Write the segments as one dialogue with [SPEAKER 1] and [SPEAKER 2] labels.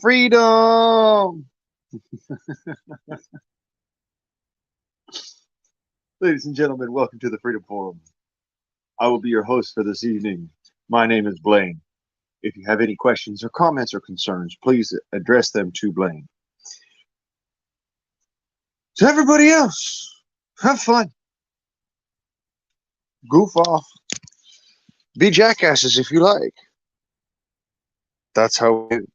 [SPEAKER 1] Freedom! Ladies and gentlemen, welcome to the Freedom Forum. I will be your host for this evening. My name is Blaine. If you have any questions or comments or concerns, please address them to Blaine. To everybody else, have fun. Goof off. Be jackasses if you like. That's how we do.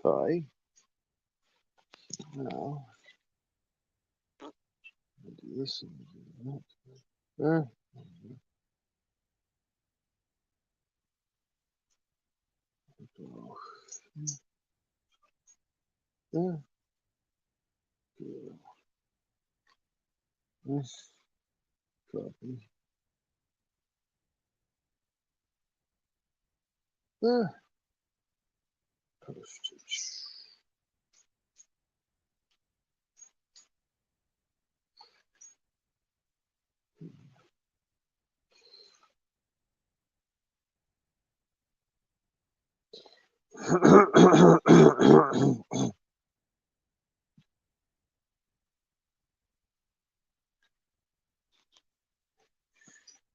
[SPEAKER 1] Hi. Now, do this and do that. There. This copy. There. Postage.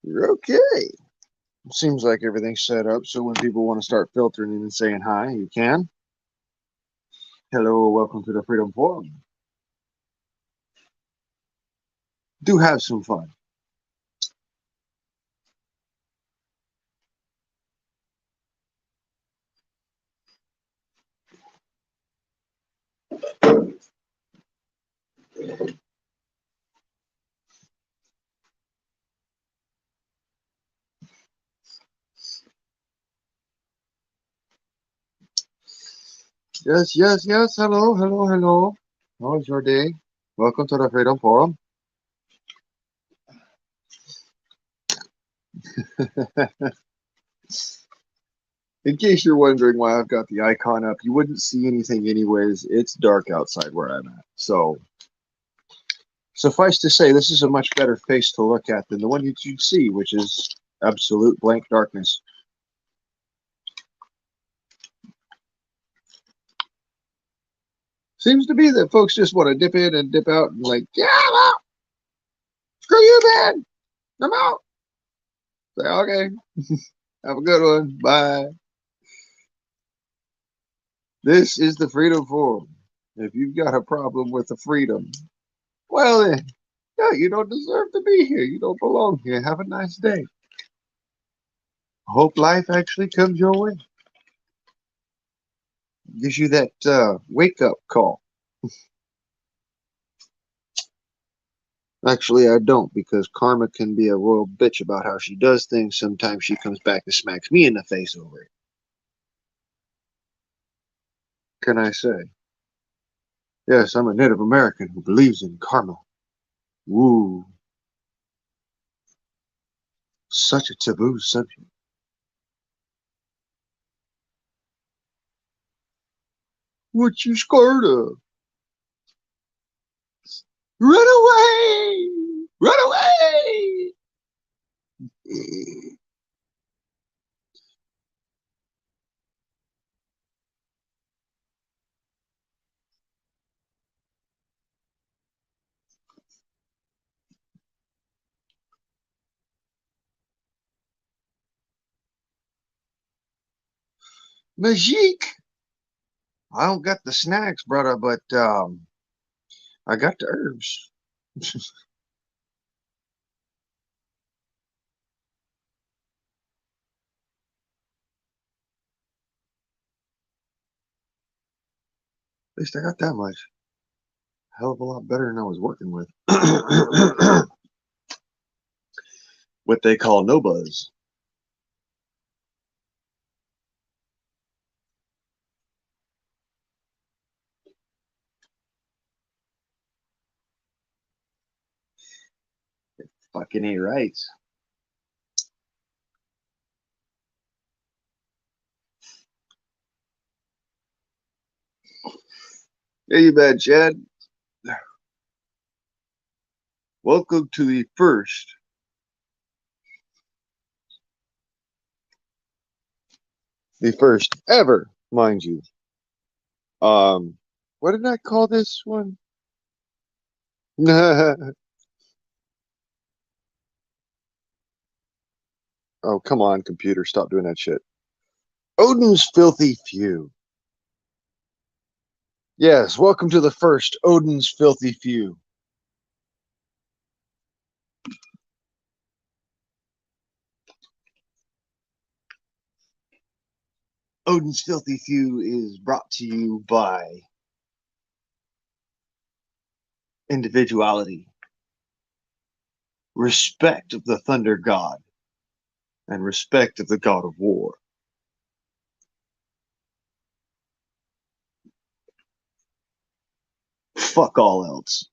[SPEAKER 1] You're okay. Seems like everything's set up, so when people want to start filtering in and saying hi, you can. Hello, welcome to the Freedom Forum. Do have some fun. Yes, yes, yes. Hello, hello, hello. How's your day? Welcome to the Freedom Forum. In case you're wondering why I've got the icon up, you wouldn't see anything anyways. It's dark outside where I'm at. So, suffice to say, this is a much better face to look at than the one you'd see, which is absolute blank darkness. Seems to be that folks just want to dip in and dip out and like, yeah, I'm out. Screw you, man. I'm out. Say, okay, have a good one. Bye. This is the Freedom Forum. If you've got a problem with the freedom, well then, yeah, you don't deserve to be here. You don't belong here. Have a nice day. Hope life actually comes your way. Gives you that wake up call. Actually, I don't, because karma can be a royal bitch about how she does things. Sometimes she comes back and smacks me in the face over it. Can I say? Yes, I'm a Native American who believes in karma. Woo, such a taboo subject. What you scared of? Run away! Run away! Magique! I don't got the snacks, brother, but I got the herbs. At least I got that much. Hell of a lot better than I was working with. What they call no buzz. Fucking ain't right. Hey, you bad Chad. Welcome to the first ever, mind you. What did I call this one? Oh, come on, computer, stop doing that shit. Oden's Filthy Few. Yes, welcome to the first Oden's Filthy Few. Oden's Filthy Few is brought to you by individuality, respect of the Thunder God, and respect of the God of War. Fuck all else.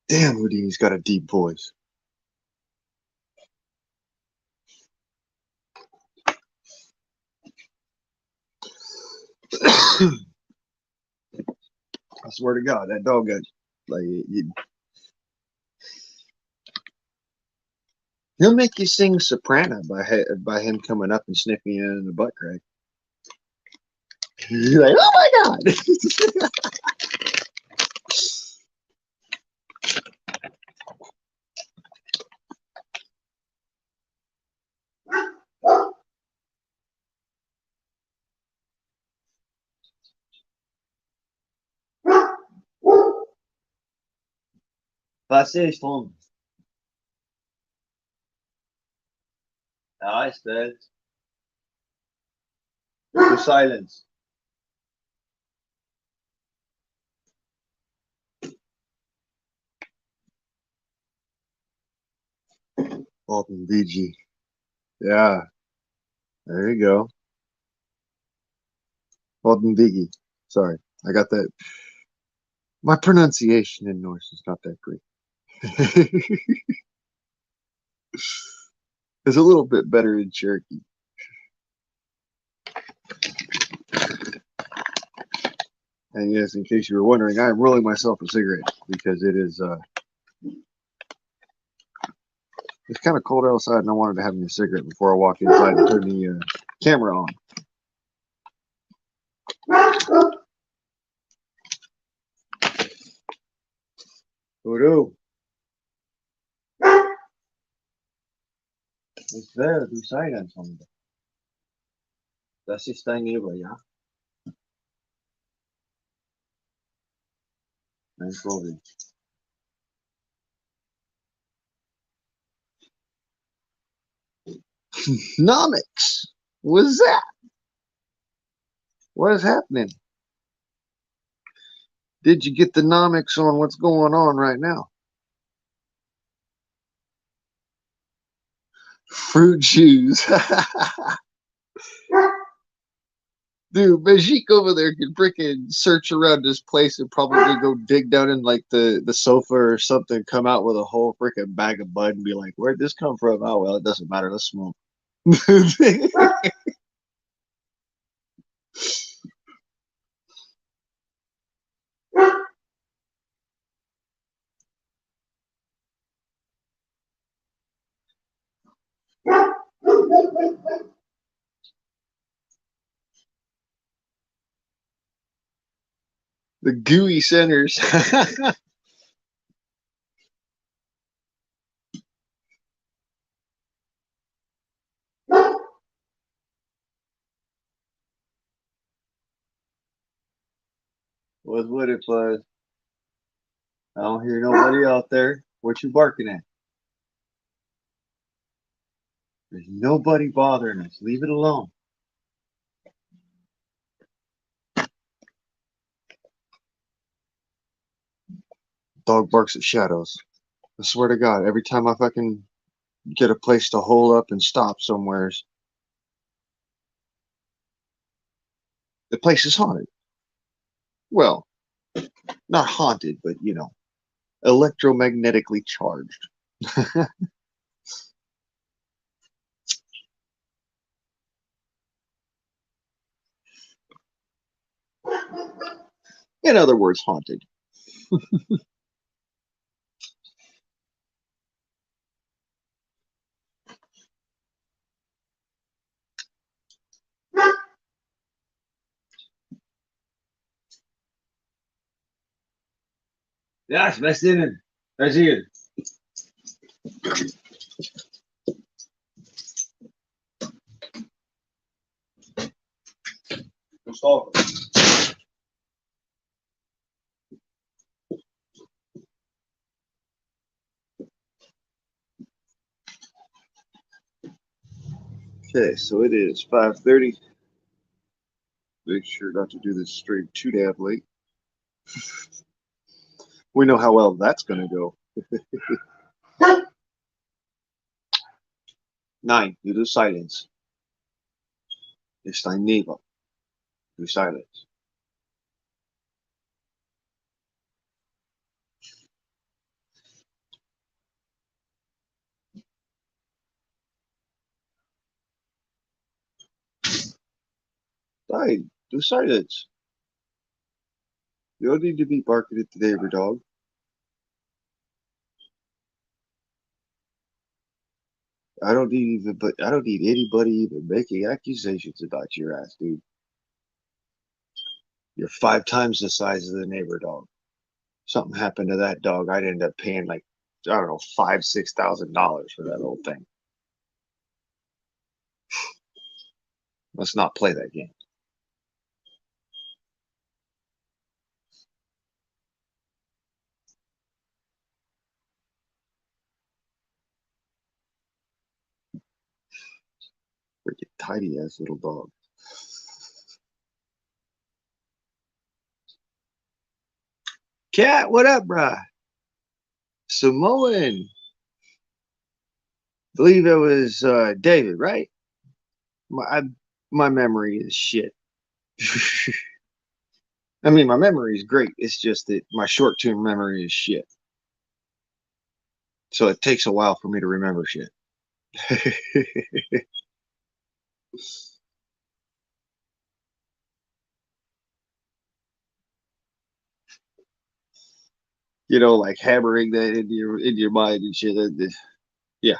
[SPEAKER 1] Damn, Houdini's got a deep voice. I swear to God, that dog got like he'll make you sing soprano by him coming up and sniffing you in the butt crack. You're like, oh my God. Passez, fome. Ah, Estelle. To silence. Alton VG. Yeah, there you go. Alton Biggie. Sorry, I got that. My pronunciation in Norse is not that great. It's a little bit better in Cherokee. And yes, in case you were wondering, I am rolling myself a cigarette because it's kind of cold outside, and I wanted to have me a cigarette before I walk inside and turn the camera on. Voodoo. It's there, do silence on it. Das ist dein Neighbor, ja? Nein, Problem. Nomics. What's that? What is happening? Did you get the nomics on what's going on right now? Fruit juice. Dude, Majik over there could freaking search around this place and probably go dig down in like the sofa or something, come out with a whole freaking bag of bud and be like, where'd this come from? Oh, well, it doesn't matter. Let's smoke. The gooey centers. Was what it was. I don't hear nobody out there. What you barking at? There's nobody bothering us. Leave it alone. Dog barks at shadows. I swear to God, every time I fucking get a place to hole up and stop somewheres, the place is haunted. Well, not haunted, but electromagnetically charged. In other words, haunted. Ja, best in. Daar zie je. Okay, so it is 5:30. Make sure not to do this stream too damn late. We know how well that's going to go. 9. You do silence. Está en nivel. Do silence. Die. Do silence. You don't need to be barking at the neighbor dog. I don't need anybody even making accusations about your ass, dude. You're 5 times the size of the neighbor dog. Something happened to that dog, I'd end up paying like, I don't know, $5,000-6,000 for that old thing. Let's not play that game. Freaking tiny ass little dog. Cat, what up, bruh? Samoan. Believe it was David, right? My memory is shit. I mean, my memory is great. It's just that my short-term memory is shit. So it takes a while for me to remember shit. Like hammering that into your mind and shit. Yeah.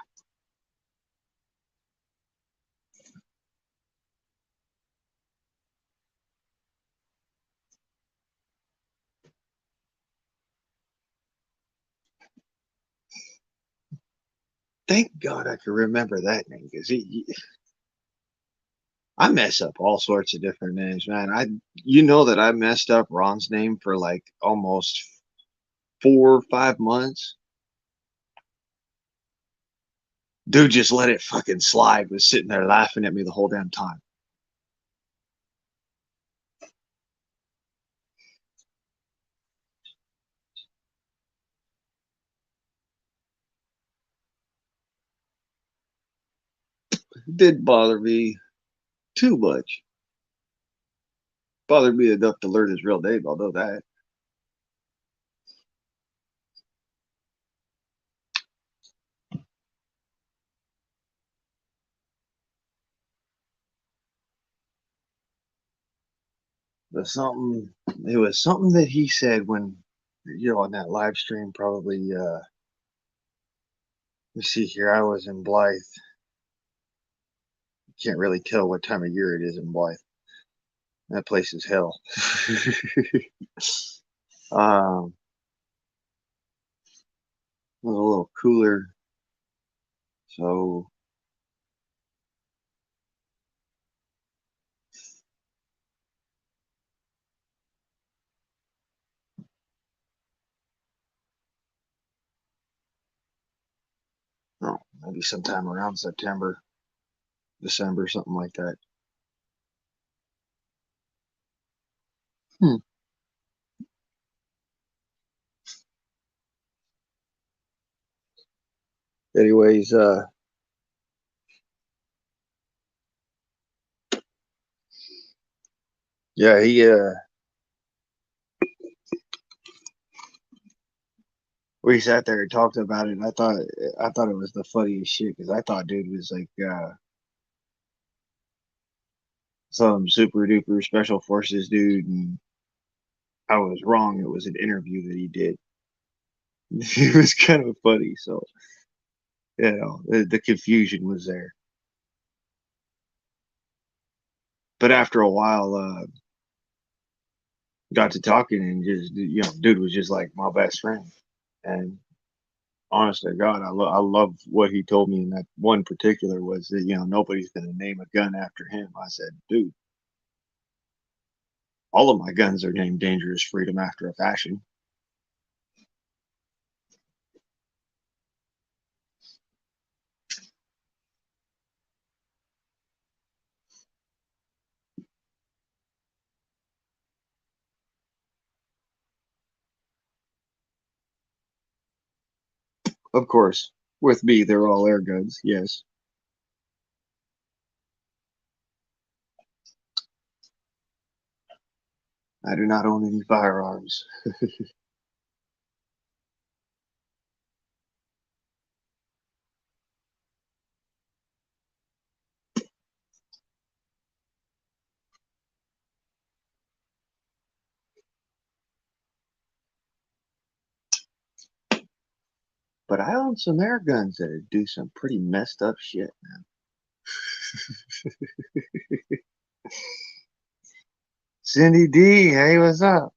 [SPEAKER 1] Thank God I can remember that name because I mess up all sorts of different names, man. That I messed up Ron's name for like almost 4 or 5 months. Dude just let it fucking slide. Was sitting there laughing at me the whole damn time. It didn't bother me too much. Bothered me enough to learn his real name. I'll know that. But it was something that he said when, on that live stream, probably, let's see here, I was in Blythe. Can't really tell what time of year it is in Blythe. That place is hell. um, it was a little cooler. So, maybe sometime around September, December, something like that. Hmm. Anyways, yeah, we sat there and talked about it. And I thought it was the funniest shit because I thought dude was like some super duper special forces dude, and I was wrong. It was an interview that he did. It was kind of funny. So the confusion was there. But after a while, got to talking and just dude was just like my best friend. And honest to God, I love what he told me in that one particular was that nobody's gonna name a gun after him. I said, dude, all of my guns are named Dangerous Freedom after a fashion. Of course, with me, they're all air guns. Yes, I do not own any firearms. But I own some air guns that do some pretty messed up shit. Cindy D, hey, what's up?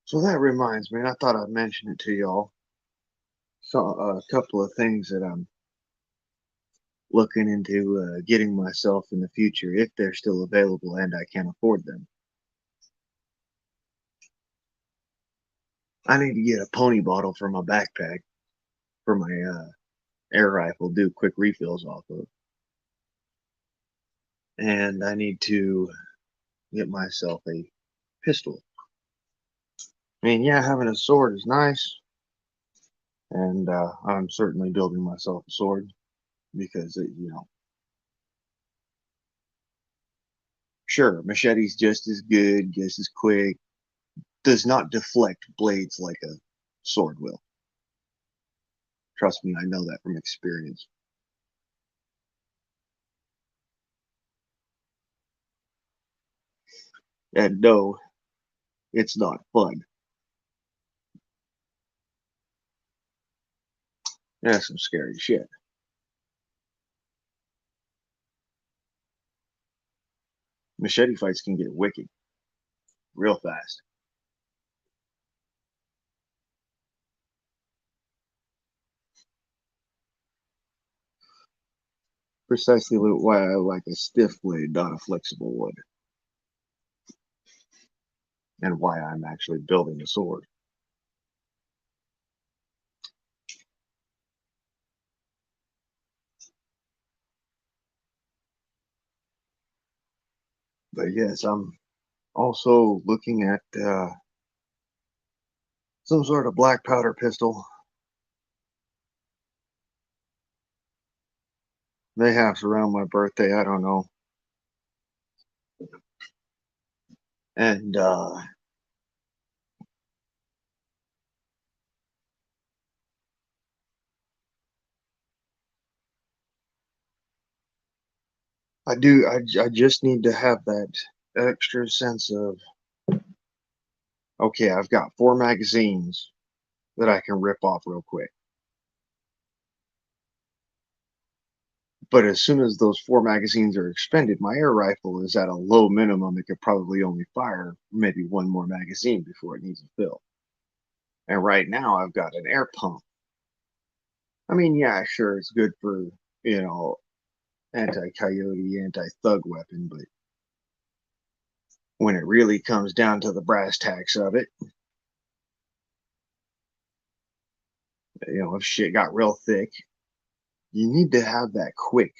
[SPEAKER 1] So that reminds me, I thought I'd mention it to y'all. So a couple of things that I'm looking into getting myself in the future if they're still available and I can afford them. I need to get a pony bottle for my backpack for my air rifle, do quick refills off of. And I need to get myself a pistol. I mean, yeah, having a sword is nice, and I'm certainly building myself a sword because, sure, machete's just as good, just as quick, does not deflect blades like a sword will. Trust me, I know that from experience. And no, it's not fun. That's some scary shit. Machete fights can get wicked real fast. Precisely why I like a stiff blade, not a flexible one, and why I'm actually building a sword. But yes, I'm also looking at some sort of black powder pistol. They have around my birthday. I don't know. And I do. I just need to have that extra sense of okay. I've got 4 magazines that I can rip off real quick. But as soon as those 4 magazines are expended, my air rifle is at a low minimum. It could probably only fire maybe one more magazine before it needs a fill. And right now, I've got an air pump. I mean, yeah, sure, it's good for, you know, anti coyote, anti thug weapon, but when it really comes down to the brass tacks of it, If shit got real thick, you need to have that quick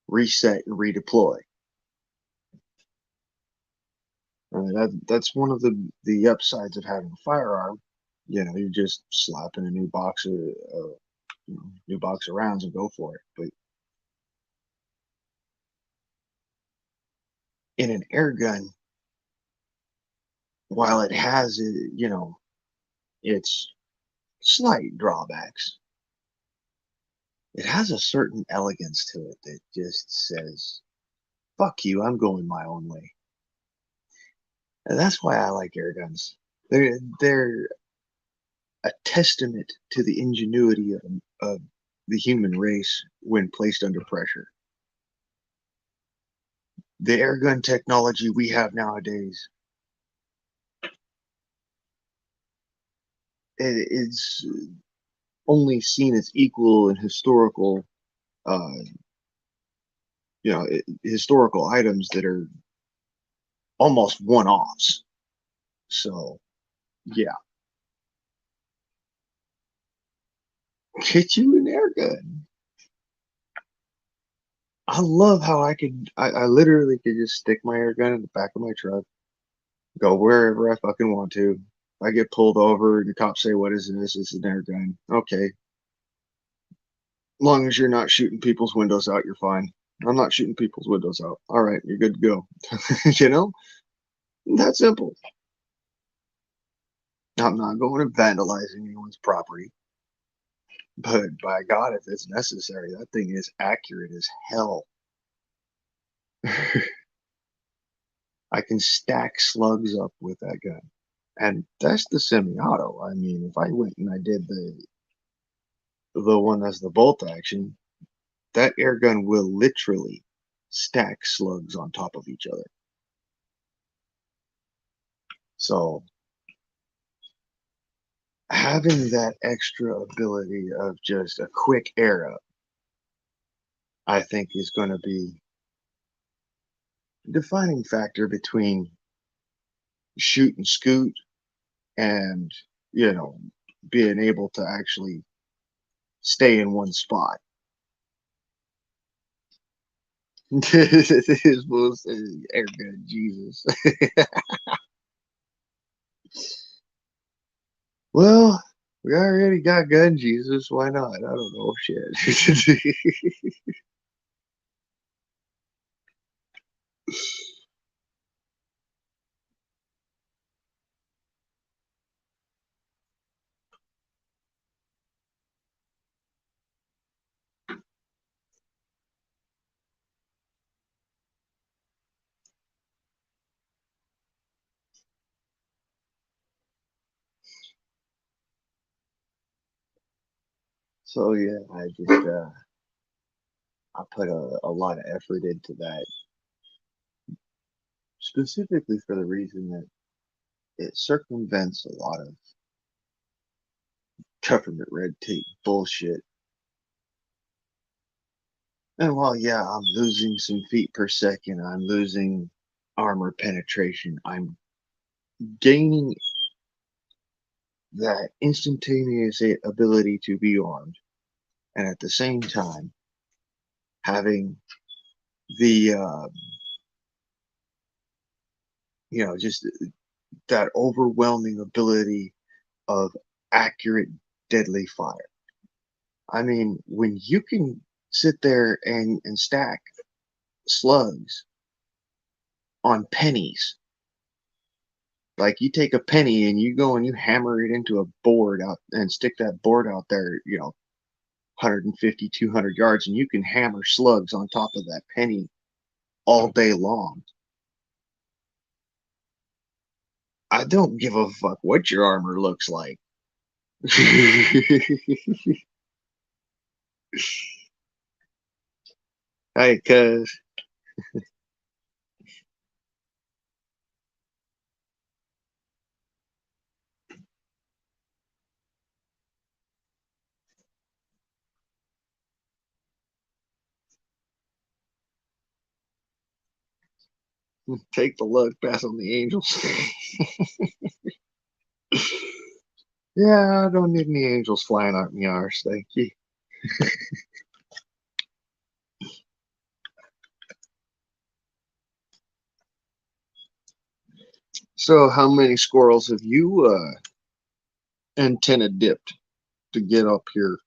[SPEAKER 1] reset and redeploy. That's one of the upsides of having a firearm. You just slap in a new box new box of rounds and go for it. But in an air gun, while it has its slight drawbacks, it has a certain elegance to it that just says, "Fuck you, I'm going my own way." And that's why I like air guns. They're a testament to the ingenuity of the human race when placed under pressure. The air gun technology we have nowadays, it's only seen its equal in uh, historical items that are almost one-offs. So yeah, get you an air gun. I love how I literally could just stick my air gun in the back of my truck, go wherever I fucking want to. If I get pulled over and the cops say, "What is this?" It's an air gun. Okay, long as you're not shooting people's windows out, you're fine. I'm not shooting people's windows out. All right, you're good to go. you know, that simple. I'm not going to vandalize anyone's property, but by God, if it's necessary, that thing is accurate as hell. I can stack slugs up with that gun. And that's the semi-auto. I mean, if I went and I did the one that's the bolt action, that air gun will literally stack slugs on top of each other. So having that extra ability of just a quick air up, I think is going to be a defining factor between shoot and scoot and, you know, being able to actually stay in one spot. This was air gun, Jesus. Well, we already got gun Jesus. Why not? I don't know. Shit. So yeah, I put a lot of effort into that, specifically for the reason that it circumvents a lot of government red tape bullshit. And while yeah, I'm losing some feet per second, I'm losing armor penetration. I'm gaining that instantaneous ability to be armed, and at the same time having the just that overwhelming ability of accurate deadly fire. I mean, when you can sit there and stack slugs on pennies, like you take a penny and you go and you hammer it into a board out and stick that board out there, 150, 200 yards, and you can hammer slugs on top of that penny all day long. I don't give a fuck what your armor looks like. Hey, cuz take the luck, pass on the angels. Yeah, I don't need any angels flying out me arse, thank you. So, how many squirrels have you antenna dipped to get up here?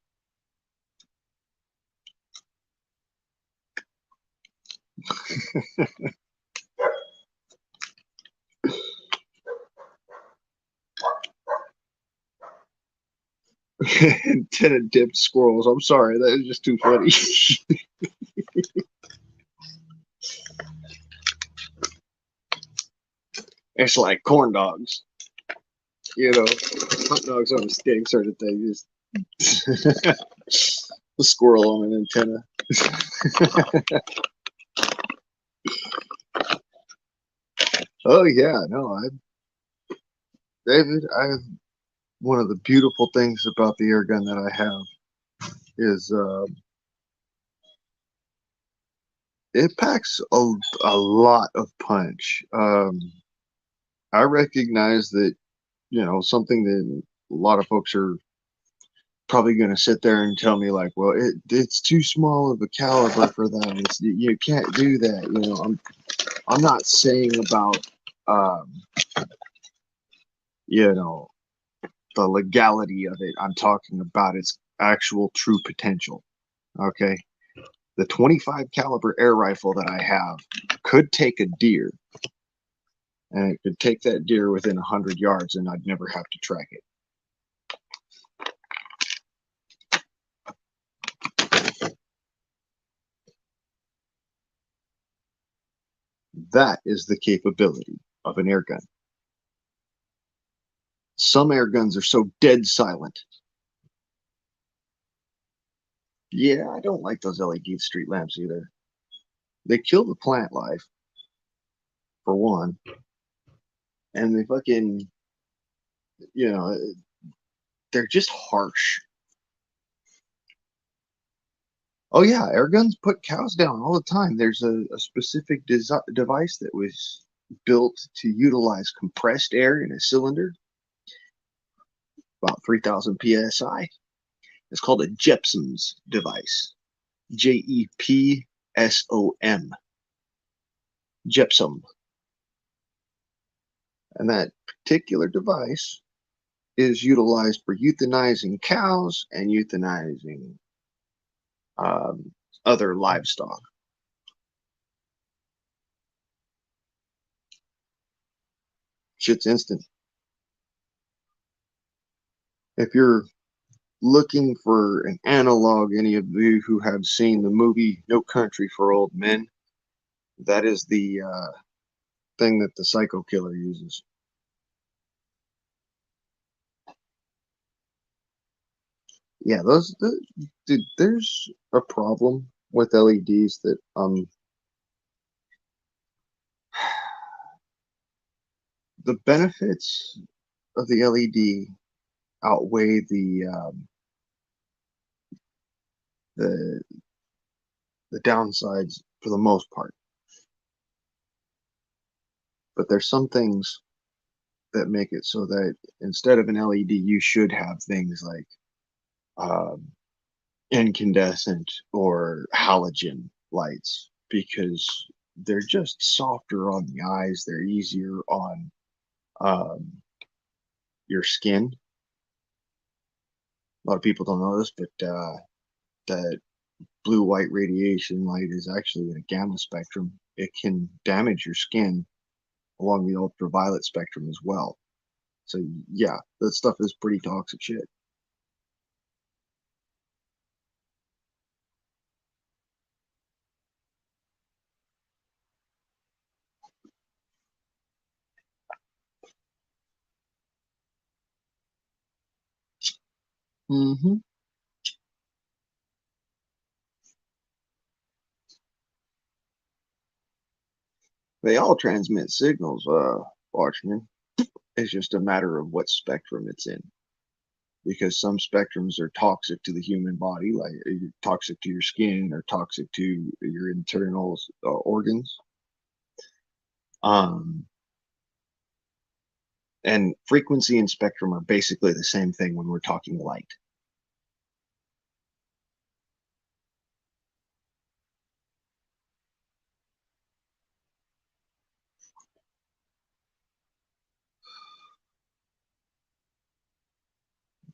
[SPEAKER 1] Antenna dipped squirrels. I'm sorry, that is just too funny. It's like corn dogs, hot dogs on a stick sort of thing. Just a squirrel on an antenna. Oh yeah, no, David, one of the beautiful things about the air gun that I have is it packs a lot of punch. I recognize that, something that a lot of folks are probably going to sit there and tell me like, well, it's too small of a caliber for that. You can't do that. I'm not saying about, um, you know, the legality of it. I'm talking about its actual true potential. Okay. The 25 caliber air rifle that I have could take a deer, and it could take that deer within 100 yards and I'd never have to track it. That is the capability of an air gun. Some air guns are so dead silent. Yeah, I don't like those LED street lamps either. They kill the plant life, for one, and they fucking, you know, they're just harsh. Oh yeah, air guns put cows down all the time. There's a specific device that was built to utilize compressed air in a cylinder, about 3,000 psi. It's called a Jepson's device. Jepsom. Jepsom. And that particular device is utilized for euthanizing cows and euthanizing um, other livestock. Shit's instant. If you're looking for an analog, any of you who have seen the movie No Country for Old Men, that is the thing that the psycho killer uses. Yeah, dude, there's a problem with LEDs that the benefits of the LED outweigh the the downsides for the most part. But there's some things that make it so that instead of an LED, you should have things like um, incandescent or halogen lights because they're just softer on the eyes. They're easier on um, your skin. A lot of people don't know this, but that blue white radiation light is actually in a gamma spectrum. It can damage your skin along the ultraviolet spectrum as well. So yeah, that stuff is pretty toxic shit. Hmm. They all transmit signals, Watchman. It's just a matter of what spectrum it's in. Because some spectrums are toxic to the human body, like toxic to your skin or toxic to your internal organs. Um, And frequency and spectrum are basically the same thing when we're talking light.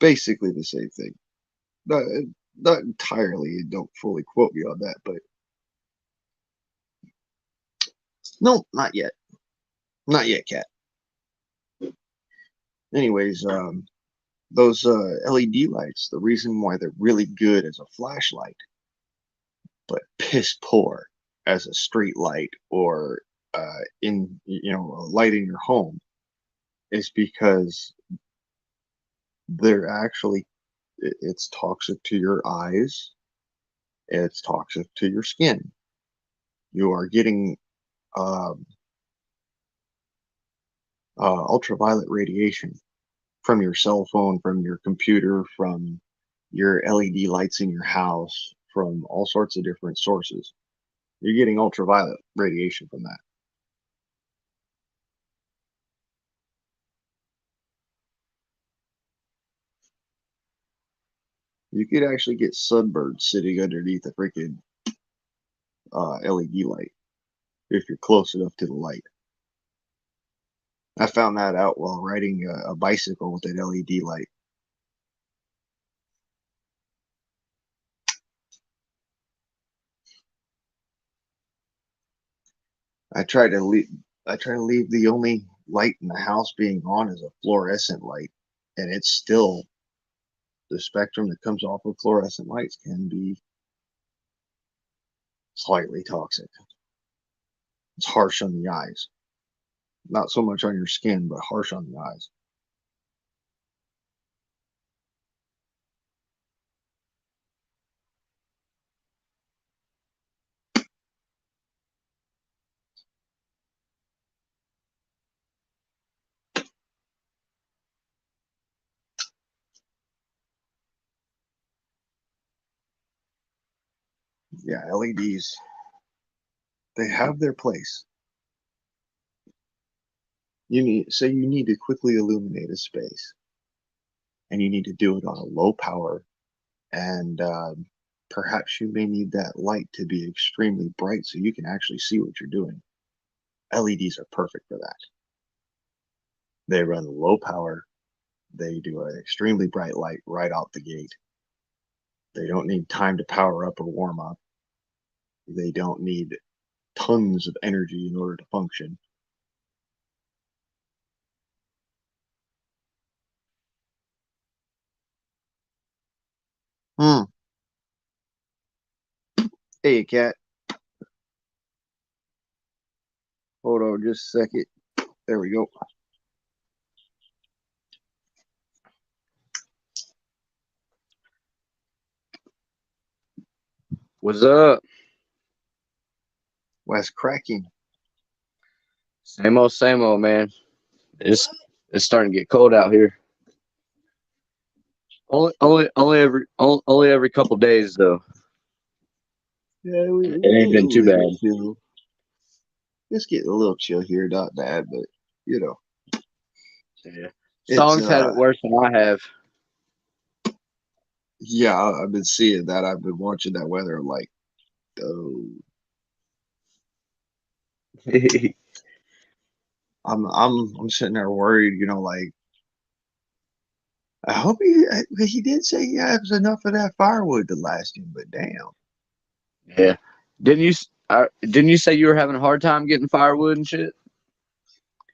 [SPEAKER 1] Basically the same thing. Not, not entirely, don't fully quote me on that, but no, not yet. Not yet, Cat. Anyways, those LED lights, the reason why they're really good as a flashlight, but piss poor as a street light or in a light in your home, is because they're actually it's toxic to your eyes, it's toxic to your skin. You are getting um, ultraviolet radiation from your cell phone, from your computer, from your LED lights in your house, from all sorts of different sources. You're getting ultraviolet radiation from that. You could actually get sunburned sitting underneath a freaking LED light if you're close enough to the light. I found that out while riding a bicycle with an LED light. I try to leave. I try to leave the only light in the house being on is a fluorescent light, and it's still the spectrum that comes off of fluorescent lights can be slightly toxic. It's harsh on the eyes, not so much on your skin, but harsh on the eyes. Yeah, LEDs, they have their place. You need to quickly illuminate a space, and you need to do it on a low power, and perhaps you may need that light to be extremely bright so you can actually see what you're doing. LEDs are perfect for that. They run low power. They do an extremely bright light right out the gate. They don't need time to power up or warm up. They don't need tons of energy in order to function. Hmm. Hey, cat. Hold on just a second. There we go.
[SPEAKER 2] What's up?
[SPEAKER 1] What's cracking?
[SPEAKER 2] Same old, man. It's it's starting to get cold out here. Only every couple days though.
[SPEAKER 1] Yeah,
[SPEAKER 2] It
[SPEAKER 1] we
[SPEAKER 2] ain't
[SPEAKER 1] get a
[SPEAKER 2] been too
[SPEAKER 1] little
[SPEAKER 2] bad.
[SPEAKER 1] chill. It's getting a little chill here. Not bad, but you know,
[SPEAKER 2] Yeah.
[SPEAKER 1] it's
[SPEAKER 2] Song's had it worse than I have.
[SPEAKER 1] yeah. I've been seeing that. I've been watching that weather. I'm like, oh, I'm sitting there worried. Like I hope he did say he has enough of that firewood to last him, but damn.
[SPEAKER 2] Yeah. Didn't you say you were having a hard time getting firewood and shit?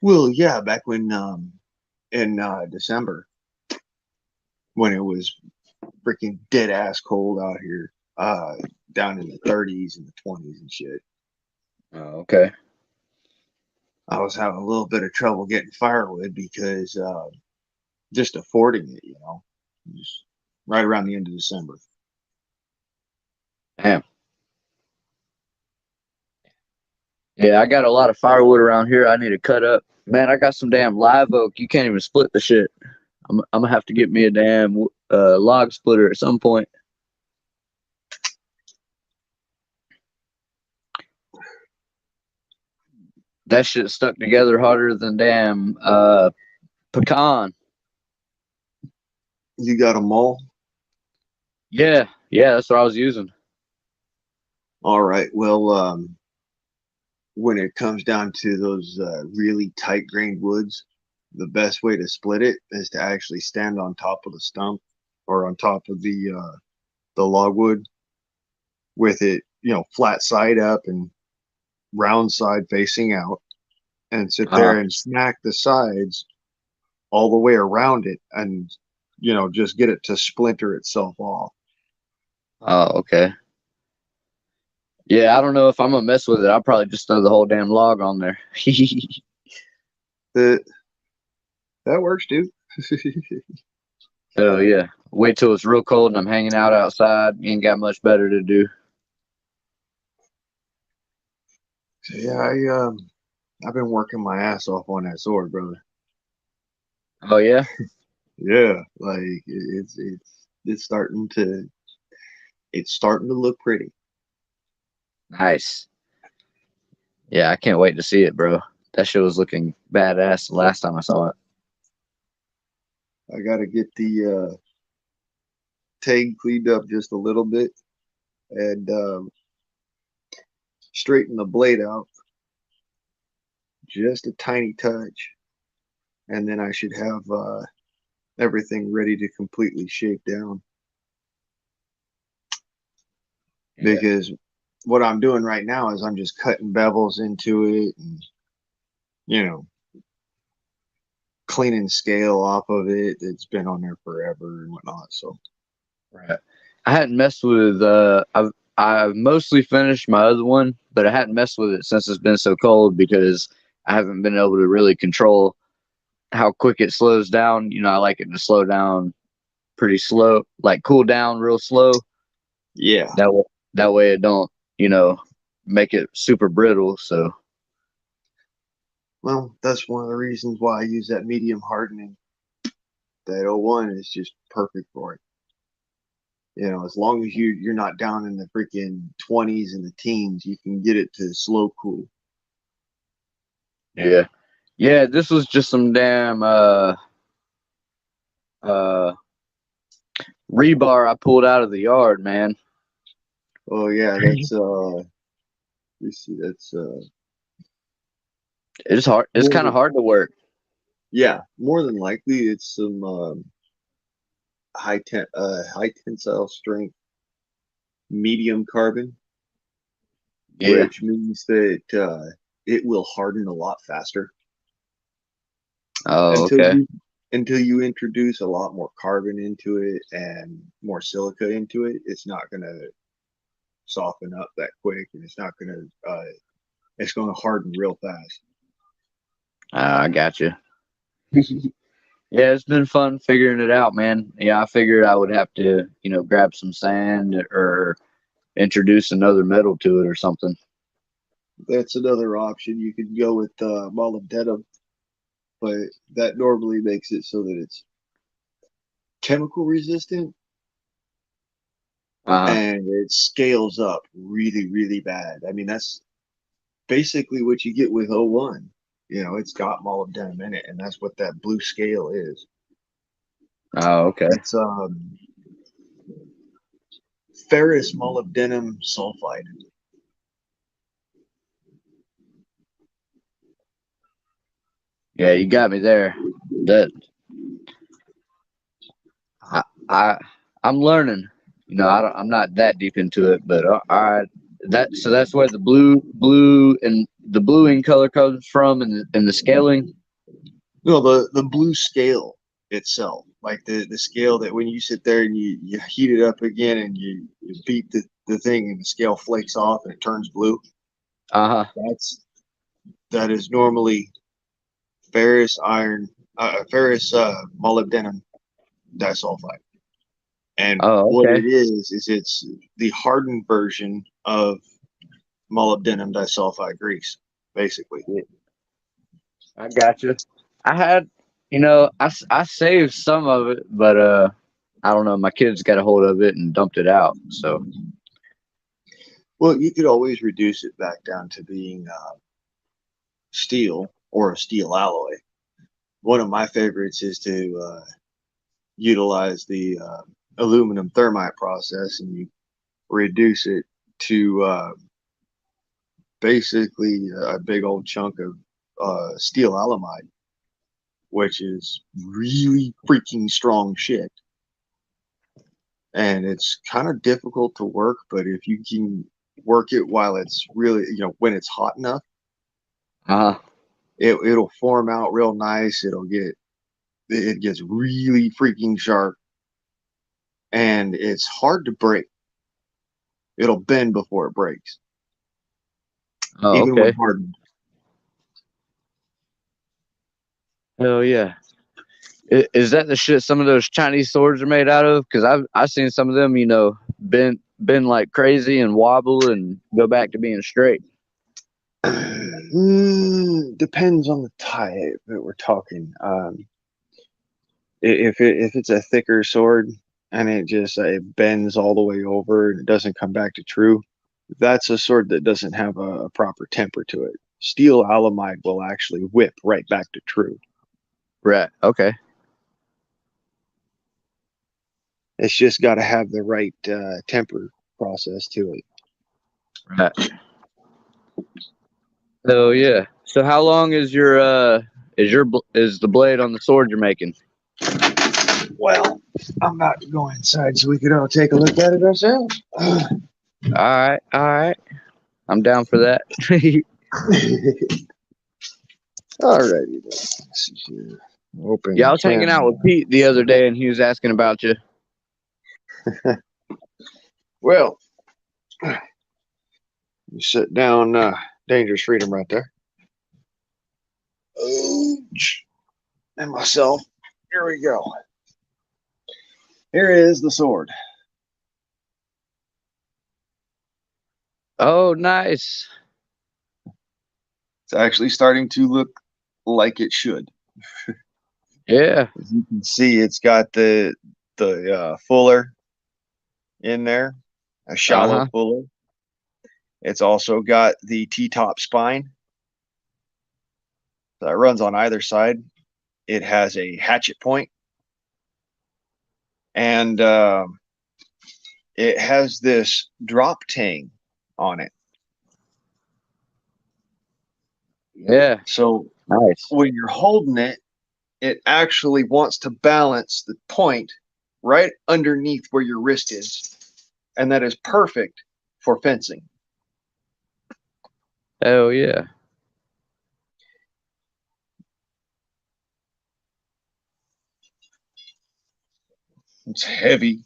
[SPEAKER 1] Well, yeah, back when in December when it was freaking dead ass cold out here, down in the 30s and the 20s and shit.
[SPEAKER 2] Oh, okay.
[SPEAKER 1] I was having a little bit of trouble getting firewood because just affording it, just right around the end of December.
[SPEAKER 2] Damn. Yeah, I got a lot of firewood around here I need to cut up. Man, I got some damn live oak. You can't even split the shit. I'm gonna have to get me a damn log splitter at some point. That shit stuck together harder than damn Pecan.
[SPEAKER 1] You got them all?
[SPEAKER 2] Yeah, yeah, that's what I was using.
[SPEAKER 1] All right. Well, when it comes down to those really tight grained woods, the best way to split it is to actually stand on top of the stump or on top of the logwood with it, flat side up and round side facing out, and sit
[SPEAKER 2] Uh-huh.
[SPEAKER 1] there and smack the sides all the way around it, and just get it to splinter itself off.
[SPEAKER 2] Oh, okay. Yeah, I don't know if I'm gonna mess with it. I'll probably just throw the whole damn log on there.
[SPEAKER 1] That that works, dude.
[SPEAKER 2] Oh yeah. Wait till it's real cold and I'm hanging out outside. Ain't got much better to do.
[SPEAKER 1] So yeah, I've been working my ass off on that sword, brother.
[SPEAKER 2] Oh yeah.
[SPEAKER 1] Yeah, like it's starting to look pretty.
[SPEAKER 2] Nice. Yeah, I can't wait to see it, bro. That shit was looking badass the last time I saw it.
[SPEAKER 1] I got to get the tag cleaned up just a little bit and straighten the blade out just a tiny touch, and then I should have everything ready to completely shake down.
[SPEAKER 2] Yeah.
[SPEAKER 1] Because what I'm doing right now is I'm just cutting bevels into it and you know cleaning scale off of it. It's been on there forever and whatnot. So
[SPEAKER 2] Right. I hadn't messed with I've mostly finished my other one, but I hadn't messed with it since it's been so cold because I haven't been able to really control how quick it slows down. I like it to slow down pretty slow, like cool down real slow.
[SPEAKER 1] yeah,
[SPEAKER 2] That way, that way it don't, you know, make it super brittle. So
[SPEAKER 1] well, that's one of the reasons why I use that medium hardening. That O1 is just perfect for it. As long as you're not down in the freaking 20s and the teens, you can get it to slow cool.
[SPEAKER 2] yeah, yeah. This was just some damn uh rebar I pulled out of the yard, man.
[SPEAKER 1] Oh yeah, that's you see that's
[SPEAKER 2] It's hard. It's
[SPEAKER 1] more
[SPEAKER 2] kind of
[SPEAKER 1] than
[SPEAKER 2] hard to work.
[SPEAKER 1] yeah, more than likely it's some high tensile strength medium carbon,
[SPEAKER 2] Yeah.
[SPEAKER 1] which means that it will harden a lot faster
[SPEAKER 2] Oh,
[SPEAKER 1] until
[SPEAKER 2] okay.
[SPEAKER 1] you introduce a lot more carbon into it and more silica into it. It's not gonna soften up that quick, and it's gonna harden real fast.
[SPEAKER 2] I got you. Yeah, it's been fun figuring it out, man. Yeah, I figured I would have to, grab some sand or introduce another metal to it or something.
[SPEAKER 1] That's another option. You could go with molybdenum, but that normally makes it so that it's chemical resistant
[SPEAKER 2] Uh huh.
[SPEAKER 1] and it scales up really, really bad. I mean, that's basically what you get with O1. It's got molybdenum in it, and that's what that blue scale is.
[SPEAKER 2] Oh, okay.
[SPEAKER 1] It's ferrous molybdenum sulfide.
[SPEAKER 2] Yeah, you got me there. That I I'm learning. I'm not that deep into it, but all right. That's where the blue and the bluing color comes from, and the scaling.
[SPEAKER 1] No, the blue scale itself, like the scale that when you sit there and you heat it up again and you beat the thing and the scale flakes off and it turns blue.
[SPEAKER 2] Uh huh.
[SPEAKER 1] That is normally ferrous iron, ferrous molybdenum disulfide. And
[SPEAKER 2] Oh,
[SPEAKER 1] what
[SPEAKER 2] okay.
[SPEAKER 1] it is it's the hardened version of molybdenum disulfide grease, basically.
[SPEAKER 2] Yeah, I got you. I had, I saved some of it, but I don't know. My kids got a hold of it and dumped it out. So
[SPEAKER 1] Well, you could always reduce it back down to being steel or a steel alloy. one of my favorites is to utilize the aluminum thermite process, and you reduce it to basically a big old chunk of steel alamide, which is really freaking strong shit. And it's kind of difficult to work, but if you can work it while it's really, when it's hot enough,
[SPEAKER 2] Uh-huh.
[SPEAKER 1] it'll form out real nice. It gets really freaking sharp, and it's hard to break. It'll bend before it breaks,
[SPEAKER 2] Oh,
[SPEAKER 1] even when
[SPEAKER 2] okay.
[SPEAKER 1] hardened.
[SPEAKER 2] Hell yeah. Is that the shit some of those Chinese swords are made out of? Because I've seen some of them, bend like crazy and wobble and go back to being straight.
[SPEAKER 1] Depends on the type that we're talking. If it's a thicker sword and it bends all the way over and it doesn't come back to true, that's a sword that doesn't have a proper temper to it. Steel alamide will actually whip right back to true.
[SPEAKER 2] Right. Okay.
[SPEAKER 1] It's just got to have the right temper process to it.
[SPEAKER 2] Right. Hell yeah. So how long is the blade on the sword you're making?
[SPEAKER 1] Well, I'm about to go inside so we could all take a look at it ourselves.
[SPEAKER 2] All right. I'm down for that.
[SPEAKER 1] Alrighty then. Let's see here. Open
[SPEAKER 2] Yeah, I was hanging out
[SPEAKER 1] camera.
[SPEAKER 2] with Pete the other day, and he was asking about you.
[SPEAKER 1] Well, you sit down, dangerous freedom right there. Ouch. And myself. Here we go. Here is the sword.
[SPEAKER 2] Oh, nice.
[SPEAKER 1] It's actually starting to look like it should.
[SPEAKER 2] Yeah.
[SPEAKER 1] As you can see, it's got the fuller in there, a
[SPEAKER 2] Uh
[SPEAKER 1] shallow
[SPEAKER 2] huh.
[SPEAKER 1] fuller. It's also got the T-top spine that runs on either side. It has a hatchet point, and it has this drop tang on it.
[SPEAKER 2] Yeah.
[SPEAKER 1] So
[SPEAKER 2] Nice.
[SPEAKER 1] when you're holding it, it actually wants to balance the point right underneath where your wrist is. And that is perfect for fencing.
[SPEAKER 2] Hell yeah.
[SPEAKER 1] It's heavy.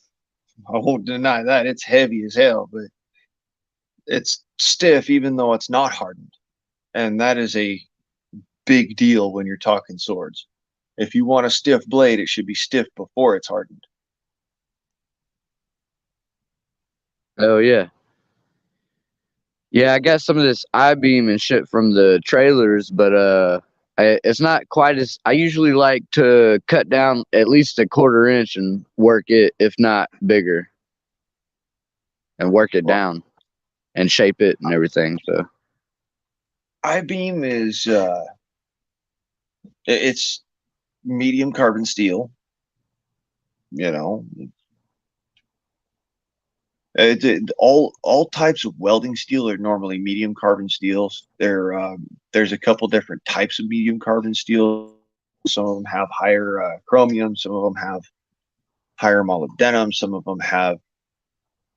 [SPEAKER 1] I won't deny that. It's heavy as hell, but it's stiff even though it's not hardened. And that is a big deal when you're talking swords. If you want a stiff blade, it should be stiff before it's hardened.
[SPEAKER 2] Hell yeah. Yeah, I got some of this I-beam and shit from the trailers, but it's not quite as. I usually like to cut down at least a quarter inch and work it, if not bigger, and work it
[SPEAKER 1] Well,
[SPEAKER 2] down and shape it and everything. So
[SPEAKER 1] I-beam is it's medium carbon steel. You know, all types of welding steel are normally medium carbon steels. There's a couple different types of medium carbon steel. Some of them have higher chromium. Some of them have higher molybdenum. Some of them have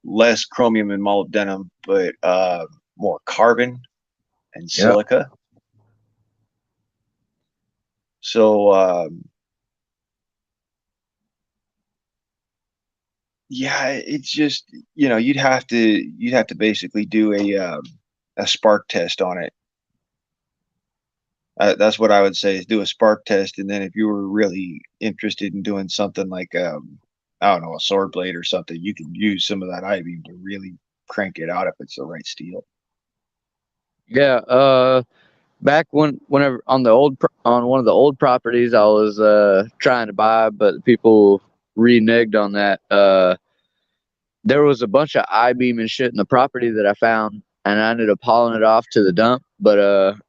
[SPEAKER 1] less chromium and molybdenum, but more carbon and
[SPEAKER 2] yeah,
[SPEAKER 1] silica. So yeah, it's just you'd have to basically do a spark test on it. That's what I would say is do a spark test, and then if you were really interested in doing something like I don't know, a sword blade or something, you can use some of that I-beam to really crank it out if it's the right steel.
[SPEAKER 2] yeah. Back whenever on on one of the old properties, I was trying to buy, but people reneged on that. There was a bunch of I-beam and shit in the property that I found, and I ended up hauling it off to the dump. But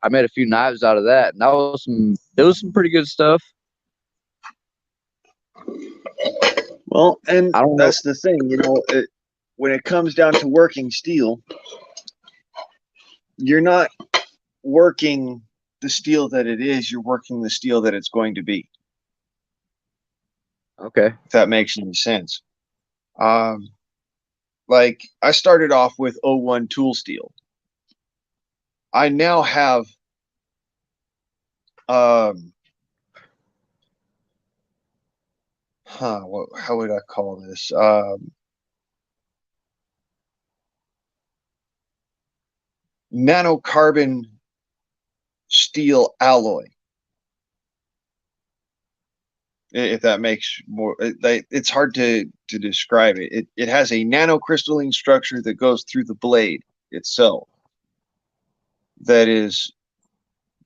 [SPEAKER 2] I made a few knives out of that, and that was some. It was some pretty good stuff.
[SPEAKER 1] Well, and
[SPEAKER 2] I don't know.
[SPEAKER 1] that's the thing, when it comes down to working steel, you're not working the steel that it is, you're working the steel that it's going to be,
[SPEAKER 2] Okay.
[SPEAKER 1] if that makes any sense. Um, like I started off with O1 tool steel. I now have um how would I call this? Nanocarbon steel alloy. If that makes more, it's hard to describe it. It has a nanocrystalline structure that goes through the blade itself that is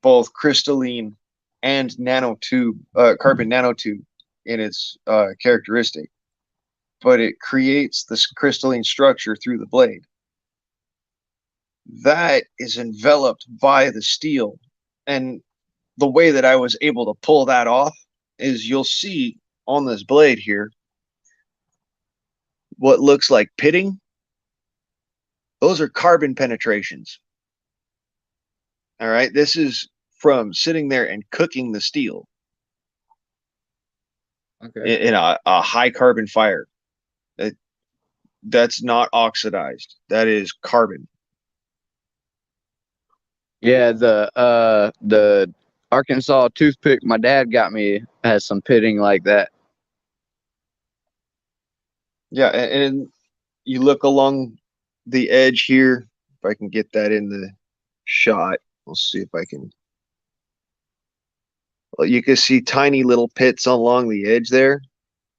[SPEAKER 1] both crystalline and nanotube, carbon nanotube in its characteristic, but it creates this crystalline structure through the blade that is enveloped by the steel. And the way that I was able to pull that off is you'll see on this blade here what looks like pitting. Those are carbon penetrations. All right. This is from sitting there and cooking the steel
[SPEAKER 2] Okay.
[SPEAKER 1] in a high carbon fire. That's not oxidized. That is carbon.
[SPEAKER 2] Yeah, the Arkansas toothpick my dad got me has some pitting like that.
[SPEAKER 1] Yeah. And you look along the edge here. If I can get that in the shot, we'll see if I can. Well, you can see tiny little pits along the edge there.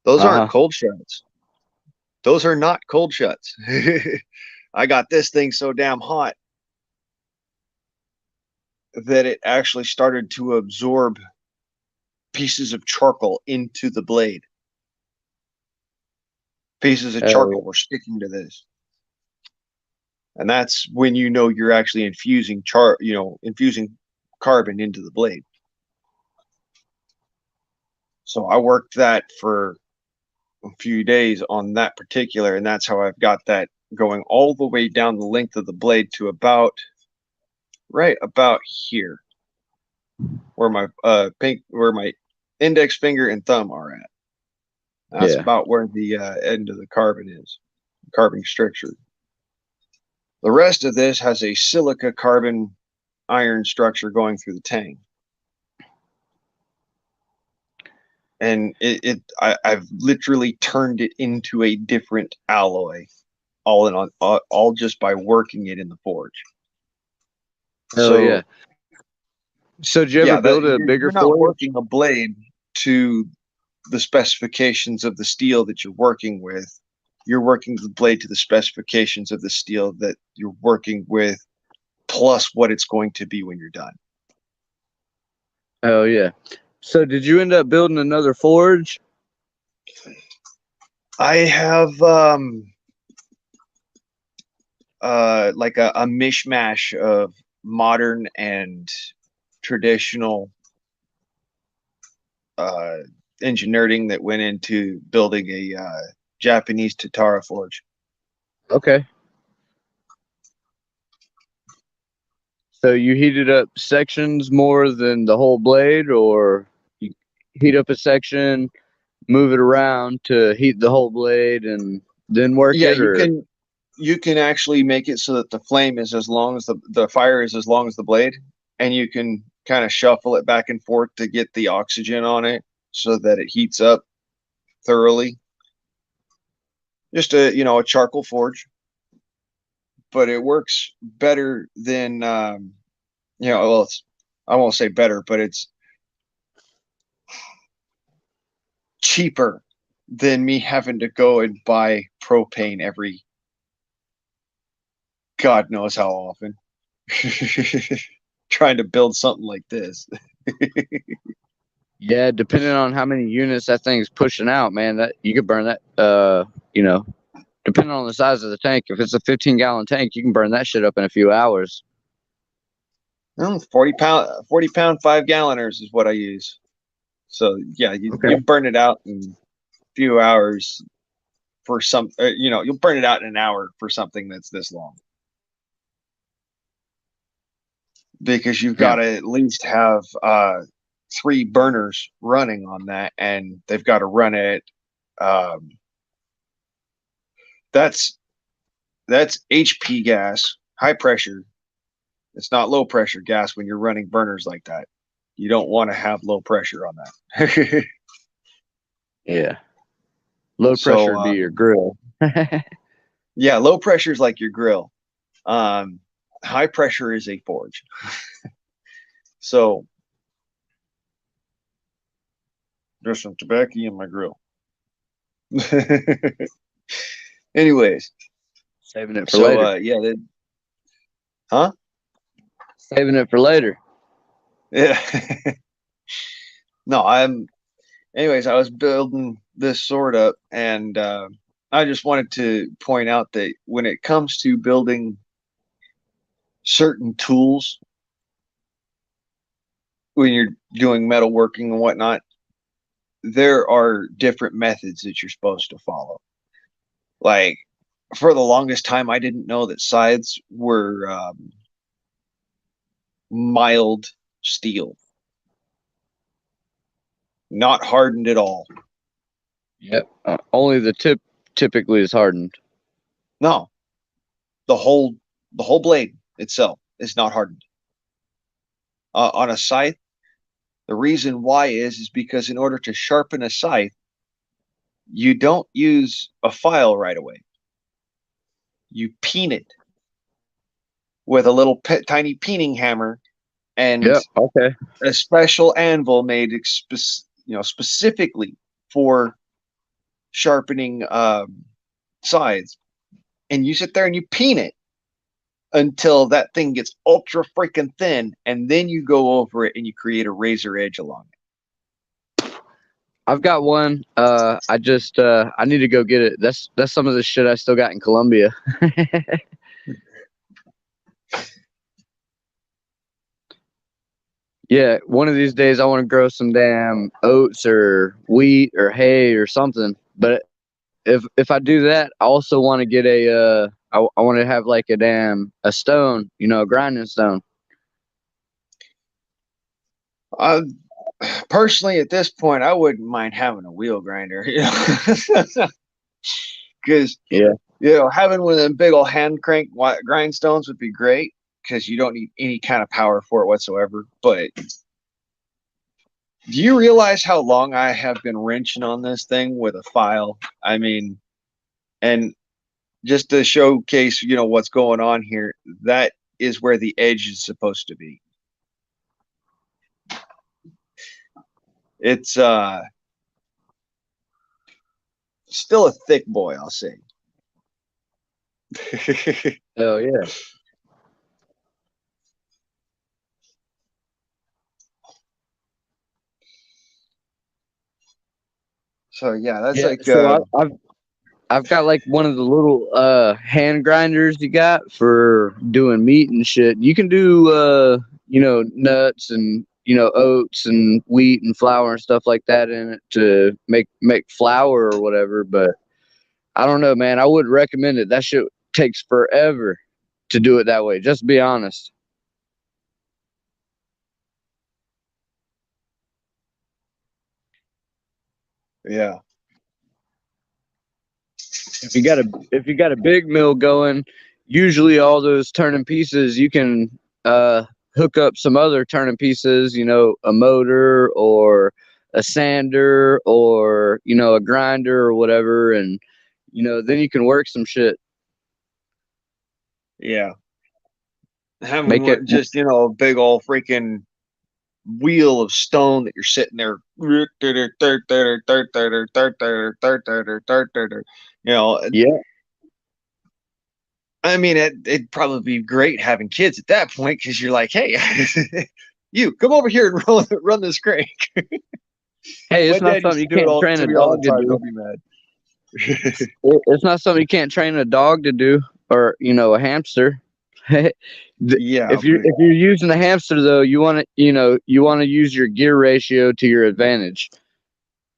[SPEAKER 1] Those aren't
[SPEAKER 2] Uh-huh.
[SPEAKER 1] cold shuts. Those are not cold shuts. I got this thing so damn hot that it actually started to absorb pieces of charcoal into the blade. Pieces of charcoal
[SPEAKER 2] Oh,
[SPEAKER 1] were sticking to this. And that's when you know you're actually infusing carbon into the blade. So I worked that for a few days on that particular, and that's how I've got that going all the way down the length of the blade to right about here, where my where my index finger and thumb are at. That's
[SPEAKER 2] yeah.
[SPEAKER 1] about where the end of the carbon is, carbon structure. The rest of this has a silica carbon iron structure going through the tank. And I've literally turned it into a different alloy, all just by working it in the forge.
[SPEAKER 2] Oh yeah.
[SPEAKER 1] So
[SPEAKER 2] So did you ever
[SPEAKER 1] yeah, that
[SPEAKER 2] build a bigger
[SPEAKER 1] you're not
[SPEAKER 2] forge?
[SPEAKER 1] working a blade to the specifications of the steel that you're working with. You're working the blade to the specifications of the steel that you're working with, plus what it's going to be when you're done.
[SPEAKER 2] Oh yeah. So did you end up building another forge?
[SPEAKER 1] I have like a mishmash of modern and traditional uh, engineering that went into building a Japanese Tatara forge.
[SPEAKER 2] Okay. So you heated up sections more than the whole blade, or you heat up a section, move it around to heat the whole blade, and then work
[SPEAKER 1] Yeah,
[SPEAKER 2] it, or
[SPEAKER 1] you can actually make it so that the flame is as long as the fire is as long as the blade, and you can kind of shuffle it back and forth to get the oxygen on it so that it heats up thoroughly. Just a charcoal forge, but it works better than well, I won't say better, but it's cheaper than me having to go and buy propane every God knows how often. Trying to build something like this.
[SPEAKER 2] yeah, depending on how many units that thing's pushing out, man, that you could burn that. You know, depending on the size of the tank. If it's a 15-gallon tank, you can burn that shit up in a few hours.
[SPEAKER 1] 40 pound 5 galloners is what I use. So yeah, you
[SPEAKER 2] Okay.
[SPEAKER 1] burn it out in few hours for some, you'll burn it out in an hour for something that's this long. Because you've got
[SPEAKER 2] Yeah.
[SPEAKER 1] to at least have 3 burners running on that, and they've got to run it. Um, that's HP gas, high pressure. It's not low pressure gas when you're running burners like that. You don't want to have low pressure on that.
[SPEAKER 2] Yeah. Low pressure
[SPEAKER 1] So
[SPEAKER 2] would be your grill.
[SPEAKER 1] yeah, low pressure is like your grill. Um, High pressure is a forge. So there's some tobacco in my grill. Anyways,
[SPEAKER 2] Saving it for
[SPEAKER 1] so
[SPEAKER 2] later.
[SPEAKER 1] yeah, huh?
[SPEAKER 2] Saving it for later.
[SPEAKER 1] Yeah. No, anyways, I was building this sword up, and I just wanted to point out that when it comes to building certain tools, when you're doing metalworking and whatnot, there are different methods that you're supposed to follow. Like, for the longest time, I didn't know that scythes were mild steel, not hardened at all.
[SPEAKER 2] Yep. Only the tip typically is hardened.
[SPEAKER 1] No, the whole blade itself is not hardened. On a scythe, the reason why is because in order to sharpen a scythe, you don't use a file right away. You peen it with a little tiny peening hammer and
[SPEAKER 2] Yep. Okay.
[SPEAKER 1] a special anvil made specifically for sharpening scythes. And you sit there and you peen it until that thing gets ultra freaking thin, and then you go over it and you create a razor edge along it.
[SPEAKER 2] I've got one. I just I need to go get it. That's some of the shit I still got in Colombia. Yeah, one of these days I want to grow some damn oats or wheat or hay or something. But if I do that, I also want to get I want to have like a stone, a grinding stone.
[SPEAKER 1] Personally, at this point, I wouldn't mind having a wheel grinder, because
[SPEAKER 2] Yeah.
[SPEAKER 1] having one of them big old hand crank grindstones would be great because you don't need any kind of power for it whatsoever. But do you realize how long I have been wrenching on this thing with a file? I mean, and just to showcase, what's going on here, that is where the edge is supposed to be. It's still a thick boy, I'll say.
[SPEAKER 2] Oh yeah.
[SPEAKER 1] So yeah, that's
[SPEAKER 2] Yeah.
[SPEAKER 1] like
[SPEAKER 2] So I've got like one of the little hand grinders you got for doing meat and shit. You can do nuts and oats and wheat and flour and stuff like that in it to make flour or whatever, but I don't know, man. I wouldn't recommend it. That shit takes forever to do it that way. Just to be honest.
[SPEAKER 1] yeah.
[SPEAKER 2] If you got a big mill going, usually all those turning pieces you can hook up some other turning pieces, a motor or a sander or a grinder or whatever, and then you can work some shit.
[SPEAKER 1] Yeah.
[SPEAKER 2] Make it.
[SPEAKER 1] Having just, a big old freaking wheel of stone that you're sitting there,
[SPEAKER 2] Yeah.
[SPEAKER 1] I mean, it'd probably be great having kids at that point because you're like, hey, you come over here and run this crank.
[SPEAKER 2] Hey,
[SPEAKER 1] My
[SPEAKER 2] it's not
[SPEAKER 1] dad used
[SPEAKER 2] something
[SPEAKER 1] to
[SPEAKER 2] you
[SPEAKER 1] do it
[SPEAKER 2] can't
[SPEAKER 1] all
[SPEAKER 2] train
[SPEAKER 1] to
[SPEAKER 2] a
[SPEAKER 1] me all the
[SPEAKER 2] dog to
[SPEAKER 1] time.
[SPEAKER 2] do.
[SPEAKER 1] Don't be mad.
[SPEAKER 2] It's not something you can't train a dog to do, or a hamster.
[SPEAKER 1] Yeah,
[SPEAKER 2] If you're using a hamster though, you want to use your gear ratio to your advantage.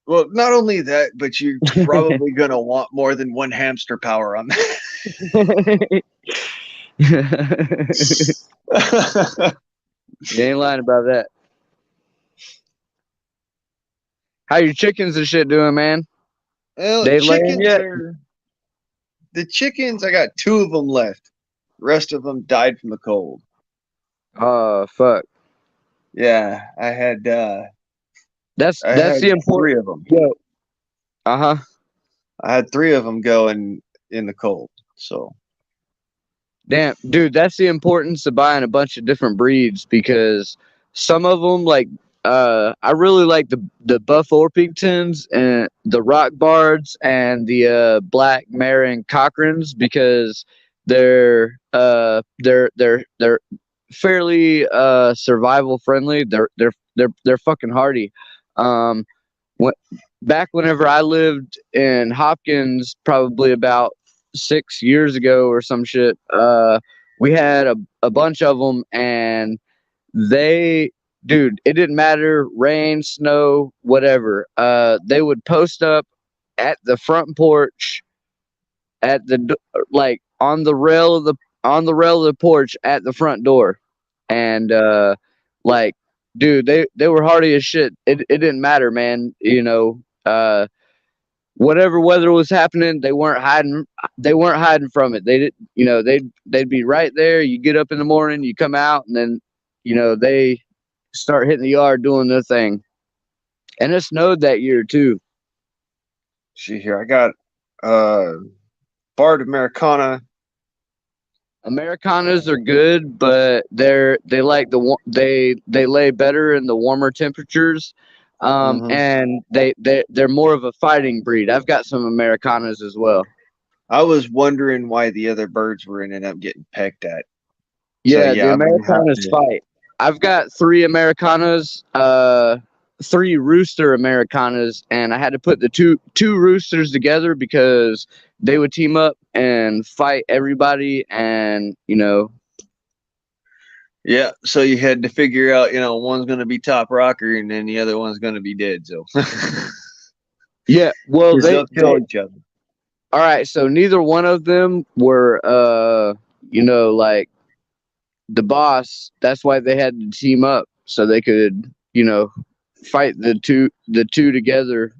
[SPEAKER 1] Well, not only that, but you're probably gonna want more than one hamster power on that.
[SPEAKER 2] You ain't lying about that. How your chickens and shit doing, man?
[SPEAKER 1] Well,
[SPEAKER 2] They laying
[SPEAKER 1] chickens
[SPEAKER 2] yet?
[SPEAKER 1] are the chickens. I got two of them left. The rest of them died from the cold.
[SPEAKER 2] Oh fuck.
[SPEAKER 1] Yeah, I
[SPEAKER 2] That's
[SPEAKER 1] had
[SPEAKER 2] the important.
[SPEAKER 1] three of them.
[SPEAKER 2] Yo. Uh huh.
[SPEAKER 1] I had three of them go in the cold. So
[SPEAKER 2] Damn, dude, that's the importance of buying a bunch of different breeds because some of them, like, I really like the Buff Orpingtons and the Rock Bards and the Black Marin Cochrans because they're fairly survival friendly. They're fucking hardy. Um, when, back whenever I lived in Hopkins, probably about 6 years ago or some shit, we had a bunch of them, and they, dude, it didn't matter, rain, snow, whatever. They would post up at the front porch, at like on the rail of the porch at the front door, and like, dude, they were hardy as shit. It didn't matter, man. Whatever weather was happening, they weren't hiding. They weren't hiding from it. They did, they'd be right there. You get up in the morning, you come out, and then, they start hitting the yard doing their thing. And it snowed that year too.
[SPEAKER 1] see here, I got uh Bard Americana.
[SPEAKER 2] Americanas are good, but they like they lay better in the warmer temperatures,
[SPEAKER 1] Hmm.
[SPEAKER 2] and they're more of a fighting breed. I've got some Americanas as well.
[SPEAKER 1] I was wondering why the other birds were ending up getting pecked at. So
[SPEAKER 2] Yeah, the
[SPEAKER 1] yeah, I'm gonna have
[SPEAKER 2] Americanas
[SPEAKER 1] to.
[SPEAKER 2] fight. I've got three Americanas, three rooster Americanas, and I had to put the two roosters together because they would team up and fight everybody, and
[SPEAKER 1] Yeah, so you had to figure out, one's gonna be top rocker and then the other one's gonna be dead. So
[SPEAKER 2] yeah. Well,
[SPEAKER 1] because
[SPEAKER 2] they
[SPEAKER 1] they'll kill
[SPEAKER 2] they
[SPEAKER 1] each other.
[SPEAKER 2] all right. So neither one of them were like the boss. That's why they had to team up so they could fight the two together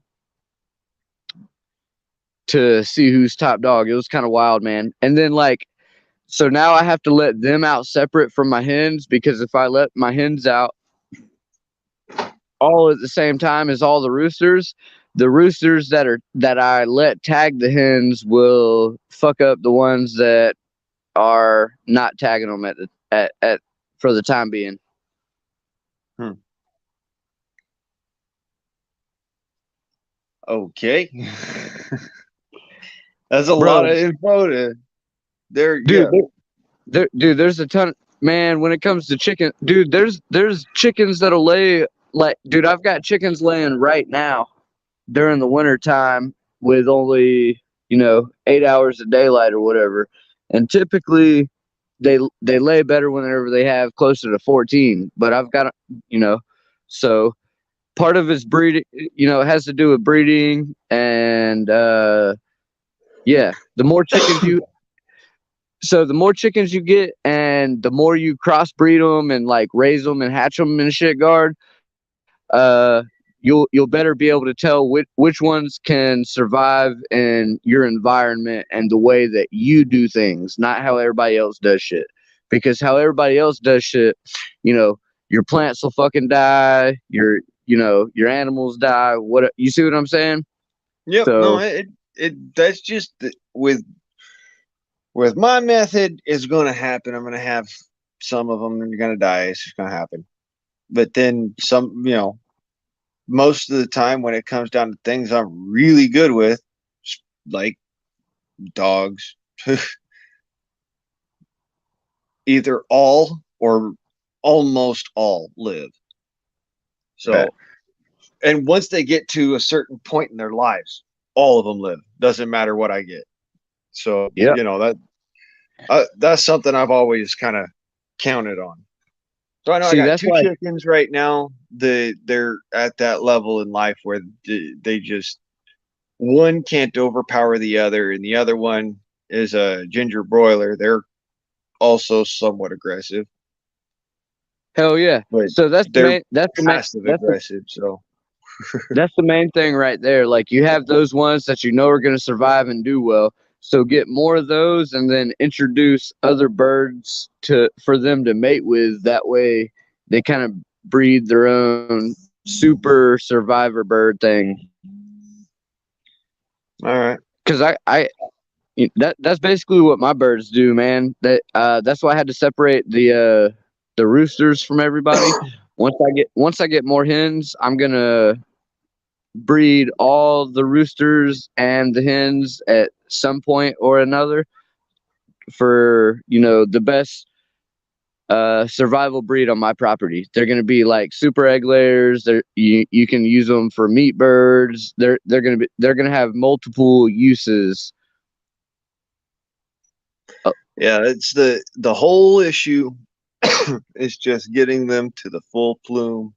[SPEAKER 2] to see who's top dog. It was kind of wild, man. And then, like, so now I have to let them out separate from my hens because if I let my hens out all at the same time as all the roosters that I let tag the hens will fuck up the ones that are not tagging them at for the time being.
[SPEAKER 1] Hmm. Okay. That's a lot
[SPEAKER 2] Bro,
[SPEAKER 1] of info to there.
[SPEAKER 2] dude,
[SPEAKER 1] Yeah.
[SPEAKER 2] dude, there's a ton, man, when it comes to chicken, dude, there's chickens that'll lay, like, dude, I've got chickens laying right now during the winter time with only 8 hours of daylight or whatever, and typically they lay better whenever they have closer to 14. But I've got you know so part of it's breeding, it has to do with breeding, and yeah, the more chickens you so the more chickens you get and the more you crossbreed them and like raise them and hatch them and shit, guard, you'll better be able to tell which ones can survive in your environment and the way that you do things, not how everybody else does shit. Because how everybody else does shit, you know, your plants will fucking die, your animals die. What, you see what I'm saying?
[SPEAKER 1] Yep. No.
[SPEAKER 2] So
[SPEAKER 1] It. That's just with my method is going to happen. I'm going to have some of them and you're going to die. It's just going to happen. But then some. Most of the time when it comes down to things I'm really good with, like dogs, either all or almost all live.
[SPEAKER 2] bet.
[SPEAKER 1] So, and once they get to a certain point in their lives, all of them live. Doesn't matter what I get. So,
[SPEAKER 2] Yep.
[SPEAKER 1] that's something I've always kind of counted on. So I know I
[SPEAKER 2] See,
[SPEAKER 1] got
[SPEAKER 2] that's
[SPEAKER 1] two
[SPEAKER 2] why.
[SPEAKER 1] chickens right now. They're at that level in life where they just one can't overpower the other, and the other one is a ginger broiler. They're also somewhat aggressive,
[SPEAKER 2] Hell yeah.
[SPEAKER 1] but
[SPEAKER 2] So that's the
[SPEAKER 1] they're
[SPEAKER 2] main. That's the main.
[SPEAKER 1] passive aggressive. So
[SPEAKER 2] That's the main thing right there. Like you have those ones that you know are going to survive and do well. So get more of those, and then introduce other birds to for them to mate with. That way, they kind of breed their own super survivor bird thing.
[SPEAKER 1] all right,
[SPEAKER 2] Because that's basically what my birds do, man. That's why I had to separate the roosters from everybody. Once I get more hens, I'm gonna breed all the roosters and the hens at some point or another for the best survival breed on my property. They're going to be like super egg layers. You can use them for meat birds. They're going to have multiple uses.
[SPEAKER 1] yeah, it's the whole issue is just getting them to the full plume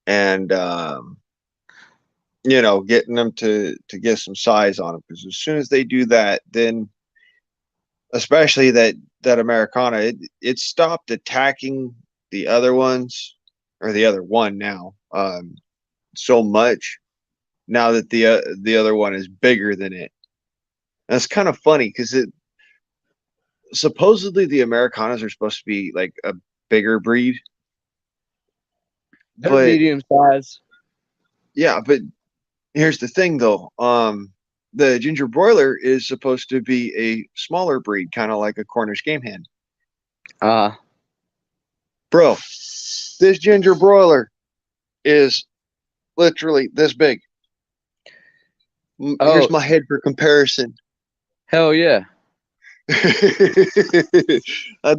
[SPEAKER 1] and getting them to get some size on them because as soon as they do that, then especially that Americana, it stopped attacking the other ones or the other one now so much now that the other one is bigger than it. That's kind of funny because it supposedly the Americanas are supposed to be like a bigger breed,
[SPEAKER 2] They're
[SPEAKER 1] but
[SPEAKER 2] medium size.
[SPEAKER 1] yeah, but here's the thing though. The ginger broiler is supposed to be a smaller breed, kind of like a Cornish game hen.
[SPEAKER 2] Uh,
[SPEAKER 1] Bro, this ginger broiler is literally this big.
[SPEAKER 2] oh,
[SPEAKER 1] Here's my head for comparison.
[SPEAKER 2] hell yeah.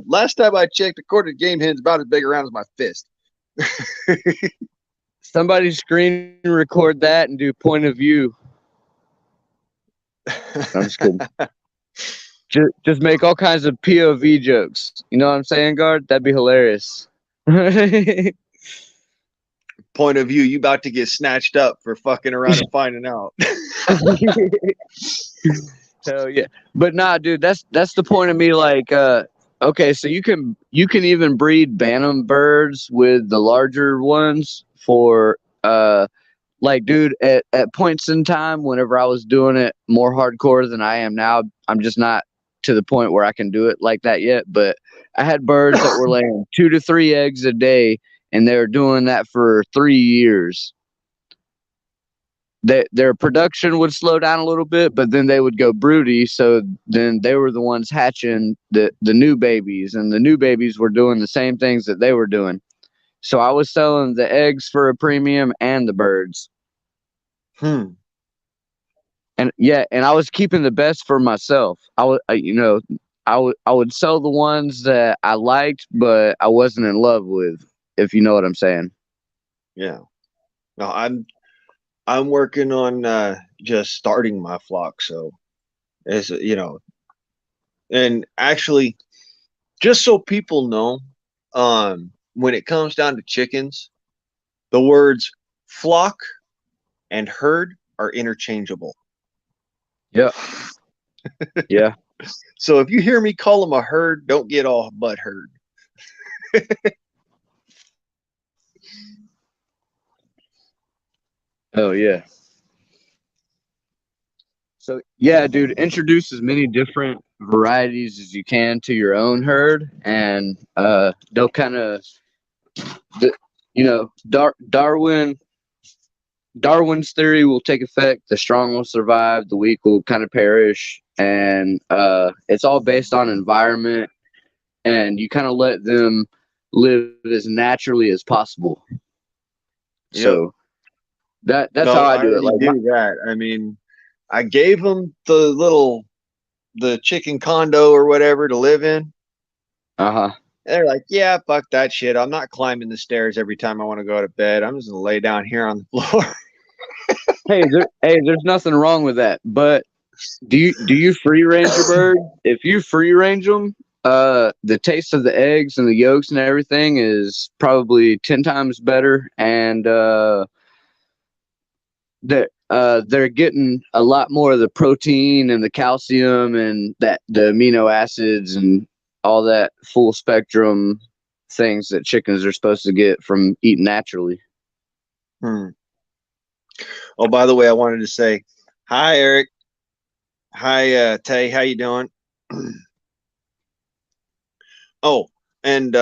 [SPEAKER 1] Last time I checked, a Cornish game hen's about as big around as my fist.
[SPEAKER 2] Somebody screen record that and do point of view. I'm just kidding. Just make all kinds of POV jokes. You know what I'm saying, Guard? That'd be hilarious.
[SPEAKER 1] Point of view, you about to get snatched up for fucking around and finding out.
[SPEAKER 2] Hell yeah. But nah, dude, that's the point of me like okay, so you can even breed bantam birds with the larger ones for like dude at points in time whenever I was doing it more hardcore than I am now, I'm just not to the point where I can do it like that yet, but I had birds that were laying 2 to 3 eggs a day and they were doing that for 3 years. Their production would slow down a little bit, but then they would go broody. So then they were the ones hatching the new babies, and the new babies were doing the same things that they were doing. So I was selling the eggs for a premium and the birds. And yeah, and I was keeping the best for myself. I would sell the ones that I liked, but I wasn't in love with, if you know what I'm saying.
[SPEAKER 1] Yeah. No, I'm working on just starting my flock, so as and actually, just so people know, when it comes down to chickens, the words flock and herd are interchangeable.
[SPEAKER 2] Yeah, yeah.
[SPEAKER 1] So if you hear me call them a herd, don't get all butt herd.
[SPEAKER 2] Oh yeah. So yeah, dude, introduce as many different varieties as you can to your own herd, and they'll kind of, Darwin's theory will take effect. The strong will survive, the weak will kind of perish, and it's all based on environment, and you kind of let them live as naturally as possible.
[SPEAKER 1] Yep.
[SPEAKER 2] So that's how
[SPEAKER 1] No,
[SPEAKER 2] I
[SPEAKER 1] I
[SPEAKER 2] do it.
[SPEAKER 1] already
[SPEAKER 2] Like,
[SPEAKER 1] do that. I mean, I gave them the chicken condo or whatever to live in.
[SPEAKER 2] uh-huh.
[SPEAKER 1] They're like, yeah, fuck that shit. I'm not climbing the stairs every time I want to go to bed. I'm just gonna lay down here on the floor.
[SPEAKER 2] Hey, there's nothing wrong with that. But do you free range your bird? If you free range them, The taste of the eggs and the yolks and everything is probably 10 times better, and they're getting a lot more of the protein and the calcium and that the amino acids and all that full spectrum things that chickens are supposed to get from eating naturally.
[SPEAKER 1] Hmm. Oh, by the way, I wanted to say hi, Eric. Hi, Tay. How you doing? Oh, and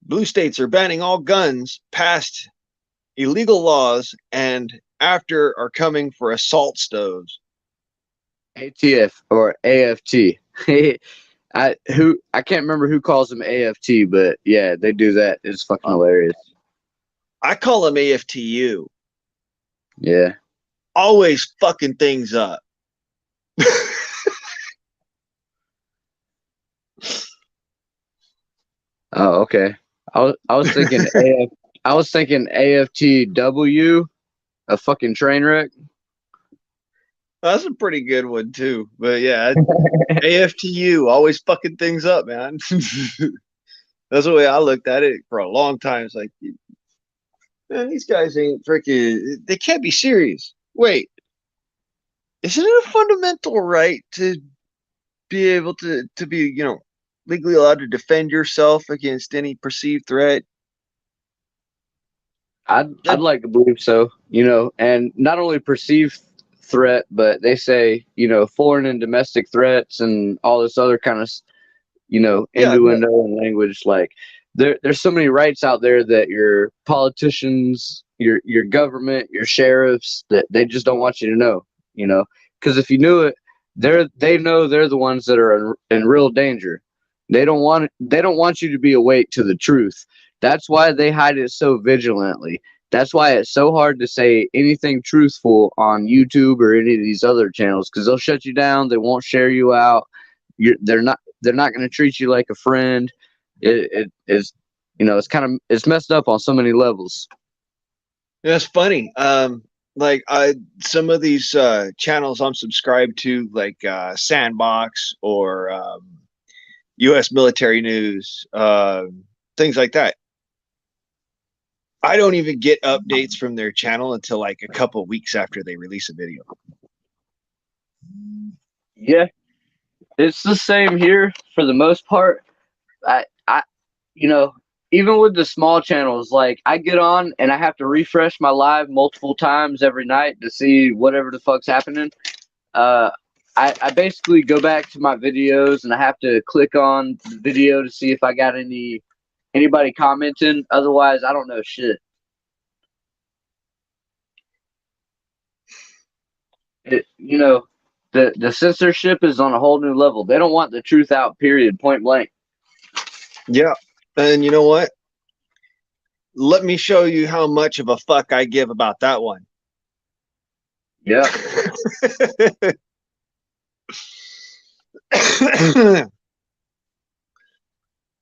[SPEAKER 1] blue states are banning all guns, passed illegal laws, and after are coming for assault stoves.
[SPEAKER 2] ATF or AFT. I can't remember who calls them AFT, but yeah, they do that. It's fucking hilarious.
[SPEAKER 1] I call them AFTU.
[SPEAKER 2] Yeah.
[SPEAKER 1] Always fucking things up.
[SPEAKER 2] Oh, okay. I was thinking I was thinking AFTW, a fucking train wreck.
[SPEAKER 1] That's a pretty good one too. But yeah, AFTU, always fucking things up, man. That's the way I looked at it for a long time. It's like, man, these guys ain't freaking. They can't be serious. Wait, isn't it a fundamental right to be able to be legally allowed to defend yourself against any perceived threat?
[SPEAKER 2] I'd like to believe so, and not only perceived threat, but they say, foreign and domestic threats and all this other kind of,
[SPEAKER 1] Yeah,
[SPEAKER 2] innuendo and language. Like there's so many rights out there that your politicians, your government, your sheriffs, that they just don't want you to know, because if you knew it, they know they're the ones that are in real danger. They don't want you to be awake to the truth. That's why they hide it so vigilantly. That's why it's so hard to say anything truthful on YouTube or any of these other channels, because they'll shut you down. They won't share you out. They're not going to treat you like a friend. It is, it's messed up on so many levels.
[SPEAKER 1] that's funny. Like some of these channels I'm subscribed to, like Sandbox or U.S. military news, things like that. I don't even get updates from their channel until like a couple weeks after they release a video.
[SPEAKER 2] Yeah, it's the same here for the most part. I, you know, even with the small channels, like I get on and I have to refresh my live multiple times every night to see whatever the fuck's happening. Uh, I basically go back to my videos and I have to click on the video to see if I got anybody commenting. Otherwise, I don't know shit. The censorship is on a whole new level. They don't want the truth out. Period. Point blank.
[SPEAKER 1] Yeah. And you know what? Let me show you how much of a fuck I give about that one.
[SPEAKER 2] Yeah.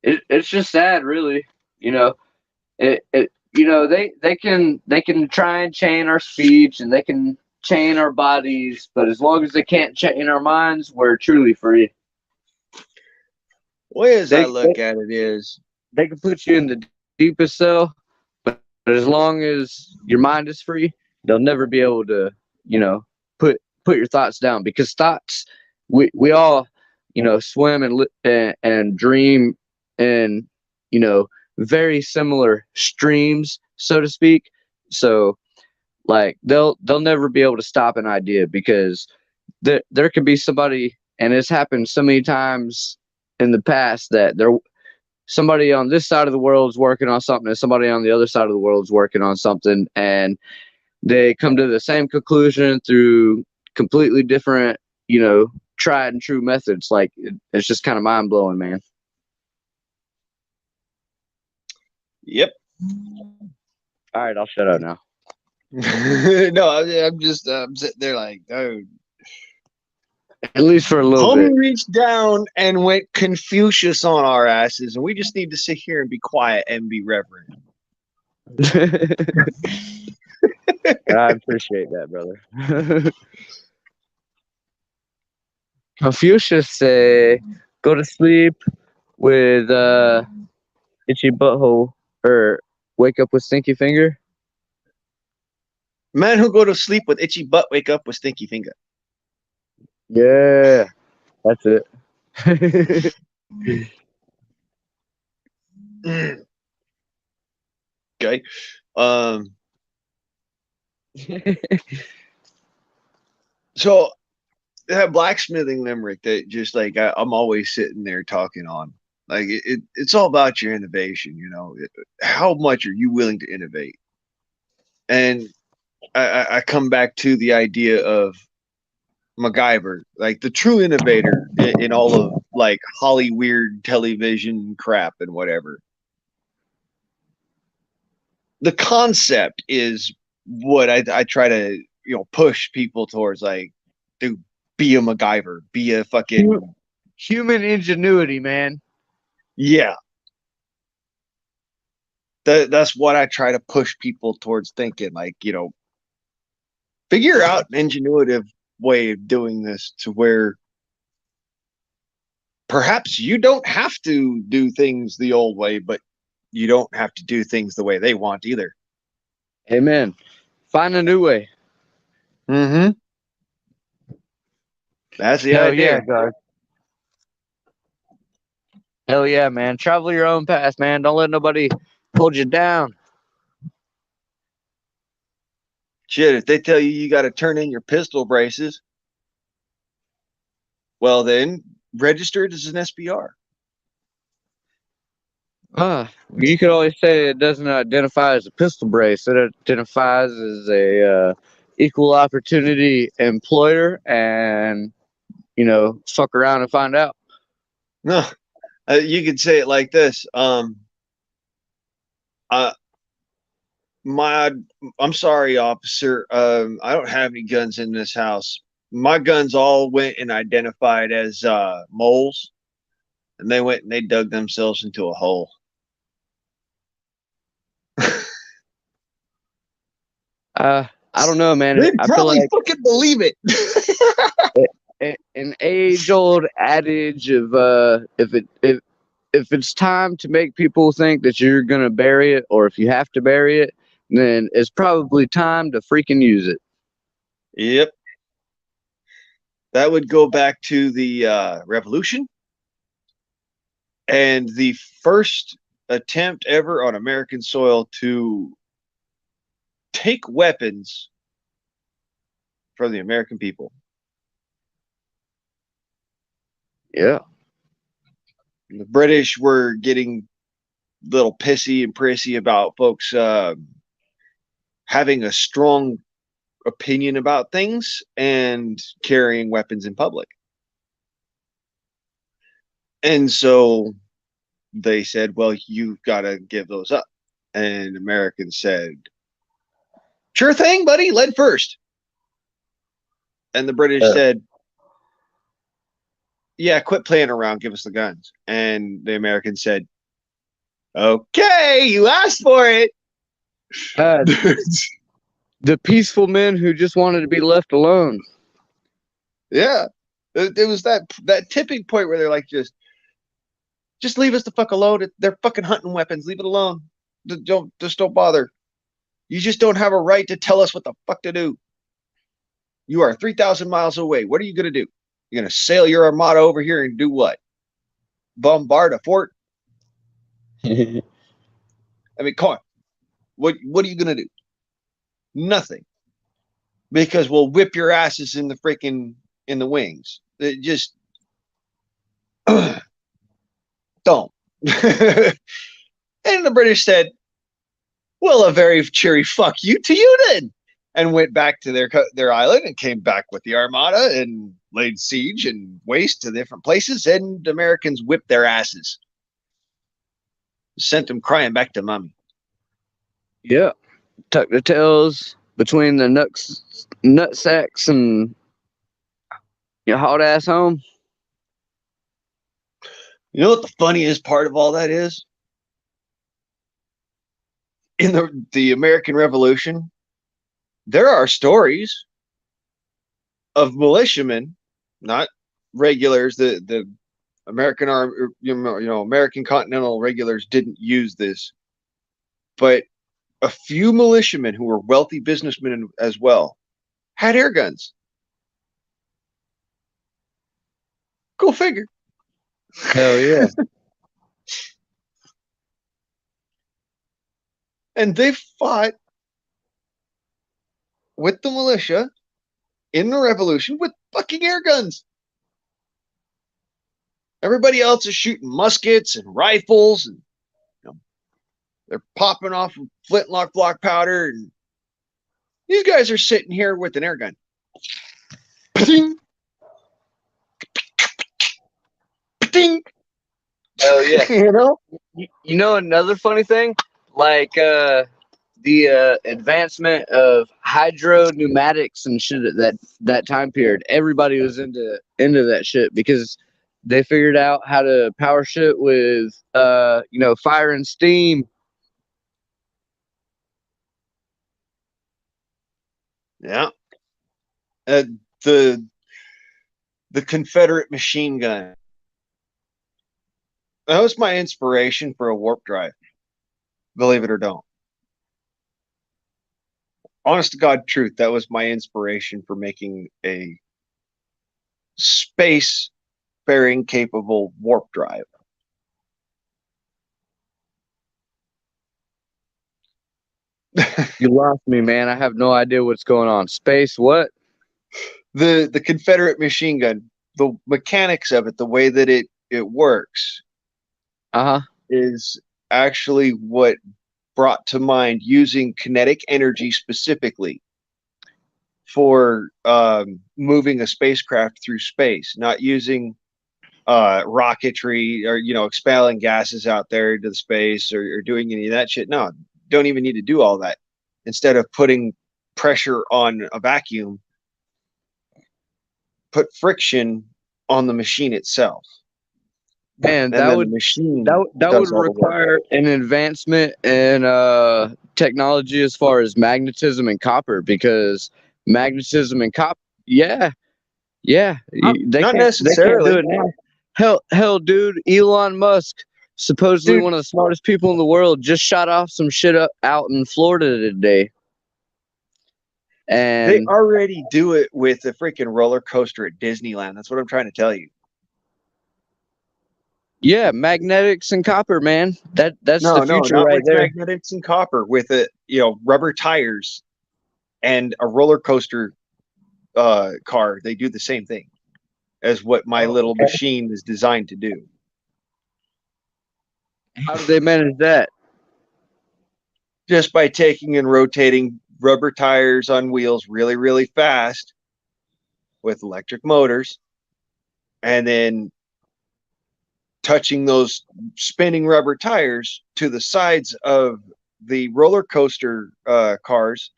[SPEAKER 2] It's just sad, really. They can try and chain our speech and they can chain our bodies, but as long as they can't chain our minds, we're truly free.
[SPEAKER 1] Way as I
[SPEAKER 2] They
[SPEAKER 1] look
[SPEAKER 2] they,
[SPEAKER 1] at it is,
[SPEAKER 2] they can put you in the deepest cell, but as long as your mind is free, they'll never be able to, you know, put your thoughts down, because thoughts, we all, swim and dream in, very similar streams, so to speak. So like they'll never be able to stop an idea, because there could be somebody, and it's happened so many times in the past, that somebody on this side of the world is working on something and somebody on the other side of the world is working on something, and they come to the same conclusion through completely different, tried and true methods. Like it's just kind of mind blowing, man.
[SPEAKER 1] yep.
[SPEAKER 2] All right, I'll shut up now.
[SPEAKER 1] No, I'm just I'm sitting there like, dude.
[SPEAKER 2] At least for a little
[SPEAKER 1] Homie
[SPEAKER 2] bit.
[SPEAKER 1] reached down and went Confucius on our asses, and we just need to sit here and be quiet and be reverent.
[SPEAKER 2] I appreciate that, brother. Confucius say, go to sleep with itchy butthole, or wake up with stinky finger.
[SPEAKER 1] Man who go to sleep with itchy butt, wake up with stinky finger.
[SPEAKER 2] Yeah, that's it.
[SPEAKER 1] Okay. Um. So that blacksmithing limerick that just like I'm always sitting there talking on. Like it's all about your innovation. How much are you willing to innovate? And I come back to the idea of MacGyver, like the true innovator in all of like Holly weird television crap and whatever. The concept is what I try to push people towards, like, dude, be a MacGyver, be a fucking
[SPEAKER 2] Human ingenuity, man.
[SPEAKER 1] yeah. That's what I try to push people towards thinking, like, figure out an ingenuitive way of doing this to where perhaps you don't have to do things the old way, but you don't have to do things the way they want either.
[SPEAKER 2] Amen. Find a new way.
[SPEAKER 1] Mm-hmm. That's the
[SPEAKER 2] Hell yeah,
[SPEAKER 1] idea.
[SPEAKER 2] God. Hell yeah, man. Travel your own path, man. Don't let nobody hold you down.
[SPEAKER 1] Shit, if they tell you you got to turn in your pistol braces, well then register it as an SBR.
[SPEAKER 2] You could always say it doesn't identify as a pistol brace. It identifies as a equal opportunity employer, and fuck around and find out.
[SPEAKER 1] No, you could say it like this. Uh, my, I'm sorry, officer. I don't have any guns in this house. My guns all went and identified as moles, and they went and they dug themselves into a hole.
[SPEAKER 2] I don't know, man.
[SPEAKER 1] They'd
[SPEAKER 2] I feel
[SPEAKER 1] probably
[SPEAKER 2] like
[SPEAKER 1] fucking believe it.
[SPEAKER 2] an age-old adage of if it's time to make people think that you're gonna bury it, or if you have to bury it, then it's probably time to freaking use it.
[SPEAKER 1] Yep. That would go back to the revolution and the first attempt ever on American soil to take weapons from the American people.
[SPEAKER 2] Yeah.
[SPEAKER 1] The British were getting a little pissy and prissy about folks having a strong opinion about things and carrying weapons in public. And so they said, well, you've got to give those up. And Americans said, sure thing, buddy, lead first. And the British said, yeah, quit playing around, give us the guns. And the Americans said, okay, you asked for it.
[SPEAKER 2] Uh, the peaceful men who just wanted to be left alone.
[SPEAKER 1] Yeah. It was that tipping point where they're like, just leave us the fuck alone. They're fucking hunting weapons. Leave it alone. Don't bother. You just don't have a right to tell us what the fuck to do. You are 3,000 miles away. What are you going to do? You're going to sail your armada over here and do what? Bombard a fort? I mean, come on. What are you going to do? Nothing. Because we'll whip your asses in the wings. It just don't. And the British said, well, a very cheery fuck you to you then, and went back to their island and came back with the armada and laid siege and waste to different places, and Americans whipped their asses, sent them crying back to mommy.
[SPEAKER 2] Yeah. Tuck the tails between the nut sacks and your hot ass home.
[SPEAKER 1] You know what the funniest part of all that is? In the American Revolution, there are stories of militiamen, not regulars, the American Army, American Continental regulars didn't use this, but a few militiamen who were wealthy businessmen as well had air guns. Go figure.
[SPEAKER 2] Hell yeah.
[SPEAKER 1] And they fought with the militia in the revolution with fucking air guns. Everybody else is shooting muskets and rifles, and they're popping off flintlock block powder, and these guys are sitting here with an air gun. Ding, ding.
[SPEAKER 2] Hell yeah.
[SPEAKER 1] You know?
[SPEAKER 2] You know another funny thing? Like the advancement of hydro pneumatics and shit at that time period. Everybody was into that shit because they figured out how to power shit with fire and steam.
[SPEAKER 1] Yeah. Uh, the Confederate machine gun. That was my inspiration for a warp drive. Believe it or don't. Honest to God truth, that was my inspiration for making a space faring capable warp drive.
[SPEAKER 2] You lost me, man. I have no idea what's going on. Space what?
[SPEAKER 1] The Confederate machine gun, the mechanics of it, the way that it works, is actually what brought to mind using kinetic energy specifically for moving a spacecraft through space, not using rocketry or expelling gases out there into the space or doing any of that shit. No, don't even need to do all that. Instead of putting pressure on a vacuum, put friction on the machine itself.
[SPEAKER 2] Man, that would require an advancement in technology as far as magnetism and copper, because magnetism and copper, they
[SPEAKER 1] not
[SPEAKER 2] can't
[SPEAKER 1] necessarily
[SPEAKER 2] do it now. Hell, dude, Elon Musk, supposedly one of the smartest people in the world, just shot off some shit out in Florida today. And
[SPEAKER 1] they already do it with a freaking roller coaster at Disneyland. That's what I'm trying to tell you.
[SPEAKER 2] Yeah, magnetics and copper, man. That's the future
[SPEAKER 1] not
[SPEAKER 2] right
[SPEAKER 1] with
[SPEAKER 2] there.
[SPEAKER 1] magnetics and copper, with rubber tires and a roller coaster car. They do the same thing as what my little machine is designed to do.
[SPEAKER 2] How do they manage that?
[SPEAKER 1] Just by taking and rotating rubber tires on wheels really, really fast with electric motors, and then touching those spinning rubber tires to the sides of the roller coaster cars.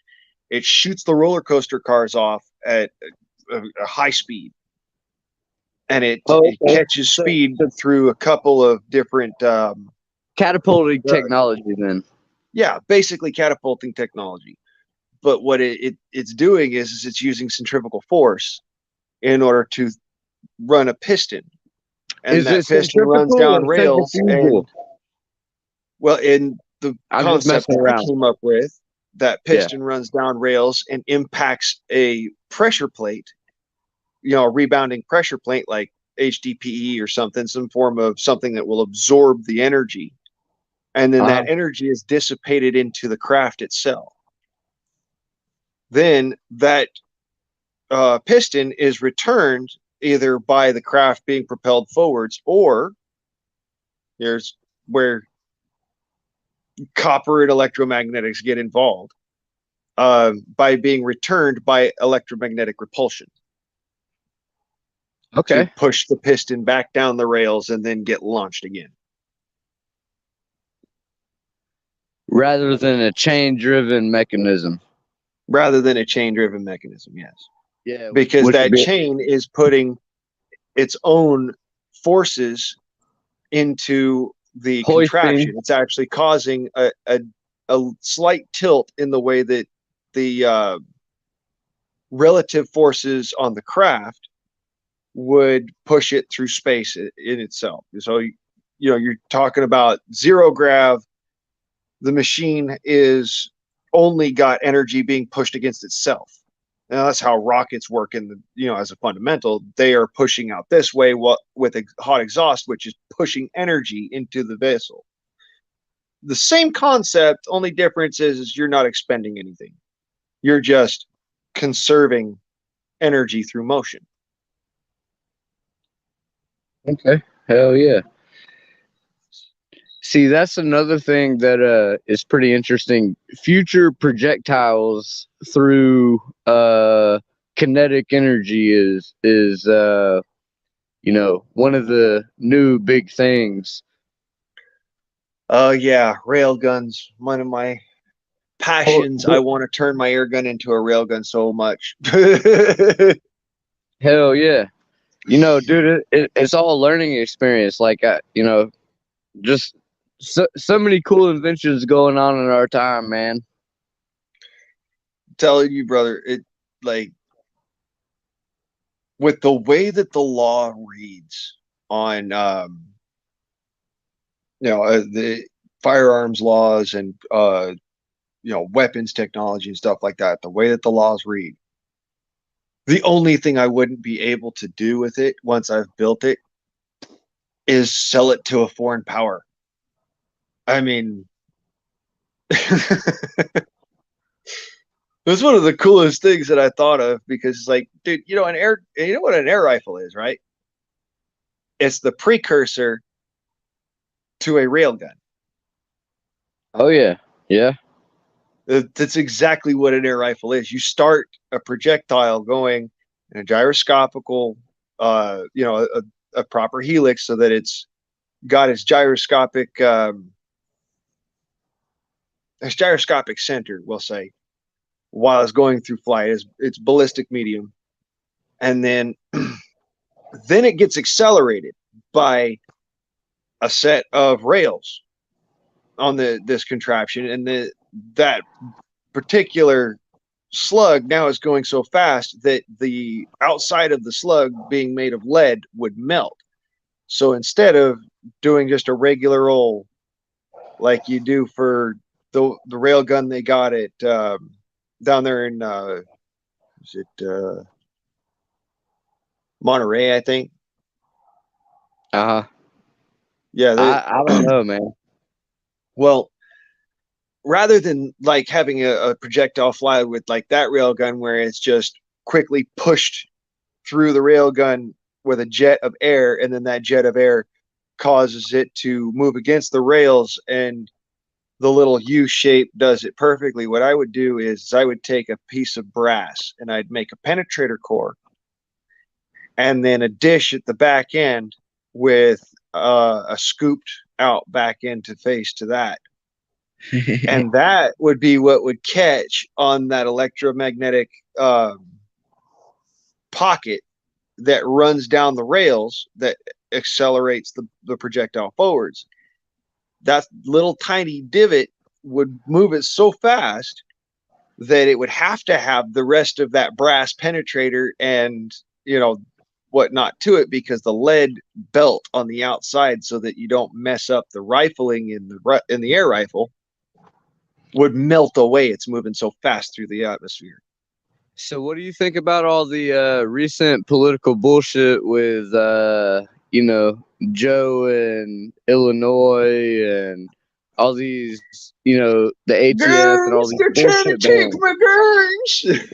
[SPEAKER 1] It shoots the roller coaster cars off at a high speed, and it catches speed through a couple of different
[SPEAKER 2] catapulting technology. Then,
[SPEAKER 1] yeah, basically catapulting technology. But what it's doing is it's using centrifugal force in order to run a piston. And that piston runs down rails. And, well, in the concept that I came up with, that piston runs down rails and impacts a pressure plate, a rebounding pressure plate like HDPE or something, some form of something that will absorb the energy. And then that energy is dissipated into the craft itself. Then that piston is returned either by the craft being propelled forwards, or here's where copper and electromagnetics get involved, by being returned by electromagnetic repulsion.
[SPEAKER 2] Okay.
[SPEAKER 1] To push the piston back down the rails and then get launched again.
[SPEAKER 2] Rather than a chain-driven mechanism.
[SPEAKER 1] Yes.
[SPEAKER 2] Yeah.
[SPEAKER 1] Because that chain is putting its own forces into the contraption. It's actually causing a slight tilt in the way that the relative forces on the craft would push it through space in itself. So, you're talking about zero grav. The machine is only got energy being pushed against itself. Now that's how rockets work in as a fundamental. They are pushing out this way with a hot exhaust, which is pushing energy into the vessel. The same concept, only difference is you're not expending anything. You're just conserving energy through motion.
[SPEAKER 2] Okay. Hell yeah. See, that's another thing that is pretty interesting. Future projectiles through kinetic energy is one of the new big things.
[SPEAKER 1] Yeah, rail guns. One of my passions. I want to turn my air gun into a rail gun so much.
[SPEAKER 2] Hell yeah. Dude, it's all a learning experience. Like, just so many cool inventions going on in our time, man.
[SPEAKER 1] Telling you, brother, it like with the way that the law reads on the firearms laws and weapons technology and stuff like that, the way that the laws read, the only thing I wouldn't be able to do with it once I've built it is sell it to a foreign power. I mean, it was one of the coolest things that I thought of, because it's like, dude, you know what an air rifle is, right? It's the precursor to a railgun.
[SPEAKER 2] Oh yeah, yeah.
[SPEAKER 1] That's exactly what an air rifle is. You start a projectile going in a gyroscopical, a proper helix, so that it's got its gyroscopic center, we'll say, while it's going through flight. It's ballistic medium, and then then it gets accelerated by a set of rails on this contraption, and that particular slug now is going so fast that the outside of the slug, being made of lead, would melt. So instead of doing just a regular old, like you do for the rail gun they got at down there in is it Monterey, I think.
[SPEAKER 2] Uh-huh.
[SPEAKER 1] Yeah,
[SPEAKER 2] I don't know, man.
[SPEAKER 1] well, rather than like having a projectile fly with like that rail gun, where it's just quickly pushed through the rail gun with a jet of air, and then that jet of air causes it to move against the rails, and the little U shape does it perfectly. What I would do is I would take a piece of brass and I'd make a penetrator core, and then a dish at the back end with a scooped out back end to face to that. And that would be what would catch on that electromagnetic pocket that runs down the rails that accelerates the projectile forwards. That little tiny divot would move it so fast that it would have to have the rest of that brass penetrator and whatnot to it, because the lead belt on the outside, so that you don't mess up the rifling in the air rifle, would melt away. It's moving so fast through the atmosphere.
[SPEAKER 2] So what do you think about all the recent political bullshit with Joe in Illinois and all these, the ATF and all
[SPEAKER 1] Guns,
[SPEAKER 2] these
[SPEAKER 1] they're trying to
[SPEAKER 2] bullshit
[SPEAKER 1] take
[SPEAKER 2] bans?
[SPEAKER 1] my guns.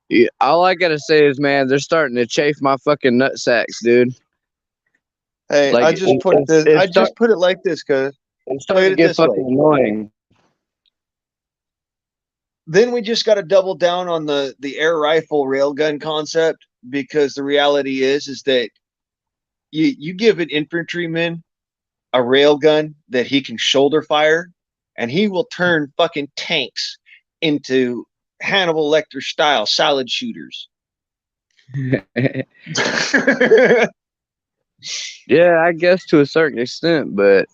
[SPEAKER 2] Yeah, all I gotta say is, man, they're starting to chafe my fucking nut sacks, dude.
[SPEAKER 1] Hey,
[SPEAKER 2] Like
[SPEAKER 1] I just put it like this, cuz
[SPEAKER 2] it's
[SPEAKER 1] look
[SPEAKER 2] starting
[SPEAKER 1] at
[SPEAKER 2] to
[SPEAKER 1] it
[SPEAKER 2] get
[SPEAKER 1] this
[SPEAKER 2] fucking
[SPEAKER 1] way.
[SPEAKER 2] annoying.
[SPEAKER 1] Then we just got to double down on the air rifle railgun concept, because the reality is that you give an infantryman a railgun that he can shoulder fire, and he will turn fucking tanks into Hannibal Lecter style salad shooters.
[SPEAKER 2] Yeah, I guess to a certain extent, but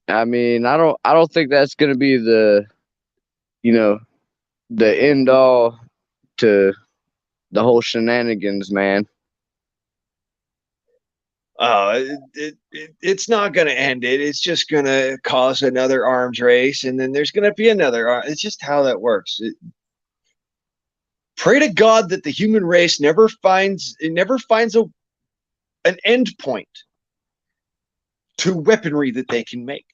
[SPEAKER 2] I mean, I don't think that's gonna be the end all to the whole shenanigans, man.
[SPEAKER 1] It's not going to end it. It's just going to cause another arms race, and then there's going to be another. It's just how that works. Pray to God that the human race never finds an end point to weaponry that they can make.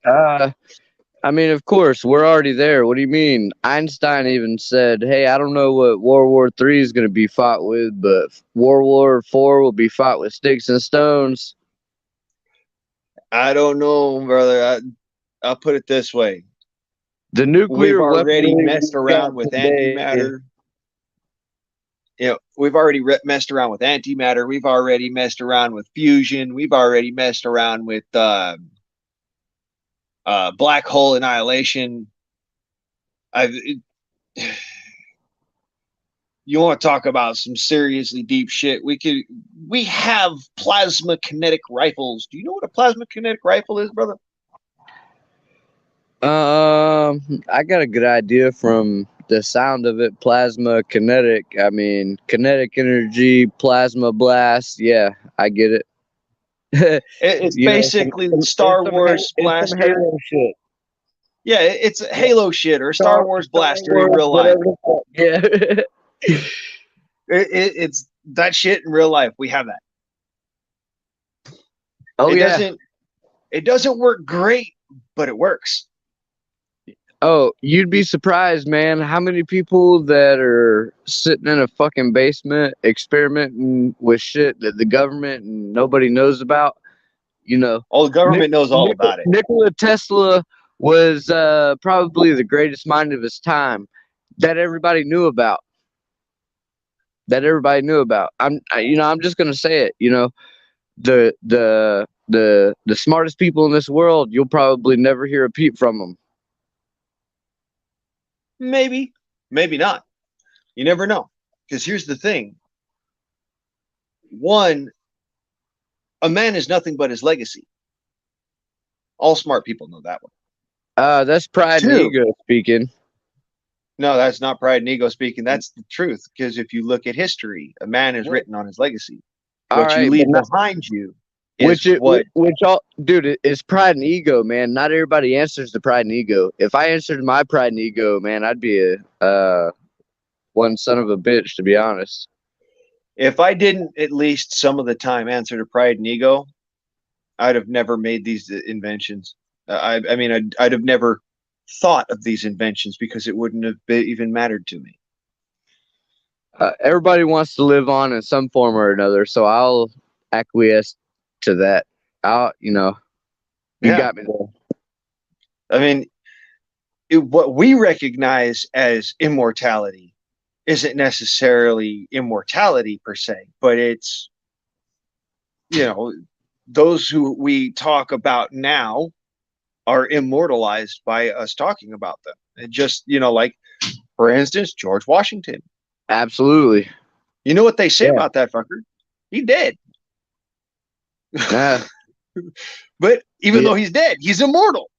[SPEAKER 2] Uh, I mean, of course, we're already there. What do you mean? Einstein even said, "Hey, I don't know what World War III is going to be fought with, but World War IV will be fought with sticks and stones."
[SPEAKER 1] I don't know, brother. I'll put it this way.
[SPEAKER 2] The
[SPEAKER 1] We've
[SPEAKER 2] nuclear
[SPEAKER 1] already
[SPEAKER 2] weaponry
[SPEAKER 1] messed
[SPEAKER 2] we've got
[SPEAKER 1] around with
[SPEAKER 2] today.
[SPEAKER 1] antimatter. We've already messed around with antimatter. We've already messed around with fusion. We've already messed around with black hole annihilation. You want to talk about some seriously deep shit? We have plasma kinetic rifles. Do you know what a plasma kinetic rifle is, brother?
[SPEAKER 2] I got a good idea from the sound of it. Plasma kinetic. I mean, kinetic energy, plasma blast. Yeah, I get it.
[SPEAKER 1] It's
[SPEAKER 2] You know,
[SPEAKER 1] basically Star Wars
[SPEAKER 2] it's some
[SPEAKER 1] blaster.
[SPEAKER 2] Halo shit.
[SPEAKER 1] Yeah, it's a Halo shit or a Star Wars
[SPEAKER 2] Star
[SPEAKER 1] blaster in
[SPEAKER 2] Wars,
[SPEAKER 1] real life.
[SPEAKER 2] whatever the fuck. Yeah.
[SPEAKER 1] It's that shit in real life. We have that.
[SPEAKER 2] Oh
[SPEAKER 1] It
[SPEAKER 2] yeah.
[SPEAKER 1] doesn't work great, but it works.
[SPEAKER 2] Oh, you'd be surprised, man, how many people that are sitting in a fucking basement experimenting with shit that the government and nobody knows about. You know,
[SPEAKER 1] All the government knows all about it.
[SPEAKER 2] Nikola Tesla was probably the greatest mind of his time that everybody knew about. I'm just gonna say it. You know, the smartest people in this world, you'll probably never hear a peep from them.
[SPEAKER 1] Maybe, maybe not. You never know. Because here's the thing. One, a man is nothing but his legacy. All smart people know that one.
[SPEAKER 2] That's pride and
[SPEAKER 1] Two,
[SPEAKER 2] ego speaking.
[SPEAKER 1] no, that's not pride and ego speaking. That's the truth. Because if you look at history, a man is
[SPEAKER 2] What?
[SPEAKER 1] written on his legacy.
[SPEAKER 2] All
[SPEAKER 1] What you
[SPEAKER 2] right, but
[SPEAKER 1] leave
[SPEAKER 2] not,
[SPEAKER 1] behind you is what.
[SPEAKER 2] which all, dude, it's pride and ego, man. Not everybody answers to pride and ego. If I answered my pride and ego, man, I'd be a one son of a bitch, to be honest.
[SPEAKER 1] If I didn't at least some of the time answer to pride and ego, I'd have never made these inventions. I mean, I'd have never thought of these inventions because it wouldn't have even mattered to me.
[SPEAKER 2] Everybody wants to live on in some form or another, so I'll acquiesce to that. You
[SPEAKER 1] Yeah,
[SPEAKER 2] got me there.
[SPEAKER 1] I mean, what we recognize as immortality isn't necessarily immortality per se, but it's, you know, those who we talk about now are immortalized by us talking about them. And just, like, for instance, George Washington.
[SPEAKER 2] Absolutely.
[SPEAKER 1] You know what they say
[SPEAKER 2] Yeah.
[SPEAKER 1] about that fucker? He dead.
[SPEAKER 2] Yeah.
[SPEAKER 1] But even
[SPEAKER 2] Yeah.
[SPEAKER 1] though he's dead, he's immortal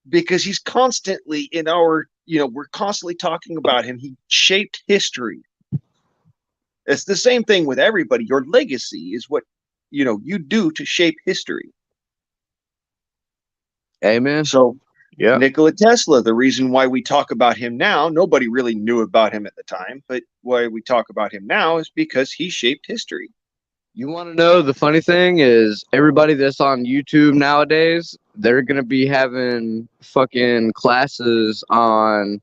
[SPEAKER 1] because he's constantly in our, we're constantly talking about him. He shaped history. It's the same thing with everybody. Your legacy is what, you do to shape history.
[SPEAKER 2] Amen.
[SPEAKER 1] So
[SPEAKER 2] Yeah.
[SPEAKER 1] Nikola Tesla, the reason why we talk about him now, nobody really knew about him at the time, but why we talk about him now is because he shaped history.
[SPEAKER 2] You want to know the funny thing is everybody that's on YouTube nowadays, they're going to be having fucking classes on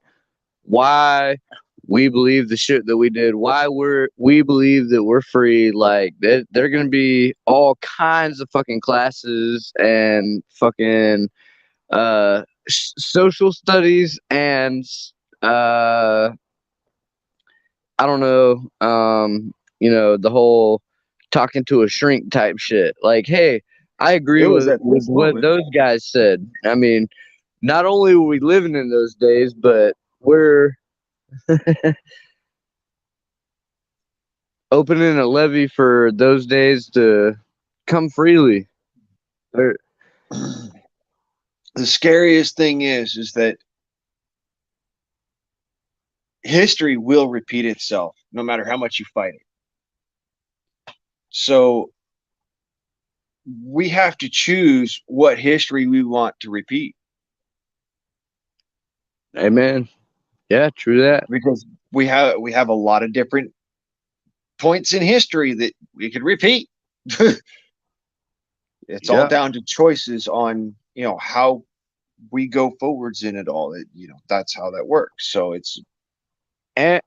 [SPEAKER 2] why we believe the shit that we did, why we believe that we're free. Like they're going to be all kinds of fucking classes and fucking social studies and uh I don't know, the whole talking to a shrink type shit. Like, hey, I agree
[SPEAKER 1] It was
[SPEAKER 2] with,
[SPEAKER 1] at
[SPEAKER 2] with
[SPEAKER 1] this
[SPEAKER 2] what
[SPEAKER 1] moment.
[SPEAKER 2] those guys said. I mean, not only were we living in those days, but we're opening a levy for those days to come freely. Or,
[SPEAKER 1] The scariest thing is that history will repeat itself no matter how much you fight it. So we have to choose what history we want to repeat
[SPEAKER 2] Amen. Yeah, true that.
[SPEAKER 1] because we have a lot of different points in history that we could repeat. It's all
[SPEAKER 2] Yeah.
[SPEAKER 1] down to choices on how we go forwards in it all. That's how that works. So it's
[SPEAKER 2] And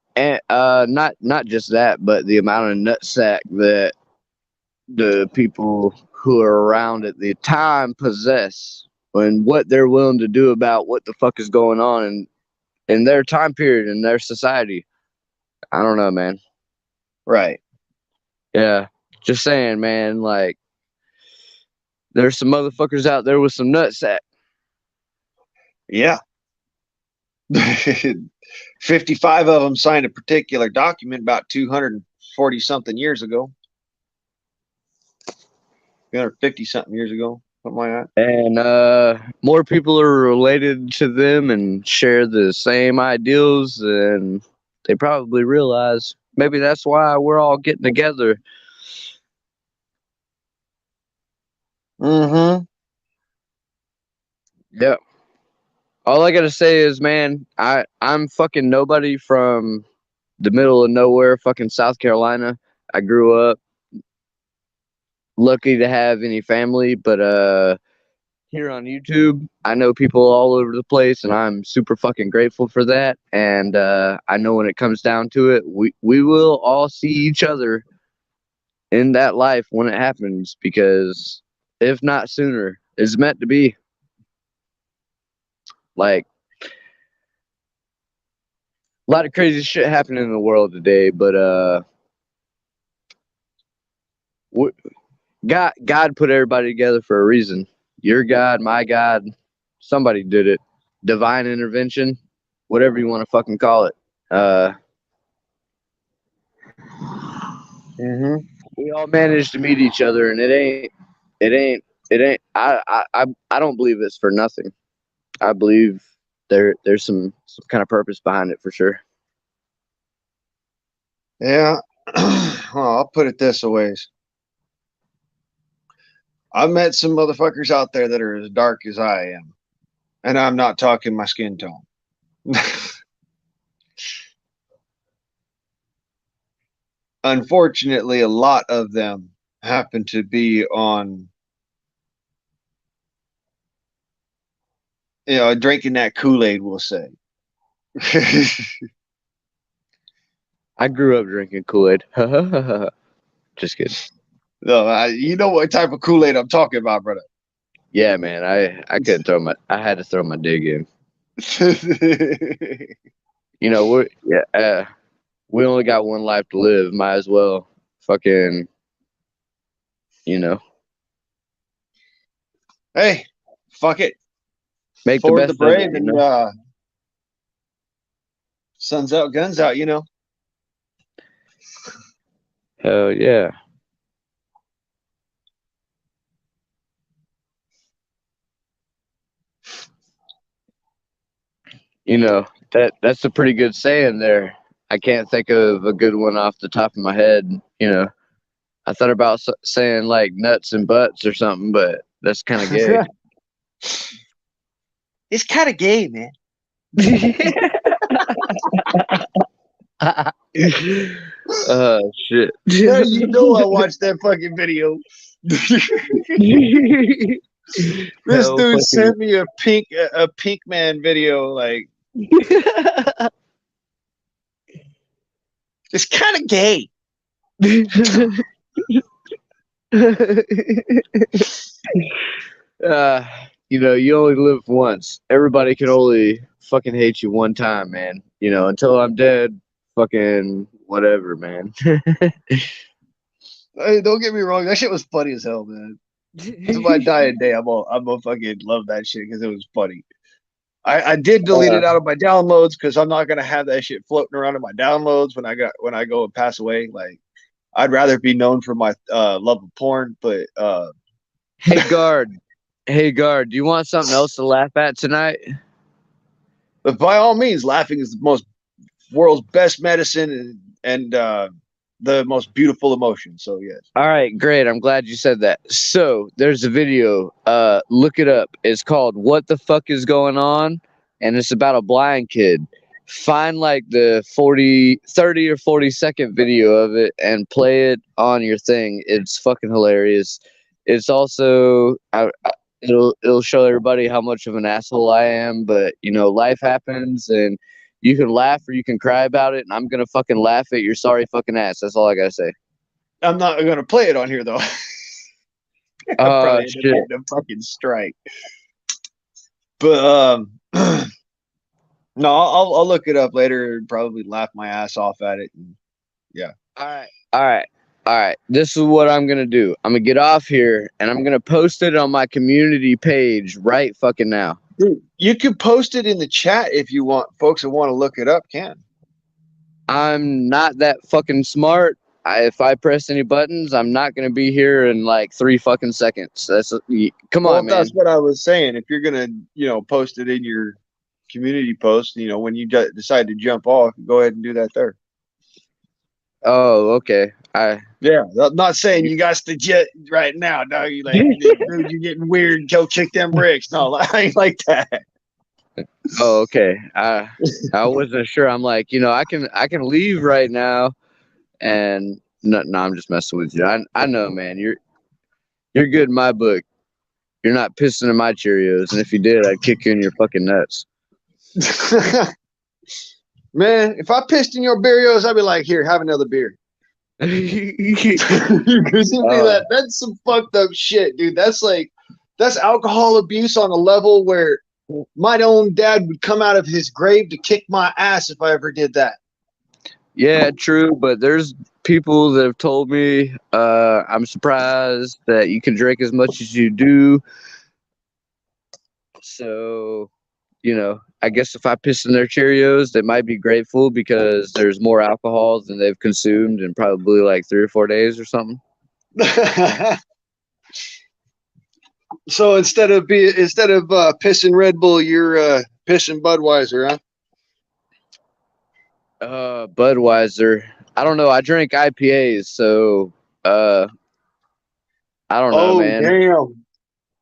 [SPEAKER 2] not just that, but the amount of nutsack that the people who are around at the time possess and what they're willing to do about what the fuck is going on in their time period in their society. I don't know, man.
[SPEAKER 1] right.
[SPEAKER 2] Yeah. Just saying, man, like there's some motherfuckers out there with some nutsack.
[SPEAKER 1] Yeah. 55 of them signed a particular document about 240 something years ago. 250 something years ago, something like that.
[SPEAKER 2] And more people are related to them and share the same ideals, and they probably realize maybe that's why we're all getting together.
[SPEAKER 1] Mm-hmm.
[SPEAKER 2] Yeah. All I gotta say is, man, I'm fucking nobody from the middle of nowhere, fucking South Carolina. I grew up lucky to have any family, but here on YouTube, I know people all over the place, and I'm super fucking grateful for that. And I know when it comes down to it, we will all see each other in that life when it happens, because if not sooner, it's meant to be. Like a lot of crazy shit happening in the world today, but God put everybody together for a reason. Your God, my God, somebody did it. Divine intervention, whatever you want to fucking call it. Uh,
[SPEAKER 1] Mm-hmm.
[SPEAKER 2] we all managed to meet each other, and it ain't. I don't believe it's for nothing. I believe there's some kind of purpose behind it for sure.
[SPEAKER 1] Yeah. Well, I'll put it this way. I've met some motherfuckers out there that are as dark as I am. And I'm not talking my skin tone. Unfortunately, a lot of them happen to be on, drinking that Kool-Aid, we'll say.
[SPEAKER 2] I grew up drinking Kool-Aid. Just kidding.
[SPEAKER 1] No, you know what type of Kool-Aid I'm talking about, brother.
[SPEAKER 2] Yeah, man. I couldn't throw my. I had to throw my dig in. You know, we only got one life to live. Might as well fucking, you know,
[SPEAKER 1] Hey, fuck it.
[SPEAKER 2] make the
[SPEAKER 1] Forward the
[SPEAKER 2] best of it.
[SPEAKER 1] brave and sun's out, guns out.
[SPEAKER 2] Hell yeah. That's a pretty good saying there. I can't think of a good one off the top of my head. I thought about saying like nuts and butts or something, but that's kind of gay.
[SPEAKER 1] It's kind of gay, man.
[SPEAKER 2] Shit.
[SPEAKER 1] Now you know I watched that fucking video. This
[SPEAKER 2] Hell
[SPEAKER 1] dude
[SPEAKER 2] fucking.
[SPEAKER 1] sent me a pink man video. Like, it's kind of gay.
[SPEAKER 2] uh, you only live once. Everybody can only fucking hate you one time, man. Until I'm dead, fucking whatever, man.
[SPEAKER 1] Hey, don't get me wrong. That shit was funny as hell, man. To my dying day, I'm gonna fucking love that shit because it was funny. I did delete it out of my downloads because I'm not gonna have that shit floating around in my downloads when I go and pass away. Like, I'd rather be known for my love of porn, but
[SPEAKER 2] Hey guard, do you want something else to laugh at tonight?
[SPEAKER 1] by all means, laughing is the most world's best medicine and the most beautiful emotion. So yes.
[SPEAKER 2] All right, great. I'm glad you said that. So there's a video. Look it up. It's called "What the Fuck Is Going On," and it's about a blind kid. Find like the 30 or 40-second video of it and play it on your thing. It's fucking hilarious. It's also it'll show everybody how much of an asshole I am, but you know, life happens and you can laugh or you can cry about it, and I'm gonna fucking laugh at your sorry fucking ass. That's all I gotta say.
[SPEAKER 1] I'm not gonna play it on here though. I'll probably end up
[SPEAKER 2] Shit.
[SPEAKER 1] getting a fucking strike. But no, I'll look it up later and probably laugh my ass off at it. And, yeah.
[SPEAKER 2] All right. All right. All right. This is what I'm gonna do. I'm gonna get off here and I'm gonna post it on my community page right fucking now.
[SPEAKER 1] Dude, you could post it in the chat if you want. Folks that want to look it up can.
[SPEAKER 2] I'm not that fucking smart. If I press any buttons, I'm not gonna be here in like 3 fucking seconds. Come
[SPEAKER 1] Well,
[SPEAKER 2] on, man.
[SPEAKER 1] that's what I was saying. If you're gonna, post it in your community post, when you decide to jump off, go ahead and do that there.
[SPEAKER 2] Oh, okay.
[SPEAKER 1] Yeah, I'm not saying you got to jet right now, dog. You like, dude, you're getting weird. Go check them bricks. No, I ain't like that.
[SPEAKER 2] Oh, okay. I wasn't sure. I'm like, I can leave right now, and no, I'm just messing with you. I know, man. You're good in my book. You're not pissing in my Cheerios, and if you did, I'd kick you in your fucking nuts.
[SPEAKER 1] Man, if I pissed in your Barrios, I'd be like, here, have another beer. Because that's some fucked up shit, dude. That's alcohol abuse on a level where my own dad would come out of his grave to kick my ass if I ever did that.
[SPEAKER 2] Yeah, true, but there's people that have told me I'm surprised that you can drink as much as you do. So, I guess if I piss in their Cheerios, they might be grateful because there's more alcohol than they've consumed in probably like 3 or 4 days or something.
[SPEAKER 1] So instead of pissing Red Bull, you're pissing Budweiser, huh?
[SPEAKER 2] Budweiser. I don't know. I drink IPAs, so I don't know, man.
[SPEAKER 1] Damn.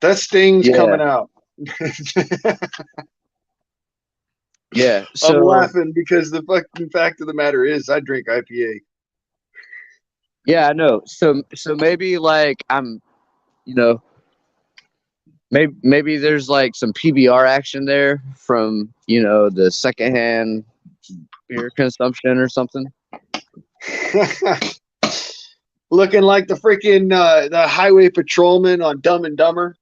[SPEAKER 1] That sting's coming out.
[SPEAKER 2] Yeah. So
[SPEAKER 1] I'm laughing because the fucking fact of the matter is I drink IPA.
[SPEAKER 2] Yeah, I know. So maybe like I'm, maybe there's like some PBR action there from, the secondhand beer consumption or something.
[SPEAKER 1] Looking like the freaking the highway patrolman on Dumb and Dumber.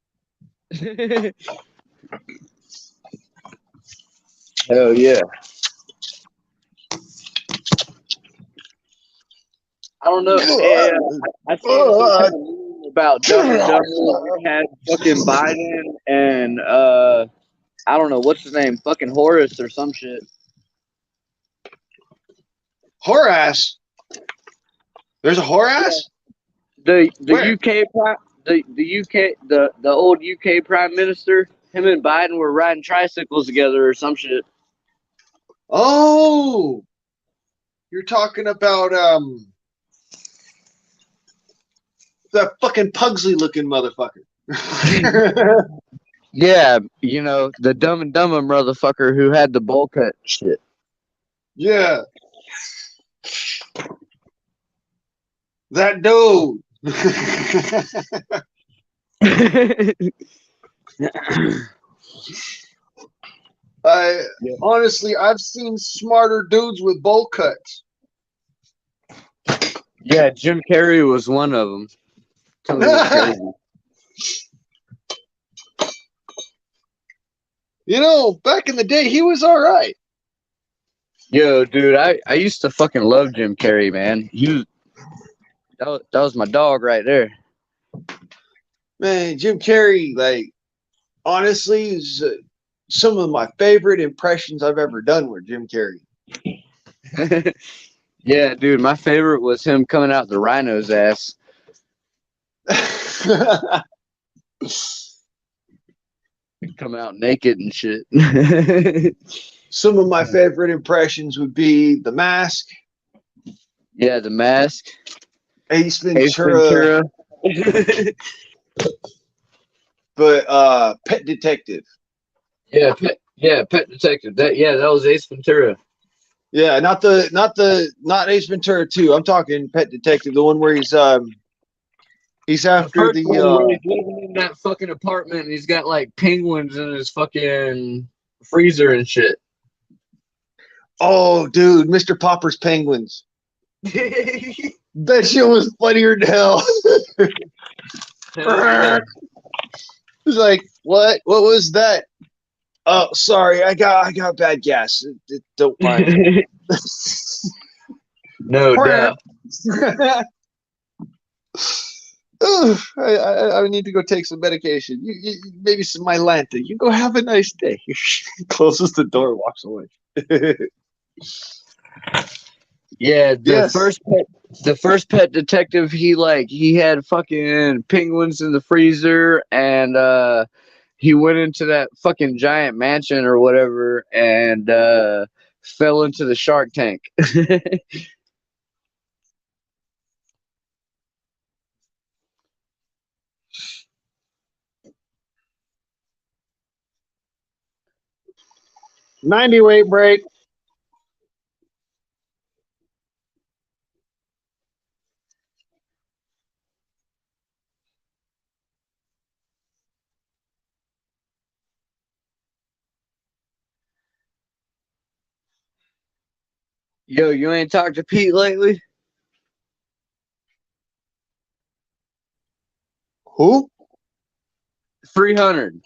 [SPEAKER 2] Hell yeah. I don't know. I seen something about Dumb and Dumber. We had fucking Biden and I don't know what's his name, fucking Horace or some shit.
[SPEAKER 1] Horace? There's a Horace?
[SPEAKER 2] The UK the old UK Prime Minister. Him and Biden were riding tricycles together or some shit.
[SPEAKER 1] Oh, you're talking about that fucking Pugsley looking motherfucker.
[SPEAKER 2] Yeah, the Dumb and Dumber motherfucker who had the bowl cut shit.
[SPEAKER 1] Yeah. That dude. Honestly, I've seen smarter dudes with bowl cuts.
[SPEAKER 2] Yeah, Jim Carrey was one of them.
[SPEAKER 1] Back in the day, he was all right.
[SPEAKER 2] Yo, dude, I used to fucking love Jim Carrey, man. That was my dog right there.
[SPEAKER 1] Man, Jim Carrey, like, honestly, is some of my favorite impressions I've ever done were Jim Carrey.
[SPEAKER 2] Yeah, dude, my favorite was him coming out the rhino's ass. Come out naked and shit.
[SPEAKER 1] Some of my favorite impressions would be The Mask,
[SPEAKER 2] Yeah, The Mask,
[SPEAKER 1] Ace
[SPEAKER 2] Ace
[SPEAKER 1] Ventura,
[SPEAKER 2] Ventura.
[SPEAKER 1] but Pet Detective.
[SPEAKER 2] Pet Detective. That was Ace Ventura.
[SPEAKER 1] Yeah, not Ace Ventura 2. I'm talking Pet Detective, the one where he's
[SPEAKER 2] The
[SPEAKER 1] after
[SPEAKER 2] first
[SPEAKER 1] the
[SPEAKER 2] one where he's living in that fucking apartment and he's got like penguins in his fucking freezer and shit.
[SPEAKER 1] oh dude, Mr. Popper's Penguins. That shit was funnier than hell.
[SPEAKER 2] Yeah.
[SPEAKER 1] It's like, what? What was that? Oh, sorry, I got bad gas. Don't mind me.
[SPEAKER 2] No doubt.
[SPEAKER 1] Ugh, I need to go take some medication. Maybe some Mylanta. You go have a nice day. Closes the door, walks away.
[SPEAKER 2] Yeah,
[SPEAKER 1] Yes.
[SPEAKER 2] the first pet detective, he had fucking penguins in the freezer and he went into that fucking giant mansion or whatever and fell into the shark tank.
[SPEAKER 1] 90 weight break.
[SPEAKER 2] Yo, you ain't talked to Pete lately?
[SPEAKER 1] Who?
[SPEAKER 2] 300.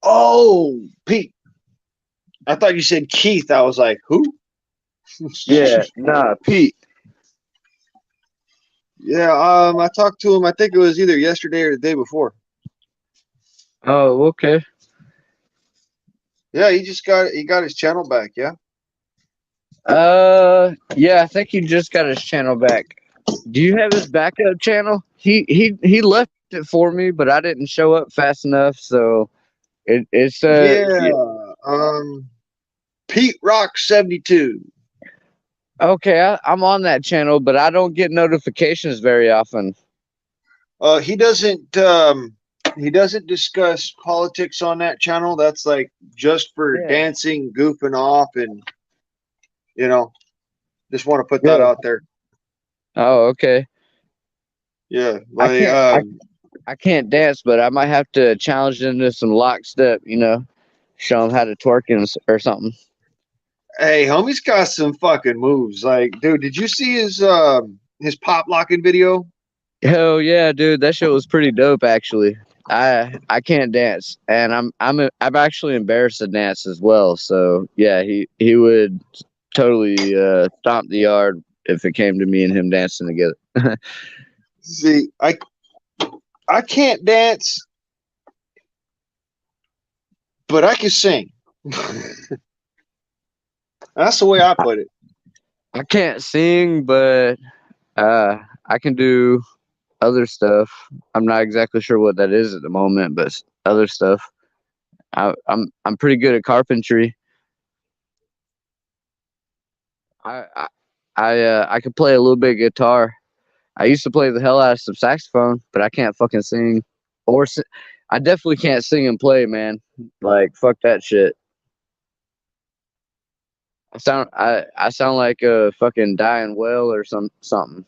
[SPEAKER 1] Oh, Pete. I thought you said Keith. I was like, who?
[SPEAKER 2] Yeah, nah, Pete.
[SPEAKER 1] Yeah, I talked to him. I think it was either yesterday or the day before.
[SPEAKER 2] Oh, okay.
[SPEAKER 1] Yeah, he got his channel back. Yeah.
[SPEAKER 2] Yeah, I think he just got his channel back. Do you have his backup channel? He left it for me, but I didn't show up fast enough, so it says
[SPEAKER 1] Yeah. Um, Pete Rock 72.
[SPEAKER 2] okay. I'm on that channel, but I don't get notifications very often.
[SPEAKER 1] He doesn't discuss politics on that channel. That's like just for
[SPEAKER 2] Yeah,
[SPEAKER 1] dancing, goofing off, and you know, just want to put that
[SPEAKER 2] yeah.
[SPEAKER 1] out there.
[SPEAKER 2] Oh, okay.
[SPEAKER 1] Yeah,
[SPEAKER 2] I
[SPEAKER 1] like
[SPEAKER 2] can't I can't dance, but I might have to challenge them to some lockstep. Show them how to twerk or something.
[SPEAKER 1] hey, homie's got some fucking moves. Like, dude, did you see his pop locking video?
[SPEAKER 2] Hell yeah, dude, that show was pretty dope actually. I can't dance, and I'm actually embarrassed to dance as well. So yeah, he would totally stomp the yard if it came to me and him dancing together.
[SPEAKER 1] See, I can't dance, but I can sing. That's the way I put it.
[SPEAKER 2] I can't sing, but I can do other stuff. I'm not exactly sure what that is at the moment, but other stuff. I'm pretty good at carpentry. I I I could play a little bit of guitar. I used to play the hell out of some saxophone, but I can't fucking sing. I definitely can't sing and play, man. Like fuck that shit. I sound like a fucking dying whale or something.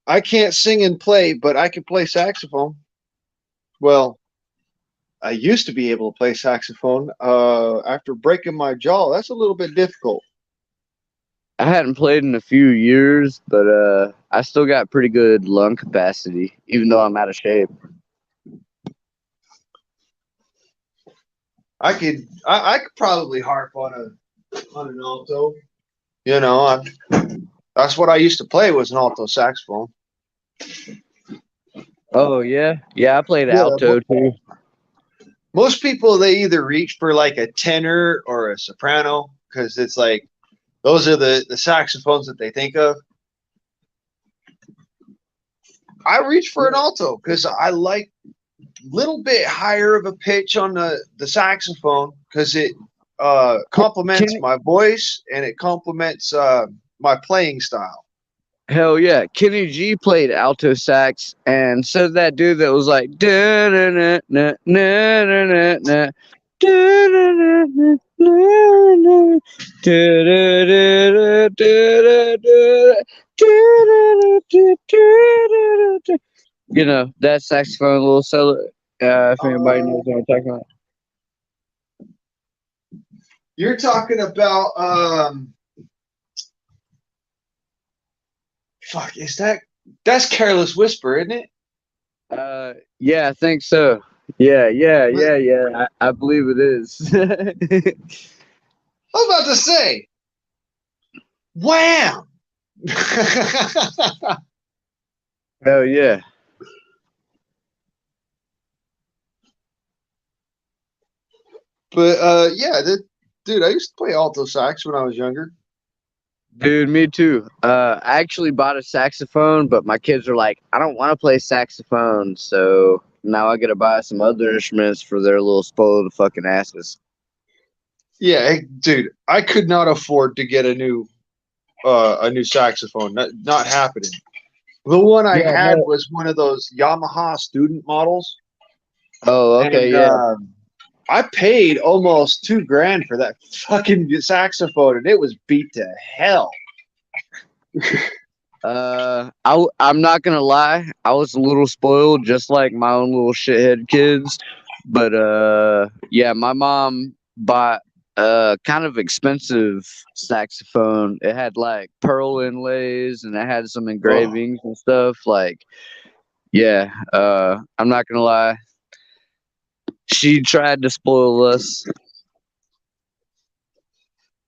[SPEAKER 1] I can't sing and play, but I can play saxophone. Well, I used to be able to play saxophone. After breaking my jaw, that's a little bit difficult.
[SPEAKER 2] I hadn't played in a few years, but I still got pretty good lung capacity, even though I'm out of shape.
[SPEAKER 1] I could probably harp on an alto. You know, that's what I used to play was an alto saxophone.
[SPEAKER 2] Oh yeah, yeah. I played
[SPEAKER 1] Yeah,
[SPEAKER 2] alto too.
[SPEAKER 1] most people they either reach for like a tenor or a soprano because it's like those are the saxophones that they think of. I reach for an alto because I like little bit higher of a pitch on the saxophone because it complements
[SPEAKER 2] Kenny,
[SPEAKER 1] my voice and it complements my playing style.
[SPEAKER 2] hell yeah, Kenny G played alto sax, and so did that dude that was like da na na na na na na na da na na na na na da da da da da da da da. You know that saxophone little solo. If anybody knows what I'm talking about.
[SPEAKER 1] You're talking about fuck, is that's Careless Whisper, isn't it?
[SPEAKER 2] Yeah, I think so. Yeah, yeah,
[SPEAKER 1] But
[SPEAKER 2] yeah, yeah. I believe it is.
[SPEAKER 1] I was about to say, wham!
[SPEAKER 2] Hell yeah.
[SPEAKER 1] But yeah, dude, I used to play alto sax when I was younger.
[SPEAKER 2] Dude, me too. I actually bought a saxophone, but my kids are like, I don't want to play saxophone, so now I gotta buy some other instruments for their little spoiled fucking asses.
[SPEAKER 1] Yeah, dude, I could not afford to get a new saxophone. Not happening. The one I
[SPEAKER 2] Yeah,
[SPEAKER 1] had
[SPEAKER 2] no.
[SPEAKER 1] was one of those Yamaha student models,
[SPEAKER 2] Oh, okay,
[SPEAKER 1] and
[SPEAKER 2] yeah.
[SPEAKER 1] I paid almost $2,000 for that fucking saxophone, and it was beat to hell.
[SPEAKER 2] I'm not gonna lie, I was a little spoiled, just like my own little shithead kids. But yeah, my mom bought a kind of expensive saxophone. It had like pearl inlays and it had some
[SPEAKER 1] Oh,
[SPEAKER 2] engravings and stuff. Like, yeah, I'm not gonna lie, she tried to spoil us,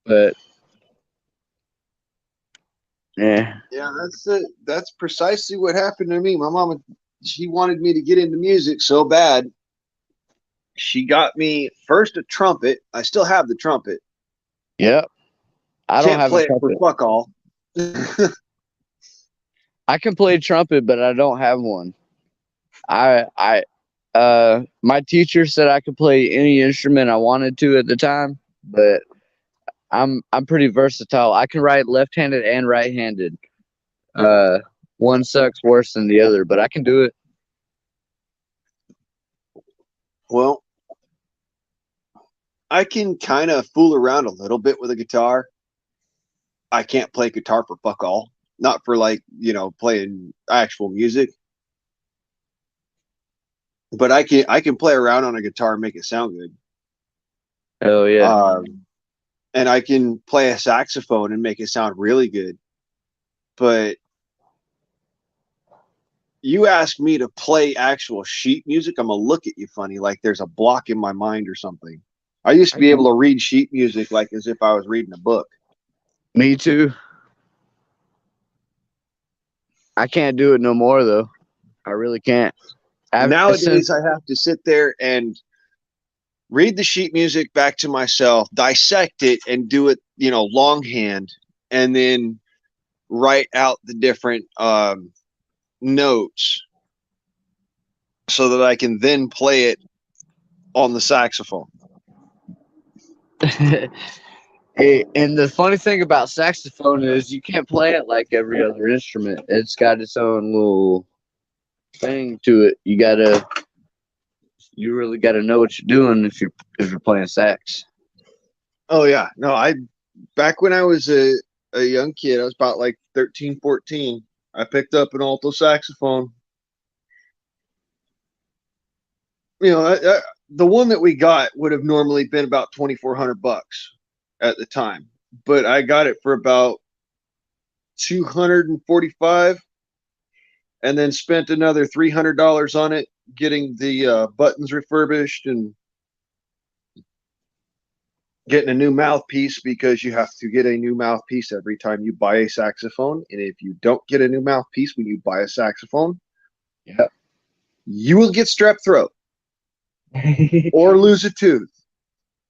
[SPEAKER 2] but yeah,
[SPEAKER 1] yeah, that's it. That's precisely what happened to me. My mama, she wanted me to get into music so bad. She got me first a trumpet. I still have the trumpet.
[SPEAKER 2] yep. I don't
[SPEAKER 1] Can't
[SPEAKER 2] have a
[SPEAKER 1] play it for
[SPEAKER 2] trumpet.
[SPEAKER 1] fuck all.
[SPEAKER 2] I can play trumpet, but I don't have one. I my teacher said I could play any instrument I wanted to at the time, but I'm pretty versatile. I can write left-handed and right-handed. Uh, one sucks worse than the other, but I can do it.
[SPEAKER 1] Well, I can kind of fool around a little bit with a guitar. I can't play guitar for fuck all. Not for like, playing actual music, but I can play around on a guitar and make it sound good.
[SPEAKER 2] Oh yeah.
[SPEAKER 1] And I can play a saxophone and make it sound really good. But you ask me to play actual sheet music, I'm gonna look at you funny, like there's a block in my mind or something. I used to
[SPEAKER 2] I
[SPEAKER 1] be able
[SPEAKER 2] can.
[SPEAKER 1] to read sheet music like as if I was reading a book.
[SPEAKER 2] Me too. I can't do it no more though. I really can't. Since
[SPEAKER 1] Nowadays, I have to sit there and read the sheet music back to myself, dissect it, and do it, longhand, and then write out the different notes so that I can then play it on the saxophone.
[SPEAKER 2] and the funny thing about saxophone is you can't play it like every other instrument. It's got its own little thing to it. You really gotta know what you're doing if you're playing sax.
[SPEAKER 1] Oh yeah, no, I back when I was a young kid, I was about like 13, 14. I picked up an alto saxophone. The one that we got would have normally been about 2,400 bucks at the time, but I got it for about 245, and then spent another $300 on it, getting the buttons refurbished and getting a new mouthpiece because you have to get a new mouthpiece every time you buy a saxophone. And if you don't get a new mouthpiece when you buy a saxophone,
[SPEAKER 2] Yep.
[SPEAKER 1] you will get strep throat or lose a tooth.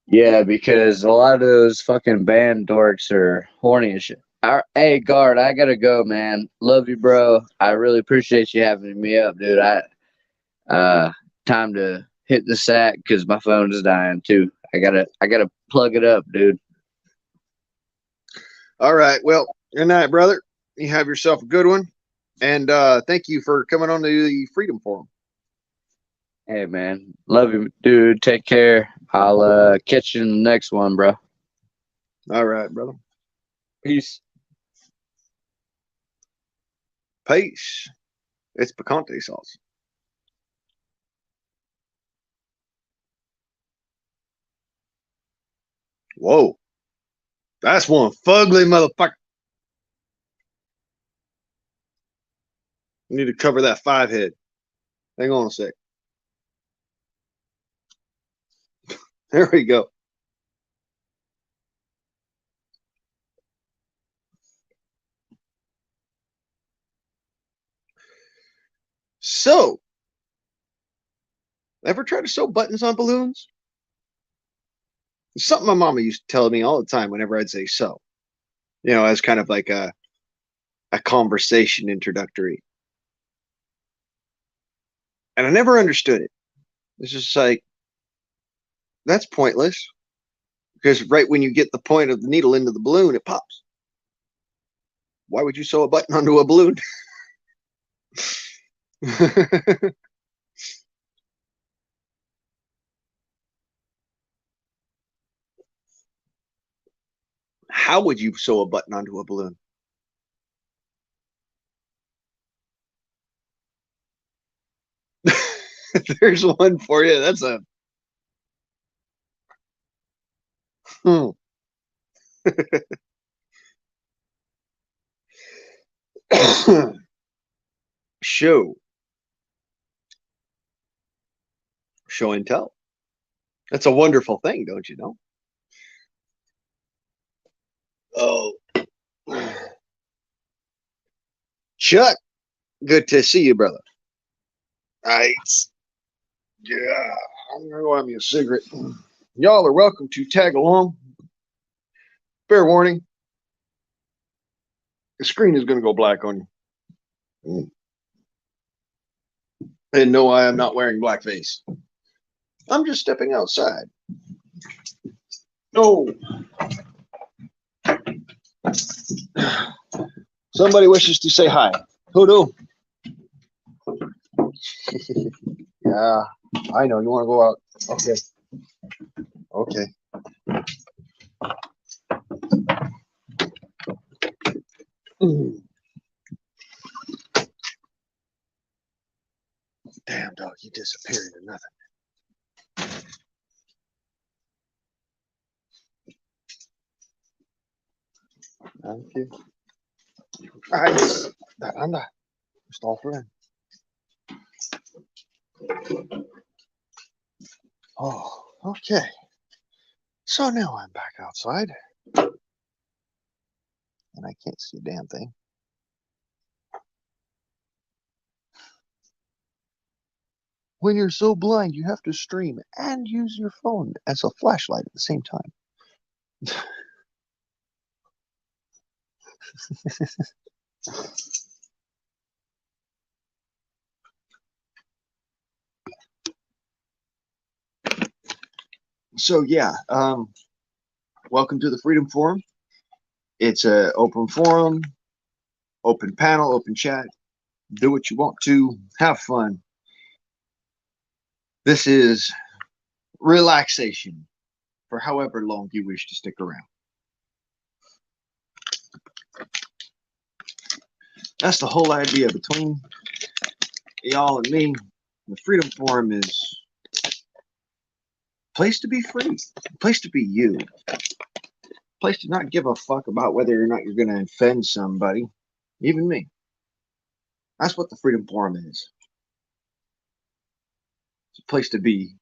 [SPEAKER 2] Yeah, because a lot of those fucking band dorks are horny and shit. Hey, guard, I gotta go, man. Love you, bro. I really appreciate you having me up, dude. Uh, time to hit the sack because my phone is dying too. I gotta plug it up, dude.
[SPEAKER 1] All right. Well, good night, brother. You have yourself a good one. And thank you for coming on to the Freedom Forum.
[SPEAKER 2] Hey man, love you, dude. Take care. I'll catch you in the next one, bro.
[SPEAKER 1] All right, brother.
[SPEAKER 2] Peace.
[SPEAKER 1] Peace. It's picante sauce. Whoa. That's one fugly motherfucker. You need to cover that 5 head. Hang on a sec. There we go. So, ever try to sew buttons on balloons? It's something my mama used to tell me all the time whenever I'd say so. As kind of like a conversation introductory. And I never understood it. It's just like, that's pointless. Because right when you get the point of the needle into the balloon, it pops. Why would you sew a button onto a balloon? How would you sew a button onto a balloon? There's one for you. That's a show and tell. That's a wonderful thing, don't you know? Oh, Chuck, good to see you, brother. Right. Yeah, I'm gonna go have me a cigarette. Y'all are welcome to tag along. Fair warning, the screen is gonna go black on you. And no, I am not wearing blackface. I'm just stepping outside. No. Somebody wishes to say hi. Who do? Yeah, I know. You want to go out? Okay. Okay. Damn, dog, you disappeared into nothing. Thank you. Ay, anda. Está friend. Oh, okay. So now I'm back outside. And I can't see a damn thing. When you're so blind, you have to stream and use your phone as a flashlight at the same time. So yeah, welcome to the Freedom Forum. It's an open forum, open panel, open chat. Do what you want to, have fun. This is relaxation for however long you wish to stick around. That's the whole idea between y'all and me. The Freedom Forum is a place to be free, a place to be you, a place to not give a fuck about whether or not you're going to offend somebody, even me. That's what the Freedom Forum is. It's a place to be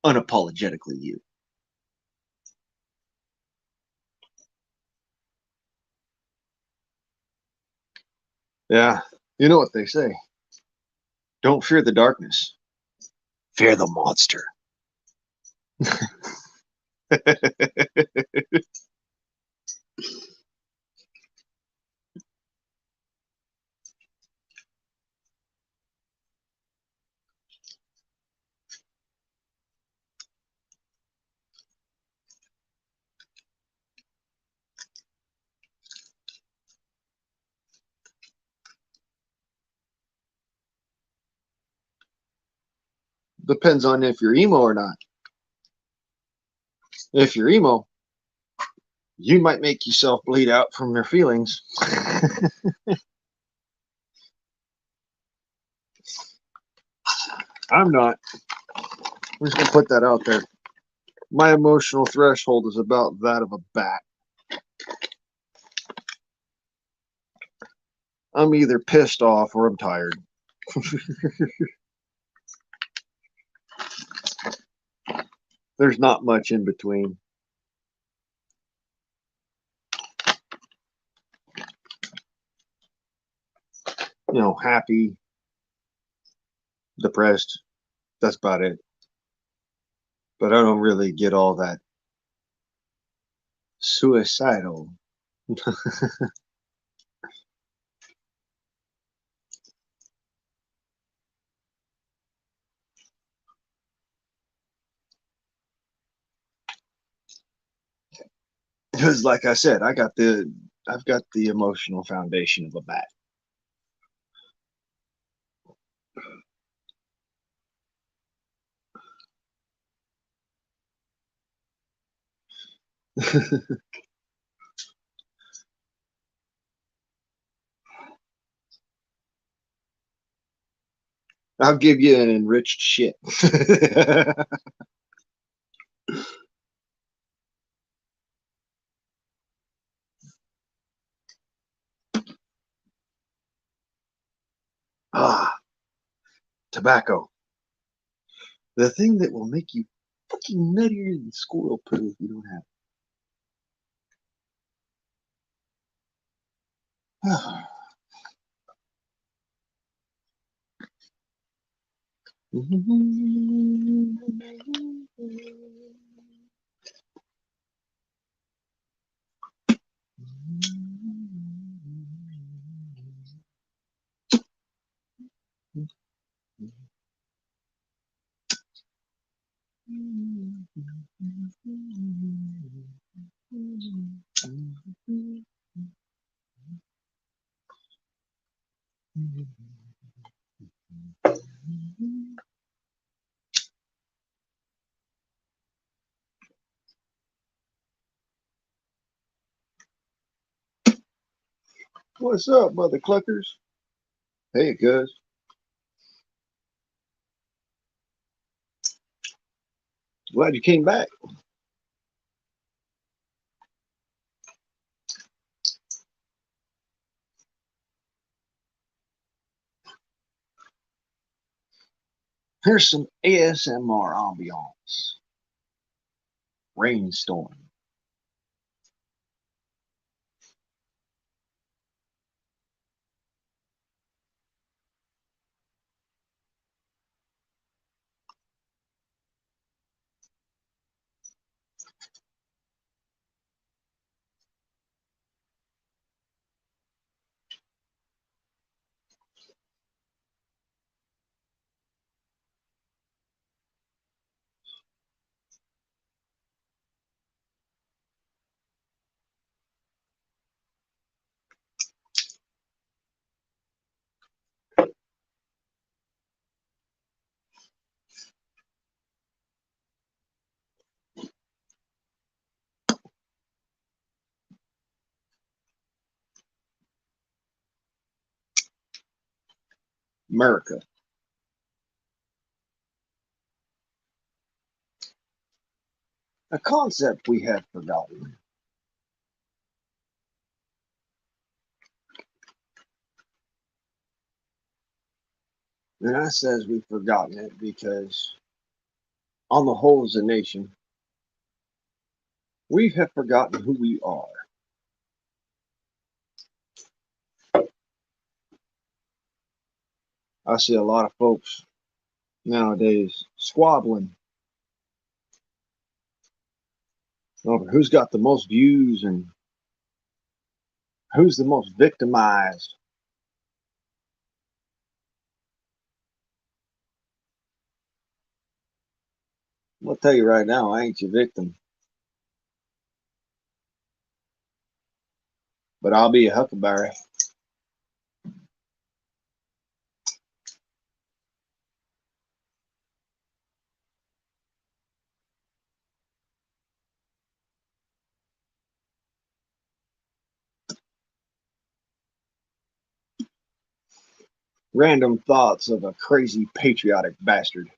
[SPEAKER 1] unapologetically you. Yeah, you know what they say. Don't fear the darkness. Fear the monster. Depends on if you're emo or not. If you're emo, you might make yourself bleed out from your feelings. I'm not. I'm just gonna put that out there. My emotional threshold is about that of a bat. I'm either pissed off or I'm tired. There's not much in between. You know, happy, depressed. That's about it. But I don't really get all that suicidal. Because, like I said, I've got the emotional foundation of a bat. I'll give you an enriched shit. Ah, tobacco. The thing that will make you fucking nuttier than squirrel poo if you don't have it. What's up, mother cluckers? Hey, cuz. Glad you came back. Here's some ASMR ambiance. Rainstorm. America. A concept we have forgotten. And I says we've forgotten it because on the whole as a nation, we have forgotten who we are. I see a lot of folks nowadays squabbling over who's got the most views and who's the most victimized. I'm gonna tell you right now, I ain't your victim, but I'll be a huckleberry. Random thoughts of a crazy patriotic bastard.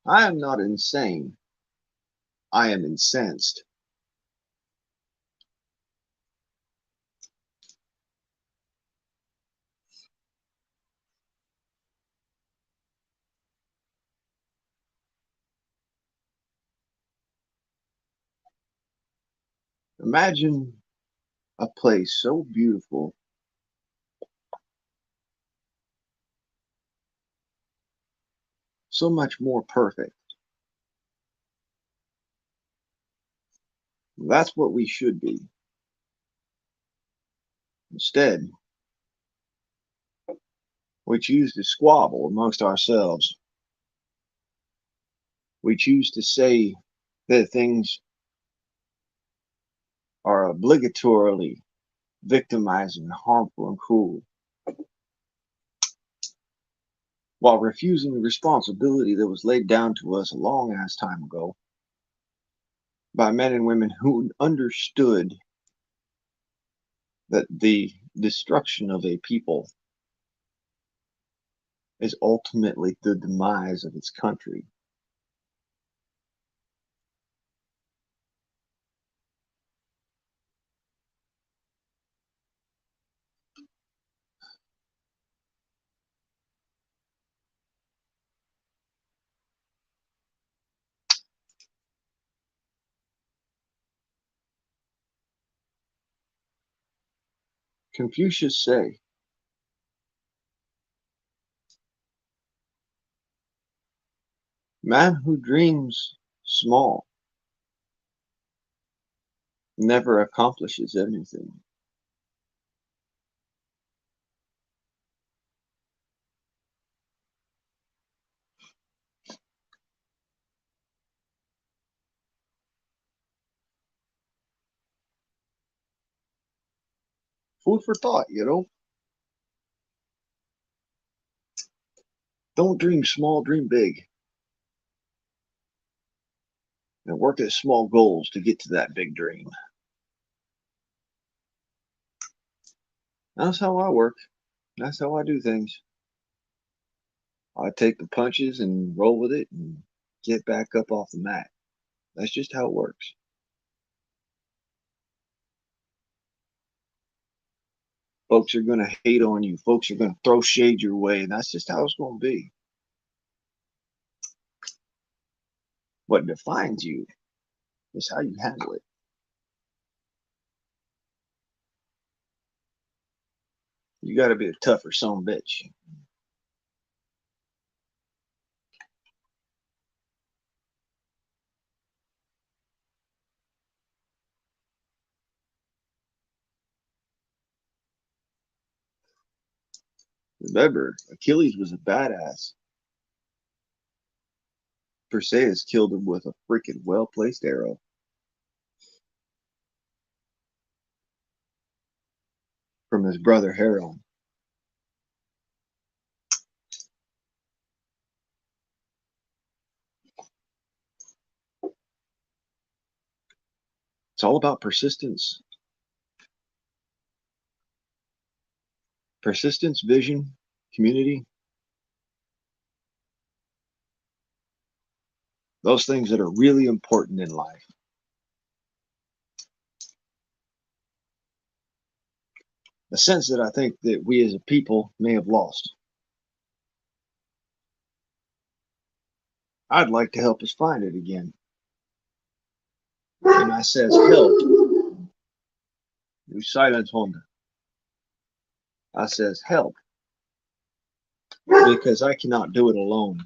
[SPEAKER 1] I am not insane. I am incensed. Imagine a place so beautiful, so much more perfect. That's what we should be. Instead, we choose to squabble amongst ourselves. We choose to say that things are obligatorily victimizing, harmful, and cruel, while refusing the responsibility that was laid down to us a long ass time ago by men and women who understood that the destruction of a people is ultimately the demise of its country. Confucius say, man who dreams small never accomplishes anything. Food for thought, you know? Don't dream small, dream big. And work at small goals to get to that big dream. That's how I work. That's how I do things. I take the punches and roll with it and get back up off the mat. That's just how it works. Folks are going to hate on you. Folks are going to throw shade your way. And that's just how it's going to be. What defines you is how you handle it. You got to be a tougher son of a bitch. Remember, Achilles was a badass. Perseus killed him with a freaking well placed arrow from his brother Hero. It's all about persistence. Persistence, vision, community, those things that are really important in life. A sense that I think that we as a people may have lost. I'd like to help us find it again. And I says, help. You silence Honda. I says, help. Because I cannot do it alone.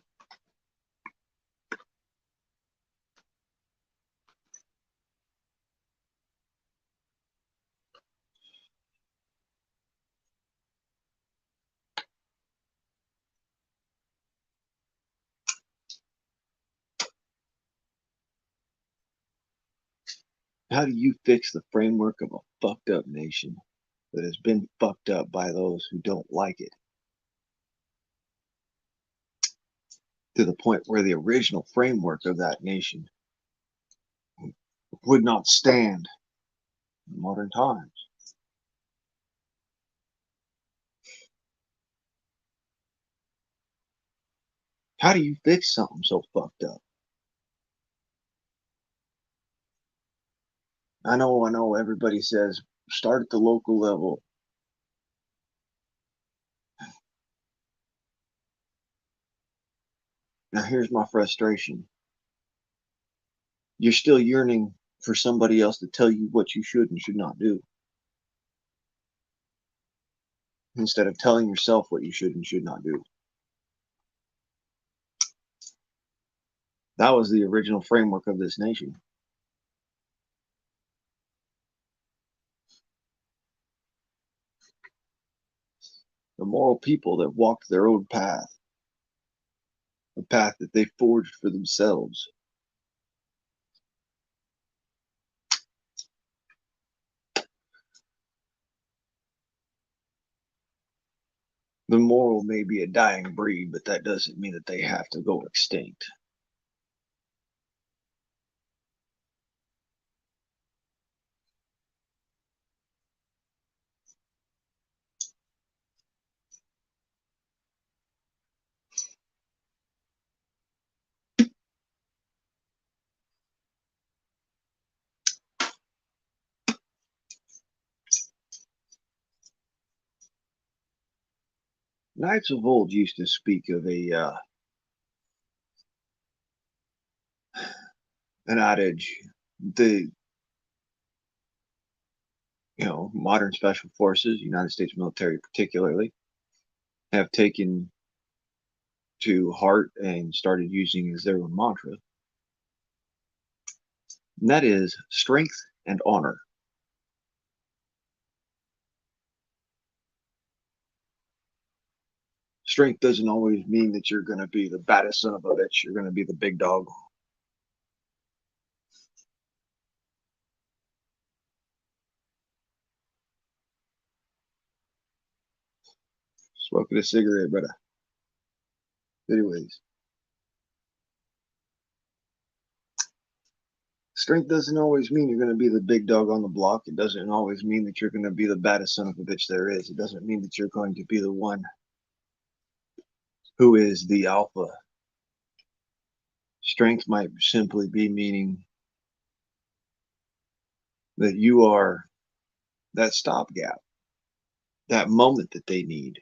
[SPEAKER 1] How do you fix the framework of a fucked up nation that has been fucked up by those who don't like it to the point where the original framework of that nation would not stand in modern times? How do you fix something so fucked up? I know everybody says start at the local level. Now here's my frustration. You're still yearning for somebody else to tell you what you should and should not do, instead of telling yourself what you should and should not do. That was the original framework of this nation. The moral people that walked their own path, a path that they forged for themselves. The moral may be a dying breed, but that doesn't mean that they have to go extinct. Knights of old used to speak of an adage. The modern special forces, United States military particularly, have taken to heart and started using as their own mantra. And that is strength and honor. Strength doesn't always mean that you're going to be the baddest son of a bitch. You're going to be the big dog. Smoking a cigarette, but anyways, strength doesn't always mean you're going to be the big dog on the block. It doesn't always mean that you're going to be the baddest son of a bitch there is. It doesn't mean that you're going to be the one who is the alpha. Strength might simply be meaning that you are that stopgap, that moment that they need.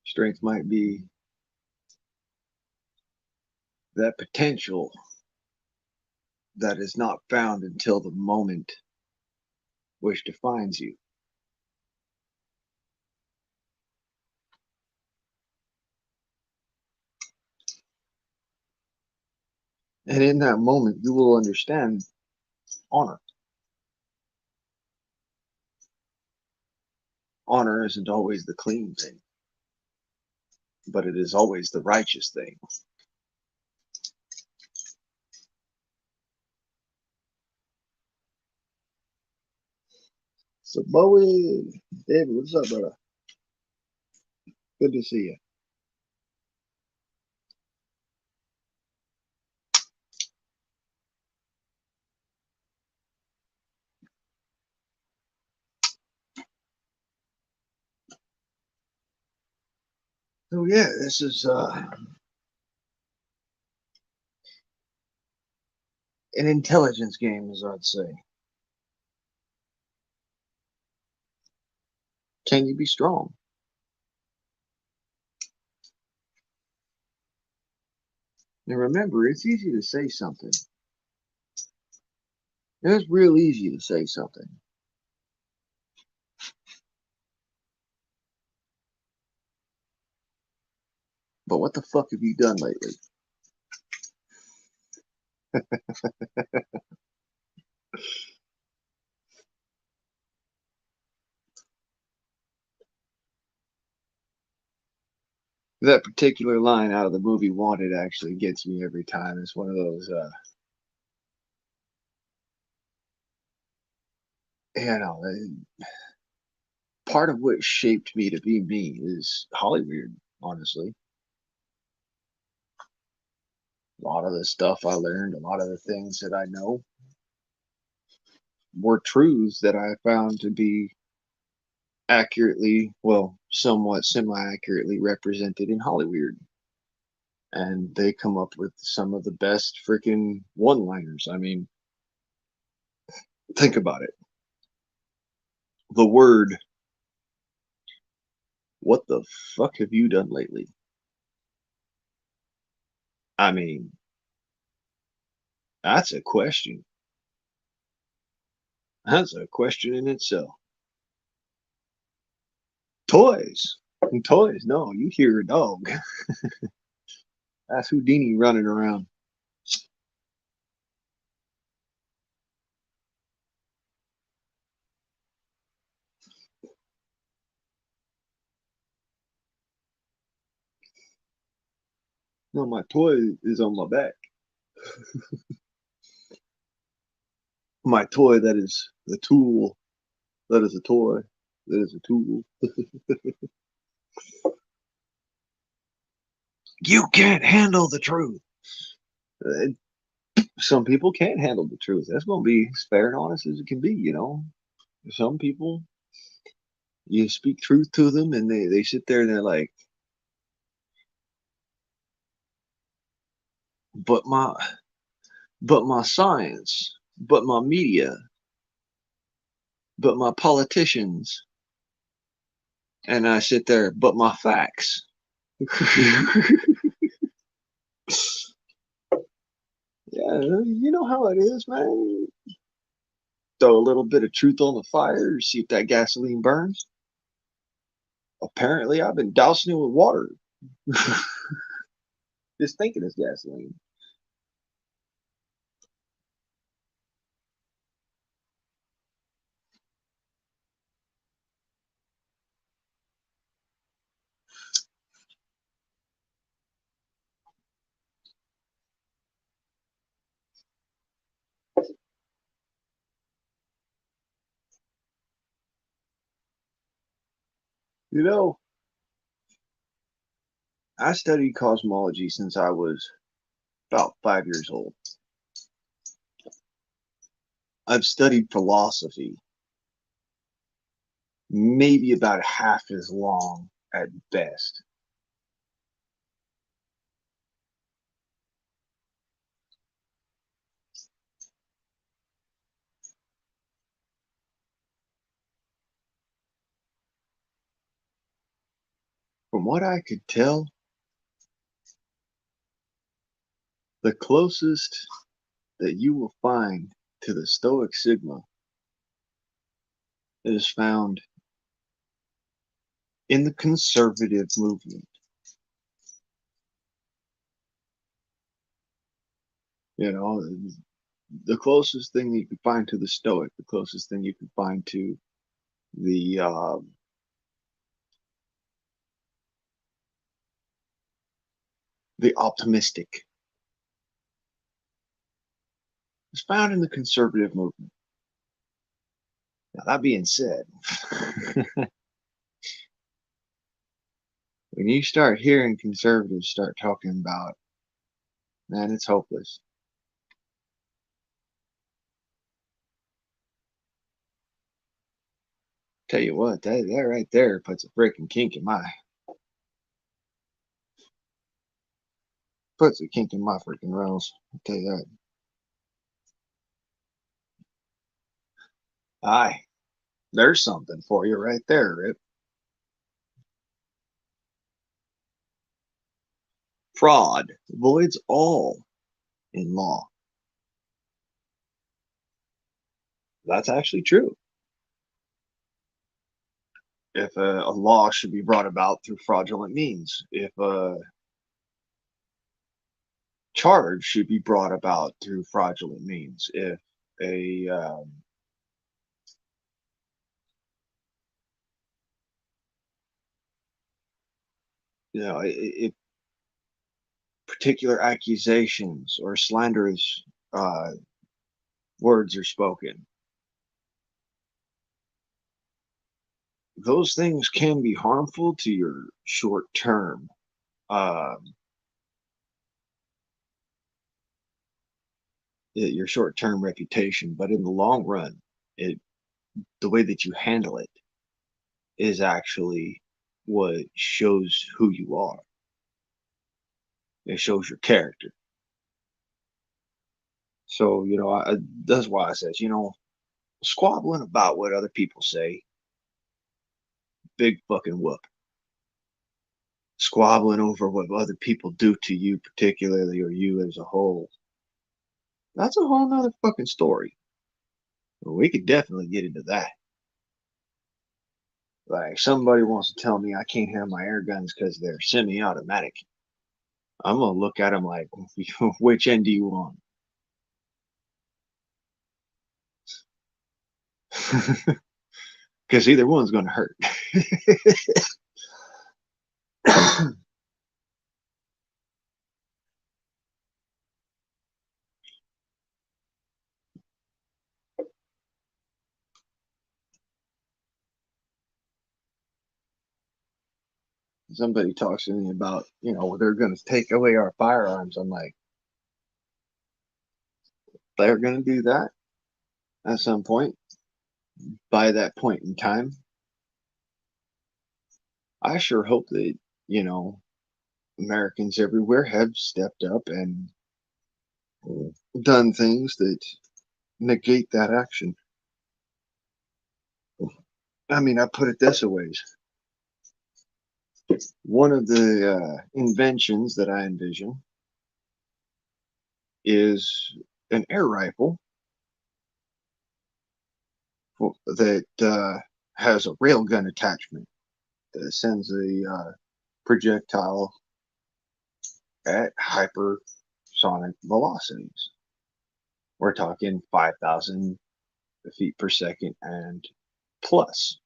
[SPEAKER 1] Strength might be that potential that is not found until the moment which defines you. And in that moment, you will understand honor. Honor isn't always the clean thing, but it is always the righteous thing. So, Bowie, David, what's up, brother? Good to see you. So, yeah, this is an intelligence game, as I'd say. Can you be strong? Now, remember, it's easy to say something. It's real easy to say something. But what the fuck have you done lately? That particular line out of the movie Wanted actually gets me every time. It's one of those, you know, part of what shaped me to be me is Hollywood, honestly. A lot of the stuff I learned, a lot of the things that I know were truths that I found to be accurately, well, somewhat semi-accurately represented in Hollywood. And they come up with some of the best freaking one-liners. I mean, think about it. The word, what the fuck have you done lately? I mean, that's a question. That's a question in itself. Toys. Toys. No, you hear a dog. That's Houdini running around. No, my toy is on my back. My toy that is the tool. That is a toy. That is a tool. You can't handle the truth. Uh, Some people can't handle the truth. That's going to be as fair and honest as it can be, you know. Some people, you speak truth to them and they sit there and they're like, but my, but my science, but my media, but my politicians. And I sit there, but my facts. Yeah, you know how it is, man. Throw a little bit of truth on the fire, see if that gasoline burns. Apparently, I've been dousing it with water, just thinking it's gasoline. You know, I studied cosmology since I was about 5 years old. I've studied philosophy maybe about half as long at best. From what I could tell, the closest that you will find to the Stoic Sigma is found in the conservative movement. You know, the closest thing you could find to the Stoic, the closest thing you could find to the the optimistic is found in the conservative movement. Now, that being said, when you start hearing conservatives start talking about, man, it's hopeless. Tell you what, that right there puts a freaking kink in my puts a kink in my freaking rails. I'll tell you that. Aye, there's something for you right there, Rip. Fraud voids all in law. That's actually true. If a law should be brought about through fraudulent means, if charge should be brought about through fraudulent means. If a if particular accusations or slanderous uh, words are spoken, those things can be harmful to your short term um, your short term reputation, but in the long run, it the way that you handle it is actually what shows who you are. It shows your character. So, that's why I says, squabbling about what other people say, big fucking whoop. Squabbling over what other people do to you, particularly, or you as a whole, that's a whole nother fucking story. We could definitely get into that. Like, somebody wants to tell me I can't have my air guns because they're semi-automatic. I'm gonna look at them like, which end do you want? Because either one's gonna hurt. Somebody talks to me about, they're going to take away our firearms. I'm like, they're going to do that at some point. By that point in time, I sure hope that, you know, Americans everywhere have stepped up and done things that negate that action. I mean, I put it this way. One of the inventions that I envision is an air rifle that has a railgun attachment that sends a projectile at hypersonic velocities. We're talking 5,000 feet per second and plus.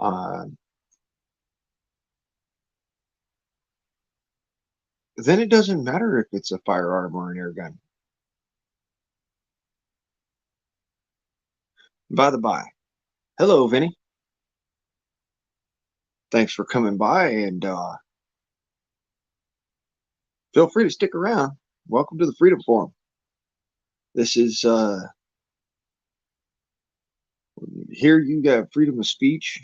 [SPEAKER 1] Um, then it doesn't matter if it's a firearm or an air gun. By the by, hello, Vinny. Thanks for coming by, and feel free to stick around. Welcome to the Freedom Forum. This is here you got freedom of speech.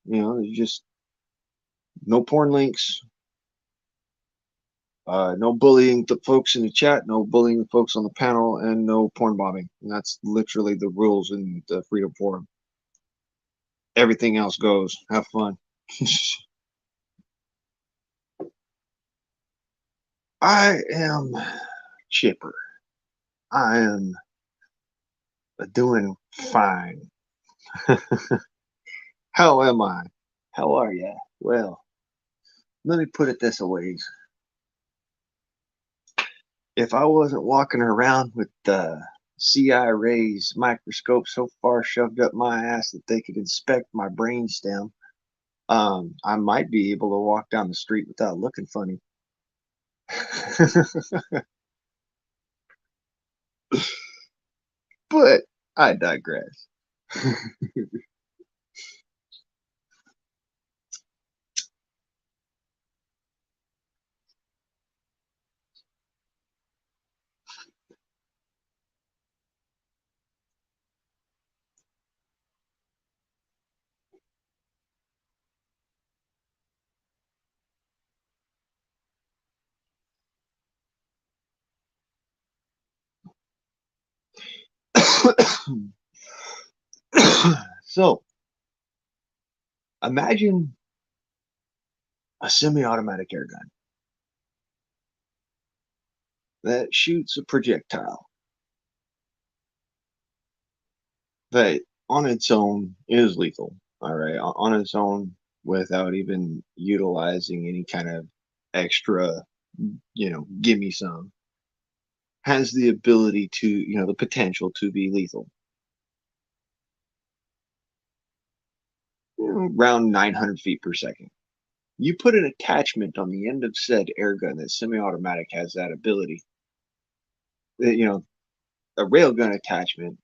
[SPEAKER 1] There's just no porn links, no bullying the folks in the chat, no bullying the folks on the panel, and no porn bombing. And that's literally the rules in the Freedom Forum. Everything else goes. Have fun. I am chipper. I am doing fine. How am I? How are you? Well, let me put it this way. If I wasn't walking around with the CI rays microscope so far shoved up my ass that they could inspect my brainstem, I might be able to walk down the street without looking funny. But I digress. So imagine a semi-automatic air gun that shoots a projectile that on its own is lethal. All right, on its own, without even utilizing any kind of extra give me some, has the ability to, the potential to be lethal. Around 900 feet per second. You put an attachment on the end of said airgun that semi-automatic has that ability. A railgun attachment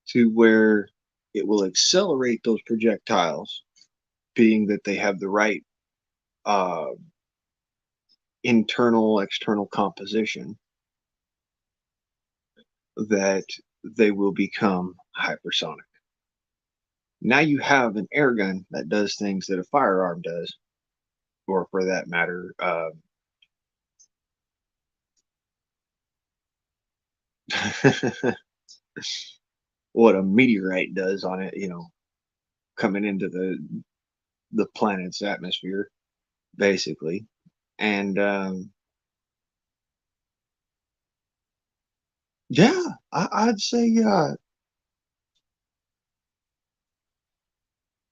[SPEAKER 1] to where it will accelerate those projectiles, being that they have the right uh, internal external composition, that they will become hypersonic. Now you have an airgun that does things that a firearm does, or for that matter, what a meteorite does on it, coming into the planet's atmosphere, basically. And yeah, I'd say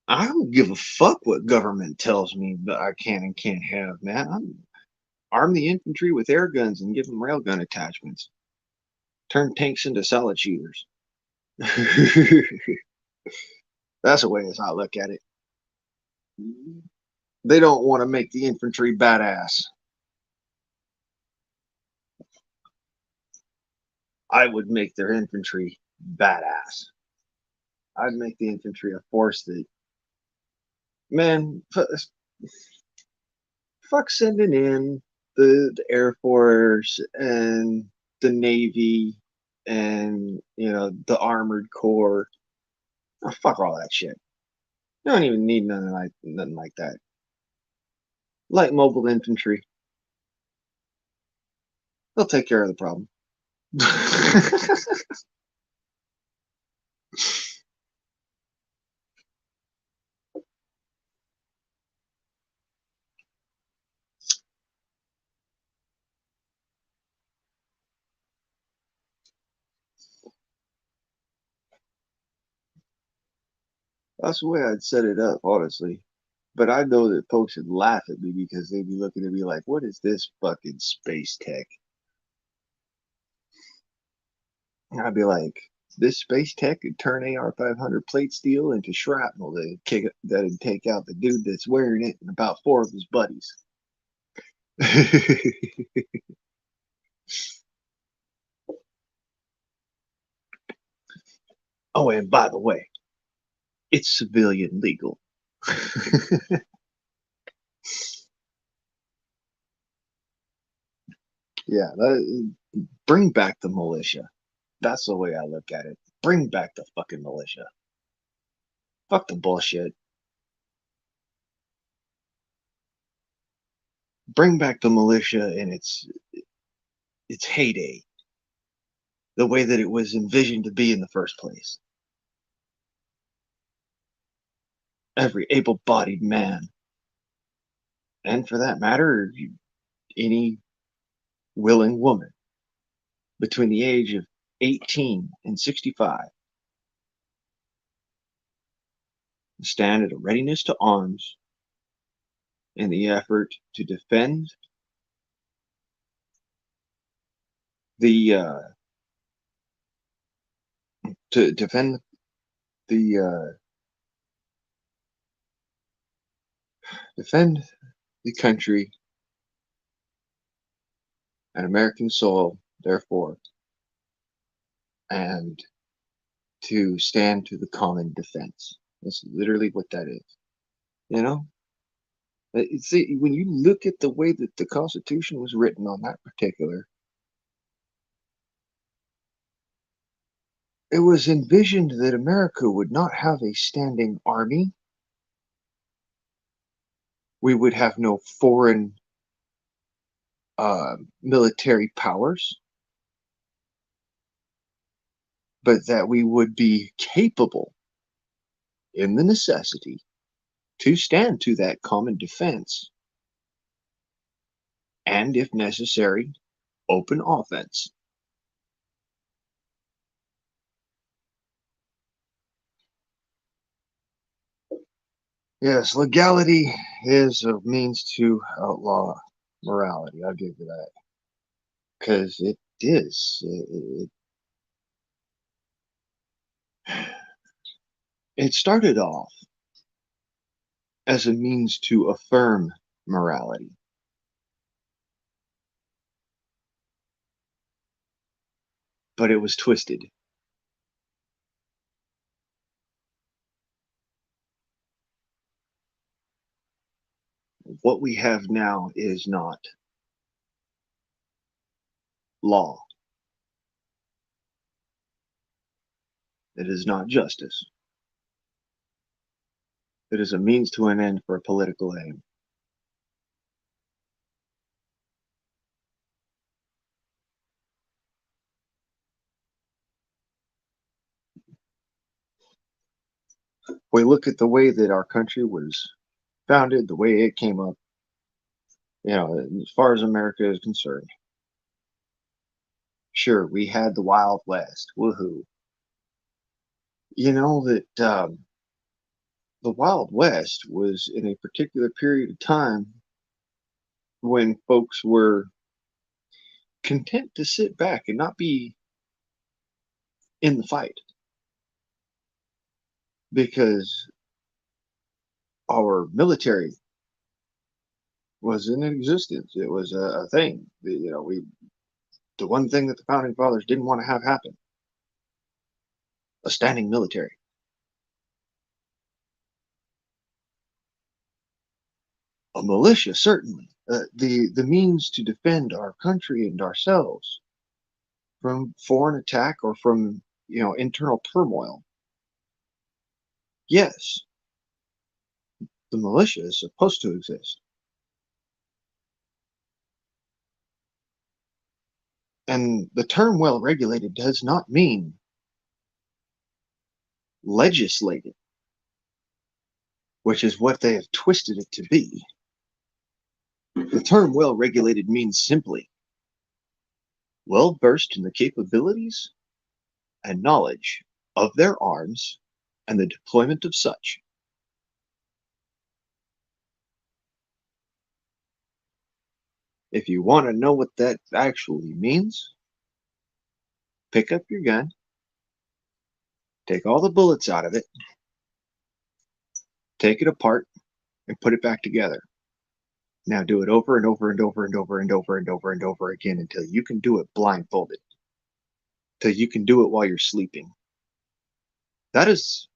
[SPEAKER 1] I don't give a fuck what government tells me that I can and can't have, man. Arm the infantry with air guns and give them railgun attachments. Turn tanks into solid shooters. That's the way as I look at it. They don't want to make the infantry badass. I would make their infantry badass. I'd make the infantry a force that, man, fuck sending in the Air Force and the Navy and the Armored Corps. Oh, fuck all that shit. You don't even need nothing like that. Light mobile infantry. They'll take care of the problem. That's the way I'd set it up, honestly. But I know that folks would laugh at me because they'd be looking at me like, what is this fucking space tech? And I'd be like, this space tech could turn AR-500 plate steel into shrapnel that'd take out the dude that's wearing it and about 4 of his buddies. Oh, and by the way, it's civilian legal. Yeah, bring back the militia. That's the way I look at it. Bring back the fucking militia. Fuck the bullshit. Bring back the militia in its heyday, the way that it was envisioned to be in the first place. Every able-bodied man, and for that matter, any willing woman between the age of 18 and 65, stand at a readiness to arms in the effort to defend the to defend the defend the country and American soil, therefore, and to stand to the common defense. That's literally what that is. You know, see, when you look at the way that the Constitution was written on that particular, it was envisioned that America would not have a standing army. We would have no foreign military powers, but that we would be capable in the necessity to stand to that common defense and, if necessary, open offense. Yes, legality is a means to outlaw morality. I'll give you that. Because it is. It started off as a means to affirm morality. But it was twisted. What we have now is not law. It is not justice. It is a means to an end for a political aim. We look at the way that our country was founded, the way it came up, as far as America is concerned. Sure, we had the Wild West. Woohoo. You know that the Wild West was in a particular period of time when folks were content to sit back and not be in the fight because our military was in existence. It was a thing. The one thing that the founding fathers didn't want to have happen: a standing military. A militia, certainly. The means to defend our country and ourselves from foreign attack or from internal turmoil. Yes, the militia is supposed to exist. And the term well regulated does not mean legislated, which is what they have twisted it to be. The term well regulated means simply well versed in the capabilities and knowledge of their arms and the deployment of such. If you want to know what that actually means, pick up your gun, take all the bullets out of it, take it apart, and put it back together. Now do it over and over and over and over and over and over and over again until you can do it blindfolded, till you can do it while you're sleeping. That is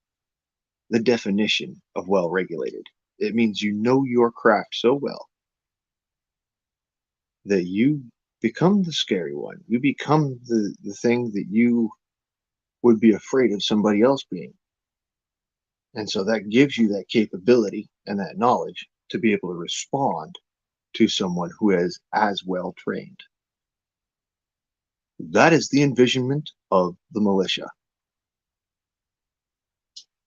[SPEAKER 1] the definition of well regulated. It means you know your craft so well that you become the scary one. You become the thing that you would be afraid of somebody else being. And so that gives you that capability and that knowledge to be able to respond to someone who is as well trained. That is the envisionment of the militia.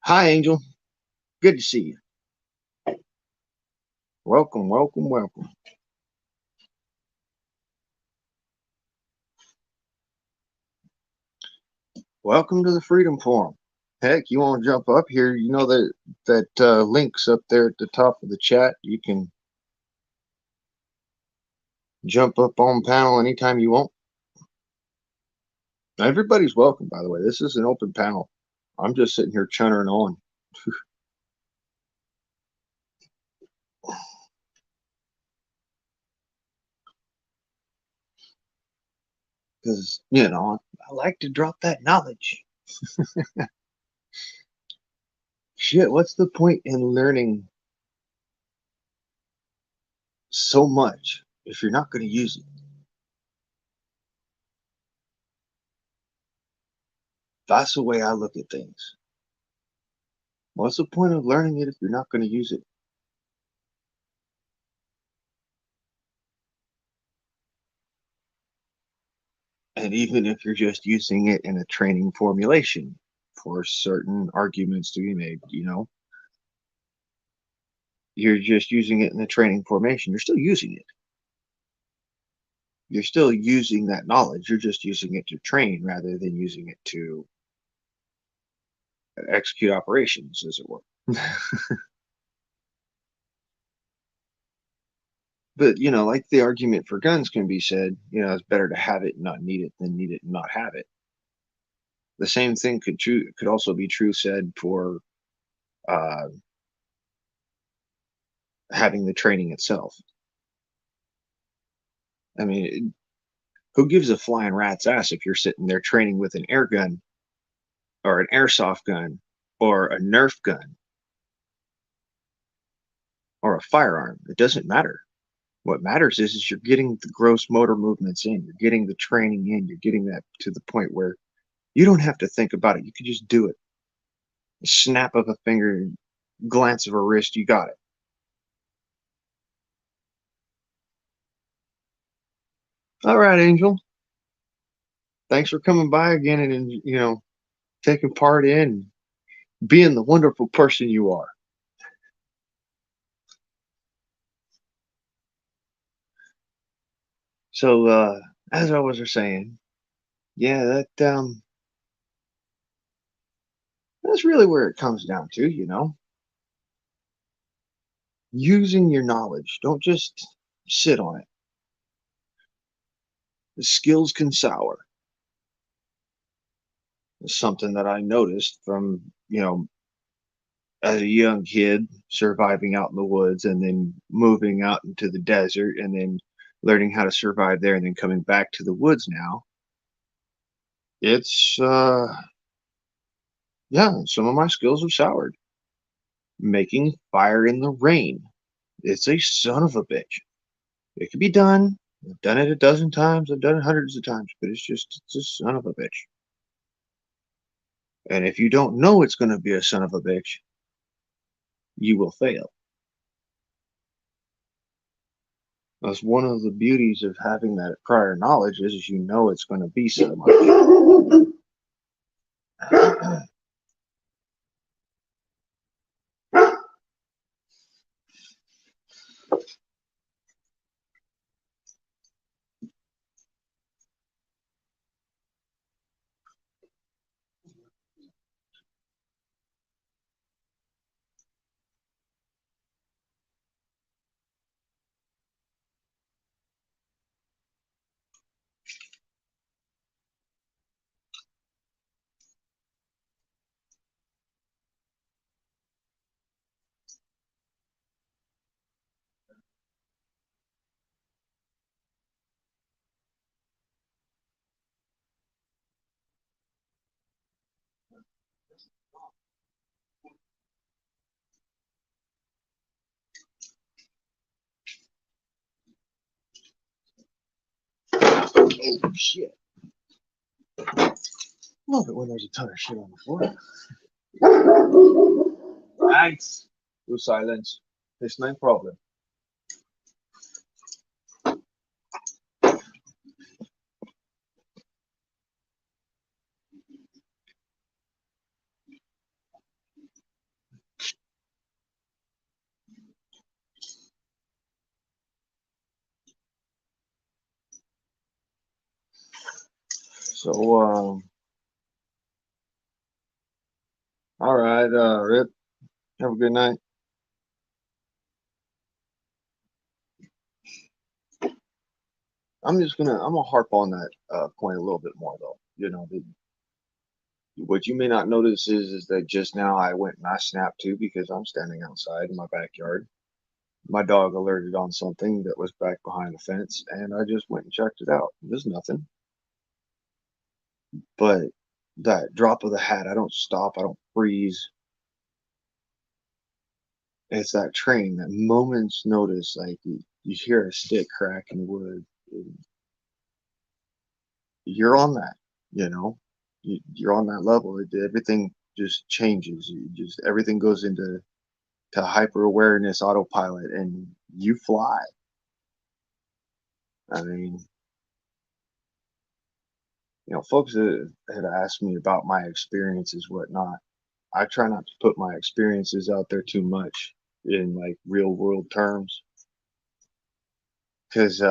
[SPEAKER 1] Hi, Angel. Good to see you. Welcome, welcome, welcome. Welcome to the Freedom Forum. Heck, you want to jump up here? You know that link's up there at the top of the chat. You can jump up on panel anytime you want. Everybody's welcome, by the way. This is an open panel. I'm just sitting here chunnering on. Because, I like to drop that knowledge. Shit, what's the point in learning so much if you're not going to use it? That's the way I look at things. What's the point of learning it if you're not going to use it? And even if you're just using it in a training formulation for certain arguments to be made, you're just using it in a training formation. You're still using it. You're still using that knowledge. You're just using it to train rather than using it to execute operations, as it were. But like the argument for guns can be said, it's better to have it and not need it than need it and not have it. The same thing could also be true said for uh, having the training itself. I mean, who gives a flying rat's ass if you're sitting there training with an air gun or an airsoft gun or a Nerf gun or a firearm? It doesn't matter. What matters is you're getting the gross motor movements in, you're getting the training in, you're getting that to the point where you don't have to think about it. You can just do it. A snap of a finger, glance of a wrist, you got it. All right, Angel. Thanks for coming by again and taking part in being the wonderful person you are. So, as I was saying, yeah, that's really where it comes down to, using your knowledge. Don't just sit on it. The skills can sour. It's something that I noticed from, as a young kid surviving out in the woods and then moving out into the desert and then learning how to survive there and then coming back to the woods now. It's yeah, some of my skills have soured. Making fire in the rain. It's a son of a bitch. It can be done. I've done it a dozen times. I've done it hundreds of times, but it's a son of a bitch. And if you don't know it's going to be a son of a bitch, you will fail. That's one of the beauties of having that prior knowledge is you know it's going to be so much. Oh shit! Love it when there's a ton of shit on the floor. Thanks. Do silence. It's no problem. So, all right, Rip. Have a good night. I'm gonna harp on that point a little bit more though. What you may not notice is that just now I went and I snapped too because I'm standing outside in my backyard. My dog alerted on something that was back behind the fence, and I just went and checked it out. There's nothing, but that drop of the hat, I don't stop, I don't freeze. It's that train, that moment's notice, like you hear a stick crack in wood. You're on that, you know. You're on that level. Everything just changes. Everything goes into hyper awareness autopilot, and you fly. I mean, folks that had asked me about my experiences, whatnot. I try not to put my experiences out there too much in like real world terms, because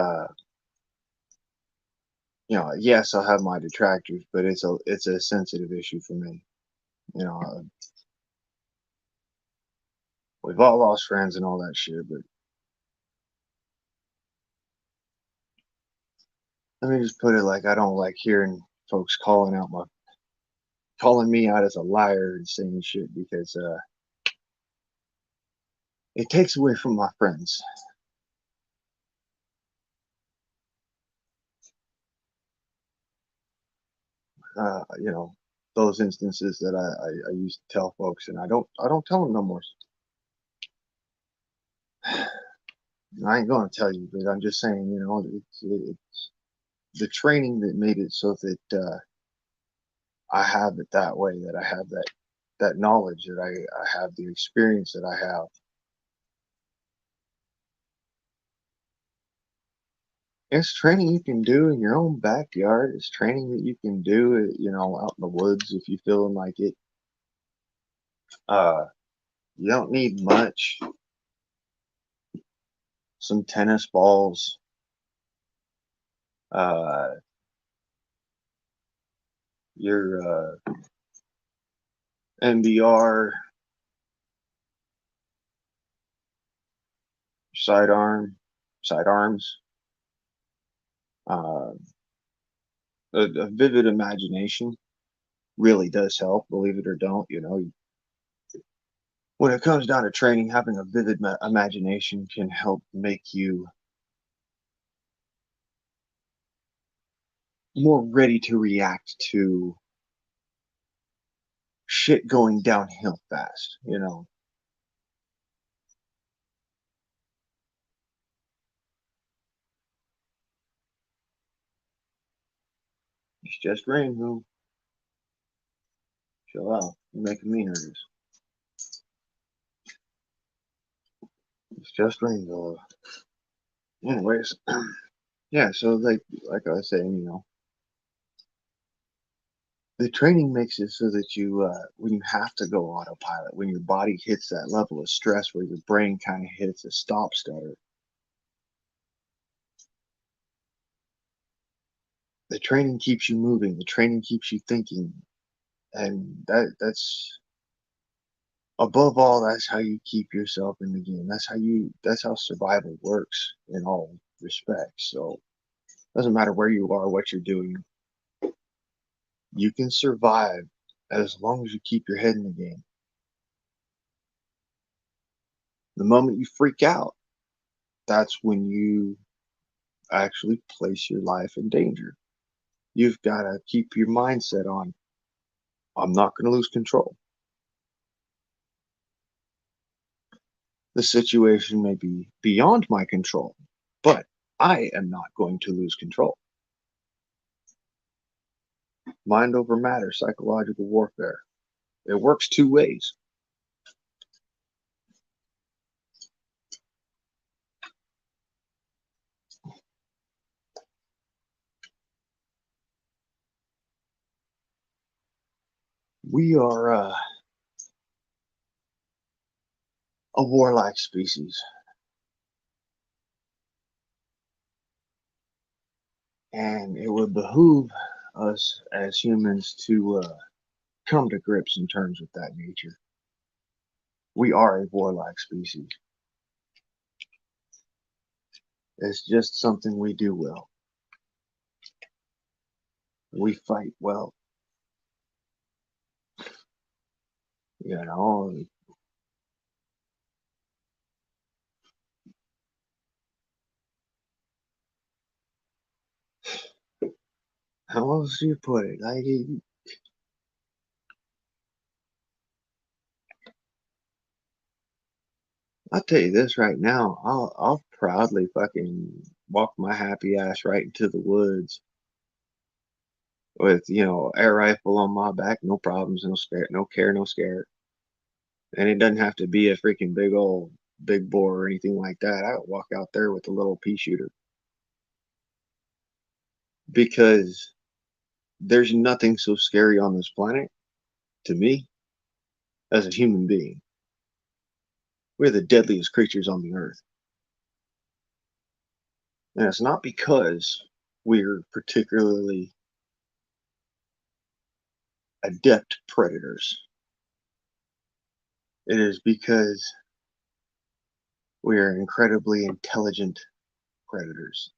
[SPEAKER 1] yes, I'll have my detractors, but it's a sensitive issue for me. You know, we've all lost friends and all that shit, but let me just put it like I don't like hearing folks calling me out as a liar and saying shit because it takes away from my friends. You know, those instances that I used to tell folks, and I don't tell them no more. I ain't gonna tell you, but I'm just saying, you know, it's the training that made it so that I have it that way, that I have that knowledge, that I have the experience that I have. It's training you can do in your own backyard. It's training that you can do, you know, out in the woods if you feeling like it. Uh, you don't need much. Some tennis balls, uh, your NBR, sidearm, sidearms, uh, a vivid imagination really does help, believe it or don't. You know, when it comes down to training, having a vivid imagination can help make you more ready to react to shit going downhill fast. You know, it's just rain, though. Chill out. You're making me nervous. It's just rain, though. Anyways, yeah. So like I was saying, you know, the training makes it so that you, when you have to go autopilot, when your body hits that level of stress where your brain kind of hits a stop stutter, the training keeps you moving. The training keeps you thinking, and that's above all, that's how you keep yourself in the game. That's how survival works in all respects. So it doesn't matter where you are, what you're doing, you can survive as long as you keep your head in the game. The moment you freak out, that's when you actually place your life in danger. You've got to keep your mindset on, I'm not going to lose control. The situation may be beyond my control, but I am not going to lose control. Mind over matter, psychological warfare. It works two ways. We are a warlike species, and it would behoove us as humans to come to grips in terms with that nature. We are a warlike species. It's just something we do well. We fight well. You know, how else do you put it? I'll tell you this right now. I'll proudly fucking walk my happy ass right into the woods with, you know, air rifle on my back, no problems, no scare, no care, no scare. And it doesn't have to be a freaking big old big bore or anything like that. I walk out there with a little pea shooter because there's nothing so scary on this planet to me as a human being. We're the deadliest creatures on the earth. And it's not because we're particularly adept predators. It is because we are incredibly intelligent predators.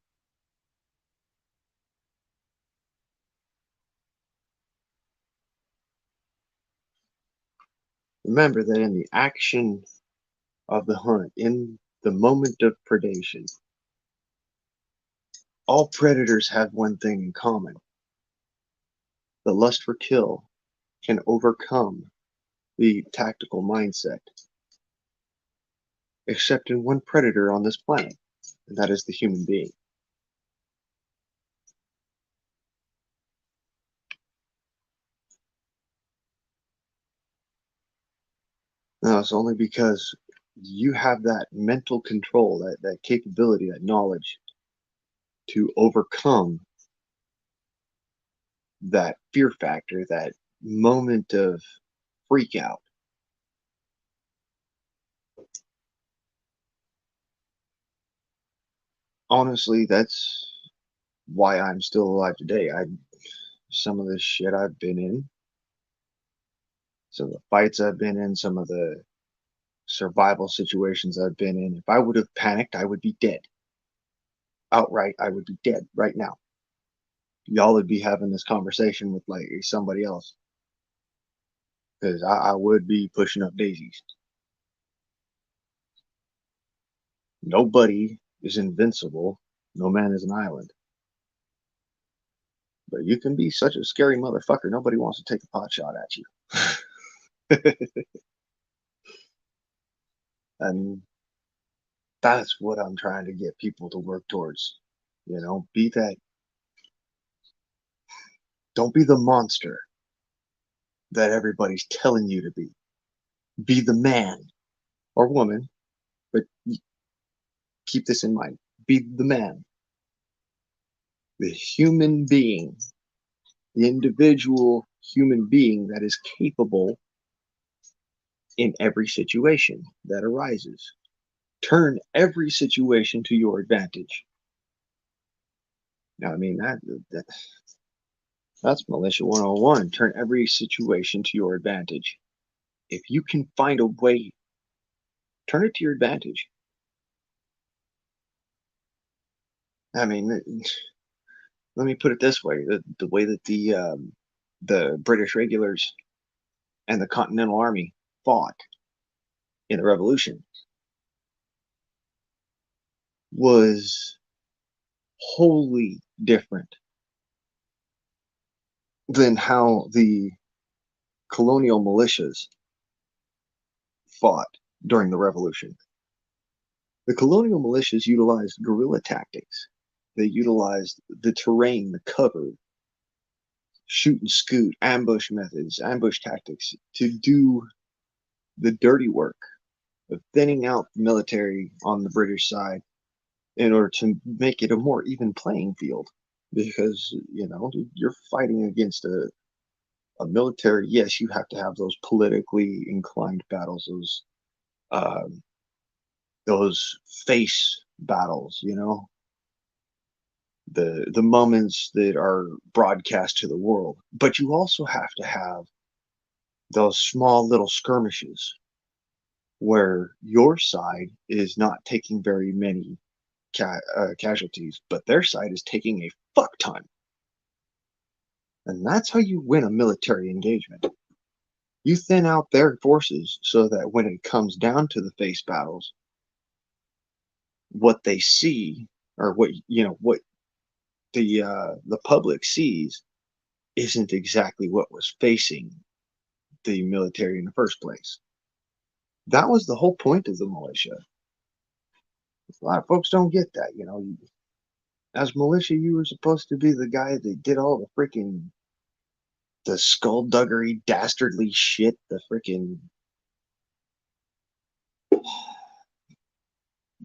[SPEAKER 1] Remember that in the action of the hunt, in the moment of predation, all predators have one thing in common. The lust for kill can overcome the tactical mindset, except in one predator on this planet, and that is the human being. Now, it's only because you have that mental control, that capability, that knowledge to overcome that fear factor, that moment of freak out. Honestly, that's why I'm still alive today. Some of the shit I've been in, some of the fights I've been in, some of the survival situations I've been in. If I would have panicked, I would be dead. Outright, I would be dead right now. Y'all would be having this conversation with like somebody else because I would be pushing up daisies. Nobody is invincible. No man is an island. But you can be such a scary motherfucker. Nobody wants to take a pot shot at you. And that's what I'm trying to get people to work towards. Be that, don't be the monster that everybody's telling you to be. Be the man or woman, but keep this in mind. Be the man, the human being, the individual human being that is capable in every situation that arises. Turn every situation to your advantage. Now, I mean, that that's Militia 101. Turn every situation to your advantage. If you can find a way, turn it to your advantage. I mean, let me put it this way: the way that the British regulars and the Continental Army fought in the Revolution was wholly different than how the colonial militias fought during the Revolution. The colonial militias utilized guerrilla tactics. They utilized the terrain, the cover, shoot and scoot, ambush methods, ambush tactics to do the dirty work of thinning out the military on the British side in order to make it a more even playing field. Because, you're fighting against a military. Yes, you have to have those politically inclined battles, um, those face battles, the moments that are broadcast to the world. But you also have to have those small little skirmishes where your side is not taking very many casualties, but their side is taking a fuck ton. And that's how you win a military engagement. You thin out their forces so that when it comes down to the face battles, what they see or what the public sees isn't exactly what was facing the military in the first place. That was the whole point of the militia. A lot of folks don't get that. As militia, you were supposed to be the guy that did all the skullduggery, dastardly shit, the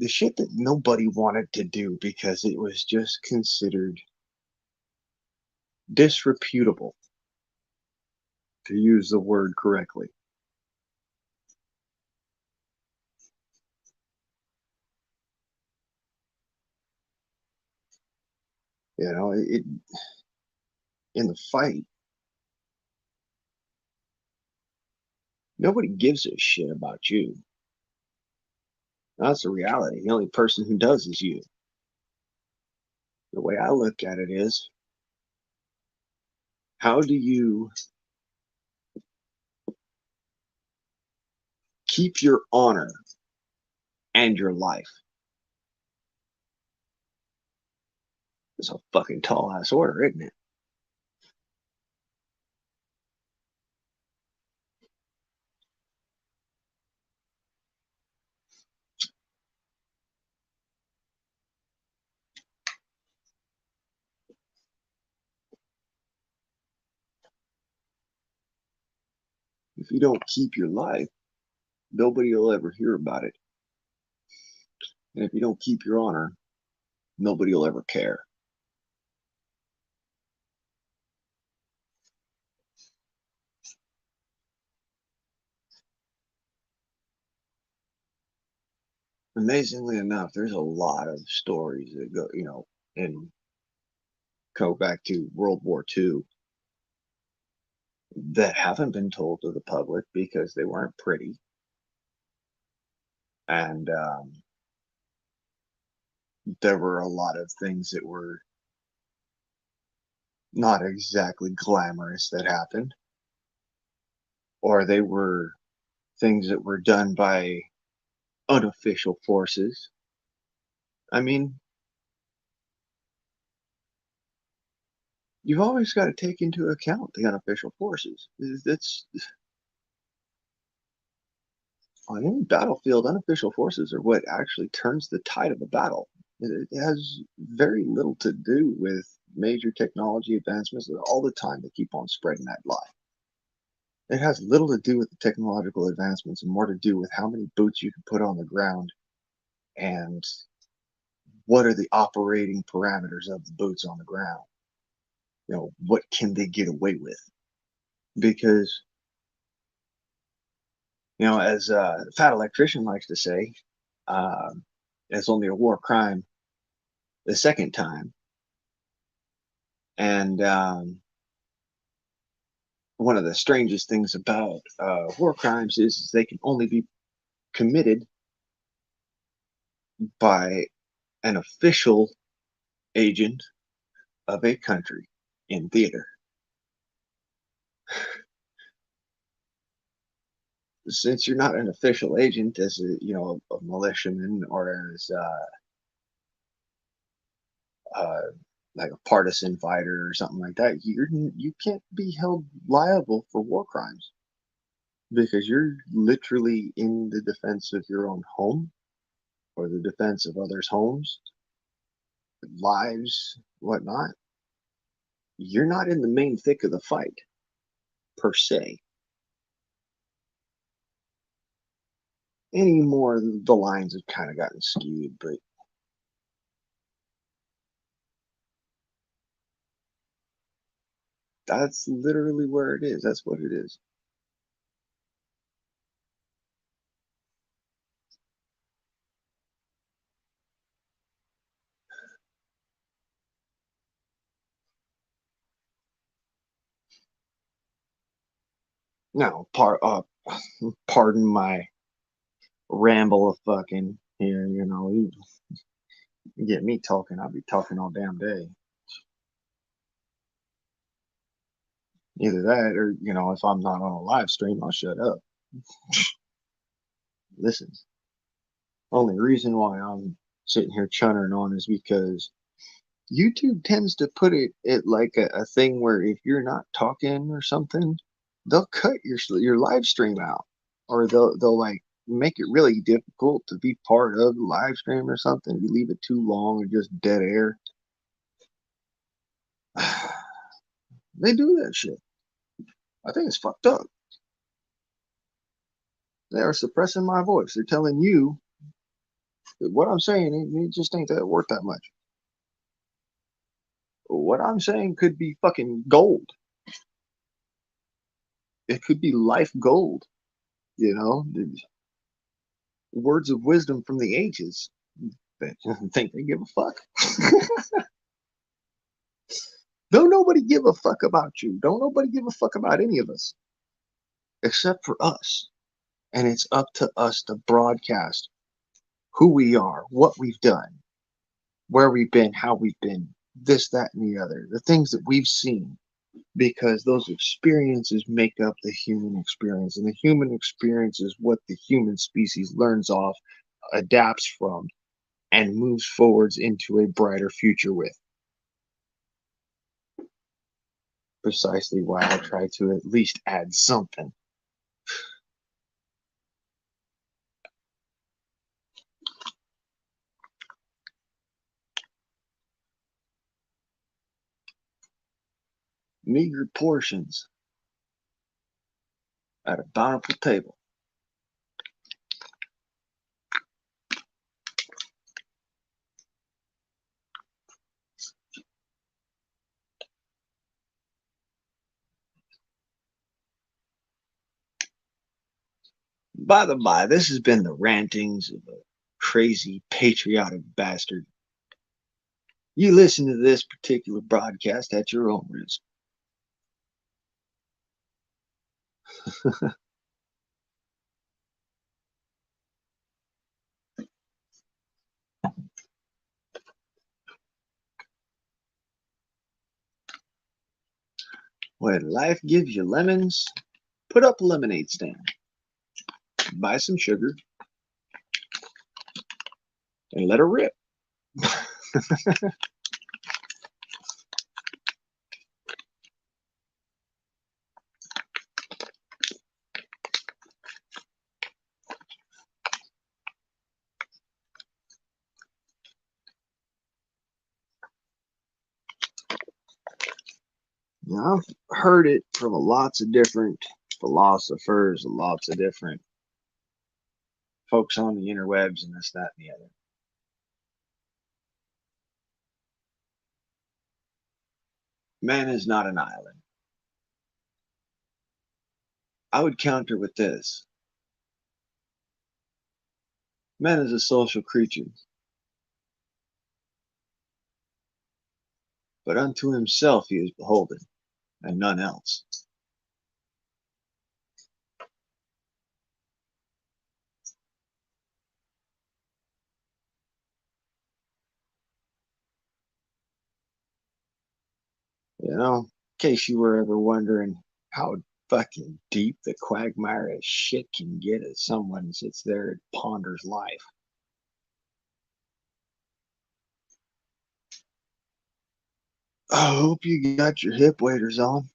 [SPEAKER 1] shit that nobody wanted to do because it was just considered disreputable, to use the word correctly. It in the fight, nobody gives a shit about you. That's the reality. The only person who does is you. The way I look at it is, how do you keep your honor and your life. It's a fucking tall ass order, isn't it? If you don't keep your life, nobody will ever hear about it. And if you don't keep your honor, nobody will ever care. Amazingly enough, there's a lot of stories that go, and go back to World War II that haven't been told to the public because they weren't pretty. And there were a lot of things that were not exactly glamorous that happened, or they were things that were done by unofficial forces. I mean, you've always got to take into account the unofficial forces. That's on any battlefield, unofficial forces are what actually turns the tide of a battle. It has very little to do with major technology advancements. All the time they keep on spreading that lie. It has little to do with the technological advancements and more to do with how many boots you can put on the ground and what are the operating parameters of the boots on the ground. What can they get away with? Because, as Fat Electrician likes to say, uh, it's only a war crime the second time. And one of the strangest things about war crimes is they can only be committed by an official agent of a country in theater. Since you're not an official agent as a militiaman or as like a partisan fighter or something like that, you can't be held liable for war crimes because you're literally in the defense of your own home or the defense of others' homes, lives, whatnot. You're not in the main thick of the fight per se. Anymore, the lines have kind of gotten skewed, but that's literally where it is. That's what it is. Now, pardon my ramble of fucking here. You get me talking, I'll be talking all damn day. Either that, or if I'm not on a live stream, I'll shut up. Listen, only reason why I'm sitting here chunnering on is because YouTube tends to put it like a thing where if you're not talking or something, they'll cut your live stream out, or they'll like make it really difficult to be part of the live stream or something. If you leave it too long or just dead air, they do that shit. I think it's fucked up. They are suppressing my voice. They're telling you that what I'm saying, it just ain't that worth that much. What I'm saying could be fucking gold. It could be life gold. The words of wisdom from the ages. They think they give a fuck. Don't nobody give a fuck about you. Don't nobody give a fuck about any of us except for us. And it's up to us to broadcast who we are, what we've done, where we've been, how we've been, this, that, and the other, the things that we've seen. because those experiences make up the human experience, and the human experience is what the human species learns off, adapts from, and moves forwards into a brighter future with. Precisely why I try to at least add something. Meager portions at a bountiful table. By the by, this has been the rantings of a crazy patriotic bastard. You listen to this particular broadcast at your own risk. When life gives you lemons, put up a lemonade stand, buy some sugar, and let her rip. Now, I've heard it from lots of different philosophers, lots of different folks on the interwebs, and this, that, and the other. Man is not an island. I would counter with this. Man is a social creature, but unto himself he is beholden, and none else. You know, in case you were ever wondering how fucking deep the quagmire of shit can get as someone sits there and ponders life. I hope you got your hip waders on.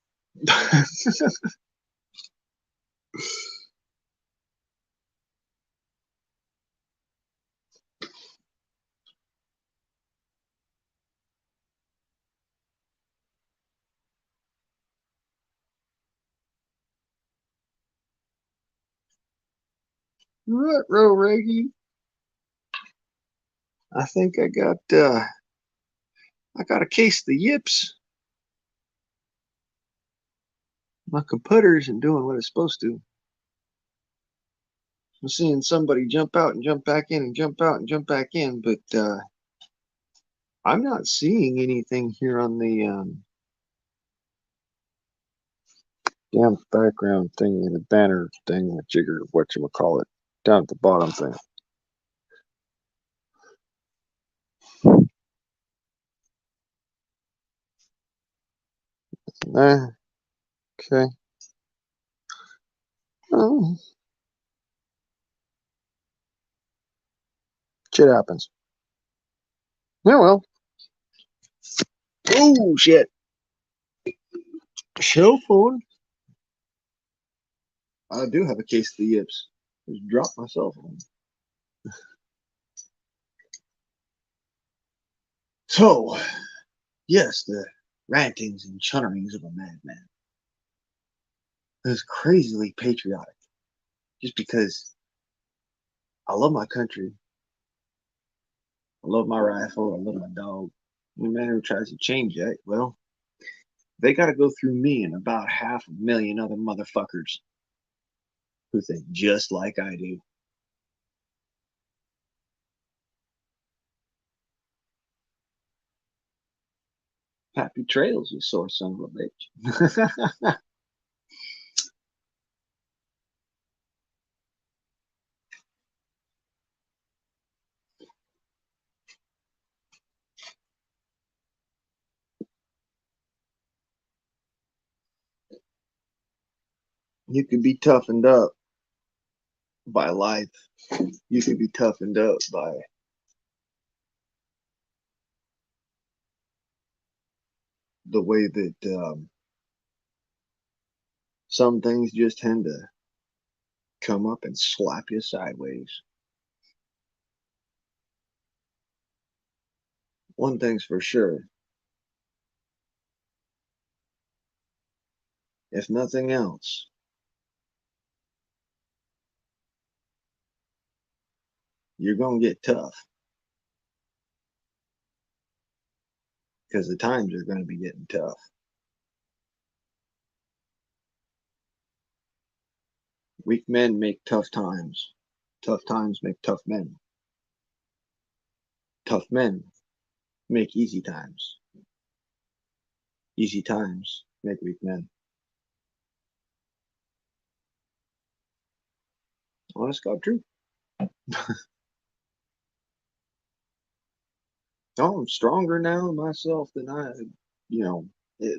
[SPEAKER 1] Right, row Reggie. I think I got a case of the yips. My computer isn't doing what it's supposed to. I'm seeing somebody jump out and jump back in and jump out and jump back in, but I'm not seeing anything here on the damn background thing, the banner thing, the jigger, whatchamacallit, down at the bottom thing. Okay. Oh, shit happens. Yeah, well. Oh, shit. Cell phone. I do have a case of the yips. Just dropped my cell phone. So, yes, the rantings and chunnerings of a madman. It was crazily patriotic. Just because I love my country. I love my rifle. I love my dog. Any man who tries to change that, well, they got to go through me and about 500,000 other motherfuckers who think just like I do. Happy trails, you sore son of a bitch. You can be toughened up by life. You can be toughened up by the way that some things just tend to come up and slap you sideways. One thing's for sure, if nothing else, you're going to get tough because the times are going to be getting tough. Weak men make tough times. Tough times make tough men. Tough men make easy times. Easy times make weak men. Honest God truth. Oh, I'm stronger now myself than at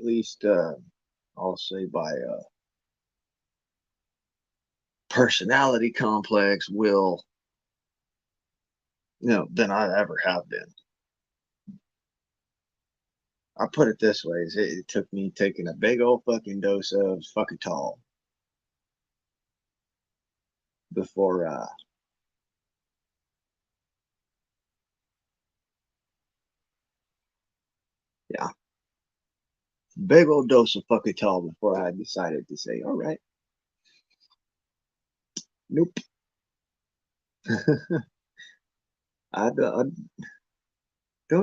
[SPEAKER 1] least I'll say by personality complex, will, than I ever have been. I put it this way: it took me taking a big old fucking dose of fucking tall before yeah, big old dose of fucking tall before I decided to say, all right, nope. I don't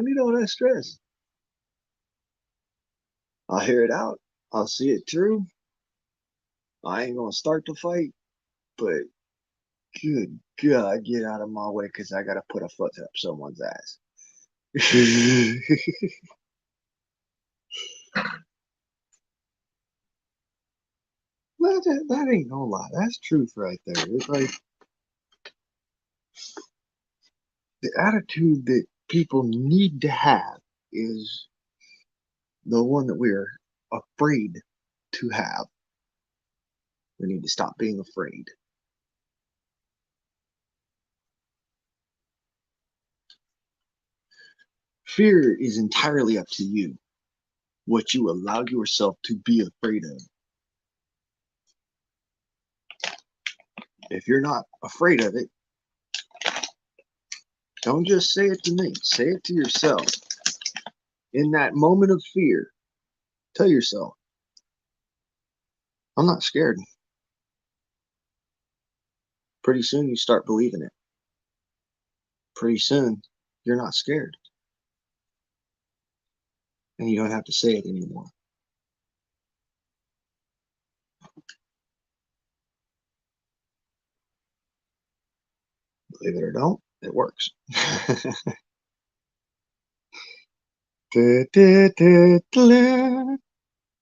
[SPEAKER 1] need all that stress. I'll hear it out. I'll see it through. I ain't gonna start the fight, but good God, get out of my way because I gotta put a foot up someone's ass. That ain't no lie. That's truth right there. It's like the attitude that people need to have is the one that we're afraid to have. We need to stop being afraid. Fear is entirely up to you, what you allow yourself to be afraid of. If you're not afraid of it, don't just say it to me, say it to yourself. In that moment of fear, tell yourself, I'm not scared. Pretty soon you start believing it. Pretty soon you're not scared. And you don't have to say it anymore. Believe it or don't, it works.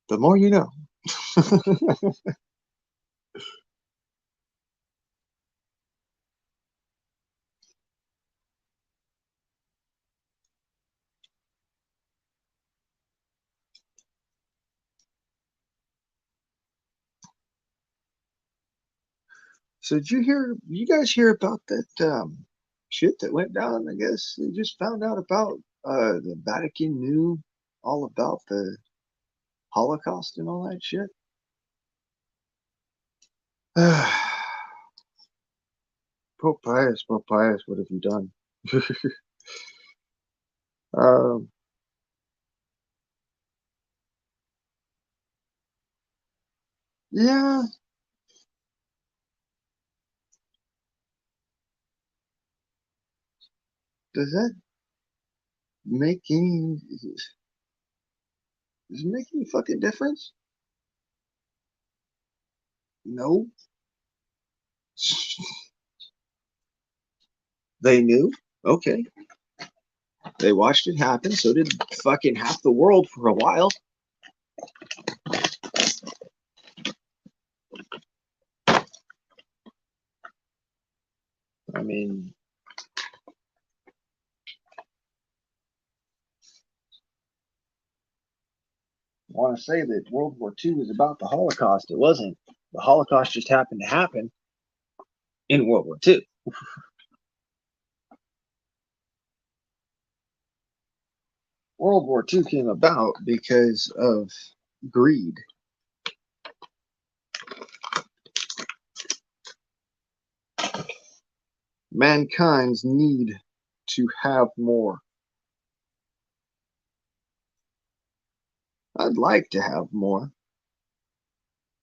[SPEAKER 1] The more you know. So did you guys hear about that shit that went down? I guess they just found out about the Vatican knew all about the Holocaust and all that shit. Pope Pius, what have you done? um, yeah, does that make any does it make any fucking difference? No. They knew. Okay. They watched it happen. So did fucking half the world for a while. I mean, I want to say that World War II was about the Holocaust. It wasn't. The Holocaust just happened to happen in World War II. World War II came about because of greed. Mankind's need to have more. I'd like to have more,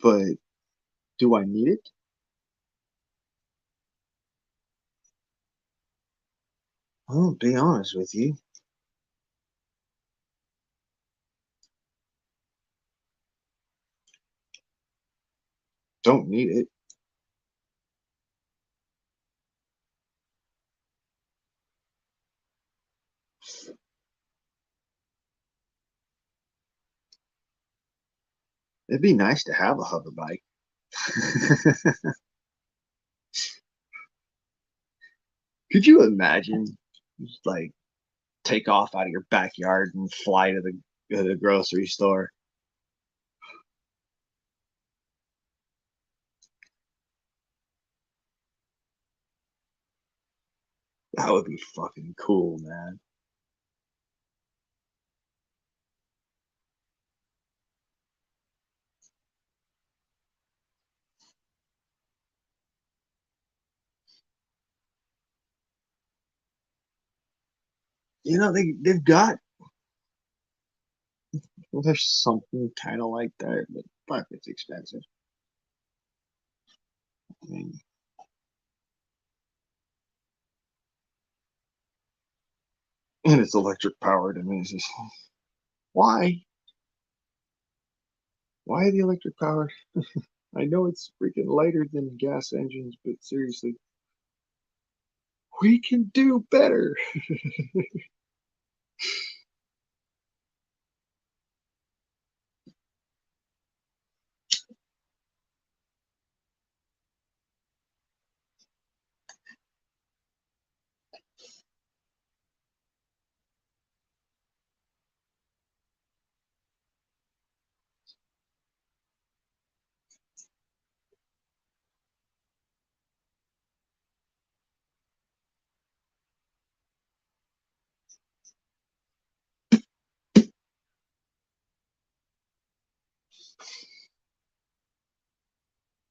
[SPEAKER 1] but do I need it? I'll be honest with you. Don't need it. It'd be nice to have a hover bike. Could you imagine just like take off out of your backyard and fly to the grocery store? That would be fucking cool, man. You know, they've got well, there's something kind of like that, but fuck, it's expensive. I mean, and it's electric powered. I mean, it's just why? Why the electric powered? I know it's freaking lighter than gas engines, but seriously, we can do better.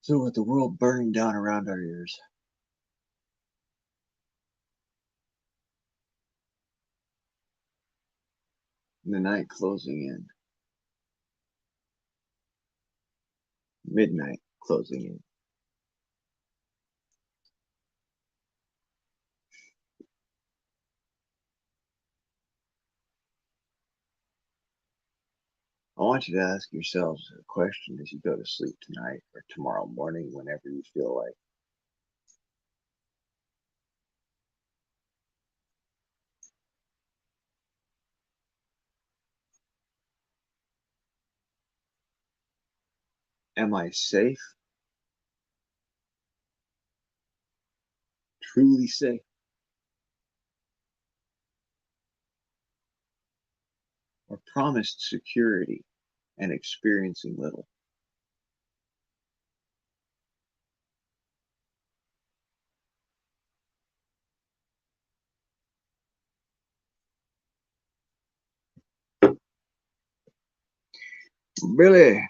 [SPEAKER 1] So with the world burning down around our ears, and the night closing in, midnight closing in, I want you to ask yourselves a question as you go to sleep tonight or tomorrow morning, whenever you feel like, am I safe? Truly safe? Or promised security and experiencing little? Billy,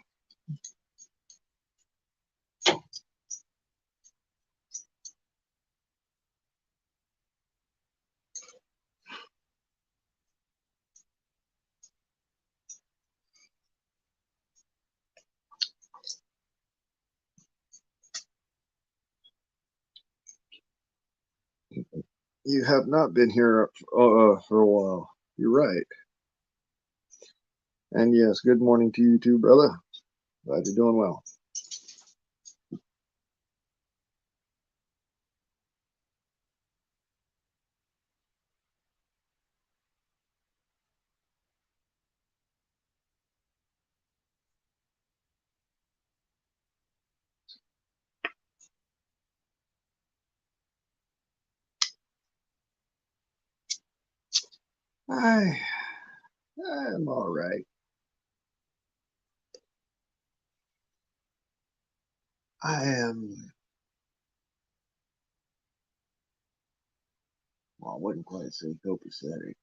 [SPEAKER 1] you have not been here for a while. You're right. And yes, good morning to you too, brother. Glad you're doing well. I, I'm all right. I am. Well, I wouldn't quite say copacetic.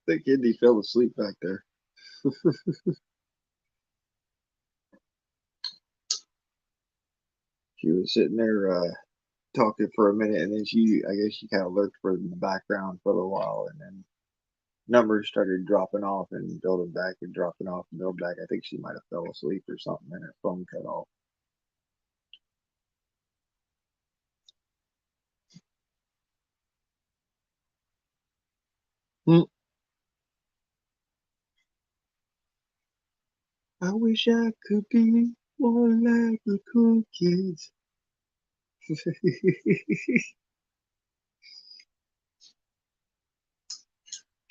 [SPEAKER 1] The kidney fell asleep back there. She was sitting there talking for a minute, and then I guess she kind of lurked for in the background for a little while, and then numbers started dropping off and building back and dropping off and building back. I think she might have fell asleep or something, and her phone cut off. Hmm. I wish I could be more like the cool kids.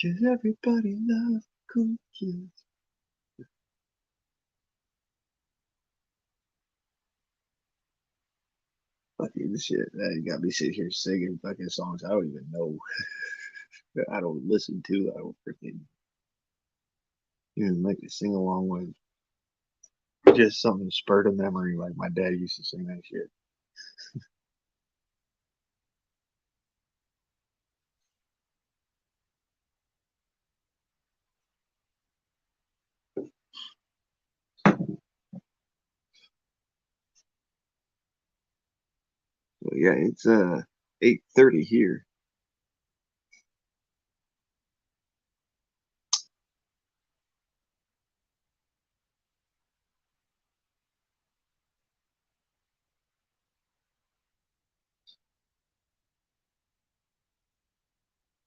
[SPEAKER 1] Cause everybody loves cool kids. Fucking shit. That you got me sitting here singing fucking songs I don't even know. I don't listen to. I don't freaking even like to sing along with. Just something spurred a memory like my dad used to sing that shit. But yeah, it's 8:30 here.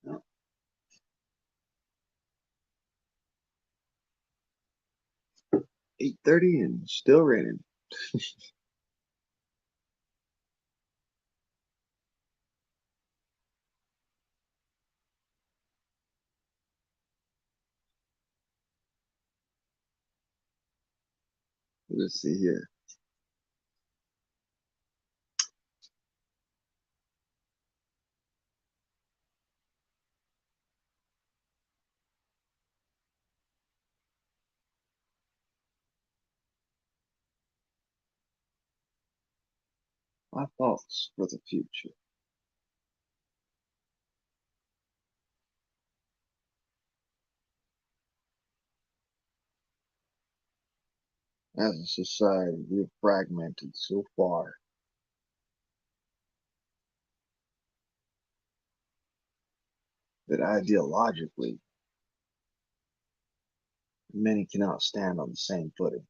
[SPEAKER 1] No, 8:30 and still raining. Let's see here. My thoughts for the future. As a society, we've fragmented so far that ideologically, many cannot stand on the same footing.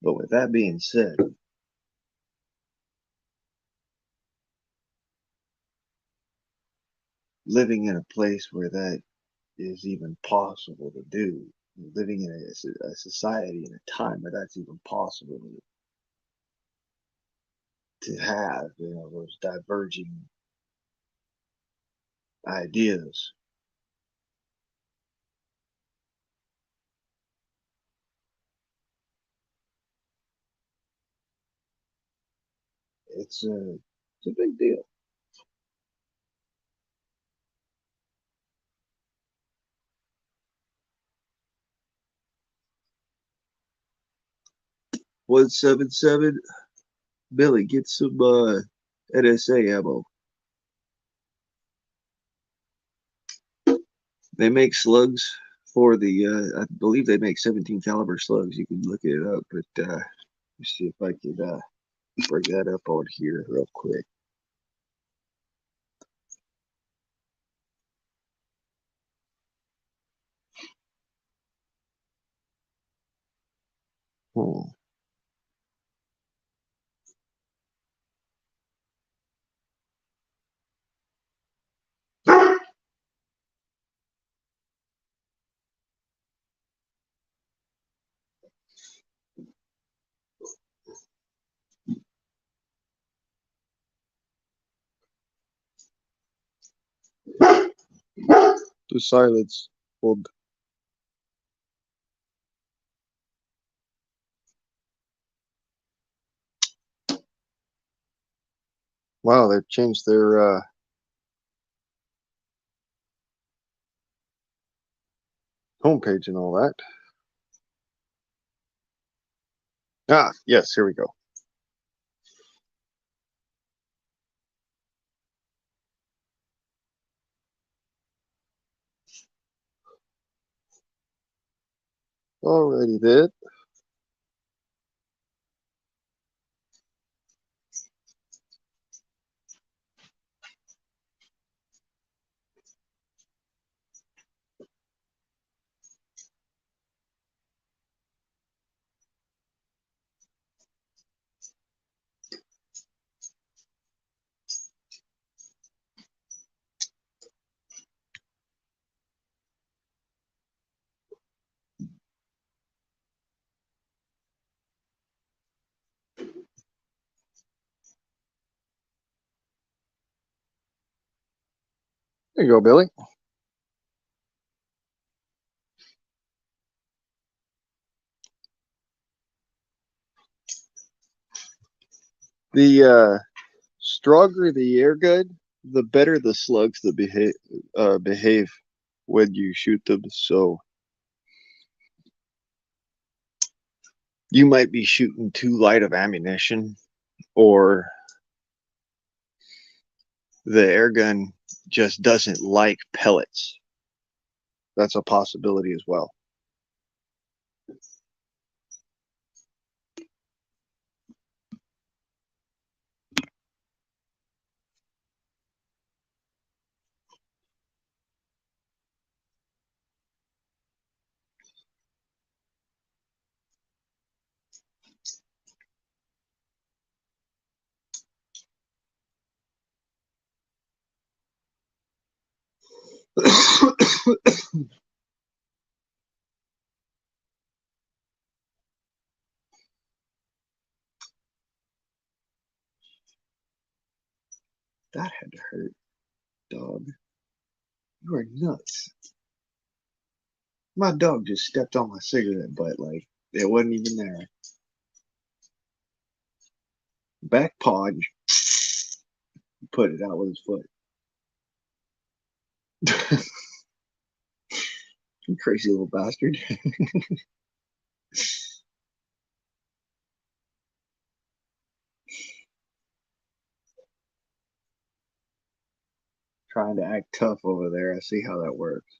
[SPEAKER 1] But with that being said, living in a place where that is even possible to do, living in a society in a time where that's even possible to have, those diverging ideas. It's a big deal. "177, Billy, get some NSA ammo. They make slugs for I believe they make 17 caliber slugs. You can look it up, but let's see if I can bring that up on here real quick. Hmm. The silence will. Wow, they've changed their homepage and all that. Ah, yes, here we go. Alrighty then. There you go, Billy. The stronger the air gun, the better the slugs that behave when you shoot them. So you might be shooting too light of ammunition, or the air gun just doesn't like pellets. That's a possibility as well. That had to hurt, dog. You are nuts. My dog just stepped on my cigarette butt like it wasn't even there. Back paw, and put it out with his foot. You crazy little bastard. Trying to act tough over there. I see how that works.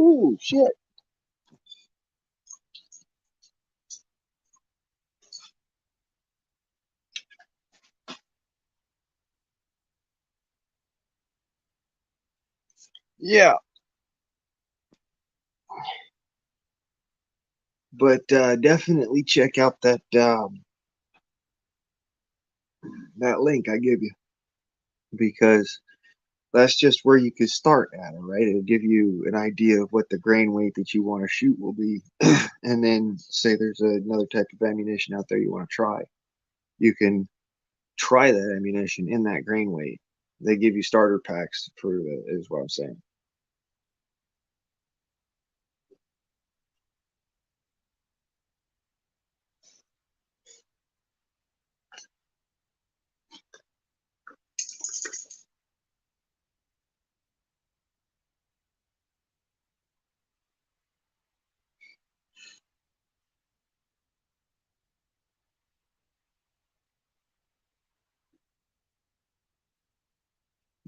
[SPEAKER 1] Ooh, shit. Yeah, but definitely check out that link I give you, because that's just where you could start at it, right? It'll give you an idea of what the grain weight that you want to shoot will be, and then say there's another type of ammunition out there you want to try. You can try that ammunition in that grain weight. They give you starter packs for it, is what I'm saying.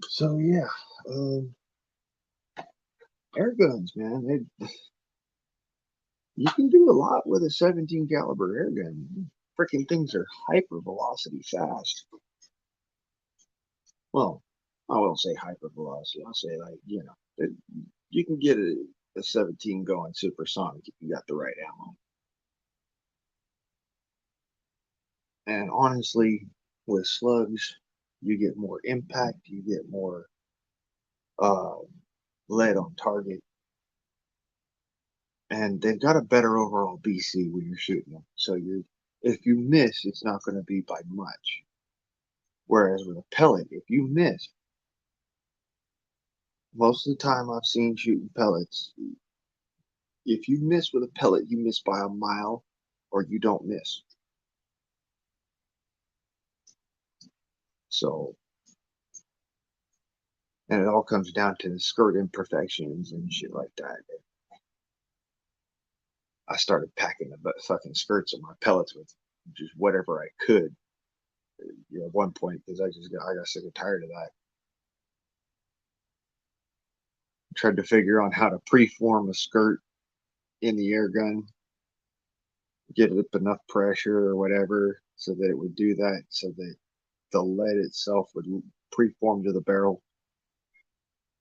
[SPEAKER 1] So yeah, um, air guns, man. You can do a lot with a 17 caliber air gun. Freaking things are hyper velocity fast. Well, I won't say hyper velocity. I'll say like you can get a 17 going supersonic if you got the right ammo. And honestly, with slugs, you get more impact. You get more uh, lead on target, and they've got a better overall BC when you're shooting them. So If you miss, it's not going to be by much. Whereas with a pellet, if you miss, most of the time I've seen shooting pellets, if you miss with a pellet, you miss by a mile or you don't miss. So, and it all comes down to the skirt imperfections and shit like that. I started packing the fucking skirts of my pellets with just whatever I could, at one point, because I got sick and tired of that. Tried to figure out how to preform a skirt in the air gun, get it up enough pressure or whatever so that it would do that, so that the lead itself would preform to the barrel,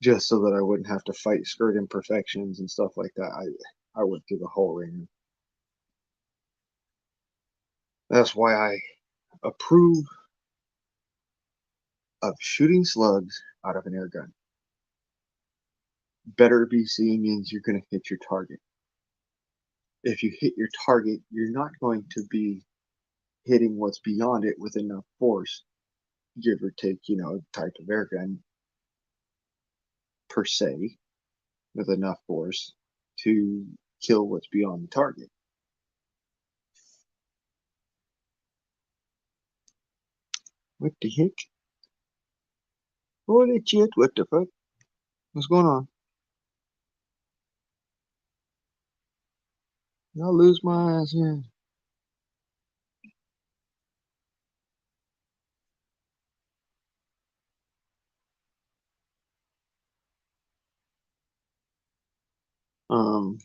[SPEAKER 1] just so that I wouldn't have to fight skirt imperfections and stuff like that. I went through the whole ring. That's why I approve of shooting slugs out of an air gun. Better BC means you're going to hit your target. If you hit your target, you're not going to be hitting what's beyond it with enough force, give or take, type of air gun per se, with enough force to kill what's beyond the target. What the heck? Holy shit, what the fuck? What's going on? I'll lose my ass here. Um,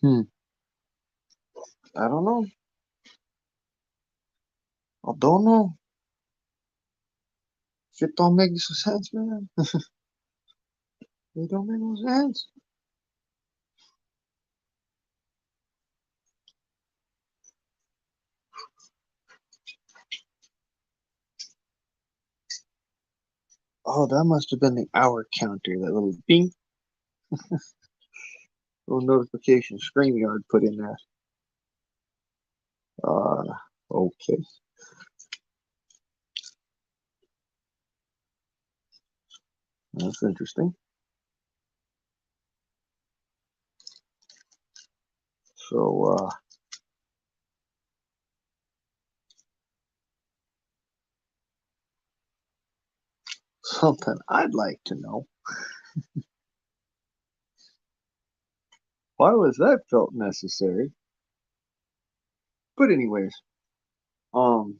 [SPEAKER 1] hmm, I don't know. I don't know. Shit don't make no sense, man. It don't make no sense. Oh, that must have been the hour counter, that little bing, little notification StreamYard put in there. Uh, okay. That's interesting. So, something I'd like to know. Why was that felt necessary? But anyways, um,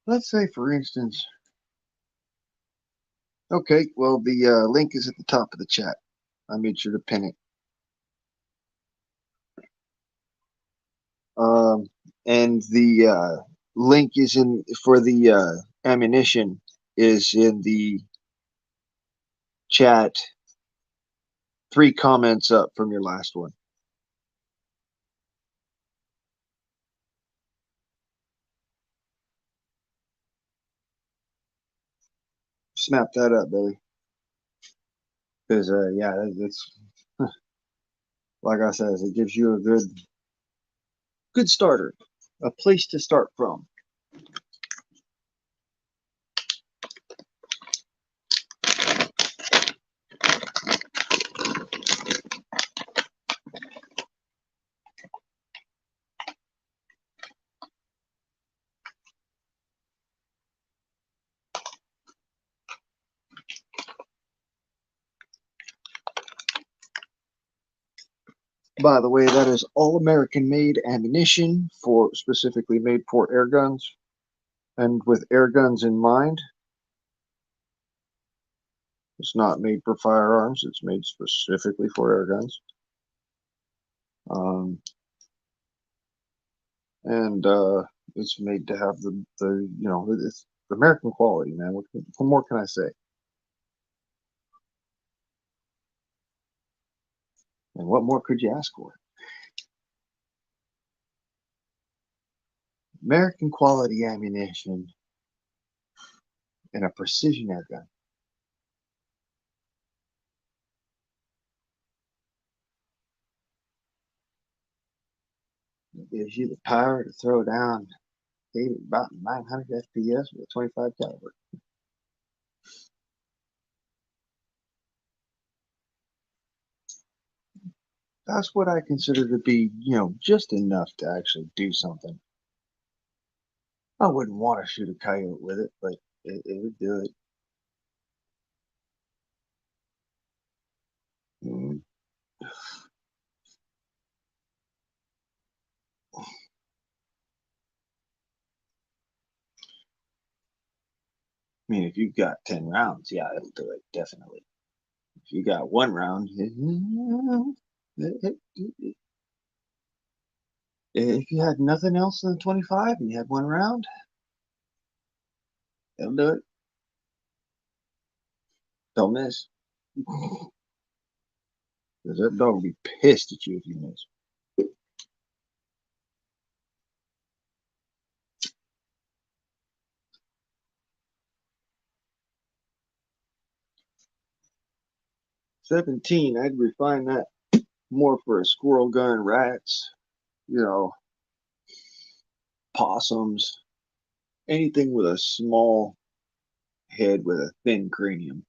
[SPEAKER 1] let's say for instance, okay, well the link is at the top of the chat. I made sure to pin it. Um, and the link is in for the ammunition is in the chat. 3 comments up from your last one. Snap that up, Billy. Because yeah, that's like I said, it gives you a good starter, a place to start from. By the way, that is all American made ammunition for specifically made for air guns. And with air guns in mind, it's not made for firearms, it's made specifically for air guns. And it's made to have it's American quality, man. What more can I say? And what more could you ask for? American quality ammunition and a precision air gun. It gives you the power to throw down about 900 FPS with a 25 caliber. That's what I consider to be, just enough to actually do something. I wouldn't want to shoot a coyote with it, but it would do it. Mm. I mean, if you've got 10 rounds, yeah, it'll do it, definitely. If you got one round, if you had nothing else than 25 and you had one round, it'll do it. Don't miss. Because that dog will be pissed at you if you miss. $17, I'd refine that more for a squirrel gun, rats, possums, anything with a small head with a thin cranium.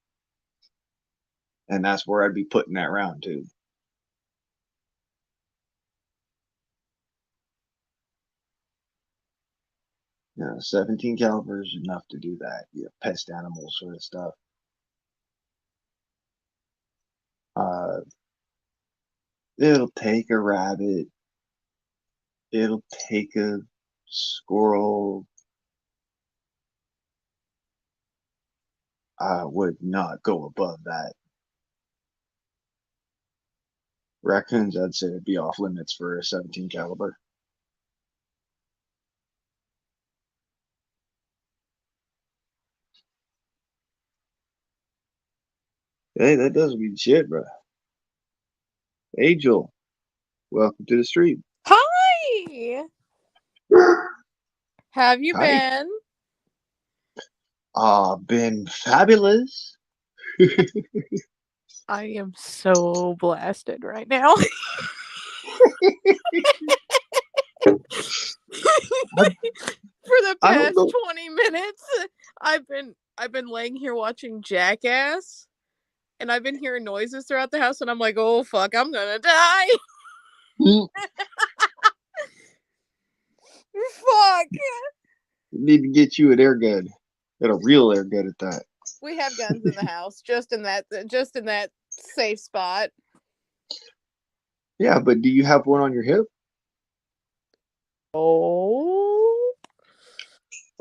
[SPEAKER 1] And that's where I'd be putting that round too. 17 caliber is enough to do that. Pest animal sort of stuff. It'll take a rabbit. It'll take a squirrel. I would not go above that. Raccoons, I'd say, would be off limits for a 17 caliber. Hey, that does mean shit, bro. Angel, welcome to the stream.
[SPEAKER 3] Hi! Have you
[SPEAKER 1] Hi.
[SPEAKER 3] been?
[SPEAKER 1] Been fabulous.
[SPEAKER 3] I am so blasted right now. For the past 20 minutes, I've been laying here watching Jackass, and I've been hearing noises throughout the house, and I'm like, oh fuck, I'm gonna die. Fuck.
[SPEAKER 1] Need to get you an air gun. Get a real air gun at that.
[SPEAKER 3] We have guns in the house, just in that safe spot.
[SPEAKER 1] Yeah, but do you have one on your hip?
[SPEAKER 3] Oh.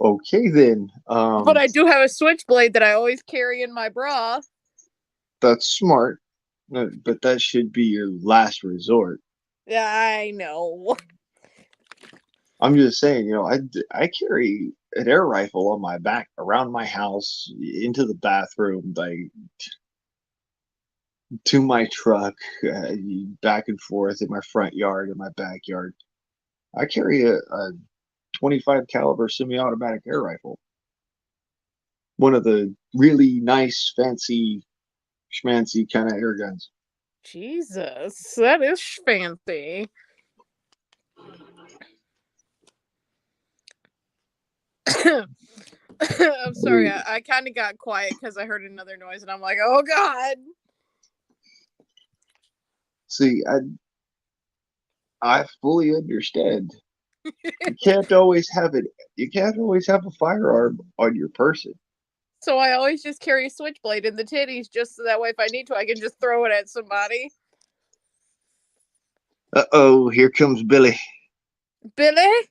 [SPEAKER 1] Okay then.
[SPEAKER 3] But I do have a switchblade that I always carry in my bra.
[SPEAKER 1] That's smart, but that should be your last resort.
[SPEAKER 3] Yeah, I know.
[SPEAKER 1] I'm just saying, I carry an air rifle on my back around my house, into the bathroom, like to my truck, back and forth in my front yard, in my backyard. I carry a 25 caliber semi-automatic air rifle. One of the really nice, fancy, schmancy kind of air guns.
[SPEAKER 3] Jesus, that is fancy. I'm sorry, I kind of got quiet because I heard another noise, and I'm like, oh god.
[SPEAKER 1] See, I fully understand. You can't always have it. You can't always have a firearm on your person.
[SPEAKER 3] So I always just carry a switchblade in the titties, just so that way if I need to, I can just throw it at somebody.
[SPEAKER 1] Uh-oh, here comes Billy.
[SPEAKER 3] Billy?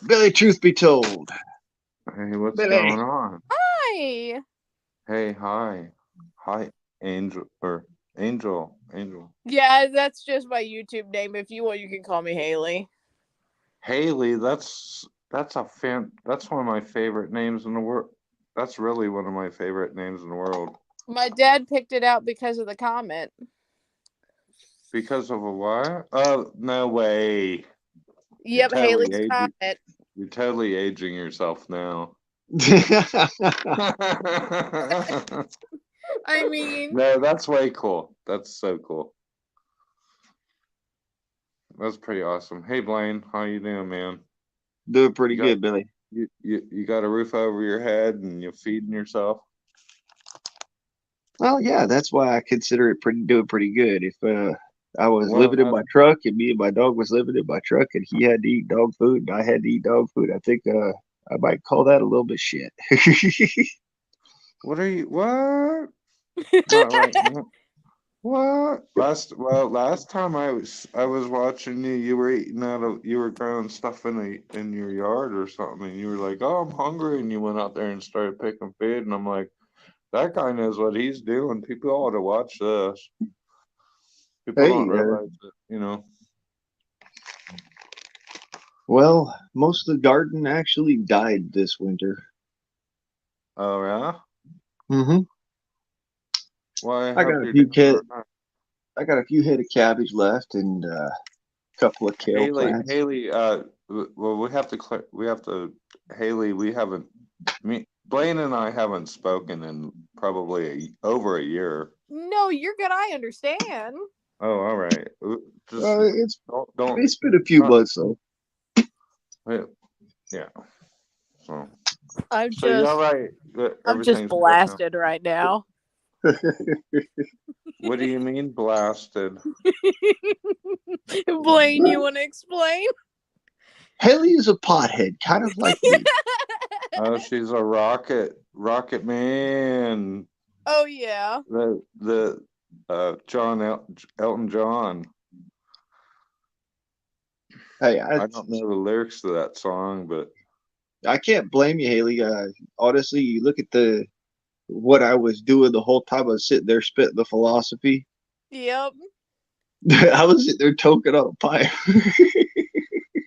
[SPEAKER 1] Billy, truth be told.
[SPEAKER 4] Hey, what's
[SPEAKER 1] Billy.
[SPEAKER 4] going on?
[SPEAKER 3] Hi.
[SPEAKER 4] Hey, hi. Hi, Angel.
[SPEAKER 3] Yeah, that's just my YouTube name. If you want, you can call me Haley.
[SPEAKER 4] Haley, that's one of my favorite names in the world. That's really one of my favorite names in the world.
[SPEAKER 3] My dad picked it out because of the comment.
[SPEAKER 4] Because of a what? No way.
[SPEAKER 3] Yep, Haley's comment.
[SPEAKER 4] You're totally aging yourself now.
[SPEAKER 3] I mean,
[SPEAKER 4] No, that's way cool. That's so cool. That's pretty awesome. Hey Blaine, how you doing, man?
[SPEAKER 1] Doing pretty
[SPEAKER 4] You got
[SPEAKER 1] good, Billy.
[SPEAKER 4] you got a roof over your head and you're feeding yourself?
[SPEAKER 1] Well, yeah, that's why I consider it doing pretty good. If I was
[SPEAKER 4] Well,
[SPEAKER 1] living in my truck and me and my dog was living in my truck and he had to eat dog food and I had to eat dog food, I think I might call that a little bit shit.
[SPEAKER 4] what are you? What? Not right now. What? Last time I was watching you, you were eating you were growing stuff in your yard or something, and you were like, "Oh, I'm hungry," and you went out there and started picking food, and I'm like, that guy knows what he's doing. People ought to watch this. People don't
[SPEAKER 1] Hey,
[SPEAKER 4] realize it, you know.
[SPEAKER 1] well, most of the garden actually died this winter.
[SPEAKER 4] Oh yeah.
[SPEAKER 1] Mm-hmm.
[SPEAKER 4] Why?
[SPEAKER 1] I
[SPEAKER 4] How
[SPEAKER 1] got a
[SPEAKER 4] could
[SPEAKER 1] few
[SPEAKER 4] you?
[SPEAKER 1] I got a few head of cabbage left and a couple of kale plants.
[SPEAKER 4] Haley. Well, we have to. Haley, we haven't. Blaine and I haven't spoken in probably over a year.
[SPEAKER 3] no, you're good. I understand.
[SPEAKER 4] Oh, all right. Just
[SPEAKER 1] It's
[SPEAKER 4] don't.
[SPEAKER 1] it's been a few months though.
[SPEAKER 4] Yeah. So
[SPEAKER 3] I'm
[SPEAKER 4] you're
[SPEAKER 3] just,
[SPEAKER 4] right.
[SPEAKER 3] I'm just
[SPEAKER 4] Everything's good now.
[SPEAKER 3] blasted right now.
[SPEAKER 4] What do you mean blasted?
[SPEAKER 3] Blaine, you want to explain?
[SPEAKER 1] Haley is a pothead, kind of like me.
[SPEAKER 4] Oh, she's a rocket man.
[SPEAKER 3] Oh yeah.
[SPEAKER 4] The Elton John.
[SPEAKER 1] Hey,
[SPEAKER 4] I don't know the lyrics to that song, but
[SPEAKER 1] I can't blame you, Haley. Honestly, you look at what I was doing the whole time I was sitting there spitting the philosophy.
[SPEAKER 3] Yep.
[SPEAKER 1] I was sitting there toking on a pipe.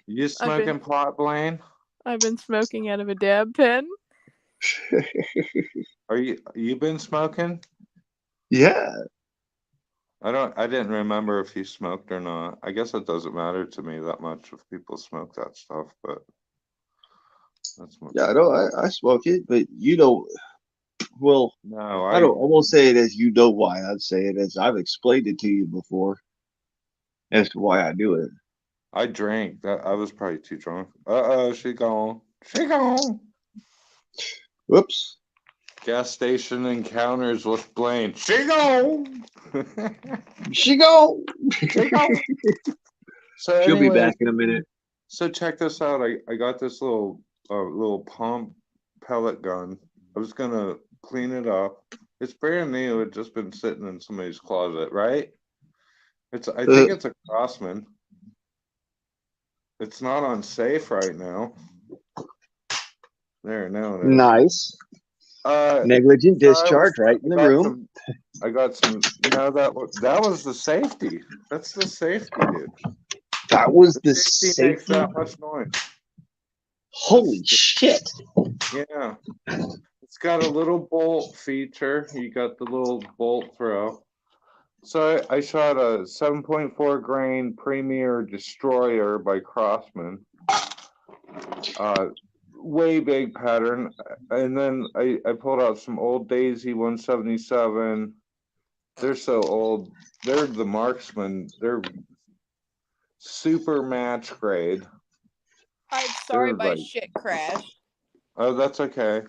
[SPEAKER 4] you smoking pot, Blaine?
[SPEAKER 3] I've been smoking out of a dab pen.
[SPEAKER 4] Are you been smoking?
[SPEAKER 1] Yeah.
[SPEAKER 4] I didn't remember if you smoked or not. I guess it doesn't matter to me that much if people smoke that stuff, but that's what.
[SPEAKER 1] Yeah, I know I smoke it, but well,
[SPEAKER 4] No,
[SPEAKER 1] I won't say it as you know why. I'd say it as I've explained it to you before as to why I do it.
[SPEAKER 4] I drank. That I was probably too drunk. Uh-oh, she gone. She gone.
[SPEAKER 1] Whoops.
[SPEAKER 4] Gas station encounters with Blaine. She gone.
[SPEAKER 1] She go.
[SPEAKER 4] She gone. So
[SPEAKER 1] She'll be
[SPEAKER 4] anyway,
[SPEAKER 1] back in a minute.
[SPEAKER 4] so check this out. I got this little pump pellet gun. I was gonna clean it up. It's brand new. It's just been sitting in somebody's closet, right? I think it's a Crossman. It's not on safe right now. There, now it is.
[SPEAKER 1] Nice. Negligent
[SPEAKER 4] so
[SPEAKER 1] discharge right in the room.
[SPEAKER 4] I got some. No, that was the safety. That's the safety, dude.
[SPEAKER 1] That was the
[SPEAKER 4] safety makes that much noise.
[SPEAKER 1] Holy shit.
[SPEAKER 4] Yeah. It's got a little bolt feature. You got the little bolt throw. So I shot a 7.4 grain Premier Destroyer by Crossman. Way big pattern. And then I pulled out some old Daisy 177. They're so old. They're the Marksman. They're super match grade.
[SPEAKER 3] I'm sorry my shit crashed.
[SPEAKER 4] Oh, that's okay.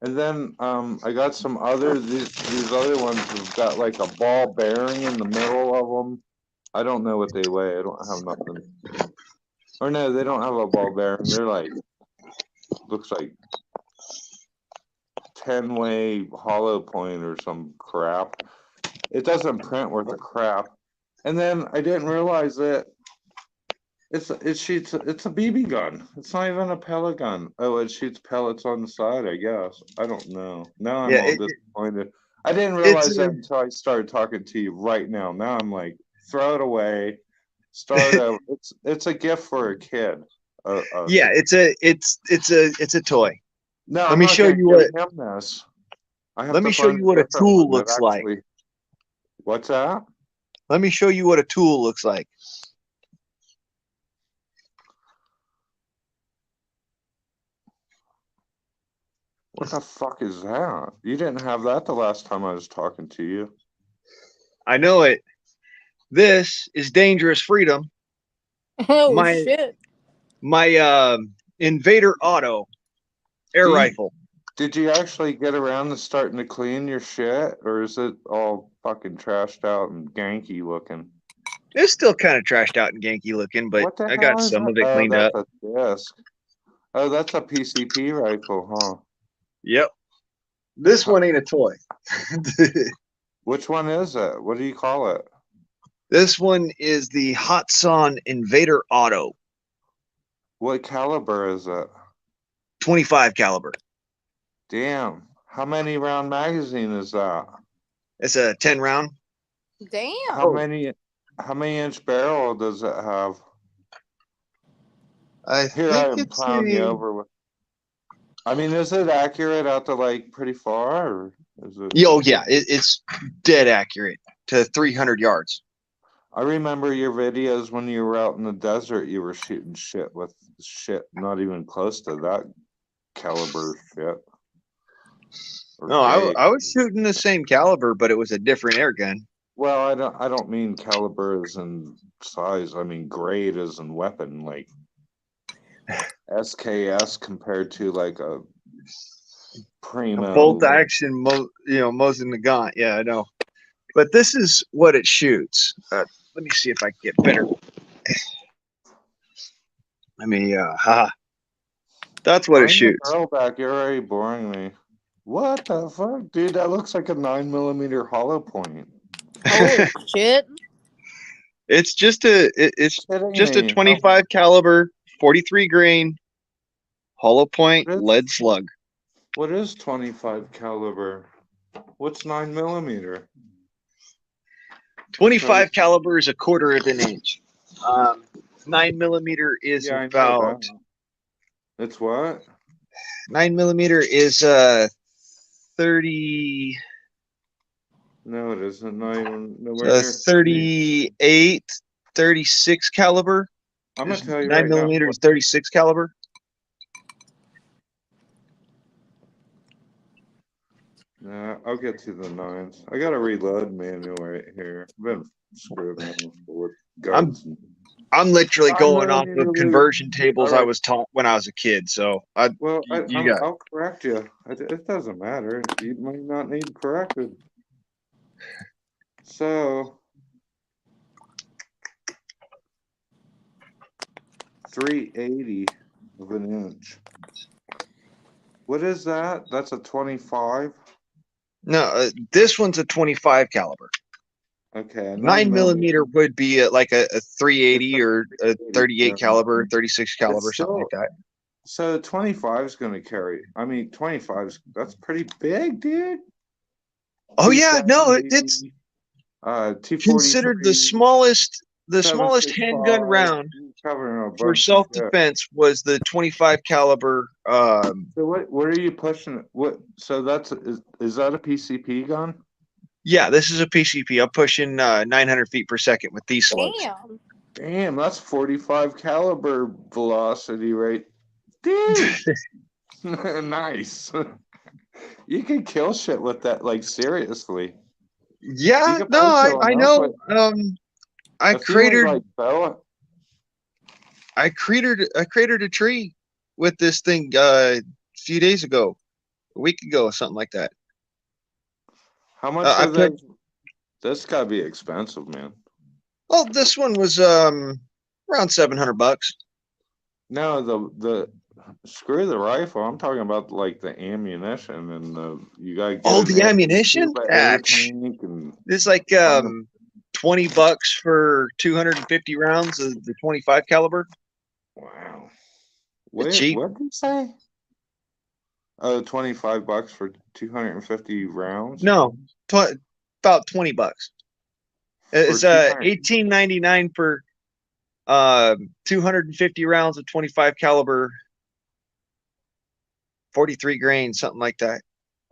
[SPEAKER 4] And then I got some these other ones have got like a ball bearing in the middle of them. I don't know what they weigh. I don't have nothing. Or no, they don't have a ball bearing. They're like, looks like 10-way hollow point or some crap. It doesn't print worth a crap. And then I didn't realize that it's a BB gun. It's not even a pellet gun. Oh, it shoots pellets on the side, I guess. I don't know. Now I'm all disappointed. I didn't realize that until I started talking to you right now. Now I'm like, throw it away. Start over. It's a gift for a kid.
[SPEAKER 1] Yeah, it's a toy.
[SPEAKER 4] No,
[SPEAKER 1] let me show you what. Let me show you what a tool looks like.
[SPEAKER 4] What's that?
[SPEAKER 1] Let me show you what a tool looks like.
[SPEAKER 4] What the fuck is that? You didn't have that the last time I was talking to you.
[SPEAKER 1] I know it. This is Dangerous Freedom.
[SPEAKER 3] Oh
[SPEAKER 1] My
[SPEAKER 3] shit!
[SPEAKER 1] my Invader Auto air rifle.
[SPEAKER 4] Did you actually get around to starting to clean your shit, or is it all fucking trashed out and ganky looking?
[SPEAKER 1] It's still kind of trashed out and ganky looking, but
[SPEAKER 4] What the
[SPEAKER 1] I
[SPEAKER 4] hell
[SPEAKER 1] got
[SPEAKER 4] is
[SPEAKER 1] some
[SPEAKER 4] that?
[SPEAKER 1] of it
[SPEAKER 4] Oh,
[SPEAKER 1] cleaned
[SPEAKER 4] that's
[SPEAKER 1] up.
[SPEAKER 4] a disc. Oh, that's a PCP rifle, huh?
[SPEAKER 1] Yep. This one ain't a toy.
[SPEAKER 4] Which one is it? What do you call it?
[SPEAKER 1] This one is the Hatsan Invader Auto,
[SPEAKER 4] What caliber is it?
[SPEAKER 1] 25 caliber.
[SPEAKER 4] Damn. How many round magazine is that?
[SPEAKER 1] It's a 10 round.
[SPEAKER 3] Damn.
[SPEAKER 4] How many inch barrel does it have? Here I am plowing you over with. I mean, is it accurate out to like pretty far, or is it?
[SPEAKER 1] Oh yeah, it's dead accurate to 300 yards.
[SPEAKER 4] I remember your videos when you were out in the desert. You were shooting shit with shit not even close to that caliber shit.
[SPEAKER 1] No, I was shooting the same caliber, but it was a different air gun.
[SPEAKER 4] Well, I don't mean caliber as in size. I mean grade as in weapon, like SKS compared to like a Primo.
[SPEAKER 1] A bolt action, Mosin Nagant. Yeah, I know. But this is what it shoots. Let me see if I can get better. Let me, that's what it shoots.
[SPEAKER 4] Girl back, you're already boring me. What the fuck, dude? That looks like a 9mm hollow point.
[SPEAKER 3] Holy shit!
[SPEAKER 1] It's just a a 25 caliber, 43 grain, hollow point lead slug.
[SPEAKER 4] What is 25 caliber? What's 9mm?
[SPEAKER 1] 25 caliber is a quarter of an inch. 9mm is about.
[SPEAKER 4] It's what?
[SPEAKER 1] 9mm is 30.
[SPEAKER 4] No, it isn't. Not even nowhere near
[SPEAKER 1] 38, 36 caliber.
[SPEAKER 4] I'm gonna tell you
[SPEAKER 1] 9mm is 36 caliber.
[SPEAKER 4] Nah, I'll get to the 9s. I got a reload manual right here. I've been screwing around with guns.
[SPEAKER 1] I'm literally going off of conversion tables I was taught when I was a kid. So I'll
[SPEAKER 4] correct you. It doesn't matter. You might not need corrected. So 3/80 of an inch. What is that? That's a 25.
[SPEAKER 1] No, this one's a 25 caliber.
[SPEAKER 4] Okay.
[SPEAKER 1] 9mm would be like a 380 or a 38 caliber, 36 caliber, something like that.
[SPEAKER 4] So 25 is going to carry. I mean, 25 that's pretty big, dude.
[SPEAKER 1] Oh yeah, no, it's considered the smallest handgun round for self-defense was the 25 caliber.
[SPEAKER 4] So what are you pushing? What? So is that a PCP gun?
[SPEAKER 1] Yeah, this is a PCP. I'm pushing 900 feet per second with these slugs.
[SPEAKER 4] Damn, that's 45 caliber velocity, right? Dude, nice. You can kill shit with that, like seriously.
[SPEAKER 1] Yeah, no, I know. I cratered a tree with this thing a few days ago, a week ago, something like that.
[SPEAKER 4] How much is that? This gotta be expensive, man.
[SPEAKER 1] Oh, this one was around $700.
[SPEAKER 4] No, the screw the rifle. I'm talking about like the ammunition and you gotta get
[SPEAKER 1] the ammunition. It's like $20 for 250 rounds of the 25 caliber.
[SPEAKER 4] Wow,
[SPEAKER 1] it's cheap.
[SPEAKER 4] What did you say? Oh, $25 for 250 rounds?
[SPEAKER 1] No, about $20. It's $18.99 for 250 rounds of 25 caliber, 43 grain, something like that.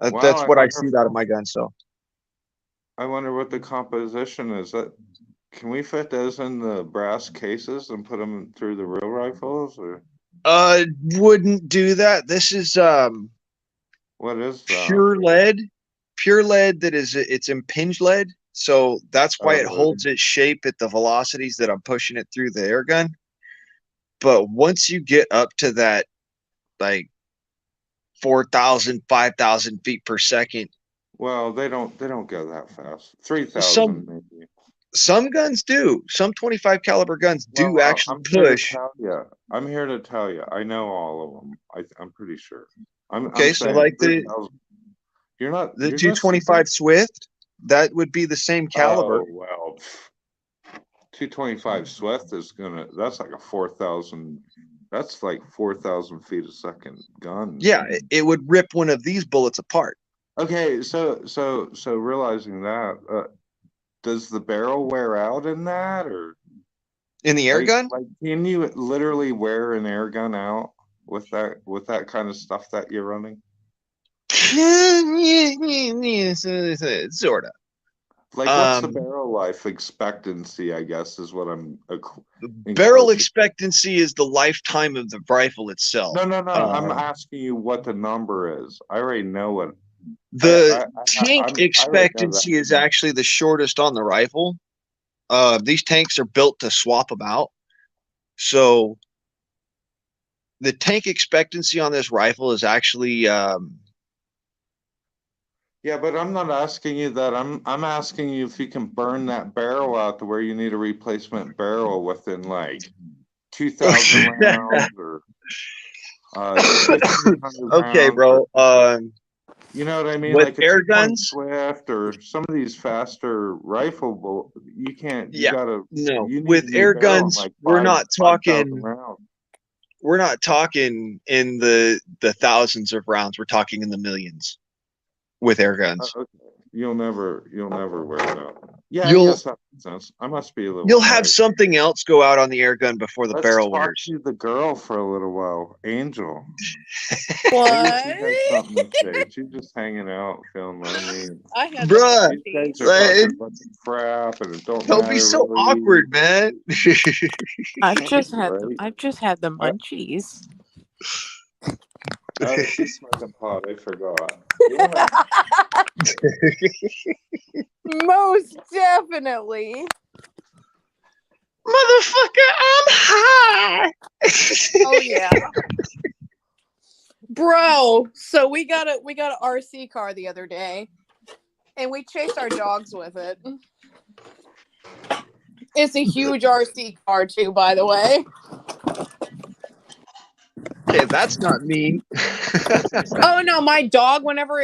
[SPEAKER 4] Wow,
[SPEAKER 1] that's what I shoot out of my gun. So
[SPEAKER 4] I wonder what the composition is. Can we fit those in the brass cases and put them through the real rifles? Or
[SPEAKER 1] wouldn't do that. This is
[SPEAKER 4] What is that?
[SPEAKER 1] Pure lead that is it's impinged lead, so that's why it holds its shape at the velocities that I'm pushing it through the air gun. But once you get up to that like 4,000, 5,000 feet per second,
[SPEAKER 4] well, they don't go that fast. 3,000 maybe.
[SPEAKER 1] Some guns do. Some 25 caliber guns do actually push.
[SPEAKER 4] I'm here to tell you. I know all of them. I'm pretty sure.
[SPEAKER 1] Okay,
[SPEAKER 4] I'm
[SPEAKER 1] so like the 225 Swift, that would be the same caliber.
[SPEAKER 4] Oh well, 225 Swift that's like a 4,000. That's like 4,000 feet a second gun.
[SPEAKER 1] Yeah, it would rip one of these bullets apart.
[SPEAKER 4] Okay, so realizing that, does the barrel wear out in that, or
[SPEAKER 1] in the air gun?
[SPEAKER 4] Like, can you literally wear an air gun out with that kind of stuff that you're running?
[SPEAKER 1] Sort of.
[SPEAKER 4] Like, what's the barrel life expectancy? I guess is what I'm.
[SPEAKER 1] Barrel expectancy is the lifetime of the rifle itself.
[SPEAKER 4] No. I'm asking you what the number is. I already know what.
[SPEAKER 1] The tank expectancy is actually the shortest on the rifle. These tanks are built to swap about. So the tank expectancy on this rifle is actually
[SPEAKER 4] yeah, but I'm not asking you that. I'm asking you if you can burn that barrel out to where you need a replacement barrel within like 2,000 rounds or 1,500
[SPEAKER 1] okay, bro.
[SPEAKER 4] You know what I mean?
[SPEAKER 1] With
[SPEAKER 4] like
[SPEAKER 1] air guns,
[SPEAKER 4] Swift or some of these faster rifle, you can't. You gotta.
[SPEAKER 1] No,
[SPEAKER 4] you
[SPEAKER 1] with air guns,
[SPEAKER 4] like
[SPEAKER 1] we're not talking.
[SPEAKER 4] Rounds.
[SPEAKER 1] We're not talking in the thousands of rounds. We're talking in the millions with air guns.
[SPEAKER 4] Okay. You'll never wear it out. Yeah, I guess that makes sense. I must be a little.
[SPEAKER 1] You'll have something else go out on the air gun before the barrel wears.
[SPEAKER 4] Let's talk to the girl for a little while, Angel.
[SPEAKER 3] What?
[SPEAKER 4] She's just hanging out, feeling lonely.
[SPEAKER 3] I had
[SPEAKER 1] bruh,
[SPEAKER 4] these guys are talking about some crap, and it don't
[SPEAKER 1] be so really awkward, man.
[SPEAKER 3] I've just had the munchies.
[SPEAKER 4] Oh, she's smoking pot. I forgot.
[SPEAKER 3] Most definitely.
[SPEAKER 1] Motherfucker, I'm high.
[SPEAKER 3] Oh yeah. Bro, so we got a RC car the other day and we chased our dogs with it. It's a huge RC car too, by the way.
[SPEAKER 1] Okay, that's not mean.
[SPEAKER 3] Oh no, my dog, whenever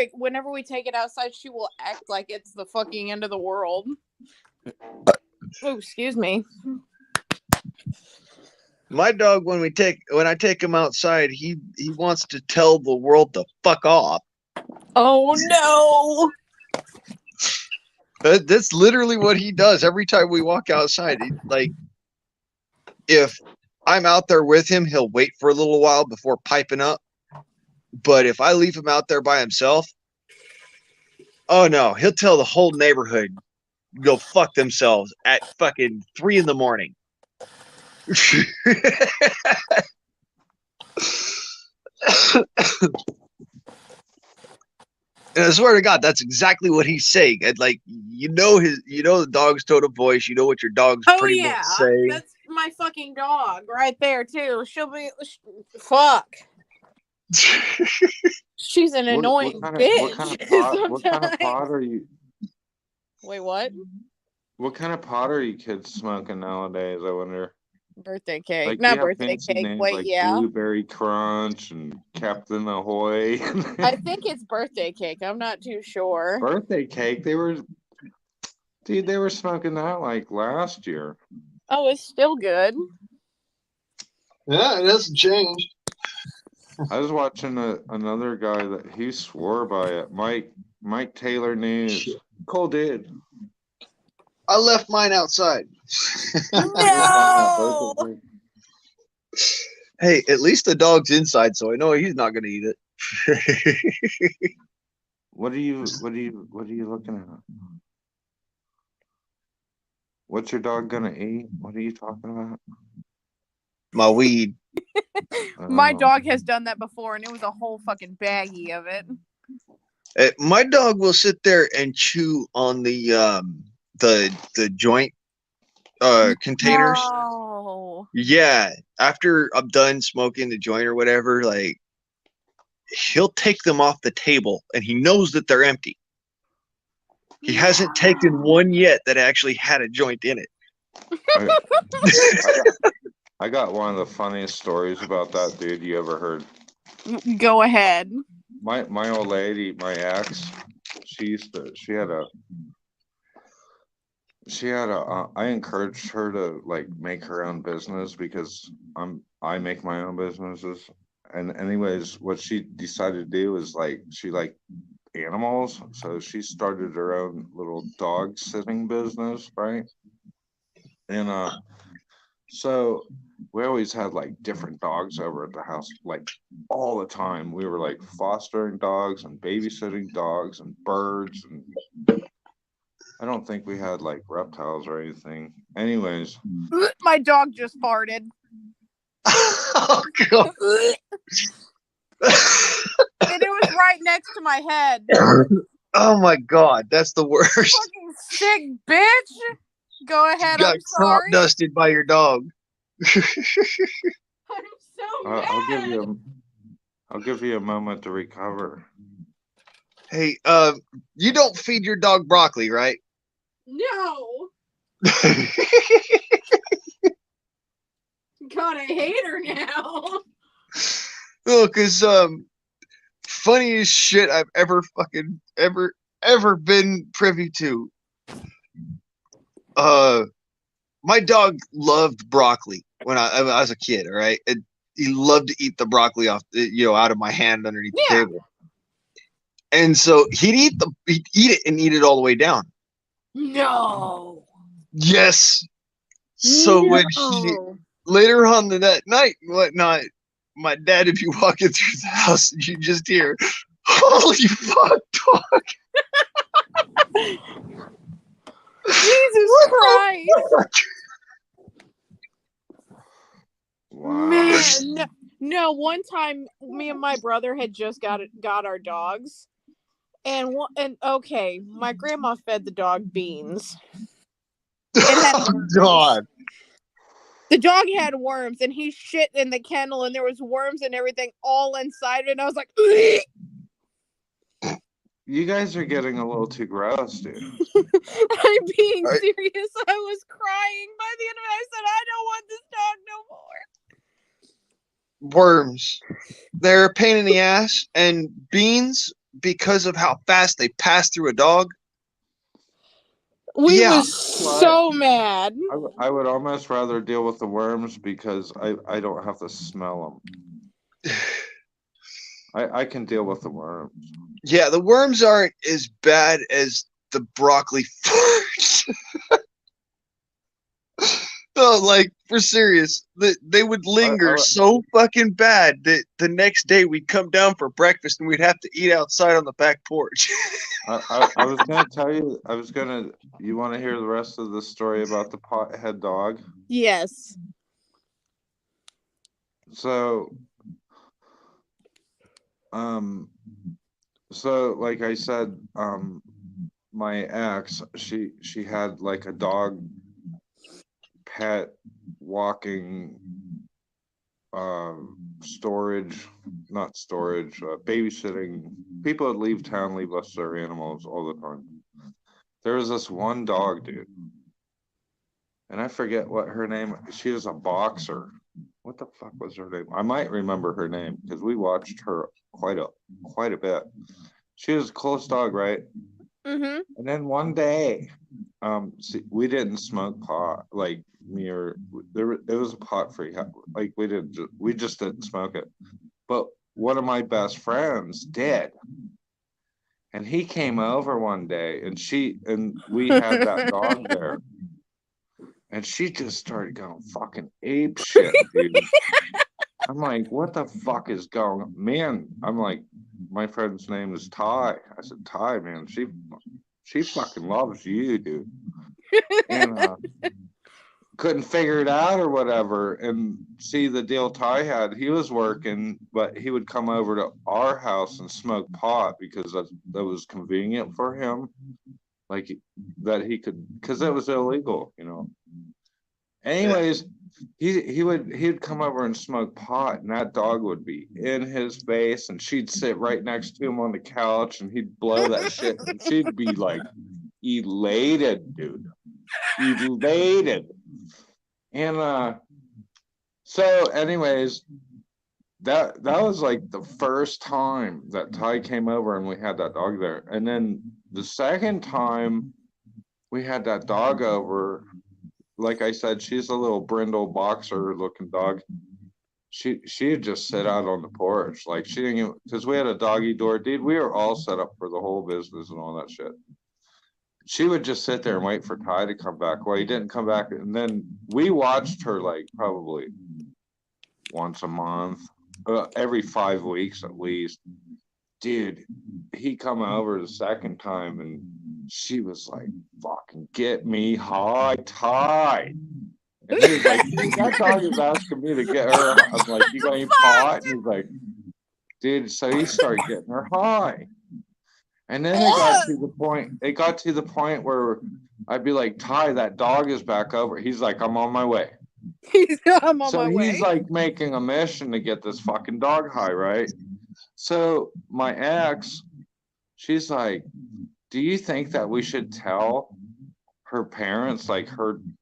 [SPEAKER 3] we take it outside, she will act like it's the fucking end of the world. Oh, excuse me.
[SPEAKER 1] My dog, when I take him outside, he wants to tell the world to fuck off.
[SPEAKER 3] Oh no.
[SPEAKER 1] That's literally what he does every time we walk outside. Like, if I'm out there with him, he'll wait for a little while before piping up. But if I leave him out there by himself, oh no, he'll tell the whole neighborhood go fuck themselves at fucking 3 a.m. And I swear to God, that's exactly what he's saying. And like, the dog's tone of voice. You know what your dog's pretty much saying.
[SPEAKER 3] That's my fucking dog right there too. She'll be fuck. She's an annoying bitch.
[SPEAKER 4] What kind of pot are you?
[SPEAKER 3] Wait, what?
[SPEAKER 4] What kind of pot are you kids smoking nowadays? I wonder.
[SPEAKER 3] Birthday cake, like, not birthday cake. Wait,
[SPEAKER 4] like
[SPEAKER 3] yeah.
[SPEAKER 4] Blueberry Crunch and Captain Ahoy.
[SPEAKER 3] I think it's birthday cake. I'm not too sure.
[SPEAKER 4] Birthday cake. They were smoking that like last year.
[SPEAKER 3] Oh, it's still good.
[SPEAKER 1] Yeah, it hasn't changed.
[SPEAKER 4] I was watching another guy that he swore by it. Mike Taylor News. Cool dude.
[SPEAKER 1] I left mine outside.
[SPEAKER 3] No.
[SPEAKER 1] Hey, at least the dog's inside, so I know he's not going to eat it.
[SPEAKER 4] What are you looking at? What's your dog gonna eat? What are you talking about?
[SPEAKER 1] My weed.
[SPEAKER 3] My dog has done that before, and it was a whole fucking baggie of it.
[SPEAKER 1] My dog will sit there and chew on the joint containers.
[SPEAKER 3] No.
[SPEAKER 1] Yeah, after I'm done smoking the joint or whatever, like he'll take them off the table, and he knows that they're empty. He hasn't taken one yet that actually had a joint in it.
[SPEAKER 4] I got one of the funniest stories about that dude you ever heard.
[SPEAKER 3] Go ahead.
[SPEAKER 4] My old lady, my ex, she had a I encouraged her to like make her own business because I make my own businesses. And anyways, what she decided to do is like she liked animals, so she started her own little dog sitting business, right? And so we always had like different dogs over at the house, like all the time. We were like fostering dogs and babysitting dogs and birds, and I don't think we had like reptiles or anything. Anyways,
[SPEAKER 3] My dog just farted.
[SPEAKER 1] Oh god.
[SPEAKER 3] And it was right next to my head.
[SPEAKER 1] Oh my god, that's the worst.
[SPEAKER 3] Fucking sick bitch. Go ahead,
[SPEAKER 1] Got
[SPEAKER 3] I'm
[SPEAKER 1] crop
[SPEAKER 3] sorry.
[SPEAKER 1] dusted by your dog.
[SPEAKER 3] I'm so mad.
[SPEAKER 4] I'll give you a moment to recover.
[SPEAKER 1] Hey, you don't feed your dog broccoli, right?
[SPEAKER 3] No. God, I hate her now.
[SPEAKER 1] Oh, cause funniest shit I've ever been privy to. My dog loved broccoli when I was a kid. All right, and he loved to eat the broccoli off, out of my hand underneath the table. And so he'd eat it and eat it all the way down.
[SPEAKER 3] No.
[SPEAKER 1] Yes. So when later on that night and whatnot, my dad would be walking through the house and you just hear, "Holy fuck, dog!"
[SPEAKER 3] Jesus Christ.
[SPEAKER 4] Wow.
[SPEAKER 3] Man, no. One time, me and my brother had just got our dogs, and okay, my grandma fed the dog beans. It had worms.
[SPEAKER 1] God.
[SPEAKER 3] The dog had worms, and he shit in the kennel, and there was worms and everything all inside it. And I was like, "Ugh!"
[SPEAKER 4] You guys are getting a little too gross, dude.
[SPEAKER 3] I'm being serious. I was crying by the end of it. I said, I don't want this dog no more.
[SPEAKER 1] Worms. They're a pain in the ass, and beans, because of how fast they pass through a dog.
[SPEAKER 3] We was so mad.
[SPEAKER 4] I would almost rather deal with the worms because I don't have to smell them. I can deal with the worms.
[SPEAKER 1] Yeah, the worms aren't as bad as the broccoli farts. No, like, for serious, they would linger so fucking bad that the next day we'd come down for breakfast and we'd have to eat outside on the back porch.
[SPEAKER 4] I was going to tell you, you want to hear the rest of the story about the pothead dog?
[SPEAKER 3] Yes.
[SPEAKER 4] So like I said, my ex, she had like a dog pet walking babysitting. People that leave town leave us their animals all the time. There was this one dog, dude, and I forget what her name. She was a boxer. What the fuck was her name? I might remember her name because we watched her quite a bit. She was a close dog, right?
[SPEAKER 3] Mm-hmm.
[SPEAKER 4] And then one day, we didn't smoke pot, like it was a pot free. Like we just didn't smoke it. But one of my best friends did, and he came over one day, and we had that dog there, and she just started going fucking ape shit, dude. I'm like, what the fuck is going on? Man, I'm like, my friend's name is Ty. I said, Ty, man, she fucking loves you, dude. And couldn't figure it out or whatever. And see, the deal Ty had, he was working, but he would come over to our house and smoke pot because that was convenient for him. Like that he could, because it was illegal, you know. Anyways, he'd come over and smoke pot, and that dog would be in his face, and she'd sit right next to him on the couch, and he'd blow that shit, and she'd be like elated, dude, elated. And so, anyways, that was like the first time that Ty came over and we had that dog there, and then the second time we had that dog over. Like I said, she's a little brindle boxer looking dog. She'd just sit out on the porch. Like she didn't even, because we had a doggy door, dude. We were all set up for the whole business and all that shit. She would just sit there and wait for Ty to come back. Well, he didn't come back. And then we watched her like probably once a month, every 5 weeks at least. Dude, he come over the second time and she was like, fucking get me high, Ty. And he was like, that dog is asking me to get her. I'm like, you got any pot? And he's like, dude, so he started getting her high. And then it got to the point where I'd be like, Ty, that dog is back over. He's like, I'm on my way.
[SPEAKER 3] I'm on my way.
[SPEAKER 4] He's like making a mission to get this fucking dog high, right? So my ex, she's like, do you think that we should tell her parents, like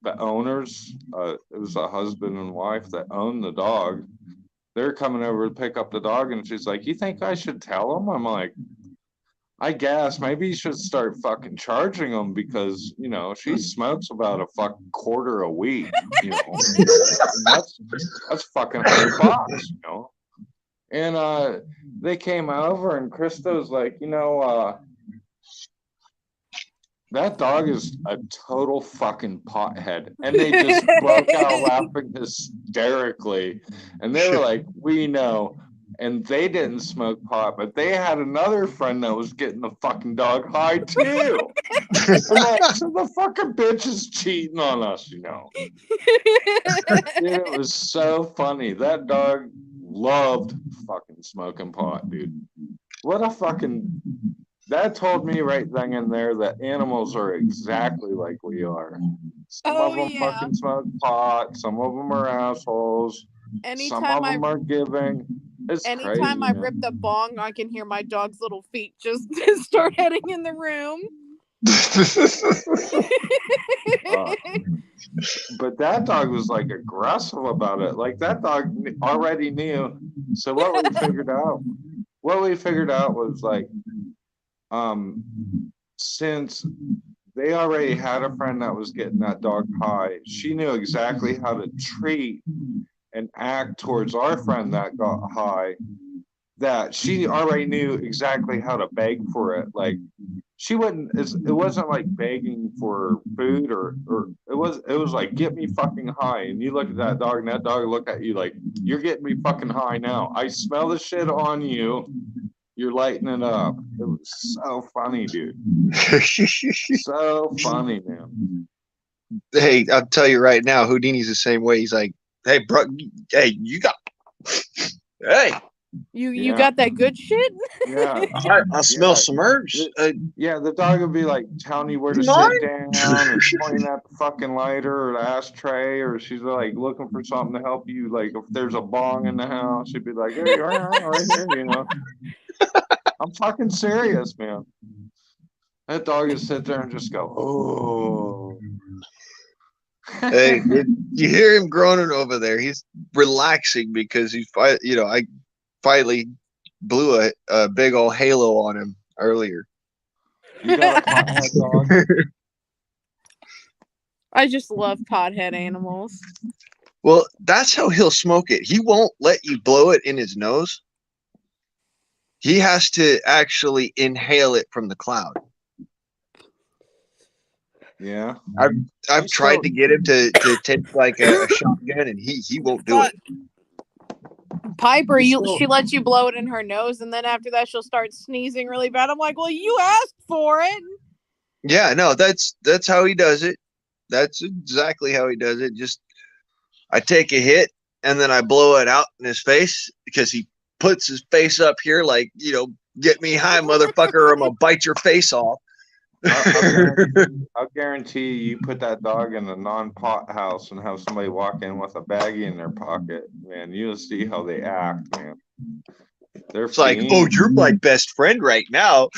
[SPEAKER 4] the owners, it was a husband and wife that owned the dog. They're coming over to pick up the dog. And she's like, you think I should tell them? I'm like, I guess maybe you should start fucking charging them because, you know, she smokes about a fucking quarter a week, you know. that's fucking $100, you know. And they came over and Christo's like, you know, that dog is a total fucking pothead. And they just broke out laughing hysterically. And they were like, we know. And they didn't smoke pot, but they had another friend that was getting the fucking dog high too. Like, so the fucking bitch is cheating on us, you know. Dude, it was so funny. That dog loved fucking smoking pot, dude. What a fucking... That told me right then and there that animals are exactly like we are. Some of them fucking smoke pot. Some of them are assholes. Some of them are giving.
[SPEAKER 3] Anytime I rip the bong, I can hear my dog's little feet just start heading in the room.
[SPEAKER 4] But that dog was like aggressive about it. Like that dog already knew. So what we figured out was like, since they already had a friend that was getting that dog high, she knew exactly how to treat and act towards our friend that got high, that she already knew exactly how to beg for it. Like she wouldn't, it wasn't like begging for food or it was like, get me fucking high. And you look at that dog and that dog looked at you like, you're getting me fucking high now. I smell the shit on you. You're lighting it up. It was so funny, dude. So funny, man.
[SPEAKER 1] Hey, I'll tell you right now, Houdini's the same way. He's like, hey, bro, hey, you got, hey.
[SPEAKER 3] You got that good shit?
[SPEAKER 4] Yeah.
[SPEAKER 1] I smell some herbs.
[SPEAKER 4] Yeah, the dog would be like telling you where to sit down or pointing at the fucking lighter or the ashtray, or she's like looking for something to help you. Like if there's a bong in the house, she'd be like, hey, right here, you know. I'm fucking serious, man. That dog would sit there and just go, oh.
[SPEAKER 1] Hey, you hear him groaning over there. He's relaxing because I finally blew a big old halo on him earlier.
[SPEAKER 4] You got a pothead dog?
[SPEAKER 3] I just love pothead animals.
[SPEAKER 1] Well, that's how he'll smoke it. He won't let you blow it in his nose. He has to actually inhale it from the cloud.
[SPEAKER 4] Yeah.
[SPEAKER 1] I've tried to get him to take like a shotgun, and he won't do it.
[SPEAKER 3] Piper, she lets you blow it in her nose, and then after that she'll start sneezing really bad. I'm like, well, you asked for it.
[SPEAKER 1] Yeah, no, that's how he does it. That's exactly how he does it. Just I take a hit and then I blow it out in his face because he puts his face up here like, get me high, motherfucker, or I'm gonna bite your face off.
[SPEAKER 4] I'll guarantee you put that dog in a non-pot house and have somebody walk in with a baggie in their pocket, man. You'll see how they act, man. They're
[SPEAKER 1] It's like, oh, you're my best friend right now.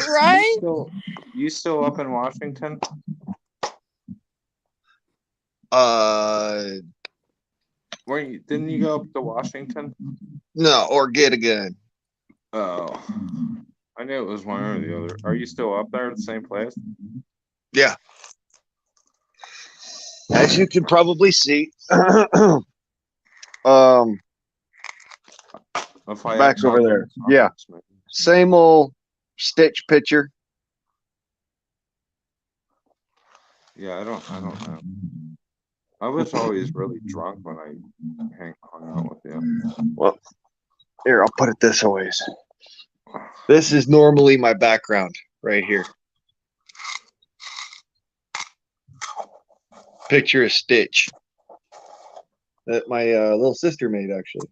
[SPEAKER 3] Right?
[SPEAKER 4] You still up in Washington? Didn't you go up to Washington?
[SPEAKER 1] No, or get a gun.
[SPEAKER 4] Oh, I knew it was one or the other. Are you still up there at the same place?
[SPEAKER 1] Yeah. As you can probably see, Back's over there. Yeah. Same old Stitch picture.
[SPEAKER 4] Yeah, I don't know. I was always really drunk when I hung out with you.
[SPEAKER 1] Well, here, I'll put it this ways. This is normally my background right here. Picture of Stitch that my little sister made, actually.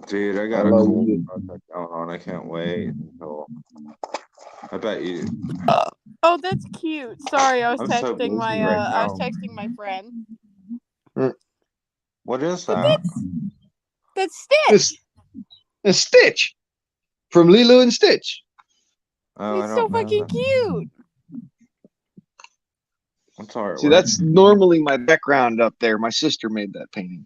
[SPEAKER 4] Dude, I got a cool project going on. I can't wait until. I bet you.
[SPEAKER 3] Oh, that's cute. Sorry, I was texting
[SPEAKER 4] I
[SPEAKER 3] was texting my friend.
[SPEAKER 4] What is that?
[SPEAKER 3] That's Stitch.
[SPEAKER 1] It's Stitch from Lilo and Stitch.
[SPEAKER 4] Oh,
[SPEAKER 3] He's so fucking cute.
[SPEAKER 4] That's all right.
[SPEAKER 1] See, that's normally my background up there. My sister made that painting.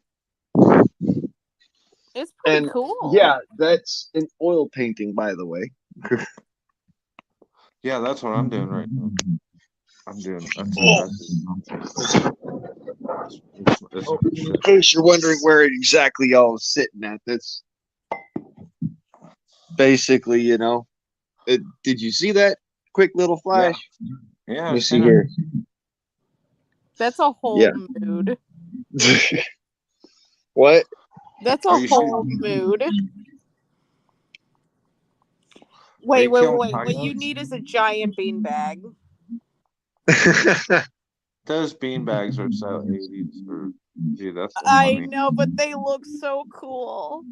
[SPEAKER 3] It's pretty cool.
[SPEAKER 1] Yeah, that's an oil painting, by the way.
[SPEAKER 4] Yeah, that's what I'm doing right now. I'm doing.
[SPEAKER 1] In case you're wondering where exactly y'all was sitting at, that's basically, did you see that quick little flash?
[SPEAKER 4] Yeah.
[SPEAKER 1] Let me see here.
[SPEAKER 3] That's a whole mood.
[SPEAKER 1] What?
[SPEAKER 3] That's a whole mood. Wait. What you need is a giant beanbag.
[SPEAKER 4] Those beanbags are so 80s. Dude, that's so
[SPEAKER 3] I
[SPEAKER 4] funny.
[SPEAKER 3] know, but they look so cool.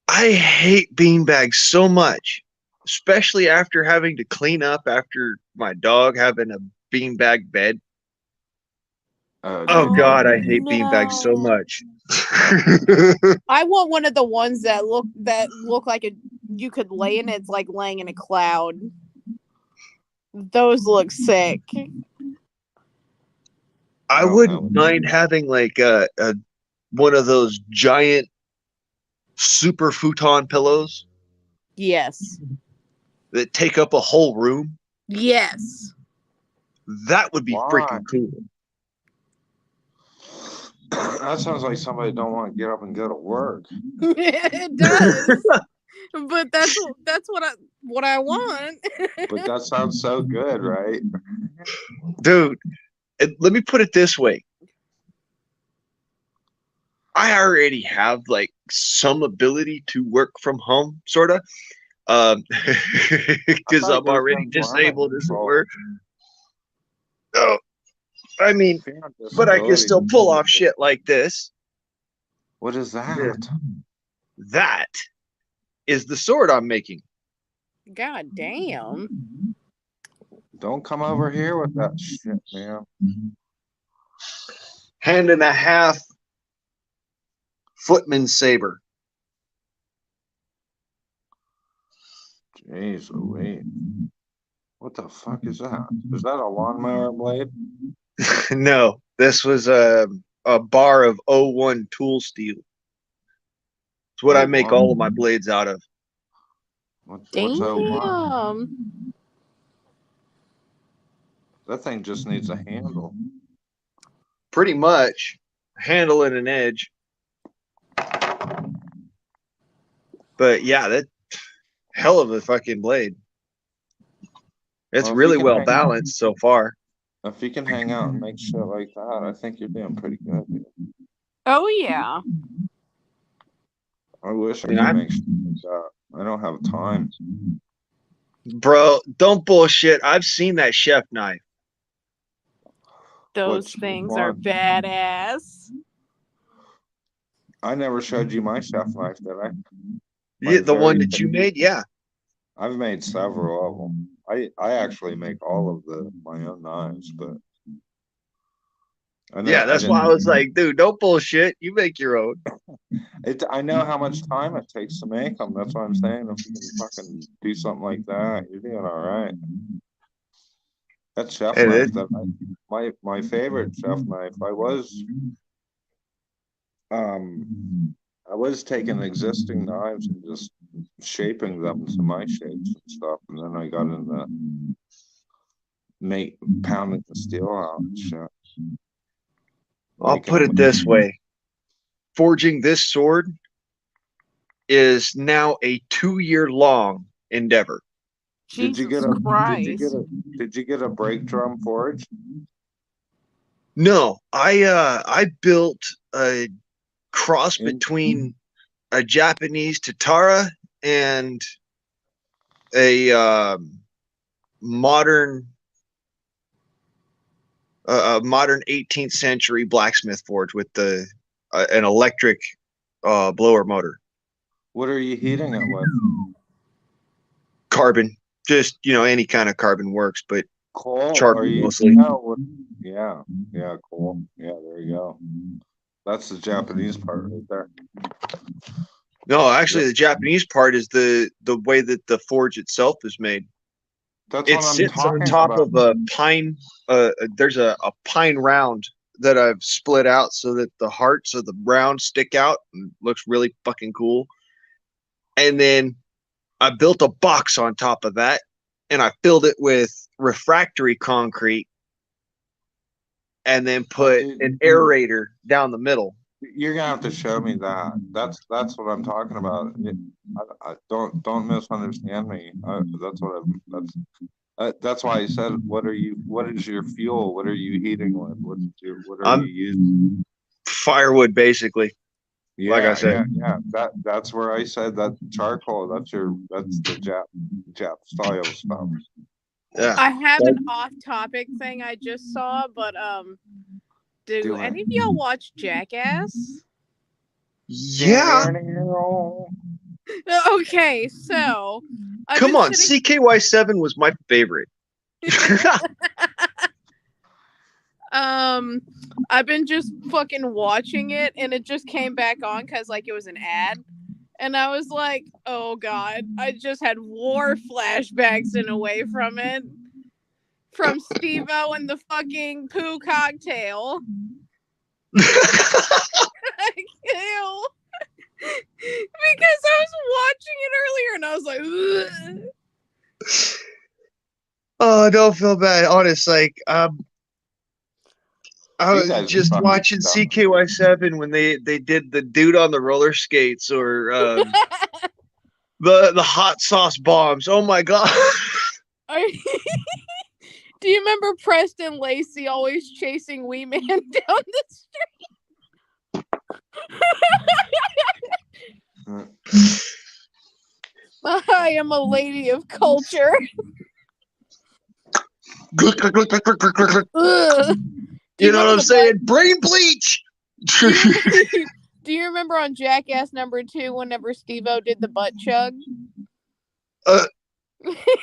[SPEAKER 1] I hate beanbags so much, especially after having to clean up after my dog having a beanbag bed. Oh God, I hate beanbags so much.
[SPEAKER 3] I want one of the ones that look like you could lay in it. It's like laying in a cloud. Those look sick.
[SPEAKER 1] I wouldn't mind having like a one of those giant super futon pillows.
[SPEAKER 3] Yes.
[SPEAKER 1] That take up a whole room.
[SPEAKER 3] Yes.
[SPEAKER 1] That would be freaking cool.
[SPEAKER 4] That sounds like somebody don't want to get up and go to work.
[SPEAKER 3] It does. But that's what I want.
[SPEAKER 4] But that sounds so good, right?
[SPEAKER 1] Dude, let me put it this way. I already have like some ability to work from home, sort of, because I'm already disabled, as it were. Oh, I mean, but I can still pull off shit like this.
[SPEAKER 4] What is that?
[SPEAKER 1] That is the sword I'm making.
[SPEAKER 3] God damn.
[SPEAKER 4] Don't come over here with that shit, man.
[SPEAKER 1] Hand and a half footman saber.
[SPEAKER 4] Jeez, wait. What the fuck is that? Is that a lawnmower blade?
[SPEAKER 1] No, this was a bar of 01 tool steel. It's what I make all of my blades out of.
[SPEAKER 3] Damn.
[SPEAKER 4] That thing just needs a handle.
[SPEAKER 1] Pretty much. Handle and an edge. But yeah, that hell of a fucking blade. It's really well balanced so far.
[SPEAKER 4] If you can hang out and make shit like that, I think you're doing pretty good, dude.
[SPEAKER 3] Oh yeah.
[SPEAKER 4] I wish I could make shit like that. I don't have time.
[SPEAKER 1] Bro, don't bullshit. I've seen that chef knife.
[SPEAKER 3] Those
[SPEAKER 4] Which
[SPEAKER 3] things are
[SPEAKER 4] one?
[SPEAKER 3] badass.
[SPEAKER 4] I never showed you my chef knife, did I?
[SPEAKER 1] Yeah, the one that you made, yeah.
[SPEAKER 4] I've made several of them. I actually make all of my own knives, but
[SPEAKER 1] Yeah,
[SPEAKER 4] I
[SPEAKER 1] that's why I
[SPEAKER 4] didn't.
[SPEAKER 1] was like, dude, don't bullshit. You make your own.
[SPEAKER 4] I know how much time it takes to make them. That's what I'm saying. If you can fucking do something like that, you're doing all right. That chef
[SPEAKER 1] And it,
[SPEAKER 4] knife, my favorite chef knife. I was taking existing knives and just shaping them to my shapes and stuff, and then I got into pounding the steel out and shit.
[SPEAKER 1] I'll
[SPEAKER 4] Making
[SPEAKER 1] put it
[SPEAKER 4] them.
[SPEAKER 1] this way. Forging this sword is now a 2-year long endeavor.
[SPEAKER 4] Did you
[SPEAKER 3] Jesus
[SPEAKER 4] get a
[SPEAKER 3] Christ.
[SPEAKER 4] did you get a brake drum forge?
[SPEAKER 1] No, I built a cross between a Japanese Tatara and a modern a modern 18th century blacksmith forge with the an electric blower motor.
[SPEAKER 4] What are you heating it with?
[SPEAKER 1] Carbon, just any kind of carbon works, but
[SPEAKER 4] Coal? Are
[SPEAKER 1] charcoal
[SPEAKER 4] you?
[SPEAKER 1] mostly.
[SPEAKER 4] Yeah, cool. Yeah, there you go. That's the Japanese part right there.
[SPEAKER 1] No, actually,
[SPEAKER 4] Yep.
[SPEAKER 1] the Japanese part is the way that the forge itself is made.
[SPEAKER 4] That's
[SPEAKER 1] It
[SPEAKER 4] what I'm
[SPEAKER 1] sits on
[SPEAKER 4] talking
[SPEAKER 1] top
[SPEAKER 4] about.
[SPEAKER 1] of a pine. There's a pine round that I've split out so that the hearts of the round stick out and looks really fucking cool. And then I built a box on top of that, and I filled it with refractory concrete, and then put an aerator down the middle.
[SPEAKER 4] You're gonna have to show me that. That's what I'm talking about. I don't misunderstand me. That's why I said, what is your fuel? What are you heating with? What are you
[SPEAKER 1] I'm
[SPEAKER 4] using?
[SPEAKER 1] firewood, basically. Like I said.
[SPEAKER 4] Yeah. That's where I said that charcoal. That's the Jap style stuff.
[SPEAKER 1] Yeah.
[SPEAKER 3] I have an off-topic thing I just saw, but do
[SPEAKER 4] Do
[SPEAKER 3] any
[SPEAKER 4] it.
[SPEAKER 3] of y'all watch Jackass?
[SPEAKER 1] Yeah.
[SPEAKER 3] Okay, so I've
[SPEAKER 1] Come
[SPEAKER 3] been
[SPEAKER 1] on,
[SPEAKER 3] sitting.
[SPEAKER 1] CKY7 was my favorite.
[SPEAKER 3] I've been just fucking watching it, and it just came back on because it was an ad, and I was like, oh god, I just had war flashbacks in away from it, from Steve-O and the fucking poo cocktail. Ew. Because I was watching it earlier and I was like, ugh.
[SPEAKER 1] Oh, don't feel bad. Honest, I was just watching CKY7 when they did the dude on the roller skates or the hot sauce bombs. Oh my god.
[SPEAKER 3] Do you remember Preston Lacey always chasing Wee Man down the street? I am a lady of culture.
[SPEAKER 1] You know what I'm saying? Brain bleach.
[SPEAKER 3] Do you remember on Jackass #2 whenever Steve-O did the butt chug?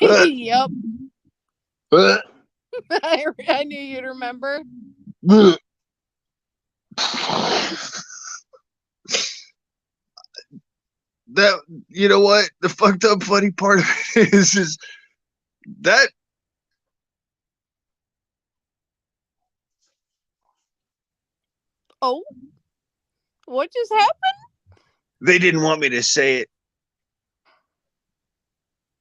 [SPEAKER 3] Yep. I knew you'd remember.
[SPEAKER 1] That, you know what? The fucked up funny part of it is that.
[SPEAKER 3] Oh, what just happened?
[SPEAKER 1] They didn't want me to say it.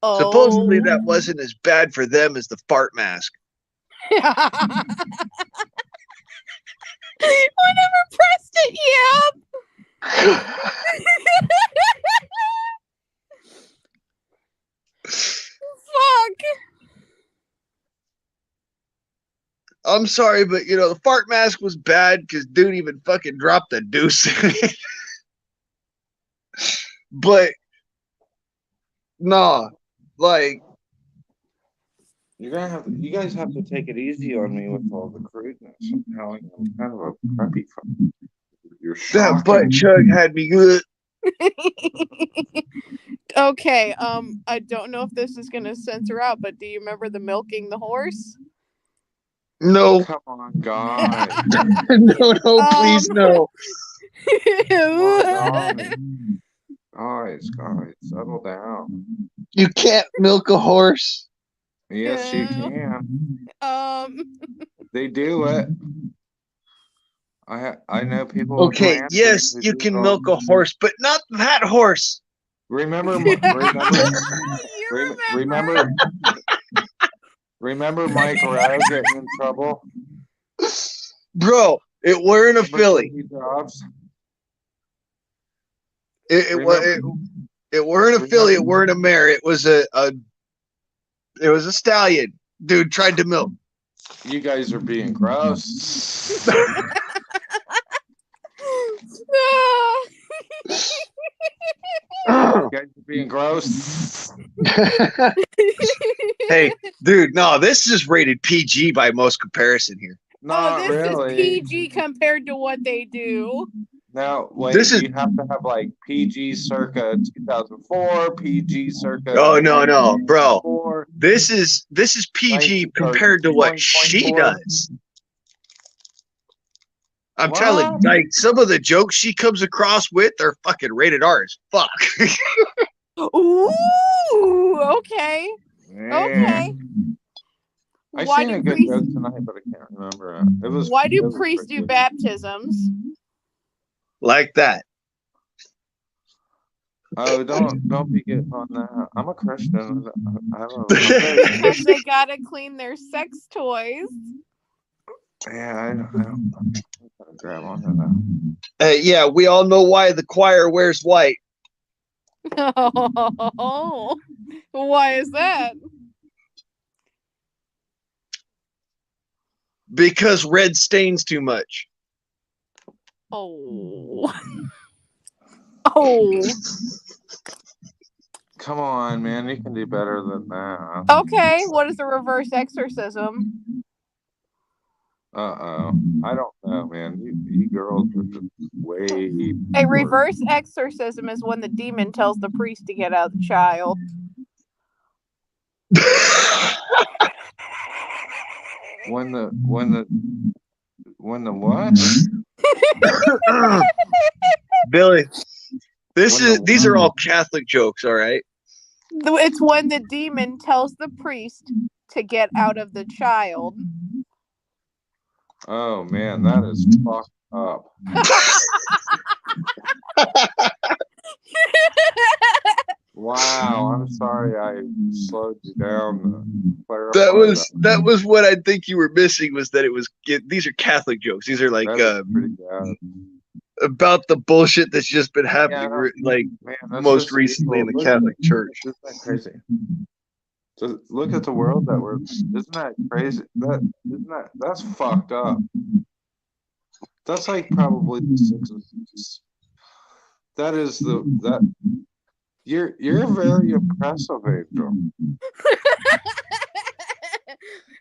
[SPEAKER 3] Oh.
[SPEAKER 1] Supposedly that wasn't as bad for them as the fart mask.
[SPEAKER 3] Whenever pressed it, yep. Fuck.
[SPEAKER 1] I'm sorry, but the fart mask was bad because dude even fucking dropped a deuce in it. But nah,
[SPEAKER 4] You guys have to take it easy on me with all the crudeness. I'm telling you, I'm kind of a preppy fuck. You're
[SPEAKER 1] That butt
[SPEAKER 4] shocking.
[SPEAKER 1] chug had me good.
[SPEAKER 3] Okay, I don't know if this is gonna censor out, but do you remember the milking the horse?
[SPEAKER 1] No.
[SPEAKER 4] Come on, guys.
[SPEAKER 1] No, please, no.
[SPEAKER 4] Guys, settle down.
[SPEAKER 1] You can't milk a horse.
[SPEAKER 4] Yes, you can.
[SPEAKER 3] Um,
[SPEAKER 4] They do it. I know people with
[SPEAKER 1] Okay,
[SPEAKER 4] ranches
[SPEAKER 1] yes,
[SPEAKER 4] who
[SPEAKER 1] you
[SPEAKER 4] do
[SPEAKER 1] can
[SPEAKER 4] it all
[SPEAKER 1] milk
[SPEAKER 4] the
[SPEAKER 1] a
[SPEAKER 4] time.
[SPEAKER 1] horse, but not that horse.
[SPEAKER 4] Remember
[SPEAKER 3] you remember?
[SPEAKER 4] remember Mike Rowe getting in trouble?
[SPEAKER 1] Bro, it weren't a
[SPEAKER 4] Remember
[SPEAKER 1] filly.
[SPEAKER 4] Cody Dobbs?
[SPEAKER 1] It weren't a
[SPEAKER 4] Remember-
[SPEAKER 1] filly, it weren't a mare. It was a stallion. Dude tried to milk.
[SPEAKER 4] You guys are being gross. You guys are being gross.
[SPEAKER 1] Hey, dude, no, this is rated PG by most comparison here.
[SPEAKER 4] Not
[SPEAKER 3] this
[SPEAKER 4] really.
[SPEAKER 3] is PG compared to what they do.
[SPEAKER 4] Now, wait,
[SPEAKER 1] This is-
[SPEAKER 4] you have to have like PG circa 2004, PG circa.
[SPEAKER 1] Oh no, bro.
[SPEAKER 4] 1994.
[SPEAKER 1] This is PG compared to what she
[SPEAKER 4] 2024.
[SPEAKER 1] does. I'm telling you,
[SPEAKER 4] What?
[SPEAKER 1] like some of the jokes she comes across with are fucking rated R as fuck.
[SPEAKER 3] Ooh, okay. Okay.
[SPEAKER 4] I
[SPEAKER 3] Why
[SPEAKER 4] seen
[SPEAKER 3] do
[SPEAKER 4] a good
[SPEAKER 3] priests?
[SPEAKER 4] joke tonight, but I can't remember it. It was.
[SPEAKER 3] Why
[SPEAKER 4] it
[SPEAKER 3] do
[SPEAKER 4] was
[SPEAKER 3] priests
[SPEAKER 4] pretty
[SPEAKER 3] do
[SPEAKER 4] good.
[SPEAKER 3] baptisms?
[SPEAKER 1] Like that.
[SPEAKER 4] Oh, don't be getting on that. I'm a Christian. I don't know.
[SPEAKER 3] Because they gotta clean their sex toys.
[SPEAKER 4] Yeah, I don't gotta grab onto that.
[SPEAKER 1] Yeah, we all know why the choir wears white.
[SPEAKER 3] Oh, why is that?
[SPEAKER 1] Because red stains too much.
[SPEAKER 3] Oh. Oh.
[SPEAKER 4] Come on, man. You can do better than that.
[SPEAKER 3] Okay, what is a reverse exorcism?
[SPEAKER 4] I don't know, man. You girls are just way.
[SPEAKER 3] A reverse exorcism is when the demon tells the priest to get out the child.
[SPEAKER 4] When the what?
[SPEAKER 1] Billy,
[SPEAKER 4] When
[SPEAKER 1] these are all Catholic jokes, all right?
[SPEAKER 3] It's when the demon tells the priest to get out of the child.
[SPEAKER 4] Oh man, that is fucked up. Wow, I'm sorry I slowed you down to clarify
[SPEAKER 1] That was what I think you were missing, was that these are Catholic jokes. These are like
[SPEAKER 4] That is pretty bad.
[SPEAKER 1] about the bullshit that's just been happening like
[SPEAKER 4] Man, that's
[SPEAKER 1] most
[SPEAKER 4] just
[SPEAKER 1] recently in
[SPEAKER 4] evil.
[SPEAKER 1] the Catholic Church.
[SPEAKER 4] Isn't that crazy? So look at the world that we're. Isn't that crazy? That's fucked up. That's like probably the 60s. That is that. You're very impressive, Angel.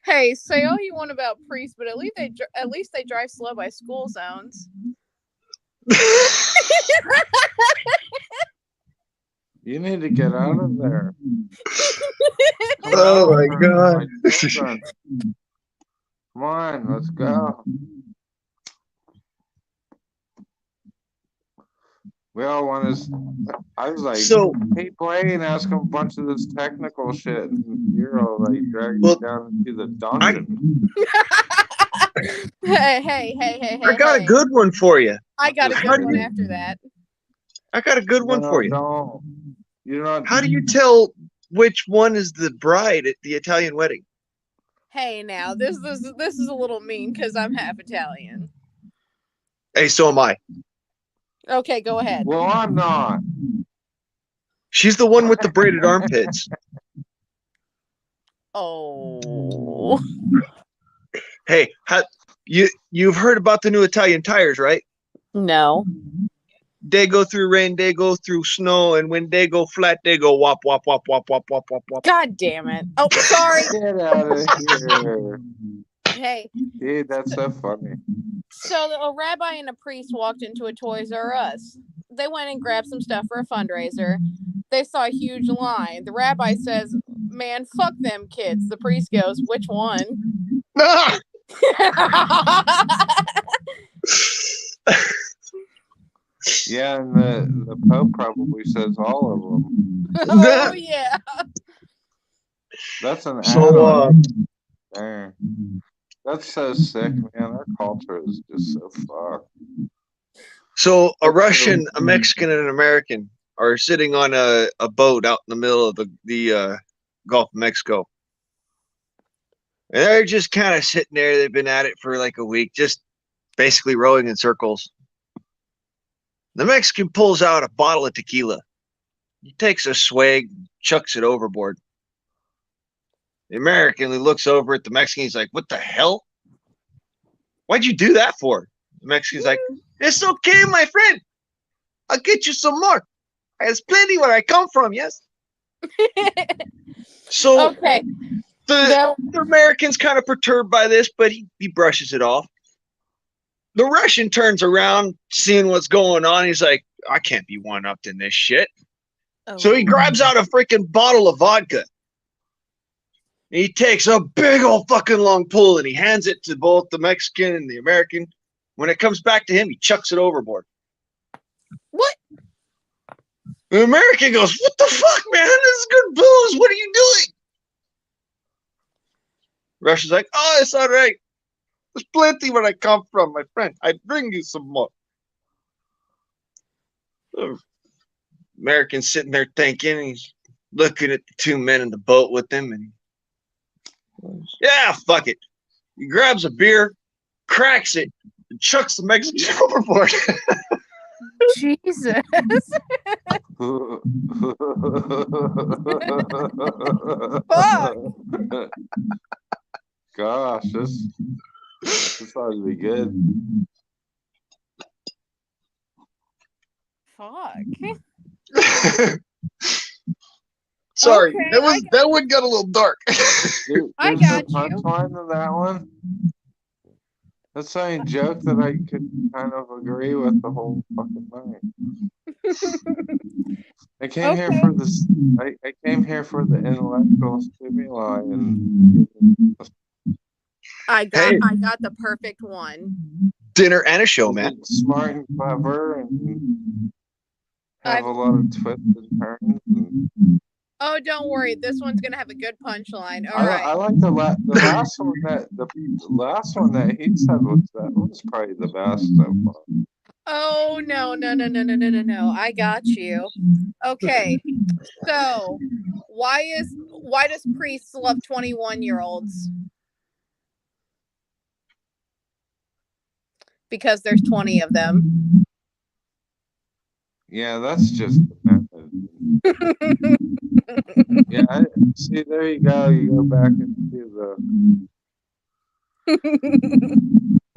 [SPEAKER 3] Hey, say all you want about priests, but at least they drive slow by school zones.
[SPEAKER 4] You need to get out of there.
[SPEAKER 1] Oh my god.
[SPEAKER 4] Come on, let's go. We all want to. I was like, hey, Blaine, ask him a bunch of this technical shit, and you're all like dragging me down into the dungeon.
[SPEAKER 3] Hey.
[SPEAKER 1] I got a good one for you.
[SPEAKER 3] I got a good one after that.
[SPEAKER 1] I got a good one for you.
[SPEAKER 4] Don't. You're not.
[SPEAKER 1] How do you tell which one is the bride at the Italian wedding?
[SPEAKER 3] Hey, now this is a little mean because I'm half Italian.
[SPEAKER 1] Hey, so am I.
[SPEAKER 3] Okay, go ahead.
[SPEAKER 4] Well, I'm not.
[SPEAKER 1] She's the one with the braided armpits.
[SPEAKER 3] Oh.
[SPEAKER 1] Hey, you've heard about the new Italian tires, right?
[SPEAKER 3] No.
[SPEAKER 1] They go through rain, they go through snow, and when they go flat, they go wop, wop, wop, wop, wop, wop, wop, wop.
[SPEAKER 3] God damn it. Oh, sorry.
[SPEAKER 4] Get out of here.
[SPEAKER 3] Hey.
[SPEAKER 4] Dude, that's so funny.
[SPEAKER 3] So a rabbi and a priest walked into a Toys R Us. They went and grabbed some stuff for a fundraiser. They saw a huge line. The rabbi says, "Man, fuck them kids." The priest goes, "Which one?"
[SPEAKER 1] Ah!
[SPEAKER 4] Yeah, and the Pope probably says all of them.
[SPEAKER 3] Oh, yeah.
[SPEAKER 4] That's an
[SPEAKER 1] So,
[SPEAKER 4] add-on. Dang. That's so sick, man. Our culture is just so fucked.
[SPEAKER 1] So a Russian, a Mexican, and an American are sitting on a boat out in the middle of the Gulf of Mexico. And they're just kind of sitting there. They've been at it for like a week, just basically rowing in circles. The Mexican pulls out a bottle of tequila. He takes a swig, chucks it overboard. The American, he looks over at the Mexican. He's like, "What the hell? Why'd you do that for?" The Mexican's like, "It's okay, my friend. I'll get you some more. There's plenty where I come from, yes?" So
[SPEAKER 3] Okay.
[SPEAKER 1] the American's kind of perturbed by this, but he brushes it off. The Russian turns around, seeing what's going on. He's like, "I can't be one-upped in this shit."
[SPEAKER 3] Oh.
[SPEAKER 1] So he grabs out a freaking bottle of vodka. He takes a big old fucking long pull and he hands it to both the Mexican and the American. When it comes back to him, he chucks it overboard.
[SPEAKER 3] What?
[SPEAKER 1] The American goes, "What the fuck, man? This is good booze. What are you doing?" Russia's like, "Oh, it's all right. There's plenty where I come from, my friend. I bring you some more." The American's sitting there thinking. He's looking at the two men in the boat with him, and yeah, fuck it. He grabs a beer, cracks it, and chucks the Mexican overboard.
[SPEAKER 3] Jesus. Fuck.
[SPEAKER 4] Gosh, this ought to be good.
[SPEAKER 3] Fuck.
[SPEAKER 1] Sorry,
[SPEAKER 3] Okay,
[SPEAKER 1] that one got a little dark.
[SPEAKER 4] Dude,
[SPEAKER 3] I
[SPEAKER 4] there's
[SPEAKER 3] got
[SPEAKER 4] a punchline to that one. That's the only joke that I could kind of agree with the whole fucking thing. I came here for this. I came here for the intellectual stimuli, and
[SPEAKER 3] I got the perfect one.
[SPEAKER 1] Dinner and a show, man.
[SPEAKER 4] Smart and clever, and have a lot of twists and turns. And
[SPEAKER 3] oh, don't worry. This one's gonna have a good punchline. All
[SPEAKER 4] I
[SPEAKER 3] right.
[SPEAKER 4] like the last one that he said was probably the best so far.
[SPEAKER 3] Oh no. I got you. Okay. So why does priests love 21-year-olds? Because there's 20 of them.
[SPEAKER 4] Yeah, that's just the method. Yeah, see, there you go. You go back into the.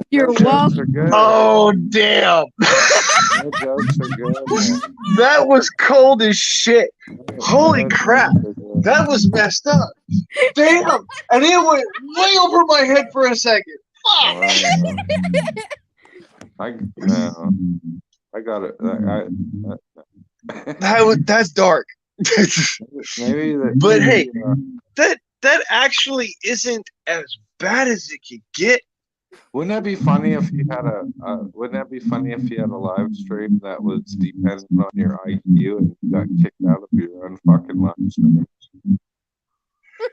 [SPEAKER 3] You're welcome.
[SPEAKER 1] Oh, damn.
[SPEAKER 4] The jokes are good. Man.
[SPEAKER 1] That was cold as shit. Holy crap. That was messed up. Damn. And it went way over my head for a second. Fuck.
[SPEAKER 4] I got it.
[SPEAKER 1] That's dark.
[SPEAKER 4] Maybe
[SPEAKER 1] but hey, that actually isn't as bad as it could get.
[SPEAKER 4] Wouldn't that be funny if you had a live stream that was dependent on your IQ and you got kicked out of your own fucking live stream?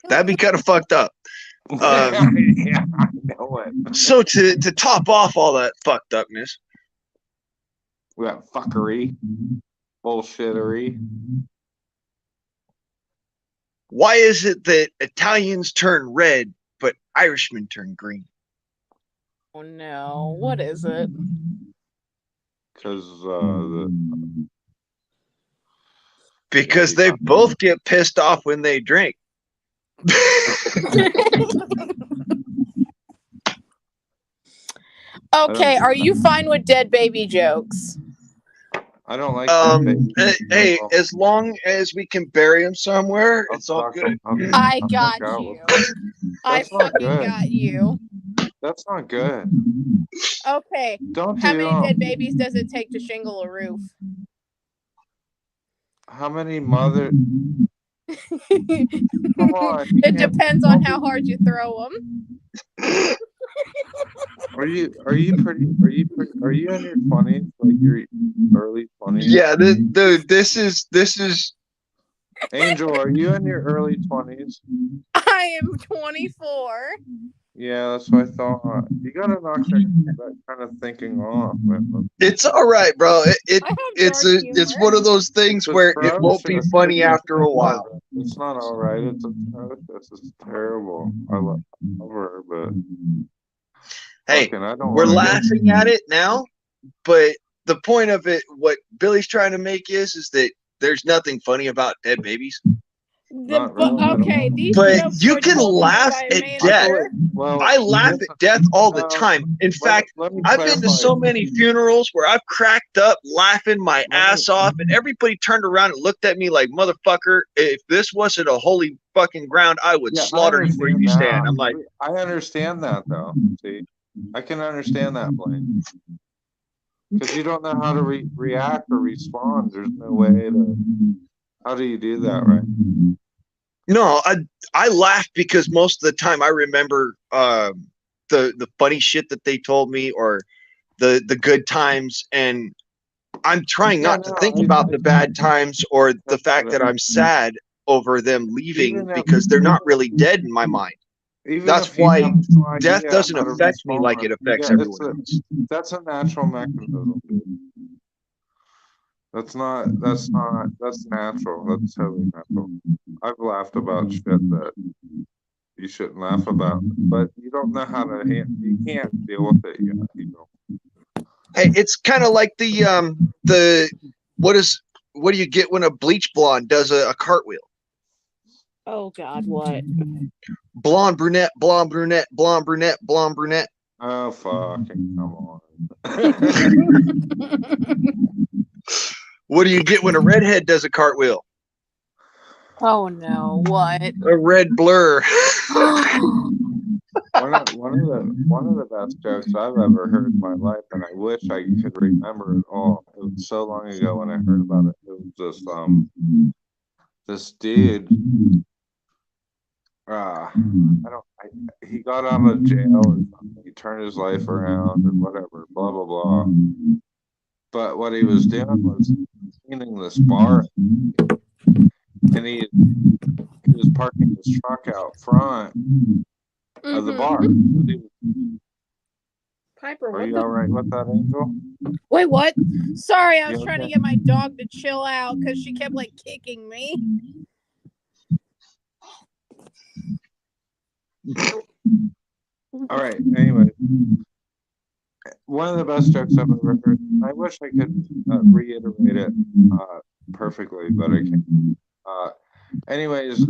[SPEAKER 1] That'd be kind of fucked up.
[SPEAKER 4] Yeah, I know it.
[SPEAKER 1] So to top off all that fucked upness,
[SPEAKER 4] we got fuckery, bullshittery.
[SPEAKER 1] Why is it that Italians turn red but Irishmen turn green?
[SPEAKER 3] Oh no, what is it?
[SPEAKER 1] Because they both get pissed off when they drink.
[SPEAKER 3] Okay, are you fine with dead baby jokes?
[SPEAKER 4] I don't like dead babies.
[SPEAKER 1] Hey, as long as we can bury him somewhere, it's all good.
[SPEAKER 3] I got you. I fucking got you.
[SPEAKER 4] That's not good.
[SPEAKER 3] Okay.
[SPEAKER 4] Don't
[SPEAKER 3] How
[SPEAKER 4] do
[SPEAKER 3] many dead babies does it take to shingle a roof?
[SPEAKER 4] How many mothers? Come on.
[SPEAKER 3] It depends on how hard you throw them.
[SPEAKER 4] Are you in your 20s, like your early 20s?
[SPEAKER 1] Yeah, dude, this is
[SPEAKER 4] Angel, are you in your early 20s?
[SPEAKER 3] I am 24.
[SPEAKER 4] Yeah, that's what I thought. You gotta knock that kind of thinking off.
[SPEAKER 1] It's all right, bro. It's one of those things where it won't be funny after a while.
[SPEAKER 4] It's not all right. It's atrocious. It's terrible. I love her, but
[SPEAKER 1] hey, we're laughing at it now, but the point of it, what Billy's trying to make is that there's nothing funny about dead babies.
[SPEAKER 3] Okay,
[SPEAKER 1] but you can laugh at death. Well, I laugh at death all the time. In fact, I've been to so many funerals where I've cracked up laughing my ass off, and everybody turned around and looked at me like, motherfucker, if this wasn't a holy fucking ground, I would slaughter you where you stand. I'm like,
[SPEAKER 4] I understand that though. See, I can understand that, Blaine. Because you don't know how to react or respond. There's no way to. How do you do that, right?
[SPEAKER 1] No, I laugh because most of the time I remember the funny shit that they told me or the good times, and I'm trying not to think about the bad times or the fact that I'm sad over them leaving because they're not really dead in my mind. That's why death doesn't affect me like it affects everyone else.
[SPEAKER 4] That's a natural mechanism, dude. That's natural. That's totally natural. I've laughed about shit that you shouldn't laugh about, but you don't know how to. You can't deal with it yet. You know.
[SPEAKER 1] Hey, it's kind of like the what do you get when a bleach blonde does a cartwheel?
[SPEAKER 3] Oh God, what?
[SPEAKER 1] Blonde, brunette, blonde, brunette, blonde, brunette, blonde, brunette.
[SPEAKER 4] Oh fucking come on.
[SPEAKER 1] What do you get when a redhead does a cartwheel?
[SPEAKER 3] Oh no, what?
[SPEAKER 1] A red blur.
[SPEAKER 4] one of the best jokes I've ever heard in my life, and I wish I could remember it all. It was so long ago when I heard about it. It was just this dude. He got out of jail or something. He turned his life around or whatever. Blah blah blah. But what he was doing was cleaning this bar, and he was parking his truck out front of the bar.
[SPEAKER 3] Piper,
[SPEAKER 4] are you all right with that, Angel?
[SPEAKER 3] Wait, what? Sorry, I was trying to get my dog to chill out because she kept like kicking me.
[SPEAKER 4] All right. Anyway, one of the best jokes I've ever heard. I wish I could reiterate it perfectly, but I can't. Anyways,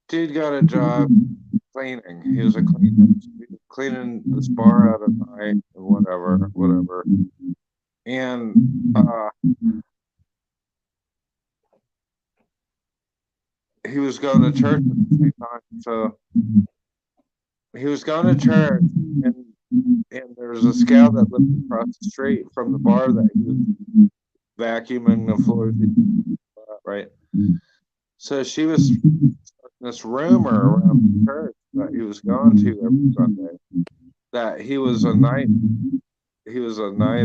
[SPEAKER 4] dude got a job cleaning. He was a cleaner. He was cleaning this bar out at night or whatever. And he was going to church at the same time. So he was going to church, and there was a scout that lived across the street from the bar that he was vacuuming the floors, right? So she was starting this rumor around the church that he was going to every Sunday that he was a night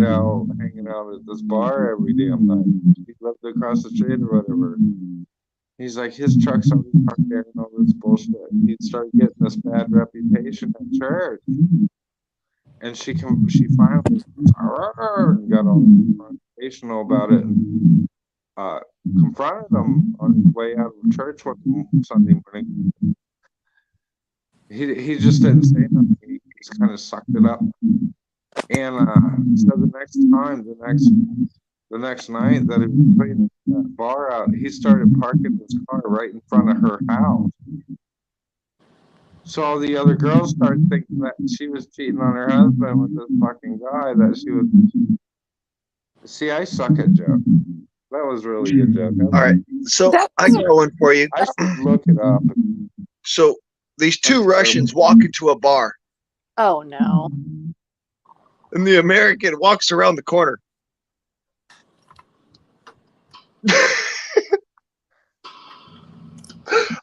[SPEAKER 4] owl hanging out at this bar every damn night. He lived across the street or whatever. He's like, his truck's always parked there and all this bullshit. He started getting this bad reputation at church. And she finally got all confrontational about it and confronted him on his way out of church one Sunday morning. He just didn't say nothing. He just kind of sucked it up. And so the next night that he was cleaning that bar out, he started parking his car right in front of her house. So all the other girls started thinking that she was cheating on her husband with this fucking guy that she was. See, I suck at jokes. That was really good joke.
[SPEAKER 1] All right, so I got one for you.
[SPEAKER 4] I should look it up.
[SPEAKER 1] So these two Russians walk into a bar,
[SPEAKER 3] Oh no.
[SPEAKER 1] and the American walks around the corner.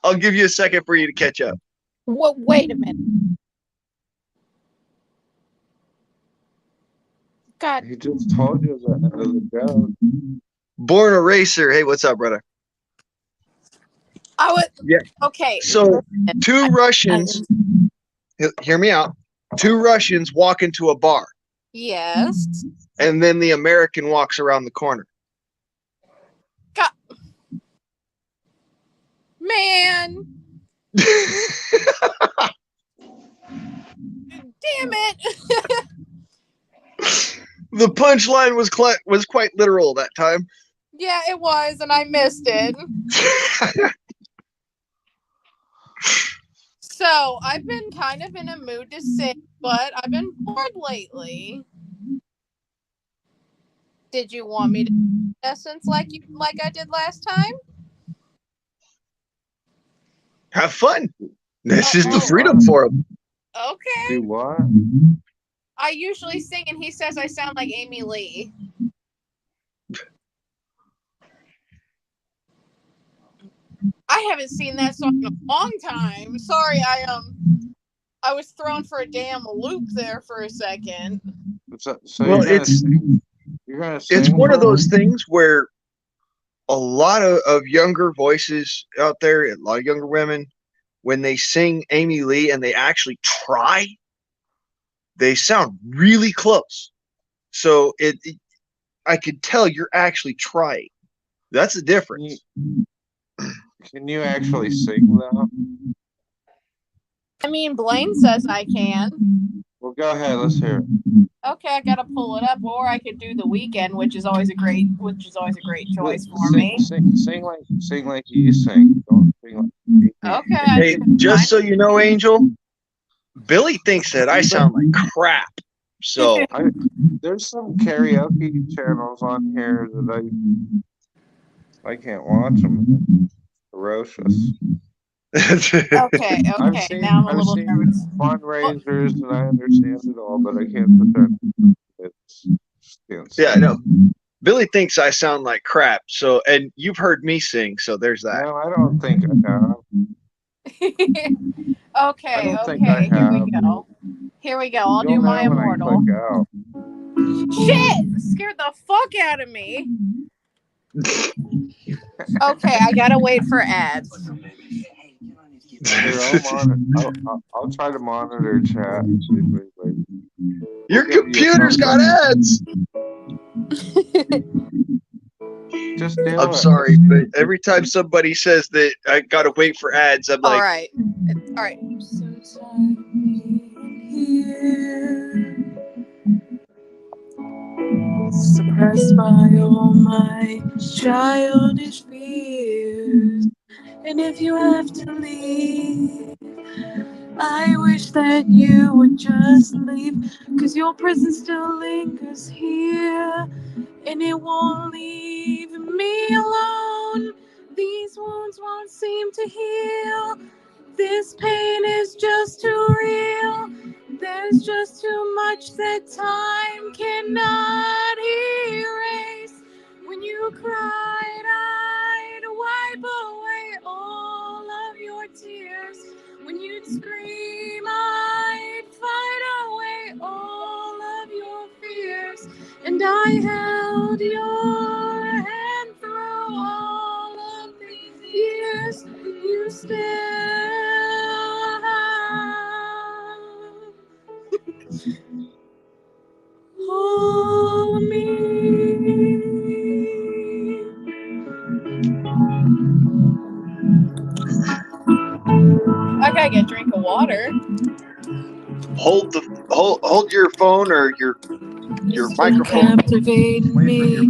[SPEAKER 1] I'll give you a second for you to catch up.
[SPEAKER 3] Wait a minute. God.
[SPEAKER 4] He just told you the end of the joke.
[SPEAKER 1] Born a racer. Hey, what's up, brother?
[SPEAKER 3] I was
[SPEAKER 1] Yeah.
[SPEAKER 3] okay.
[SPEAKER 1] So two Russians, hear me out. Two Russians walk into a bar,
[SPEAKER 3] Yes.
[SPEAKER 1] and then the American walks around the corner.
[SPEAKER 3] God. Man. Damn it.
[SPEAKER 1] The punchline was quite literal that time.
[SPEAKER 3] Yeah, it was, and I missed it. So I've been kind of in a mood to sing, but I've been bored lately. Did you want me to do essence like I did last time?
[SPEAKER 1] Have fun. This is the Freedom Forum.
[SPEAKER 3] Okay.
[SPEAKER 4] Do what?
[SPEAKER 3] I usually sing, and he says I sound like Amy Lee. I haven't seen that song in a long time. Sorry, I was thrown for a damn loop there for a second.
[SPEAKER 4] So
[SPEAKER 1] Well, it's one of those things where a lot of younger voices out there, a lot of younger women, when they sing Amy Lee and they actually try, they sound really close. So I could tell you're actually trying. That's the difference.
[SPEAKER 4] Can you actually sing though?
[SPEAKER 3] I mean, Blaine says I can.
[SPEAKER 4] Well, go ahead. Let's hear it.
[SPEAKER 3] Okay, I gotta pull it up, or I could do The Weekend, which is always a great choice for me.
[SPEAKER 4] Sing like you sing. Don't sing like me.
[SPEAKER 3] Okay.
[SPEAKER 1] Hey, just so you know, Angel, Billy thinks that I sound like crap. So
[SPEAKER 4] there's some karaoke channels on here that I can't watch them. Ferocious.
[SPEAKER 3] Okay. Now I'm a little nervous.
[SPEAKER 4] Fundraisers, and I understand it all, but I can't pretend.
[SPEAKER 1] Yeah, no. Billy thinks I sound like crap. So, and you've heard me sing, so there's that.
[SPEAKER 4] No, I don't think I have.
[SPEAKER 3] Okay. Here we go. I'll do my immortal. Shit! Scared the fuck out of me. Okay, I gotta wait for ads.
[SPEAKER 4] I'll try to monitor chat.
[SPEAKER 1] Your computer's got ads.
[SPEAKER 4] Just do
[SPEAKER 1] I'm sorry, but every time somebody says that I gotta wait for ads, I'm like,
[SPEAKER 3] all right.
[SPEAKER 5] Suppressed by all my childish fears. And if you have to leave, I wish that you would just leave, 'cause your presence still lingers here, and it won't leave me alone. These wounds won't seem to heal. This pain is just too real. There's just too much that time cannot erase. When you cried, I'd wipe away all of your tears. When you'd scream, I'd fight away all of your fears. And I held your hand through all of these years. You still hold me.
[SPEAKER 3] I gotta get a drink of water.
[SPEAKER 1] hold your phone or your microphone.
[SPEAKER 5] Captivating me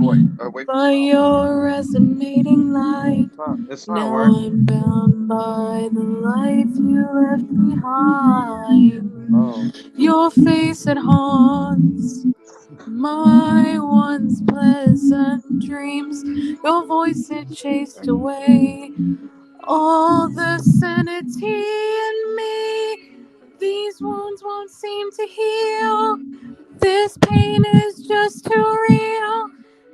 [SPEAKER 5] by your resonating light.
[SPEAKER 4] It's not
[SPEAKER 5] Now
[SPEAKER 4] working.
[SPEAKER 5] I'm bound by the life you left behind. Your face, it haunts my once pleasant dreams. Your voice it chased away all the sanity in me. These wounds won't seem to heal. This pain is just too real.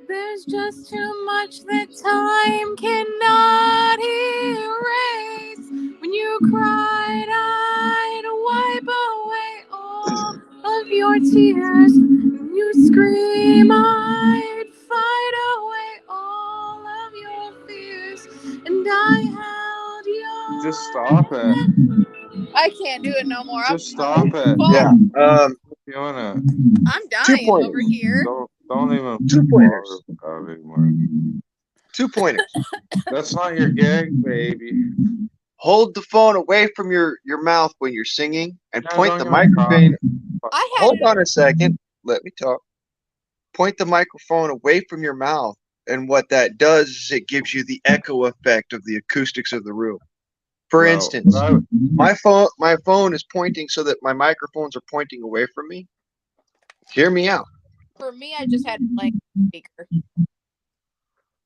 [SPEAKER 5] There's just too much that time cannot erase. When you cried, I'd wipe away all of your tears. When you scream, I'd fight away all of your fears. And I held your
[SPEAKER 4] Just stop it.
[SPEAKER 3] I can't do it no more.
[SPEAKER 4] Just stop it.
[SPEAKER 3] Fuck.
[SPEAKER 1] Yeah.
[SPEAKER 4] Doing it.
[SPEAKER 3] I'm
[SPEAKER 1] 2
[SPEAKER 3] dying
[SPEAKER 1] pointers.
[SPEAKER 3] over here.
[SPEAKER 4] Don't even
[SPEAKER 1] 2 pointers.
[SPEAKER 4] bother about it anymore.
[SPEAKER 1] 2 pointers.
[SPEAKER 4] That's not your gag, baby.
[SPEAKER 1] Hold the phone away from your mouth when you're singing, and
[SPEAKER 4] No,
[SPEAKER 1] point
[SPEAKER 4] don't
[SPEAKER 1] the
[SPEAKER 4] even
[SPEAKER 1] microphone.
[SPEAKER 3] I had
[SPEAKER 1] Hold
[SPEAKER 3] it.
[SPEAKER 1] on a second. Let me talk. Point the microphone away from your mouth, and what that does is it gives you the echo effect of the acoustics of the room. For
[SPEAKER 4] Well,
[SPEAKER 1] instance,
[SPEAKER 4] what
[SPEAKER 1] my phone is pointing so that my microphones are pointing away from me. Hear me out.
[SPEAKER 3] For me, I just had like speaker.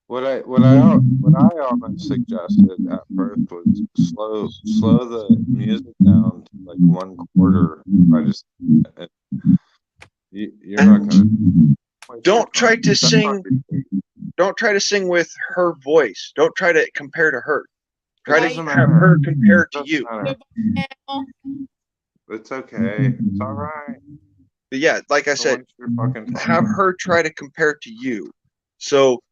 [SPEAKER 4] What I almost suggested at first was slow the music down to like 1/4. You're not gonna
[SPEAKER 1] Don't try to sing. Don't try to sing with her voice. Don't try to compare to her. Try to
[SPEAKER 4] doesn't
[SPEAKER 1] have
[SPEAKER 4] matter.
[SPEAKER 1] her compare to
[SPEAKER 4] Doesn't
[SPEAKER 1] you.
[SPEAKER 4] matter.
[SPEAKER 3] Now,
[SPEAKER 4] It's okay. It's all right.
[SPEAKER 1] But yeah, like I
[SPEAKER 4] So
[SPEAKER 1] said,
[SPEAKER 4] once you're fucking
[SPEAKER 1] have
[SPEAKER 4] talking.
[SPEAKER 1] her try to compare to you. So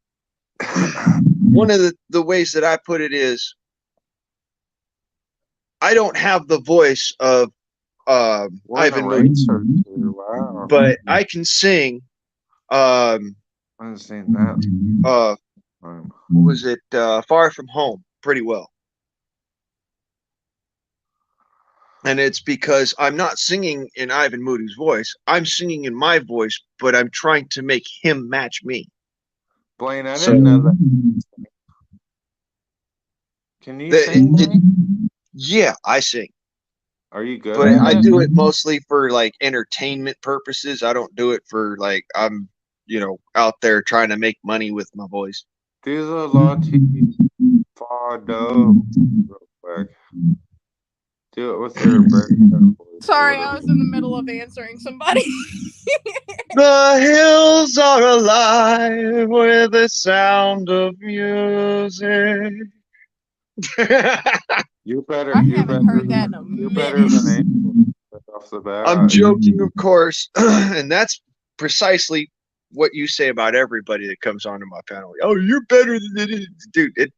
[SPEAKER 1] one of the ways that I put it is, I don't have the voice of
[SPEAKER 4] We're
[SPEAKER 1] Ivan
[SPEAKER 4] in a
[SPEAKER 1] Moody,
[SPEAKER 4] racer too. Wow.
[SPEAKER 1] but I can sing.
[SPEAKER 4] I haven't seen that.
[SPEAKER 1] What was it? Far From Home, pretty well. And it's because I'm not singing in Ivan Moody's voice. I'm singing in my voice, but I'm trying to make him match me.
[SPEAKER 4] Blaine, I didn't know that. Can you sing, Blaine?
[SPEAKER 1] Yeah, I sing.
[SPEAKER 4] Are you good
[SPEAKER 1] But
[SPEAKER 4] at
[SPEAKER 1] I
[SPEAKER 4] it?
[SPEAKER 1] do it mostly for like entertainment purposes. I don't do it for like I'm, out there trying to make money with my voice.
[SPEAKER 4] Do the la ti fa do real quick. Do it with your baritone voice.
[SPEAKER 3] sorry, I was in the middle of answering somebody.
[SPEAKER 1] The hills are alive with the sound of music.
[SPEAKER 4] You're better.
[SPEAKER 3] I
[SPEAKER 4] You're
[SPEAKER 3] haven't
[SPEAKER 4] better.
[SPEAKER 3] heard that in a
[SPEAKER 4] You're
[SPEAKER 3] minute.
[SPEAKER 4] better than Angel right off the bat.
[SPEAKER 1] I'm joking, of course, and that's precisely what you say about everybody that comes onto my panel. Oh, you're better than it is, dude. It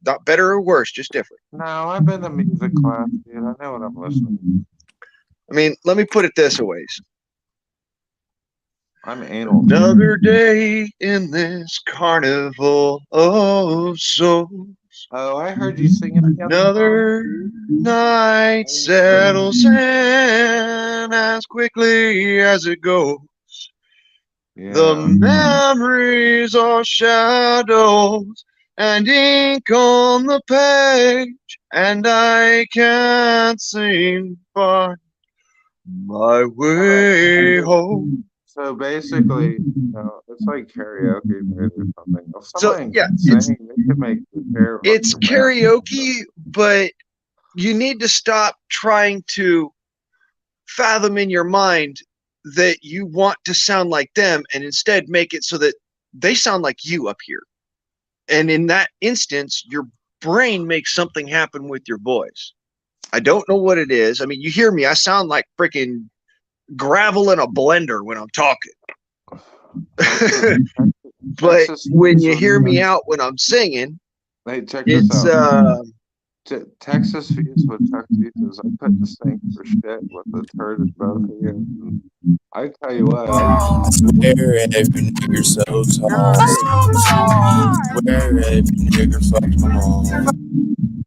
[SPEAKER 1] not better or worse, just different.
[SPEAKER 4] No, I've been to music class, dude. I know what I'm listening.
[SPEAKER 1] I mean, let me put it this way.
[SPEAKER 4] I'm anal.
[SPEAKER 1] Another day in this carnival of souls.
[SPEAKER 4] Oh, I heard you singing the other
[SPEAKER 1] Another
[SPEAKER 4] song.
[SPEAKER 1] night settles in as quickly as it goes. The
[SPEAKER 4] Yeah.
[SPEAKER 1] memories are shadows and ink on the page, and I can't seem to find my way home.
[SPEAKER 4] So basically, it's like karaoke night or something. If
[SPEAKER 1] So,
[SPEAKER 4] someone
[SPEAKER 1] yeah,
[SPEAKER 4] can sing, they could make the hair.
[SPEAKER 1] It's karaoke, but you need to stop trying to fathom in your mind that you want to sound like them and instead make it so that they sound like you up here. And in that instance, your brain makes something happen with your voice. I don't know what it is. I mean, you hear me, I sound like freaking gravel in a blender when I'm talking. But when you hear me out when I'm singing,
[SPEAKER 4] hey, check
[SPEAKER 1] it's
[SPEAKER 4] this out. Texas Feast with tuxedos. I put the sink for shit with the turd in both of you. I tell you what.
[SPEAKER 6] Where every nigger so tall. Where every nigger fuck on.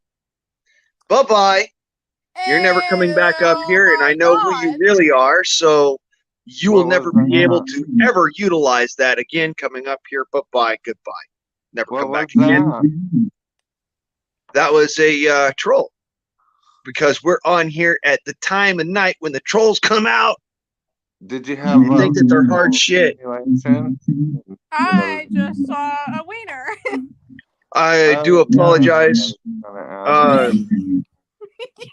[SPEAKER 1] bye-bye. You're never coming back up here, and I know who you really are, so you will never be able to ever utilize that again coming up here. Bye-bye, goodbye. Never come back again. That was a troll, because we're on here at the time of night when the trolls come out.
[SPEAKER 4] Did you have?
[SPEAKER 1] You think that they're hard shit?
[SPEAKER 3] I just saw a wiener.
[SPEAKER 1] I do apologize.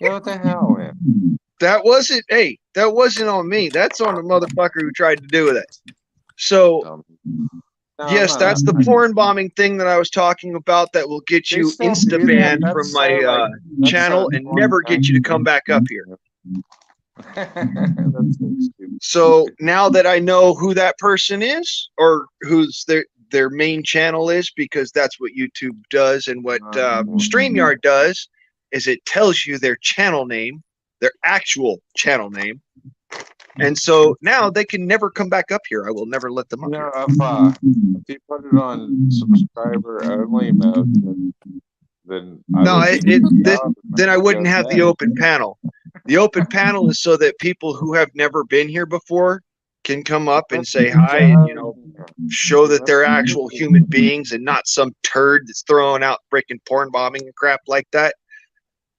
[SPEAKER 4] Yeah, what the hell, man?
[SPEAKER 1] That wasn't on me. That's on the motherfucker who tried to do that. So, yes, that's the porn bombing thing that I was talking about that will get you insta-banned from my channel and never get you to come back up here. So now that I know who that person is or who's their main channel is, because that's what YouTube does, and what StreamYard does is it tells you their channel name, their actual channel name, and so now they can never come back up here. I will never let them up here.
[SPEAKER 4] If you put it on subscriber only mode, then I wouldn't
[SPEAKER 1] have the open panel. The open panel is so that people who have never been here before can come up and say hi and, show that they're actual human beings and not some turd that's throwing out freaking porn bombing and crap like that.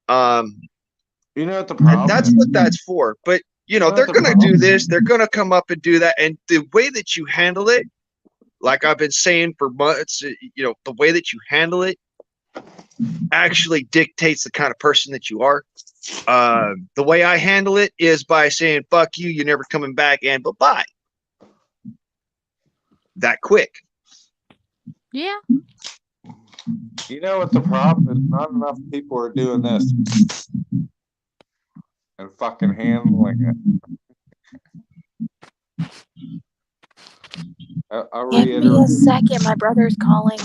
[SPEAKER 4] You know what the problem
[SPEAKER 1] that's what that's for. But, they're going to do this. They're going to come up and do that. And the way that you handle it, like I've been saying for months, the way that you handle it actually dictates the kind of person that you are. The way I handle it is by saying, fuck you, you're never coming back, and bye-bye. That quick.
[SPEAKER 3] Yeah.
[SPEAKER 4] You know what the problem is? Not enough people are doing this and fucking handling it. I'll reiterate.
[SPEAKER 5] Give me a second. My brother's calling.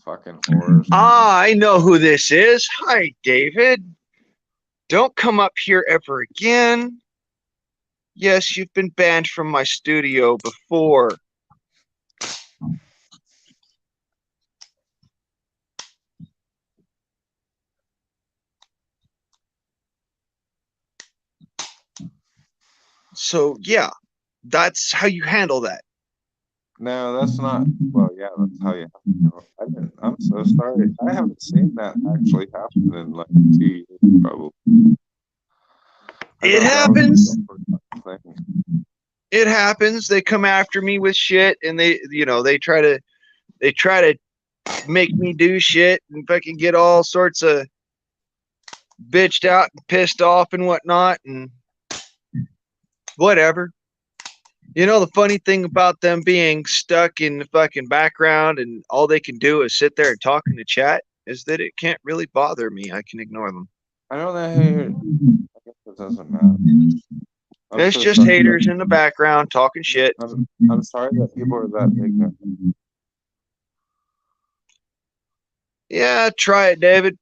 [SPEAKER 4] Fucking horrors.
[SPEAKER 1] I know who this is. Hi, David. Don't come up here ever again. Yes, you've been banned from my studio before. So, yeah, that's how you handle that.
[SPEAKER 4] No, that's not. Well, yeah, that's how you have to. I'm so sorry. I haven't seen that actually happen in like 2 years, probably.
[SPEAKER 1] It happens. It happens. They come after me with shit, and they try to make me do shit, and fucking get all sorts of bitched out and pissed off and whatnot, and whatever. The funny thing about them being stuck in the fucking background and all they can do is sit there and talk in the chat is that it can't really bother me. I can ignore them.
[SPEAKER 4] I don't know I guess it doesn't matter.
[SPEAKER 1] It's just haters in the background talking shit.
[SPEAKER 4] I'm sorry that people are that ignorant.
[SPEAKER 1] Yeah, try it, David.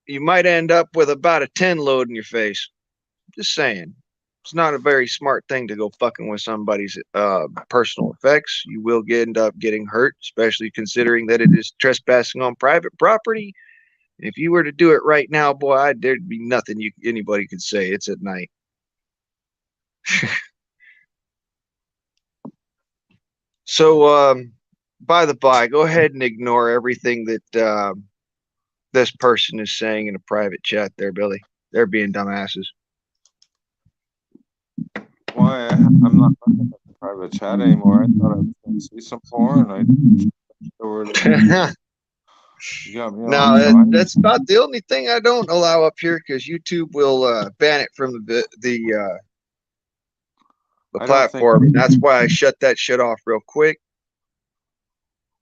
[SPEAKER 1] You might end up with about a 10 load in your face. Just saying. It's not a very smart thing to go fucking with somebody's personal effects. You will end up getting hurt, especially considering that it is trespassing on private property. If you were to do it right now, boy, there'd be nothing anybody could say. It's at night. So, by the by, go ahead and ignore everything that this person is saying in a private chat there, Billy. They're being dumbasses.
[SPEAKER 4] Why? I'm not looking at the private chat anymore. I thought I was going to see some porn.
[SPEAKER 1] No, that's about the only thing I don't allow up here, because YouTube will ban it from the platform. And that's why I shut that shit off real quick.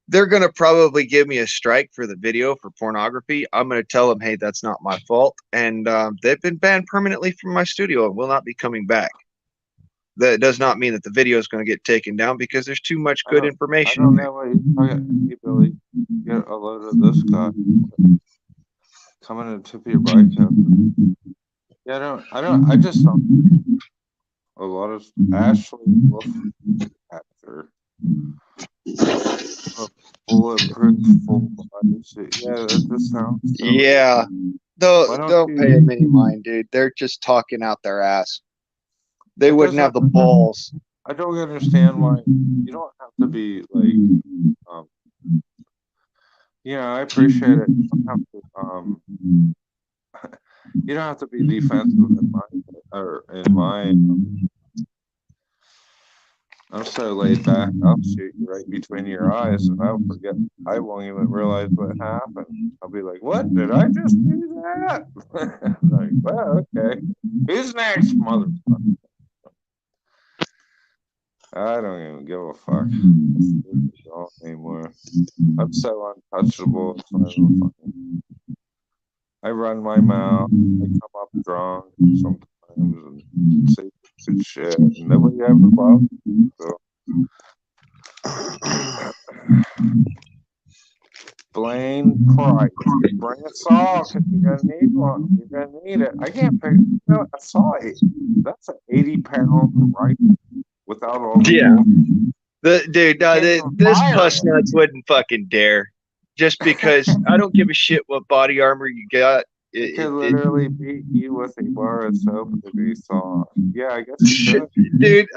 [SPEAKER 1] They're going to probably give me a strike for the video for pornography. I'm going to tell them, hey, that's not my fault. And they've been banned permanently from my studio and will not be coming back. That does not mean that the video is going to get taken down, because there's too much good information.
[SPEAKER 4] I don't know what you're talking. Hey, Billy, get a load of this guy coming to tip your bike up. Yeah, I just don't. A lot of Ashley Wolf actor. Bulletproof full body shit. Yeah, that just sounds.
[SPEAKER 1] Yeah. Don't pay them any mind, dude. They're just talking out their ass. They wouldn't have the balls.
[SPEAKER 4] I don't understand why you don't have to be like, I appreciate it. You don't have to be defensive in mine. or in my, I'm so laid back, I'll shoot you right between your eyes and I'll forget. I won't even realize what happened. I'll be like, what? Did I just do that? Like, well, okay. Who's next, motherfucker? I don't even give a fuck anymore. I'm so untouchable. I run my mouth. I come up drunk sometimes and say good shit. Nobody ever bothers me. So. Blaine Price, bring a saw because you're gonna need one. You're gonna need it. I can't figure. A saw. That's an 80-pound rifle without all the
[SPEAKER 7] This puss nuts wouldn't fucking dare. Just because I don't give a shit what body armor you got.
[SPEAKER 4] It could literally beat you with a bar of soap if he saw. Yeah, I guess you could.
[SPEAKER 7] Dude,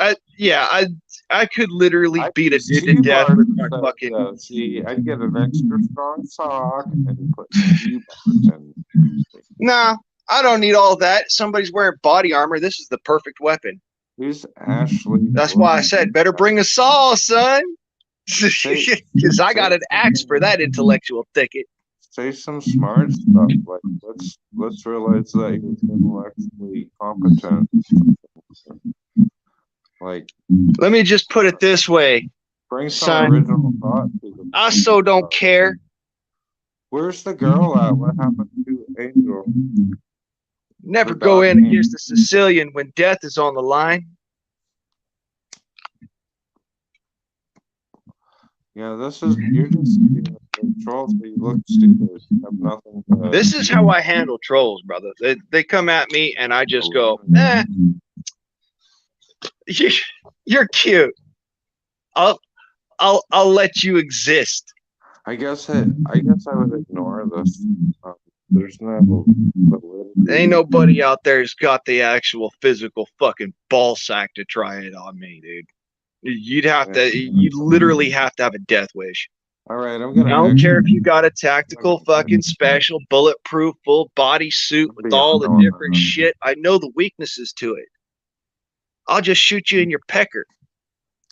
[SPEAKER 7] I could literally beat a dude to death with my fucking.
[SPEAKER 4] See, I'd get an extra strong sock and put two bars in.
[SPEAKER 7] Nah, I don't need all that. Somebody's wearing body armor. This is the perfect weapon.
[SPEAKER 4] Who's Ashley?
[SPEAKER 7] That's why I said, better bring a saw, son. Because I got an axe for that intellectual thicket.
[SPEAKER 4] Say some smart stuff. Like let's realize that you're intellectually competent. Like,
[SPEAKER 7] let me just put it this way.
[SPEAKER 4] Bring some original thought to the
[SPEAKER 7] I so don't care.
[SPEAKER 4] Where's the girl at? What happened to Angel?
[SPEAKER 7] Never go in against a Sicilian when death is on the line.
[SPEAKER 4] Yeah, you're just trolls, but you look stupid. You have nothing to,
[SPEAKER 7] this is how I handle trolls, brother. They come at me and I just go, you're cute. I'll let you exist.
[SPEAKER 4] I guess I would ignore this. There's no
[SPEAKER 7] ain't nobody out there's got the actual physical fucking ball sack to try it on me, dude. You'd literally have to have a death wish.
[SPEAKER 4] All right, I
[SPEAKER 7] don't care if you got a tactical fucking special bulletproof full body suit with all the different shit. I know the weaknesses to it. I'll just shoot you in your pecker.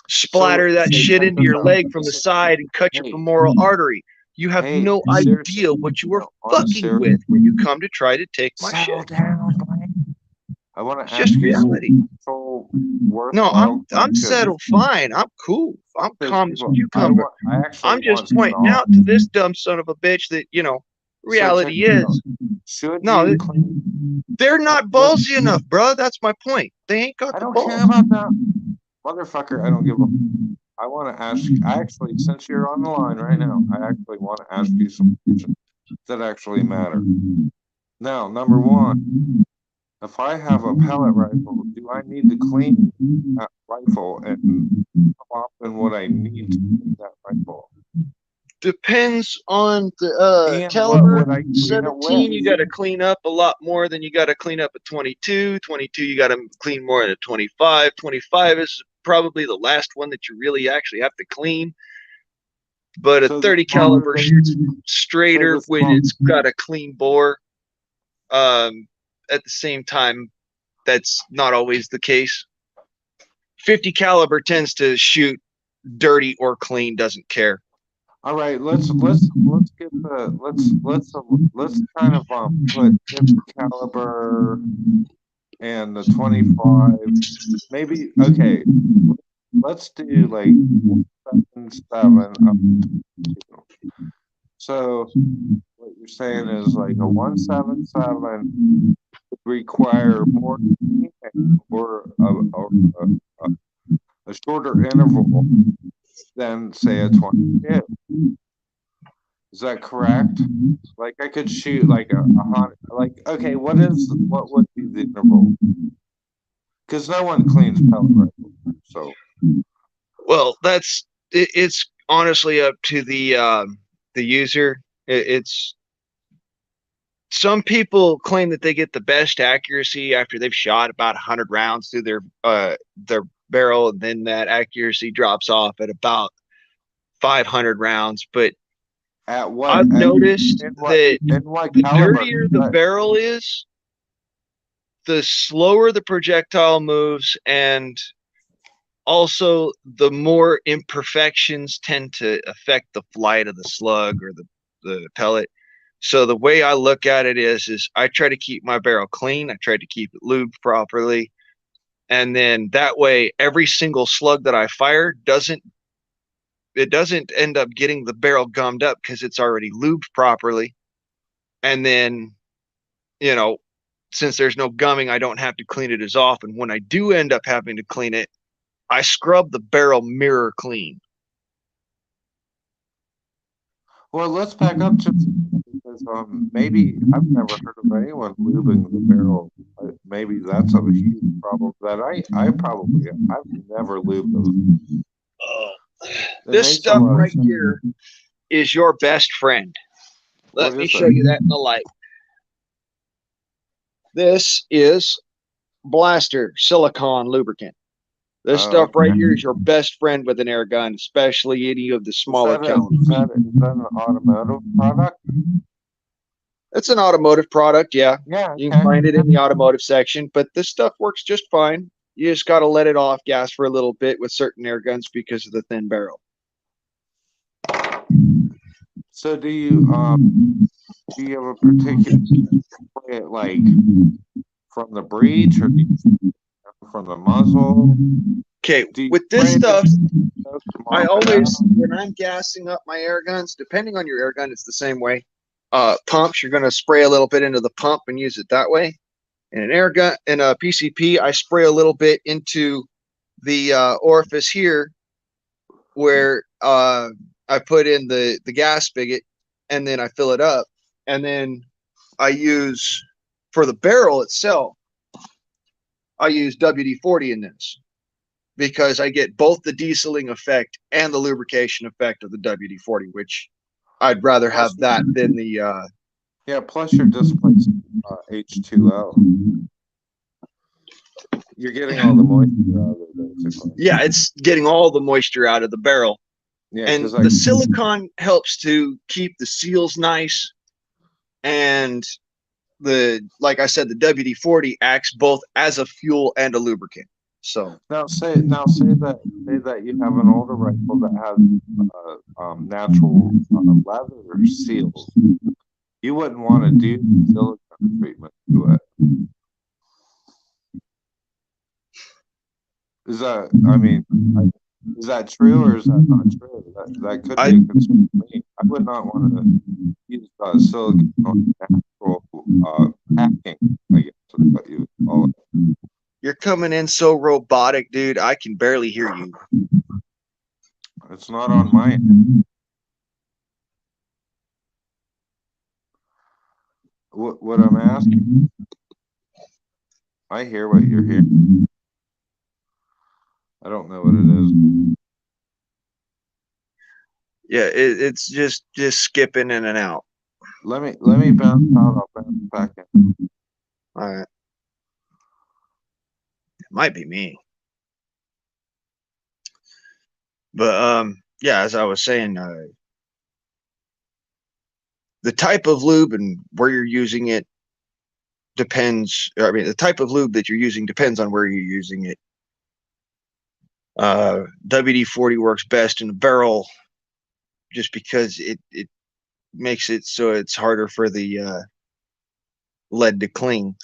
[SPEAKER 7] Splatter that shit into your leg from the side and cut your femoral artery. You have no idea what you are fucking with when you come to try to take my shit.
[SPEAKER 4] I want to
[SPEAKER 7] ask just reality. No, I'm settled fine. I'm cool. I'm calm as a cucumber. I'm just pointing out to this dumb son of a bitch that, reality is. No, they're not ballsy enough, bro. That's my point. They ain't got the balls.
[SPEAKER 4] I don't care about that. Motherfucker, I don't give a. I want to ask. Actually, since you're on the line right now, I actually want to ask you some questions that actually matter. Now, number one, if I have a pellet rifle, do I need to clean that rifle, and how often would I need to clean that rifle?
[SPEAKER 7] Depends on the caliber. 17, you got to clean up a lot more than you got to clean up a 22. 22, you got to clean more than a 25. 25 is probably the last one that you really actually have to clean. But a 30 caliber shoots straighter when it's got a clean bore. At the same time, that's not always the case. 50 caliber tends to shoot dirty or clean, doesn't care.
[SPEAKER 4] All right, let's get the let's kind of put 50 caliber and the 25. Maybe okay. Let's do like 7. So what you're saying is like a 177 would require more or a shorter interval than say a 22. Is that correct? Like I could shoot like a like okay, what would be the interval? Because no one cleans pellet rifles, so.
[SPEAKER 7] Well, it's honestly up to the user. It's some people claim that they get the best accuracy after they've shot about 100 rounds through their barrel, and then that accuracy drops off at about 500 rounds. But
[SPEAKER 4] at what
[SPEAKER 7] I've noticed that the dirtier the barrel is, the slower the projectile moves, and also the more imperfections tend to affect the flight of the slug or the pellet. So the way I look at it is I try to keep my barrel clean. I try to keep it lubed properly. And then that way, every single slug that I fire doesn't end up getting the barrel gummed up because it's already lubed properly. And then, you know, since there's no gumming, I don't have to clean it as often. When I do end up having to clean it, I scrub the barrel mirror clean.
[SPEAKER 4] Well, let's back up to because maybe I've never heard of anyone lubing the barrel. Maybe that's a huge problem that I've never lubed those.
[SPEAKER 7] This stuff right here is your best friend. Let me show you that in the light. This is Blaster silicone lubricant. This stuff right here is your best friend with an air gun, especially any of the smaller calibers.
[SPEAKER 4] Is that an automotive product?
[SPEAKER 7] It's an automotive product, yeah.
[SPEAKER 4] Yeah.
[SPEAKER 7] You can find it in the automotive section, but this stuff works just fine. You just got to let it off gas for a little bit with certain air guns because of the thin barrel.
[SPEAKER 4] So do you have a particular spray it like from the breech or from the muzzle?
[SPEAKER 7] Okay, with this stuff, I always, when I'm gassing up my air guns, depending on your air gun, it's the same way. Pumps, you're going to spray a little bit into the pump and use it that way. In an air gun, in a PCP, I spray a little bit into the orifice here where I put in the gas spigot, and then I fill it up. And then I use, for the barrel itself, I use WD-40 in this because I get both the dieseling effect and the lubrication effect of the WD-40, which I'd rather have that than the...
[SPEAKER 4] yeah, plus you're displacing H2O. You're getting all the moisture out of it, basically.
[SPEAKER 7] Yeah, it's getting all the moisture out of the barrel. Yeah, and the silicone helps to keep the seals nice, and like I said, the WD-40 acts both as a fuel and a lubricant. So
[SPEAKER 4] now say that you have an older rifle that has natural leather seals. You wouldn't want to do silicone treatment to it. Is that? I mean, is that true or is that not true? That could be a concern for me. I would not want to use silicone on natural packing, I guess is what you would call it.
[SPEAKER 7] You're coming in so robotic, dude. I can barely hear you.
[SPEAKER 4] It's not on my end. What I'm asking, I hear what you're hearing. I don't know what it is.
[SPEAKER 7] Yeah, it's just skipping in and out.
[SPEAKER 4] Let me bounce out. I'll bounce back in.
[SPEAKER 7] All right. It might be me. But yeah, as I was saying, the type of lube and where you're using it depends. I mean, the type of lube that you're using depends on where you're using it. WD-40 works best in a barrel just because it makes it so it's harder for the lead to cling,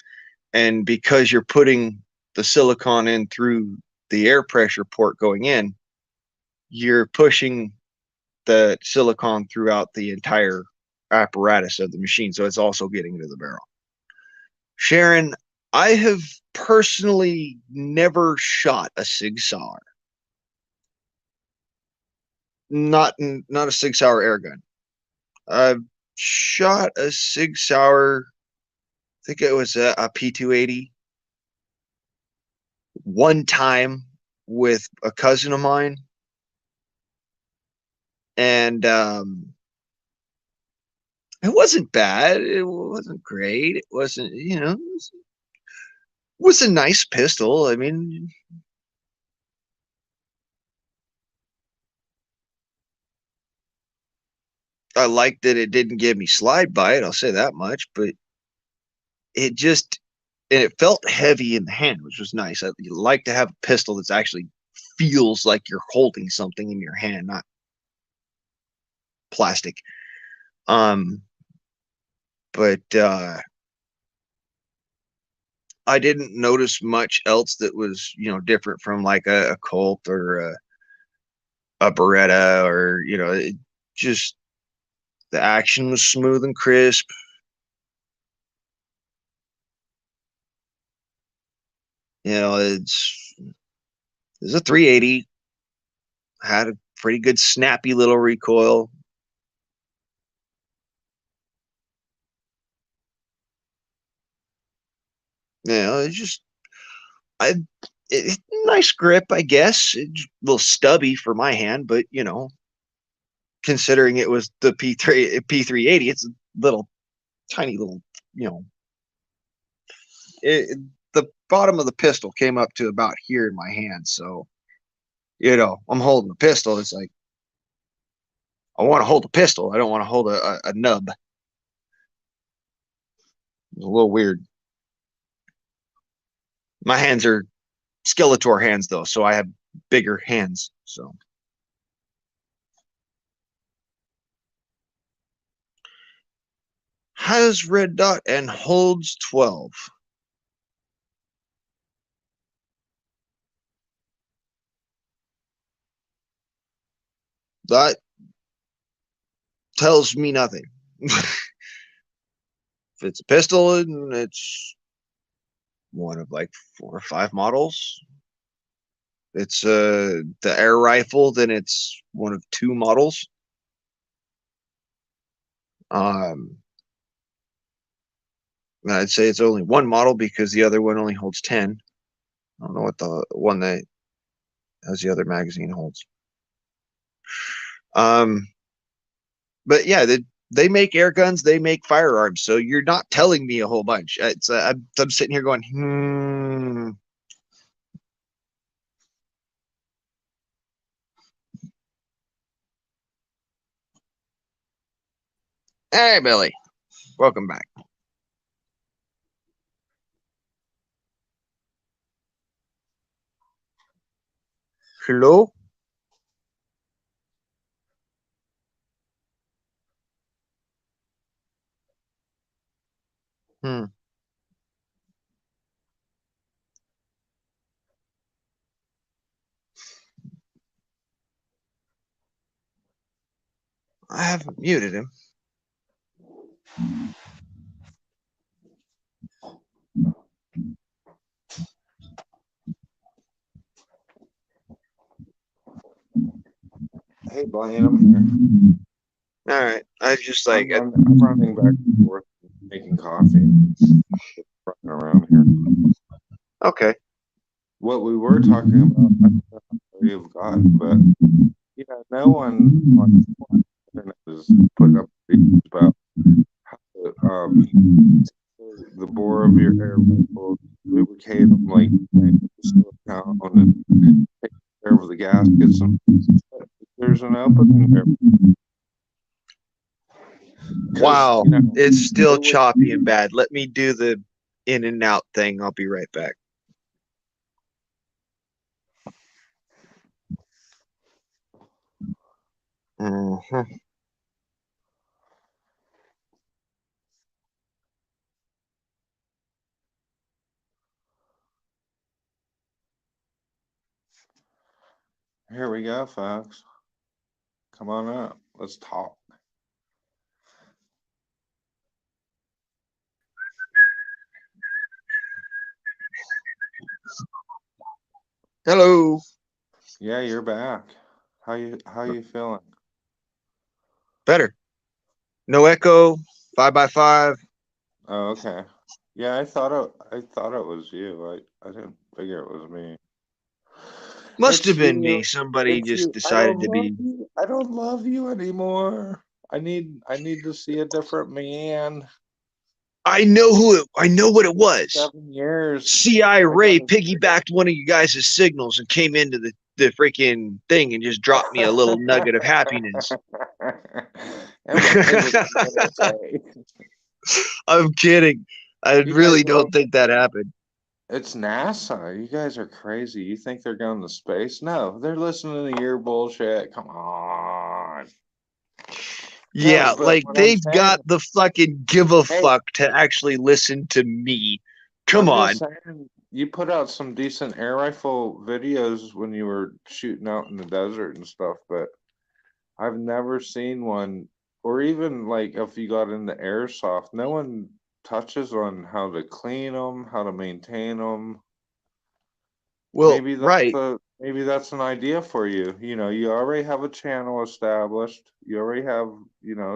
[SPEAKER 7] and because you're putting the silicone in through the air pressure port going in, you're pushing the silicone throughout the entire apparatus of the machine, so it's also getting into the barrel. Sharon, I have personally never shot a Sig Sauer. Not a Sig Sauer air gun. I've shot a Sig Sauer, I think it was a P280 one time with a cousin of mine. And it wasn't bad. It wasn't great. It wasn't, you know, it was a nice pistol. I mean, I liked that it didn't give me slide by it, I'll say that much, but it and it felt heavy in the hand, which was nice. I like to have a pistol that's actually feels like you're holding something in your hand, not plastic. But I didn't notice much else that was, different from like a Colt or a Beretta, or it just the action was smooth and crisp. It's a 380, had a pretty good snappy little recoil. It's just nice grip, I guess. It's a little stubby for my hand, but considering it was the P380, it's a little tiny little, the bottom of the pistol came up to about here in my hand. So, I'm holding the pistol. It's like, I want to hold a pistol. I don't want to hold a nub. It's a little weird. My hands are Skeletor hands, though, so I have bigger hands. So, has red dot and holds 12. That tells me nothing. If it's a pistol and it's one of like 4 or 5 models, it's the air rifle, then it's one of 2 models. I'd say it's only 1 model because the other one only holds 10. I don't know what the one that has the other magazine holds. But yeah, they make air guns, they make firearms, so you're not telling me a whole bunch. It's I'm sitting here going, Hey, Billy, welcome back. Hello. I haven't muted him.
[SPEAKER 4] Hey, Blaine, I'm here.
[SPEAKER 7] All right, I just like
[SPEAKER 4] I'm running back and forth, making coffee, just running around here.
[SPEAKER 7] Okay.
[SPEAKER 4] What we were talking about, I don't know how you've got, but yeah, no one on the internet is putting up videos about how to the bore of your air rifle, lubricate them like silicone, and take care of the gaskets. And there's an opening there.
[SPEAKER 7] Wow, it's still choppy and bad. Let me do the in and out thing. I'll be right back.
[SPEAKER 4] Here we go, folks. Come on up. Let's talk.
[SPEAKER 7] Hello.
[SPEAKER 4] Yeah, you're back. How you feeling?
[SPEAKER 7] Better. No echo. 5x5.
[SPEAKER 4] Oh, okay. Yeah, I thought it was you. I didn't figure it was me.
[SPEAKER 7] Must have been me. Somebody just decided to be.
[SPEAKER 4] I don't love you anymore. I need to see a different man.
[SPEAKER 7] I know what it was.
[SPEAKER 4] 7 years.
[SPEAKER 7] CI Ray piggybacked one of you guys' signals and came into the freaking thing and just dropped me a little nugget of happiness. I'm kidding. I
[SPEAKER 4] You
[SPEAKER 7] really
[SPEAKER 4] guys
[SPEAKER 7] don't think that happened.
[SPEAKER 4] It's NASA. You guys are crazy. You think they're going to space? No, they're listening to your bullshit. Come on.
[SPEAKER 7] Yeah,
[SPEAKER 4] No, but
[SPEAKER 7] like
[SPEAKER 4] what I'm
[SPEAKER 7] they've
[SPEAKER 4] saying,
[SPEAKER 7] got the fucking give a
[SPEAKER 4] hey,
[SPEAKER 7] fuck to actually listen to me. Come
[SPEAKER 4] I'm just
[SPEAKER 7] on.
[SPEAKER 4] saying, you put out some decent air rifle videos when you were shooting out in the desert and stuff, but I've never seen one, or even like if you got into airsoft, no one touches on how to clean them, how to maintain them.
[SPEAKER 7] Well, right.
[SPEAKER 4] Maybe that's an idea for you. You know, you already have a channel established. You already have,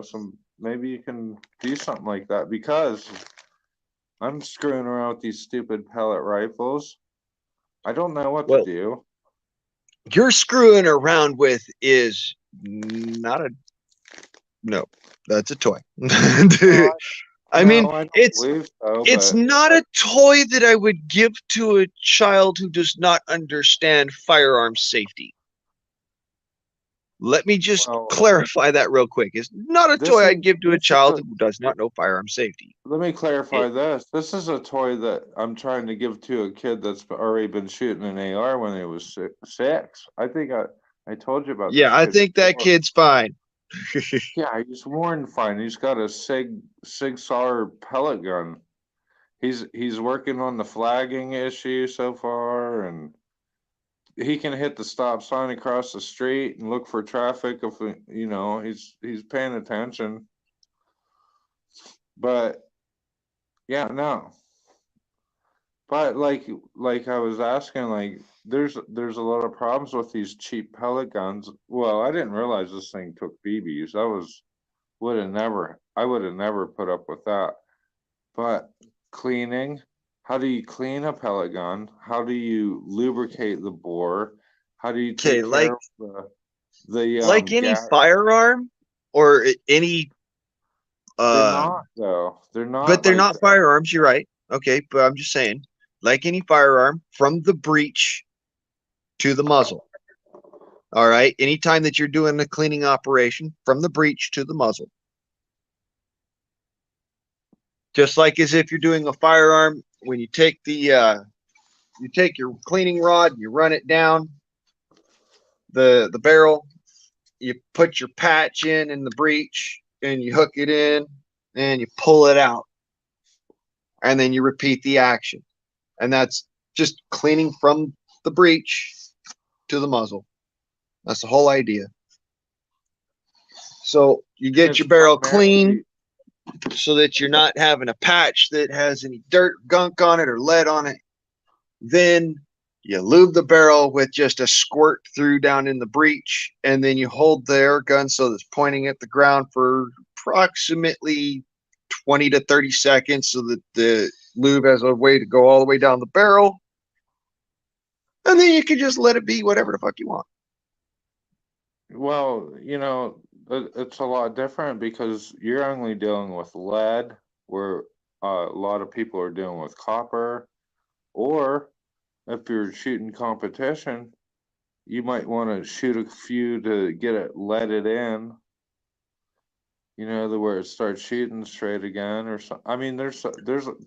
[SPEAKER 4] some maybe you can do something like that because I'm screwing around with these stupid pellet rifles. I don't know what to
[SPEAKER 7] Well,
[SPEAKER 4] do.
[SPEAKER 7] you're screwing around with is not a no. That's a toy.
[SPEAKER 4] No,
[SPEAKER 7] I
[SPEAKER 4] no,
[SPEAKER 7] mean,
[SPEAKER 4] I don't
[SPEAKER 7] it's
[SPEAKER 4] believe so,
[SPEAKER 7] it's
[SPEAKER 4] but
[SPEAKER 7] not a toy that I would give to a child who does not understand firearm safety. Let me just
[SPEAKER 4] well,
[SPEAKER 7] clarify that real quick. It's not a
[SPEAKER 4] this
[SPEAKER 7] toy
[SPEAKER 4] is
[SPEAKER 7] I'd give to a
[SPEAKER 4] this is
[SPEAKER 7] child
[SPEAKER 4] a
[SPEAKER 7] who does not know firearm safety.
[SPEAKER 4] let me clarify
[SPEAKER 7] It,
[SPEAKER 4] this. This is a toy that I'm trying to give to a kid that's already been shooting an AR when he was 6. I told you about
[SPEAKER 7] yeah,
[SPEAKER 4] this
[SPEAKER 7] I
[SPEAKER 4] kid
[SPEAKER 7] think that
[SPEAKER 4] before.
[SPEAKER 7] kid's fine.
[SPEAKER 4] Yeah, he's worn fine. He's got a Sig Sauer pellet gun. He's working on the flagging issue so far, and he can hit the stop sign across the street and look for traffic if he's paying attention. But yeah, no. But like I was asking, like there's a lot of problems with these cheap pellet guns. Well, I didn't realize this thing took BBs. I would have never put up with that. But cleaning, how do you clean a pellet gun? How do you lubricate the bore? How do you
[SPEAKER 7] Okay,
[SPEAKER 4] take care of the
[SPEAKER 7] like any
[SPEAKER 4] gas?
[SPEAKER 7] firearm or any
[SPEAKER 4] They're
[SPEAKER 7] uh
[SPEAKER 4] not though. They're
[SPEAKER 7] but
[SPEAKER 4] not
[SPEAKER 7] they're
[SPEAKER 4] like
[SPEAKER 7] not
[SPEAKER 4] that.
[SPEAKER 7] firearms, you're right. Okay, but I'm just saying, like any firearm, from the breech to the muzzle. All right. Anytime that you're doing a cleaning operation, from the breech to the muzzle. Just like as if you're doing a firearm, when you take you take your cleaning rod, you run it down the barrel, you put your patch in the breech, and you hook it in, and you pull it out, and then you repeat the action. And that's just cleaning from the breech to the muzzle. That's the whole idea. So you
[SPEAKER 4] And
[SPEAKER 7] get
[SPEAKER 4] it's
[SPEAKER 7] your barrel clean
[SPEAKER 4] primarily
[SPEAKER 7] so that you're not having a patch that has any dirt, gunk on it, or lead on it. Then you lube the barrel with just a squirt through down in the breech, and then you hold the air gun so that it's pointing at the ground for approximately 20 to 30 seconds so that the lube has a way to go all the way down the barrel. And then you can just let it be whatever the fuck you want.
[SPEAKER 4] well, it's a lot different because you're only dealing with lead, where a lot of people are dealing with copper, or if you're shooting competition, you might want to shoot a few to get it leaded in, the where it starts shooting straight again or something. I mean,
[SPEAKER 7] Well,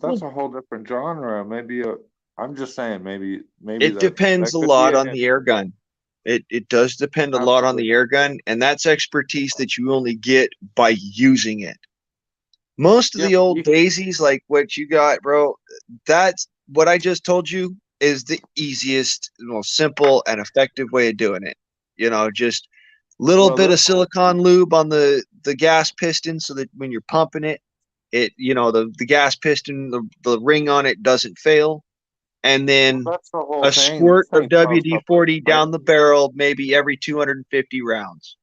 [SPEAKER 4] that's a whole different genre. I'm just saying, maybe
[SPEAKER 7] it
[SPEAKER 4] that
[SPEAKER 7] depends
[SPEAKER 4] that
[SPEAKER 7] a
[SPEAKER 4] could be
[SPEAKER 7] lot
[SPEAKER 4] an
[SPEAKER 7] on the air gun. It does depend a lot on
[SPEAKER 4] absolute.
[SPEAKER 7] the air gun, and that's expertise that you only get by using it. Most of
[SPEAKER 4] Yeah,
[SPEAKER 7] the
[SPEAKER 4] but
[SPEAKER 7] old daisies, like what you got, bro, that's what I just told you is the easiest, most simple and effective way of doing it. Just little
[SPEAKER 4] well,
[SPEAKER 7] bit
[SPEAKER 4] this
[SPEAKER 7] of
[SPEAKER 4] whole
[SPEAKER 7] silicone lube on the gas piston so that when you're pumping it, the gas piston, the ring on it doesn't fail. And
[SPEAKER 4] well,
[SPEAKER 7] then
[SPEAKER 4] that's the whole
[SPEAKER 7] a
[SPEAKER 4] thing. This
[SPEAKER 7] squirt of
[SPEAKER 4] thing pops up like
[SPEAKER 7] WD-40 down the
[SPEAKER 4] crazy.
[SPEAKER 7] barrel, maybe every 250 rounds.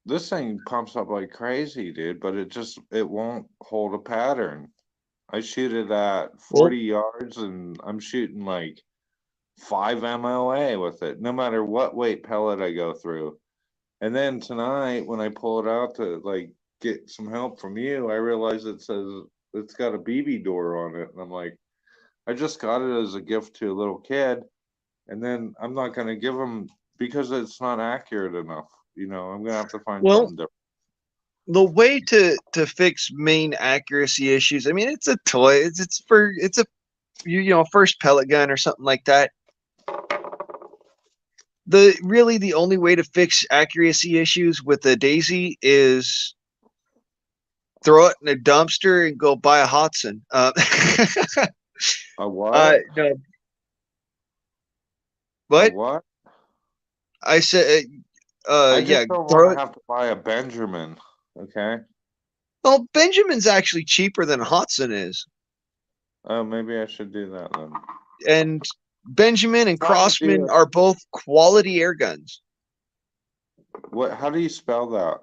[SPEAKER 4] This thing pumps up like crazy, dude, but it won't hold a pattern. I shoot it at
[SPEAKER 7] Well,
[SPEAKER 4] 40 yards and I'm shooting like 5 MOA with it, no matter what weight pellet I go through. And then tonight, when I pull it out to like get some help from you, I realize it says it's got a BB door on it. And I'm like, I just got it as a gift to a little kid. And then I'm not going to give him because it's not accurate enough. I'm going to have to find
[SPEAKER 7] well,
[SPEAKER 4] something different.
[SPEAKER 7] the way to fix main accuracy issues. I mean, it's a toy. It's a first pellet gun or something like that. The only way to fix accuracy issues with the Daisy is throw it in a dumpster and go buy a Hudson.
[SPEAKER 4] A what?
[SPEAKER 7] No.
[SPEAKER 4] A
[SPEAKER 7] What?
[SPEAKER 4] what?
[SPEAKER 7] I said,
[SPEAKER 4] I
[SPEAKER 7] yeah,
[SPEAKER 4] just don't
[SPEAKER 7] throw
[SPEAKER 4] want
[SPEAKER 7] it.
[SPEAKER 4] to have to buy a Benjamin. Okay.
[SPEAKER 7] Well, Benjamin's actually cheaper than a Hudson is,
[SPEAKER 4] Oh, maybe I should do that then.
[SPEAKER 7] and Benjamin and
[SPEAKER 4] Trying to do
[SPEAKER 7] Crossman
[SPEAKER 4] it.
[SPEAKER 7] are both quality air guns.
[SPEAKER 4] What? How do you spell that?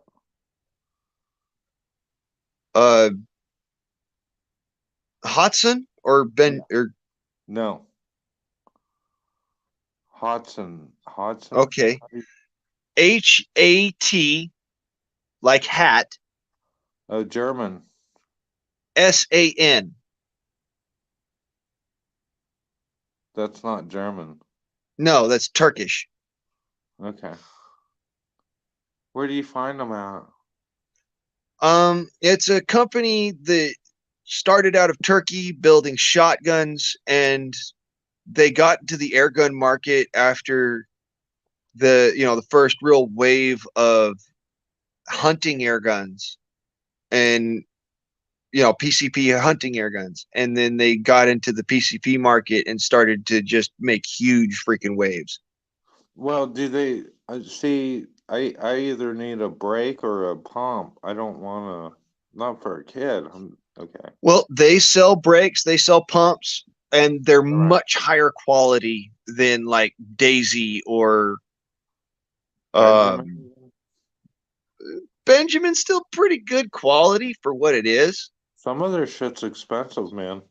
[SPEAKER 7] Hudson or Ben or
[SPEAKER 4] No. Hodson. Hodson.
[SPEAKER 7] okay, HAT like hat,
[SPEAKER 4] Oh, German.
[SPEAKER 7] SAN.
[SPEAKER 4] That's not German.
[SPEAKER 7] No, that's Turkish.
[SPEAKER 4] Okay. Where do you find them at?
[SPEAKER 7] It's a company that started out of Turkey building shotguns, and they got into the air gun market after the first real wave of hunting air guns and PCP hunting air guns, and then they got into the PCP market and started to just make huge freaking waves.
[SPEAKER 4] Well, do they see? I either need a brake or a pump. I don't want to. Not for a kid. Okay.
[SPEAKER 7] Well, they sell brakes, they sell pumps, and they're
[SPEAKER 4] All right.
[SPEAKER 7] much higher quality than like Daisy or Benjamin. Benjamin's still pretty good quality for what it is.
[SPEAKER 4] Some of their shit's expensive, man.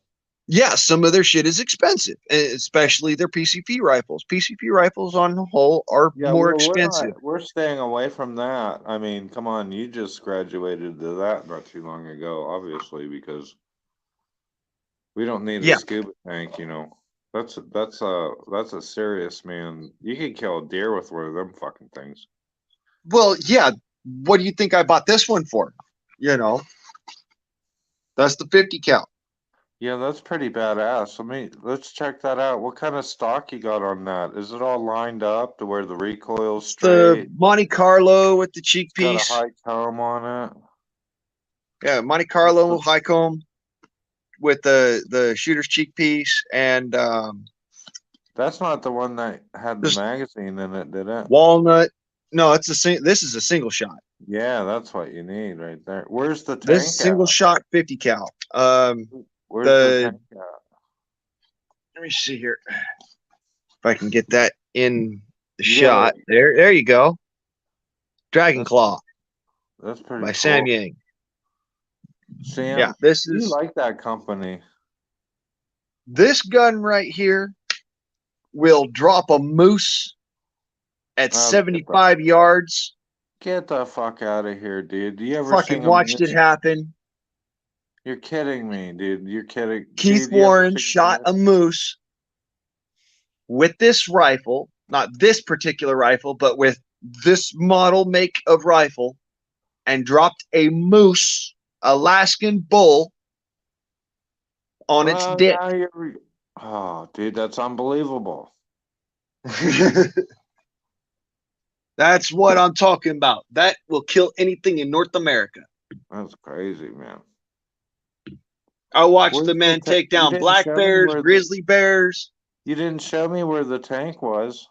[SPEAKER 7] Yeah, some of their shit is expensive, especially their PCP rifles. PCP rifles on the whole are more expensive.
[SPEAKER 4] We're staying away from that. I mean, come on, you just graduated to that not too long ago, obviously, because we don't need a scuba tank, That's a serious, man. You could kill a deer with one of them fucking things.
[SPEAKER 7] Well, yeah. What do you think I bought this one for? That's the 50 cal.
[SPEAKER 4] Yeah, that's pretty badass. Let's check that out. What kind of stock you got on that? Is it all lined up to where the recoil's straight?
[SPEAKER 7] The Monte Carlo with the cheek piece.
[SPEAKER 4] Got a high comb on it.
[SPEAKER 7] Yeah, Monte Carlo high comb with the shooter's cheek piece, and
[SPEAKER 4] that's not the one that had the magazine in it, did it?
[SPEAKER 7] Walnut. No, this is a single shot.
[SPEAKER 4] Yeah, that's what you need right there. Where's the tank?
[SPEAKER 7] This is single shot 50 cal.
[SPEAKER 4] Where's the tank at?
[SPEAKER 7] Let me see here if I can get that in the shot. There you go. Dragon Claw.
[SPEAKER 4] That's pretty
[SPEAKER 7] by
[SPEAKER 4] cool.
[SPEAKER 7] Sam Yang.
[SPEAKER 4] Sam,
[SPEAKER 7] yeah, this
[SPEAKER 4] you
[SPEAKER 7] is
[SPEAKER 4] like that company.
[SPEAKER 7] This gun right here will drop a moose at 75 yards.
[SPEAKER 4] Get the fuck out of here, dude. Do you ever
[SPEAKER 7] fucking watched it happen?
[SPEAKER 4] You're kidding me, dude. You're kidding.
[SPEAKER 7] Keith Warren shot a moose with this rifle, not this particular rifle, but with this model make of rifle, and dropped a moose, Alaskan bull, on its dick.
[SPEAKER 4] Oh, dude, that's unbelievable.
[SPEAKER 7] That's what I'm talking about. That will kill anything in North America.
[SPEAKER 4] That's crazy, man.
[SPEAKER 7] I watched the man take down black bears, grizzly bears.
[SPEAKER 4] You didn't show me where the tank was.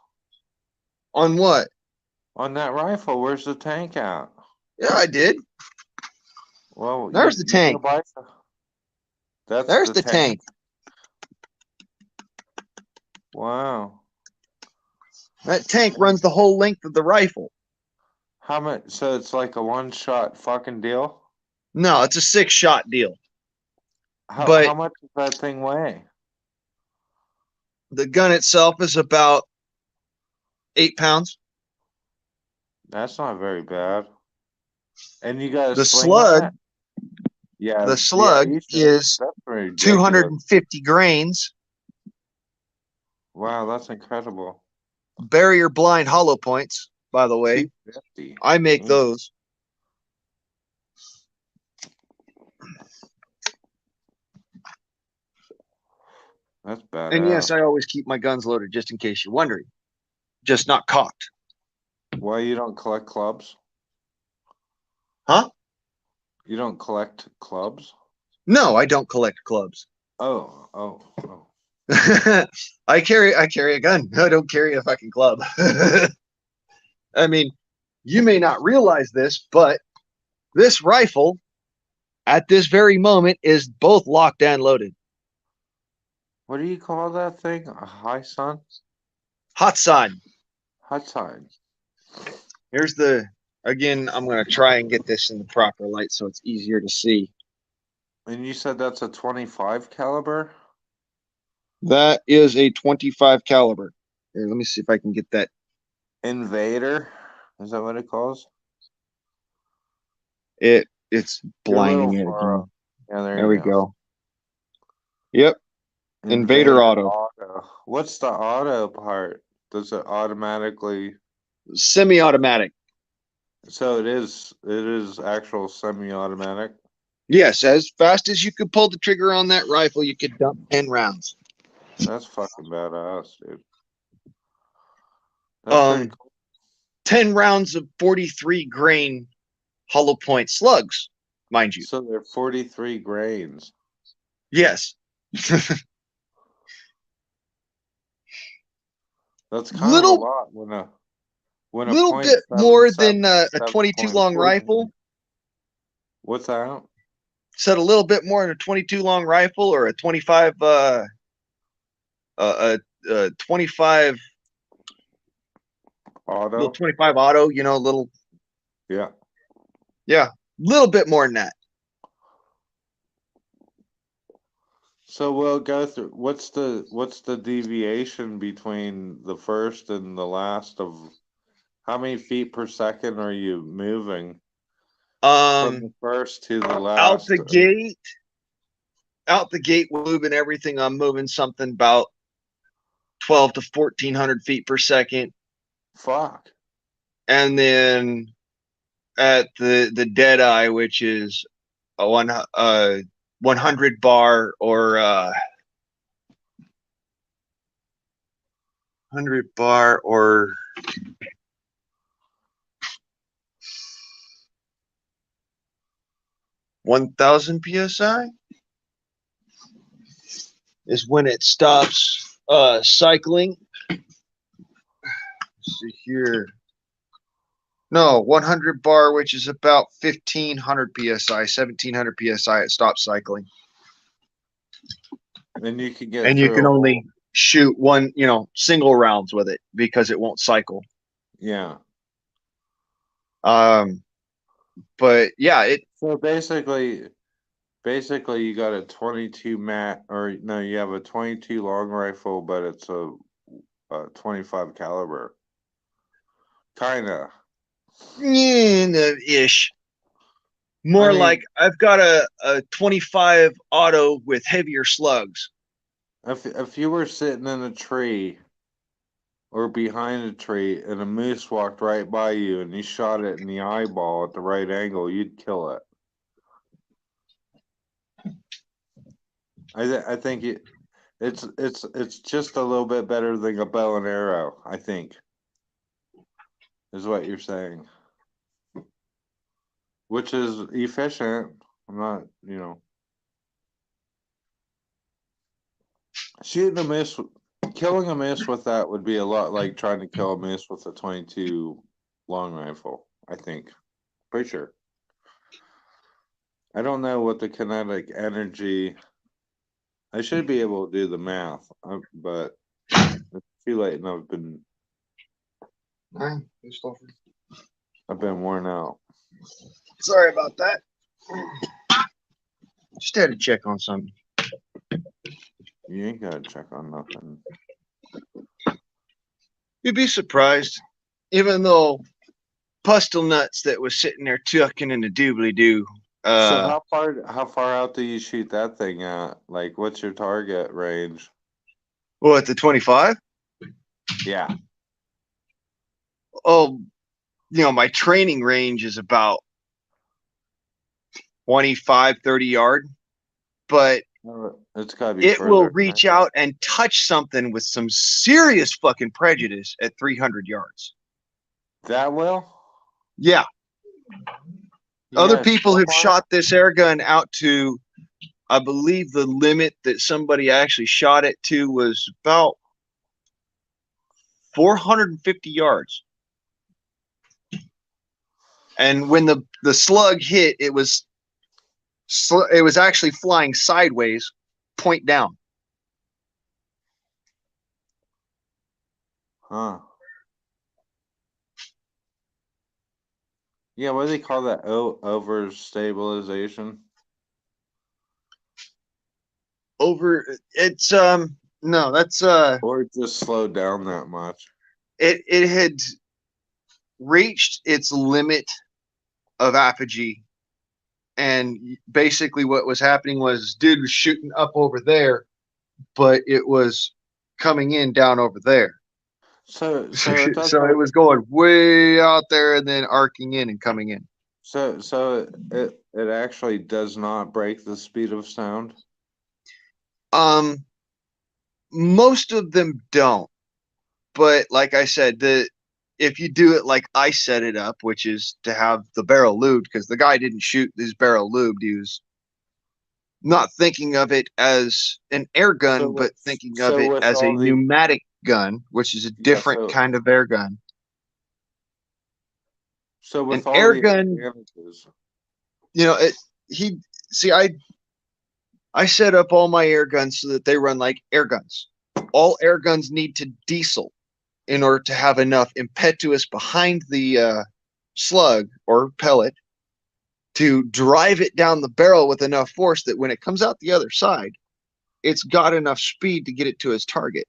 [SPEAKER 7] On what?
[SPEAKER 4] On that rifle. Where's the tank at?
[SPEAKER 7] Yeah, I did.
[SPEAKER 4] Well,
[SPEAKER 7] there's the tank.
[SPEAKER 4] There's
[SPEAKER 7] the tank.
[SPEAKER 4] Wow.
[SPEAKER 7] That tank runs the whole length of the rifle.
[SPEAKER 4] How much? So it's like a one-shot fucking deal?
[SPEAKER 7] No, it's a 6-shot deal.
[SPEAKER 4] How much does that thing weigh?
[SPEAKER 7] The gun itself is about 8 pounds.
[SPEAKER 4] That's not very bad. And you got
[SPEAKER 7] the slug.
[SPEAKER 4] Yeah,
[SPEAKER 7] the slug is 250 grains.
[SPEAKER 4] Wow, that's incredible.
[SPEAKER 7] Barrier blind hollow points, by the way. I make those.
[SPEAKER 4] That's badass.
[SPEAKER 7] And yes, I always keep my guns loaded just in case you're wondering. Just not cocked.
[SPEAKER 4] Why you don't collect clubs?
[SPEAKER 7] Huh?
[SPEAKER 4] You don't collect clubs?
[SPEAKER 7] No, I don't collect clubs.
[SPEAKER 4] Oh.
[SPEAKER 7] I carry a gun. I don't carry a fucking club. I mean, you may not realize this, but this rifle at this very moment is both locked and loaded.
[SPEAKER 4] What do you call that thing? A high sun?
[SPEAKER 7] Hot side.
[SPEAKER 4] Hot side.
[SPEAKER 7] Here's the, again, I'm going to try and get this in the proper light so it's easier to see.
[SPEAKER 4] And you said that's a 25 caliber?
[SPEAKER 7] That is a 25 caliber. Here, let me see if I can get that.
[SPEAKER 4] Invader? Is that what it calls?
[SPEAKER 7] It's blinding it again.
[SPEAKER 4] Yeah,
[SPEAKER 7] There we go. Yep. Invader Auto.
[SPEAKER 4] What's the auto part? Does it automatically?
[SPEAKER 7] Semi-automatic.
[SPEAKER 4] So it is actual semi-automatic?
[SPEAKER 7] Yes, as fast as you could pull the trigger on that rifle, you could dump 10 rounds.
[SPEAKER 4] That's fucking badass, dude. That's pretty cool.
[SPEAKER 7] 10 rounds of 43 grain hollow point slugs, mind you.
[SPEAKER 4] So they're 43 grains.
[SPEAKER 7] Yes.
[SPEAKER 4] That's kind of a lot when a
[SPEAKER 7] little bit more than a 22 long rifle.
[SPEAKER 4] What's that?
[SPEAKER 7] Said a little bit more than a 22 long rifle or a 25 25
[SPEAKER 4] auto.
[SPEAKER 7] Little 25 auto, you know, little.
[SPEAKER 4] Yeah.
[SPEAKER 7] Yeah, a little bit more than that.
[SPEAKER 4] So we'll go through what's the deviation between the first and the last of how many feet per second are you moving from the first to the last?
[SPEAKER 7] Out the gate, we're moving everything. I'm moving something about 12 to 1400 feet per second.
[SPEAKER 4] Fuck.
[SPEAKER 7] And then at the dead eye, which is a 100 bar or 100 bar or 1000 psi is when it stops cycling. Let's see here. No, 100 bar, which is about 1500 psi, 1700 psi, it stops cycling.
[SPEAKER 4] Then you can get.
[SPEAKER 7] And you can only shoot one, single rounds with it because it won't cycle.
[SPEAKER 4] Yeah.
[SPEAKER 7] But yeah,
[SPEAKER 4] So basically you got a 22 you have a 22 long rifle, but it's a 25 caliber. Kinda.
[SPEAKER 7] Ish. More like I've got a 25 auto with heavier slugs.
[SPEAKER 4] If you were sitting in a tree or behind a tree and a moose walked right by you and you shot it in the eyeball at the right angle, you'd kill it. I think it's just a little bit better than a bow and arrow, I think. Is what you're saying. Which is efficient. I'm not, shooting a miss, killing a miss with that would be a lot like trying to kill a miss with a 22 long rifle, I think. Pretty sure. I don't know what the kinetic energy. I should be able to do the math, but it's too late and I've been worn out.
[SPEAKER 7] Sorry about that. Just had to check on something.
[SPEAKER 4] You ain't gotta check on nothing.
[SPEAKER 7] You'd be surprised, even though Pustle Nuts that was sitting there tucking in the doobly doo.
[SPEAKER 4] So how far out do you shoot that thing at? Like, what's your target range?
[SPEAKER 7] What, the 25?
[SPEAKER 4] Yeah.
[SPEAKER 7] Oh, my training range is about 25, 30 yard. But
[SPEAKER 4] It's gotta be
[SPEAKER 7] it will
[SPEAKER 4] further.
[SPEAKER 7] reach out and touch something with some serious fucking prejudice at 300 yards.
[SPEAKER 4] That well?
[SPEAKER 7] Yeah.
[SPEAKER 4] You
[SPEAKER 7] Other
[SPEAKER 4] got
[SPEAKER 7] people have
[SPEAKER 4] stuff on it?
[SPEAKER 7] shot this air gun out to, I believe the limit that somebody actually shot it to was about 450 yards. And when the slug hit, it was actually flying sideways, point down.
[SPEAKER 4] Huh. Yeah, what do they call that? Overstabilization?
[SPEAKER 7] It's no, that's
[SPEAKER 4] Or it just slowed down that much?
[SPEAKER 7] it had reached its limit of apogee, and basically what was happening was dude was shooting up over there, but it was coming in down over there.
[SPEAKER 4] So it
[SPEAKER 7] So
[SPEAKER 4] doesn't.
[SPEAKER 7] it was going way out there and then arcing in and coming in.
[SPEAKER 4] So it actually does not break the speed of sound.
[SPEAKER 7] Most of them don't, but like I said, if you do it like I set it up, which is to have the barrel lubed, because the guy didn't shoot his barrel lubed, he was not thinking of it as an air gun, but thinking of it as a pneumatic gun, which is a different kind of air gun.
[SPEAKER 4] So with
[SPEAKER 7] an
[SPEAKER 4] all
[SPEAKER 7] air
[SPEAKER 4] the
[SPEAKER 7] gun,
[SPEAKER 4] advantages,
[SPEAKER 7] I set up all my air guns so that they run like air guns. All air guns need to diesel in order to have enough impetus behind the slug or pellet to drive it down the barrel with enough force that when it comes out the other side, it's got enough speed to get it to its target.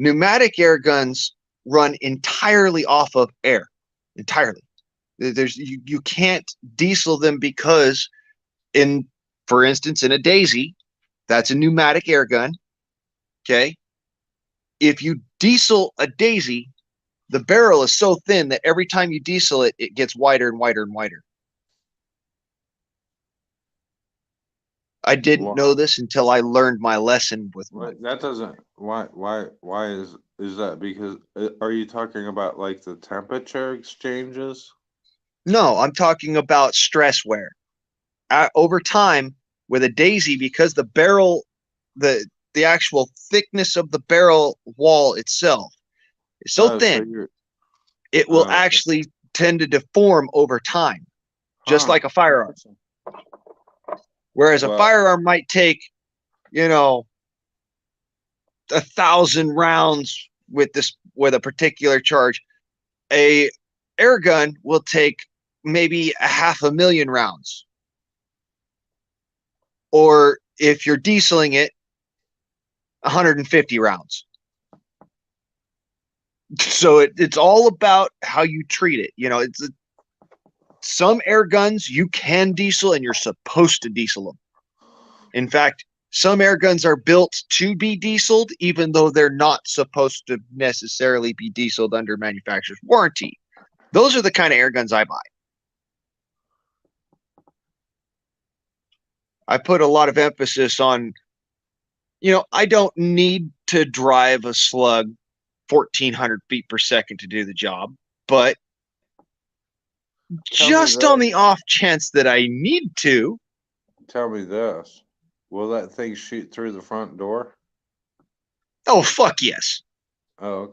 [SPEAKER 7] Pneumatic air guns run entirely off of air. Entirely. You can't diesel them because for instance, in a Daisy, that's a pneumatic air gun. Okay. If you diesel a Daisy, the barrel is so thin that every time you diesel it, it gets wider and wider and wider. I didn't know this until I learned my lesson with one.
[SPEAKER 4] That doesn't. Why is that? Because are you talking about like the temperature exchanges?
[SPEAKER 7] No, I'm talking about stress wear. Over time, with a Daisy, because the barrel, the actual thickness of the barrel wall itself is so thin, it will actually tend to deform over time, just like a firearm. Whereas a firearm might take, 1,000 rounds with a particular charge, a air gun will take maybe 500,000 rounds. Or if you're dieseling it, 150 rounds. So it's all about how you treat it. Some air guns you can diesel and you're supposed to diesel them. In fact, some air guns are built to be dieseled, even though they're not supposed to necessarily be dieseled under manufacturer's warranty. Those are the kind of air guns I buy. I put a lot of emphasis on, I don't need to drive a slug 1,400 feet per second to do the job, but just on the off chance that I need to.
[SPEAKER 4] Tell me this. Will that thing shoot through the front door?
[SPEAKER 7] Oh, fuck yes.
[SPEAKER 4] Oh,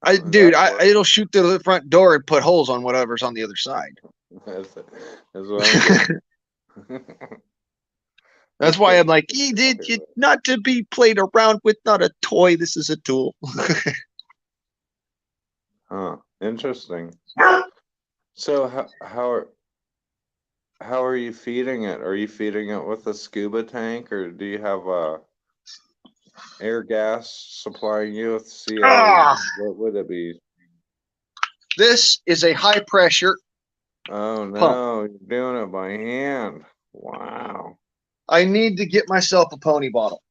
[SPEAKER 7] okay. It'll shoot through the front door and put holes on whatever's on the other side.
[SPEAKER 4] That's what I'm
[SPEAKER 7] That's why I'm like, not to be played around with, not a toy. This is a tool.
[SPEAKER 4] Huh. Interesting. So how are you feeding it? Are you feeding it with a scuba tank, or do you have a air gas supplying you with CO? What would it be?
[SPEAKER 7] This is a high pressure.
[SPEAKER 4] Oh no,
[SPEAKER 7] pump.
[SPEAKER 4] You're doing it by hand. Wow.
[SPEAKER 7] I need to get myself a pony bottle.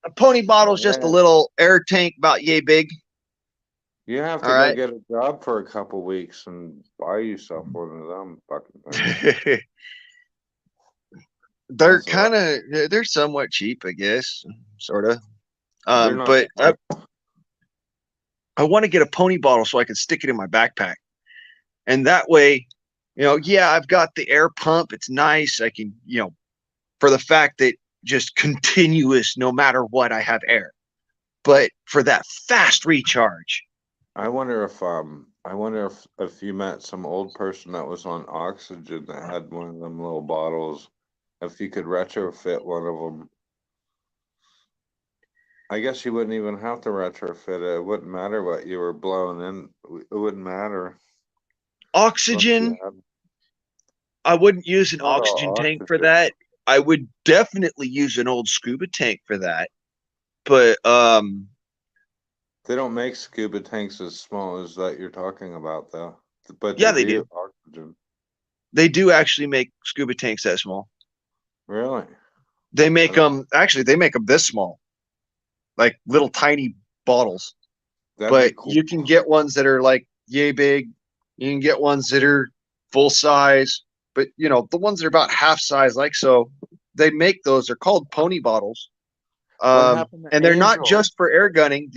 [SPEAKER 7] A pony bottle is just a little air tank about yay big.
[SPEAKER 4] You have to go get a job for a couple weeks and buy yourself one of them fucking things.
[SPEAKER 7] They're kind of they're somewhat cheap, I guess, sort of. But I want to get a pony bottle so I can stick it in my backpack, and that way, yeah, I've got the air pump. It's nice. I can, for the fact that just continuous, no matter what, I have air. But for that fast recharge,
[SPEAKER 4] I wonder if you met some old person that was on oxygen that had one of them little bottles, if you could retrofit one of them. I guess you wouldn't even have to retrofit it. It wouldn't matter what you were blowing in. It wouldn't matter.
[SPEAKER 7] Oxygen. I wouldn't use an oxygen tank for that. I would definitely use an old scuba tank for that. But
[SPEAKER 4] they don't make scuba tanks as small as that you're talking about, though. But
[SPEAKER 7] yeah, they do.
[SPEAKER 4] Oxygen.
[SPEAKER 7] They do actually make scuba tanks that small.
[SPEAKER 4] Really?
[SPEAKER 7] They make them. Actually, they make them this small, like little tiny bottles. But cool. You can get ones that are like yay big. You can get ones that are full size. But the ones that are about half size, like so, they make those. They're called pony bottles. And they're not just for air gunning.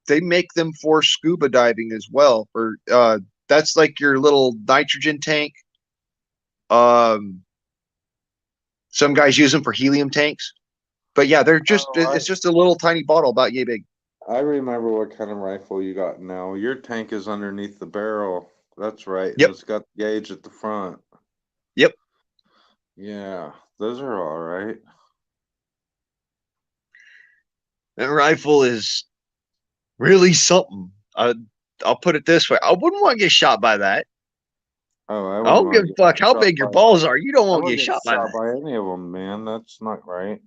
[SPEAKER 7] They make them for scuba diving as well. For that's like your little nitrogen tank. Some guys use them for helium tanks. But yeah, they're just it's just a little tiny bottle about yay big.
[SPEAKER 4] I remember what kind of rifle you got now. Your tank is underneath the barrel. That's right.
[SPEAKER 7] Yep.
[SPEAKER 4] It's got the gauge at the front.
[SPEAKER 7] Yep.
[SPEAKER 4] Yeah, those are all right.
[SPEAKER 7] That rifle is really something. I'll put it this way. I wouldn't want to get shot by that.
[SPEAKER 4] Oh,
[SPEAKER 7] I don't give a fuck how big your balls are. You don't want to get shot by that.
[SPEAKER 4] By any of them, man. That's not right.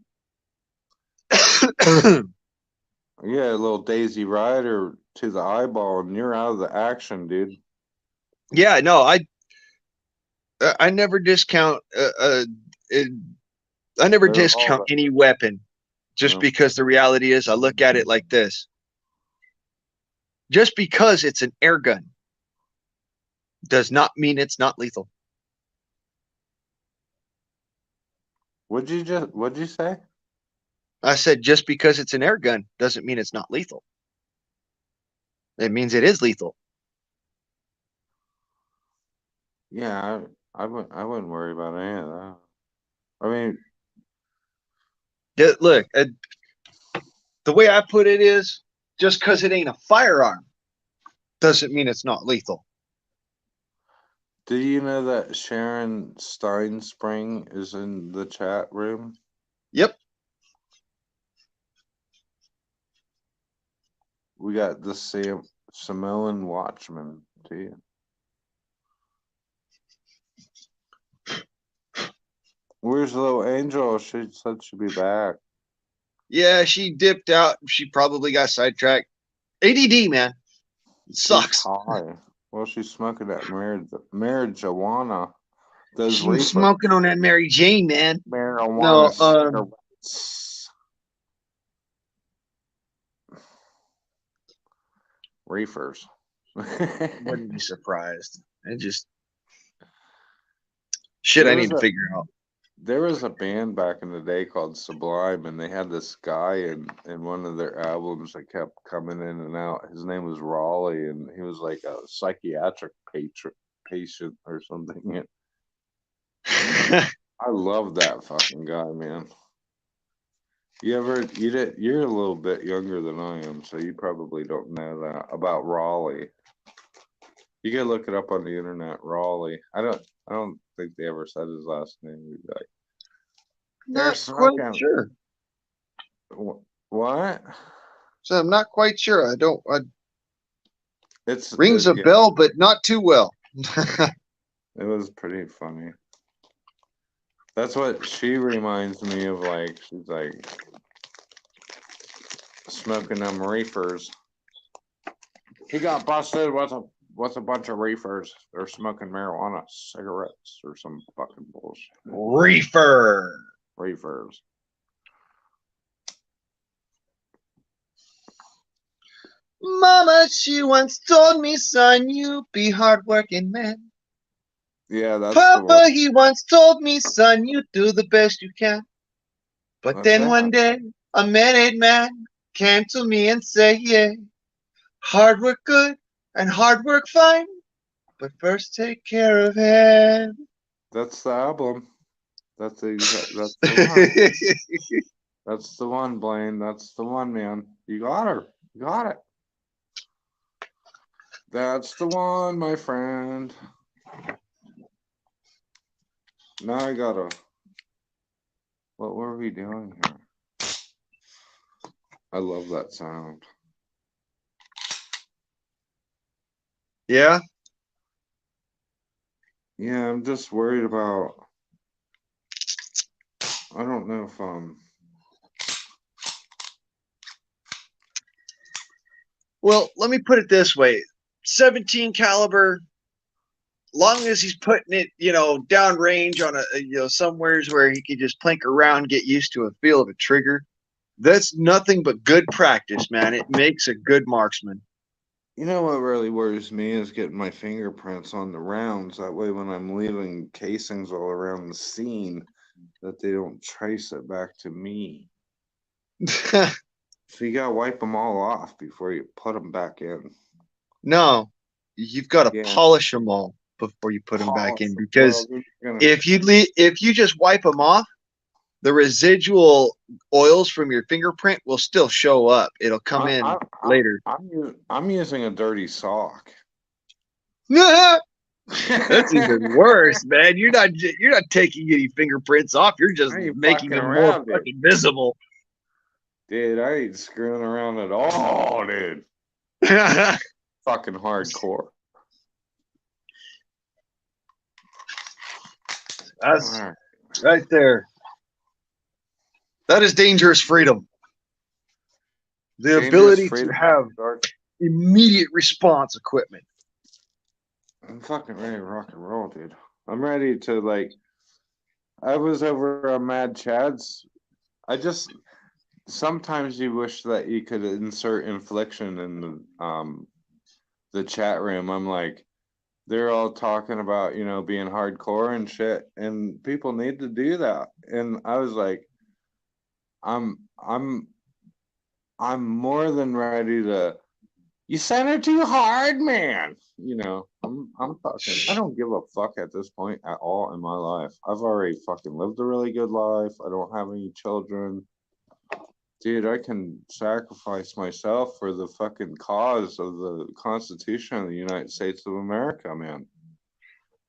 [SPEAKER 4] Yeah, a little daisy rider to the eyeball, and you're out of the action, dude.
[SPEAKER 7] Yeah, no, I never discount. I never discount any weapon, just because the reality is, I look at it like this: just because it's an air gun does not mean it's not lethal.
[SPEAKER 4] What'd you say?
[SPEAKER 7] I said just because it's an air gun doesn't mean it's not lethal. It means it is lethal.
[SPEAKER 4] Yeah, I wouldn't worry about any of that. I mean,
[SPEAKER 7] look, the way I put it is, just because it ain't a firearm doesn't mean it's not lethal.
[SPEAKER 4] Do you know that Sharon Steinspring is in the chat room?
[SPEAKER 7] Yep.
[SPEAKER 4] We got the Samoan Watchman to you. Where's little Angel? She said she'd be back.
[SPEAKER 7] Yeah, she dipped out. She probably got sidetracked. ADD, man. It sucks.
[SPEAKER 4] Well, she's smoking that marijuana.
[SPEAKER 7] She's smoking on that Mary Jane, man.
[SPEAKER 4] Marijuana.
[SPEAKER 7] No,
[SPEAKER 4] reefers.
[SPEAKER 7] Wouldn't be surprised. It just shit I need to figure out.
[SPEAKER 4] There was a band back in the day called Sublime, and they had this guy in one of their albums that kept coming in and out. His name was Raleigh, and he was like a psychiatric patient or something. I love that fucking guy, man. You're a little bit younger than I am, so you probably don't know that about Raleigh. You can look it up on the internet, Raleigh. I don't think they ever said his last name. We'd be like,
[SPEAKER 7] not quite sure.
[SPEAKER 4] What?
[SPEAKER 7] So I'm not quite sure. It rings a bell, but not too well.
[SPEAKER 4] It was pretty funny. That's what she reminds me of. Like, she's like smoking them reefers. He got busted with a bunch of reefers. They're smoking marijuana cigarettes or some fucking bullshit. Reefers.
[SPEAKER 7] Mama, she once told me, son, you be hardworking man.
[SPEAKER 4] Yeah, that's the
[SPEAKER 7] Papa,
[SPEAKER 4] one.
[SPEAKER 7] he once told me, son, you do the best you can. But
[SPEAKER 4] That's
[SPEAKER 7] then
[SPEAKER 4] that.
[SPEAKER 7] one day, a man-made man came to me and said, yeah, hard work good and hard work fine, but first take care of him.
[SPEAKER 4] That's the album. That's the that's the one. That's the one, Blaine. That's the one, man. You got her. You got it. That's the one, my friend. Now I gotta. What were we doing here? I love that sound.
[SPEAKER 7] Yeah?
[SPEAKER 4] Yeah, I'm just worried about. I don't know if
[SPEAKER 7] Well, let me put it this way. 17 caliber, long as he's putting it, down range on somewheres where he can just plink around, get used to a feel of a trigger. That's nothing but good practice, man. It makes a good marksman.
[SPEAKER 4] You know what really worries me is getting my fingerprints on the rounds. That way, when I'm leaving casings all around the scene, that they don't trace it back to me. So you gotta wipe them all off before you put them back in.
[SPEAKER 7] No, you've got to polish them all before you put them back in, because if you just wipe them off, the residual oils from your fingerprint will still show up. It'll come in later.
[SPEAKER 4] I'm using a dirty sock.
[SPEAKER 7] That's even worse, man. You're not taking any fingerprints off. You're just making them more fucking visible.
[SPEAKER 4] Dude, I ain't screwing around at all, dude. Fucking hardcore.
[SPEAKER 7] That's right there. That is dangerous freedom. The ability to have immediate response equipment.
[SPEAKER 4] I'm fucking ready to rock and roll, dude. I'm ready to I was over on Mad Chad's. Sometimes you wish that you could insert infliction in the chat room. I'm like, they're all talking about, being hardcore and shit, and people need to do that. And I was like, I'm more than ready to. You sent her too hard, man. I'm fucking. I don't give a fuck at this point at all in my life. I've already fucking lived a really good life. I don't have any children. Dude, I can sacrifice myself for the fucking cause of the Constitution of the United States of America, man.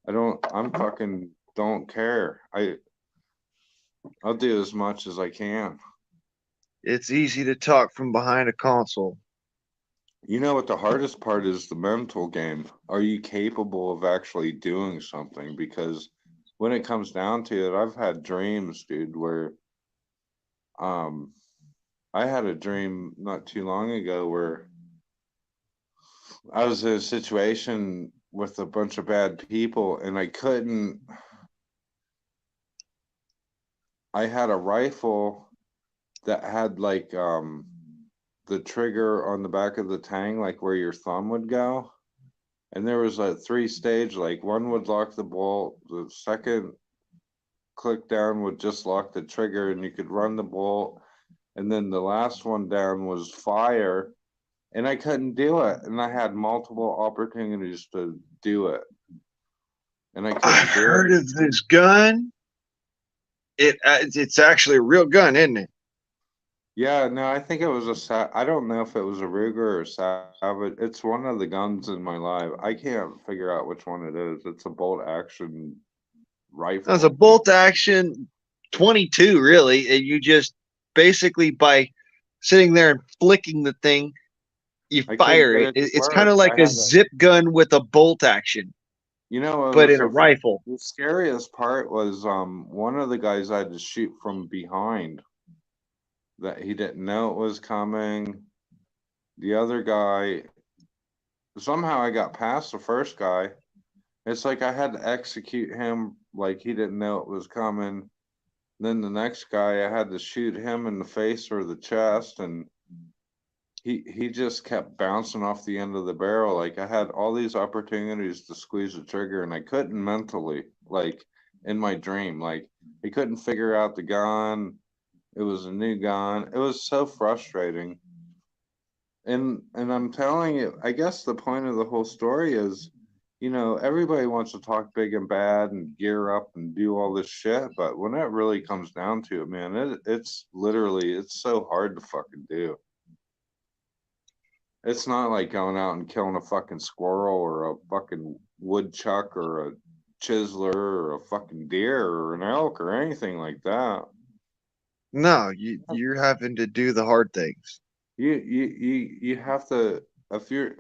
[SPEAKER 4] I'm fucking don't care. I'll do as much as I can.
[SPEAKER 7] It's easy to talk from behind a console.
[SPEAKER 4] You know what the hardest part is? The mental game. Are you capable of actually doing something? Because when it comes down to it, I've had dreams, dude, where I had a dream not too long ago where I was in a situation with a bunch of bad people and I had a rifle that had the trigger on the back of the tang, like where your thumb would go. And there was a 3-stage, one would lock the bolt, the second click down would just lock the trigger and you could run the bolt. And then the last one down was fire. And I couldn't do it. And I had multiple opportunities to do it. And I couldn't
[SPEAKER 7] I've heard of this gun. It's actually a real gun, isn't it?
[SPEAKER 4] Yeah, no, I think it was I don't know if it was a Ruger or Savage. It's one of the guns in my life. I can't figure out which one it is. It's a bolt action rifle.
[SPEAKER 7] That's a bolt action 22, really. And you just basically, by sitting there and flicking the thing, you fire it. It's kind of like a zip gun with a bolt action. But in a rifle.
[SPEAKER 4] The scariest part was one of the guys I had to shoot from behind. That he didn't know it was coming. The other guy, somehow I got past the first guy. It's like I had to execute him like he didn't know it was coming. Then the next guy, I had to shoot him in the face or the chest, and he just kept bouncing off the end of the barrel. Like I had all these opportunities to squeeze the trigger, and I couldn't mentally, like in my dream, like I couldn't figure out the gun. It was a new gun. It was so frustrating. And I'm telling you, I guess the point of the whole story is, everybody wants to talk big and bad and gear up and do all this shit, but when it really comes down to it, man, it's literally it's so hard to fucking do. It's not like going out and killing a fucking squirrel or a fucking woodchuck or a chiseler or a fucking deer or an elk or anything like that.
[SPEAKER 7] No, you're having to do the hard things.
[SPEAKER 4] You have to, if you're,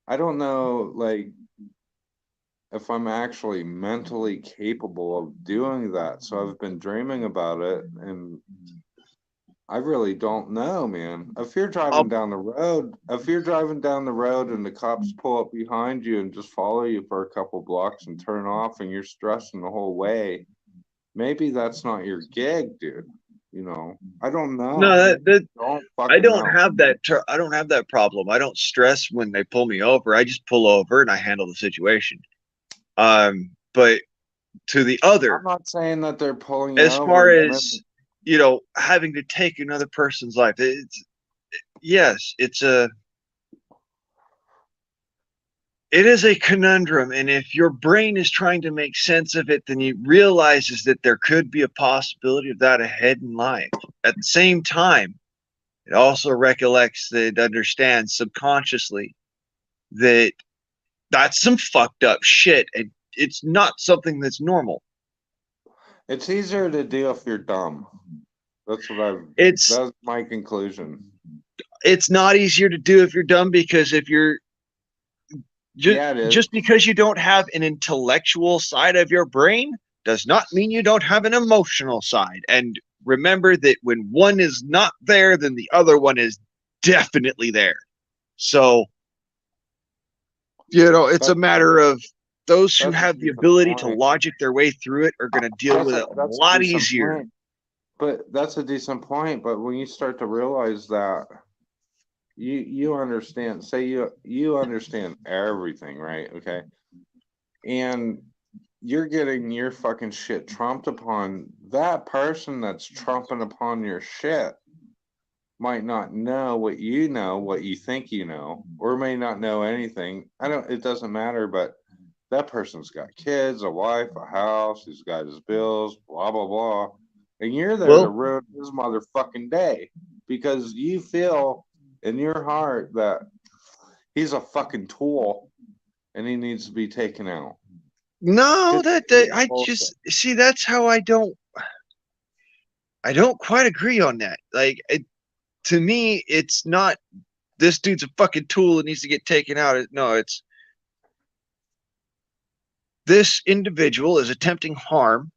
[SPEAKER 4] I don't know, like if I'm actually mentally capable of doing that. So I've been dreaming about it, and I really don't know, man. If you're driving down the road, and the cops pull up behind you and just follow you for a couple blocks and turn off, and you're stressing the whole way, maybe that's not your gig, dude. I don't know.
[SPEAKER 7] No, I don't
[SPEAKER 4] know.
[SPEAKER 7] have that. I don't have that problem. I don't stress when they pull me over. I just pull over and I handle the situation. But to the other,
[SPEAKER 4] I'm not saying that they're pulling you
[SPEAKER 7] as
[SPEAKER 4] over.
[SPEAKER 7] far as having to take another person's life. It is a conundrum, and if your brain is trying to make sense of it, then you realizes that there could be a possibility of that ahead in life. At the same time, it also recollects that it understands subconsciously that that's some fucked up shit, and it's not something that's normal.
[SPEAKER 4] It's easier to do if you're dumb. That's my conclusion.
[SPEAKER 7] It's not easier to do if you're dumb, because if you're just because you don't have an intellectual side of your brain does not mean you don't have an emotional side. And remember that when one is not there, then the other one is definitely there. So, it's a matter of those who have the ability to logic their way through it are going to deal with it a lot easier.
[SPEAKER 4] But that's a decent point. But when you start to realize that you understand, say you understand everything, right? Okay. And you're getting your fucking shit trumped upon. That person that's trumping upon your shit might not know what you think you know, or may not know anything. It doesn't matter, but that person's got kids, a wife, a house, he's got his bills, blah, blah, blah. And you're there to ruin his motherfucking day because you feel in your heart that he's a fucking tool and he needs to be taken out.
[SPEAKER 7] No, I just see, that's how I don't quite agree on that. Like, to me, it's not this dude's a fucking tool and needs to get taken out. No, it's this individual is attempting harm,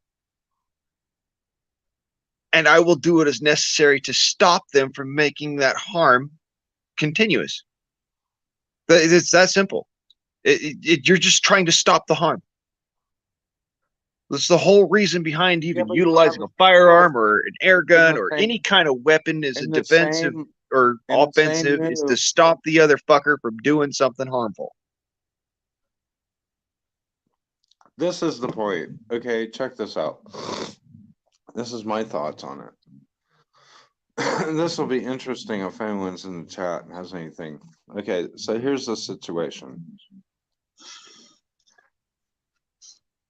[SPEAKER 7] and I will do what is necessary to stop them from making that harm continuous. It's that simple. You're just trying to stop the harm. That's the whole reason behind even utilizing a firearm or an air gun or any kind of weapon as a defensive or offensive, is to stop the other fucker from doing something harmful.
[SPEAKER 4] This is the point. Okay, check this out. This is my thoughts on it. This will be interesting if anyone's in the chat and has anything. Okay, so here's the situation.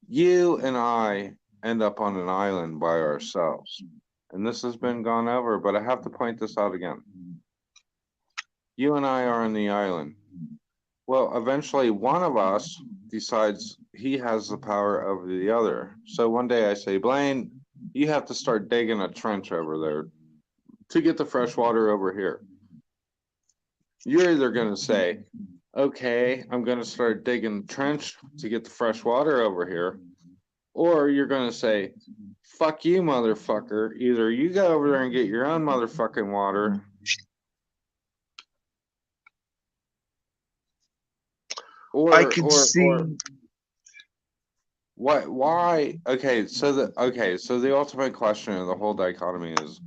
[SPEAKER 4] You and I end up on an island by ourselves. And this has been gone over, but I have to point this out again. You and I are on the island. Well, eventually one of us decides he has the power over the other. So one day I say, Blaine, you have to start digging a trench over there to get the fresh water over here. You're either going to say, okay, I'm going to start digging a trench to get the fresh water over here. Or you're going to say, fuck you, motherfucker. Either you go over there and get your own motherfucking water. Or
[SPEAKER 7] I can see.
[SPEAKER 4] Why? Okay, so the ultimate question of the whole dichotomy is,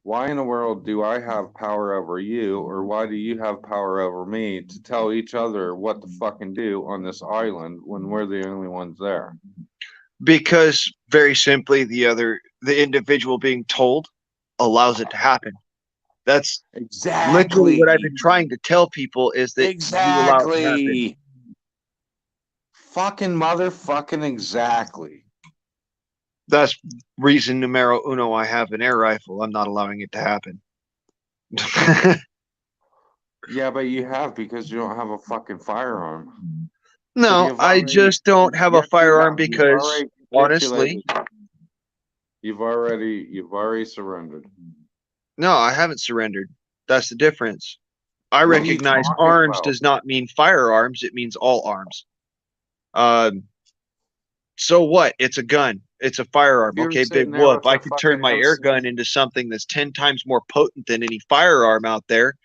[SPEAKER 4] why in the world do I have power over you, or why do you have power over me to tell each other what to fucking do on this island when we're the only ones there?
[SPEAKER 7] Because very simply, the individual being told allows it to happen. That's literally what I've been trying to tell people is that you allow it to happen.
[SPEAKER 4] Exactly. Fucking motherfucking exactly.
[SPEAKER 7] That's reason numero uno. I have an air rifle. I'm not allowing it to happen.
[SPEAKER 4] Yeah, but you have, because you don't have a fucking firearm.
[SPEAKER 7] No, I just don't have a firearm because, honestly,
[SPEAKER 4] you've already surrendered.
[SPEAKER 7] no, I haven't surrendered. That's the difference. I
[SPEAKER 4] What are you
[SPEAKER 7] recognize
[SPEAKER 4] talking
[SPEAKER 7] arms
[SPEAKER 4] about?
[SPEAKER 7] does not mean firearms. It means all arms. So what? It's a gun. It's a firearm.
[SPEAKER 4] If you were
[SPEAKER 7] Okay, big
[SPEAKER 4] sitting there
[SPEAKER 7] whoop.
[SPEAKER 4] with
[SPEAKER 7] I
[SPEAKER 4] a
[SPEAKER 7] could turn
[SPEAKER 4] fucking
[SPEAKER 7] my air
[SPEAKER 4] M6
[SPEAKER 7] gun into something that's 10 times more potent than any firearm out there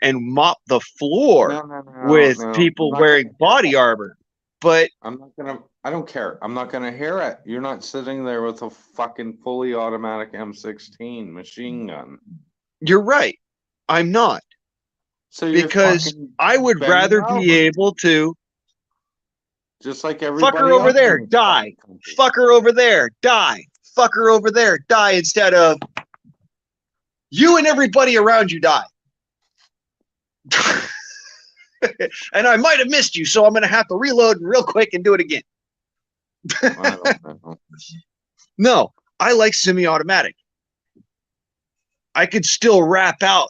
[SPEAKER 7] and mop the floor with people wearing body armor. But
[SPEAKER 4] I don't care. I'm not gonna hear it. You're not sitting there with a fucking fully automatic M16 machine gun.
[SPEAKER 7] you're right. I'm not.
[SPEAKER 4] So you're
[SPEAKER 7] Because
[SPEAKER 4] fucking
[SPEAKER 7] I would
[SPEAKER 4] bending
[SPEAKER 7] rather be
[SPEAKER 4] over.
[SPEAKER 7] able to
[SPEAKER 4] Just like everybody
[SPEAKER 7] fucker over
[SPEAKER 4] else
[SPEAKER 7] there,
[SPEAKER 4] in this
[SPEAKER 7] die.
[SPEAKER 4] fucking country.
[SPEAKER 7] Fucker over there, die. Fucker over there, die, instead of you and everybody around you die. And I might have missed you, so I'm going to have to reload real quick and do it again.
[SPEAKER 4] I don't know.
[SPEAKER 7] No, I like semi-automatic. I could still wrap out.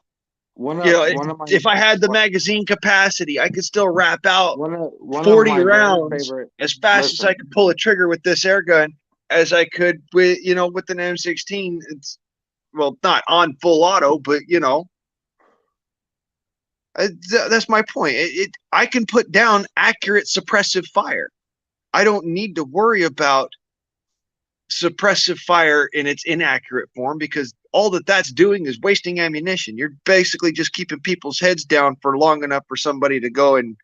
[SPEAKER 7] If I had the magazine capacity, I could still wrap out 40 rounds as fast as I could pull a trigger with this air gun as I could with an M16. It's not on full auto, but that's my point. I can put down accurate suppressive fire. I don't need to worry about suppressive fire in its inaccurate form, because all that's doing is wasting ammunition. You're basically just keeping people's heads down for long enough for somebody to go and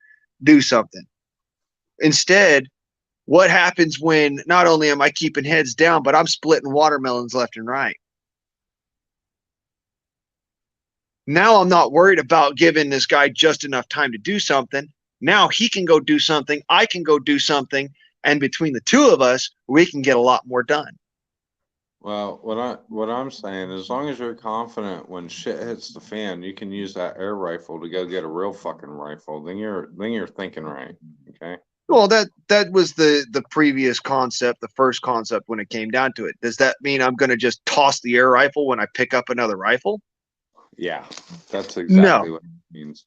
[SPEAKER 7] do something. Instead, what happens when not only am I keeping heads down, but I'm splitting watermelons left and right? Now I'm not worried about giving this guy just enough time to do something. Now he can go do something, I can go do something, and between the two of us, we can get a lot more done.
[SPEAKER 4] Well, what I'm saying, as long as you're confident when shit hits the fan, you can use that air rifle to go get a real fucking rifle. Then you're thinking right. Okay.
[SPEAKER 7] Well, that was the previous concept, the first concept when it came down to it. Does that mean I'm going to just toss the air rifle when I pick up another rifle?
[SPEAKER 4] Yeah, that's exactly what it means.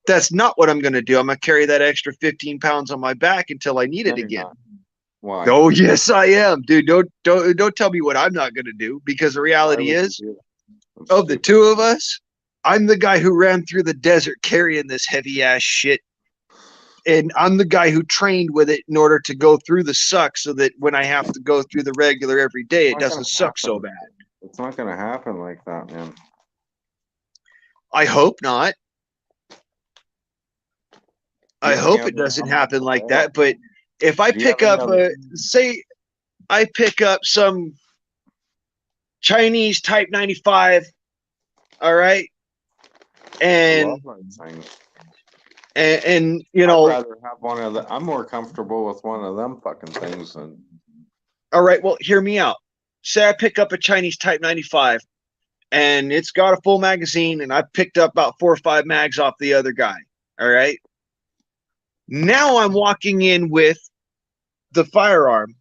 [SPEAKER 7] That's not what I'm going to do. I'm going to carry that extra 15 pounds on my back until I need it again.
[SPEAKER 4] Why?
[SPEAKER 7] Oh, yes, I am, dude. Don't tell me what I'm not going to do, because the reality is, of the two of us, I'm the guy who ran through the desert carrying this heavy ass shit. And I'm the guy who trained with it in order to go through the suck, so that when I have to go through the regular every day, it doesn't suck so bad.
[SPEAKER 4] It's not going to happen like that, man.
[SPEAKER 7] I hope not. I hope it doesn't happen like that. But if I pick up, say I pick up some Chinese Type 95, all right, and I'd
[SPEAKER 4] rather have one of the. I'm more comfortable with one of them fucking things than.
[SPEAKER 7] All right, well, hear me out. Say I pick up a Chinese Type 95, and it's got a full magazine, and I picked up about 4 or 5 mags off the other guy. All right. Now I'm walking in with the firearm,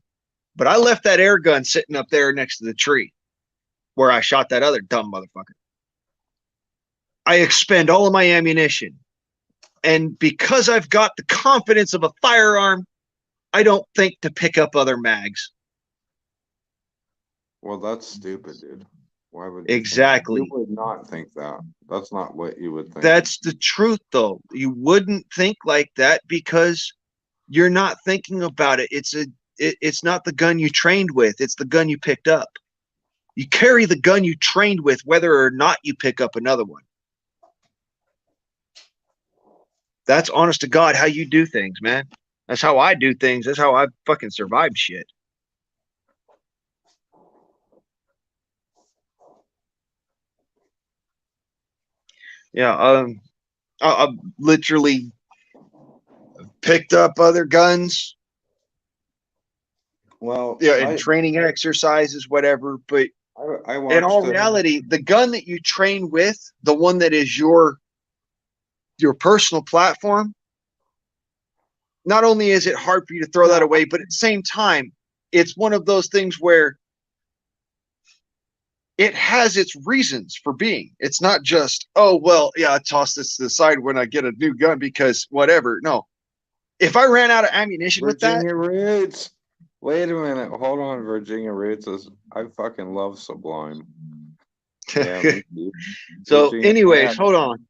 [SPEAKER 7] but I left that air gun sitting up there next to the tree where I shot that other dumb motherfucker. I expend all of my ammunition. And because I've got the confidence of a firearm, I don't think to pick up other mags.
[SPEAKER 4] Well, that's stupid, dude. Why would
[SPEAKER 7] exactly?
[SPEAKER 4] You would not think that. That's not what you would think.
[SPEAKER 7] That's the truth, though. You wouldn't think like that because you're not thinking about it. It's not the gun you trained with. It's the gun you picked up. You carry the gun you trained with, whether or not you pick up another one. That's honest to God how you do things, man. That's how I do things. That's how I fucking survived shit. Yeah. I literally picked up other guns.
[SPEAKER 4] Well,
[SPEAKER 7] Yeah, and training exercises, whatever. But
[SPEAKER 4] I
[SPEAKER 7] in all
[SPEAKER 4] watched
[SPEAKER 7] reality, the gun that you train with, the one that is your personal platform, not only is it hard for you to throw that away, but at the same time, it's one of those things where it has its reasons for being. It's not just, oh, well, yeah, I toss this to the side when I get a new gun because whatever. No. If I ran out of ammunition with that,
[SPEAKER 4] Virginia Roots. Wait a minute. Hold on. Virginia Roots is. I fucking love Sublime. Yeah. Me too.
[SPEAKER 7] So,
[SPEAKER 4] Virginia,
[SPEAKER 7] anyways, hold on.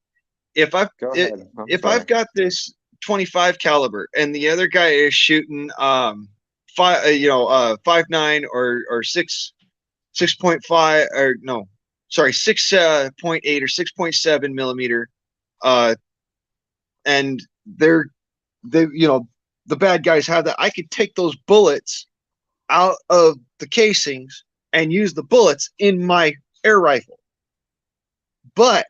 [SPEAKER 7] If I've
[SPEAKER 4] Go ahead.
[SPEAKER 7] if I've got this 25 caliber and the other guy is shooting 5.9 or 6.5 or no, sorry, 6.8 or 6.7 millimeter, and they the bad guys have that. I could take those bullets out of the casings and use the bullets in my air rifle, but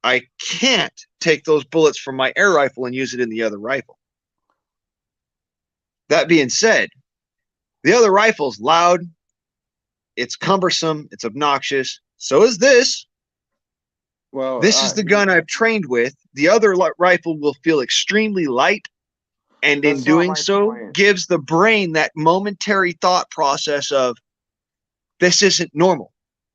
[SPEAKER 7] I can't take those bullets from my air rifle and use it in the other rifle. That being said, the other rifle's loud, it's cumbersome, it's obnoxious. So is this.
[SPEAKER 4] Well,
[SPEAKER 7] this is the gun I've trained with. The other rifle will feel extremely light, and in doing so, gives the brain that momentary thought process of this isn't normal.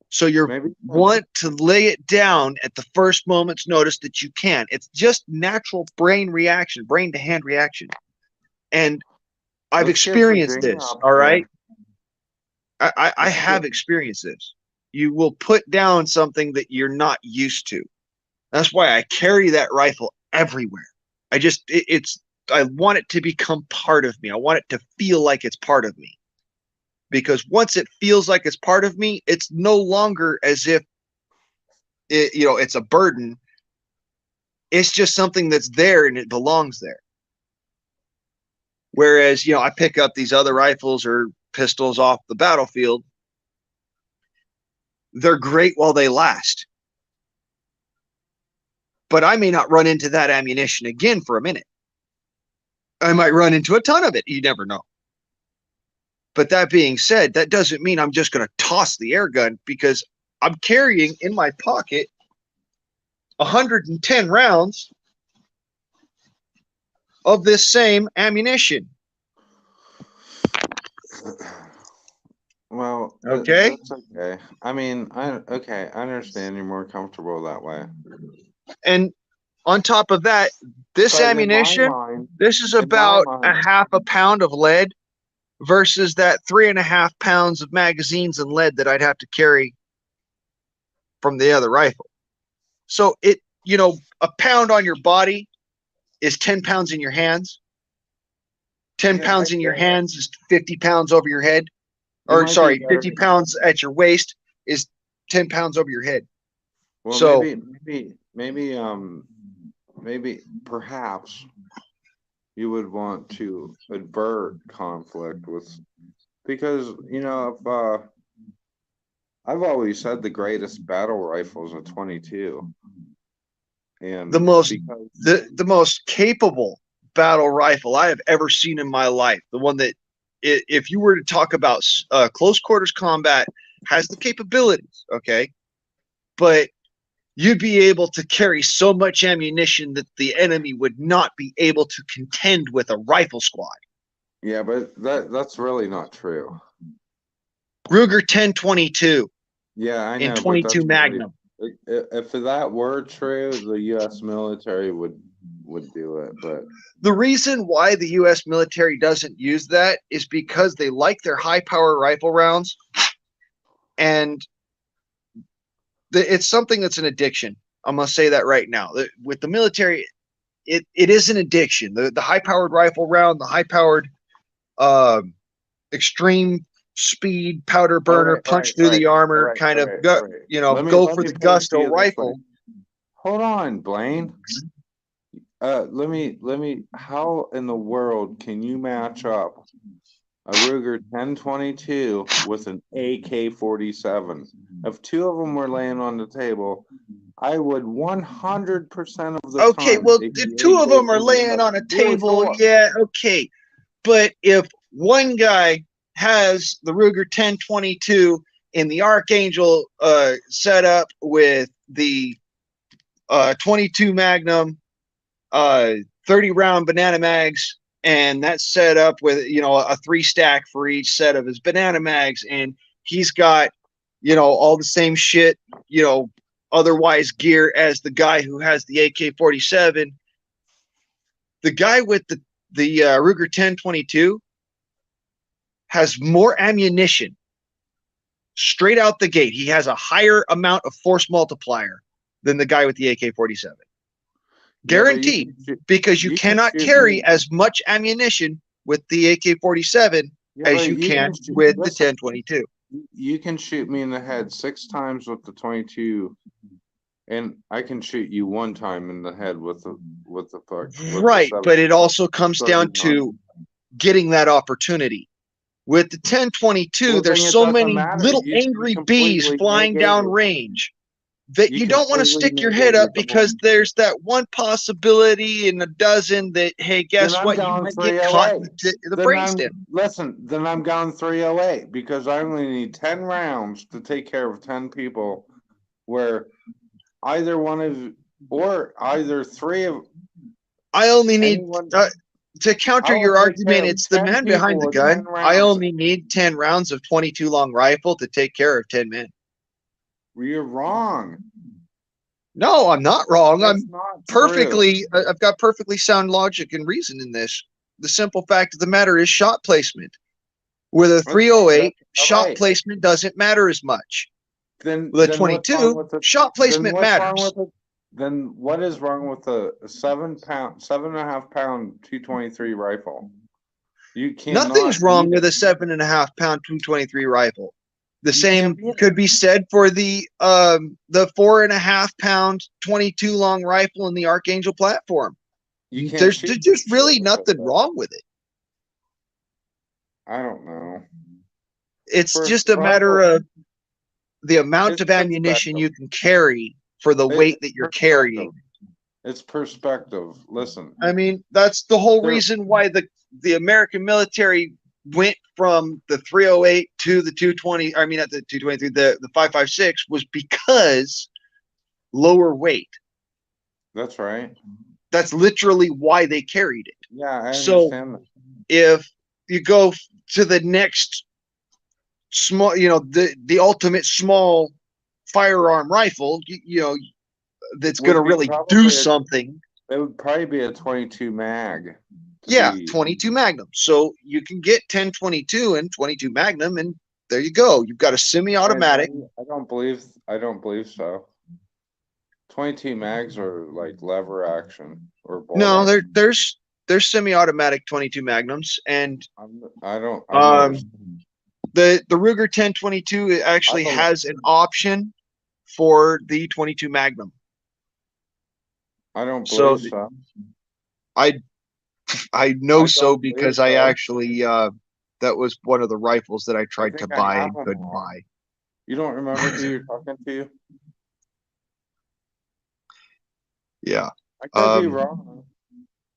[SPEAKER 7] So you want to lay it down at the first moment's notice that you can. It's just natural brain reaction, brain to hand reaction. And I've experienced this, all right? I have experienced this. You will put down something that you're not used to. That's why I carry that rifle everywhere. I want it to become part of me. I want it to feel like it's part of me. Because once it feels like it's part of me, it's no longer as if it's a burden. It's just something that's there and it belongs there. Whereas, I pick up these other rifles or pistols off the battlefield. They're great while they last. But I may not run into that ammunition again for a minute. I might run into a ton of it. You never know. But that being said, that doesn't mean I'm just going to toss the air gun, because I'm carrying in my pocket 110 rounds of this same ammunition.
[SPEAKER 4] Well,
[SPEAKER 7] okay.
[SPEAKER 4] That's okay. I mean, I understand you're more comfortable that way.
[SPEAKER 7] And on top of that, this ammunition, this is about a half a pound of lead versus that 3.5 pounds of magazines and lead that I'd have to carry from the other rifle. So a pound on your body is 10 pounds in your hands. 10 pounds in your hands is 50 pounds over your head. Or sorry, 50 pounds at your waist is 10 pounds over your head.
[SPEAKER 4] Well,
[SPEAKER 7] so
[SPEAKER 4] maybe perhaps you would want to avert conflict because if I've always said the greatest battle rifle is a 22, and
[SPEAKER 7] the most capable battle rifle I have ever seen in my life, the one that, if you were to talk about close quarters combat, has the capabilities, okay, but you'd be able to carry so much ammunition that the enemy would not be able to contend with a rifle squad.
[SPEAKER 4] Yeah, but that's really not true.
[SPEAKER 7] Ruger 1022.
[SPEAKER 4] Yeah, I know.
[SPEAKER 7] In 22 Magnum.
[SPEAKER 4] If that were true, the U.S. military would do it. But
[SPEAKER 7] the reason why the U.S. military doesn't use that is because they like their high-power rifle rounds, and it's something that's an addiction. I'm gonna say that right now. With the military, it is an addiction. The high-powered rifle round, the high-powered extreme speed powder burner, punch through the armor, kind of go for the gusto rifle.
[SPEAKER 4] Hold on, Blaine. Let me. How in the world can you match up a Ruger 1022 with an AK-47? If two of them were laying on the table, I would 100% of the
[SPEAKER 7] Okay,
[SPEAKER 4] time.
[SPEAKER 7] well,
[SPEAKER 4] if
[SPEAKER 7] the
[SPEAKER 4] you
[SPEAKER 7] two of them are
[SPEAKER 4] engage in
[SPEAKER 7] laying on a
[SPEAKER 4] do it
[SPEAKER 7] table.
[SPEAKER 4] for-
[SPEAKER 7] Yeah, okay. But if one guy has the Ruger 1022 in the Archangel setup with the 22 Magnum, 30 round banana mags, and that's set up with a 3-stack for each set of his banana mags, and he's got all the same shit, otherwise gear as the guy who has the AK-47. The guy with the Ruger 1022 has more ammunition straight out the gate. He has a higher amount of force multiplier than the guy with the AK-47. Guaranteed, because you cannot carry as much ammunition with the AK-47 as you can with the 1022.
[SPEAKER 4] You can shoot me in the head 6 times with the 22, and I can shoot you 1 time in the head with the
[SPEAKER 7] right, but it also comes down to getting that opportunity. With the 1022, there's so many little angry bees flying down range that you don't want to stick your head up, because there's that one possibility in a dozen that, hey, guess what? You might get caught in the brainstem.
[SPEAKER 4] Listen, then I'm gone 308 because I only need 10 rounds to take care of 10 people, where either three of.
[SPEAKER 7] I only need to counter your argument. It's the man behind the gun. I only need 10 rounds of 22 long rifle to take care of 10 men.
[SPEAKER 4] You're wrong.
[SPEAKER 7] No, I'm not wrong.
[SPEAKER 4] That's
[SPEAKER 7] I've got perfectly sound logic and reason in this. The simple fact of the matter is shot placement. With a 308, shot placement doesn't matter as much. With a 22, shot placement matters.
[SPEAKER 4] Then what is wrong with the 7.5 pound 223 rifle? You can't.
[SPEAKER 7] Nothing's wrong with a 7.5 pound 223 rifle. The same could be said for the 4.5 pound 22 long rifle in the Archangel platform. There's just really nothing wrong with it.
[SPEAKER 4] I don't know.
[SPEAKER 7] It's just a matter of the amount of ammunition you can carry for the weight that you're carrying.
[SPEAKER 4] It's perspective. Listen.
[SPEAKER 7] I mean, that's the whole reason why the American military went from the 308 to the 220. I mean, at the 223, the 5.56 was because lower weight.
[SPEAKER 4] That's right.
[SPEAKER 7] That's literally why they carried it.
[SPEAKER 4] Yeah, I understand that.
[SPEAKER 7] If you go to the next small, the ultimate small firearm rifle, that's going to really do something.
[SPEAKER 4] It would probably be a 22 mag.
[SPEAKER 7] Yeah, 22 Magnum. So you can get 1022 and 22 Magnum, and there you go. You've got a semi-automatic.
[SPEAKER 4] I don't believe so. 22 mags are like lever action or ball action.
[SPEAKER 7] There's semi-automatic 22 Magnums, and the Ruger 1022 actually has an option for the 22 Magnum.
[SPEAKER 4] I don't believe so.
[SPEAKER 7] I know so because I actually that was one of the rifles that I tried to buy and couldn't buy.
[SPEAKER 4] You don't remember who you're talking to?
[SPEAKER 7] Yeah.
[SPEAKER 4] I could be wrong.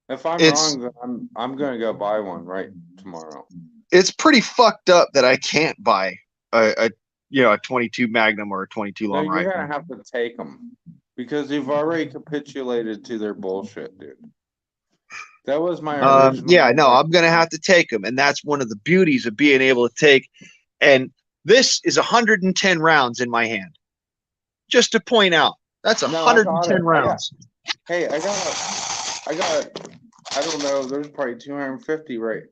[SPEAKER 4] If I'm wrong, then I'm gonna go buy one right tomorrow.
[SPEAKER 7] It's pretty fucked up that I can't buy a 22 Magnum or a 22 long rifle.
[SPEAKER 4] You're gonna have to take them because you've already capitulated to their bullshit, dude. That was my original.
[SPEAKER 7] Yeah, no, I'm gonna have to take them, and that's one of the beauties of being able to take. And this is 110 rounds in my hand. Just to point out, that's 110 rounds.
[SPEAKER 4] Hey, I got. I don't know. There's probably 250, right?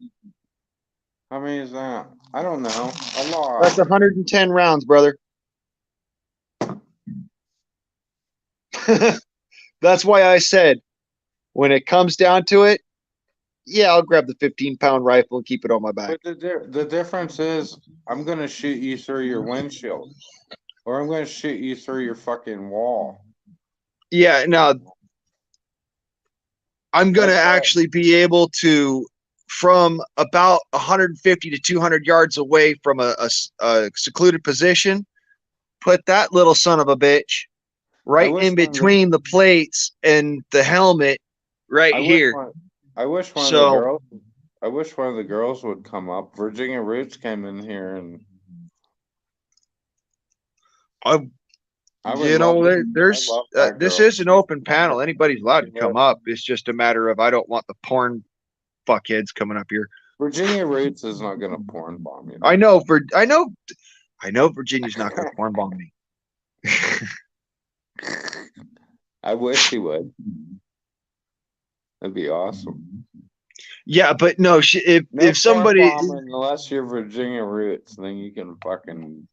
[SPEAKER 4] How many is that? I don't know. A lot.
[SPEAKER 7] That's 110 rounds, brother. That's why I said, when it comes down to it, yeah, I'll grab the 15-pound rifle and keep it on my back.
[SPEAKER 4] But the difference is, I'm gonna shoot you through your windshield, or I'm gonna shoot you through your fucking wall.
[SPEAKER 7] Yeah, no. I'm gonna actually be able to, from about 150 to 200 yards away from a secluded position, put that little son of a bitch right
[SPEAKER 4] wish
[SPEAKER 7] in
[SPEAKER 4] one of the-
[SPEAKER 7] between the plates and the helmet, right here.
[SPEAKER 4] I wish one of the girls. I wish one of the girls would come up. Virginia Roots came in here, and I would
[SPEAKER 7] you know,
[SPEAKER 4] love.
[SPEAKER 7] there's
[SPEAKER 4] I love that
[SPEAKER 7] this
[SPEAKER 4] girl.
[SPEAKER 7] is an open panel. Anybody's allowed to come up. It's just a matter of I don't want the porn fuckheads coming up here.
[SPEAKER 4] Virginia Roots is not gonna porn bomb you.
[SPEAKER 7] I know Virginia's not gonna porn bomb me.
[SPEAKER 4] I wish he would. That'd be awesome.
[SPEAKER 7] Yeah, but no, if somebody,
[SPEAKER 4] unless you're Virginia Roots, then you can fucking.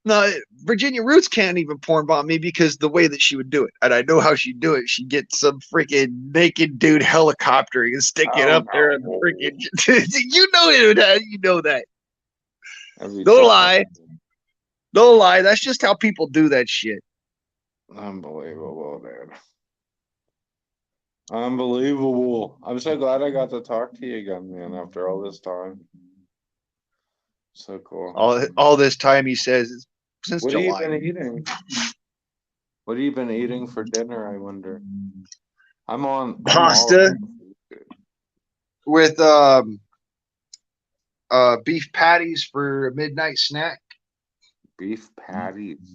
[SPEAKER 7] No, Virginia Roots can't even porn bomb me because the way that she would do it, and I know how she'd do it. She'd get some freaking naked dude helicoptering and stick it up there and freaking. You know it. You know that. Don't lie. Don't lie. That's just how people do that shit.
[SPEAKER 4] Unbelievable, dude. Unbelievable. I'm so glad I got to talk to you again, man, after all this time. So cool.
[SPEAKER 7] All this time, he says, since
[SPEAKER 4] what
[SPEAKER 7] July.
[SPEAKER 4] Have you been eating? What have you been eating for dinner, I wonder? I'm on
[SPEAKER 7] pasta with beef patties for a midnight snack.
[SPEAKER 4] Beef patties.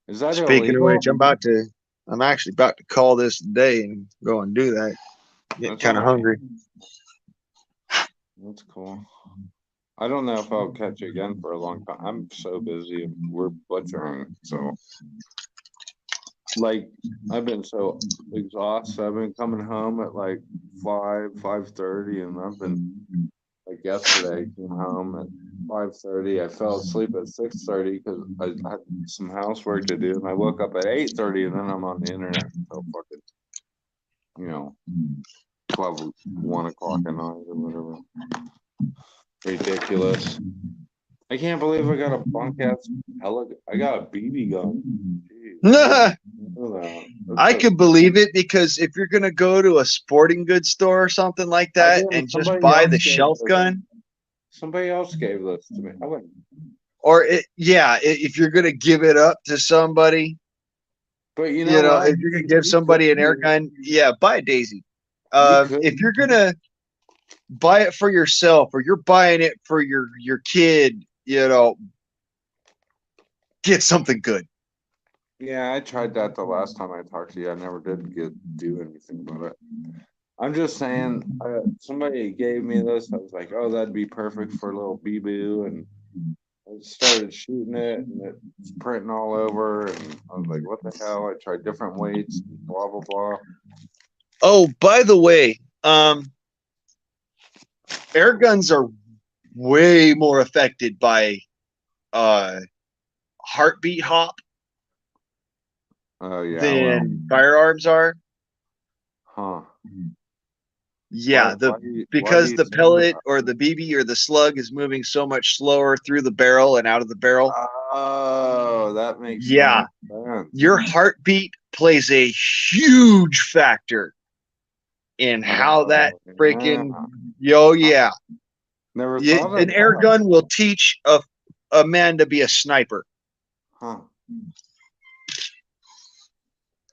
[SPEAKER 4] Is that
[SPEAKER 7] Speaking
[SPEAKER 4] illegal?
[SPEAKER 7] of which, I'm actually about to call this day and go and do that. Getting kind of hungry.
[SPEAKER 4] That's cool. I don't know if I'll catch you again for a long time. I'm so busy. We're butchering, so like I've been so exhausted. I've been coming home at like 5:30, and I've been like yesterday. I came home at 5:30. I fell asleep at 6:30 because I had some housework to do, and I woke up at 8:30, and then I'm on the internet until fucking 12, 1 o'clock at night or whatever. Ridiculous. I can't believe I got a bunk ass I got a BB gun.
[SPEAKER 7] I could believe it because if you're gonna go to a sporting goods store or something like that and just buy the shelf gun,
[SPEAKER 4] somebody else gave this to me. I wouldn't.
[SPEAKER 7] Or if you're gonna give it up to somebody,
[SPEAKER 4] but
[SPEAKER 7] if you're gonna give somebody an air gun, buy a Daisy. If you're gonna buy it for yourself or you're buying it for your kid, get something good.
[SPEAKER 4] Yeah, I tried that the last time I talked to you. I never did do anything about it. I'm just saying, somebody gave me this. I was like, oh, that'd be perfect for a little boo, and I started shooting it, and it's printing all over, and I was like, what the hell? I tried different weights, blah blah blah.
[SPEAKER 7] Oh, by the way, air guns are way more affected by heartbeat hop than firearms are.
[SPEAKER 4] Huh.
[SPEAKER 7] Yeah, because the pellet or the BB or the slug is moving so much slower through the barrel and out of the barrel.
[SPEAKER 4] Oh, that makes
[SPEAKER 7] sense. Your heartbeat plays a huge factor in how that freaking
[SPEAKER 4] Never thought of
[SPEAKER 7] an air gun will teach a man to be a sniper.
[SPEAKER 4] Huh.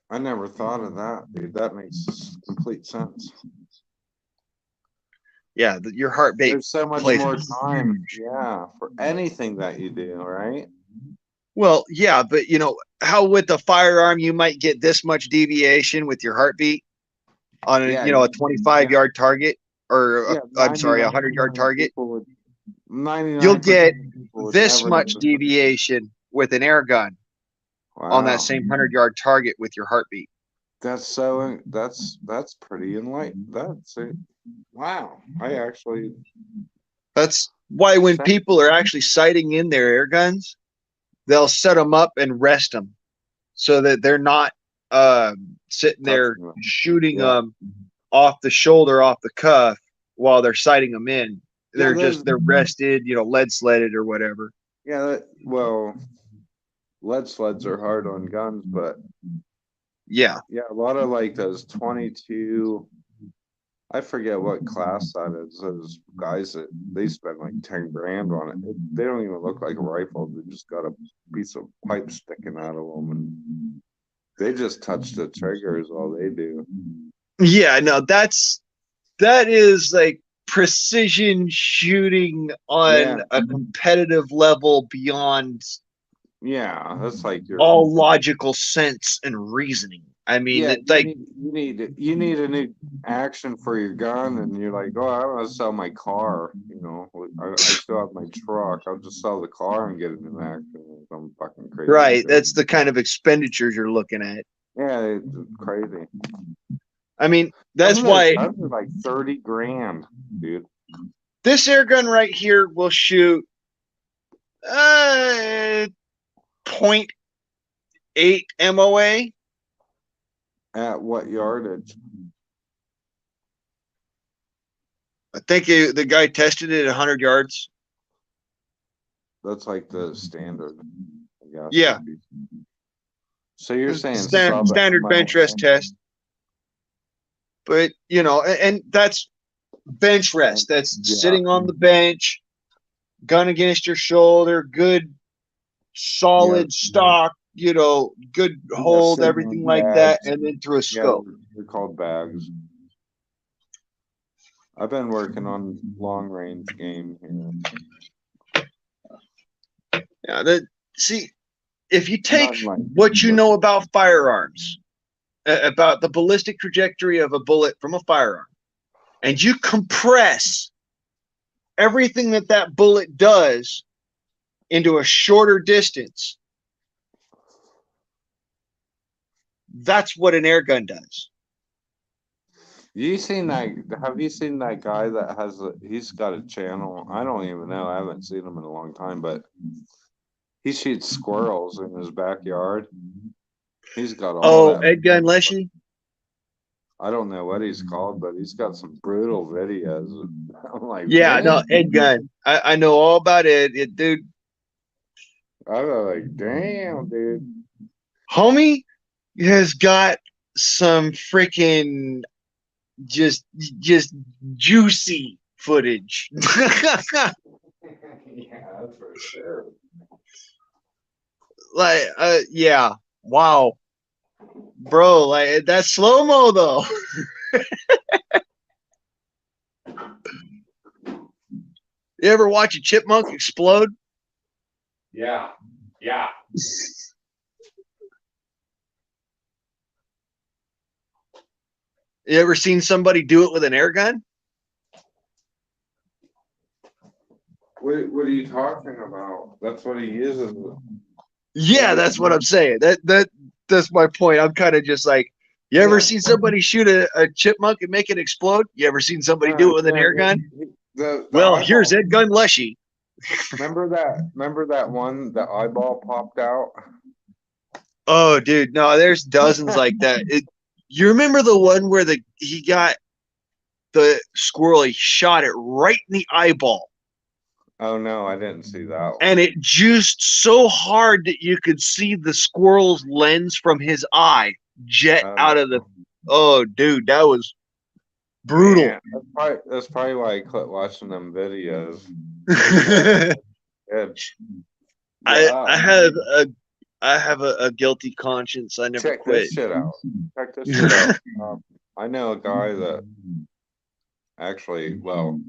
[SPEAKER 4] I never thought of that, dude. That makes complete sense.
[SPEAKER 7] Yeah, your heartbeat.
[SPEAKER 4] There's so much more time. Yeah, for anything that you do, right?
[SPEAKER 7] Well, yeah, but how with a firearm you might get this much deviation with your heartbeat on a 25-yard target or I'm sorry, 100-yard target. You'll get this much deviation with an air gun on that same 100-yard target with your heartbeat.
[SPEAKER 4] That's pretty enlightened. That's it. Wow.
[SPEAKER 7] That's why when people are actually sighting in their air guns, they'll set them up and rest them so that they're not sitting there shooting them off the shoulder, off the cuff while they're sighting them in. They're rested, lead sledded or whatever.
[SPEAKER 4] Yeah. Lead sleds are hard on guns, but
[SPEAKER 7] yeah,
[SPEAKER 4] a lot of like those 22 I forget what class that is. Those guys that they spend like 10 grand on it. They don't even look like a rifle. They just got a piece of pipe sticking out of them, and they just touch the trigger is all they do.
[SPEAKER 7] Yeah, no, that is like precision shooting on a competitive level beyond
[SPEAKER 4] that's like
[SPEAKER 7] all logical sense and reasoning. I mean,
[SPEAKER 4] you need a new action for your gun, and you're like, oh, I want to sell my car. You know, I still have my truck. I'll just sell the car and get a new action. I'm fucking crazy.
[SPEAKER 7] Right, that's the kind of expenditures you're looking at.
[SPEAKER 4] Yeah, it's crazy.
[SPEAKER 7] I mean, that's why
[SPEAKER 4] guns are like 30 grand, dude.
[SPEAKER 7] This air gun right here will shoot 0.8 MOA.
[SPEAKER 4] At what yardage?
[SPEAKER 7] I think the guy tested it at 100 yards.
[SPEAKER 4] That's like the standard, I guess.
[SPEAKER 7] Yeah.
[SPEAKER 4] So you're saying
[SPEAKER 7] standard bench rest test. But, you know, and that's bench rest. That's sitting on the bench, gun against your shoulder, good, solid stock, you know, good hold, everything like that, and then through a scope.
[SPEAKER 4] They're called bags. I've been working on long range game here.
[SPEAKER 7] Yeah, see, if you take what you know about firearms, about the ballistic trajectory of a bullet from a firearm, and you compress everything that bullet does into a shorter distance, that's what an air gun does.
[SPEAKER 4] Have you seen that guy that he's got a channel? I don't even know. I haven't seen him in a long time, but he shoots squirrels in his backyard. He's got all that.
[SPEAKER 7] Ed Gun Leshy?
[SPEAKER 4] I don't know what he's called, but he's got some brutal videos. I'm like,
[SPEAKER 7] yeah, no, Ed Gun. I know all about it, dude.
[SPEAKER 4] I was like, damn, dude.
[SPEAKER 7] Homie has got some freaking just juicy footage.
[SPEAKER 4] Yeah, that's for sure.
[SPEAKER 7] Like, yeah, wow, bro, like that's slow-mo though. You ever watch a chipmunk explode?
[SPEAKER 4] Yeah.
[SPEAKER 7] You ever seen somebody do it with an air gun?
[SPEAKER 4] What are you talking about? That's what he uses.
[SPEAKER 7] Yeah, that's what I'm saying. That's my point. I'm kind of just like, you ever seen somebody shoot a chipmunk and make it explode? You ever seen somebody do it with an air gun? Well, here's Ed Gun Leshy.
[SPEAKER 4] Remember that one, the eyeball popped out?
[SPEAKER 7] Oh, dude, no, there's dozens like that. You remember the one where he got the squirrel, he shot it right in the eyeball.
[SPEAKER 4] Oh no, I didn't see that one.
[SPEAKER 7] And it juiced so hard that you could see the squirrel's lens from his eye jet out of the. Oh, dude, that was brutal.
[SPEAKER 4] Man, that's probably why I quit watching them videos.
[SPEAKER 7] I have a guilty conscience. I never
[SPEAKER 4] Check
[SPEAKER 7] quit.
[SPEAKER 4] this shit out. Check this shit out. I know a guy that actually, well,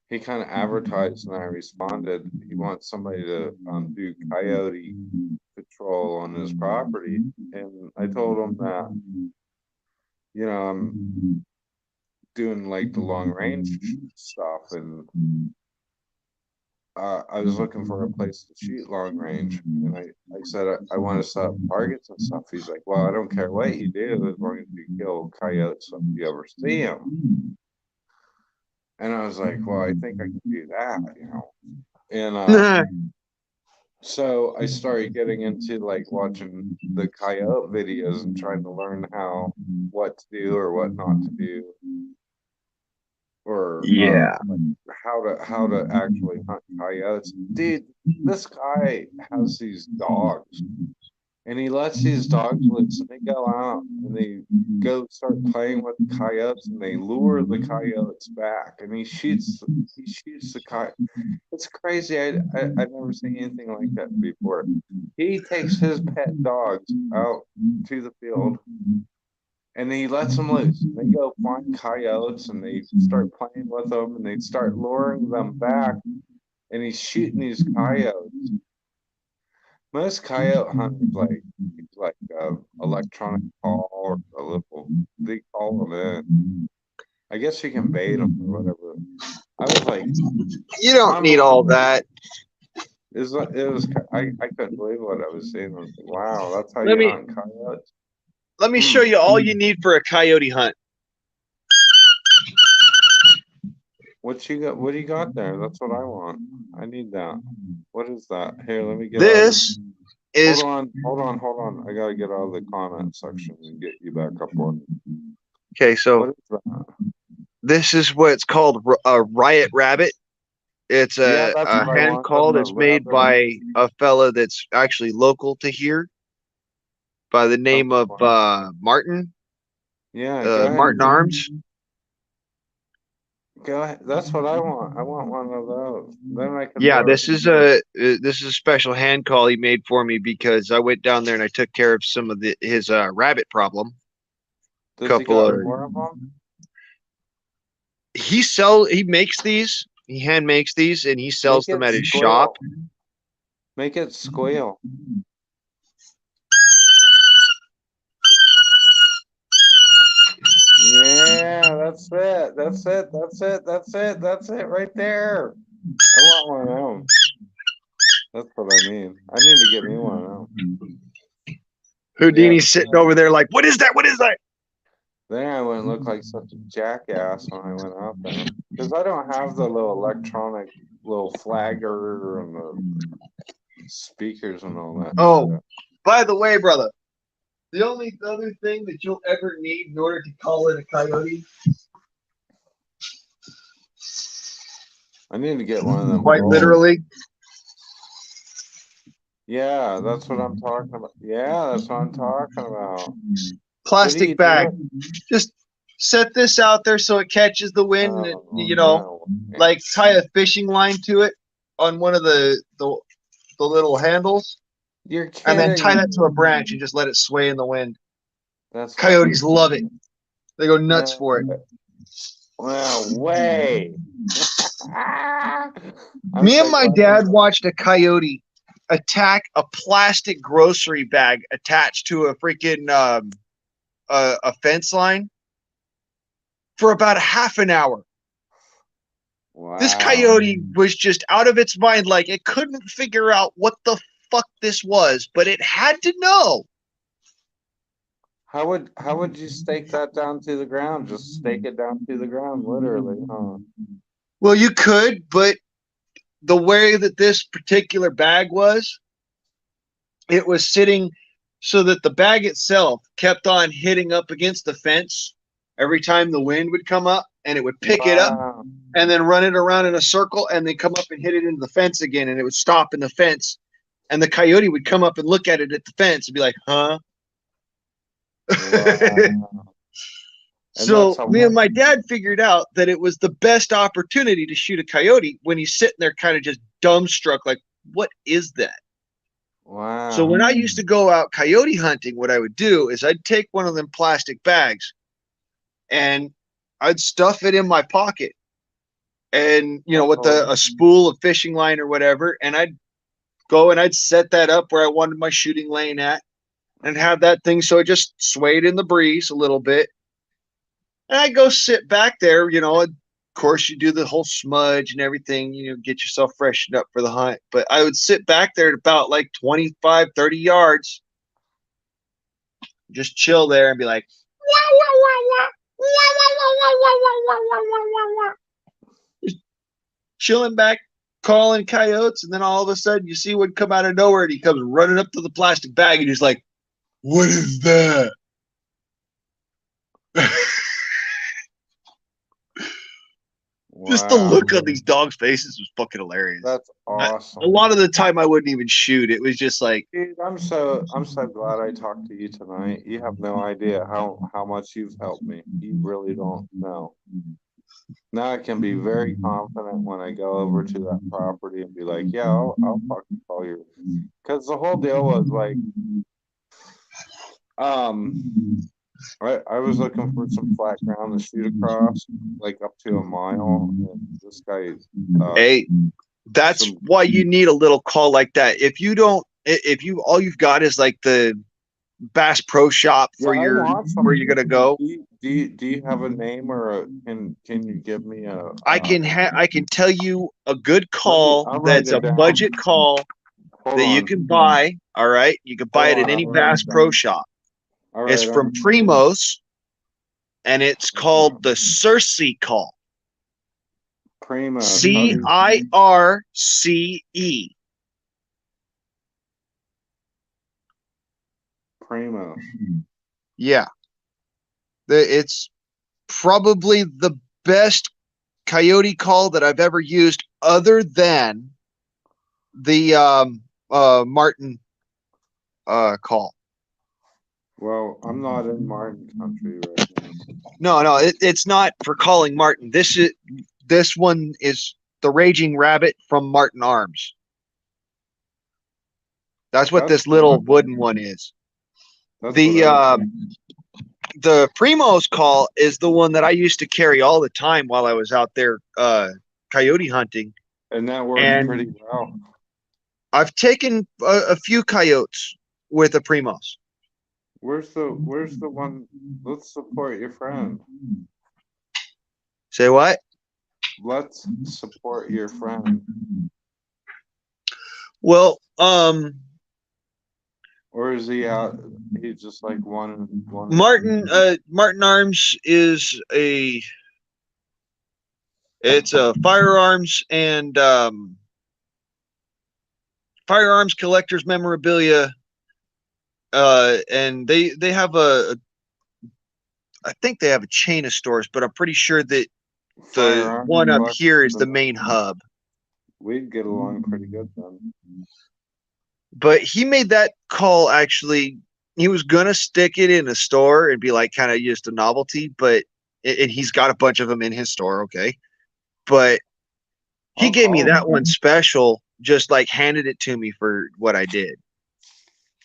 [SPEAKER 4] he kind of advertised and I responded. He wants somebody to do coyote patrol on his property. And I told him that, you know, I'm doing like the long range stuff. And I was looking for a place to shoot long range. And I said, I want to set up targets and stuff. He's like, well, I don't care what you do as long as you kill coyotes if you ever see them. And I was like, well, I think I can do that, you know. And so I started getting into like watching the coyote videos and trying to learn what to do or what not to do, or how to actually hunt coyotes. Dude, this guy has these dogs, and he lets these dogs loose, and they go out and they go start playing with the coyotes, and they lure the coyotes back, and he shoots the coyote. It's crazy. I've never seen anything like that before. He takes his pet dogs out to the field, and he lets them loose. They go find coyotes, and they start playing with them, and they start luring them back, and he's shooting these coyotes. Most coyote hunters like electronic call or a little, they call them in. I guess you can bait them or whatever. I was like,
[SPEAKER 7] You don't need all that.
[SPEAKER 4] I couldn't believe what I was seeing. I was like, wow, that's how
[SPEAKER 7] Let
[SPEAKER 4] you
[SPEAKER 7] me-
[SPEAKER 4] hunt coyotes.
[SPEAKER 7] Let me show you all you need for a coyote hunt.
[SPEAKER 4] What you got? What do you got there? That's what I want. I need that. What is that? Here, let me get
[SPEAKER 7] This is
[SPEAKER 4] Hold on. I gotta get out of the comment section and get you back up on.
[SPEAKER 7] okay. So
[SPEAKER 4] What is that?
[SPEAKER 7] this is what's called a riot rabbit. It's
[SPEAKER 4] Yeah,
[SPEAKER 7] a,
[SPEAKER 4] that's
[SPEAKER 7] a
[SPEAKER 4] what I
[SPEAKER 7] hand
[SPEAKER 4] want,
[SPEAKER 7] call
[SPEAKER 4] the
[SPEAKER 7] that's made
[SPEAKER 4] rabbit.
[SPEAKER 7] by a fella that's actually local to here by the name of Martin.
[SPEAKER 4] Yeah, go ahead.
[SPEAKER 7] Martin Arms.
[SPEAKER 4] Go ahead. That's what I want. I want one of those. Then I can.
[SPEAKER 7] Yeah, this is a special hand call he made for me because I went down there and I took care of some of his rabbit problem.
[SPEAKER 4] Does he got more of them?
[SPEAKER 7] He makes these. He hand makes these and he sells them at his shop.
[SPEAKER 4] Make it squeal. Yeah, that's it. That's it right there. I want one of them. That's what I mean. I need to get me one of them.
[SPEAKER 7] Houdini's sitting over there like, what is that? What is that?
[SPEAKER 4] Then I wouldn't look like such a jackass when I went out there. Because I don't have the little electronic little flagger and the speakers and all that.
[SPEAKER 7] Oh,
[SPEAKER 4] shit.
[SPEAKER 7] by the way, brother, the only other thing that you'll ever need in order to call it a coyote.
[SPEAKER 4] I need to get one of them.
[SPEAKER 7] Quite literally.
[SPEAKER 4] Yeah, that's what I'm talking about. Yeah, that's what I'm talking about.
[SPEAKER 7] Plastic bag. Just set this out there so it catches the wind. Like tie a fishing line to it on one of the little handles.
[SPEAKER 4] You're kidding.
[SPEAKER 7] And then tie that to a branch and just let it sway in the wind.
[SPEAKER 4] That's
[SPEAKER 7] Coyotes love it. They go nuts for it.
[SPEAKER 4] Well, way.
[SPEAKER 7] Me and my dad watched a coyote attack a plastic grocery bag attached to a freaking a fence line for about a half an hour. Wow. This coyote was just out of its mind, like it couldn't figure out what the fuck this was, but it had to know.
[SPEAKER 4] How would you stake that down to the ground? Just stake it down to the ground, literally, huh?
[SPEAKER 7] Well, you could, but the way that this particular bag was, it was sitting so that the bag itself kept on hitting up against the fence every time the wind would come up, and it would pick it up and then run it around in a circle and then come up and hit it into the fence again, and it would stop in the fence, and the coyote would come up and look at it at the fence and be like, huh? Wow. So me and my dad figured out that it was the best opportunity to shoot a coyote when he's sitting there kind of just dumbstruck, like, what is that? Wow. So when I used to go out coyote hunting, what I would do is I'd take one of them plastic bags and I'd stuff it in my pocket and, with a spool of fishing line or whatever. And I'd go and I'd set that up where I wanted my shooting lane at and have that thing so it just swayed in the breeze a little bit. And I go sit back there, of course you do the whole smudge and everything, get yourself freshened up for the hunt. But I would sit back there at about like 25, 30 yards, just chill there and be like, just chilling back, calling coyotes. And then all of a sudden you see one come out of nowhere and he comes running up to the plastic bag and he's like, what is that? Just the
[SPEAKER 4] Wow.
[SPEAKER 7] look on these dogs' faces was fucking hilarious.
[SPEAKER 4] That's awesome.
[SPEAKER 7] A lot of the time, I wouldn't even shoot. It was just like,
[SPEAKER 4] Dude, I'm so glad I talked to you tonight. You have no idea how much you've helped me. You really don't know. Now I can be very confident when I go over to that property and be like, yeah, I'll fucking call you. Because the whole deal was like, I was looking for some flat ground to shoot across, like up to a mile. And this guy,
[SPEAKER 7] hey, that's why you need a little call like that. If you all you've got is like the Bass Pro Shop for
[SPEAKER 4] yeah,
[SPEAKER 7] where you're gonna go.
[SPEAKER 4] Do you have a name or can you give me a?
[SPEAKER 7] I can tell you a good call
[SPEAKER 4] I'll write
[SPEAKER 7] that's
[SPEAKER 4] it
[SPEAKER 7] a
[SPEAKER 4] down.
[SPEAKER 7] budget call
[SPEAKER 4] Hold
[SPEAKER 7] that you
[SPEAKER 4] on.
[SPEAKER 7] can buy. All right, you can buy it at any Bass Pro Shop.
[SPEAKER 4] All right,
[SPEAKER 7] It's from Primos, and it's called the Circe Call.
[SPEAKER 4] Primos.
[SPEAKER 7] CIRCE.
[SPEAKER 4] Primos.
[SPEAKER 7] Yeah. It's probably the best coyote call that I've ever used, other than the Martin call.
[SPEAKER 4] Well, I'm not in Martin country right now.
[SPEAKER 7] No, it's not for calling Martin. This one is the Raging Rabbit from Martin Arms. That's what this little wooden one is. The Primos call is the one that I used to carry all the time while I was out there coyote hunting.
[SPEAKER 4] And that worked pretty well.
[SPEAKER 7] I've taken a few coyotes with a Primos.
[SPEAKER 4] Where's the one? Let's support your friend.
[SPEAKER 7] Say what?
[SPEAKER 4] Let's support your friend.
[SPEAKER 7] Well,
[SPEAKER 4] or is he out? He's just like one.
[SPEAKER 7] Martin Arms is it's a firearms and firearms collectors memorabilia, and they have I think they have a chain of stores, but I'm pretty sure that the one up here is the main hub.
[SPEAKER 4] We'd get along pretty good then.
[SPEAKER 7] But he made that call, actually. He was gonna stick it in a store and be like kind of just a novelty, but and he's got a bunch of them in his store, okay. But he gave me that one special, just like handed it to me for what I did.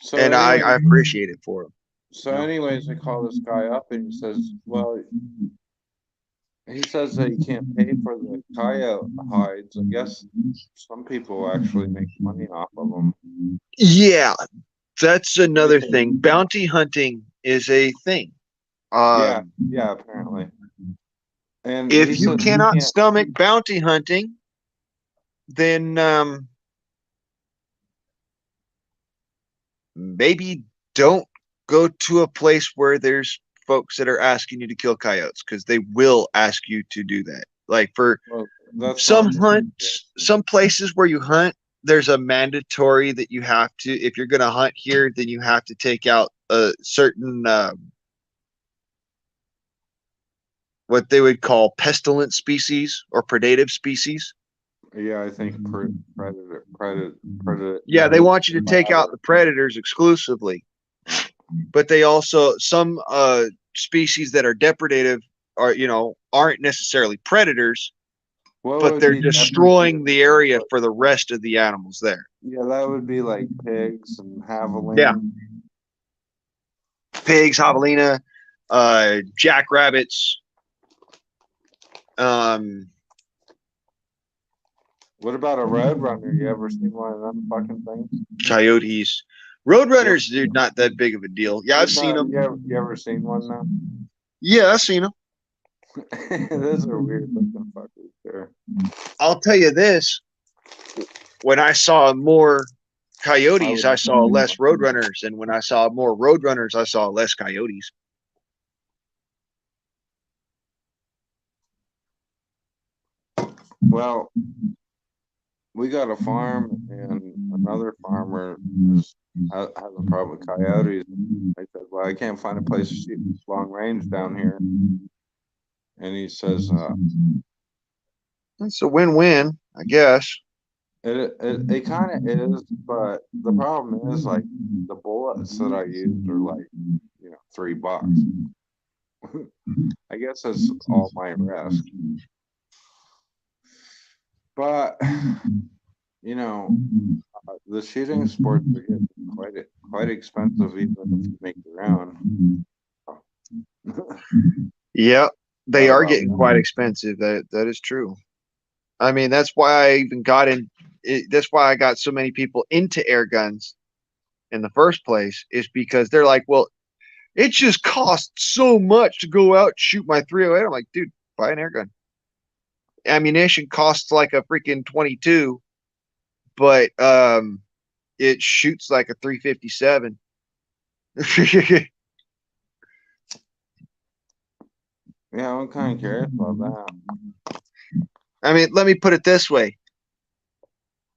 [SPEAKER 7] So and anyways, I appreciate it for him.
[SPEAKER 4] So anyways, I call this guy up and he says, well, he says that he can't pay for the coyote hides. I guess some people actually make money off of them.
[SPEAKER 7] Yeah, that's another thing. Bounty hunting is a thing.
[SPEAKER 4] Yeah, apparently. And
[SPEAKER 7] if you cannot stomach bounty hunting, then maybe don't go to a place where there's folks that are asking you to kill coyotes, because they will ask you to do that. Like for some hunts, some places where you hunt, there's a mandatory that you have to, if you're going to hunt here, then you have to take out a certain what they would call pestilent species or predative species.
[SPEAKER 4] Yeah, I think predator.
[SPEAKER 7] Yeah, they want you to take out the predators exclusively, but they also, some species that are depredative are, aren't necessarily predators, but they're destroying the area for the rest of the animals there.
[SPEAKER 4] Yeah, that would be like pigs and javelina.
[SPEAKER 7] Yeah, pigs, javelina, jackrabbits.
[SPEAKER 4] What about a roadrunner? You ever seen one of them fucking things?
[SPEAKER 7] Coyotes. Roadrunners, dude, not that big of a deal. Yeah, I've seen them.
[SPEAKER 4] You ever seen one now?
[SPEAKER 7] Yeah, I've seen them.
[SPEAKER 4] Those are weird looking fuckers there.
[SPEAKER 7] I'll tell you this. When I saw more coyotes, I saw less roadrunners. And when I saw more roadrunners, I saw less coyotes.
[SPEAKER 4] Well, we got a farm, and another farmer has a problem with coyotes. I said, well, I can't find a place to shoot long range down here. And he says,
[SPEAKER 7] It's a win-win, I guess.
[SPEAKER 4] It kind of is, but the problem is like the bullets that I used are like, $3. I guess that's all my risk. But the shooting sports are getting quite expensive, even if you make your own.
[SPEAKER 7] Yep, they are getting quite expensive. That is true. I mean, that's why I even got in. That's why I got so many people into air guns in the first place. Is because they're like, well, it just costs so much to go out and shoot my 308. I'm like, dude, buy an air gun. Ammunition costs like a freaking 22, but it shoots like a 357.
[SPEAKER 4] Yeah, I'm kind of curious about that.
[SPEAKER 7] I mean, let me put it this way.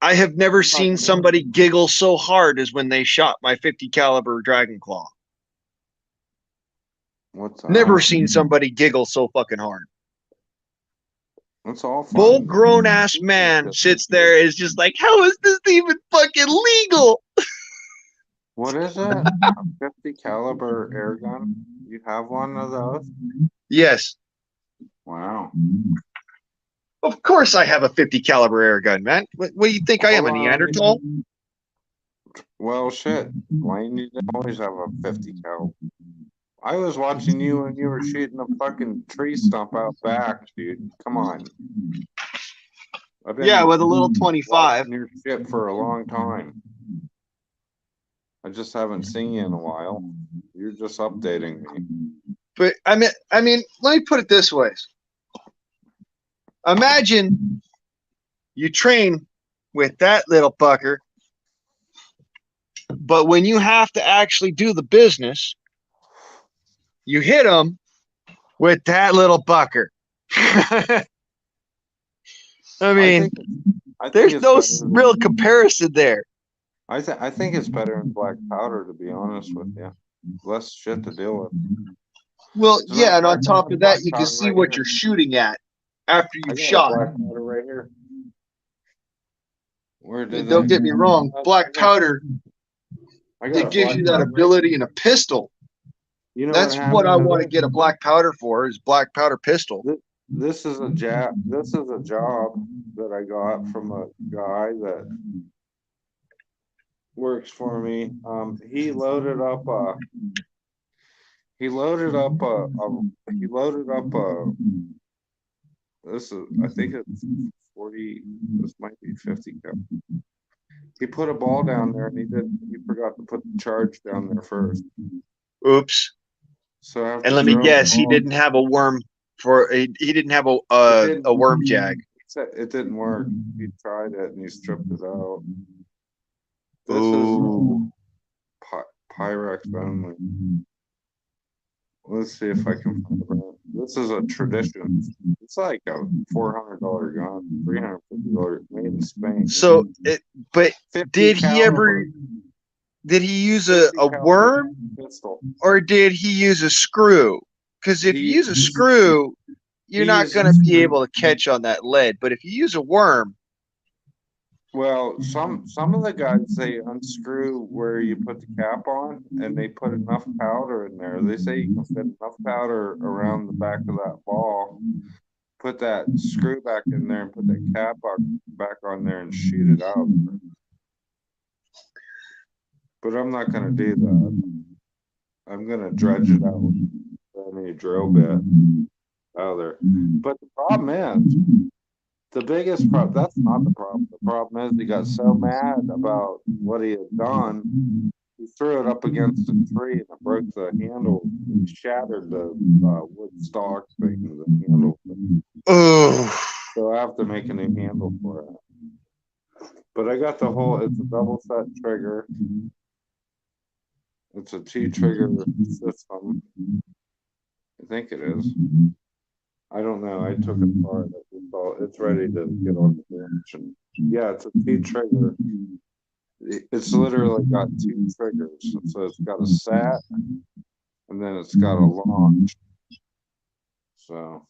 [SPEAKER 7] I have never seen somebody giggle so hard as when they shot my 50 caliber Dragon Claw.
[SPEAKER 4] What's that?
[SPEAKER 7] Never seen somebody giggle so fucking hard.
[SPEAKER 4] It's all fun.
[SPEAKER 7] Full grown ass man sits there is just like, how is this even fucking legal?
[SPEAKER 4] What is it? A 50 caliber air gun? You have one of those?
[SPEAKER 7] Yes.
[SPEAKER 4] Wow.
[SPEAKER 7] Of course I have a 50 caliber air gun, man. What do you think I am, a Neanderthal?
[SPEAKER 4] Well, shit. Wayne, you didn't always have a 50 cal. I was watching you when you were shooting a fucking tree stump out back, dude. Come on.
[SPEAKER 7] Yeah, with a little 25.
[SPEAKER 4] Your shit for a long time. I just haven't seen you in a while. You're just updating me.
[SPEAKER 7] But I mean, let me put it this way. Imagine you train with that little fucker, but when you have to actually do the business, you hit him with that little fucker. I mean, there's no real comparison there.
[SPEAKER 4] I think it's better in black powder, to be honest with you. Less shit to deal with.
[SPEAKER 7] Well, yeah, and on top of that, you can see what you're shooting at after you've shot.
[SPEAKER 4] Black powder right here.
[SPEAKER 7] Don't get me wrong, black powder, it gives you that ability in a pistol. That's what I want to get a black powder for, is black powder pistol.
[SPEAKER 4] This is a job that I got from a guy that works for me. He loaded up this is, I think it's 40, this might be 50 cal. He put a ball down there and he forgot to put the charge down there first.
[SPEAKER 7] Oops.
[SPEAKER 4] So
[SPEAKER 7] and let me guess, he didn't have a worm he didn't have a worm jag.
[SPEAKER 4] It didn't work. He tried it and he stripped it out. This
[SPEAKER 7] is
[SPEAKER 4] Pyrex only. Let's see if I can find it. This is a tradition. It's like a $400 gun, $350 made in Spain.
[SPEAKER 7] So, did he use a worm
[SPEAKER 4] pistol,
[SPEAKER 7] or did he use a screw? Because if you use a screw, you're not going to be able to catch on that lead. But if you use a worm,
[SPEAKER 4] well, some of the guys, they unscrew where you put the cap on, and they put enough powder in there. They say you can fit enough powder around the back of that ball, put that screw back in there, and put that cap back on there and shoot it out. But I'm not going to do that. I'm going to dredge it out with any drill bit out there. But the problem is, the biggest problem, that's not the problem. The problem is he got so mad about what he had done, he threw it up against a tree and it broke the handle. He shattered the wood stock thing, the handle thing.
[SPEAKER 7] Oh.
[SPEAKER 4] So I have to make a new handle for it. But I got the whole, it's a double set trigger. It's a T-trigger system. I think it is. I don't know. I took it apart. It's ready to get on the bench. Yeah, it's a T-trigger. It's literally got two triggers. So it's got a set, and then it's got a launch. So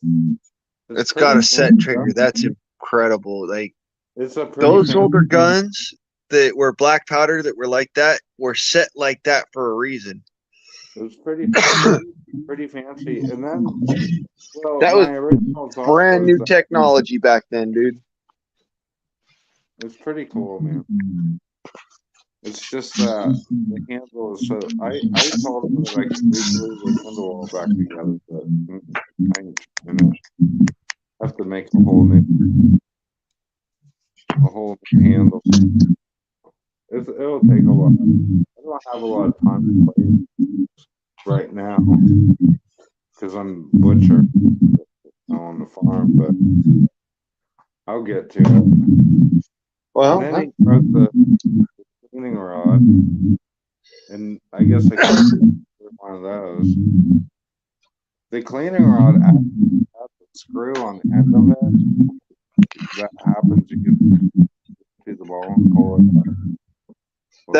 [SPEAKER 7] it's got a set trigger. That's incredible. Like
[SPEAKER 4] It's a pretty
[SPEAKER 7] those
[SPEAKER 4] fancy,
[SPEAKER 7] older guns that were black powder that were like that were set like that for a reason.
[SPEAKER 4] It was pretty fancy. And then, well,
[SPEAKER 7] That was
[SPEAKER 4] my original thought
[SPEAKER 7] brand
[SPEAKER 4] was
[SPEAKER 7] new
[SPEAKER 4] that
[SPEAKER 7] technology back then, dude.
[SPEAKER 4] it's pretty cool, man. It's just that the handle is so. I told him that I could reglue the handle all back together, but I ain't doing it. I have to make a whole new handle. It'll take a while. I don't have a lot of time to play right now because I'm butcher on the farm, but I'll get to it.
[SPEAKER 7] Well,
[SPEAKER 4] And then he broke the cleaning rod, and I guess I could one of those. The cleaning rod has a screw on the end of it. That happens, you can see the ball and pull it up. Well,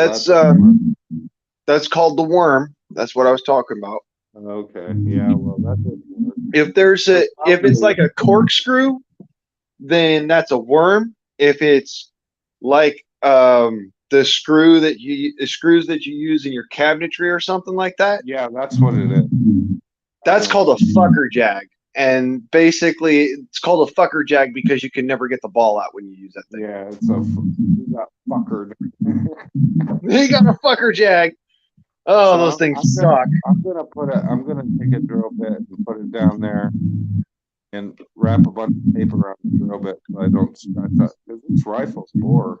[SPEAKER 7] that's called the worm. That's what I was talking about.
[SPEAKER 4] okay. Yeah, well, that doesn't work.
[SPEAKER 7] If it's like a corkscrew, then that's a worm. If it's like the screws that you use in your cabinetry or something like that,
[SPEAKER 4] Yeah, that's what it is.
[SPEAKER 7] that's called a fucker jag. And basically, it's called a fucker jag because you can never get the ball out when you use that thing.
[SPEAKER 4] Yeah, you got fuckered.
[SPEAKER 7] He got a fucker jag. Oh, those things suck.
[SPEAKER 4] I'm gonna take a drill bit and put it down there and wrap a bunch of tape around the drill bit so I don't scratch that because it's rifle's bore.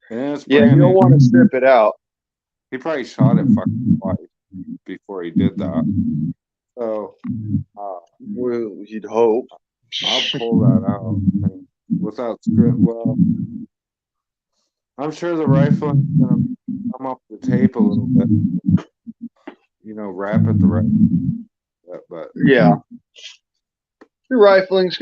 [SPEAKER 4] And it's
[SPEAKER 7] Yeah, you don't want to strip it out.
[SPEAKER 4] He probably shot it fucking twice before he did that. So
[SPEAKER 7] you'd hope.
[SPEAKER 4] I'll pull that out without script. Well, I'm sure the rifling's gonna come up the tape a little bit. Wrap it the right way. But
[SPEAKER 7] yeah, the rifling's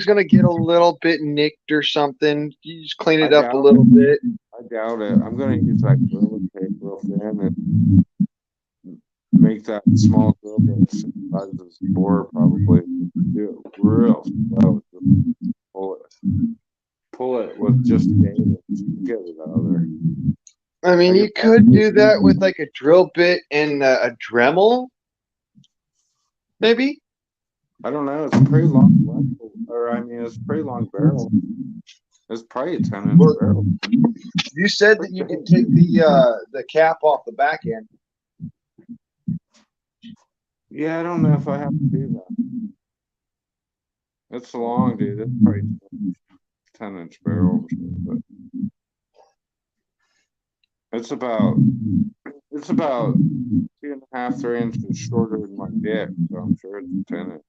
[SPEAKER 7] gonna get a little bit nicked or something. You just clean it up a little bit.
[SPEAKER 4] I doubt it. I'm gonna use that Gorilla tape real thin and make that small drill bit the same size as the bore probably. Do it real slow. Pull it with just get it out of there.
[SPEAKER 7] I mean, you could do that with like a drill bit and a Dremel, maybe.
[SPEAKER 4] I don't know. It's a pretty long rifle, it's a pretty long barrel. It's probably a 10-inch barrel.
[SPEAKER 7] You said that you can take the cap off the back end.
[SPEAKER 4] Yeah, I don't know if I have to do that. It's long, dude. It's probably 10-inch barrel, but it's about 2.5, 3 inches shorter than my dick, so I'm sure it's 10-inch.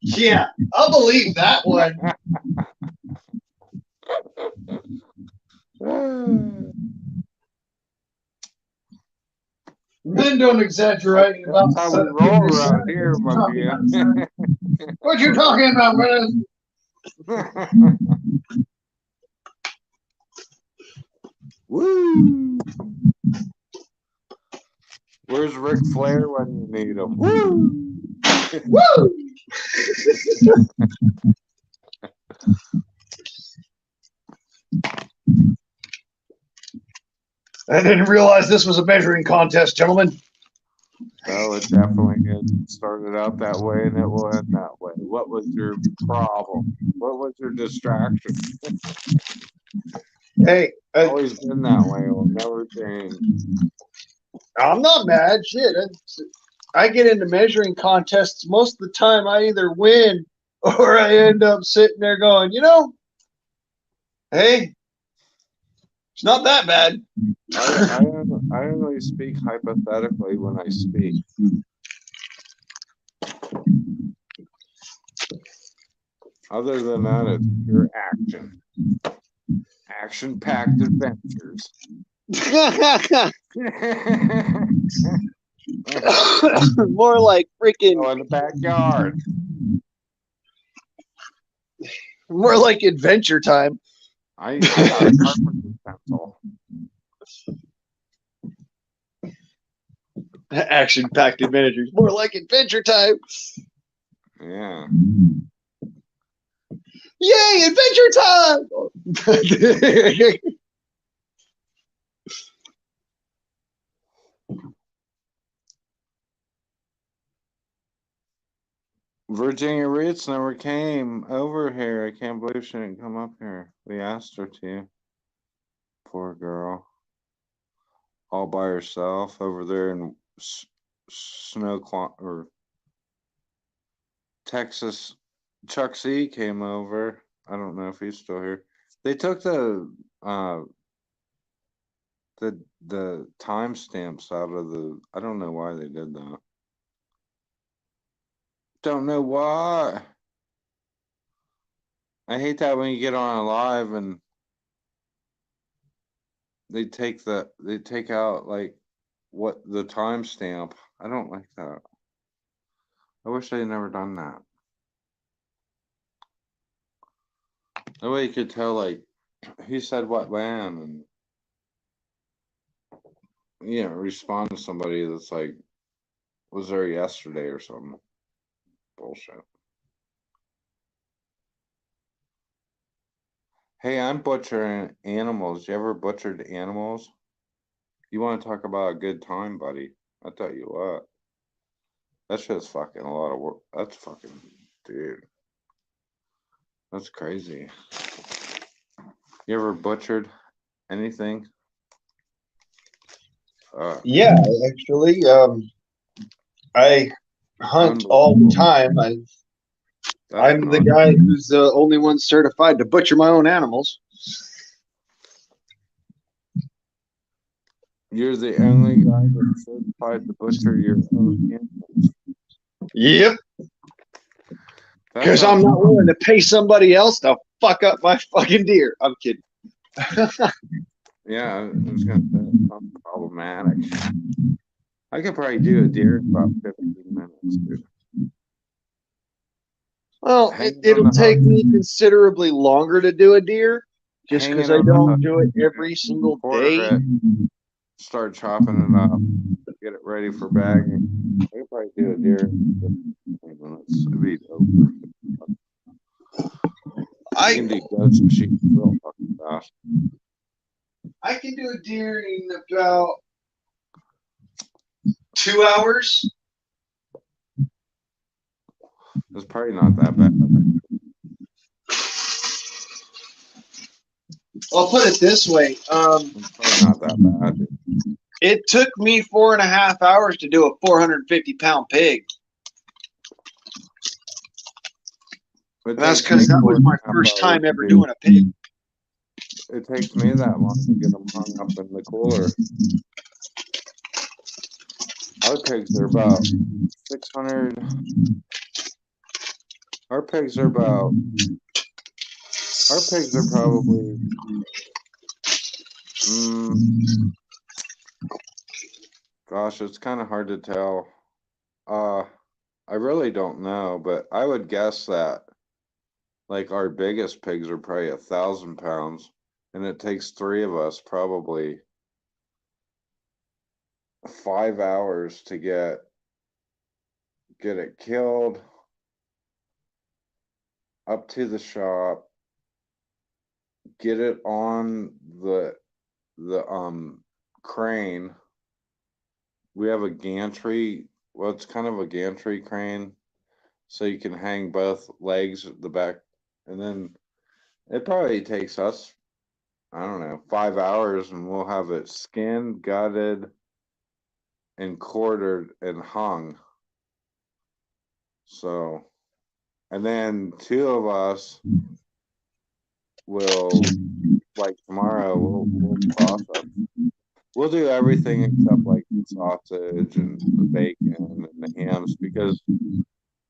[SPEAKER 7] Yeah, I'll believe that one. Men don't exaggerate about
[SPEAKER 4] That's how we roll around here, my man.
[SPEAKER 7] What you talking about, man?
[SPEAKER 4] Woo! Where's Ric Flair when you need him? Woo!
[SPEAKER 7] Woo! I didn't realize this was a measuring contest, gentlemen.
[SPEAKER 4] Oh, it definitely is. It started out that way and it will end that way. What was your problem? What was your distraction?
[SPEAKER 7] Hey,
[SPEAKER 4] always been that way. It will never change.
[SPEAKER 7] I'm not mad. Shit, I get into measuring contests most of the time. I either win or I end up sitting there going, hey, it's not that bad.
[SPEAKER 4] I only speak hypothetically when I speak. Other than that, it's pure action. Action-packed adventures.
[SPEAKER 7] More like freaking.
[SPEAKER 4] In the backyard.
[SPEAKER 7] More like adventure time.
[SPEAKER 4] I got a carpenter's pencil.
[SPEAKER 1] Action-packed adventures, more like Adventure Time.
[SPEAKER 4] Yeah.
[SPEAKER 1] Yay, Adventure Time!
[SPEAKER 4] Virginia Roots never came over here. I can't believe she didn't come up here. We asked her to. Poor girl. All by herself over there in or Texas. Chuck C came over. I don't know if he's still here. They took the timestamps out of the. I don't know why they did that. Don't know why. I hate that when you get on a live and they take out like what the timestamp. I don't like that. I wish they had never done that. That way you could tell like he said what when and respond to somebody that's like was there yesterday or something. Bullshit. Hey, I'm butchering animals. You ever butchered animals? You want to talk about a good time, buddy? I tell you what. That shit's fucking a lot of work. That's fucking, dude. That's crazy. You ever butchered anything?
[SPEAKER 1] Yeah, actually, I hunt all the time. I'm the guy who's the only one certified to butcher my own animals.
[SPEAKER 4] You're the only guy that's certified to butcher your own animals.
[SPEAKER 1] Yep. Because I'm not willing to pay somebody else to fuck up my fucking deer. I'm kidding.
[SPEAKER 4] Yeah, I was gonna say it sounds problematic. I could probably do a deer in about 15 minutes, dude.
[SPEAKER 1] Well, it'll take me considerably longer to do a deer, just because I don't do it every single day.
[SPEAKER 4] Start chopping it up, get it ready for bagging. I could probably do a deer in 15 minutes. It'd be over. I can do goats and sheep real fucking fast.
[SPEAKER 1] I can do a deer in about 2 hours.
[SPEAKER 4] It's probably not that bad.
[SPEAKER 1] I'll put it this way.
[SPEAKER 4] It's probably not that bad. Dude.
[SPEAKER 1] It took me 4.5 hours to do a 450-pound pig. That's because that was my first time ever doing a pig.
[SPEAKER 4] It takes me that long to get them hung up in the cooler. Our pigs are about 600. Our pigs are probably. Gosh, it's kind of hard to tell. I really don't know, but I would guess that like our biggest pigs are probably 1,000 pounds, and it takes 3 of us probably 5 hours to get it killed, up to the shop, get it on the crane. We have a gantry. Well, it's kind of a gantry crane, so you can hang both legs at the back, and then it probably takes us, I don't know, 5 hours, and we'll have it skinned, gutted, and quartered and hung. So, and then 2 of us will, like tomorrow, we'll process. We'll do everything except like the sausage and the bacon and the hams, because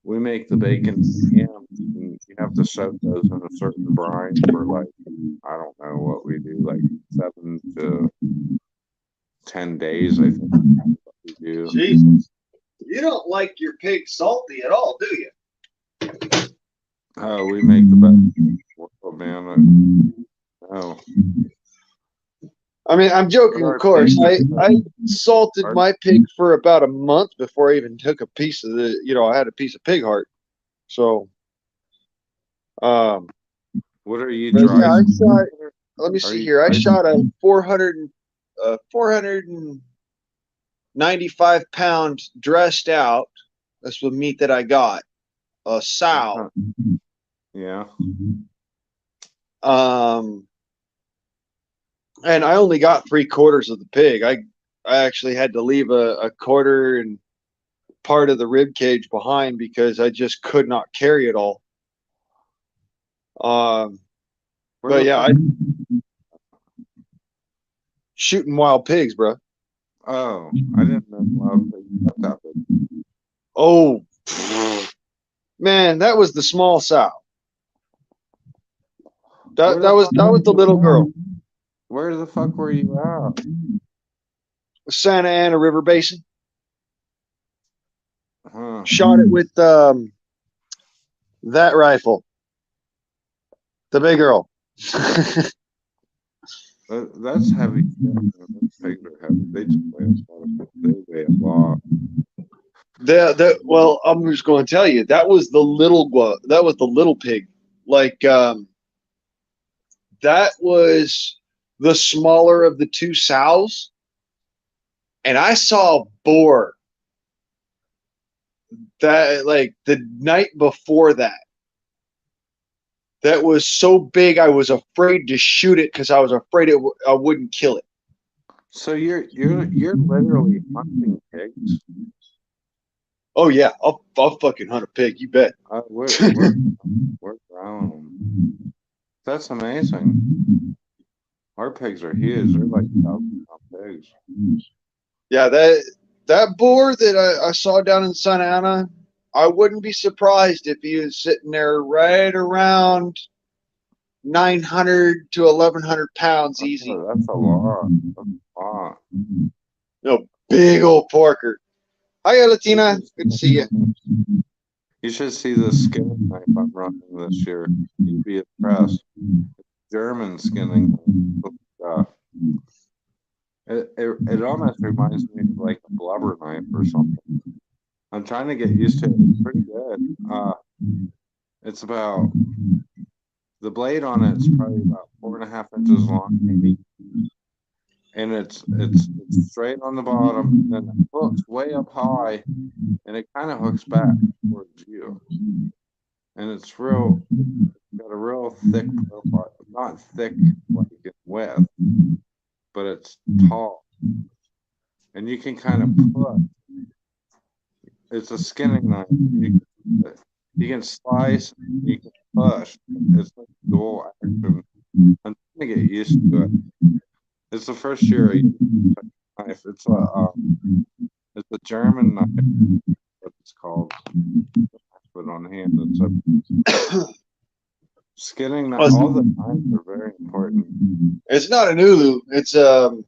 [SPEAKER 4] we make the bacon and hams, and you have to soak those in a certain brine for like, I don't know what we do, like 7 to 10 days, I think. We do.
[SPEAKER 1] Jesus. You don't like your pig salty at all, do you?
[SPEAKER 4] Oh, we make the best. Oh, man. Oh.
[SPEAKER 1] I mean, I'm joking, of course. salted my pig for about a month before I even took a piece of the, I had a piece of pig heart. So,
[SPEAKER 4] what are you
[SPEAKER 1] yeah,
[SPEAKER 4] driving?
[SPEAKER 1] let me see here. I shot a 495 pound dressed out. That's the meat that I got. A sow.
[SPEAKER 4] Yeah.
[SPEAKER 1] And I only got 3/4 of the pig. I actually had to leave a quarter and part of the rib cage behind because I just could not carry it all. But yeah, shooting wild pigs, bro.
[SPEAKER 4] Oh, I didn't know wild pigs got that big.
[SPEAKER 1] Oh, man, that was the small sow. That was the little girl.
[SPEAKER 4] Where the fuck were you at?
[SPEAKER 1] Santa Ana River Basin.
[SPEAKER 4] Huh.
[SPEAKER 1] Shot it with that rifle. The big girl.
[SPEAKER 4] That's heavy. Those pigs are heavy. They just weigh a lot.
[SPEAKER 1] Well, I'm just going to tell you that was the little pig. Like that was the smaller of the two sows, and I saw a boar that like the night before that. That was so big, I was afraid to shoot it because I was afraid I wouldn't kill it.
[SPEAKER 4] So you're literally hunting pigs.
[SPEAKER 1] Oh yeah, I'll fucking hunt a pig. You bet.
[SPEAKER 4] We're growing them. That's amazing. Our pigs are huge. They're like 1,000-pound pigs.
[SPEAKER 1] Yeah, that boar that I saw down in Santa Ana, I wouldn't be surprised if he was sitting there right around 900 to 1,100 pounds easy.
[SPEAKER 4] That's a lot. That's a lot.
[SPEAKER 1] No, big old porker. Hi, Latina. Good to see you.
[SPEAKER 4] You should see the skinning knife I'm running this year. You'd be impressed. German skinning knife. It almost reminds me of like a blubber knife or something. I'm trying to get used to it. It's pretty good. It's about the blade on it's probably about 4.5 inches long, maybe. And it's straight on the bottom, and then it hooks way up high, and it kind of hooks back towards you. And it's got a real thick profile, not thick like in width, but it's tall. And you can kind of push. It's a skinning knife. You can slice, you can push. It's like dual action. I'm trying to get used to it. It's the first year I used the knife. It's a German knife. What it's called. Put it on hand. It's a skinning knife. All the knives are very important.
[SPEAKER 1] It's not an ulu. It's No.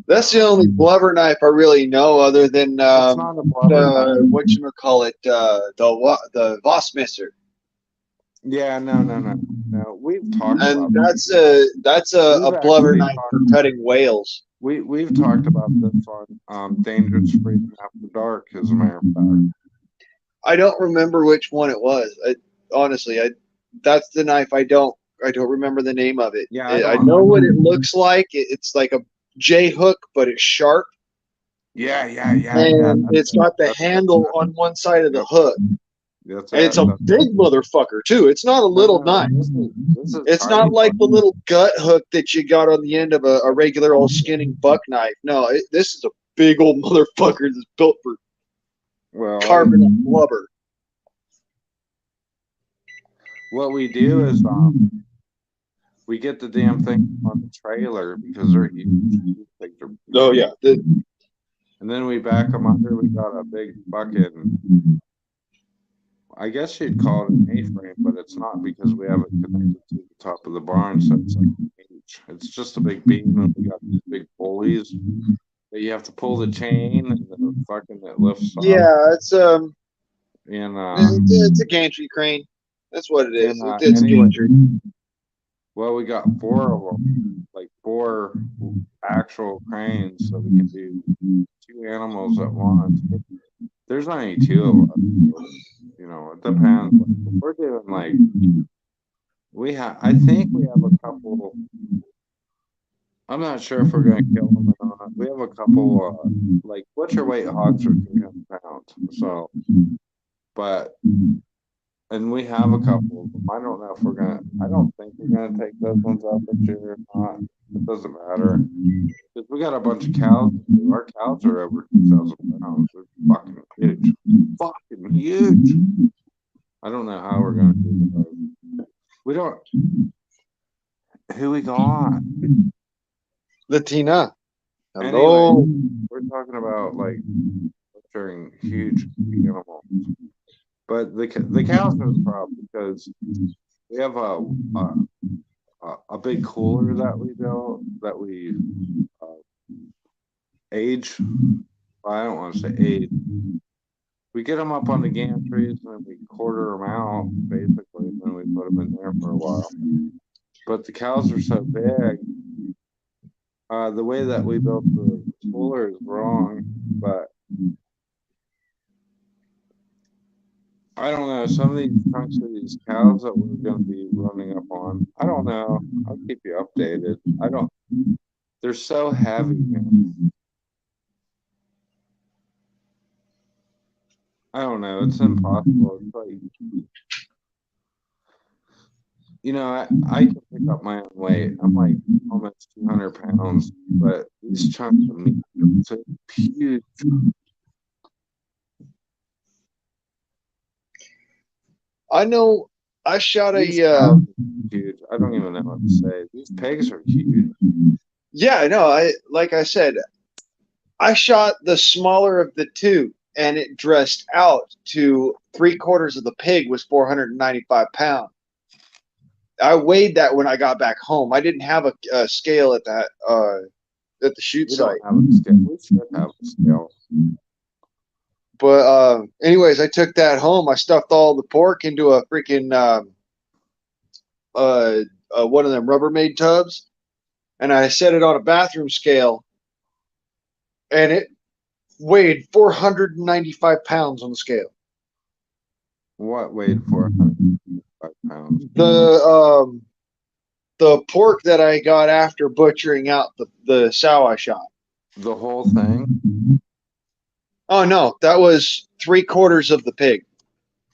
[SPEAKER 1] That's the only blubber knife I really know, other than
[SPEAKER 4] it's not a blubber knife.
[SPEAKER 1] Whatchamacallit, the Vossmesser.
[SPEAKER 4] Yeah, no. We've talked
[SPEAKER 1] and
[SPEAKER 4] about
[SPEAKER 1] that's
[SPEAKER 4] this.
[SPEAKER 1] that's a blubber knife for cutting whales.
[SPEAKER 4] We've talked about this on Dangerous Freedom After Dark, as a matter of fact.
[SPEAKER 1] I don't remember which one it was. Honestly, that's the knife I don't remember the name of it.
[SPEAKER 4] Yeah,
[SPEAKER 1] I know what it looks like. It's like a J hook, but it's sharp.
[SPEAKER 4] Yeah.
[SPEAKER 1] And it's got the handle on one side of the hook. And it's a big motherfucker too. It's not a little knife. It's not like the little gut hook that you got on the end of a regular old skinning buck knife. No, this is a big old motherfucker that's built for carving up blubber.
[SPEAKER 4] What we do is we get the damn thing on the trailer because they're huge.
[SPEAKER 1] Oh yeah.
[SPEAKER 4] And then we back them under. We got a big bucket. I guess you'd call it an A-frame, but it's not because we have it connected to the top of the barn, so it's like an H. It's just a big beam, and we got these big pulleys that you have to pull the chain, and then it lifts up.
[SPEAKER 1] Yeah, it's
[SPEAKER 4] and
[SPEAKER 1] it's a gantry crane. That's what it is. It's
[SPEAKER 4] anyway,
[SPEAKER 1] gantry.
[SPEAKER 4] Well, we got 4 of them, 4 actual cranes, so we can do 2 animals at once. But there's only 2 of us. You know, it depends. We're doing like I think we have a couple. I'm not sure if we're gonna kill them or not. We have a couple like butcher weight hogs are 300 pounds. So, but and we have a couple of them. I don't know if we're gonna. I don't think we're gonna take those ones out this year or not. It doesn't matter. Because we got a bunch of cows. Our cows are over 2,000 pounds. They're fucking huge. Fucking huge. I don't know how we're gonna do those. We don't. Who we got?
[SPEAKER 7] Latina.
[SPEAKER 4] Hello. Anyway, we're talking about like butchering huge animals. But the cows are the problem because we have a big cooler that we built that we age. I don't want to say age. We get them up on the gantries and then we quarter them out basically, and then we put them in there for a while. But the cows are so big. The way that we built the cooler is wrong, but I don't know. Some of these chunks of these cows that we're going to be running up on, I don't know. I'll keep you updated. They're so heavy, man. I don't know. It's impossible. It's like, you know, I can pick up my own weight. I'm like almost 200 pounds, but these chunks of meat are so huge.
[SPEAKER 7] I know. I shot a
[SPEAKER 4] huge. I don't even know what to say. These pigs are huge.
[SPEAKER 7] Yeah, no. Like I said, I shot the smaller of the two, and it dressed out to 3/4 of the pig was 495 pounds. I weighed that when I got back home. I didn't have a scale at that at the shoot site.
[SPEAKER 4] We should have a scale.
[SPEAKER 7] But anyways, I took that home. I stuffed all the pork into a freaking one of them Rubbermaid tubs, and I set it on a bathroom scale, and it weighed 495 pounds on the scale.
[SPEAKER 4] What weighed 495 pounds?
[SPEAKER 7] The pork that I got after butchering out the sow I shot.
[SPEAKER 4] The whole thing?
[SPEAKER 7] Oh no, that was 3/4 of the pig.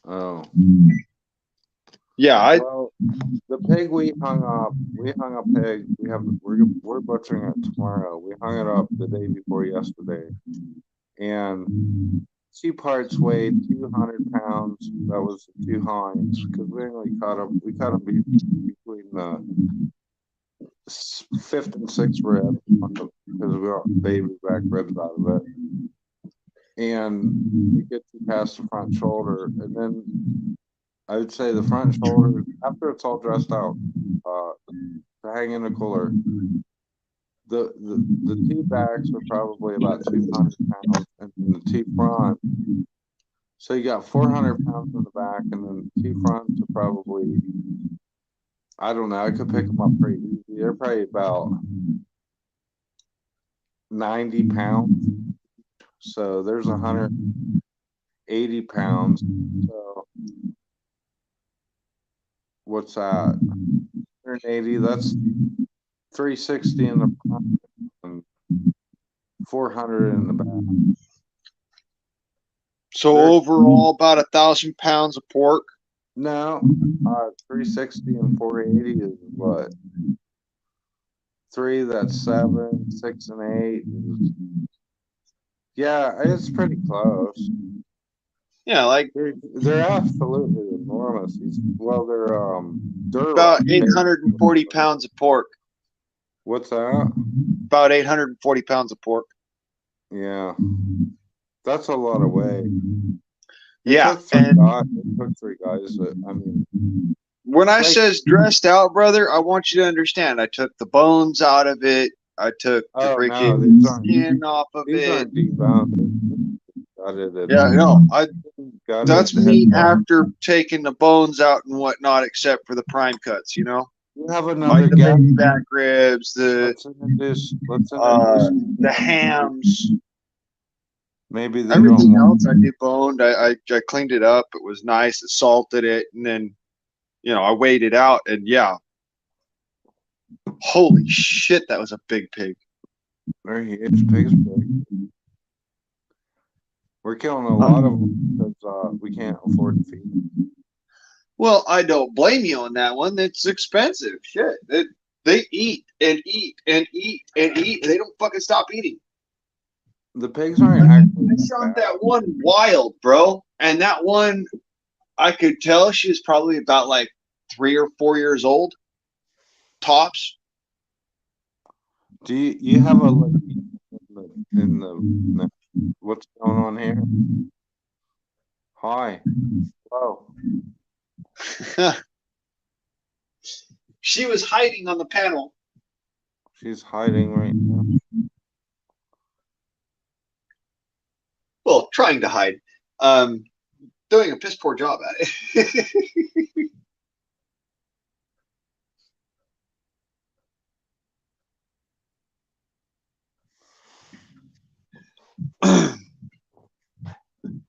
[SPEAKER 4] Oh.
[SPEAKER 7] Yeah,
[SPEAKER 4] well, the pig we hung up pig. We're butchering it tomorrow. We hung it up the day before yesterday, and 2 parts weighed 200 pounds. That was the 2 hinds because we only cut them. We cut them between the 5th and 6th rib because we got baby back ribs out of it. And we get to past the front shoulder, and then I would say the front shoulder, after it's all dressed out, to hang in the cooler, the 2 backs are probably about 200 pounds, and then the 2 front. So you got 400 pounds in the back, and then 2 fronts are probably, I don't know, I could pick them up pretty easy. They're probably about 90 pounds. So there's 180 pounds. So what's that? 180. That's 360 in the front and 400 in the back.
[SPEAKER 7] So overall, about 1,000 pounds of pork.
[SPEAKER 4] No, 360 and 480 is what? 3. That's 7, 6, and 8. Yeah, it's pretty close.
[SPEAKER 7] Yeah, like
[SPEAKER 4] they're absolutely enormous. Well, they're
[SPEAKER 7] about 840 pounds of pork.
[SPEAKER 4] What's that?
[SPEAKER 7] About 840 pounds of pork.
[SPEAKER 4] Yeah, that's a lot of weight.
[SPEAKER 7] It took 3
[SPEAKER 4] guys. I mean,
[SPEAKER 7] when I says dressed out, brother, I want you to understand. I took the bones out of it. I took the freaking skin off of it.
[SPEAKER 4] Aren't deboned.
[SPEAKER 7] Yeah, no, that's me after taking the bones out and whatnot, except for the prime cuts, you know.
[SPEAKER 4] You have
[SPEAKER 1] like
[SPEAKER 4] another
[SPEAKER 1] the
[SPEAKER 4] guess?
[SPEAKER 1] baby back ribs,
[SPEAKER 4] Let's introduce
[SPEAKER 1] the hams,
[SPEAKER 4] maybe they
[SPEAKER 1] everything
[SPEAKER 4] don't want
[SPEAKER 1] else I deboned. I cleaned it up. It was nice. I salted it, and then I weighed it out, and yeah, holy shit, that was a big pig.
[SPEAKER 4] They're huge. Pigs big. We're killing a lot of them because we can't afford to feed them.
[SPEAKER 1] Well, I don't blame you on that one. It's expensive. Shit. They eat and eat and eat and eat. And they don't fucking stop eating.
[SPEAKER 4] The pigs aren't actually.
[SPEAKER 1] I shot that one wild, bro. And that one, I could tell she was probably about like 3 or 4 years old. Tops.
[SPEAKER 4] Do you have a look in the what's going on here? Hi. Hello.
[SPEAKER 1] She was hiding on the panel.
[SPEAKER 4] She's hiding right now.
[SPEAKER 1] Well, trying to hide. Doing a piss poor job at it.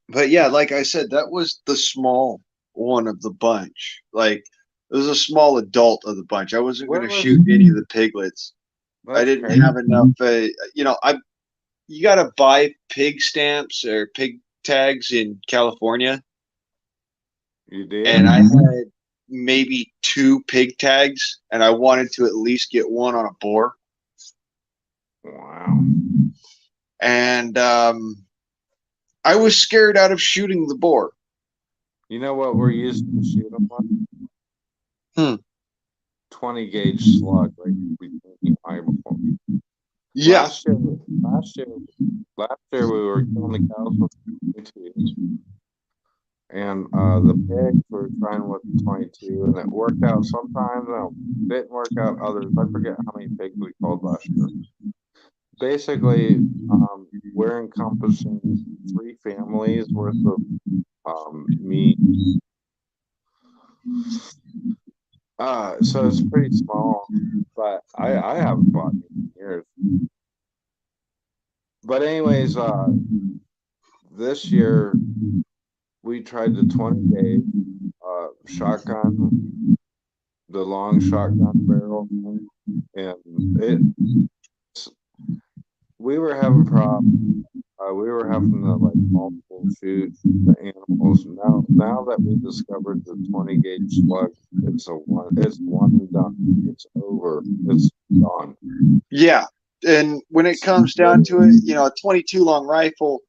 [SPEAKER 1] But yeah, like I said, that was the small one of the bunch. Like, it was a small adult of the bunch. I wasn't going to shoot any of the piglets. I didn't have enough. You got to buy pig stamps or pig tags in California.
[SPEAKER 4] You did?
[SPEAKER 1] And I had maybe 2 pig tags, and I wanted to at least get one on a boar.
[SPEAKER 4] Wow.
[SPEAKER 1] And I was scared out of shooting the boar.
[SPEAKER 4] You know what we're used to shoot them on? 20 gauge slug right between the eyeballs.
[SPEAKER 1] Yeah.
[SPEAKER 4] Last year we were killing the cows with 22. And the pigs were trying with 22, and it worked out sometimes, and it didn't work out others. I forget how many pigs we killed last year. Basically, we're encompassing 3 families worth of meat. So it's pretty small, but I haven't bought meat in years. But anyways, this year we tried the 20 gauge shotgun, the long shotgun barrel, and we were having problems. We were having to like multiple shoot the animals. Now that we discovered the 20 gauge slug, it's one and done. It's over. It's gone.
[SPEAKER 1] Yeah, and when it comes down to it, a 22 long rifle,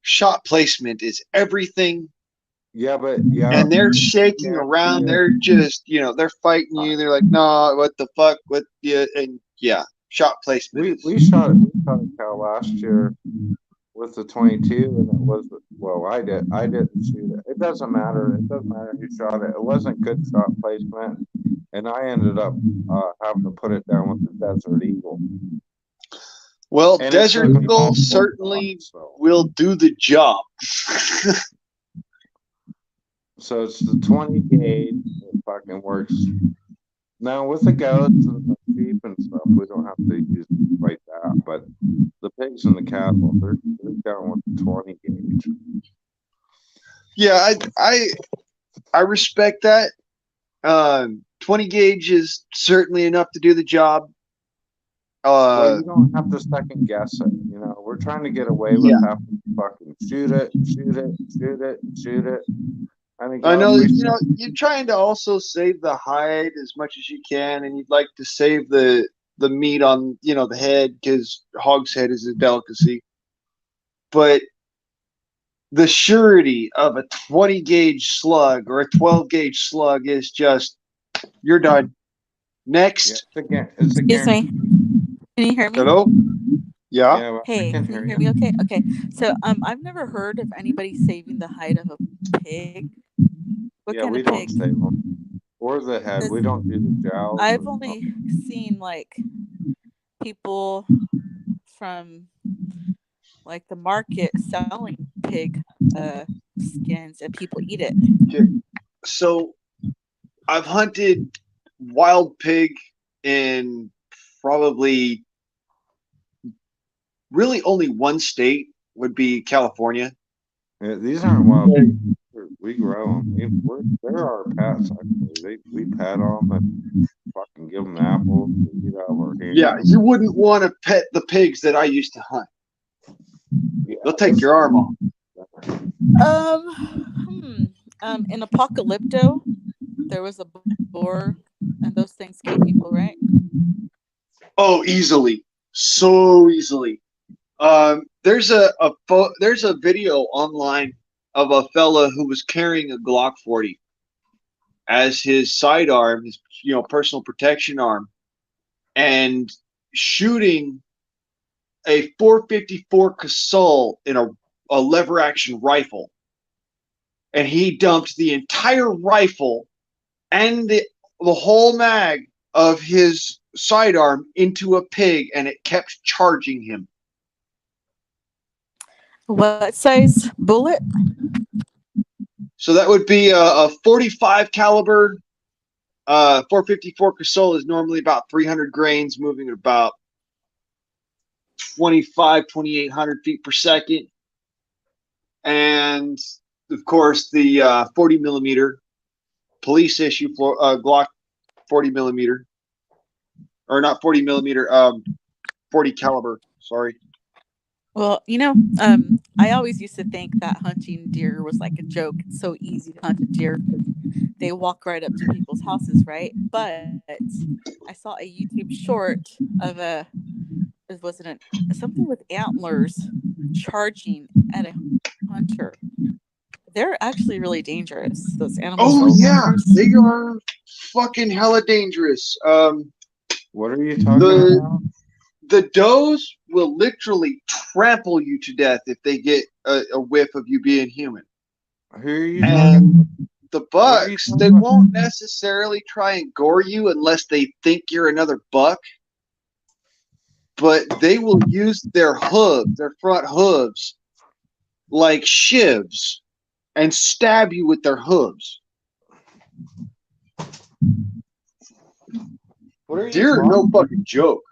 [SPEAKER 1] shot placement is everything.
[SPEAKER 4] Yeah,
[SPEAKER 1] and they're shaking around. They're just, they're fighting you. They're like, no, what the fuck? What? Yeah, and yeah, shot placement.
[SPEAKER 4] We shot a cow last year with the 22, and it was I didn't shoot it. It doesn't matter. It doesn't matter who shot it. It wasn't good shot placement, and I ended up having to put it down with the Desert Eagle.
[SPEAKER 1] Well, and Desert Eagle certainly will do the job.
[SPEAKER 4] So it's the 20 gauge. It fucking works. Now with the goats and the sheep and stuff, we don't have to use it like that. But the pigs and the cattle, they're going with the 20 gauge.
[SPEAKER 1] Yeah, I respect that. 20 gauge is certainly enough to do the job.
[SPEAKER 4] Well, you don't have to second guess it. We're trying to get away with having to fucking shoot it.
[SPEAKER 1] I know, you're trying to also save the hide as much as you can, and you'd like to save the meat on, the head, because hog's head is a delicacy. But the surety of a 20 gauge slug or a 12 gauge slug is just, you're done. Next.
[SPEAKER 4] Yeah,
[SPEAKER 5] Excuse me. Can you hear me?
[SPEAKER 1] Hello? Yeah.
[SPEAKER 5] Hey, can you hear me okay? Okay. So I've never heard of anybody saving the hide of a pig. What kind
[SPEAKER 4] we
[SPEAKER 5] of
[SPEAKER 4] don't
[SPEAKER 5] pig?
[SPEAKER 4] save them. Or the head. We don't do the jowls.
[SPEAKER 5] I've only seen like people from like the market selling pig skins, and people eat it.
[SPEAKER 1] Okay. So I've hunted wild pig in probably really only one state would be California.
[SPEAKER 4] Yeah, these aren't wild. We grow them. They're our pets. Actually, we pet them and fucking give them apples to eat out of our hand.
[SPEAKER 1] Yeah, you wouldn't want to pet the pigs that I used to hunt.
[SPEAKER 4] Yeah,
[SPEAKER 1] They'll take your arm off.
[SPEAKER 5] In Apocalypto, there was a boar, and those things kill people, right?
[SPEAKER 1] Oh, easily, so easily. There's a video online of a fella who was carrying a Glock 40 as his sidearm, his personal protection arm, and shooting a 454 Casull in a lever action rifle, and he dumped the entire rifle and the whole mag of his sidearm into a pig, and it kept charging him.
[SPEAKER 5] What size bullet?
[SPEAKER 1] So that would be a 45 caliber. 454 Casull is normally about 300 grains, moving at about 2,800 feet per second. And of course, the 40 millimeter police issue Glock 40 millimeter, or not 40 millimeter, 40 caliber. Sorry.
[SPEAKER 5] Well, I always used to think that hunting deer was like a joke. It's so easy to hunt a deer because they walk right up to people's houses, right? But I saw a YouTube short of something with antlers charging at a hunter. They're actually really dangerous. Those animals.
[SPEAKER 1] Oh yeah, they are fucking hella dangerous.
[SPEAKER 4] What are you talking about?
[SPEAKER 1] The does will literally trample you to death if they get a whiff of you being human.
[SPEAKER 4] Who are you talking?
[SPEAKER 1] The bucks, they won't necessarily try and gore you unless they think you're another buck. But they will use their hooves, their front hooves, like shivs, and stab you with their hooves. Deer are no fucking joke.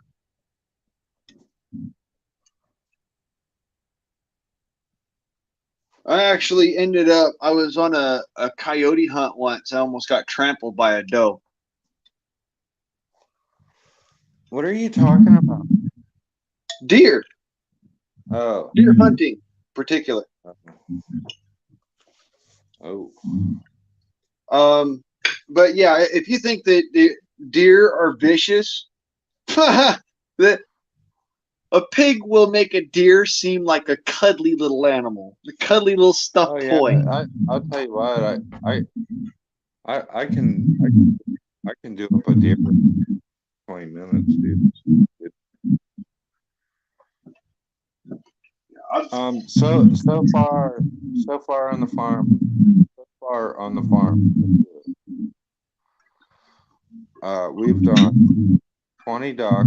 [SPEAKER 1] I actually I was on a coyote hunt once. I almost got trampled by a doe.
[SPEAKER 4] What are you talking about?
[SPEAKER 1] Deer.
[SPEAKER 4] Oh.
[SPEAKER 1] Deer hunting, in particular.
[SPEAKER 4] Oh.
[SPEAKER 1] But yeah, if you think that deer are vicious, that a pig will make a deer seem like a cuddly little animal, a cuddly little stuffed toy.
[SPEAKER 4] I'll tell you what, I can do up a deer in 20 minutes, dude. So far on the farm, we've done 20 duck,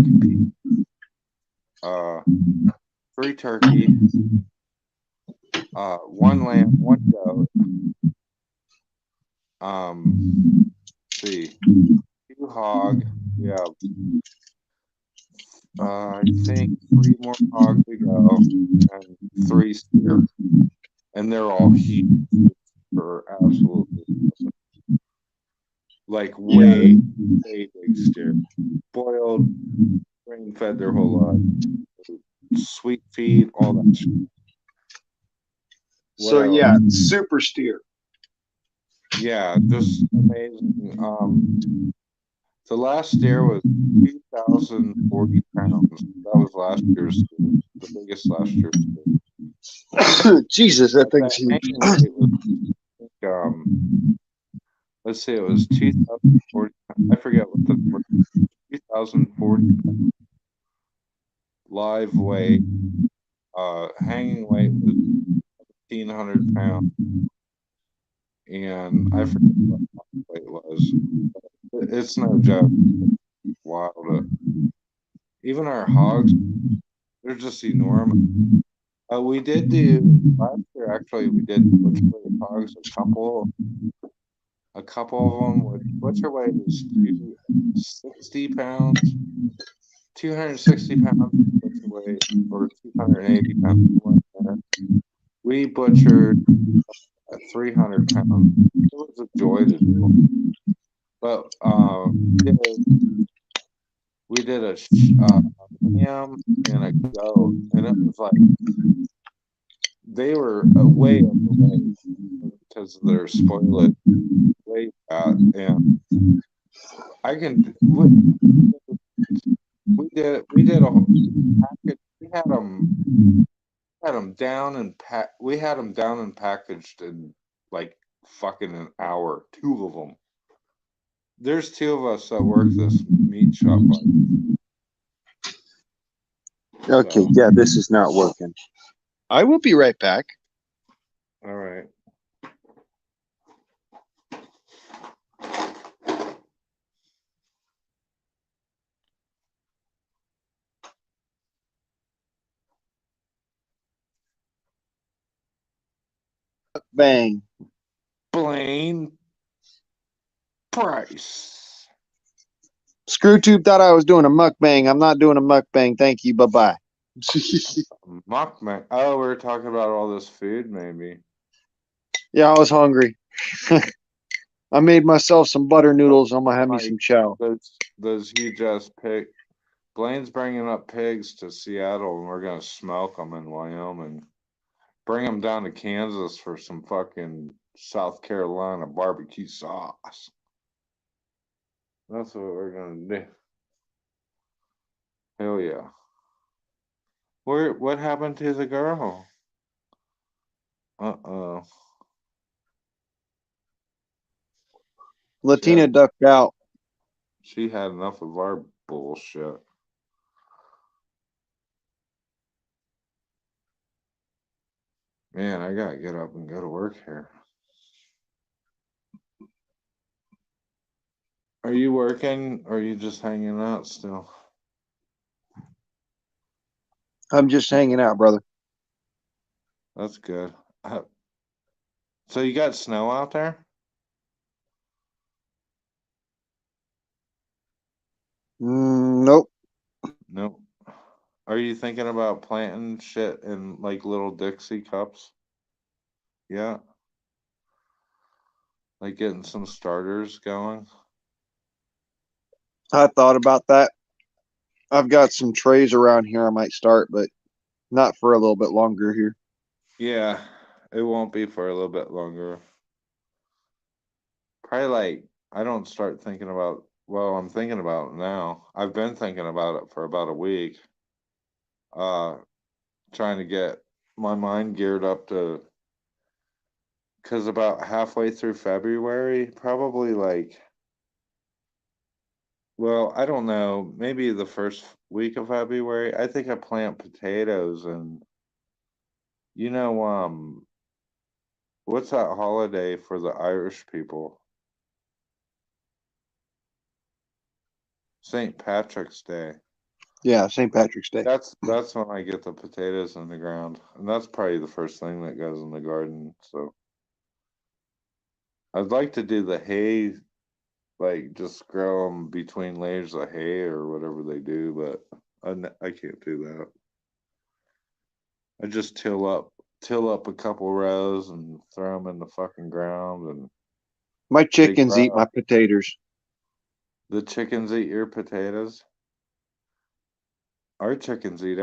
[SPEAKER 4] 3 turkey, 1 lamb, 1 goat, see, 2 hog, we have I think 3 more hogs to go, and 3 steer, and they're all huge. For absolutely like way big steer, boiled, grain fed their whole life, sweet feed, all that shit.
[SPEAKER 1] So yeah, super steer.
[SPEAKER 4] Yeah, just amazing. The last steer was 2,040 pounds. That was last year's steer, the biggest last year's steer.
[SPEAKER 1] Jesus, that thing's huge.
[SPEAKER 4] Let's say it was 2,040. I forget what the 2,040 live weight. Hanging weight was 1,500 pounds, and I forget what my weight was. It's no joke. It's wild. Even our hogs, they're just enormous. We did do last year. Actually, we did hogs. A couple of them. What's her weight is 260 pounds, 260 pounds butcher weight, or 280 pounds. We butchered at 300 pounds. It was a joy to do. But we did a lamb and a goat, and it was like they were way overweight because of their spoilage weight fat, and I can we did a whole package. We had them down and we had them down and packaged in like fucking an hour. Two of them. There's two of us that work this meat shop.
[SPEAKER 1] Okay,
[SPEAKER 4] So,
[SPEAKER 1] yeah, this is not working. I will be right back.
[SPEAKER 4] all right.
[SPEAKER 1] Bang.
[SPEAKER 4] Blaine Price.
[SPEAKER 1] ScrewTube thought I was doing a mukbang. I'm not doing a mukbang. Thank you. Bye-bye.
[SPEAKER 4] Mukbang. Oh, we are talking about all this food, maybe.
[SPEAKER 1] Yeah, I was hungry. I made myself some butter noodles. I'm gonna have me some chow.
[SPEAKER 4] Those huge ass pig. Blaine's bringing up pigs to Seattle, and we're gonna smoke them in Wyoming. Bring them down to Kansas for some fucking South Carolina barbecue sauce. That's what we're gonna do. Hell yeah. What happened to the girl? Uh-oh.
[SPEAKER 1] Latina ducked out.
[SPEAKER 4] She had enough of our bullshit. Man, I gotta get up and go to work here. Are you working or are you just hanging out still?
[SPEAKER 1] I'm just hanging out, brother.
[SPEAKER 4] That's good. So you got snow out there?
[SPEAKER 1] Nope.
[SPEAKER 4] Nope. Are you thinking about planting shit in like little Dixie cups? Yeah. Like getting some starters going?
[SPEAKER 1] I thought about that. I've got some trays around here I might start, but not for a little bit longer here.
[SPEAKER 4] Yeah, it won't be for a little bit longer. Probably like I don't start thinking about, well, I'm thinking about it now. I've been thinking about it for about a week. Trying to get my mind geared up to, because about halfway through February, probably like, well, I don't know, maybe the first week of February, I think I plant potatoes and, what's that holiday for the Irish people? St. Patrick's Day.
[SPEAKER 1] Yeah, St. Patrick's Day.
[SPEAKER 4] That's when I get the potatoes in the ground, and that's probably the first thing that goes in the garden. So I'd like to do the hay, like just grow them between layers of hay or whatever they do, but I can't do that. I just till up a couple rows and throw them in the fucking ground, and
[SPEAKER 1] My
[SPEAKER 4] they
[SPEAKER 1] chickens eat
[SPEAKER 4] grow.
[SPEAKER 1] my potatoes.
[SPEAKER 4] The chickens eat your potatoes. Our chickens eat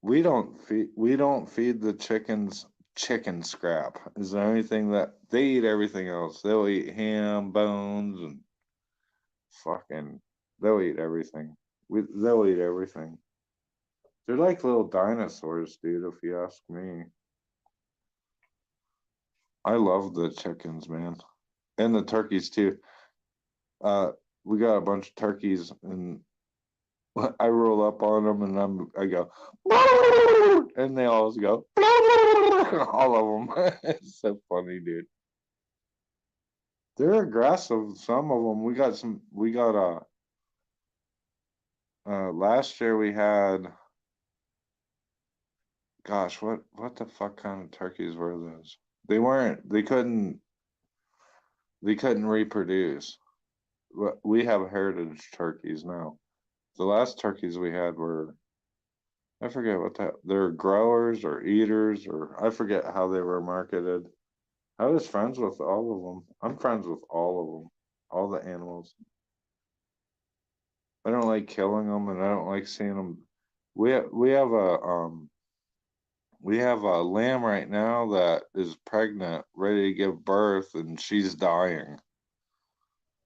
[SPEAKER 4] we don't feed the chickens chicken scrap. Is there anything that they eat? Everything else. They'll eat ham, bones, and fucking they'll eat everything. They'll eat everything. They're like little dinosaurs, dude, if you ask me. I love the chickens, man. And the turkeys too. We got a bunch of turkeys and I roll up on them and I go, and they always go, all of them. It's so funny, dude. They're aggressive. Some of them. Last year we had, gosh, what the fuck kind of turkeys were those? They couldn't reproduce. we have heritage turkeys now. The last turkeys we had were, I forget what they're growers or eaters, or I forget how they were marketed. I was friends with all of them. I'm friends with all of them, all the animals. I don't like killing them, and I don't like seeing them. We have a lamb right now that is pregnant, ready to give birth, and she's dying.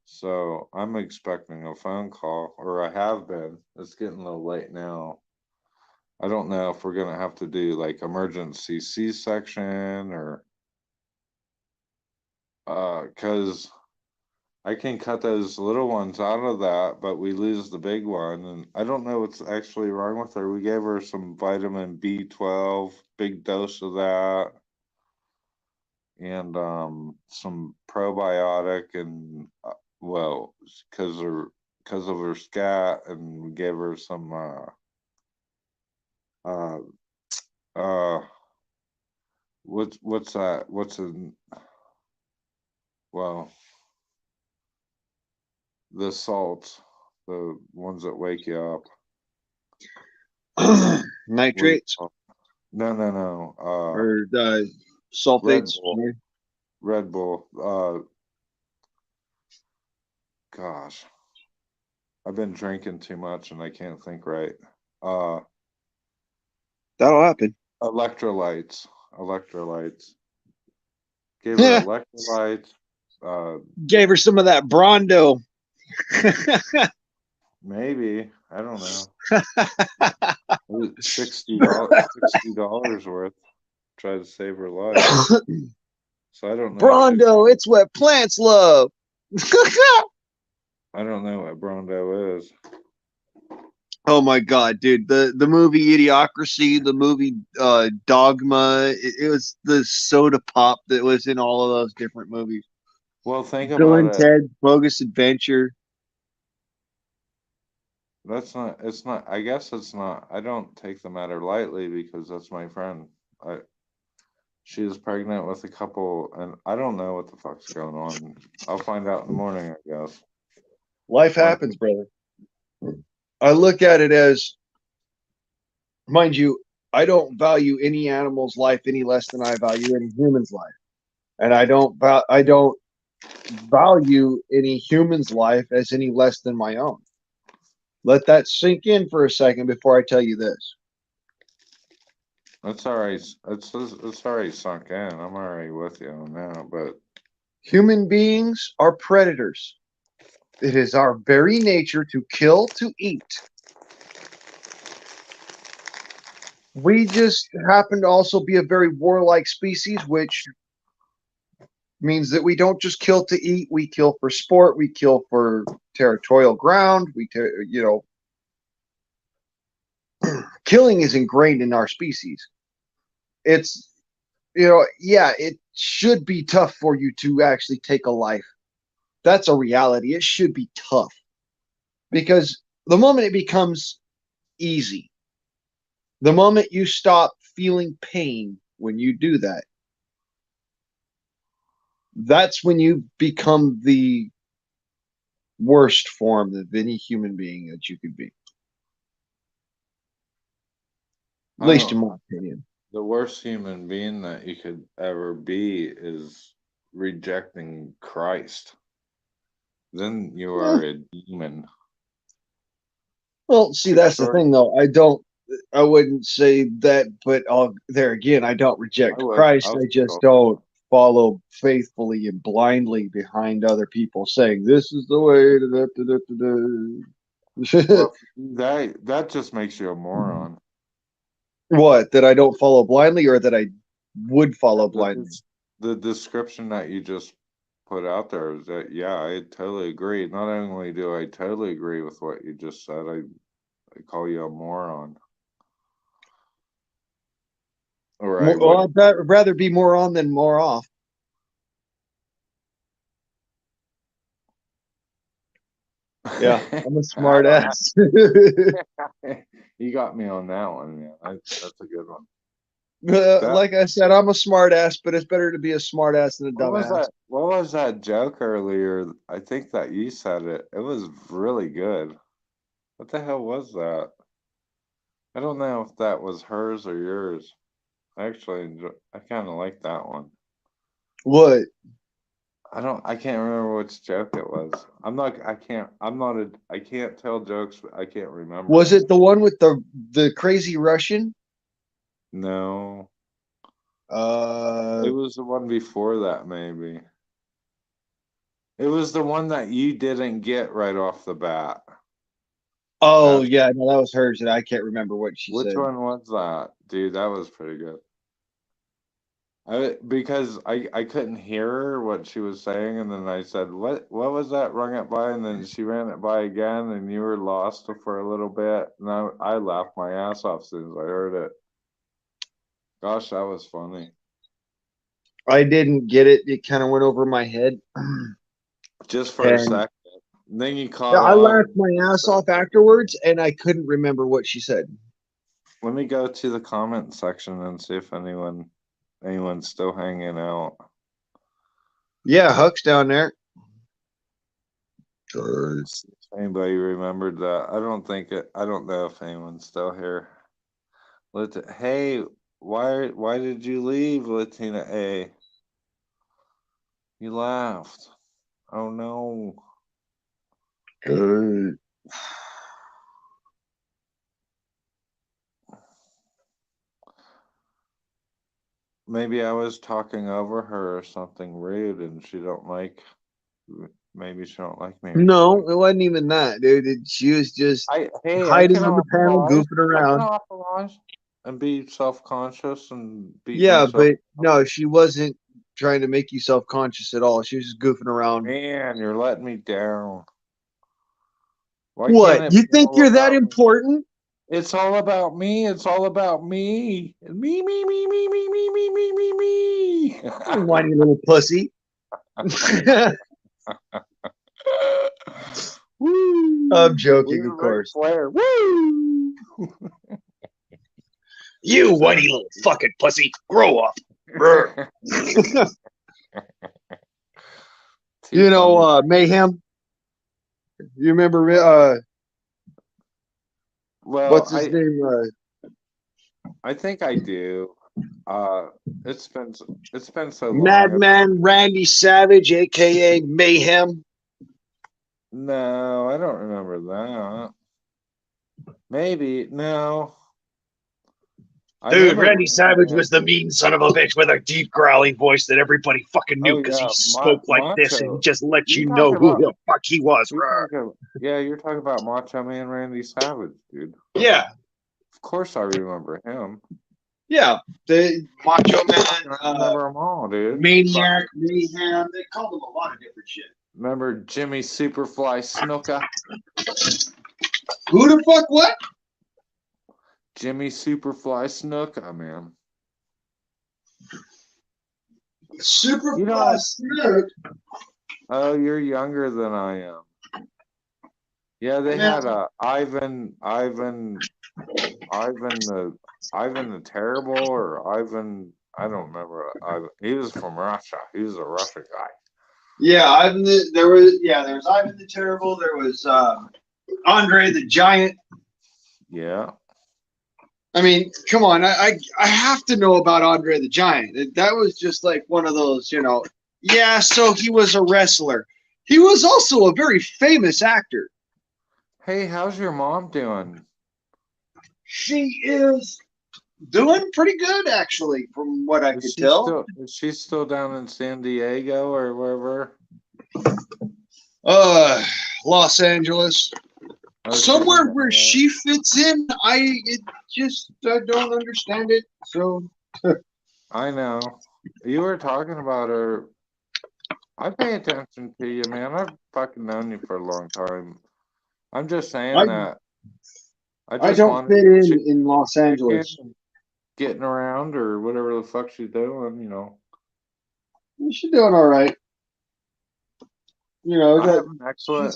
[SPEAKER 4] So I'm expecting a phone call, or I have been. It's getting a little late now. I don't know if we're gonna have to do like emergency C-section or because I can cut those little ones out of that, but we lose the big one, and I don't know what's actually wrong with her. We gave her some vitamin B12, big dose of that, and some probiotic, and well, because of her scat, and we gave her some uh uh what's that? What's in well the salts, the ones that wake you up.
[SPEAKER 7] Nitrates
[SPEAKER 4] No.
[SPEAKER 7] or
[SPEAKER 4] Red
[SPEAKER 7] sulfates.
[SPEAKER 4] Bull. Red Bull. Gosh, I've been drinking too much and I can't think right. Uh,
[SPEAKER 7] That'll happen.
[SPEAKER 4] Electrolytes. Gave her electrolytes.
[SPEAKER 7] Gave her some of that Brondo.
[SPEAKER 4] Maybe, I don't know. $60 worth. Try to save her life. So I don't know.
[SPEAKER 7] Brondo, it's what plants love.
[SPEAKER 4] I don't know what Brondo is.
[SPEAKER 7] Oh my god, dude! The movie Idiocracy, the movie Dogma. It was the soda pop that was in all of those different movies.
[SPEAKER 4] Well, think
[SPEAKER 7] Bill and
[SPEAKER 4] about it.
[SPEAKER 7] Ted Bogus Adventure.
[SPEAKER 4] That's not. It's not. I guess it's not. I don't take the matter lightly because that's my friend. She is pregnant with a couple, and I don't know what the fuck's going on. I'll find out in the morning, I guess.
[SPEAKER 7] Life happens, brother. I look at it as, mind you, I don't value any animal's life any less than I value any human's life, and I don't value any human's life as any less than my own. Let that sink in for a second before I tell you this.
[SPEAKER 4] That's all right. It's already sunk in. I'm already with you on that, but
[SPEAKER 7] Human beings are predators. It is our very nature to kill, to eat. We just happen to also be a very warlike species, which means that we don't just kill to eat. We kill for sport. We kill for territorial ground. Killing is ingrained in our species. It's, yeah, it should be tough for you to actually take a life. That's a reality. It should be tough because the moment it becomes easy, the moment you stop feeling pain when you do that, that's when you become the worst form of any human being that you could be. At least in my opinion.
[SPEAKER 4] The worst human being that you could ever be is rejecting Christ. Then you are a demon.
[SPEAKER 7] Well, see, that's the thing, though. I wouldn't say that, but there again, I don't reject Christ. I just don't follow faithfully and blindly behind other people saying this is the way.
[SPEAKER 4] Well, that just makes you a moron.
[SPEAKER 7] What? That I don't follow blindly, or that I would follow blindly?
[SPEAKER 4] The description that you just put out there is that, yeah, I totally agree. Not only do I totally agree with what you just said, I call you a moron.
[SPEAKER 7] Well, I'd rather be more on than more off. Yeah, I'm a smart ass.
[SPEAKER 4] You got me on that one, man. That's a good one.
[SPEAKER 1] Like I said, I'm a smart ass, but it's better to be a smart ass than a
[SPEAKER 4] What was
[SPEAKER 1] dumbass.
[SPEAKER 4] that? What was that joke earlier? I think that you said it. It was really good. What the hell was that? I don't know if that was hers or yours. I kind of like that one.
[SPEAKER 1] What?
[SPEAKER 4] I can't remember which joke it was. I can't tell jokes. I can't remember.
[SPEAKER 1] Was it the one with the crazy Russian?
[SPEAKER 4] No. It was the one before that, maybe. It was the one that you didn't get right off the bat.
[SPEAKER 1] Oh, yeah, no, that was hers, and I can't remember what she said.
[SPEAKER 4] Which one was that? Dude, that was pretty good. Because I couldn't hear her what she was saying, and then I said, what was that? Rung it by, and then she ran it by again, and you were lost for a little bit. And I laughed my ass off as soon as I heard it. Gosh, that was funny.
[SPEAKER 1] I didn't get it. It kind of went over my head.
[SPEAKER 4] Just for a second. And then you caught
[SPEAKER 1] I
[SPEAKER 4] on.
[SPEAKER 1] laughed my ass off afterwards, and I couldn't remember what she said.
[SPEAKER 4] Let me go to the comment section and see if anyone's still hanging out.
[SPEAKER 1] Yeah, Huck's down there.
[SPEAKER 4] If anybody remembered that? I don't know if anyone's still here. Hey, why did you leave, Latina A? You laughed. Oh no.
[SPEAKER 1] Good.
[SPEAKER 4] Maybe I was talking over her or something rude, and she don't like. Maybe she don't like me.
[SPEAKER 1] No, it wasn't even that, dude. She was just hiding on the panel, goofing around.
[SPEAKER 4] I can apologize and be self-conscious and be.
[SPEAKER 1] Yeah, but no, she wasn't trying to make you self-conscious at all. She was just goofing around.
[SPEAKER 4] Man, you're letting me down.
[SPEAKER 1] What? You think you're that important?
[SPEAKER 4] It's all about me. It's all about me. Me, me, me, me, me, me, me, me, me, me.
[SPEAKER 1] Whiny little pussy.
[SPEAKER 4] Woo.
[SPEAKER 1] I'm joking, of course.
[SPEAKER 4] Woo.
[SPEAKER 1] You whiny little fucking pussy. Grow up. You know, Mayhem? You remember what's his name?
[SPEAKER 4] I think I do. It's been so long.
[SPEAKER 1] Madman Randy Savage, aka Mayhem.
[SPEAKER 4] No, I don't remember that. Maybe no.
[SPEAKER 1] Dude, Randy Savage was the mean son of a bitch with a deep growling voice that everybody fucking knew because he spoke like this and just let you know who the fuck he was.
[SPEAKER 4] You're talking about Macho Man Randy Savage, dude.
[SPEAKER 1] Yeah.
[SPEAKER 4] Of course I remember him.
[SPEAKER 1] Yeah, the Macho Man.
[SPEAKER 4] I remember them all, dude.
[SPEAKER 1] Maniac, Mayhem. They called him a lot of different shit.
[SPEAKER 4] Remember Jimmy Superfly Snuka?
[SPEAKER 1] Who the fuck what?
[SPEAKER 4] Jimmy Superfly Snuka, man.
[SPEAKER 1] Superfly Snook?
[SPEAKER 4] Oh, you're younger than I am. Yeah, they had Ivan the Terrible, or Ivan. I don't remember. He was from Russia. He was a Russian guy.
[SPEAKER 1] Yeah, there was Ivan the Terrible. There was Andre the Giant.
[SPEAKER 4] Yeah.
[SPEAKER 1] I mean, come on. I have to know about Andre the Giant. That was just like one of those, Yeah, so he was a wrestler. He was also a very famous actor.
[SPEAKER 4] Hey, how's your mom doing?
[SPEAKER 1] She is doing pretty good, actually, from what I could tell.
[SPEAKER 4] Is she still down in San Diego or wherever?
[SPEAKER 1] Los Angeles. Somewhere where she fits in, I don't understand it. So
[SPEAKER 4] I know. You were talking about her. I pay attention to you, man. I've fucking known you for a long time. I'm just saying that.
[SPEAKER 1] I don't fit in Los Angeles.
[SPEAKER 4] Getting around or whatever the fuck she's doing,
[SPEAKER 1] She's doing all right. She's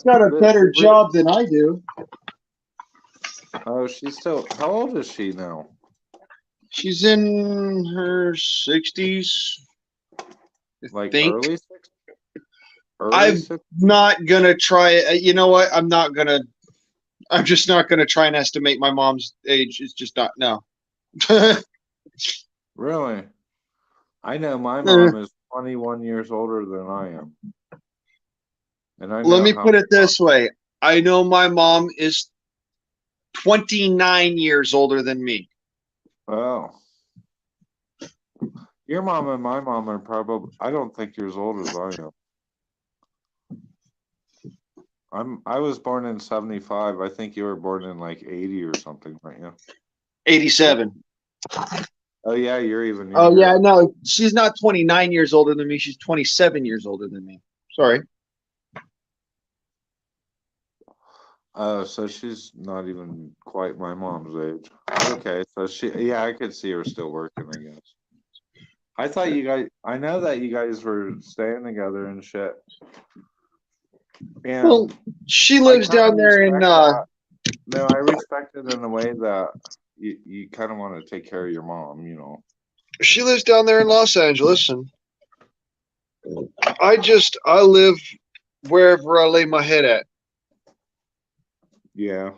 [SPEAKER 1] got a better job than I do.
[SPEAKER 4] Oh, she's still. How old is she now?
[SPEAKER 7] She's in her 60s.
[SPEAKER 4] Like
[SPEAKER 7] think.
[SPEAKER 4] early 60s?
[SPEAKER 7] I'm not gonna try. You know what? I'm just not gonna try and estimate my mom's age. It's just not. No.
[SPEAKER 4] Really? I know my mom is 21 years older than I am. And I know
[SPEAKER 7] Let me
[SPEAKER 4] how
[SPEAKER 7] put it this way. I know my mom is 29 years older than me.
[SPEAKER 4] Oh. Your mom and my mom are probably, I don't think you're as old as I am. I was born in 75. I think you were born in like 80 or something, weren't you?
[SPEAKER 7] 87.
[SPEAKER 4] Oh yeah, you're even
[SPEAKER 7] Oh
[SPEAKER 4] younger.
[SPEAKER 7] yeah, no, she's not 29 years older than me. She's 27 years older than me. Sorry.
[SPEAKER 4] Oh, so she's not even quite my mom's age. Okay, so yeah, I could see her still working, I guess. I thought you guys, I know that you guys were staying together and shit. And
[SPEAKER 7] Well, she lives down there in.
[SPEAKER 4] No, I respect it in a way that you kind of want to take care of your mom, you know.
[SPEAKER 7] She lives down there in Los Angeles, and I live wherever I lay my head at.
[SPEAKER 4] Yeah.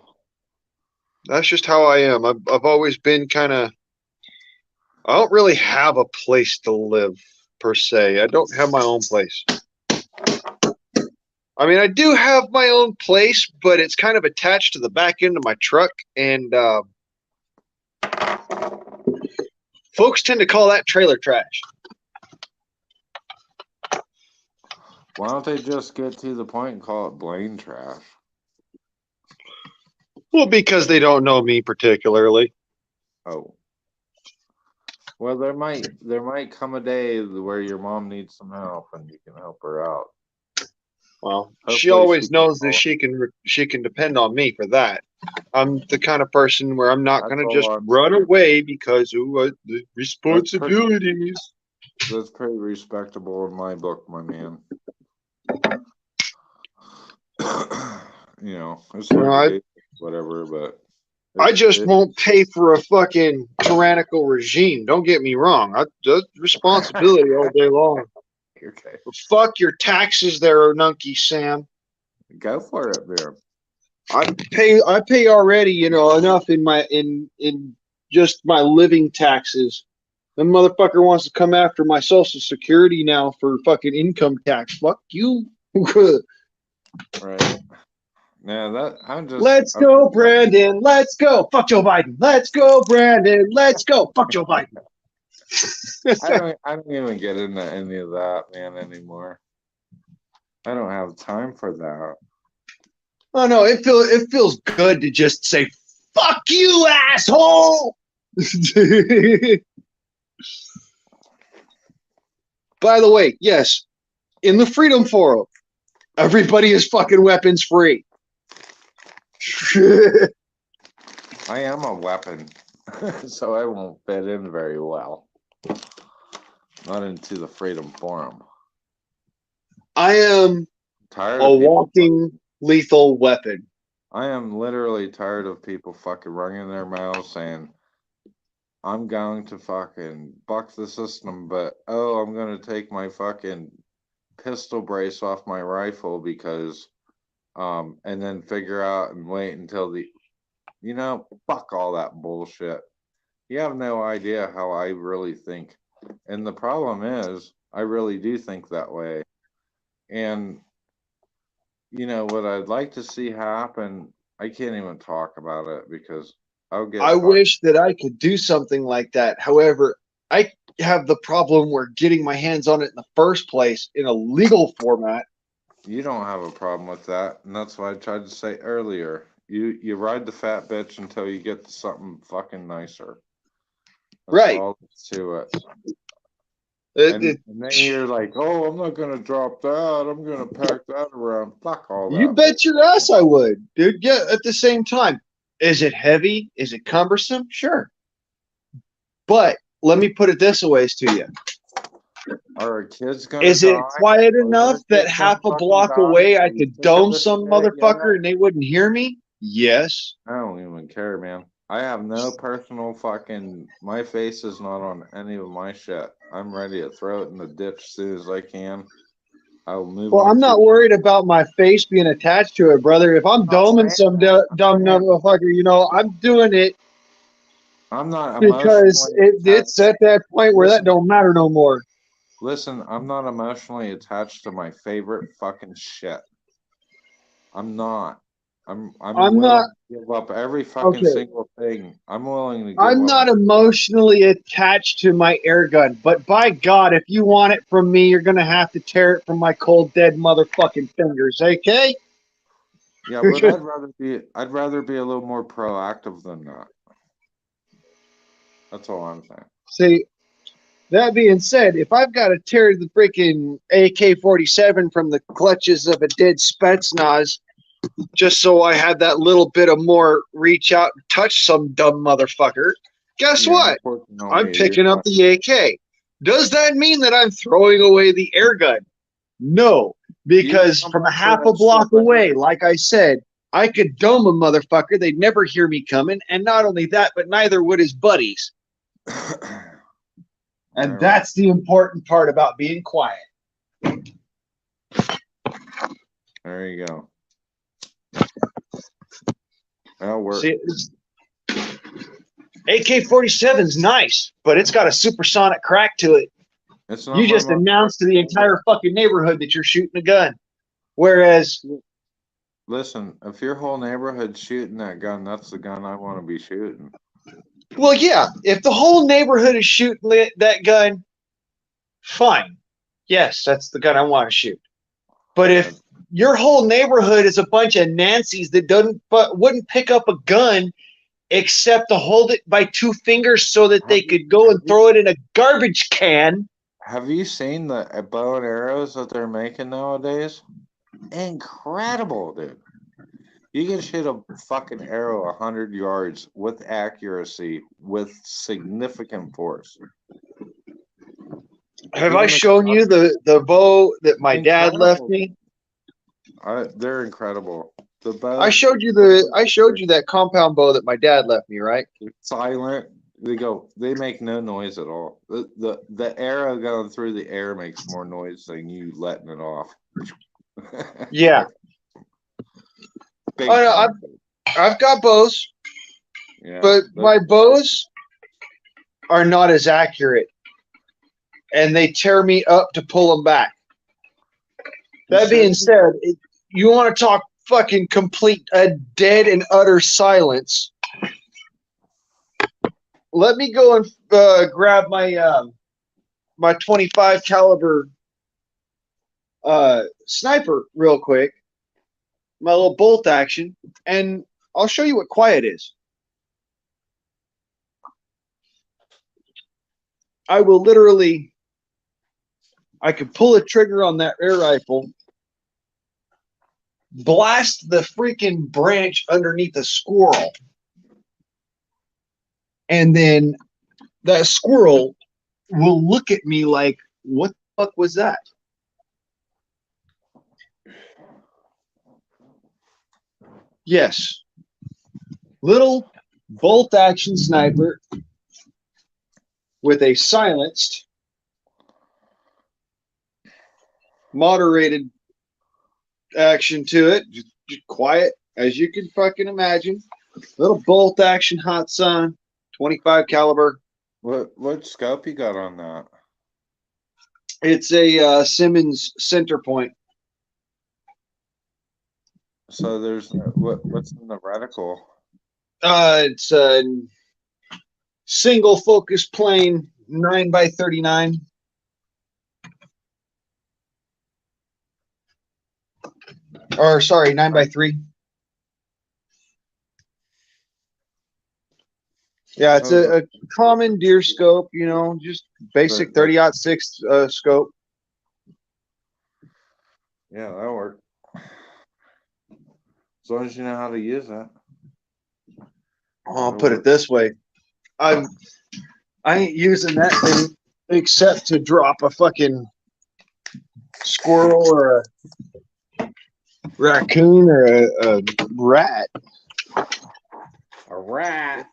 [SPEAKER 7] That's just how I am. I've always been kind of. I don't really have a place to live per se. I don't have my own place. I mean, I do have my own place, but it's kind of attached to the back end of my truck, and folks tend to call that trailer trash.
[SPEAKER 4] Why don't they just get to the point and call it Blaine trash?
[SPEAKER 7] Well, because they don't know me particularly.
[SPEAKER 4] Oh. Well, there might come a day where your mom needs some help and you can help her out.
[SPEAKER 7] Well,
[SPEAKER 4] Hopefully
[SPEAKER 7] she always
[SPEAKER 4] she
[SPEAKER 7] knows
[SPEAKER 4] can
[SPEAKER 7] that she can depend on me for that. I'm the kind of person where I'm not going to
[SPEAKER 4] That's
[SPEAKER 7] just
[SPEAKER 4] all I'm
[SPEAKER 7] run
[SPEAKER 4] saying.
[SPEAKER 7] away because the responsibilities.
[SPEAKER 4] That's pretty respectable in my book, my man. You know, it's hard to do whatever, but
[SPEAKER 7] I just won't pay for a fucking tyrannical regime. Don't get me wrong. Just responsibility all day long.
[SPEAKER 4] Okay.
[SPEAKER 7] Fuck your taxes there, Nunky Sam.
[SPEAKER 4] Go for it, man.
[SPEAKER 7] I pay already, you know, enough in just my living taxes. The motherfucker wants to come after my social security now for fucking income tax. Fuck you.
[SPEAKER 4] Right. Yeah,
[SPEAKER 7] Let's go, Brandon. Let's go. Fuck Joe Biden. Let's go, Brandon. Let's go. Fuck Joe Biden.
[SPEAKER 4] I don't even get into any of that, man, anymore. I don't have time for that.
[SPEAKER 7] Oh no, it feels good to just say "fuck you, asshole." By the way, yes, in the Freedom Forum, everybody is fucking weapons free.
[SPEAKER 4] I am a weapon, so I won't fit in very well. Not into the Freedom Forum.
[SPEAKER 7] I am a walking lethal weapon.
[SPEAKER 4] I am literally tired of people fucking running their mouths saying, I'm going to fucking buck the system, but I'm going to take my fucking pistol brace off my rifle because, and then figure out and wait until fuck all that bullshit. You have no idea how I really think. And the problem is, I really do think that way. And, what I'd like to see happen, I can't even talk about it because
[SPEAKER 7] I wish that I could do something like that. However, I have the problem where getting my hands on it in the first place in a legal format.
[SPEAKER 4] You don't have a problem with that, and that's what I tried to say earlier. You ride the fat bitch until you get to something fucking nicer. That's
[SPEAKER 7] right.
[SPEAKER 4] All to it. And then you're like, I'm not gonna drop that. I'm gonna pack that around. Fuck all that.
[SPEAKER 7] You bet your ass I would, dude. Yeah. At the same time, is it heavy? Is it cumbersome? Sure. But let me put it this way to you.
[SPEAKER 4] Are our kids gonna
[SPEAKER 7] Is it quiet enough that half a block away I could dome some motherfucker and they wouldn't hear me? Yes.
[SPEAKER 4] I don't even care, man. I have no personal fucking. My face is not on any of my shit. I'm ready to throw it in the ditch as soon as I can. I'll move
[SPEAKER 1] Well,
[SPEAKER 4] on.
[SPEAKER 1] I'm not worried about my face being attached to it, brother. If I'm doming some dumb motherfucker, you know, I'm doing it
[SPEAKER 4] I'm not
[SPEAKER 1] because
[SPEAKER 4] emotionally
[SPEAKER 1] it's at that point where that don't matter no more.
[SPEAKER 4] Listen, I'm not emotionally attached to my favorite fucking shit. I'm not. I'm willing
[SPEAKER 1] not
[SPEAKER 4] to give up every fucking
[SPEAKER 1] okay.
[SPEAKER 4] single thing. I'm willing to give
[SPEAKER 1] I'm
[SPEAKER 4] up.
[SPEAKER 1] not emotionally attached to my air gun, but by God, if you want it from me, you're gonna have to tear it from my cold, dead motherfucking fingers, okay?
[SPEAKER 4] Yeah, but I'd rather be a little more proactive than that. That's all I'm saying.
[SPEAKER 1] See, that being said, if I've got to tear the freaking AK-47 from the clutches of a dead Spetsnaz just so I have that little bit of more reach out and touch some dumb motherfucker, guess what? I'm picking up the AK. Does that mean that I'm throwing away the air gun? No, because from a half a block away, like I said, I could dome a motherfucker. They'd never hear me coming. And not only that, but neither would his buddies. And that's the important part about being quiet.
[SPEAKER 4] There you go. That'll work.
[SPEAKER 1] See, AK-47's nice, but it's got a supersonic crack to it. You just announced to the entire fucking neighborhood that you're shooting a gun. Whereas,
[SPEAKER 4] listen, if your whole neighborhood's shooting that gun, that's the gun I want to be shooting.
[SPEAKER 1] Well, yeah, if the whole neighborhood is shooting that gun, fine. Yes, that's the gun I want to shoot. But if your whole neighborhood is a bunch of Nancy's that wouldn't pick up a gun except to hold it by two fingers so that they could go and throw it in a garbage can.
[SPEAKER 4] Have you seen the bow and arrows that they're making nowadays? Incredible, dude. You can shoot a fucking arrow 100 yards with accuracy, with significant force.
[SPEAKER 1] Have I shown you the bow that my dad left me?
[SPEAKER 4] They're incredible. The bow.
[SPEAKER 1] I showed you that compound bow that my dad left me, right?
[SPEAKER 4] It's silent. They make no noise at all. The arrow going through the air makes more noise than you letting it off.
[SPEAKER 1] Yeah. I've got bows, yeah, but my bows are not as accurate, and they tear me up to pull them back. That being said, you want to talk fucking complete dead and utter silence. Let me go and grab my my 25 caliber sniper real quick. My little bolt action, and I'll show you what quiet is. I will literally, I could pull a trigger on that air rifle, blast the freaking branch underneath a squirrel, and then that squirrel will look at me like, what the fuck was that? Yes. Little bolt action sniper with a silenced, moderated action to it. Just quiet, as you can fucking imagine. Little bolt action hot sun, 25 caliber.
[SPEAKER 4] What scope you got on that?
[SPEAKER 1] It's a Simmons center point.
[SPEAKER 4] So there's what's in the reticle?
[SPEAKER 1] It's a single focus plane 9x39. Or sorry, 9x3. Yeah, it's a common deer scope, you know, just basic 30-06 scope.
[SPEAKER 4] Yeah, that'll work. As long as you know how to use that.
[SPEAKER 1] I'll put it this way. I ain't using that thing except to drop a fucking squirrel or a raccoon or a rat.
[SPEAKER 4] A rat.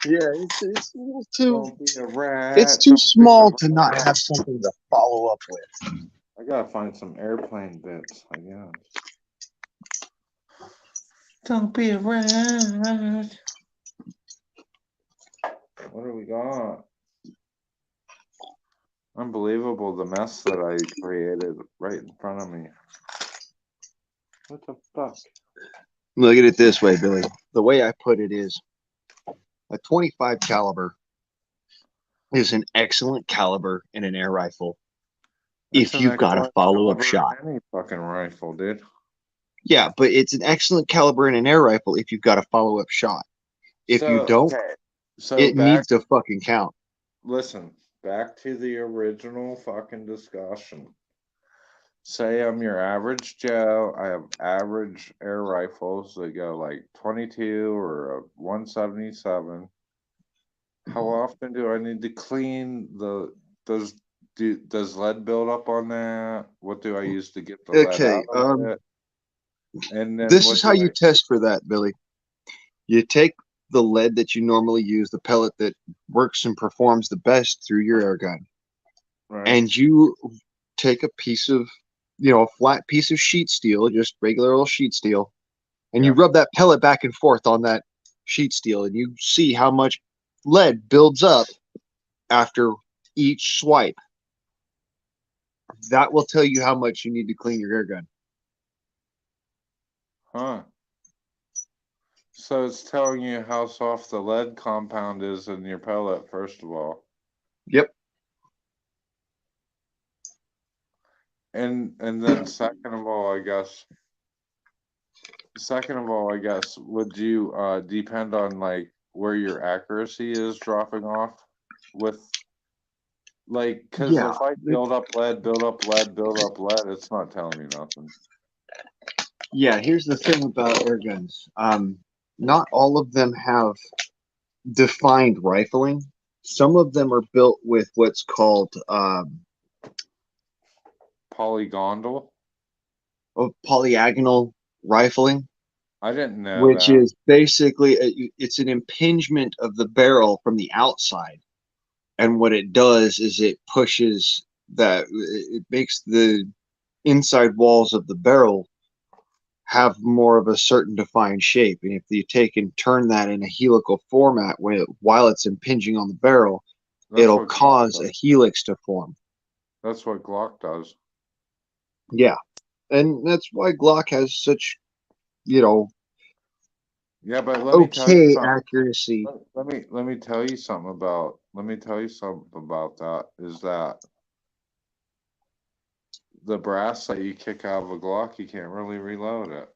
[SPEAKER 1] Yeah, it's a little too.
[SPEAKER 4] Don't be a rat.
[SPEAKER 1] It's too small to not have something to follow up with.
[SPEAKER 4] I gotta find some airplane bits, I guess. Don't be a rat. What do we got? Unbelievable, the mess that I created right in front of me. What the fuck?
[SPEAKER 1] Look at it this way, Billy. The way I put it is a 25 caliber is an excellent caliber in an air rifle if you've got a follow-up shot.
[SPEAKER 4] Any fucking rifle, dude.
[SPEAKER 1] Yeah, but it's an excellent caliber in an air rifle if you've got a follow-up shot. If you don't, it needs to fucking count.
[SPEAKER 4] Listen, back to the original fucking discussion. Say I'm your average Joe. I have average air rifles that go like 22 or a 177. How often do I need to clean the? Does lead build up on that? What do I use to get the lead out of it? And then
[SPEAKER 1] this is how you test for that, Billy. You take the lead that you normally use, the pellet that works and performs the best through your air gun,
[SPEAKER 4] right.
[SPEAKER 1] And you take a piece of, a flat piece of sheet steel, just regular old sheet steel, and you rub that pellet back and forth on that sheet steel, and you see how much lead builds up after each swipe. That will tell you how much you need to clean your air gun.
[SPEAKER 4] Huh. So it's telling you how soft the lead compound is in your pellet, first of all.
[SPEAKER 1] Yep.
[SPEAKER 4] And then second of all, I guess, would you depend on like where your accuracy is dropping off with, like, because if I build up lead, it's not telling me nothing.
[SPEAKER 1] Yeah, here's the thing about air guns. Not all of them have defined rifling. Some of them are built with what's called
[SPEAKER 4] polyagonal
[SPEAKER 1] rifling.
[SPEAKER 4] I didn't know
[SPEAKER 1] which
[SPEAKER 4] that.
[SPEAKER 1] is basically it's an impingement of the barrel from the outside, and what it does is it pushes that, it makes the inside walls of the barrel have more of a certain defined shape. And if you take and turn that in a helical format while it's impinging on the barrel, it'll cause a helix to form.
[SPEAKER 4] That's what Glock does.
[SPEAKER 1] Yeah, and that's why Glock has such,
[SPEAKER 4] yeah, but let me tell you
[SPEAKER 1] accuracy.
[SPEAKER 4] Let me tell you something about that is that the brass that you kick out of a Glock, you can't really reload it.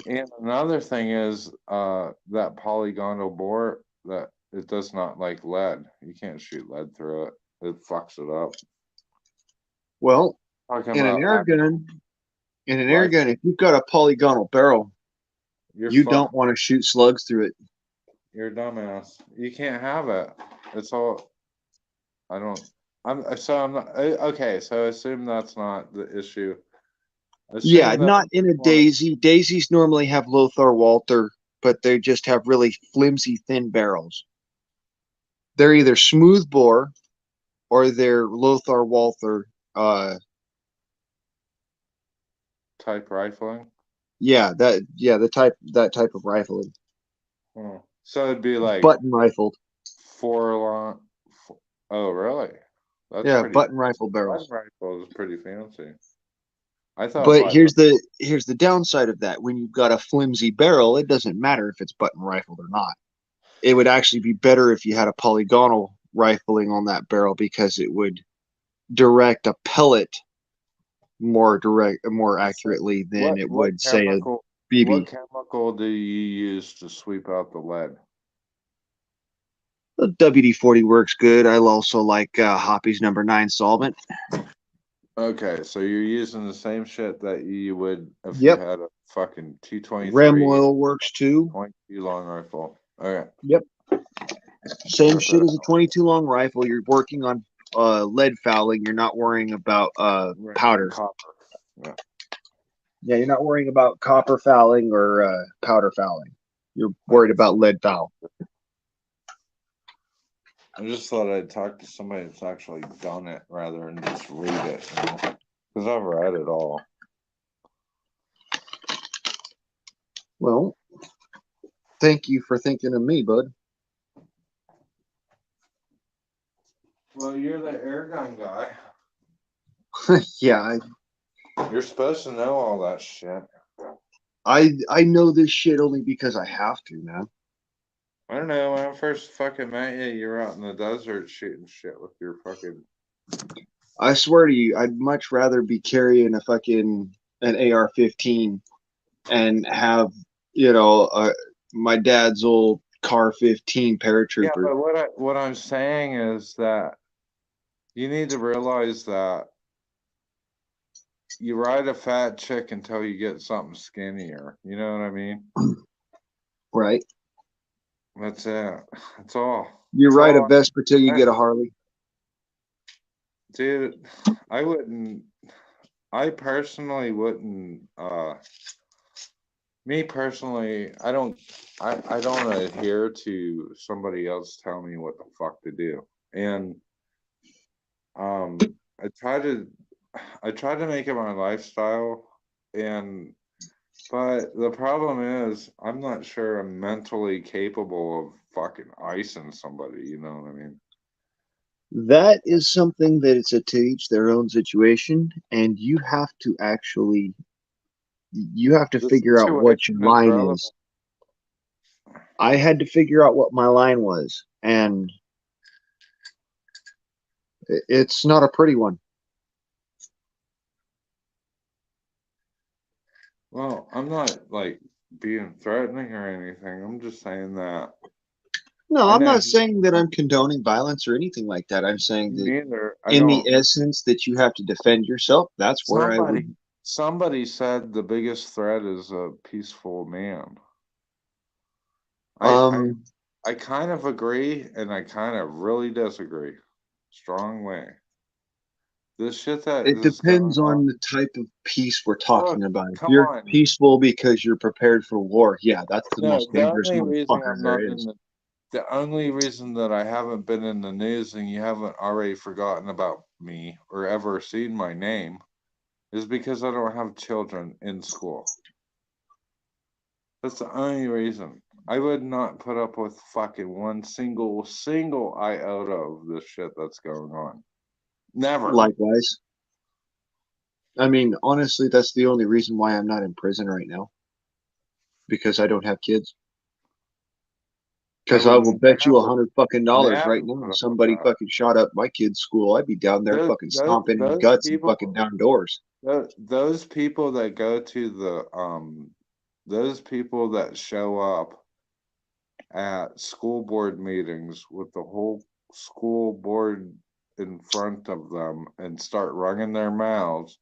[SPEAKER 4] And another thing is that polygonal bore, that it does not like lead. You can't shoot lead through it. It fucks it up.
[SPEAKER 1] Well, in an air gun, if you've got a polygonal barrel, you don't want to shoot slugs through it.
[SPEAKER 4] You're a dumbass. You can't have it. It's all. I'm not okay. So assume that's not the issue.
[SPEAKER 1] Yeah, not in a Daisy. Daisies normally have Lothar Walther, but they just have really flimsy, thin barrels. They're either smooth bore or they're Lothar Walther
[SPEAKER 4] type rifling.
[SPEAKER 1] Yeah, that type of rifling.
[SPEAKER 4] So it'd be like
[SPEAKER 1] button rifled.
[SPEAKER 4] 4 long. Oh, really?
[SPEAKER 1] That's button rifle barrels.
[SPEAKER 4] Button rifle is pretty fancy. I thought.
[SPEAKER 1] But here's the downside of that. When you've got a flimsy barrel, it doesn't matter if it's button rifled or not. It would actually be better if you had a polygonal rifling on that barrel, because it would direct a pellet more accurately than it would say a BB.
[SPEAKER 4] What chemical do you use to sweep out the lead?
[SPEAKER 1] The WD-40 works good. I also like Hoppy's No. 9 solvent.
[SPEAKER 4] Okay, so you're using the same shit that you would if you had a fucking 223.
[SPEAKER 1] Rem oil works too.
[SPEAKER 4] 22 long rifle. Okay.
[SPEAKER 1] Yep. Same shit as a 22 long rifle. You're working on lead fouling. You're not worrying about powder.
[SPEAKER 4] Copper.
[SPEAKER 1] Yeah, you're not worrying about copper fouling or powder fouling. You're worried about lead valve.
[SPEAKER 4] I just thought I'd talk to somebody that's actually done it rather than just read it, because I've read it all.
[SPEAKER 1] Well, thank you for thinking of me, bud.
[SPEAKER 4] Well, you're the air gun guy.
[SPEAKER 1] Yeah,
[SPEAKER 4] You're supposed to know all that shit.
[SPEAKER 1] I know this shit only because I have to, man.
[SPEAKER 4] I don't know. When I first fucking met you, you were out in the desert shooting shit with your fucking.
[SPEAKER 1] I swear to you, I'd much rather be carrying an AR-15 and have, my dad's old Car 15 paratrooper.
[SPEAKER 4] Yeah, but what I'm saying is that you need to realize that you ride a fat chick until you get something skinnier. You know what I mean?
[SPEAKER 1] Right.
[SPEAKER 4] That's it. That's all.
[SPEAKER 1] You
[SPEAKER 4] That's
[SPEAKER 1] ride a
[SPEAKER 4] all.
[SPEAKER 1] Vespa till you get a Harley.
[SPEAKER 4] Dude, I personally wouldn't, me personally, I don't adhere to somebody else telling me what the fuck to do. And, I try to make it my lifestyle, but the problem is I'm not sure I'm mentally capable of fucking icing somebody, you know what I mean?
[SPEAKER 1] That is something that it's to each their own situation, and you have to
[SPEAKER 4] The
[SPEAKER 1] figure out what your
[SPEAKER 4] situation is
[SPEAKER 1] line
[SPEAKER 4] relevant.
[SPEAKER 1] is. I had to figure out what my line was, and it's not a pretty one.
[SPEAKER 4] Well, I'm not like being threatening or anything. I'm just saying that
[SPEAKER 1] No,
[SPEAKER 4] I
[SPEAKER 1] I'm
[SPEAKER 4] know
[SPEAKER 1] not saying that I'm condoning violence or anything like that. I'm saying that
[SPEAKER 4] neither. I
[SPEAKER 1] in the
[SPEAKER 4] don't.
[SPEAKER 1] essence that you have to defend yourself, that's where I would.
[SPEAKER 4] Somebody said the biggest threat is a peaceful man.
[SPEAKER 1] Um,
[SPEAKER 4] I kind of agree, and I kind of really disagree. Strong way. This shit that
[SPEAKER 1] it
[SPEAKER 4] is going
[SPEAKER 1] depends on
[SPEAKER 4] on.
[SPEAKER 1] the type of peace we're
[SPEAKER 4] Look,
[SPEAKER 1] talking about. If
[SPEAKER 4] come
[SPEAKER 1] you're
[SPEAKER 4] on.
[SPEAKER 1] peaceful because you're prepared for war, yeah, that's the
[SPEAKER 4] No,
[SPEAKER 1] most dangerous motherfucker there is.
[SPEAKER 4] the only reason that I haven't been in the news and you haven't already forgotten about me or ever seen my name is because I don't have children in school. That's the only reason. I would not put up with fucking one single iota of this shit that's going on. Never.
[SPEAKER 1] Likewise. I mean, honestly, that's the only reason why I'm not in prison right now. Because I don't have kids. Because I will bet you $100 right now somebody fucking shot up my kid's school. I'd be down there fucking stomping in guts and fucking down doors.
[SPEAKER 4] Those people that go to those people that show up at school board meetings with the whole school board in front of them and start running their mouths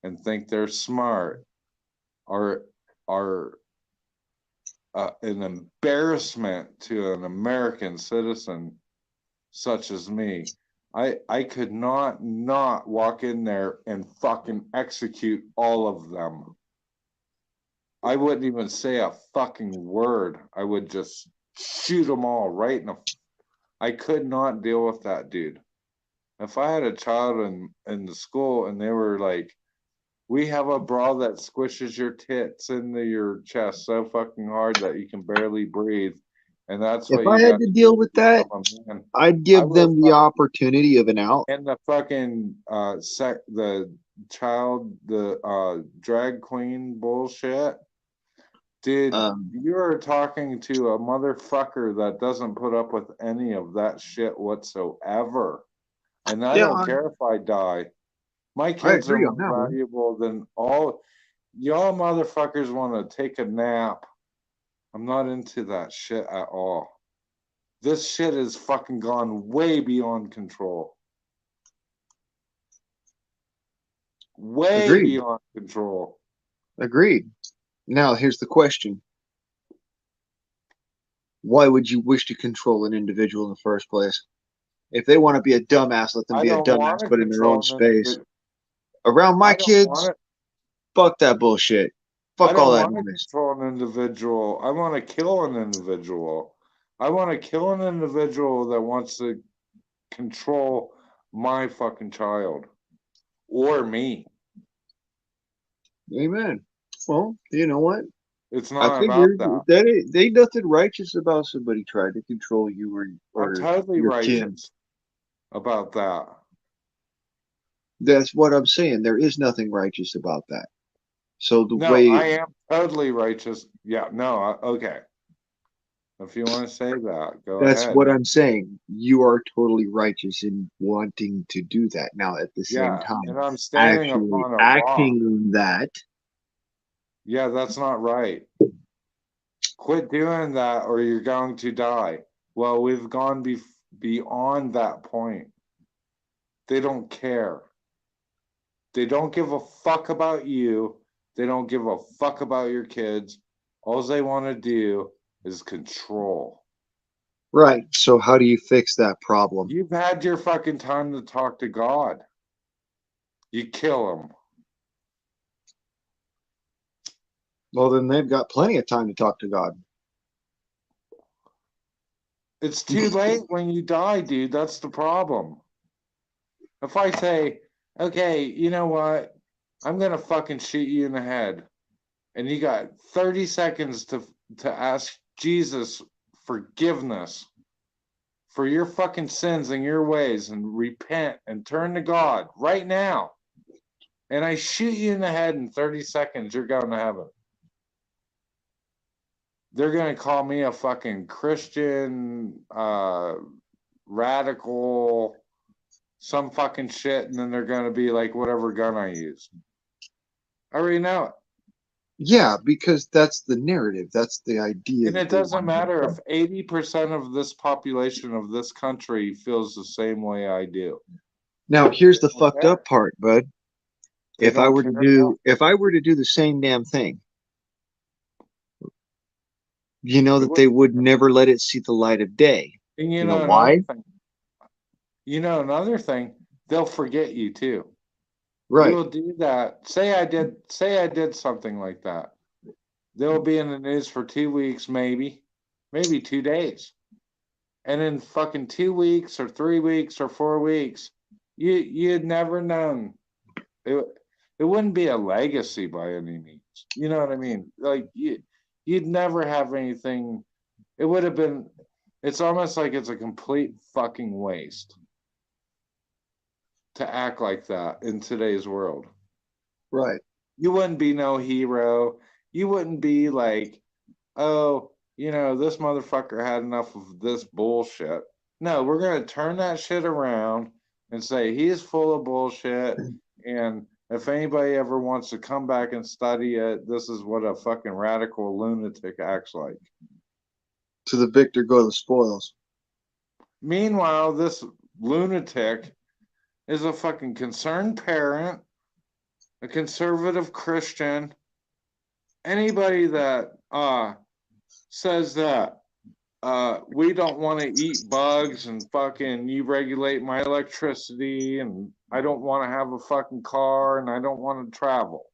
[SPEAKER 4] and think they're smart are an embarrassment to an American citizen such as me. I could not walk in there and fucking execute all of them. I wouldn't even say a fucking word. I would just shoot them all right in the. I could not deal with that, dude. If I had a child in the school and they were like, we have a bra that squishes your tits into your chest so fucking hard that you can barely breathe, and that's
[SPEAKER 1] If
[SPEAKER 4] what
[SPEAKER 1] I
[SPEAKER 4] you
[SPEAKER 1] had
[SPEAKER 4] got
[SPEAKER 1] to deal with that, I'd give them the opportunity of an out.
[SPEAKER 4] And the fucking the drag queen bullshit. Dude, you're talking to a motherfucker that doesn't put up with any of that shit whatsoever. And I don't care if I die. My kids are more valuable than all y'all motherfuckers want to take a nap. I'm not into that shit at all. This shit has fucking gone way beyond control. Way beyond control.
[SPEAKER 1] Agreed. Now, here's the question. Why would you wish to control an individual in the first place? If they want to be a dumbass, let them be a dumbass, but in their own space. Around my kids, fuck that bullshit. Fuck
[SPEAKER 4] I don't
[SPEAKER 1] all that
[SPEAKER 4] want to
[SPEAKER 1] noise.
[SPEAKER 4] control an individual. I want to kill an individual. I want to kill an individual that wants to control my fucking child or me.
[SPEAKER 1] Amen. Well, you know what?
[SPEAKER 4] It's
[SPEAKER 1] I
[SPEAKER 4] not about
[SPEAKER 1] figured
[SPEAKER 4] that.
[SPEAKER 1] that they nothing righteous about somebody trying to control you
[SPEAKER 4] I'm
[SPEAKER 1] or
[SPEAKER 4] totally
[SPEAKER 1] your kin.
[SPEAKER 4] righteous about that.
[SPEAKER 1] That's what I'm saying. There is nothing righteous about that. So the
[SPEAKER 4] No, I
[SPEAKER 1] way
[SPEAKER 4] am totally righteous. Yeah, no, okay. If you want to say that, go
[SPEAKER 1] that's
[SPEAKER 4] ahead.
[SPEAKER 1] what I'm saying. You are totally righteous in wanting to do that. Now, at the same
[SPEAKER 4] Yeah,
[SPEAKER 1] time,
[SPEAKER 4] and I'm standing
[SPEAKER 1] actually
[SPEAKER 4] upon a rock.
[SPEAKER 1] acting on that,
[SPEAKER 4] Yeah, that's not right. Quit doing that or you're going to die. Well, we've gone beyond that point. They don't care. They don't give a fuck about you. They don't give a fuck about your kids. All they want to do is control.
[SPEAKER 1] right? So how do you fix that problem?
[SPEAKER 4] You've had your fucking time to talk to God. You kill him.
[SPEAKER 1] Well, then they've got plenty of time to talk to God.
[SPEAKER 4] It's too late when you die, dude. That's the problem. If I say, okay, you know what? I'm going to fucking shoot you in the head. And you got 30 seconds to ask Jesus forgiveness for your fucking sins and your ways and repent and turn to God right now. And I shoot you in the head in 30 seconds, you're going to heaven. They're going to call me a fucking Christian, radical, some fucking shit, and then they're going to be like, whatever gun I use. I already know it.
[SPEAKER 1] Yeah, because that's the narrative. That's the idea.
[SPEAKER 4] And it doesn't matter if 80% of this population of this country feels the same way I do.
[SPEAKER 1] Now, here's the fucked up part, bud. If I were to do the same damn thing, you know that they would never let it see the light of day.
[SPEAKER 4] And
[SPEAKER 1] you know why?
[SPEAKER 4] Another thing, they'll forget you too.
[SPEAKER 1] Right.
[SPEAKER 4] You will do that. Say I did something like that. They'll be in the news for 2 weeks, maybe 2 days. And in fucking 2 weeks or 3 weeks or 4 weeks, you'd never known. It wouldn't be a legacy by any means. You know what I mean? Like you'd never have anything. It would have been. It's almost like it's a complete fucking waste to act like that in today's world.
[SPEAKER 1] Right.
[SPEAKER 4] You wouldn't be no hero. You wouldn't be like, oh, this motherfucker had enough of this bullshit. No, we're going to turn that shit around and say he's full of bullshit. And if anybody ever wants to come back and study it, this is what a fucking radical lunatic acts like.
[SPEAKER 1] To the victor go the spoils.
[SPEAKER 4] Meanwhile, this lunatic is a fucking concerned parent, a conservative Christian. Anybody that says that we don't want to eat bugs and fucking you regulate my electricity and I don't want to have a fucking car and I don't want to travel.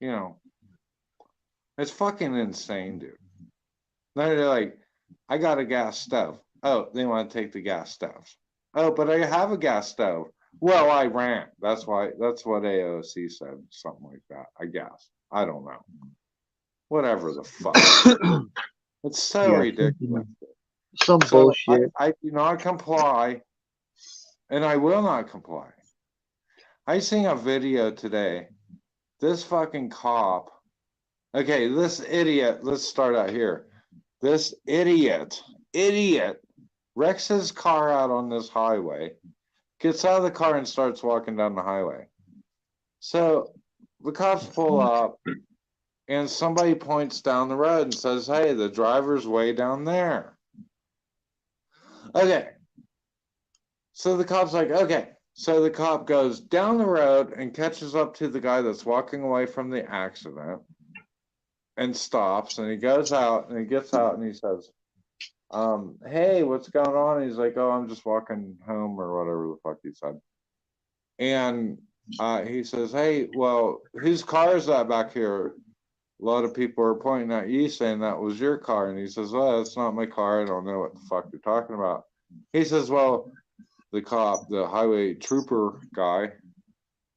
[SPEAKER 4] It's fucking insane, dude. Then they're like, I got a gas stove. Oh, they want to take the gas stoves. Oh, but I have a gas stove. Well, I ran. That's what AOC said. Something like that, I guess. I don't know. Whatever the fuck. It's so ridiculous.
[SPEAKER 1] Some bullshit.
[SPEAKER 4] I do not comply, and I will not comply. I seen a video today. This fucking cop. Okay, this idiot. Let's start out here. This idiot wrecks his car out on this highway, gets out of the car and starts walking down the highway. So the cops pull up and somebody points down the road and says, hey, the driver's way down there. Okay. So the cop's like, okay. So the cop goes down the road and catches up to the guy that's walking away from the accident and stops, and he goes out and he gets out and he says, hey, what's going on? And he's like, oh, I'm just walking home or whatever the fuck he said. And he says, hey, well, whose car is that back here? a lot of people are pointing at you saying that was your car. And he says, well, that's not my car. I don't know what the fuck you're talking about. He says, well, the cop, the highway trooper guy,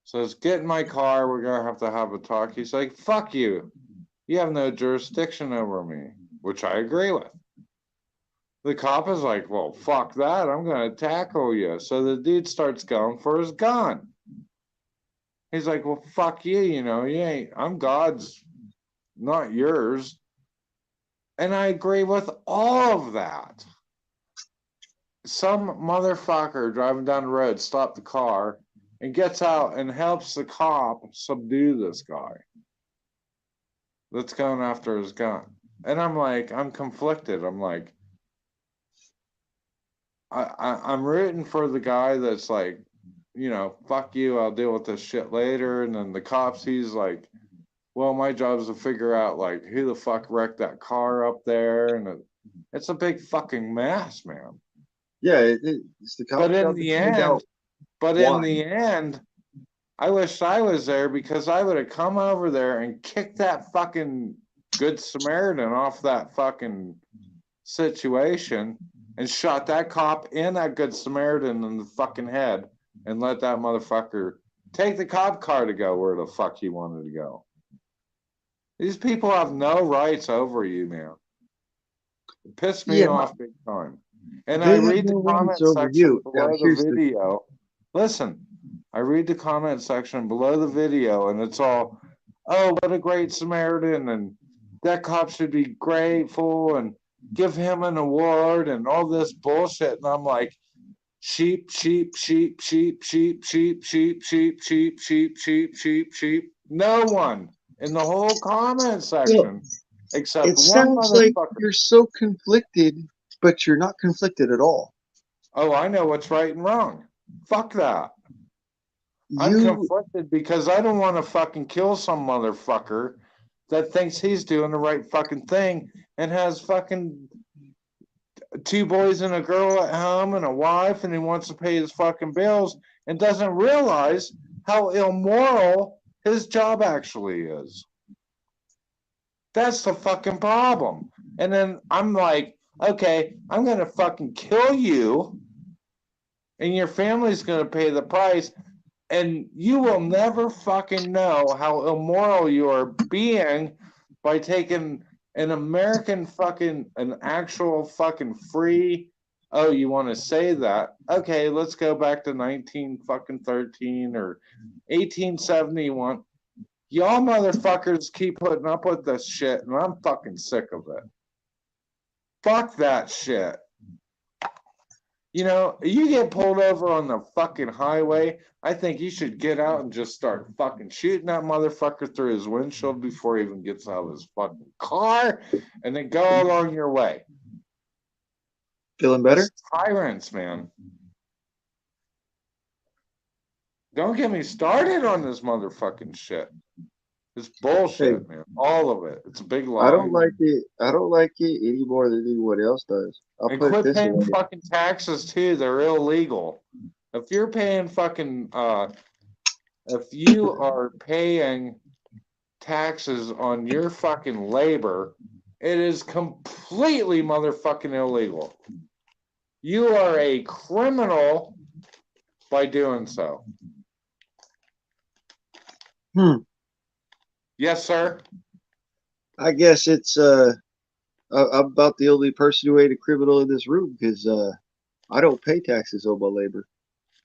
[SPEAKER 4] says, get in my car. We're going to have a talk. He's like, fuck you. You have no jurisdiction over me, which I agree with. The cop is like, well, fuck that. I'm going to tackle you. So the dude starts going for his gun. He's like, well, fuck you. You know, you ain't, I'm God's, not yours. And I agree with all of that. Some motherfucker driving down the road stopped the car and gets out and helps the cop subdue this guy that's going after his gun. And I'm like, I'm conflicted. I'm like, I'm rooting for the guy that's like, you know, fuck you, I'll deal with this shit later. And then the cops, he's like, well, my job is to figure out like who the fuck wrecked that car up there. And it's a big fucking mess, man.
[SPEAKER 1] Yeah, it's the cops.
[SPEAKER 4] But in the end, I wish I was there because I would have come over there and kicked that fucking Good Samaritan off that fucking situation and shot that cop and that Good Samaritan in the fucking head and let that motherfucker take the cop car to go where the fuck he wanted to go. These people have no rights over you, man. It pissed me off big time. And I read the comment section below the video. Listen, I read the comment section below the video, and it's all, oh, what a great Samaritan, and that cop should be grateful, and give him an award, and all this bullshit. And I'm like, sheep, sheep, sheep, sheep, sheep, sheep, sheep, sheep, sheep, sheep, sheep, sheep, sheep. No one in the whole comment section except
[SPEAKER 1] it
[SPEAKER 4] one
[SPEAKER 1] sounds like
[SPEAKER 4] motherfucker.
[SPEAKER 1] You're so conflicted, but you're not conflicted at all.
[SPEAKER 4] Oh, I know what's right and wrong. Fuck that. I'm conflicted because I don't want to fucking kill some motherfucker that thinks he's doing the right fucking thing and has fucking 2 boys and a girl at home and a wife, and he wants to pay his fucking bills and doesn't realize how immoral his job actually is. That's the fucking problem. And then I'm like, okay, I'm going to fucking kill you and your family's going to pay the price, and you will never fucking know how immoral you are being by taking an American fucking, an actual fucking free, oh, you want to say that? Okay, let's go back to 1913 or 1871. Y'all motherfuckers keep putting up with this shit, and I'm fucking sick of it. Fuck that shit. You know, you get pulled over on the fucking highway, I think you should get out and just start fucking shooting that motherfucker through his windshield before he even gets out of his fucking car, and then go along your way.
[SPEAKER 1] Feeling better?
[SPEAKER 4] It's tyrants, man. Don't get me started on this motherfucking shit. It's bullshit, man. All of it. It's a big lie.
[SPEAKER 1] I don't like it. I don't like it any more than anyone else does.
[SPEAKER 4] And quit paying fucking taxes too. They're illegal. If you're paying fucking, if you are paying taxes on your fucking labor, it is completely motherfucking illegal. You are a criminal by doing so. Yes, sir.
[SPEAKER 1] I guess it's I'm about the only person who ain't a criminal in this room because I don't pay taxes on my labor.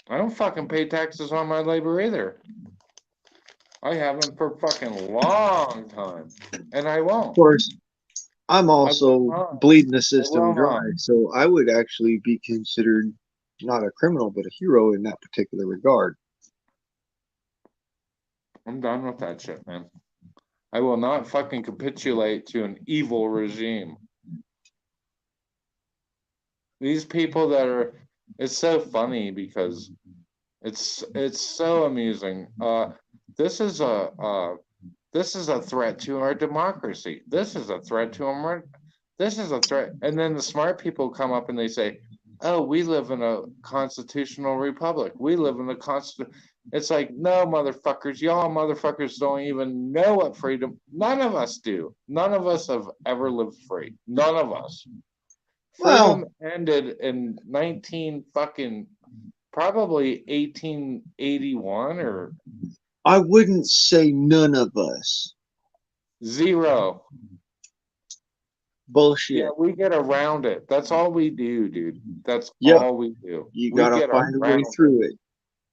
[SPEAKER 4] I don't fucking pay taxes on my labor either. I haven't for fucking long time, and I won't.
[SPEAKER 1] Of course, I'm also bleeding the system dry, so I would actually be considered not a criminal but a hero in that particular regard.
[SPEAKER 4] I'm done with that shit, man. I will not fucking capitulate to an evil regime. These people that are, it's so funny because it's so amusing. This is a threat to our democracy. This is a threat to our, this is a threat. And then the smart people come up and they say, oh, we live in a constitutional republic. We live in a It's like, no, motherfuckers, y'all motherfuckers don't even know what freedom. None of us do. None of us have ever lived free. None of us. Freedom ended in 19 fucking probably 1881 or.
[SPEAKER 1] I wouldn't say none of us.
[SPEAKER 4] Zero.
[SPEAKER 1] Bullshit.
[SPEAKER 4] Yeah, we get around it. That's all we do, dude. That's all we do.
[SPEAKER 1] You gotta find a way through it.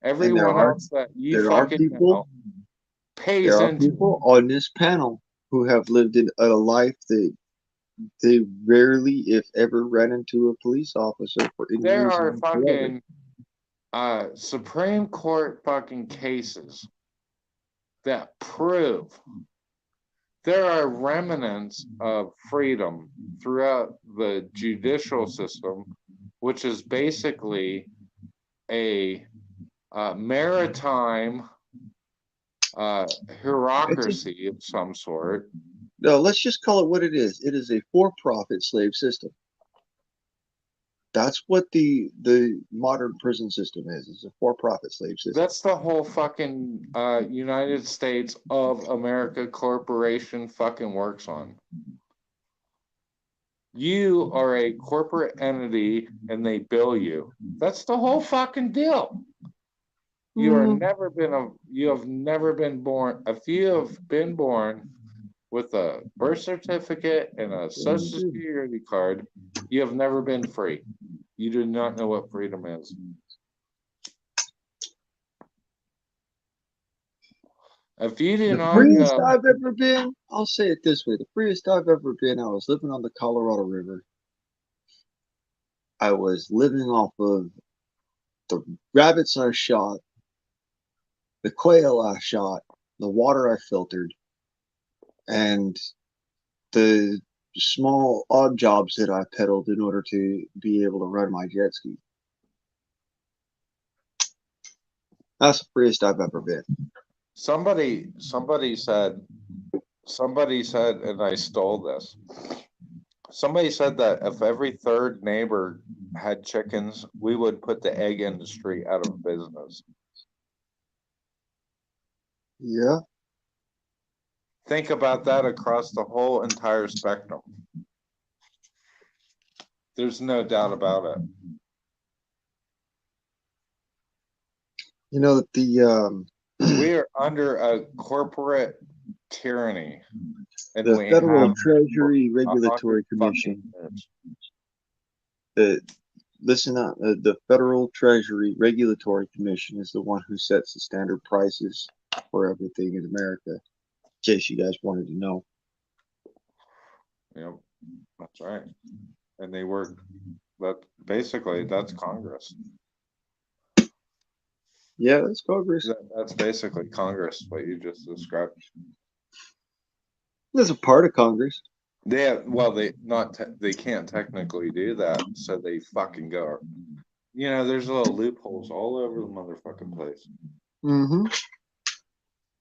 [SPEAKER 4] Everyone else that you fucking know pays
[SPEAKER 1] there are
[SPEAKER 4] into
[SPEAKER 1] people on this panel who have lived in a life that they rarely, if ever, ran into a police officer for any
[SPEAKER 4] There
[SPEAKER 1] reason
[SPEAKER 4] are
[SPEAKER 1] whatsoever.
[SPEAKER 4] fucking Supreme Court fucking cases that prove there are remnants of freedom throughout the judicial system, which is basically a maritime bureaucracy of some sort.
[SPEAKER 1] No, let's just call it what it is. It is a for-profit slave system. That's what the modern prison system is. It's a for-profit slave system.
[SPEAKER 4] That's the whole fucking United States of America Corporation fucking works on. You are a corporate entity and they bill you. That's the whole fucking deal. You have never been born. If you have been born with a birth certificate and a social security card, you have never been free. You do not know what freedom is. If you do not
[SPEAKER 1] freest
[SPEAKER 4] know,
[SPEAKER 1] I've ever been, I'll say it this way: the freest I've ever been, I was living on the Colorado River. I was living off of the rabbits I shot, the quail I shot, the water I filtered, and the small odd jobs that I peddled in order to be able to run my jet ski. That's the freest I've ever been.
[SPEAKER 4] somebody said, and I stole this. Somebody said that if every third neighbor had chickens, we would put the egg industry out of business.
[SPEAKER 1] Yeah.
[SPEAKER 4] Think about that across the whole entire spectrum. There's no doubt about it.
[SPEAKER 1] You know that the
[SPEAKER 4] we are under a corporate tyranny, and
[SPEAKER 1] the
[SPEAKER 4] we
[SPEAKER 1] Federal
[SPEAKER 4] have
[SPEAKER 1] Treasury Regulatory Commission. Listen up. The Federal Treasury Regulatory Commission is the one who sets the standard prices for everything in America. In case you guys wanted to know.
[SPEAKER 4] Yep, that's right. And they work. But basically, that's Congress.
[SPEAKER 1] Yeah, that's Congress.
[SPEAKER 4] That's basically Congress, what you just described.
[SPEAKER 1] There's a part of Congress.
[SPEAKER 4] Well, they can't technically do that, so they fucking go. You know, there's little loopholes all over the motherfucking place.
[SPEAKER 1] Mm-hmm.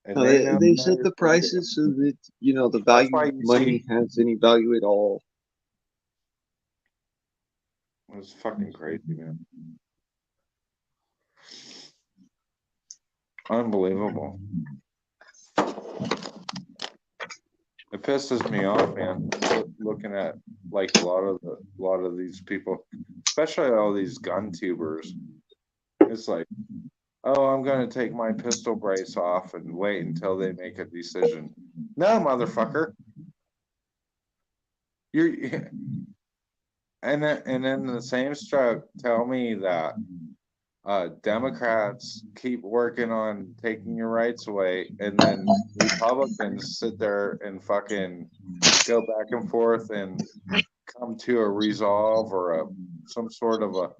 [SPEAKER 4] And
[SPEAKER 1] they set the prices so that the value of money has any value at all.
[SPEAKER 4] It's fucking crazy, man. Unbelievable. It pisses me off, man. Looking at like a lot of these people, especially all these gun tubers. It's like, oh, I'm gonna take my pistol brace off and wait until they make a decision. No, motherfucker. And then the same stroke tell me that Democrats keep working on taking your rights away, and then Republicans sit there and fucking go back and forth and come to a resolve or some sort of a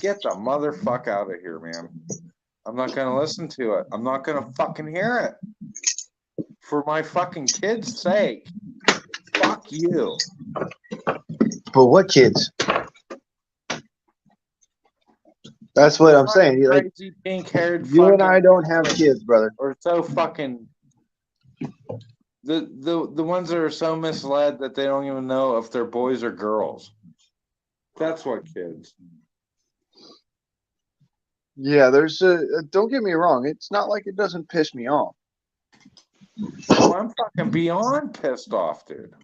[SPEAKER 4] get the motherfucker out of here, man. I'm not gonna listen to it. I'm not gonna fucking hear it. For my fucking kids' sake. Fuck you.
[SPEAKER 1] But what kids? That's what I'm saying.
[SPEAKER 4] Crazy pink-haired.
[SPEAKER 1] You and I don't have kids, brother.
[SPEAKER 4] Or so fucking the ones that are so misled that they don't even know if they're boys or girls. That's what kids.
[SPEAKER 1] Yeah, there's a. Don't get me wrong. It's not like it doesn't piss me off.
[SPEAKER 4] Oh, I'm fucking beyond pissed off, dude.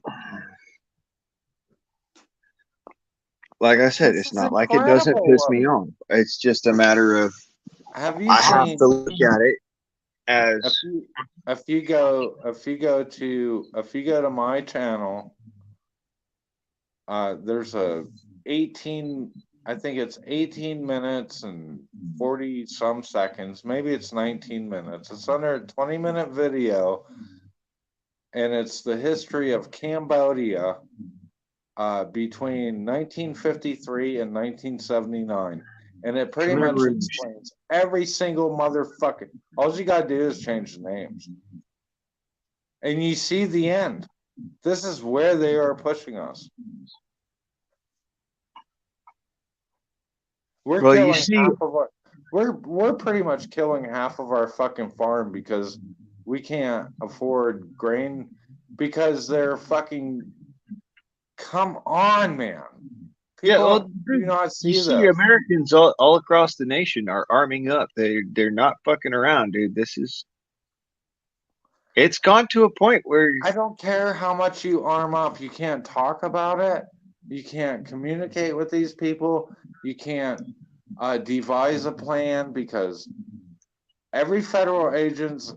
[SPEAKER 1] Like I said,
[SPEAKER 4] This
[SPEAKER 1] it's
[SPEAKER 4] is
[SPEAKER 1] not like it doesn't
[SPEAKER 4] incredible.
[SPEAKER 1] piss me off. It's just a matter of
[SPEAKER 4] Have you
[SPEAKER 1] I have
[SPEAKER 4] seen
[SPEAKER 1] to look at it as
[SPEAKER 4] if you go to my channel, there's a 18, I think it's 18 minutes and 40 some seconds, maybe it's 19 minutes. It's under a 20-minute video, and it's the history of Cambodia between 1953 and 1979. And it pretty much
[SPEAKER 1] commemorating.
[SPEAKER 4] explains every single motherfucking. All you gotta do is change the names. And you see the end. This is where they are pushing us. We're
[SPEAKER 1] Well, you
[SPEAKER 4] killing
[SPEAKER 1] see,
[SPEAKER 4] half of our. We're pretty much killing half of our fucking farm because we can't afford grain because they're fucking. Come on, man.
[SPEAKER 1] yeah.
[SPEAKER 4] People
[SPEAKER 1] Well,
[SPEAKER 4] do not
[SPEAKER 1] you
[SPEAKER 4] see
[SPEAKER 1] see,
[SPEAKER 4] this.
[SPEAKER 1] Americans all across the nation are arming up. They're not fucking around, dude. This is. It's gone to a point where
[SPEAKER 4] I don't care how much you arm up. You can't talk about it. You can't communicate with these people. You can't devise a plan because every federal agents,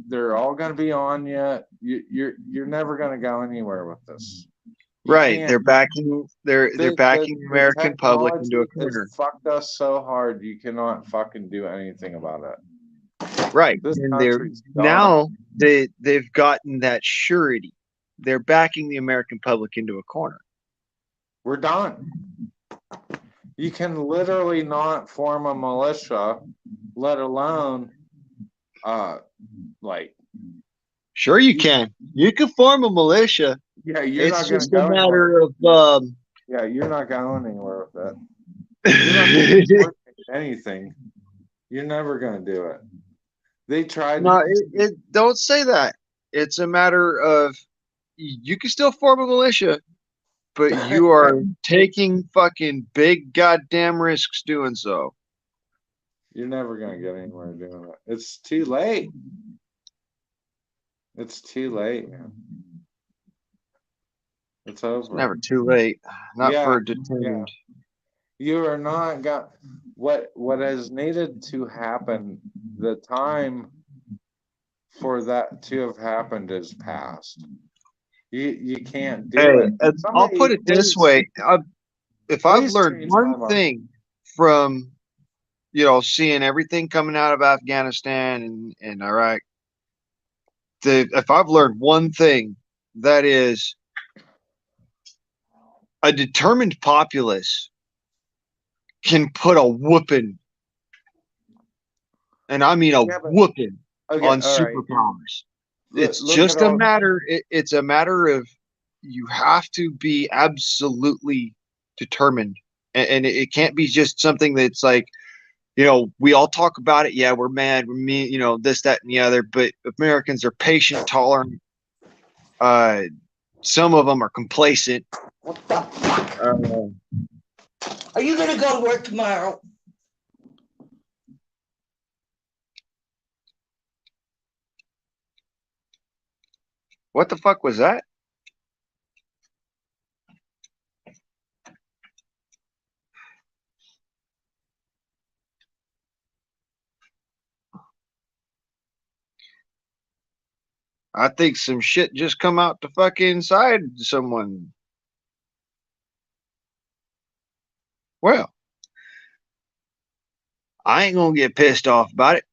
[SPEAKER 4] they're all going to be on you. You're never going to go anywhere with this. You
[SPEAKER 1] right,
[SPEAKER 4] can't.
[SPEAKER 1] they're backing they're backing the American public into a
[SPEAKER 4] Technology
[SPEAKER 1] corner.
[SPEAKER 4] has fucked us so hard. You cannot fucking do anything about it.
[SPEAKER 1] Right,
[SPEAKER 4] This
[SPEAKER 1] and
[SPEAKER 4] country's done.
[SPEAKER 1] now they've gotten that surety. They're backing the American public into a corner.
[SPEAKER 4] We're done. You can literally not form a militia, let alone, like.
[SPEAKER 1] Sure, you can. You can form a militia.
[SPEAKER 4] Yeah, you're
[SPEAKER 1] It's
[SPEAKER 4] not going to
[SPEAKER 1] just a
[SPEAKER 4] go
[SPEAKER 1] matter
[SPEAKER 4] anywhere.
[SPEAKER 1] of
[SPEAKER 4] Yeah, you're not going anywhere with it. You're not going to support anything. You're never going to do it. They tried.
[SPEAKER 1] No, it don't say that. It's a matter of you can still form a militia, but you are taking fucking big goddamn risks doing so.
[SPEAKER 4] You're never going to get anywhere doing it. It's too late. It's too late, man. It's over.
[SPEAKER 1] It's never too late. Not for a determined.
[SPEAKER 4] You are not got what has needed to happen. The time for that to have happened is past. You can't do it.
[SPEAKER 1] I'll put it this way: if I've learned
[SPEAKER 4] change
[SPEAKER 1] one
[SPEAKER 4] my
[SPEAKER 1] thing from seeing everything coming out of Afghanistan and Iraq, if I've learned one thing, that is a determined populace can put a whooping, and I mean whooping, on superpowers. It's just a matter. It's a matter of you have to be absolutely determined, and it can't be just something that's like, we all talk about it. Yeah, we're mad. We're mean. This, that, and the other. But Americans are patient, tolerant. Some of them are complacent.
[SPEAKER 8] What the fuck? Are you gonna go to work tomorrow?
[SPEAKER 1] What the fuck was that? I think some shit just come out the fucking side someone. Well, I ain't gonna get pissed off about it.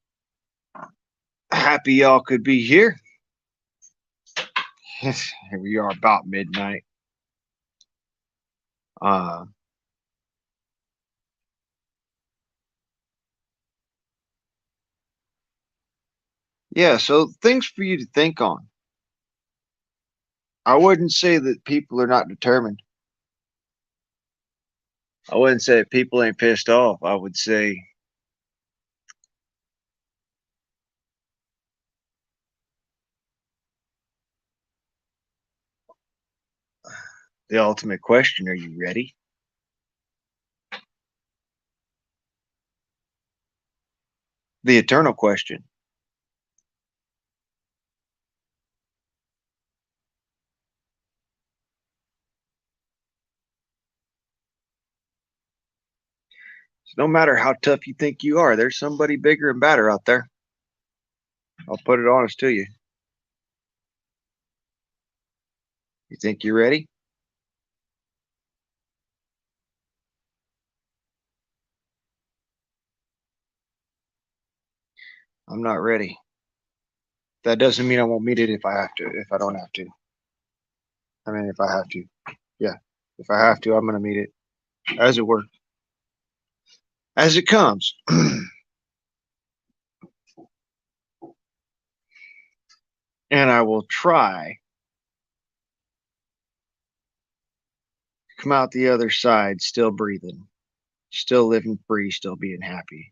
[SPEAKER 1] Happy y'all could be here. Here we are about midnight. Yeah, so things for you to think on. I wouldn't say that people are not determined. I wouldn't say people ain't pissed off. I would say the ultimate question, are you ready?
[SPEAKER 7] The eternal question. So no matter how tough you think you are, there's somebody bigger and badder out there. I'll put it honest to you. You think you're ready? I'm not ready. That doesn't mean I won't meet it if I have to, if I don't have to. I mean, if I have to. Yeah. If I have to, I'm going to meet it. As it were. As it comes. And I will try to come out the other side still breathing, still living free, still being happy.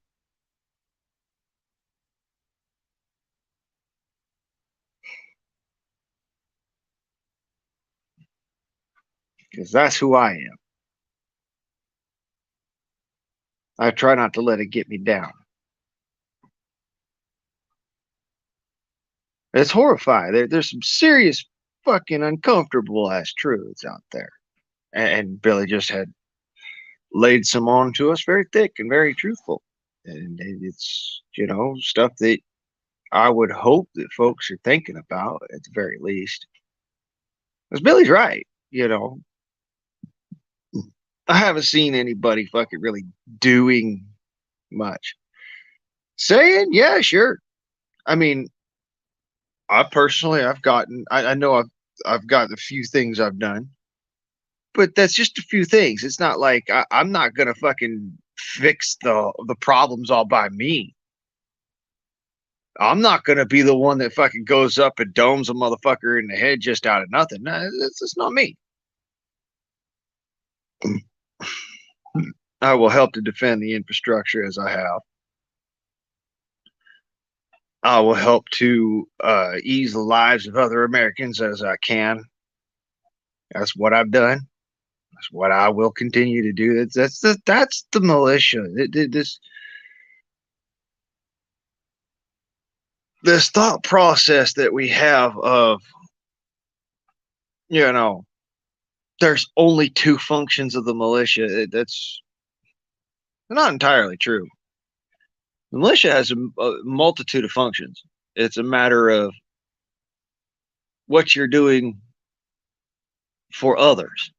[SPEAKER 7] Because that's who I am. I try not to let it get me down. It's horrifying. There's some serious fucking uncomfortable ass truths out there. And Billy just had laid some on to us very thick and very truthful. And it's, you know, stuff that I would hope that folks are thinking about at the very least. Because Billy's right, you know. I haven't seen anybody fucking really doing much. Saying, yeah, sure. I mean, I personally, I know I've gotten a few things I've done, but that's just a few things. It's not like I'm not gonna fucking fix the problems all by me. I'm not gonna be the one that fucking goes up and domes a motherfucker in the head just out of nothing. No, it's not me. I will help to defend the infrastructure as I have. I will help to ease the lives of other Americans as I can. That's what I've done. That's what I will continue to do. That's the militia. This thought process that we have of, you know, there's only two functions of the militia. That's not entirely true. The militia has a multitude of functions. It's a matter of what you're doing for others.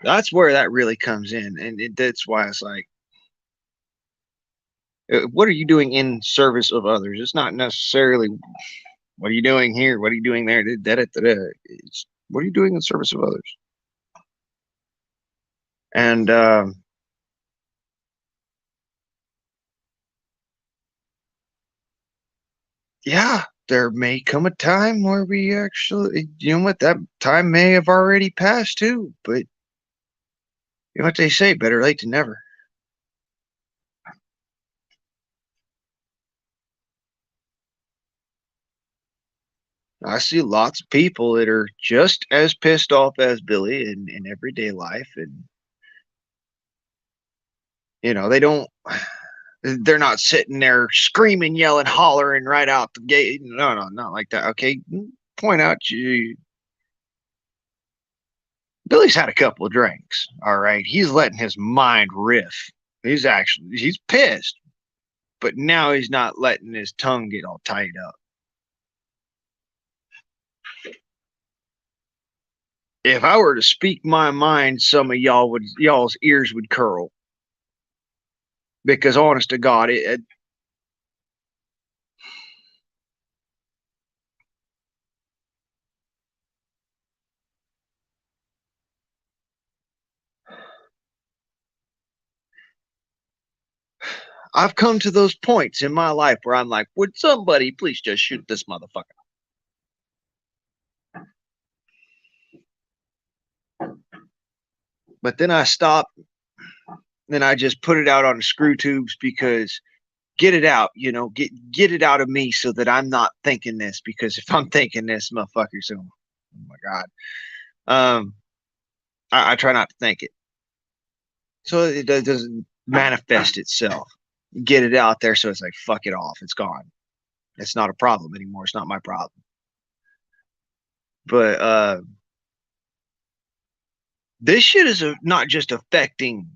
[SPEAKER 7] That's where that really comes in. And that's why it's like, what are you doing in service of others? It's not necessarily, what are you doing here? What are you doing there? It's, what are you doing in service of others? And yeah, there may come a time where we actually, you know what, that time may have already passed too, but you know what they say, better late than never. I see lots of people that are just as pissed off as Billy in everyday life. And, you know, they're not sitting there screaming, yelling, hollering right out the gate. No, not like that. Okay. Point out Billy's had a couple of drinks. All right. He's letting his mind riff. He's pissed, but now he's not letting his tongue get all tied up. If I were to speak my mind, some of y'all's ears would curl. Because honest to God, I've come to those points in my life where I'm like, would somebody please just shoot this motherfucker? But then I stop, then I just put it out on the screw tubes because get it out, you know, get it out of me so that I'm not thinking this. Because if I'm thinking this, motherfuckers, oh my God, I try not to think it, so it doesn't manifest itself. get it out there. So it's like, fuck it off. It's gone. It's not a problem anymore. It's not my problem. But this shit is not just affecting,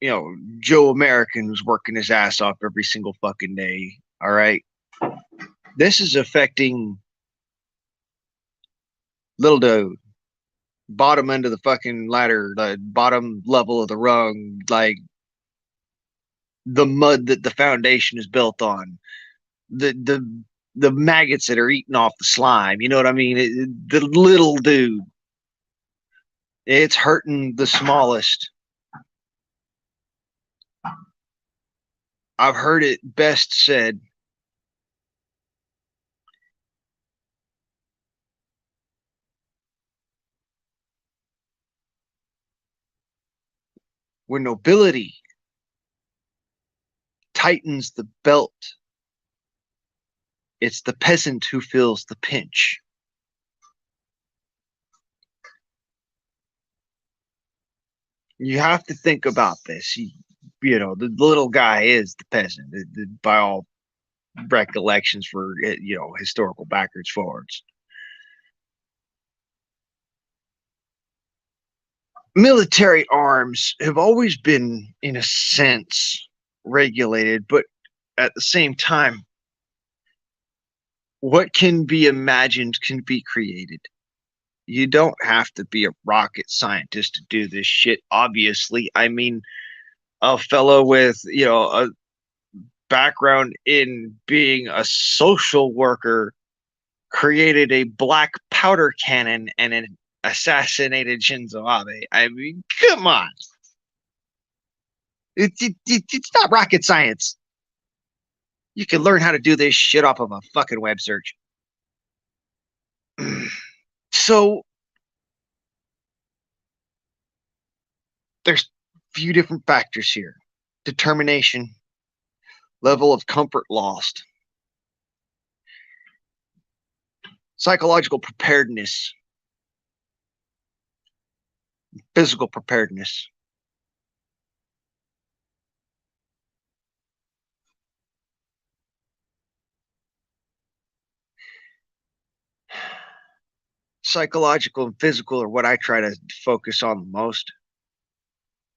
[SPEAKER 7] Joe American who's working his ass off every single fucking day. All right. This is affecting little dude, bottom end of the fucking ladder, the bottom level of the rung, like the mud that the foundation is built on, the maggots that are eating off the slime. You know what I mean? The little dude. It's hurting the smallest. I've heard it best said, when nobility tightens the belt, it's the peasant who feels the pinch. You have to think about this. The little guy is the peasant, by all recollections for historical backwards forwards. Military arms have always been, in a sense, regulated, but at the same time, what can be imagined can be created. You don't have to be a rocket scientist to do this shit, obviously. I mean, a fellow with, a background in being a social worker created a black powder cannon and assassinated Shinzo Abe. I mean, come on. It's not rocket science. You can learn how to do this shit off of a fucking web search. So there's a few different factors here. Determination, level of comfort lost, psychological preparedness, physical preparedness. Psychological and physical are what I try to focus on the most,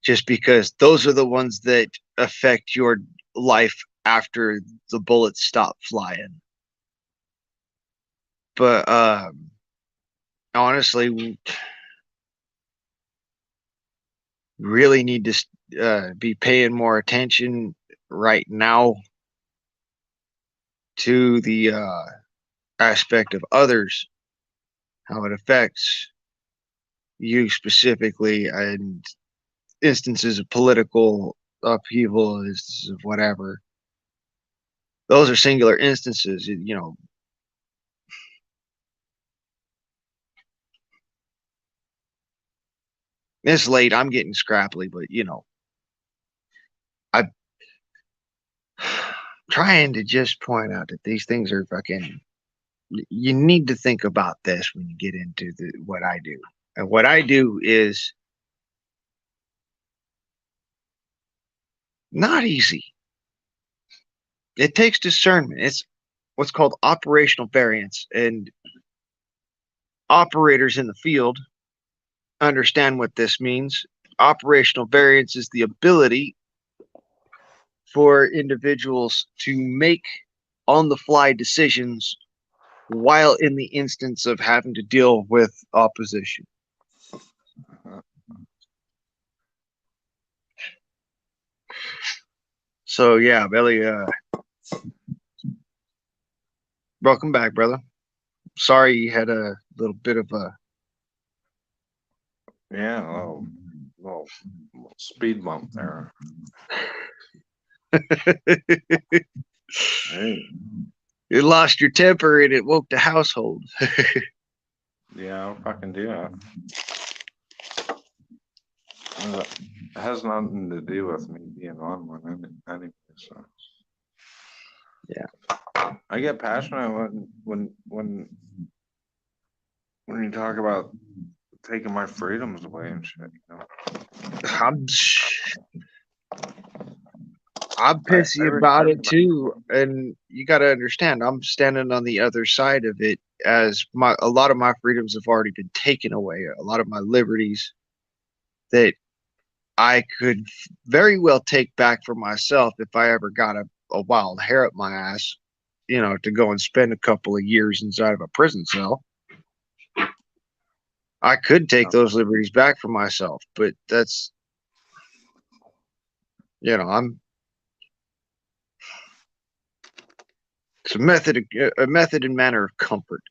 [SPEAKER 7] just because those are the ones that affect your life after the bullets stop flying. But honestly, we really need to be paying more attention right now to the aspect of others, how it affects you specifically, and instances of political upheaval, instances of whatever. Those are singular instances, It's late. I'm getting scrappy, but I'm trying to just point out that these things are fucking. You need to think about this when you get into what I do, and what I do is not easy. It takes discernment. It's what's called operational variance, and operators in the field understand what this means. Operational variance is the ability for individuals to make on-the-fly decisions while in the instance of having to deal with opposition. So yeah, Billy, welcome back, brother. Sorry you had a little bit of a
[SPEAKER 4] little speed bump there. Hey.
[SPEAKER 7] You lost your temper and it woke the household.
[SPEAKER 4] Yeah, I can do that. It has nothing to do with me being on one anyway. So
[SPEAKER 7] yeah,
[SPEAKER 4] I get passionate when you talk about taking my freedoms away and shit.
[SPEAKER 7] I'm pissy about
[SPEAKER 4] respect
[SPEAKER 7] it too, and you got to understand, I'm standing on the other side of it. As a lot of my freedoms have already been taken away, a lot of my liberties that I could very well take back for myself if I ever got a wild hair up my ass, to go and spend a couple of years inside of a prison cell. I could take those liberties back for myself, but that's, it's a method and manner of comfort.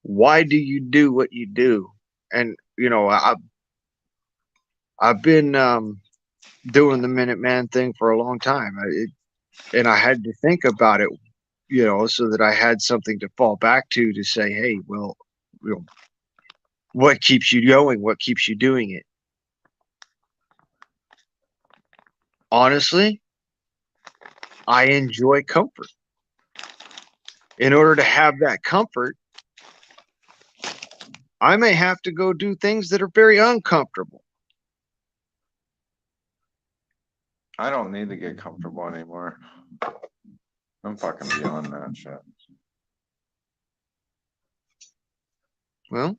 [SPEAKER 7] Why do you do what you do? And I've been doing the Minuteman thing for a long time, and I had to think about it, so that I had something to fall back to say, hey, well, what keeps you going? What keeps you doing it? Honestly, I enjoy comfort. In order to have that comfort, I may have to go do things that are very uncomfortable.
[SPEAKER 4] I don't need to get comfortable anymore. I'm fucking beyond that shit.
[SPEAKER 7] Well,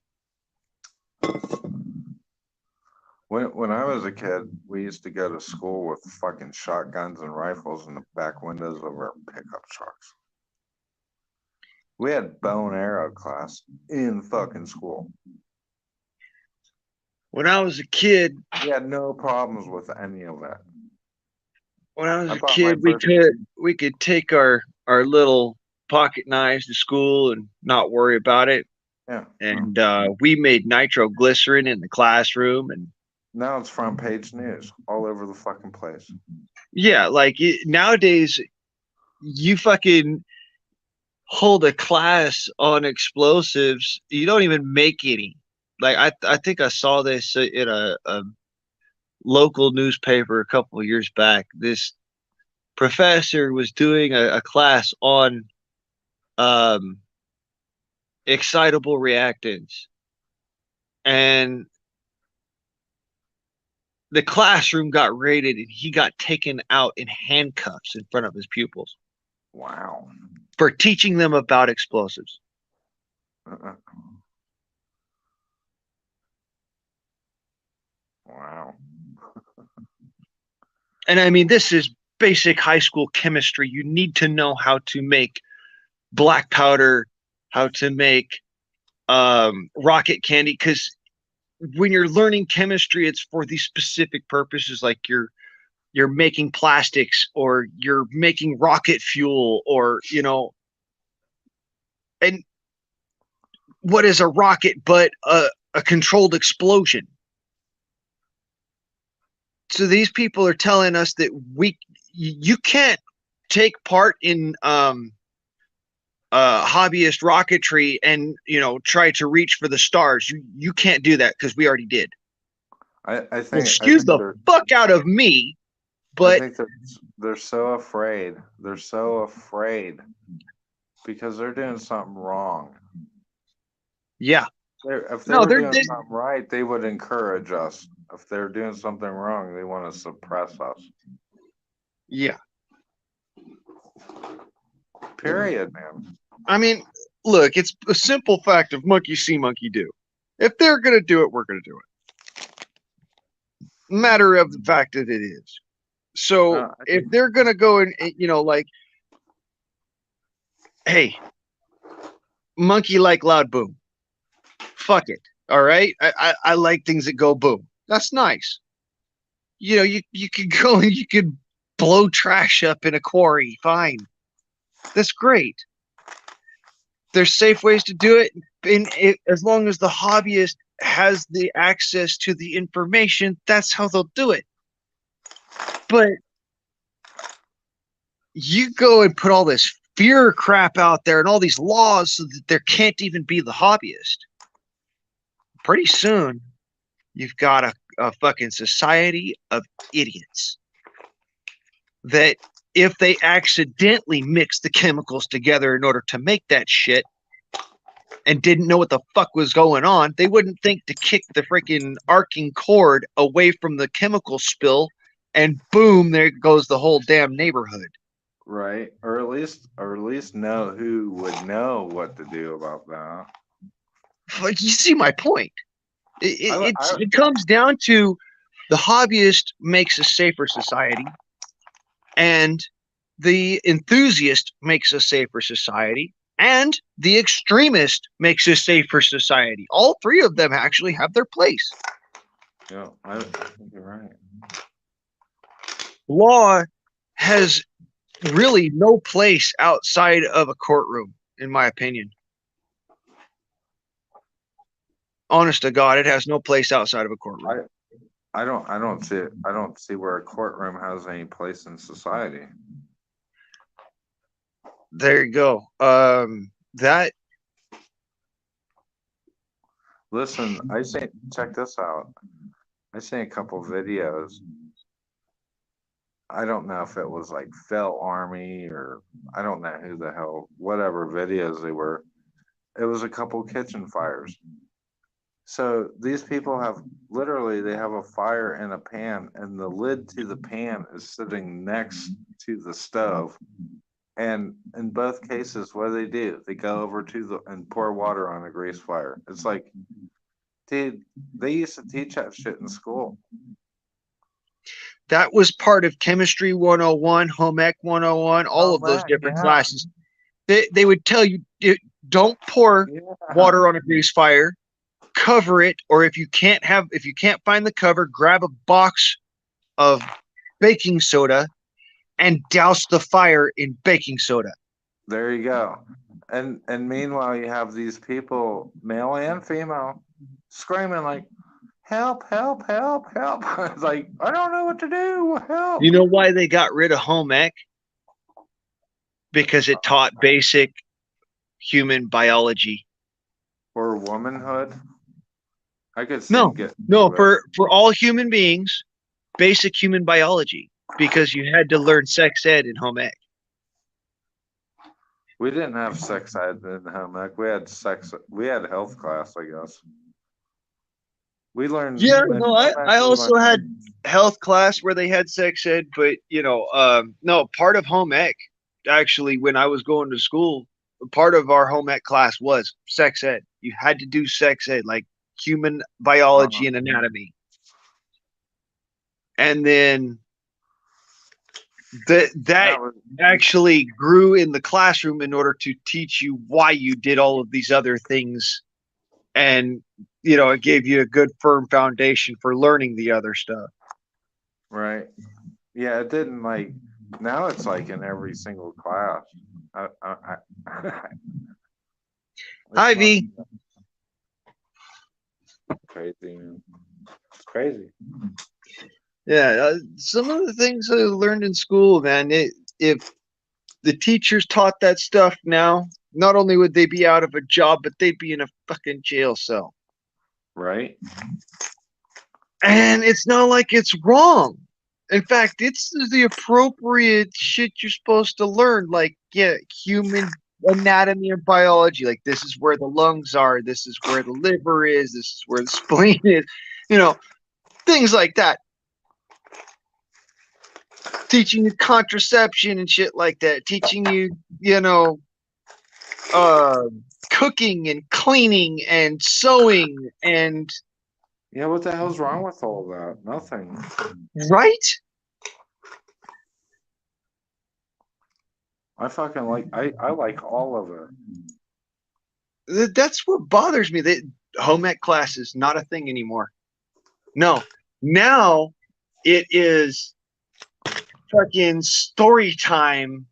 [SPEAKER 4] when I was a kid, we used to go to school with fucking shotguns and rifles in the back windows of our pickup trucks. We had bow and arrow class in fucking school.
[SPEAKER 7] When I was a kid,
[SPEAKER 4] we had no problems with any of that.
[SPEAKER 7] When I was a kid, we could take our little pocket knives to school and not worry about it.
[SPEAKER 4] Yeah.
[SPEAKER 7] And we made nitroglycerin in the classroom, and
[SPEAKER 4] now it's front page news all over the fucking place.
[SPEAKER 7] Yeah, like nowadays, you fucking hold a class on explosives, you don't even make any. Like I think I saw this in a local newspaper a couple of years back. This professor was doing a class on excitable reactants, and the classroom got raided and he got taken out in handcuffs in front of his pupils.
[SPEAKER 4] Wow.
[SPEAKER 7] For teaching them about explosives.
[SPEAKER 4] Wow.
[SPEAKER 7] And I mean, this is basic high school chemistry. You need to know how to make black powder, how to make rocket candy, because when you're learning chemistry, it's for these specific purposes, like you're making plastics, or you're making rocket fuel, or and what is a rocket but a controlled explosion? So these people are telling us that you can't take part in hobbyist rocketry and try to reach for the stars. You can't do that because we already did.
[SPEAKER 4] I think
[SPEAKER 7] excuse the fuck out of me, but
[SPEAKER 4] I think they're so afraid. They're so afraid because they're doing something wrong.
[SPEAKER 7] Yeah.
[SPEAKER 4] If they were doing something right, they would encourage us. If they're doing something wrong, they want to suppress us.
[SPEAKER 7] Yeah.
[SPEAKER 4] Period, man.
[SPEAKER 7] I mean, look, it's a simple fact of monkey see, monkey do. If they're going to do it, we're going to do it. Matter of the fact that it is. So if they're going to go and, like, hey, monkey like loud boom. Fuck it. All right. I like things that go boom. That's nice. You could go and you could blow trash up in a quarry. Fine. That's great. There's safe ways to do it. As long as the hobbyist has the access to the information, that's how they'll do it. But you go and put all this fear crap out there and all these laws so that there can't even be the hobbyist. Pretty soon, you've got a fucking society of idiots that if they accidentally mixed the chemicals together in order to make that shit and didn't know what the fuck was going on, they wouldn't think to kick the freaking arcing cord away from the chemical spill and boom, there goes the whole damn neighborhood.
[SPEAKER 4] Right. Or at least know who would know what to do about that.
[SPEAKER 7] Like, you see my point. It comes down to the hobbyist makes a safer society, and the enthusiast makes a safer society, and the extremist makes a safer society. All three of them actually have their place.
[SPEAKER 4] Yeah, I think you're right.
[SPEAKER 7] Law has really no place outside of a courtroom, in my opinion. Honest to God, it has no place outside of a courtroom.
[SPEAKER 4] I don't see where a courtroom has any place in society.
[SPEAKER 7] There you go.
[SPEAKER 4] Listen, check this out. I seen a couple videos. I don't know if it was like Fell Army or I don't know who the hell, whatever videos they were. It was a couple kitchen fires. So these people they have a fire in a pan, and the lid to the pan is sitting next to the stove. And in both cases, what do? They go over and pour water on a grease fire. It's like, dude, they used to teach that shit in school.
[SPEAKER 7] That was part of Chemistry 101, Home Ec 101, all of those different classes. They would tell you, don't pour water on a grease fire, cover it, or if you can't find the cover, grab a box of baking soda and douse the fire in baking soda.
[SPEAKER 4] There you go. And meanwhile, you have these people, male and female, screaming like, help, help, help, help. It's like, I don't know what to do. Help.
[SPEAKER 7] You know why they got rid of home ec? Because it taught basic human biology.
[SPEAKER 4] For womanhood? I could see
[SPEAKER 7] for all human beings, basic human biology, because you had to learn sex ed in home ec.
[SPEAKER 4] We didn't have sex ed in home ec. We had health class, I guess. We learned.
[SPEAKER 7] Yeah, no, I also had health class where they had sex ed, but no, part of home ec, actually, when I was going to school, part of our home ec class was sex ed. You had to do sex ed, like human biology and anatomy. And then that actually grew in the classroom in order to teach you why you did all of these other things. And, it gave you a good firm foundation for learning the other stuff.
[SPEAKER 4] Right. Yeah, it didn't now it's like in every single class.
[SPEAKER 7] Ivy.
[SPEAKER 4] Crazy, man. It's crazy.
[SPEAKER 7] Yeah, some of the things I learned in school, man, if the teachers taught that stuff now, not only would they be out of a job, but they'd be in a fucking jail cell.
[SPEAKER 4] Right.
[SPEAKER 7] And it's not like it's wrong. In fact, it's the appropriate shit you're supposed to learn. Like, human anatomy and biology. Like, this is where the lungs are. This is where the liver is. This is where the spleen is. Things like that. Teaching you contraception and shit like that. Teaching you, cooking and cleaning and sewing and.
[SPEAKER 4] Yeah, what the hell's wrong with all that? Nothing.
[SPEAKER 7] Right?
[SPEAKER 4] I fucking I like all of
[SPEAKER 7] it. That's what bothers me. That home ec class is not a thing anymore. No. Now it is fucking story time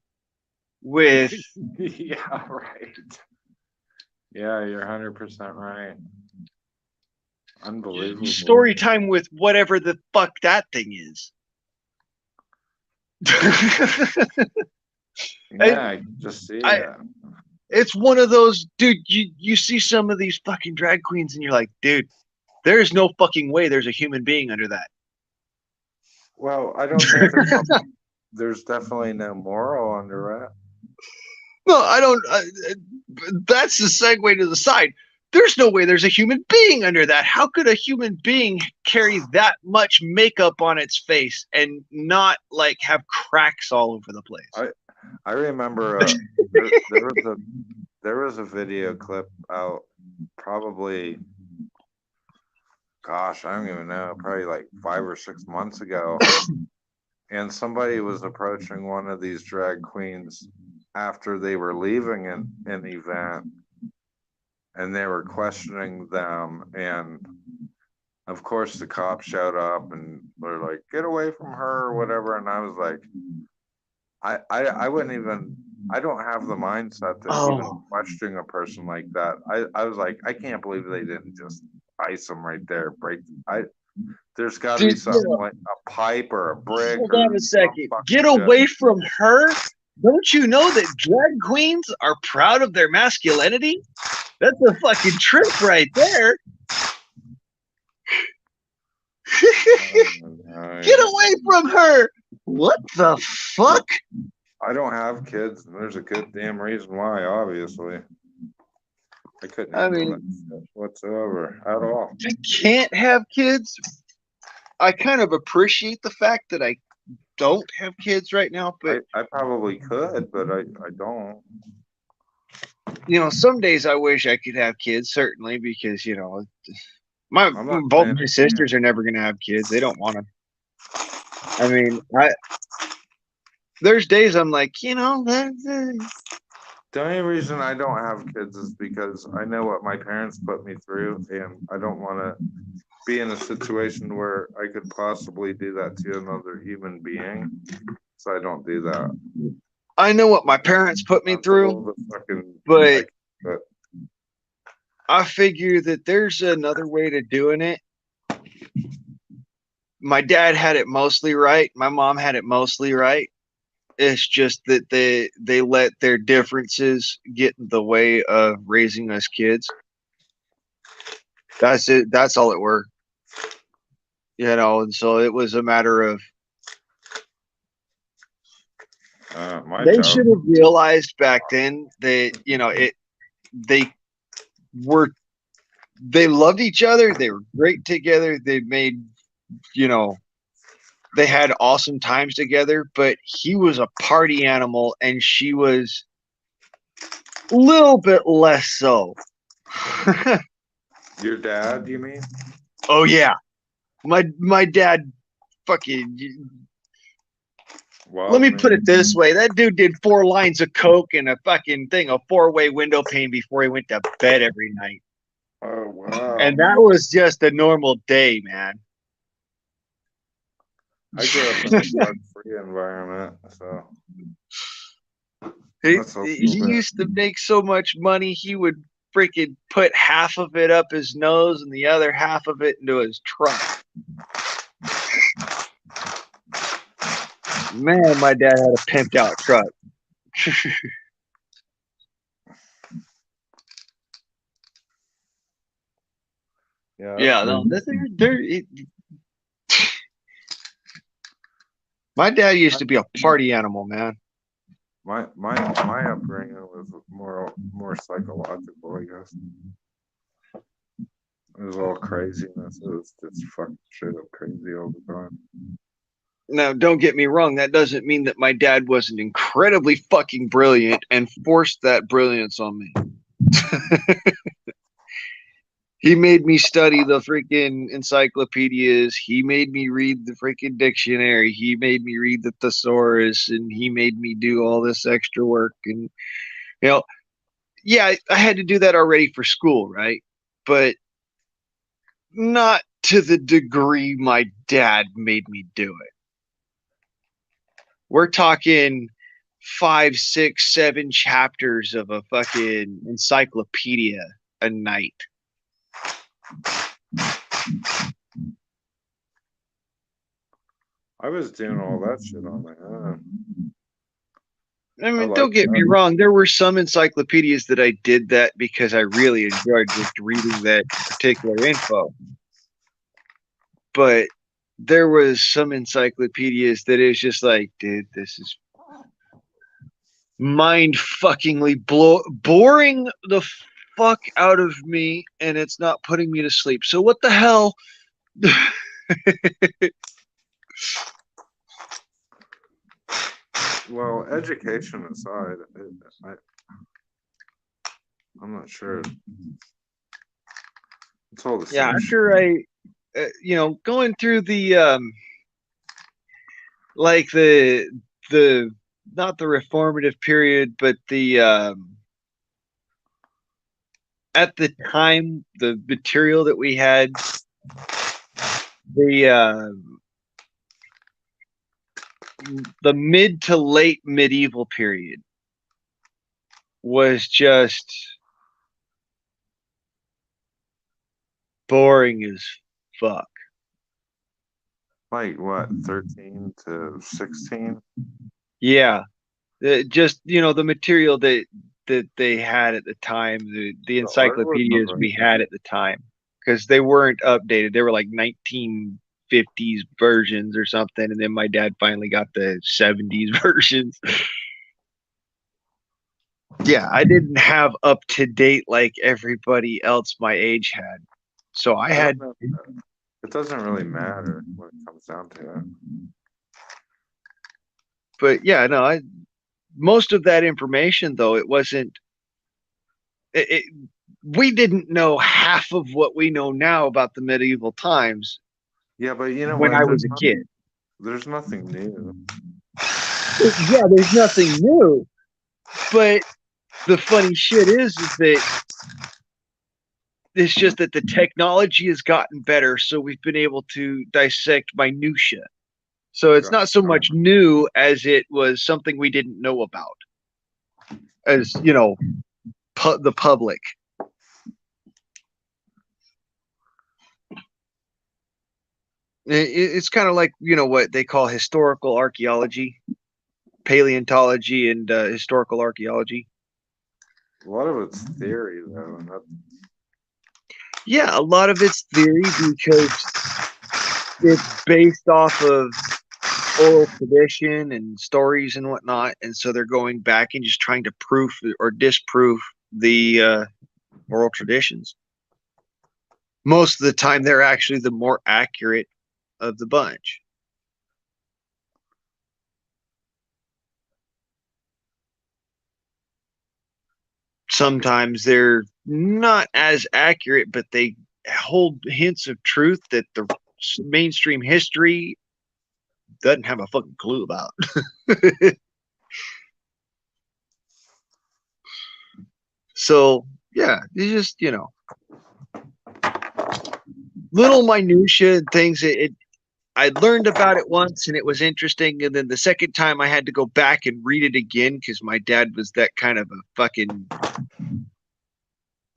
[SPEAKER 7] with.
[SPEAKER 4] Yeah, right. Yeah, you're 100% right. Unbelievable.
[SPEAKER 7] Story time with whatever the fuck that thing is.
[SPEAKER 4] Yeah, I just see it.
[SPEAKER 7] It's one of those, dude, you see some of these fucking drag queens and you're like, dude, there's no fucking way there's a human being under that.
[SPEAKER 4] Well, I don't think there's definitely no moral under it.
[SPEAKER 7] No, I don't. That's the segue to the side. there's no way there's a human being under that. How could a human being carry that much makeup on its face and not like have cracks all over the place?
[SPEAKER 4] I remember there was a video clip out probably, gosh, I don't even know, probably like 5 or 6 months ago. And somebody was approaching one of these drag queens after they were leaving an event, and they were questioning them. And of course, the cops showed up and were like, "Get away from her," or whatever. And I was like, I wouldn't even. I don't have the mindset to even question a person like that. I was like, I can't believe they didn't just ice them right there. There's got to be something like a pipe or a brick.
[SPEAKER 7] Hold on a second. Get away from her? Don't you know that drag queens are proud of their masculinity? That's a fucking trip right there. Get away from her! What the fuck?
[SPEAKER 4] I don't have kids, and there's a good damn reason why, obviously. I couldn't handle that whatsoever at all.
[SPEAKER 7] I can't have kids. I kind of appreciate the fact that I don't have kids right now, but
[SPEAKER 4] I probably could, but I don't.
[SPEAKER 7] You know, some days I wish I could have kids, certainly, because you know, both my sisters are never going to have kids. They don't want to. I mean, there's days I'm like, you know,
[SPEAKER 4] the only reason I don't have kids is because I know what my parents put me through, and I don't want to be in a situation where I could possibly do that to another human being. So I don't do that.
[SPEAKER 7] I know what my parents put me through, but I figure that there's another way to doing it. My dad had it mostly right. My mom had it mostly right. It's just that they let their differences get in the way of raising us kids. That's it. That's all it were. You know, and so it was a matter of they should have realized back then that, you know, they loved each other. They were great together. They made, you know, they had awesome times together, but he was a party animal and she was a little bit less so.
[SPEAKER 4] Your dad, you mean?
[SPEAKER 7] Oh yeah. My dad fucking, well, let me put it this way. That dude did 4 lines of coke and a fucking thing, a 4-way window pane before he went to bed every night.
[SPEAKER 4] Oh wow.
[SPEAKER 7] And that was just a normal day, man.
[SPEAKER 4] I grew up in a drug-free environment, so
[SPEAKER 7] he used to make so much money he would freaking put half of it up his nose and the other half of it into his truck. Man, my dad had a pimped out truck. Yeah, no, my dad used to be a party animal, man.
[SPEAKER 4] My upbringing was more psychological, I guess. It was all craziness. It was just fucking straight up crazy all the time.
[SPEAKER 7] Now, don't get me wrong. That doesn't mean that my dad wasn't incredibly fucking brilliant and forced that brilliance on me. He made me study the freaking encyclopedias. He made me read the freaking dictionary. He made me read the thesaurus, and he made me do all this extra work. And, you know, yeah, I had to do that already for school, right? But not to the degree my dad made me do it. We're talking 5, 6, 7 chapters of a fucking encyclopedia a night.
[SPEAKER 4] I was doing all that shit on my own.
[SPEAKER 7] I mean, don't get me wrong. There were some encyclopedias that I did that because I really enjoyed just reading that particular info. But there was some encyclopedias that is just like, dude, this is mind-fuckingly boring the fuck out of me, and it's not putting me to sleep. So what the hell?
[SPEAKER 4] Well, education aside, I'm not sure. It's all the same.
[SPEAKER 7] Yeah, after I, going through the like the not the reformative period, but the at the time the material that we had, the mid to late medieval period was just boring as fuck.
[SPEAKER 4] Like what, 13 to 16?
[SPEAKER 7] Yeah, just the material that they had at the time, the encyclopedias we had at the time, because they weren't updated. They were like 1950s versions or something, and then my dad finally got the 70s versions. Yeah, I didn't have up to date like everybody else my age had. So I had.
[SPEAKER 4] It doesn't really matter when it comes down to it.
[SPEAKER 7] But yeah, no, most of that information though, it wasn't. We didn't know half of what we know now about the medieval times.
[SPEAKER 4] Yeah, but you know
[SPEAKER 7] when I was a kid,
[SPEAKER 4] there's nothing new.
[SPEAKER 7] Yeah, there's nothing new. But the funny shit is that it's just that the technology has gotten better, so we've been able to dissect minutia. So it's not so much new as it was something we didn't know about, as the public. It's kind of like what they call historical archaeology, paleontology, and historical archaeology.
[SPEAKER 4] A lot of it's theory, though.
[SPEAKER 7] Yeah, a lot of it's theory because it's based off of oral tradition and stories and whatnot, and so they're going back and just trying to prove or disprove the oral traditions. Most of the time, they're actually the more accurate of the bunch. Sometimes they're not as accurate, but they hold hints of truth that the mainstream history doesn't have a fucking clue about. So yeah, it's just little minutia and things. I learned about it once and it was interesting, and then the second time I had to go back and read it again because my dad was that kind of a fucking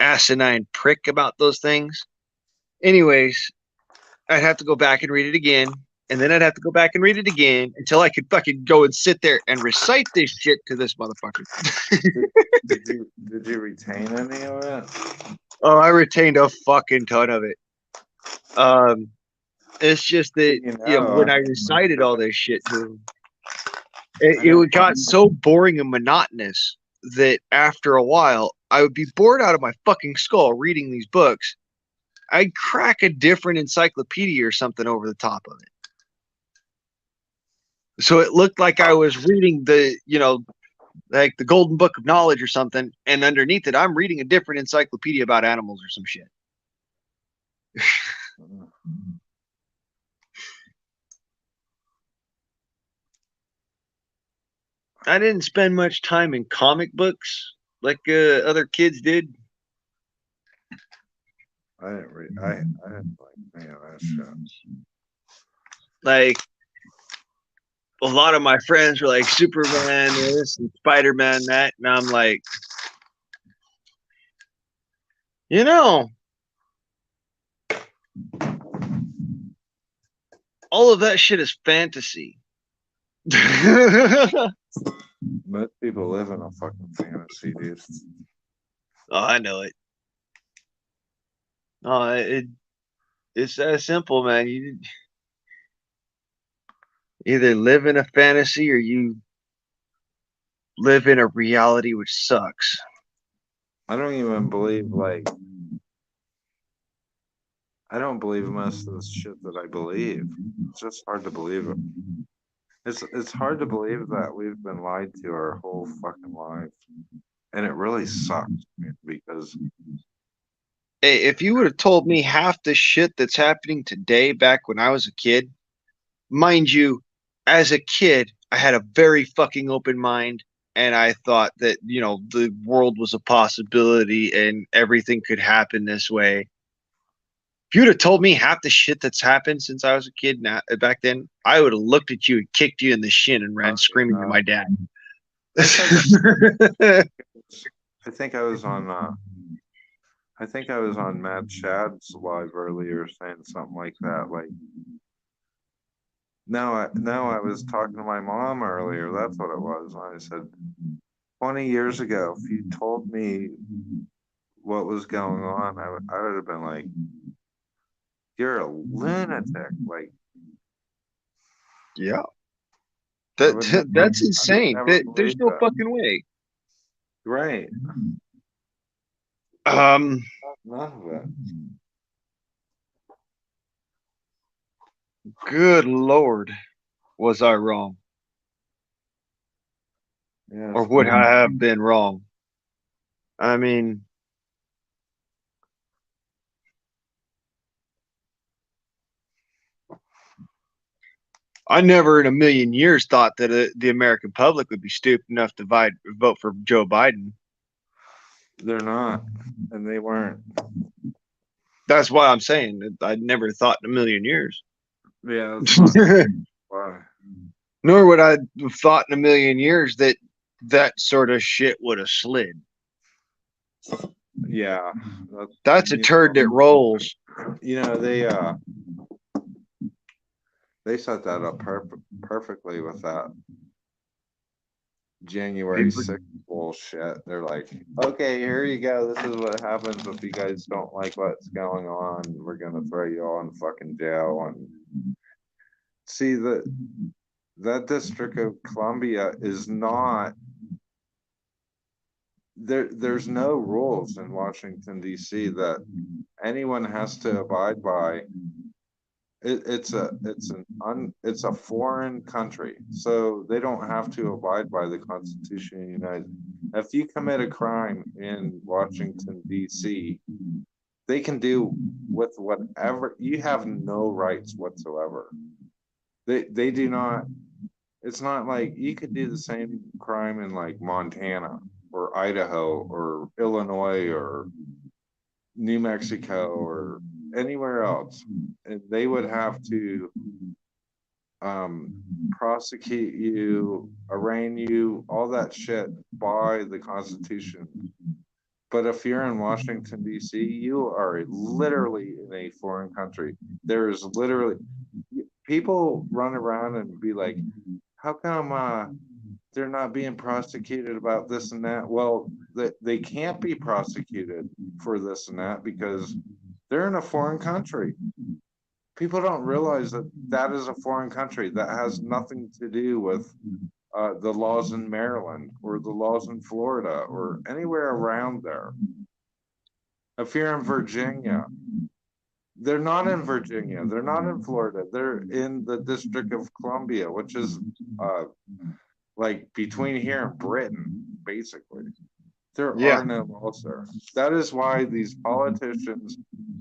[SPEAKER 7] asinine prick about those things. Anyways, I'd have to go back and read it again, and then I'd have to go back and read it again until I could fucking go and sit there and recite this shit to this motherfucker.
[SPEAKER 4] Did you retain any of it?
[SPEAKER 7] Oh, I retained a fucking ton of it. It's just that when I recited all this shit to him, it got so boring and monotonous that after a while I would be bored out of my fucking skull reading these books. I'd crack a different encyclopedia or something over the top of it. So it looked like I was reading like the Golden Book of Knowledge or something, and underneath it, I'm reading a different encyclopedia about animals or some shit. I didn't spend much time in comic books like other kids did.
[SPEAKER 4] I didn't read. I didn't like any of that shit.
[SPEAKER 7] Like a lot of my friends were like Superman this and Spider-Man that, and I'm like, all of that shit is fantasy.
[SPEAKER 4] Most people live in a fucking fantasy, dude.
[SPEAKER 7] Oh, I know it. Oh, it's that simple, man. You either live in a fantasy or you live in a reality which sucks.
[SPEAKER 4] I don't even believe I don't believe most of the shit that I believe. It's just hard to believe it. It's hard to believe that we've been lied to our whole fucking life. And it really sucks, man, because
[SPEAKER 7] Hey, if you would have told me half the shit that's happening today back when I was a kid, mind you, as a kid, I had a very fucking open mind and I thought that, the world was a possibility and everything could happen this way. If you'd have told me half the shit that's happened since I was a kid back then, I would have looked at you and kicked you in the shin and ran screaming to my dad.
[SPEAKER 4] I think I was on Matt Shad's live earlier saying something like that. Like now I was talking to my mom earlier. That's what it was. I said 20 years ago, if you told me what was going on, I would have been like, you're a lunatic. Like,
[SPEAKER 7] yeah.
[SPEAKER 4] That's
[SPEAKER 7] insane. There's no fucking way.
[SPEAKER 4] Right.
[SPEAKER 7] None
[SPEAKER 4] of it.
[SPEAKER 7] Good Lord, was I wrong?
[SPEAKER 4] Yeah,
[SPEAKER 7] or would I have been wrong? I mean, I never in a million years thought that the American public would be stupid enough to vote for Joe Biden.
[SPEAKER 4] They're not, and they weren't.
[SPEAKER 7] That's why I'm saying that I never thought in a million years.
[SPEAKER 4] Yeah, that's why.
[SPEAKER 7] Nor would I have thought in a million years that that sort of shit would have slid.
[SPEAKER 4] Yeah,
[SPEAKER 7] that's a turd that rolls.
[SPEAKER 4] You know, they set that up perfectly with that January 6th bullshit. They're like, okay, here you go. This is what happens if you guys don't like what's going on. We're gonna throw you all in fucking jail. And see that District of Columbia is not there. There's no rules in Washington D.C. that anyone has to abide by. It's a foreign country, so they don't have to abide by the Constitution of the United States. If you commit a crime in Washington D.C., they can do with whatever. You have no rights whatsoever. They do not. It's not like you could do the same crime in like Montana or Idaho or Illinois or New Mexico or anywhere else, and they would have to prosecute you, arraign you, all that shit by the Constitution. But if you're in Washington D.C., you are literally in a foreign country. There is literally people run around and be like, "How come they're not being prosecuted about this and that?" Well, they can't be prosecuted for this and that because they're in a foreign country. People don't realize that that is a foreign country that has nothing to do with the laws in Maryland or the laws in Florida or anywhere around there. If you're in Virginia, they're not in Virginia. They're not in Florida. They're in the District of Columbia, which is like between here and Britain, basically. There are no laws there. That is why these politicians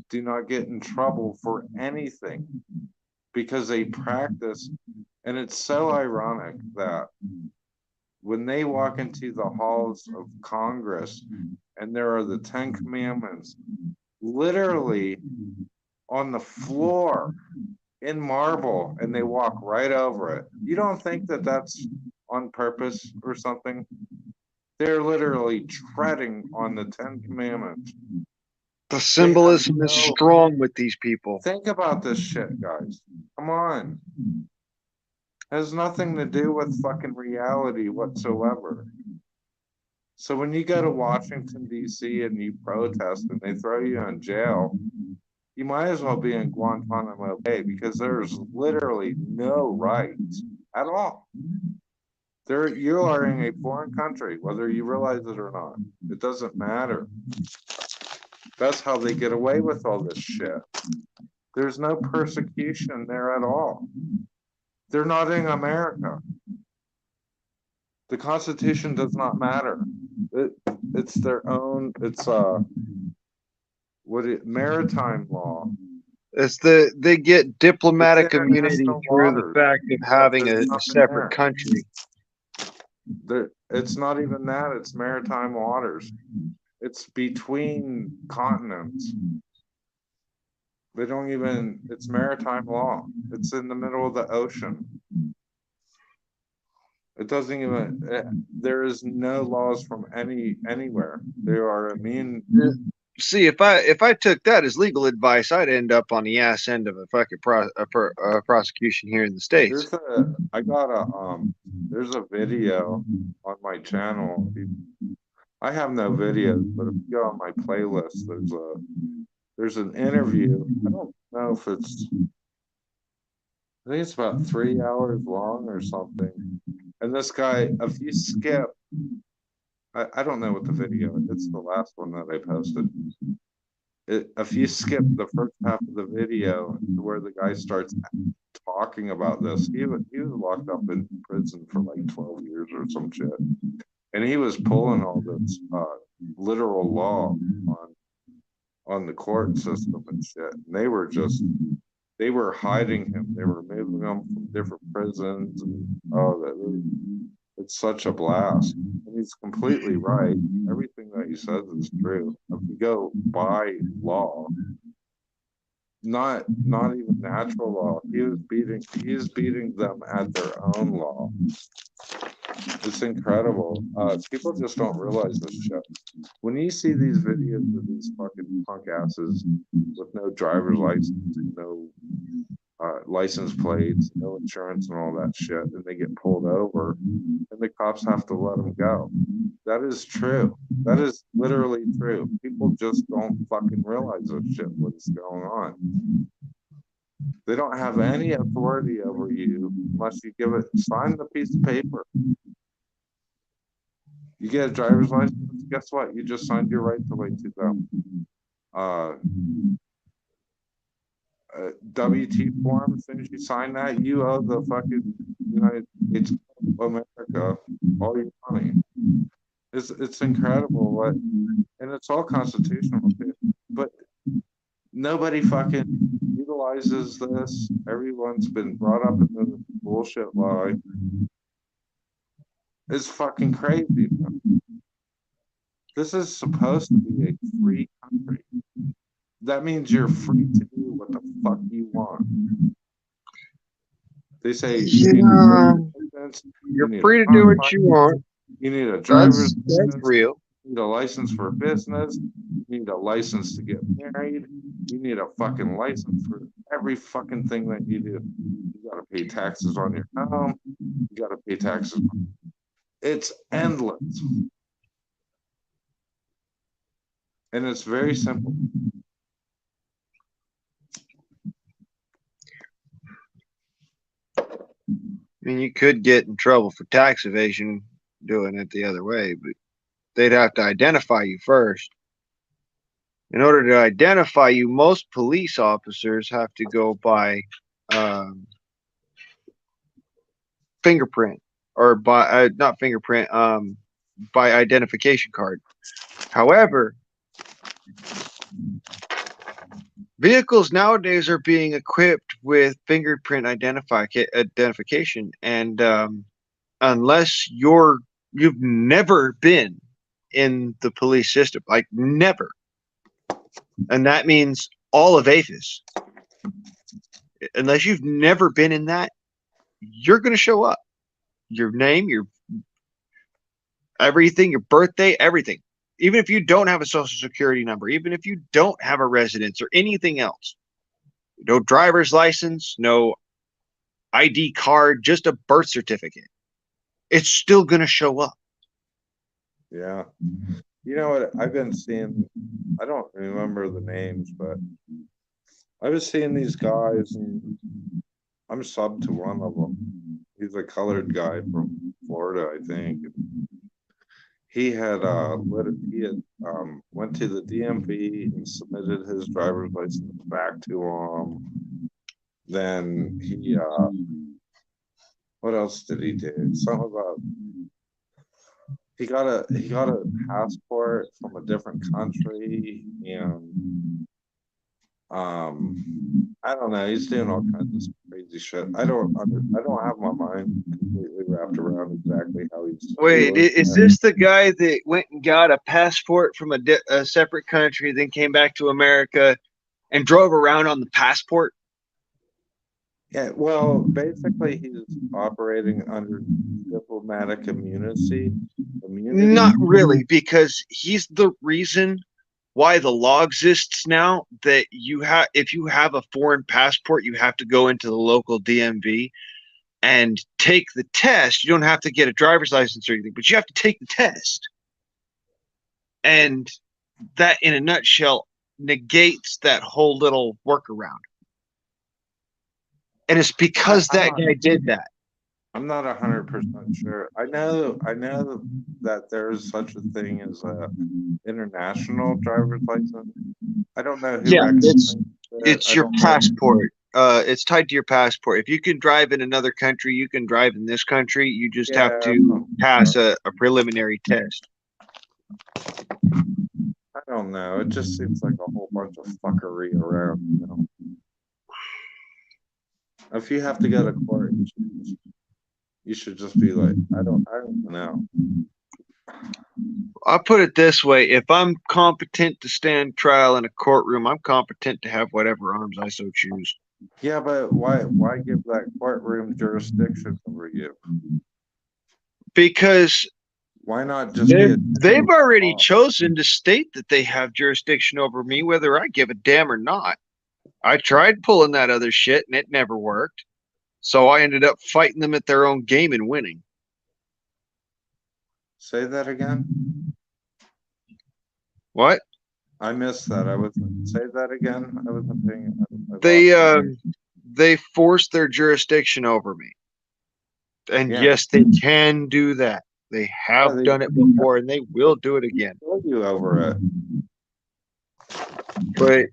[SPEAKER 4] do not get in trouble for anything, because they practice. And it's so ironic that when they walk into the halls of Congress and there are the 10 Commandments literally on the floor in marble and they walk right over it, you don't think that that's on purpose or something? They're literally treading on the 10 Commandments.
[SPEAKER 7] The symbolism is strong with these people.
[SPEAKER 4] Think about this shit, guys. Come on. It has nothing to do with fucking reality whatsoever. So when you go to Washington, D.C. and you protest and they throw you in jail, you might as well be in Guantanamo Bay because there's literally no rights at all. You are in a foreign country, whether you realize it or not. It doesn't matter. That's how they get away with all this shit. There's no persecution there at all. They're not in America. The Constitution does not matter. It's their own. It's maritime law.
[SPEAKER 7] They get diplomatic
[SPEAKER 4] It's
[SPEAKER 7] immunity
[SPEAKER 4] international
[SPEAKER 7] through the
[SPEAKER 4] waters.
[SPEAKER 7] fact of having
[SPEAKER 4] There's
[SPEAKER 7] a
[SPEAKER 4] nothing
[SPEAKER 7] separate
[SPEAKER 4] there.
[SPEAKER 7] country.
[SPEAKER 4] It's not even that. It's maritime waters. It's between continents. They don't even. It's maritime law. It's in the middle of the ocean. It doesn't even. There is no laws from anywhere. They are immune.
[SPEAKER 7] See, if I took that as legal advice, I'd end up on the ass end of a fucking prosecution here in the States.
[SPEAKER 4] There's a video on my channel. I have no videos, but if you go on my playlist, there's an interview. I don't know if I think it's about 3 hours long or something. And this guy, if you skip, I don't know what the video is. It's the last one that I posted. If you skip the first half of the video to where the guy starts talking about this, he was locked up in prison for like 12 years or some shit. And he was pulling all this literal law on the court system and shit. And they were hiding him. They were moving him from different prisons. And, it's such a blast. And he's completely right. Everything that he says is true. If you go by law, not even natural law, he is beating them at their own law. It's incredible. People just don't realize this shit. When you see these videos of these fucking punk asses with no driver's license, no license plates, no insurance, and all that shit, and they get pulled over, and the cops have to let them go. That is true. That is literally true. People just don't fucking realize this shit, what's going on. They don't have any authority over you unless you sign the piece of paper. You get a driver's license, guess what? You just signed your right to like to them. WT form, as soon as you sign that, you owe the fucking United States of America all your money. It's incredible what, and it's all constitutional too. But nobody fucking utilizes this. Everyone's been brought up in the bullshit lie. It's fucking crazy. This is supposed to be a free country. That means you're free to do what the fuck you want. They say
[SPEAKER 7] you're free to do what you want.
[SPEAKER 4] You need a driver's
[SPEAKER 7] license.
[SPEAKER 4] That's
[SPEAKER 7] real.
[SPEAKER 4] You need a license for business. You need a license to get married. You need a fucking license for every fucking thing that you do. You gotta pay taxes on your home. You gotta pay taxes. It's endless. And it's very simple.
[SPEAKER 7] I mean, you could get in trouble for tax evasion doing it the other way, but they'd have to identify you first. In order to identify you, most police officers have to go by fingerprint, or by not fingerprint, by identification card. However, vehicles nowadays are being equipped with fingerprint identification, and unless you've never been in the police system, like never, and that means all of APHIS, unless you've never been in that, you're going to show up. Your name, your everything, your birthday, everything. Even if you don't have a social security number, even if you don't have a residence or anything else, no driver's license, no ID card, just a birth certificate, it's still going to show up.
[SPEAKER 4] Yeah. You know what? I've been seeing, I don't remember the names, but I was seeing these guys, and I'm sub to one of them. He's a colored guy from Florida, I think. He had went to the DMV and submitted his driver's license back to him. Then he what else did he do? Something about he got a passport from a different country, and I don't know. He's doing all kinds of crazy shit. I don't have my mind completely wrapped around exactly how he's.
[SPEAKER 7] Wait, is this the guy that went and got a passport from a separate country, then came back to America and drove around on the passport?
[SPEAKER 4] Yeah, well, basically he's operating under diplomatic immunity.
[SPEAKER 7] Not really, because he's the reason why the law exists now, that if you have a foreign passport, you have to go into the local DMV and take the test. You don't have to get a driver's license or anything, but you have to take the test. And that, in a nutshell, negates that whole little workaround. And it's because that guy did that.
[SPEAKER 4] I'm not 100% sure. I know that there's such a thing as a international driver's license. I don't know who.
[SPEAKER 7] Yeah, it's your passport. It's tied to your passport. If you can drive in another country, you can drive in this country. You just have to pass a preliminary test.
[SPEAKER 4] I don't know. It just seems like a whole bunch of fuckery around, you know. If you have to go to court, you should just be like, I don't know.
[SPEAKER 7] I'll put it this way: if I'm competent to stand trial in a courtroom, I'm competent to have whatever arms I so choose.
[SPEAKER 4] Yeah, but why give that courtroom jurisdiction over you?
[SPEAKER 7] Because
[SPEAKER 4] why not just
[SPEAKER 7] they've already chosen to state that they have jurisdiction over me, whether I give a damn or not. I tried pulling that other shit and it never worked. So I ended up fighting them at their own game and winning.
[SPEAKER 4] Say that again.
[SPEAKER 7] What?
[SPEAKER 4] I missed that. Say that again. I wasn't
[SPEAKER 7] paying. They forced their jurisdiction over me. And yes, they can do that. They have done it before and they will do it again.
[SPEAKER 4] They'll kill you over it.
[SPEAKER 7] But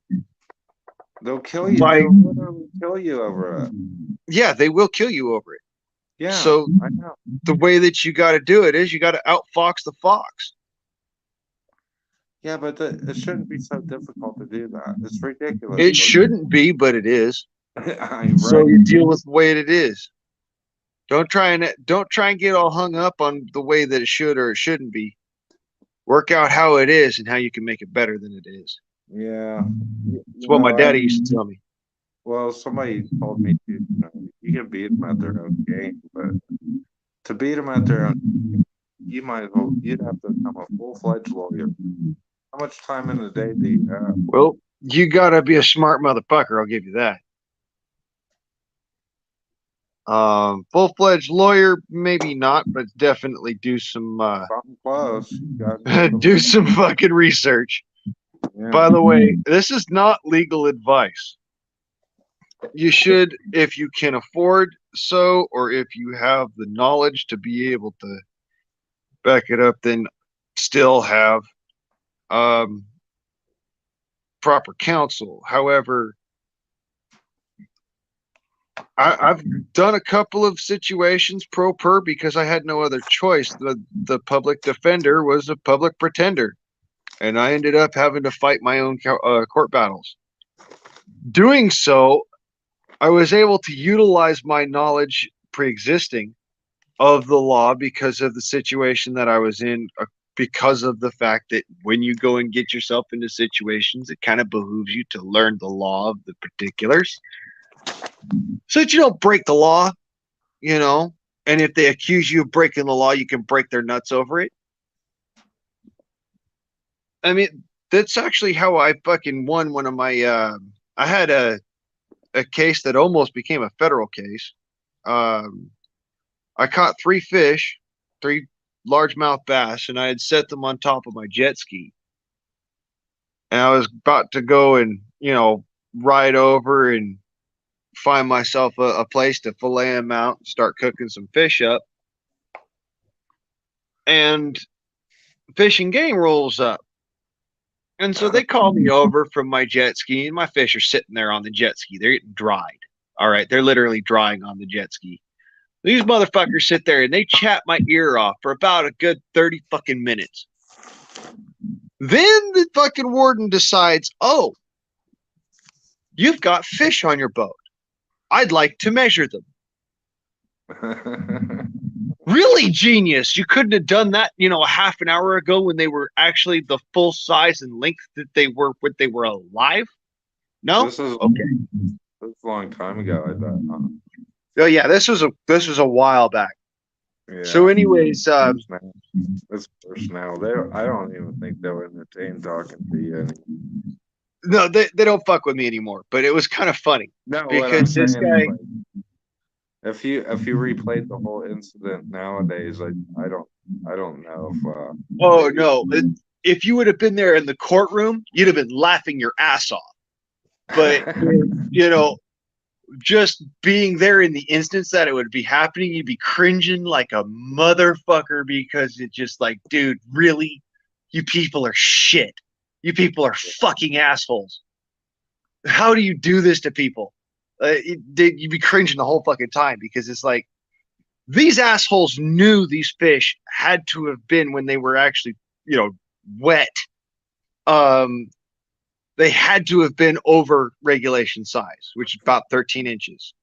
[SPEAKER 4] they'll kill you. They'll literally kill you over it.
[SPEAKER 7] Yeah, they will kill you over it.
[SPEAKER 4] Yeah.
[SPEAKER 7] So
[SPEAKER 4] I know.
[SPEAKER 7] The way that you got to do it is you got to outfox the fox.
[SPEAKER 4] Yeah, but it shouldn't be so difficult to do that. It's ridiculous.
[SPEAKER 7] It shouldn't be, but it is.
[SPEAKER 4] Right.
[SPEAKER 7] So you deal with the way it is. Don't try and get all hung up on the way that it should or it shouldn't be. Work out how it is and how you can make it better than it is.
[SPEAKER 4] Yeah.
[SPEAKER 7] That's what my daddy used to tell me.
[SPEAKER 4] Well, somebody told me you can beat them at their own game, but to beat them at their own game, you'd have to become a full-fledged lawyer. How much time in the day do you have?
[SPEAKER 7] Well, you gotta be a smart motherfucker, I'll give you that. Full-fledged lawyer, maybe not, but definitely do some
[SPEAKER 4] something close.
[SPEAKER 7] do some fucking research. Yeah. By the way, this is not legal advice. You should, if you can afford so, or if you have the knowledge to be able to back it up, then still have proper counsel. However, I've done a couple of situations pro per because I had no other choice. The public defender was a public pretender, and I ended up having to fight my own court battles. Doing so, I was able to utilize my knowledge pre-existing of the law because of the situation that I was in, because of the fact that when you go and get yourself into situations, it kind of behooves you to learn the law of the particulars so that you don't break the law, you know, and if they accuse you of breaking the law, you can break their nuts over it. I mean, that's actually how I fucking won one of my, I had a case that almost became a federal case. I caught 3 fish, 3 largemouth bass, and I had set them on top of my jet ski. And I was about to go and, you know, ride over and find myself a place to fillet them out and start cooking some fish up. and Fish and Game rolls up. And so they call me over from my jet ski, and my fish are sitting there on the jet ski. They're getting dried. All right. They're literally drying on the jet ski. These motherfuckers sit there and they chat my ear off for about a good 30 fucking minutes. Then the fucking warden decides, oh, you've got fish on your boat. I'd like to measure them. Really genius. You couldn't have done that, a half an hour ago when they were actually the full size and length that they were when they were alive. No?
[SPEAKER 4] This is
[SPEAKER 7] okay.
[SPEAKER 4] This is a long time ago, I bet. Huh?
[SPEAKER 7] Oh yeah, this was a while back.
[SPEAKER 4] Yeah.
[SPEAKER 7] So anyways,
[SPEAKER 4] it's worse now. I don't even think they'll entertain talking to you anymore.
[SPEAKER 7] No, they don't fuck with me anymore. But it was kind of funny.
[SPEAKER 4] No,
[SPEAKER 7] because this guy.
[SPEAKER 4] If you replayed the whole incident nowadays, I don't know if.
[SPEAKER 7] Oh no! If you would have been there in the courtroom, you'd have been laughing your ass off. But just being there in the instance that it would be happening, you'd be cringing like a motherfucker because it's just like, dude, really? You people are shit. You people are fucking assholes. How do you do this to people? You'd be cringing the whole fucking time because it's like these assholes knew these fish had to have been when they were actually, wet. They had to have been over regulation size, which is about 13 inches.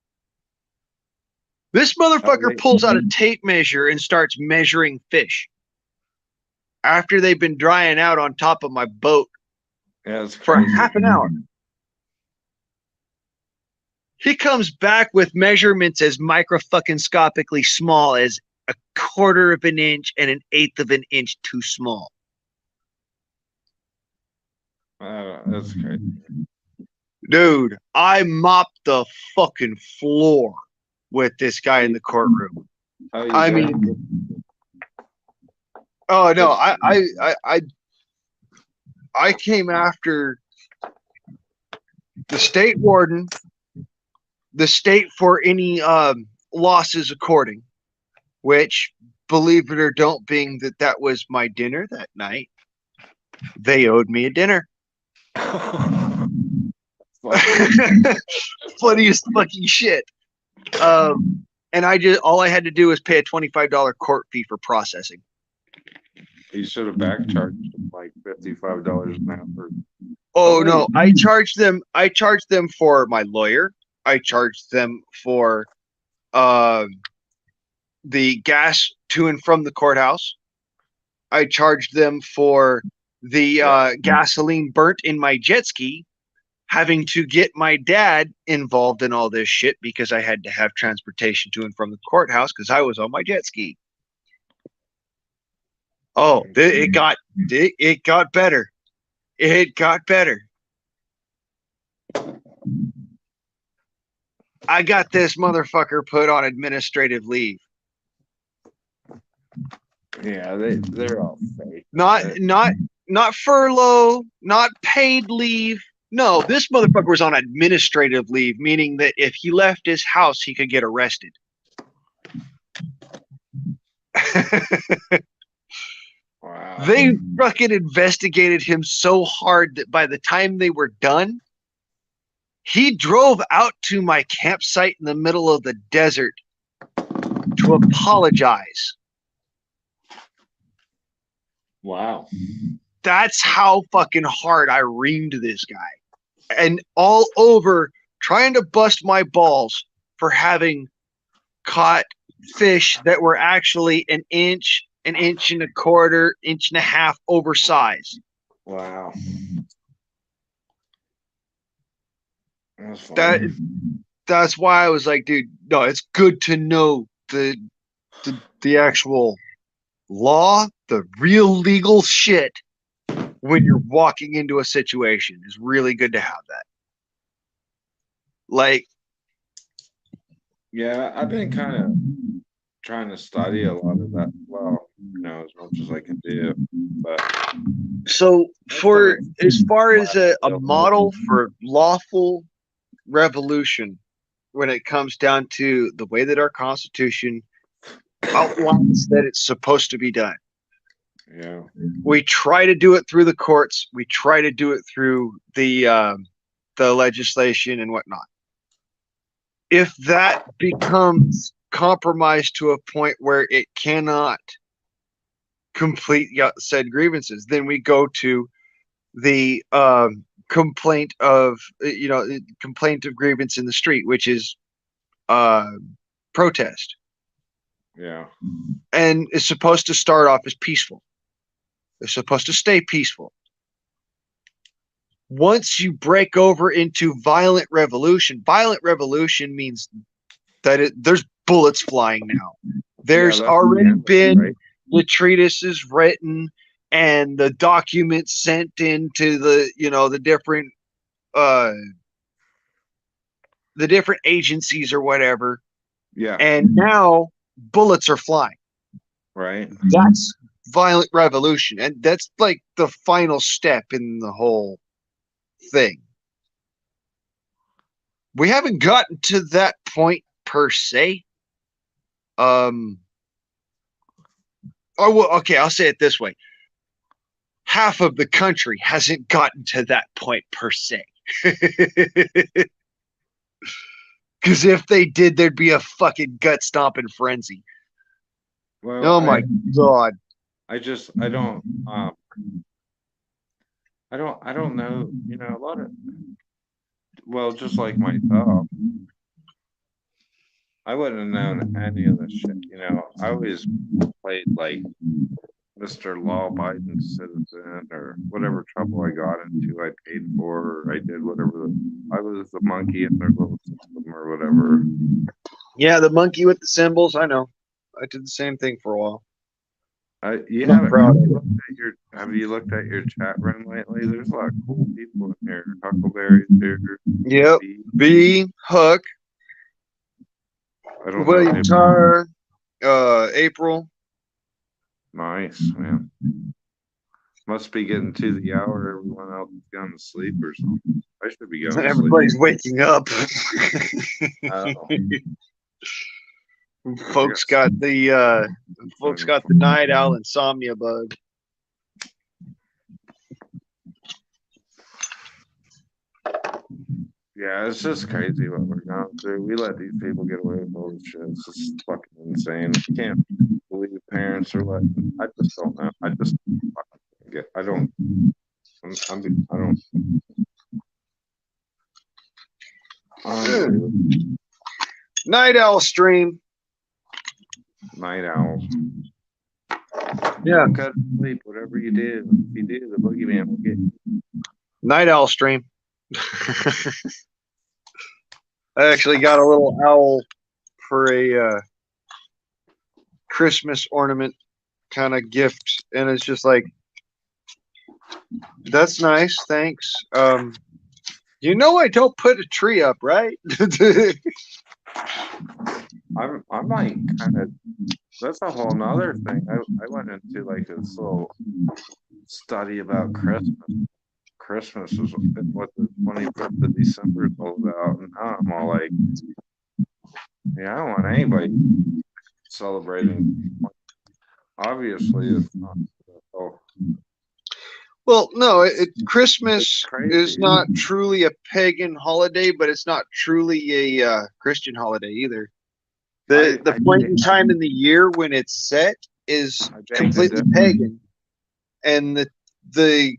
[SPEAKER 7] This motherfucker pulls out a tape measure and starts measuring fish after they've been drying out on top of my boat for half an hour. He comes back with measurements as micro-fucking-scopically small as 1/4 of an inch and 1/8 of an inch too small.
[SPEAKER 4] That's crazy.
[SPEAKER 7] Dude, I mopped the fucking floor with this guy in the courtroom. I mean, oh no, I came after the state warden, the state for any losses according, which, believe it or don't, being that was my dinner that night, they owed me a dinner. Funniest fucking shit. And all I had to do was pay a $25 court fee for processing.
[SPEAKER 4] You should have backcharged them like $55 an hour.
[SPEAKER 7] Oh no, I charged them for my lawyer. I charged them for the gas to and from the courthouse. I charged them for the gasoline burnt in my jet ski, having to get my dad involved in all this shit because I had to have transportation to and from the courthouse because I was on my jet ski. Oh, it got better. It got better. I got this motherfucker put on administrative leave.
[SPEAKER 4] Yeah, they're all fake.
[SPEAKER 7] Not furlough, not paid leave. No, this motherfucker was on administrative leave, meaning that if he left his house, he could get arrested.
[SPEAKER 4] Wow.
[SPEAKER 7] They fucking investigated him so hard that by the time they were done, he drove out to my campsite in the middle of the desert to apologize.
[SPEAKER 4] Wow.
[SPEAKER 7] That's how fucking hard I reamed this guy. And all over trying to bust my balls for having caught fish that were actually an inch and 1.25 1.5 oversized.
[SPEAKER 4] Wow.
[SPEAKER 7] That's why I was like, dude, no, it's good to know the actual law, the real legal shit when you're walking into a situation. Is really good to have that. Like,
[SPEAKER 4] yeah, I've been kind of trying to study a lot of that. Well, as much as I can do. But
[SPEAKER 7] so as far as a model for lawful revolution, when it comes down to the way that our Constitution outlines that it's supposed to be done,
[SPEAKER 4] Yeah.
[SPEAKER 7] We try to do it through the courts. We try to do it through the legislation and whatnot. If that becomes compromised to a point where it cannot complete said grievances, then we go to the complaint of grievance in the street, which is protest,
[SPEAKER 4] Yeah.
[SPEAKER 7] and it's supposed to start off as peaceful. They're supposed to stay peaceful. Once you break over into violent revolution means that there's bullets flying now. There's already been the treatises written and the documents sent into the different agencies or whatever.
[SPEAKER 4] Yeah.
[SPEAKER 7] And now bullets are flying.
[SPEAKER 4] Right.
[SPEAKER 7] That's violent revolution, and that's like the final step in the whole thing. We haven't gotten to that point per se. Okay, I'll say it this way. Half of the country hasn't gotten to that point per se. Because if they did, there'd be a fucking gut stomping frenzy.
[SPEAKER 4] Well,
[SPEAKER 7] oh my God.
[SPEAKER 4] I don't know, a lot of, just like myself, I wouldn't have known any of this shit, I always played like Mr. Law Abiding Citizen or whatever trouble I got into, I paid for, or I did whatever, I was the monkey in their little system or whatever.
[SPEAKER 7] Yeah, the monkey with the symbols, I know. I did the same thing for a while.
[SPEAKER 4] Have you looked at your chat room lately? There's a lot of cool people in here. Huckleberry's here.
[SPEAKER 7] Yep. B, Huck, William Tar, April.
[SPEAKER 4] Nice, man. Must be getting to the hour everyone else is going to sleep or something. I should be going to sleep.
[SPEAKER 7] Everybody's waking up. Folks got the night owl insomnia bug.
[SPEAKER 4] Yeah, it's just crazy what we're going through. We let these people get away with all this shit. It's just fucking insane. You can't believe parents are letting. I just don't know. I just get. I don't.
[SPEAKER 7] Night owl stream.
[SPEAKER 4] Night owl.
[SPEAKER 7] Yeah.
[SPEAKER 4] Don't go to sleep. Whatever you do, if you do, the boogeyman will get you.
[SPEAKER 7] Night owl stream. I actually got a little owl for a Christmas ornament kind of gift, and it's just like, that's nice, thanks. I don't put a tree up, right?
[SPEAKER 4] I'm like kind of. That's a whole nother thing. I went into like this little study about Christmas. Christmas is what the 25th of December is all about, and now I'm all like, yeah, I don't want anybody celebrating. Obviously, it's not. Well,
[SPEAKER 7] no, Christmas is not truly a pagan holiday, but it's not truly a Christian holiday either. The point in time in the year when it's set is completely pagan, and the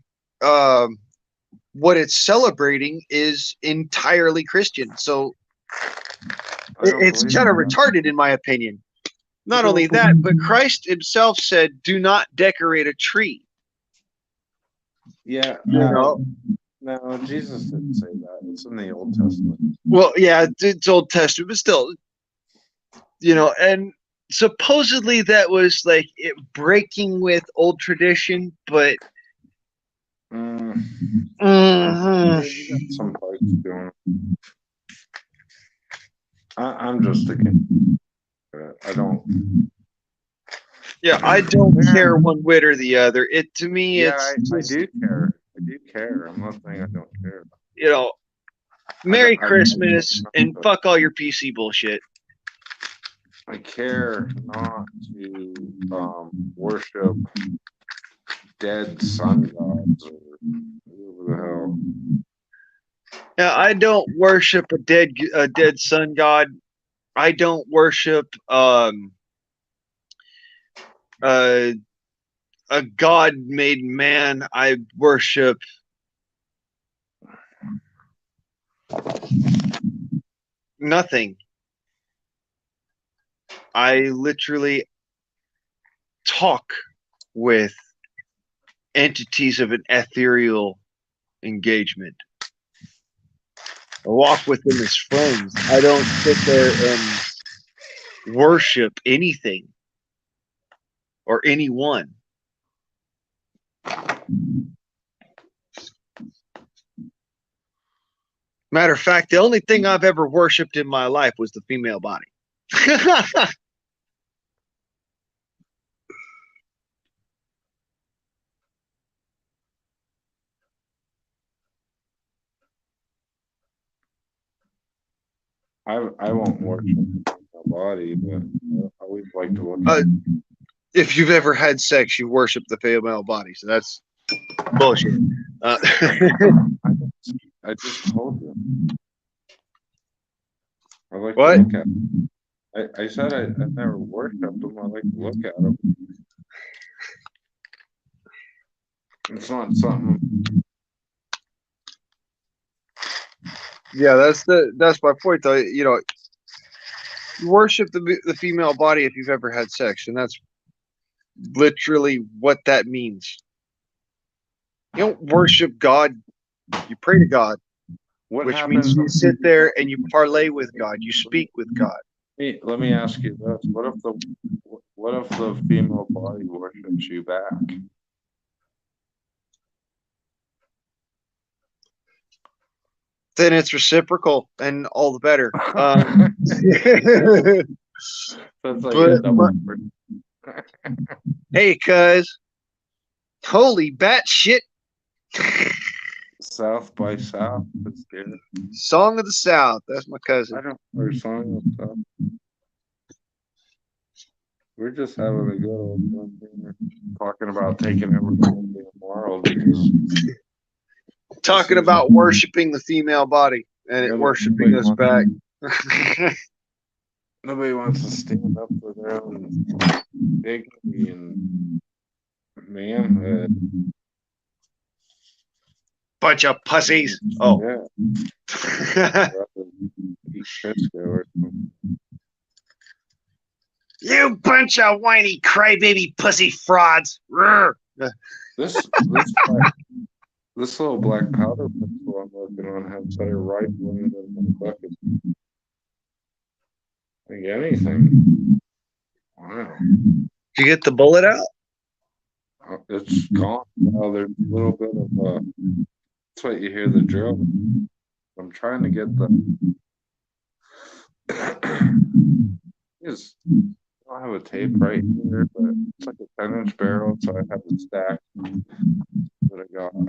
[SPEAKER 7] what it's celebrating is entirely Christian. So it's kind of retarded, in my opinion. Not only that, but Christ himself said, "Do not decorate a tree."
[SPEAKER 4] Yeah, no, Jesus didn't say that. It's in the Old Testament.
[SPEAKER 7] Well, yeah, it's Old Testament, but still, and supposedly that was like it breaking with old tradition, but
[SPEAKER 4] you got some parts doing. I'm just thinking. I don't.
[SPEAKER 7] Yeah, I don't care one whit or the other. It to me,
[SPEAKER 4] I do care. I do care. I'm not saying I don't care.
[SPEAKER 7] Merry Christmas and fuck all your PC bullshit.
[SPEAKER 4] I care not to worship dead sun gods or whatever the hell.
[SPEAKER 7] Now, I don't worship a dead sun god. I don't worship a god made man. I worship nothing. I literally talk with entities of an ethereal engagement. I walk with them as friends. I don't sit there and worship anything or anyone. Matter of fact, the only thing I've ever worshipped in my life was the female body.
[SPEAKER 4] I won't worship my body, but I always like to look at it.
[SPEAKER 7] If you've ever had sex, you worship the female body. So that's bullshit.
[SPEAKER 4] I just told you. I like
[SPEAKER 7] What?
[SPEAKER 4] to look at them. I said I never worshipped them. I like to look at them. It's not something.
[SPEAKER 7] Yeah, that's my point, though. You know, you worship the female body if you've ever had sex, and that's literally what that means. You don't worship God; you pray to God, which means you sit there and you parlay with God. You speak with God.
[SPEAKER 4] Let me ask you this: what if the female body worships you back?
[SPEAKER 7] Then it's reciprocal, and all the better.
[SPEAKER 4] That's like a double.
[SPEAKER 7] Hey, cuz, holy bat shit!
[SPEAKER 4] South by South. That's good.
[SPEAKER 7] Song of the South. That's my cousin.
[SPEAKER 4] I don't know Song of the South. We're just having a good old fun here, talking about taking over the whole damn world because
[SPEAKER 7] talking about worshiping the female body and it worshiping us back.
[SPEAKER 4] Nobody wants to stand up for their own dignity and manhood.
[SPEAKER 7] Bunch of pussies. Oh.
[SPEAKER 4] Yeah.
[SPEAKER 7] You bunch of whiny crybaby pussy frauds.
[SPEAKER 4] This little black powder pencil I'm working on has better rifling than my bucket. Like anything. Wow.
[SPEAKER 7] Did you get the bullet out?
[SPEAKER 4] It's gone. Well, there's a little bit of that's what you hear the drill. I'm trying to get the I don't have a tape right here, but it's like a 10-inch barrel, so I have it stacked. But I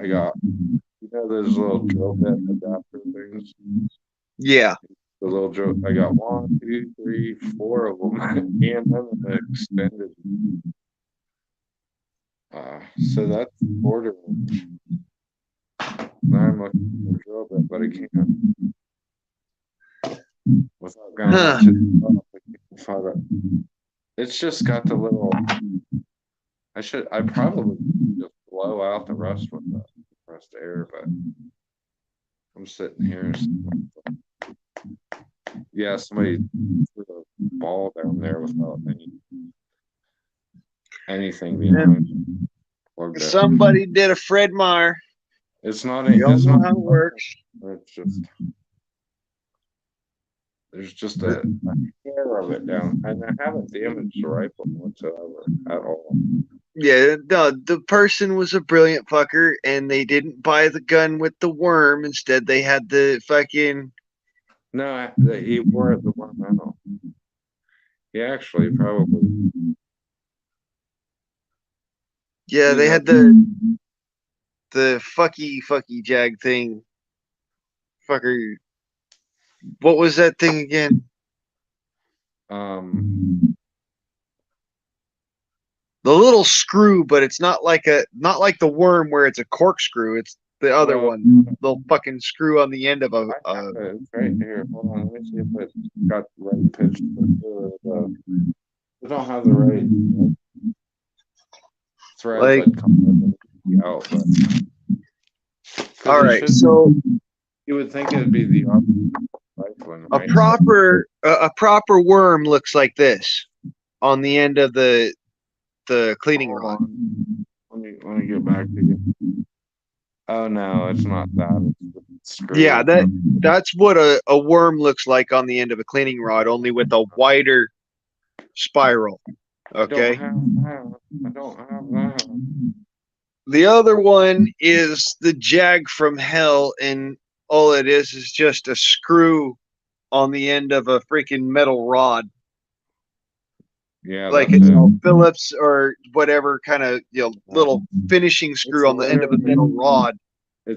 [SPEAKER 4] got you know those little drill bit adapter things?
[SPEAKER 7] Yeah.
[SPEAKER 4] The little drill. I got 1, 2, 3, 4 of them, and then the extended. So that's 1/4 inch. Now I'm looking for a drill bit, but I can't. Without going to the top, I can't find it. It's just got the little. I probably just blow out the rust with the compressed air, but I'm sitting here. Yeah, somebody threw a ball down there without anything behind it.
[SPEAKER 7] Somebody did a Fred Meyer.
[SPEAKER 4] It's not.
[SPEAKER 7] You don't know how it works.
[SPEAKER 4] It's just. There's just a hair of it down, and I haven't damaged the rifle whatsoever at all.
[SPEAKER 7] Yeah, no, the person was a brilliant fucker, and they didn't buy the gun with the worm. Instead, they had the fucking.
[SPEAKER 4] No, he wore the worm out. He actually probably.
[SPEAKER 7] Yeah, they had the fucky jag thing. Fucker. What was that thing again? The little screw, but it's not like the worm where it's a corkscrew. It's the other one. The fucking screw on the end of a.
[SPEAKER 4] It's right here. Hold on, let me see if it's got the right pitch. We don't have the right threads
[SPEAKER 7] Like,
[SPEAKER 4] that come out.
[SPEAKER 7] All right, so
[SPEAKER 4] you would think it'd be the right one, right?
[SPEAKER 7] A proper worm looks like this on the end of the cleaning rod.
[SPEAKER 4] Let me get back to you. Oh no, it's not that. It's
[SPEAKER 7] Yeah, that's what a worm looks like on the end of a cleaning rod, only with a wider spiral. Okay.
[SPEAKER 4] I don't have that.
[SPEAKER 7] The other one is the Jag from Hell, and all it is just a screw on the end of a freaking metal rod.
[SPEAKER 4] Yeah,
[SPEAKER 7] like a Phillips or whatever kind of little finishing screw on the end of a metal rod,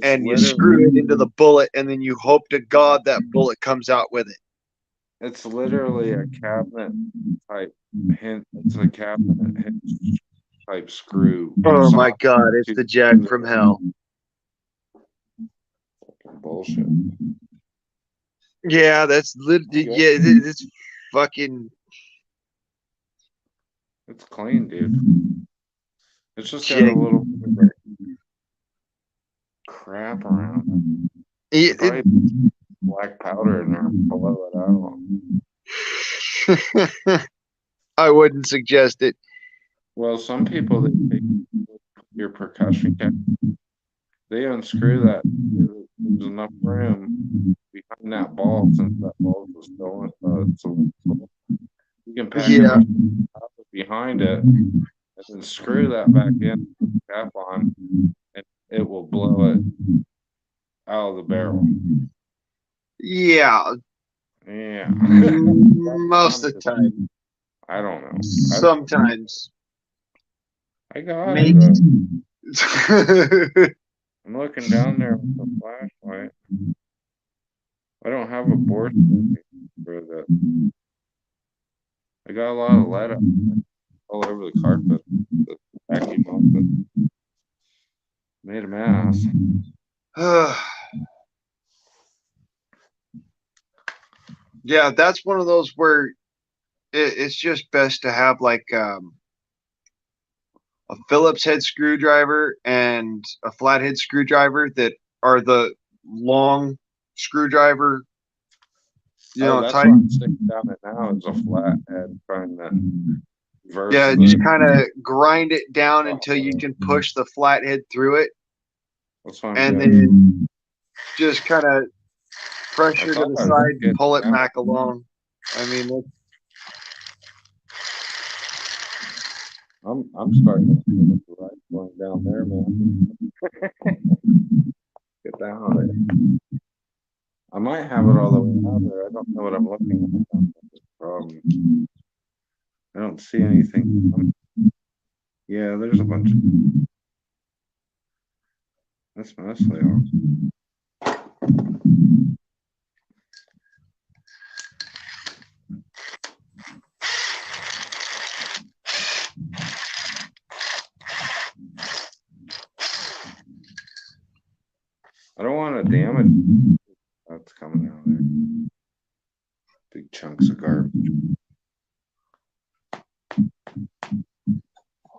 [SPEAKER 7] and you screw it into the bullet, and then you hope to God that bullet comes out with it.
[SPEAKER 4] It's literally a cabinet type hinge. It's a cabinet hinge type screw.
[SPEAKER 7] Oh my God! It's the Jag from Hell.
[SPEAKER 4] Fucking bullshit.
[SPEAKER 7] Yeah, that's it's fucking.
[SPEAKER 4] It's clean, dude. It's just got a little bit of crap around it. Black powder in there, blow it out.
[SPEAKER 7] I wouldn't suggest it.
[SPEAKER 4] Well, some people, they take your percussion cap, they unscrew that. There's enough room behind that ball, since that ball was still you can pack it up behind it and then screw that back in, put the cap on, and it will blow it out of the barrel.
[SPEAKER 7] Yeah. Most of the time.
[SPEAKER 4] I don't know.
[SPEAKER 7] Sometimes.
[SPEAKER 4] I got it. I'm looking down there with the flashlight. I don't have a board for that. I got a lot of lead up all over the carpet. The vacuum open. Made a mess.
[SPEAKER 7] Yeah, that's one of those where it's just best to have like a Phillips head screwdriver and a flathead screwdriver that are the long screwdriver.
[SPEAKER 4] That's what I'm sticking down it now is a flathead, trying to
[SPEAKER 7] just kind of grind it down until you can push the flathead through it.
[SPEAKER 4] That's what
[SPEAKER 7] I'm doing. Then just kind of pressure to the side and pull it back along. I mean,
[SPEAKER 4] I'm starting to feel the right going down there, man. Get down on it. I might have it all the way out there. I don't know what I'm looking at. I don't see anything. Yeah, there's a bunch. That's mostly all. I don't want to damage. That's coming out there. Big chunks of garbage.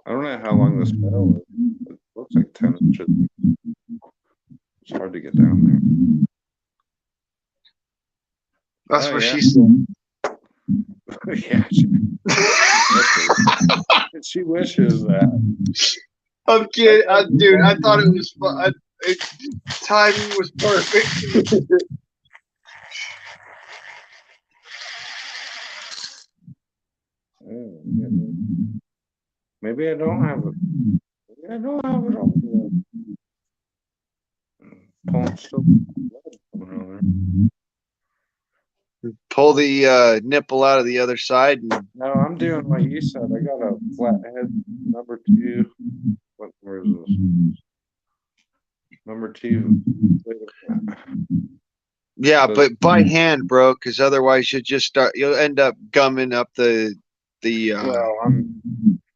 [SPEAKER 4] I don't know how long this barrel is. It looks like 10 inches. It's hard to get down there.
[SPEAKER 7] That's what she said.
[SPEAKER 4] Yeah. She wishes that.
[SPEAKER 7] I'm kidding. Dude, I thought it was fun. Timing was perfect.
[SPEAKER 4] Maybe I don't have it. Maybe I don't have it all. Pulling still
[SPEAKER 7] pull the nipple out of the other side.
[SPEAKER 4] No, I'm doing what you said. I got a flathead number 2. Where is this? Number 2.
[SPEAKER 7] Yeah, but by hand, bro, because otherwise you'll end up gumming up the.
[SPEAKER 4] Well, I'm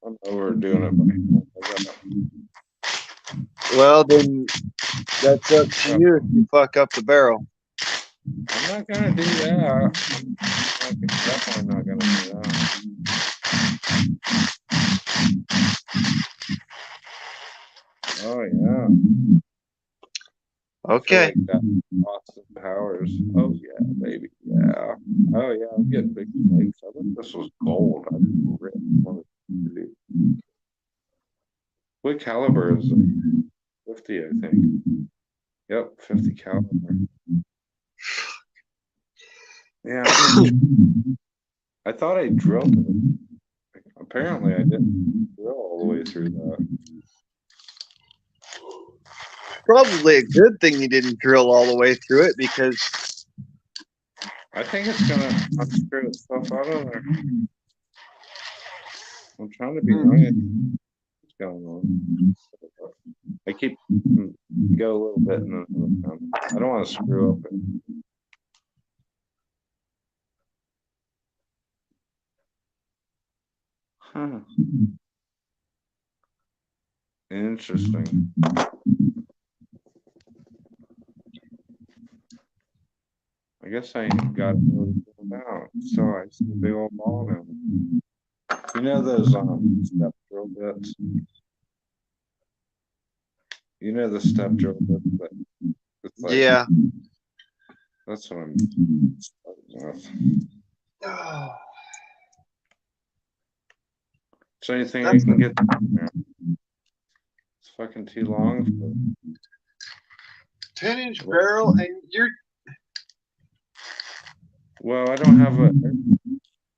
[SPEAKER 4] I'm over doing it by hand.
[SPEAKER 7] Well, then that's up to you if you fuck up the barrel.
[SPEAKER 4] I'm not gonna do that. I'm definitely not gonna do that. Oh yeah.
[SPEAKER 7] Okay.
[SPEAKER 4] Like that Austin Powers. Oh yeah, baby. Yeah. Oh yeah, I'm getting big flakes. I think this was gold. I really wanted to do. What caliber is it? 50, I think. Yep, 50 caliber. Yeah. I thought I drilled it. Apparently, I didn't drill all the way through that.
[SPEAKER 7] Probably a good thing you didn't drill all the way through it because
[SPEAKER 4] I think it's gonna unscrew itself out of there. I'm trying to be nice. What's going on? I keep go a little bit and then I don't want to screw up it. Huh. Interesting. I guess I got it really filled out. So I see a big old ball now. You know those step drill bits? You know the step drill bits that it's like,
[SPEAKER 7] yeah.
[SPEAKER 4] That's what I'm starting with. So anything I can get there? It's fucking too long for
[SPEAKER 7] 10-inch barrel and you're
[SPEAKER 4] well, I don't have a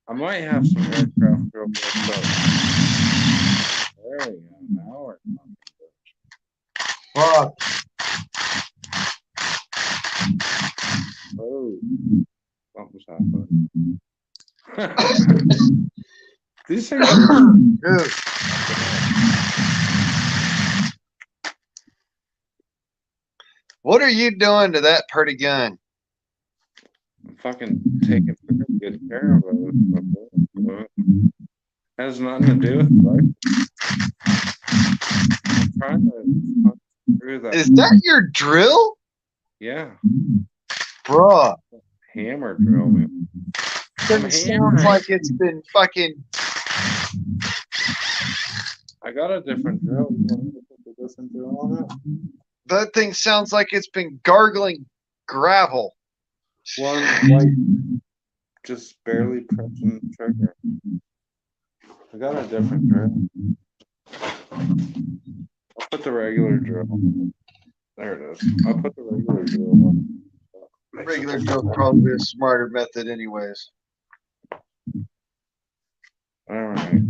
[SPEAKER 4] I might have some aircraft drill bits up. There we go. Now we're
[SPEAKER 7] fuck.
[SPEAKER 4] Oh, something's happening. These things are
[SPEAKER 7] Dude. What are you doing to that pretty gun?
[SPEAKER 4] I'm fucking taking good care of it. Has nothing to do with it, right? I'm trying to unscrew that.
[SPEAKER 7] Is that your drill?
[SPEAKER 4] Yeah.
[SPEAKER 7] Bruh.
[SPEAKER 4] Hammer drill, man.
[SPEAKER 7] It sounds like it's been fucking.
[SPEAKER 4] I got a different drill. You want me to put a different drill on it?
[SPEAKER 7] That thing sounds like it's been gargling gravel.
[SPEAKER 4] One like just barely pressing the trigger. I got a different drill. I'll put the regular drill. There it is. I'll put the regular drill on.
[SPEAKER 7] Regular drill probably a smarter method, anyways.
[SPEAKER 4] All right.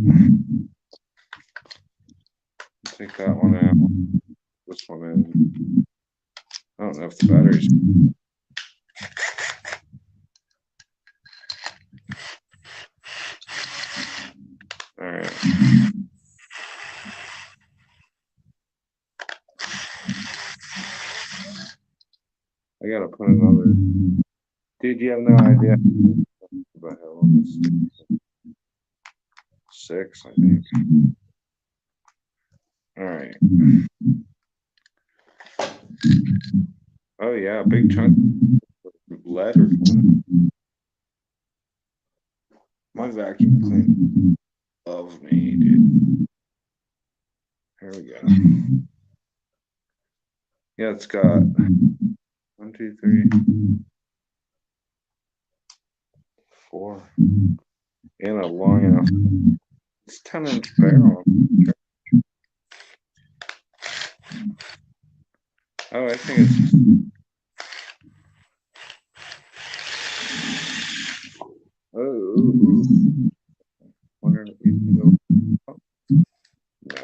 [SPEAKER 4] Take that one out. This one in. I don't know if the battery's. All right. I gotta put another. Dude, you have no idea. What the hell is this? 6, I think. All right. Oh yeah, big chunk of lead or something. My vacuum cleaner loves me, dude. Here we go. Yeah, it's got 1, 2, 3, 4, and a long enough. It's 10-inch barrel. Oh, I think it's. Oh. Wondering if you can go. No.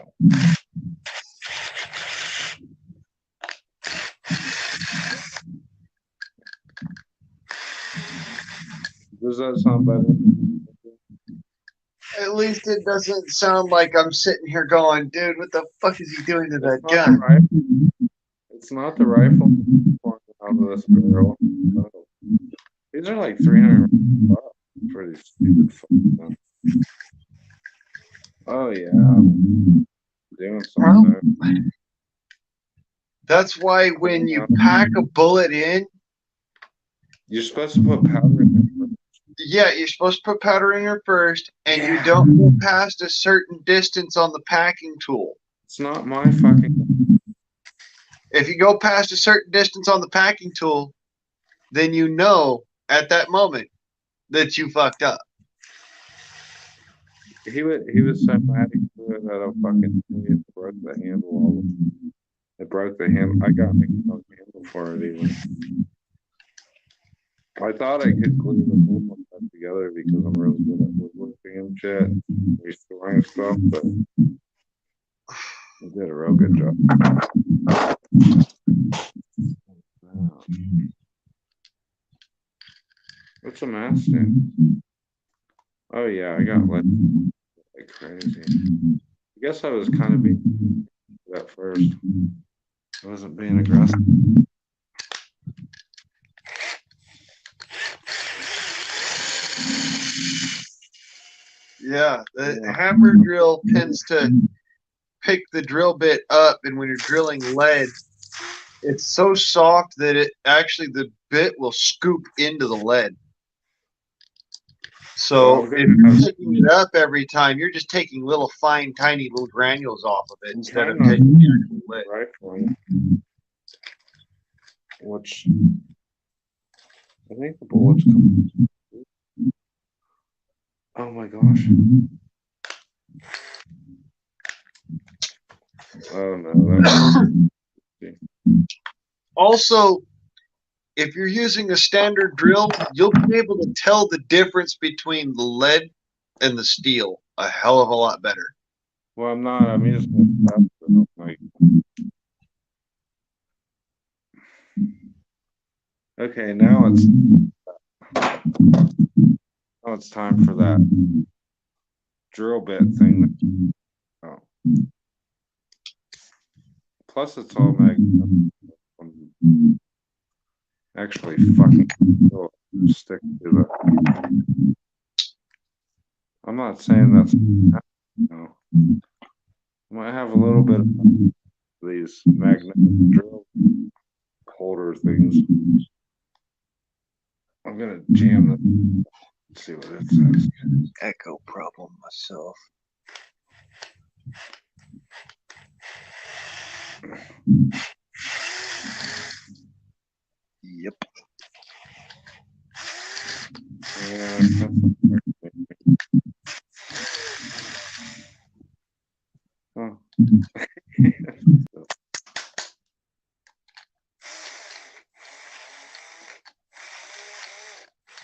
[SPEAKER 4] Does that sound better?
[SPEAKER 7] At least it doesn't sound like I'm sitting here going, dude, what the fuck is he doing to that
[SPEAKER 4] It's
[SPEAKER 7] gun?
[SPEAKER 4] It's not the rifle out of this barrel. No. These are like $300 for these stupid fucking guns. Oh yeah, doing something there.
[SPEAKER 1] That's why when you pack a bullet in,
[SPEAKER 4] you're supposed to put powder in there.
[SPEAKER 1] Yeah, you're supposed to put powder in there first, and you don't go past a certain distance on the packing tool.
[SPEAKER 4] It's not my fucking.
[SPEAKER 1] If you go past a certain distance on the packing tool, then you know at that moment that you fucked up.
[SPEAKER 4] He was so mad he threw it at a fucking thing. It broke the handle. It broke the handle. I got the handle for it even. I thought I could glue the whole one together because I'm really good at woodworking and shit, restoring stuff, but I did a real good job. Wow. What's a mess, dude? Oh yeah, I got like crazy. I guess I was kind of being at first. I wasn't being aggressive.
[SPEAKER 1] Yeah, the hammer drill tends to pick the drill bit up, and when you're drilling lead, it's so soft that it actually the bit will scoop into the lead. So if you're picking it up every time, you're just taking little fine, tiny little granules off of it instead of taking the actual lead.
[SPEAKER 4] Right. Which I think the bullets come. Oh my gosh. Oh no.
[SPEAKER 1] Also, if you're using a standard drill, you'll be able to tell the difference between the lead and the steel a hell of a lot better.
[SPEAKER 4] Well, I'm not. I'm using a like. Okay, now it's time for that drill bit thing. Oh. Plus, it's all magnetic. Actually, fucking stick to the. I'm not saying that's. No. I might have a little bit of these magnetic drill holder things. I'm gonna jam them. Let's see what it says.
[SPEAKER 1] Echo problem myself. Yep.
[SPEAKER 4] Yeah. Oh.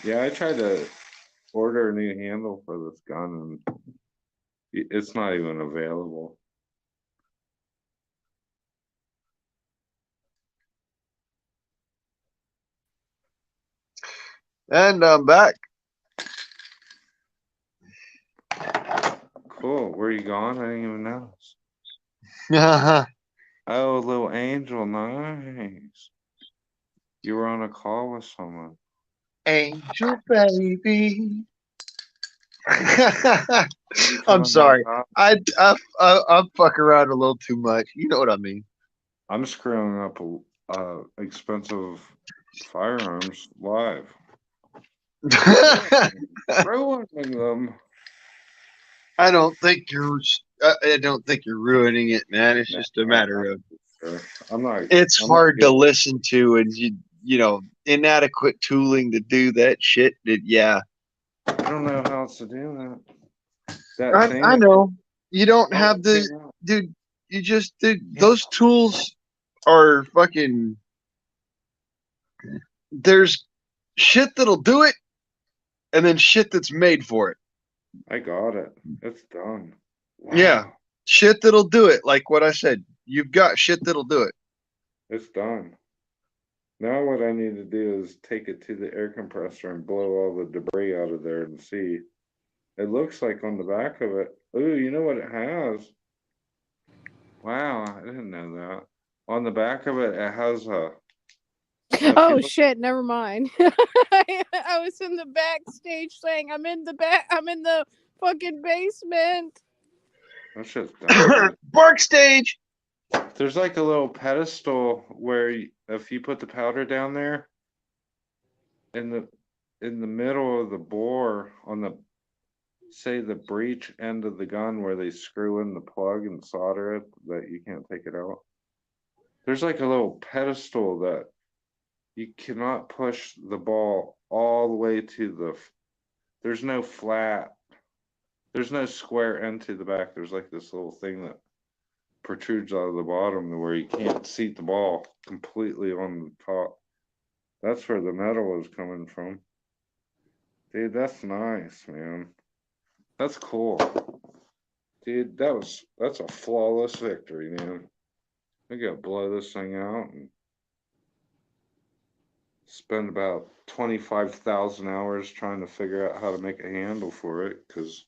[SPEAKER 4] Yeah, I tried to order a new handle for this gun, and it's not even available.
[SPEAKER 1] And I'm back.
[SPEAKER 4] Cool. Where you gone? I didn't even notice.
[SPEAKER 1] Yeah.
[SPEAKER 4] Oh, little angel, nice. You were on a call with someone.
[SPEAKER 1] Angel baby. I'm sorry. I fuck around a little too much. You know what I mean.
[SPEAKER 4] I'm screwing up expensive firearms live. Ruining them.
[SPEAKER 1] I don't think you're ruining it, man. It's just a matter of.
[SPEAKER 4] I'm not.
[SPEAKER 1] It's hard to listen to, and you know, inadequate tooling to do that shit. Yeah.
[SPEAKER 4] I don't know how else to do that.
[SPEAKER 1] I know. You don't have the dude. You just those tools are fucking. There's shit that'll do it, and then shit that's made for it.
[SPEAKER 4] I got it. It's done.
[SPEAKER 1] Wow. Yeah, shit that'll do it. Like what I said, you've got shit that'll do it.
[SPEAKER 4] It's done. Now what I need to do is take it to the air compressor and blow all the debris out of there and see. It looks like on the back of it. Ooh, you know what it has? Wow, I didn't know that. On the back of it, it has a.
[SPEAKER 3] Oh shit! Never mind. I was in the backstage saying I'm in the fucking basement.
[SPEAKER 4] That's just dumb.
[SPEAKER 7] Bark stage.
[SPEAKER 4] There's like a little pedestal where if you put the powder down there in the middle of the bore on the say the breech end of the gun where they screw in the plug and solder it that you can't take it out. There's like a little pedestal that you cannot push the ball all the way to the. There's no flat. There's no square end to the back. There's like this little thing that protrudes out of the bottom to where you can't seat the ball completely on the top. That's where the metal is coming from. Dude, that's nice, man. That's cool. Dude, that's a flawless victory, man. I gotta blow this thing out and spend about 25,000 hours trying to figure out how to make a handle for it, because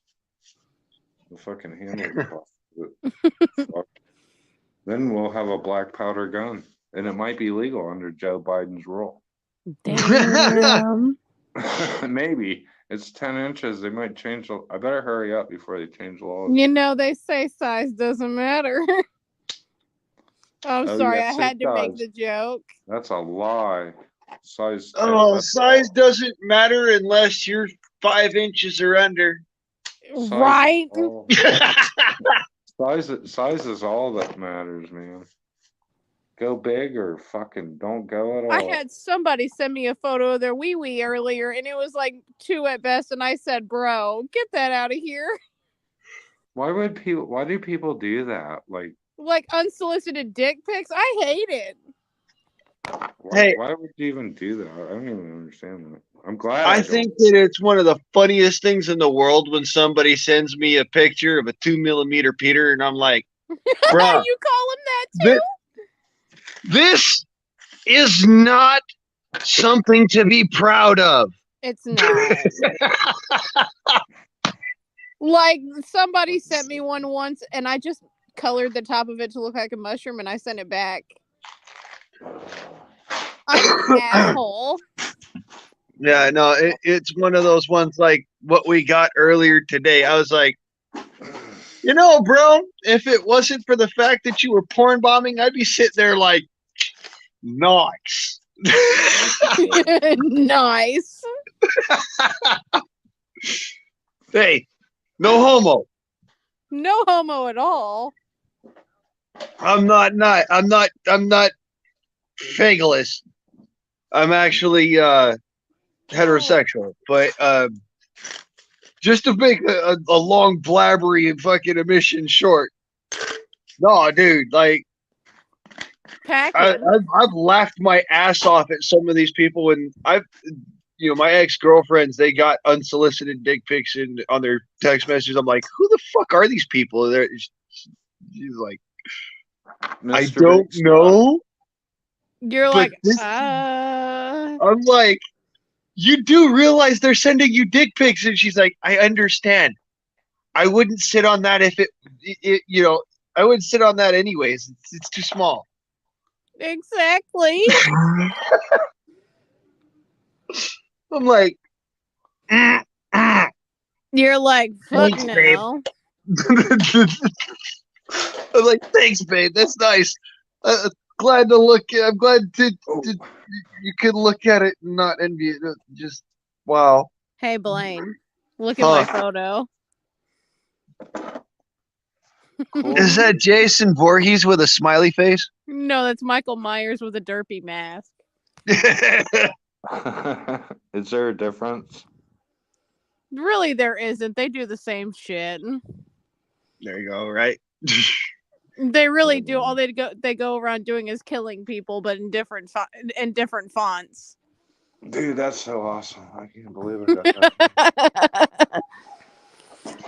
[SPEAKER 4] the fucking handle fuck. Then we'll have a black powder gun, and it might be legal under Joe Biden's rule.
[SPEAKER 3] Damn.
[SPEAKER 4] Maybe. It's 10 inches. They might change. I better hurry up before they change the laws.
[SPEAKER 3] You know, they say size doesn't matter. I'm sorry,
[SPEAKER 4] yes,
[SPEAKER 3] I had to make
[SPEAKER 4] does.
[SPEAKER 3] the joke.
[SPEAKER 4] That's a lie. Size.
[SPEAKER 7] Size doesn't matter unless you're 5 inches or under.
[SPEAKER 3] Right?
[SPEAKER 4] Size is all that matters, man. Go big or fucking don't go at all.
[SPEAKER 3] I had somebody send me a photo of their wee-wee earlier, and it was like 2 at best, and I said, bro, get that out of here.
[SPEAKER 4] Why do people do that?
[SPEAKER 3] Like unsolicited dick pics? I hate it.
[SPEAKER 4] Why would you even do that? I don't even understand that. I'm glad.
[SPEAKER 7] I think that it's one of the funniest things in the world when somebody sends me a picture of a 2mm Peter, and I'm like, bruh,
[SPEAKER 3] you call him that too?
[SPEAKER 7] This is not something to be proud of.
[SPEAKER 3] It's not. Like, somebody sent me one once, and I just colored the top of it to look like a mushroom, and I sent it back. I'm an asshole.
[SPEAKER 7] Yeah, no, it's one of those ones like what we got earlier today. I was like, you know, bro, if it wasn't for the fact that you were porn bombing, I'd be sitting there like, nice.
[SPEAKER 3] Nice.
[SPEAKER 7] Hey, no homo.
[SPEAKER 3] No homo at all.
[SPEAKER 7] I'm not fageless. I'm actually heterosexual, but just to make a long blabbery and fucking emission short. No, dude, like I've laughed my ass off at some of these people, and my ex-girlfriends, they got unsolicited dick pics on their text messages. I'm like, who the fuck are these people? She's like, I don't know.
[SPEAKER 3] You're like,
[SPEAKER 7] I'm like, you do realize they're sending you dick pics, and she's like, I understand. I wouldn't sit on that if I wouldn't sit on that anyways. It's too small.
[SPEAKER 3] Exactly.
[SPEAKER 7] I'm like,
[SPEAKER 3] you're like, fuck no.
[SPEAKER 7] I'm like, thanks, babe. That's nice. Glad to look. I'm glad to you could look at it and not envy it. Just wow.
[SPEAKER 3] Hey, Blaine, look at my photo.
[SPEAKER 7] Cool. Is that Jason Voorhees with a smiley face?
[SPEAKER 3] No, that's Michael Myers with a derpy mask.
[SPEAKER 4] Is there a difference?
[SPEAKER 3] Really, there isn't. They do the same shit.
[SPEAKER 7] There you go. Right.
[SPEAKER 3] They really do. All they go around doing is killing people, but in different fonts.
[SPEAKER 4] Dude, that's so awesome! I can't believe it.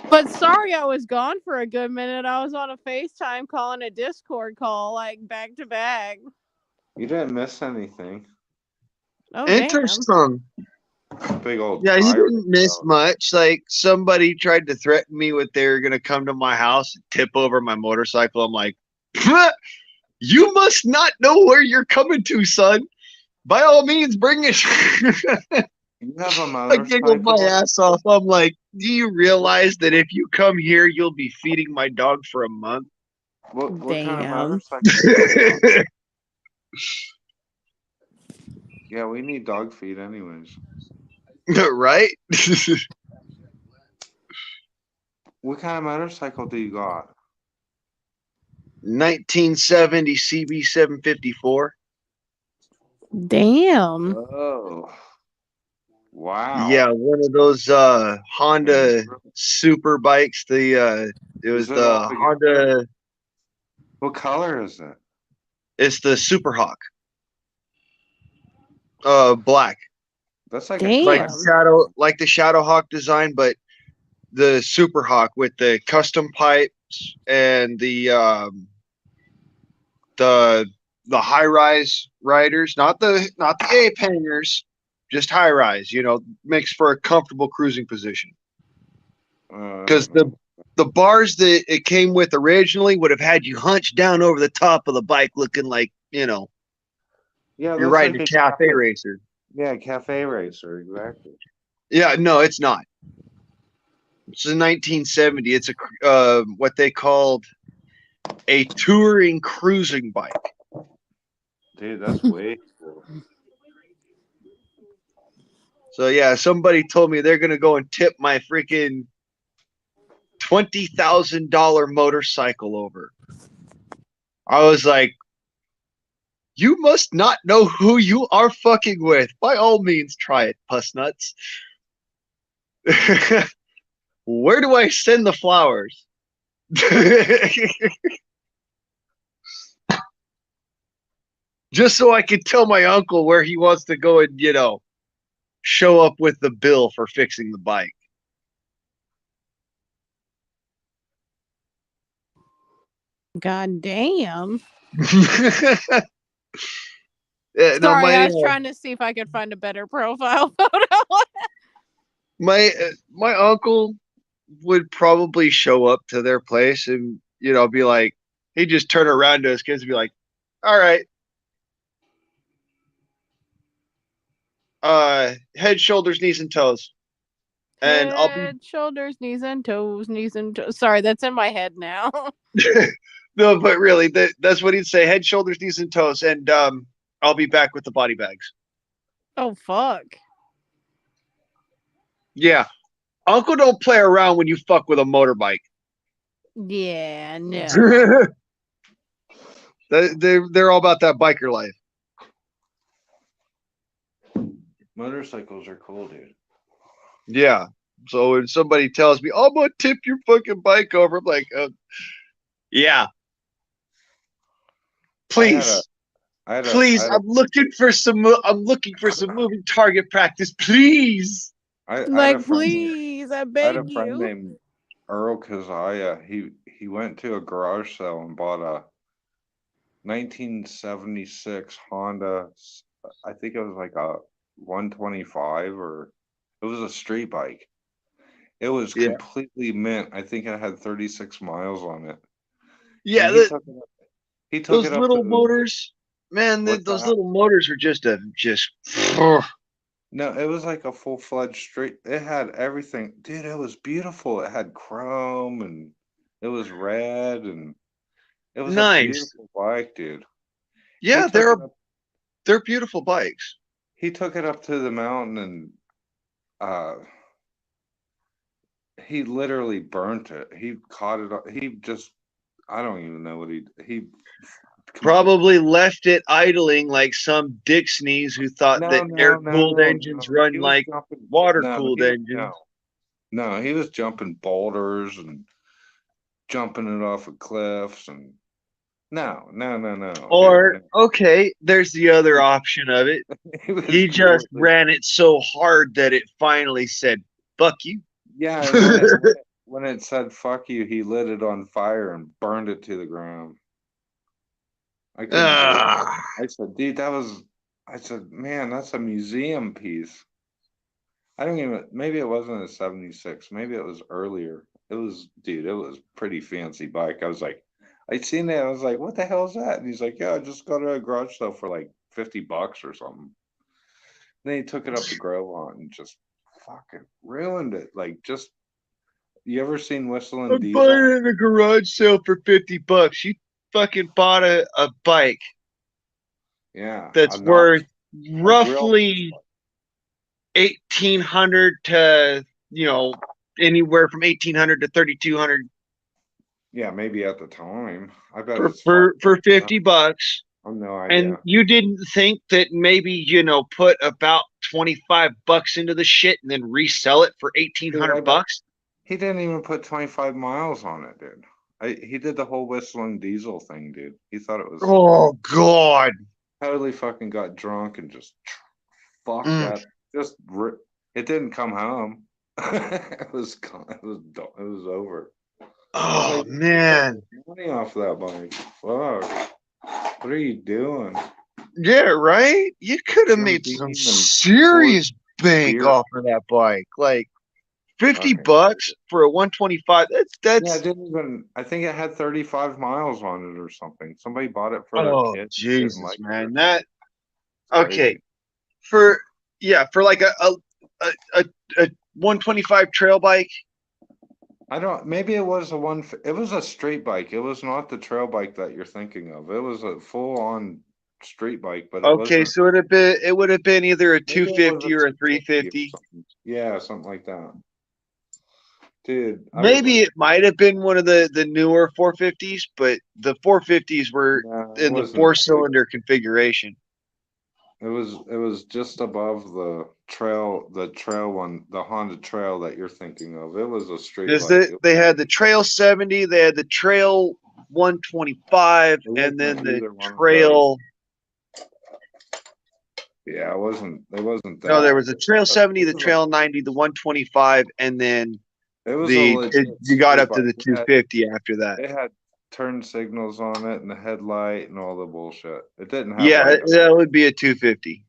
[SPEAKER 3] But sorry, I was gone for a good minute. I was on a FaceTime call and a Discord call, like back to back.
[SPEAKER 4] You didn't miss anything.
[SPEAKER 3] Oh,
[SPEAKER 7] interesting.
[SPEAKER 4] Big old.
[SPEAKER 7] Yeah, you didn't miss much. Like somebody tried to threaten me with they're gonna come to my house and tip over my motorcycle. I'm like, you must not know where you're coming to, son. By all means, bring it.
[SPEAKER 4] You have a
[SPEAKER 7] I giggled my
[SPEAKER 4] motorcycle?
[SPEAKER 7] ass off. I'm like, do you realize that if you come here, you'll be feeding my dog for a month?
[SPEAKER 4] What kind of
[SPEAKER 3] Damn.
[SPEAKER 4] motorcycle? Yeah, we need dog feed anyways.
[SPEAKER 7] Right?
[SPEAKER 4] What kind of motorcycle do you got?
[SPEAKER 7] 1970 CB 754.
[SPEAKER 3] Damn.
[SPEAKER 4] Oh, wow.
[SPEAKER 7] Yeah, one of those Honda super bikes. It was
[SPEAKER 4] Is it
[SPEAKER 7] the
[SPEAKER 4] all together?
[SPEAKER 7] Honda.
[SPEAKER 4] What color is it?
[SPEAKER 7] It's the Super Hawk. Black.
[SPEAKER 4] That's like
[SPEAKER 3] Damn.
[SPEAKER 7] Like the Shadow Hawk design, but the Super Hawk with the custom pipes and the high rise riders, not the ape hangers, just high rise. Makes for a comfortable cruising position. Because the bars that it came with originally would have had you hunched down over the top of the bike, looking like
[SPEAKER 4] yeah,
[SPEAKER 7] you're riding
[SPEAKER 4] like
[SPEAKER 7] a cafe racer.
[SPEAKER 4] Yeah, cafe racer, exactly.
[SPEAKER 7] Yeah, no, it's not. It's a 1970. It's a what they called a touring cruising bike.
[SPEAKER 4] Dude, that's way cool.
[SPEAKER 7] So yeah, somebody told me they're gonna go and tip my freaking $20,000 motorcycle over. I was like, you must not know who you are fucking with. By all means, try it, puss nuts. Where do I send the flowers? Just so I can tell my uncle where he wants to go and, show up with the bill for fixing the bike.
[SPEAKER 3] God damn.
[SPEAKER 7] Yeah, no,
[SPEAKER 3] Sorry, I was trying to see if I could find a better profile photo.
[SPEAKER 7] my uncle would probably show up to their place and be like, he'd just turn around to his kids and be like, all right, head, shoulders, knees, and toes. And
[SPEAKER 3] Head, shoulders, knees and toes, Sorry, that's in my head now.
[SPEAKER 7] No, but really, that's what he'd say: head, shoulders, knees, and toes. And I'll be back with the body bags.
[SPEAKER 3] Oh fuck.
[SPEAKER 7] Yeah, Uncle don't play around when you fuck with a motorbike.
[SPEAKER 3] Yeah, no.
[SPEAKER 7] They're all about that biker life.
[SPEAKER 4] Motorcycles are cool, dude.
[SPEAKER 7] Yeah. So when somebody tells me, "I'm gonna tip your fucking bike over," I'm like, "Yeah, please, please, I'm looking for some moving target practice, please."
[SPEAKER 3] Please, I beg you.
[SPEAKER 4] I had a friend named Earl Kazaya. He went to a garage sale and bought a 1976 Honda. I think it was like a 125, or it was a street bike. It was completely mint. I think it had 36 miles on it.
[SPEAKER 7] Yeah,
[SPEAKER 4] he took
[SPEAKER 7] those
[SPEAKER 4] it up
[SPEAKER 7] little
[SPEAKER 4] to
[SPEAKER 7] motors, man. Those little motors are just.
[SPEAKER 4] No, it was like a full-fledged street. It had everything, dude. It was beautiful. It had chrome and it was red and it was a beautiful bike, dude.
[SPEAKER 7] Yeah, they're beautiful bikes.
[SPEAKER 4] He took it up to the mountain and he literally burnt it. He caught it up. He just, I don't even know what he
[SPEAKER 7] probably left it idling like some dick sneeze who thought that air-cooled engines run like water-cooled engines.
[SPEAKER 4] No, he was jumping boulders and jumping it off of cliffs and no.
[SPEAKER 7] Or okay, there's the other option of it. He just ran it so hard that it finally said, "Fuck you."
[SPEAKER 4] Yeah, when it said "fuck you," he lit it on fire and burned it to the ground. I said, dude, I said, man, that's a museum piece. Maybe it wasn't a 76. Maybe it was earlier. It was pretty fancy bike. I was like, I seen it. I was like, what the hell is that? And he's like, yeah, I just got a garage sale for like $50 or something. Then he took it up to Grove and just fucking ruined it. Like, just you ever seen Whistling
[SPEAKER 7] I'm
[SPEAKER 4] Diesel?
[SPEAKER 7] buying it in a garage sale for $50. You fucking bought a bike.
[SPEAKER 4] Yeah,
[SPEAKER 7] That's worth roughly 1,800 to anywhere from 1,800 to 3,200.
[SPEAKER 4] Yeah, maybe at the time. I bet
[SPEAKER 7] for
[SPEAKER 4] it's
[SPEAKER 7] for, for $50.
[SPEAKER 4] I have no
[SPEAKER 7] And
[SPEAKER 4] idea.
[SPEAKER 7] you didn't think that maybe put about $25 into the shit and then resell it for $1,800?
[SPEAKER 4] He didn't even put 25 miles on it, dude. He did the whole Whistling Diesel thing, dude. He thought it was.
[SPEAKER 7] Oh God!
[SPEAKER 4] Totally fucking got drunk and just fucked that. It didn't come home. It was over.
[SPEAKER 7] Oh man!
[SPEAKER 4] Money off that bike. Fuck. What are you doing?
[SPEAKER 7] Yeah, right. You could have made some serious bank off of that bike. Like $50 for a 125. That's.
[SPEAKER 4] Yeah, it didn't even. I think it had 35 miles on it or something. Somebody bought it for
[SPEAKER 7] Oh
[SPEAKER 4] their kid.
[SPEAKER 7] Jesus, man! That okay for like a 125 trail bike.
[SPEAKER 4] I don't. Maybe it was It was a street bike. It was not the trail bike that you're thinking of. It was a full-on street bike, but
[SPEAKER 7] okay, so it would have been either a 250 or a 350.
[SPEAKER 4] Yeah, something like that. Dude,
[SPEAKER 7] maybe it might have been one of the newer 450s, but the 450s were in the 4-cylinder configuration.
[SPEAKER 4] It was just above the trail one, the Honda Trail that you're thinking of. It was a street bike.
[SPEAKER 7] They had the Trail 70, they had the Trail 125, and then the Trail.
[SPEAKER 4] Yeah, it wasn't that.
[SPEAKER 7] No, there was a Trail 70, the Trail 90, the 125, and then you got up to the 250 after that.
[SPEAKER 4] It had turn signals on it and the headlight and all the bullshit. It didn't have.
[SPEAKER 7] Yeah, that would be a 250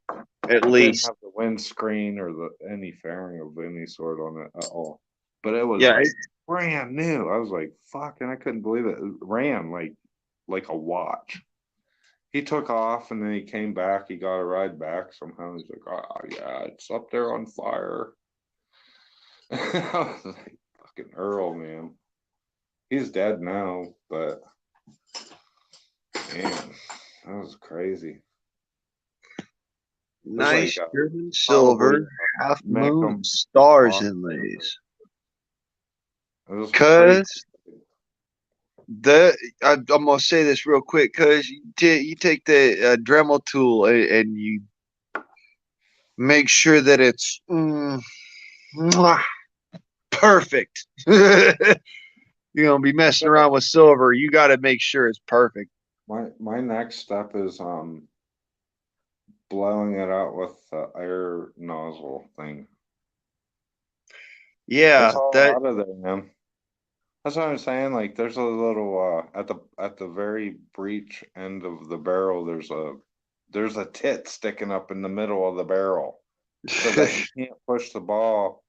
[SPEAKER 7] at least.
[SPEAKER 4] Didn't have the windscreen or any fairing of any sort on it at all. But it was brand new. I was like, fuck, and I couldn't believe it. It ran like a watch. He took off and then he came back. He got a ride back somehow. He's like, oh yeah, it's up there on fire. I was like, fucking Earl, man. He's dead now, but man, that was crazy.
[SPEAKER 7] Nice driven silver, half moon, stars inlays. Cause I'm gonna say this real quick, cause you take the Dremel tool and you make sure that it's perfect. You're gonna be messing around with silver. You got to make sure it's perfect.
[SPEAKER 4] My next step is blowing it out with the air nozzle thing.
[SPEAKER 7] Yeah,
[SPEAKER 4] that's all out of there, man. That's what I'm saying. Like, there's a little at the very breech end of the barrel. There's a tit sticking up in the middle of the barrel, so that you can't push the ball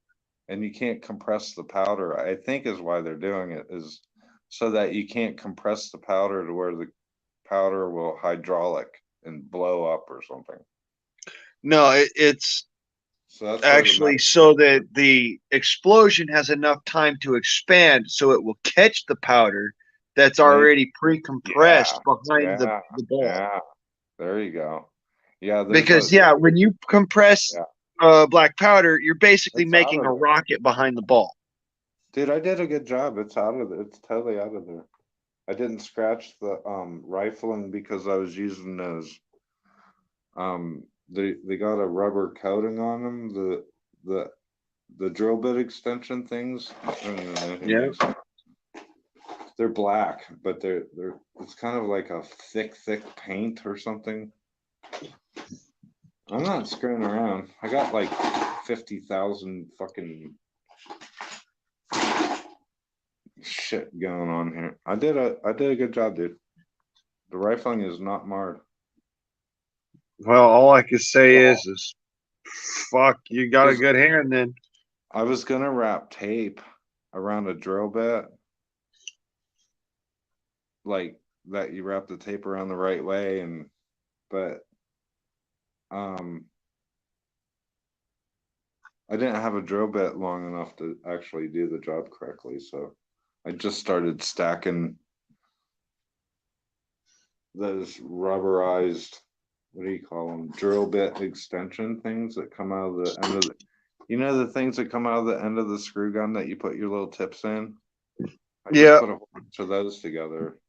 [SPEAKER 4] and you can't compress the powder. I think is why they're doing it, is so that you can't compress the powder to where the powder will hydraulic and blow up or something.
[SPEAKER 7] No, it's actually so that the explosion has enough time to expand, so it will catch the powder that's already pre-compressed behind the ball.
[SPEAKER 4] Yeah, there you go. Yeah,
[SPEAKER 7] because when you compress black powder, you're basically making a rocket behind the ball.
[SPEAKER 4] Dude, I did a good job. It's out of there. It's totally out of there. I didn't scratch the rifling because I was using those. They got a rubber coating on them. The drill bit extension things.
[SPEAKER 7] Yeah.
[SPEAKER 4] They're black, but they're it's kind of like a thick paint or something. I'm not screwing around. I got like 50,000 fucking shit going on here. I did a good job, dude. The rifling is not marred.
[SPEAKER 7] Well, all I can say is fuck, you got a good hand then.
[SPEAKER 4] I was gonna wrap tape around a drill bit, like that. You wrap the tape around the right way, but I didn't have a drill bit long enough to actually do the job correctly, so I just started stacking those rubberized, what do you call them, drill bit extension things that come out of the end of the, you know, the things that come out of the end of the screw gun that you put your little tips in? I just put a whole bunch of those together.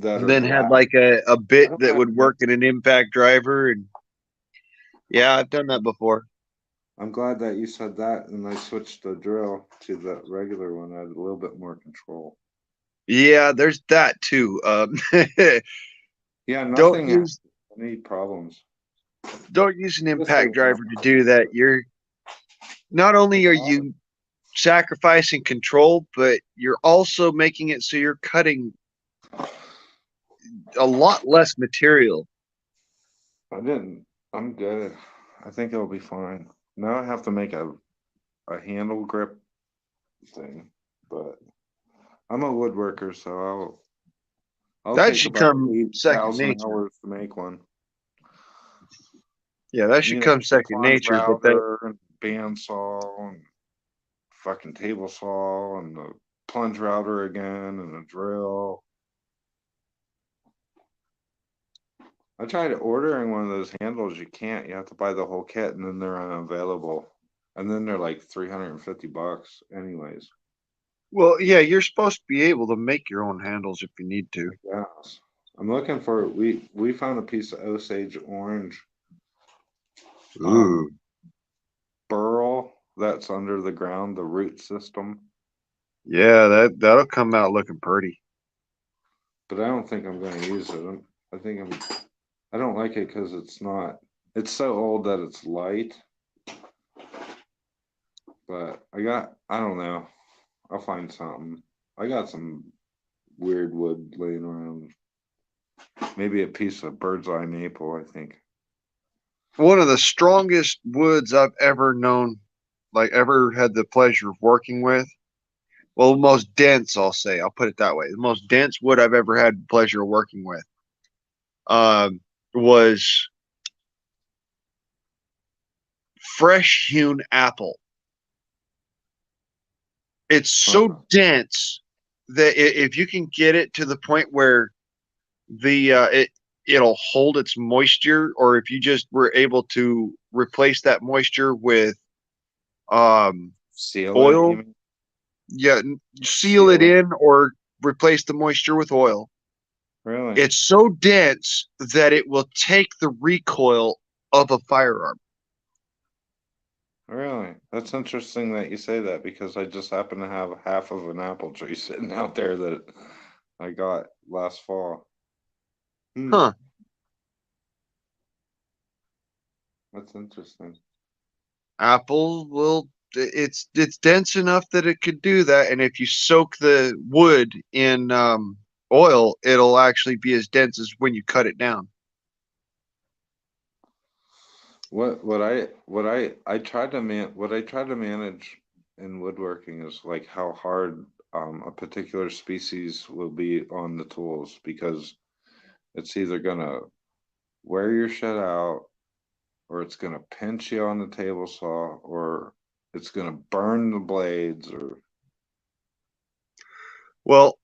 [SPEAKER 7] And then had like a bit that would work in an impact driver. And yeah, I've done that before.
[SPEAKER 4] I'm glad that you said that, and I switched the drill to the regular one. I had a little bit more control.
[SPEAKER 7] Yeah, there's that too.
[SPEAKER 4] Yeah, nothing has any problems.
[SPEAKER 7] Don't use an impact driver to do that. You're not only are you sacrificing control, but you're also making it so you're cutting a lot less material.
[SPEAKER 4] I'm good. I think it'll be fine. Now I have to make a handle grip thing, but I'm a woodworker, so I'll
[SPEAKER 7] that
[SPEAKER 4] take
[SPEAKER 7] should
[SPEAKER 4] about
[SPEAKER 7] come second
[SPEAKER 4] 8,000
[SPEAKER 7] nature.
[SPEAKER 4] hours to make one.
[SPEAKER 7] Yeah, that should come second nature. But that
[SPEAKER 4] and bandsaw and fucking table saw and the plunge router again and a drill. I tried ordering one of those handles. You can't. You have to buy the whole kit, and then they're unavailable. And then they're like $350 anyways.
[SPEAKER 7] Well, yeah, you're supposed to be able to make your own handles if you need to.
[SPEAKER 4] Yes. I'm looking for, we found a piece of Osage orange burl that's under the ground, the root system.
[SPEAKER 7] Yeah, that'll come out looking pretty.
[SPEAKER 4] But I don't think I'm going to use it. I don't like it because it's so old that it's light. But I don't know. I'll find something. I got some weird wood laying around. Maybe a piece of bird's eye maple, I think.
[SPEAKER 7] One of the strongest woods I've ever known, like ever had the pleasure of working with. Well, most dense, I'll say. I'll put it that way. The most dense wood I've ever had the pleasure of working with was fresh hewn apple. It's so dense that if you can get it to the point where it'll hold its moisture, or if you just were able to replace that moisture with oil, seal it in or replace the moisture with oil.
[SPEAKER 4] Really?
[SPEAKER 7] It's so dense that it will take the recoil of a firearm.
[SPEAKER 4] Really? That's interesting that you say that, because I just happen to have half of an apple tree sitting out there that I got last fall.
[SPEAKER 7] Huh.
[SPEAKER 4] That's interesting.
[SPEAKER 7] Apple will, it's dense enough that it could do that, and if you soak the wood in oil, it'll actually be as dense as when you cut it down.
[SPEAKER 4] What I tried to manage in woodworking is like how hard a particular species will be on the tools, because it's either gonna wear your shit out, or it's gonna pinch you on the table saw, or it's gonna burn the blades, or
[SPEAKER 7] well,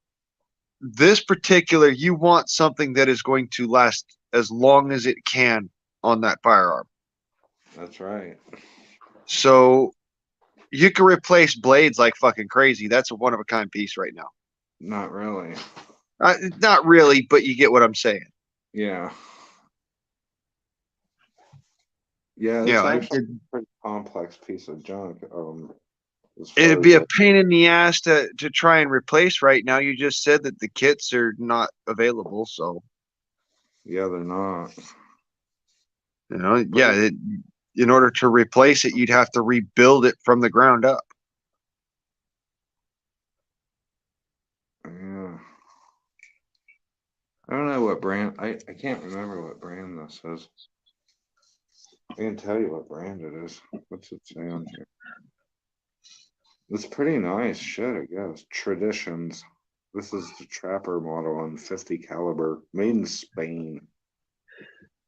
[SPEAKER 7] this particular, you want something that is going to last as long as it can on that firearm.
[SPEAKER 4] That's right.
[SPEAKER 7] So you can replace blades like fucking crazy. That's a one of a kind piece right now.
[SPEAKER 4] Not really.
[SPEAKER 7] Not really, but you get what I'm saying.
[SPEAKER 4] Yeah. Yeah, it's
[SPEAKER 7] Yeah,
[SPEAKER 4] actually a pretty complex piece of junk.
[SPEAKER 7] It'd be a pain in the ass to try and replace right now. You just said that the kits are not available, so
[SPEAKER 4] yeah, they're not.
[SPEAKER 7] You know, yeah. In order to replace it, you'd have to rebuild it from the ground up.
[SPEAKER 4] Yeah. I don't know what brand. I can't remember what brand this is. I can tell you what brand it is. What's it say on here? It's pretty nice shit, I guess. Traditions. This is the Trapper model on 50 caliber, made in Spain.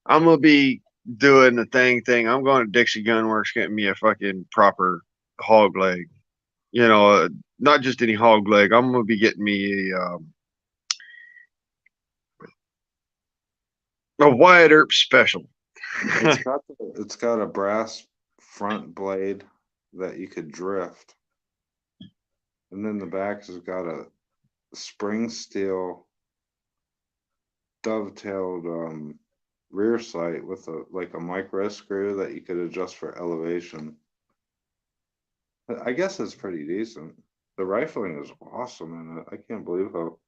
[SPEAKER 7] I'm gonna be doing the thing. I'm going to Dixie Gunworks getting me a fucking proper hog leg. You know, not just any hog leg. I'm gonna be getting me a Wyatt Earp special.
[SPEAKER 4] It's got a brass front blade that you could drift, and then the back has got a spring steel dovetailed rear sight with a micro screw that you could adjust for elevation. I guess it's pretty decent. The rifling is awesome in it. I can't believe how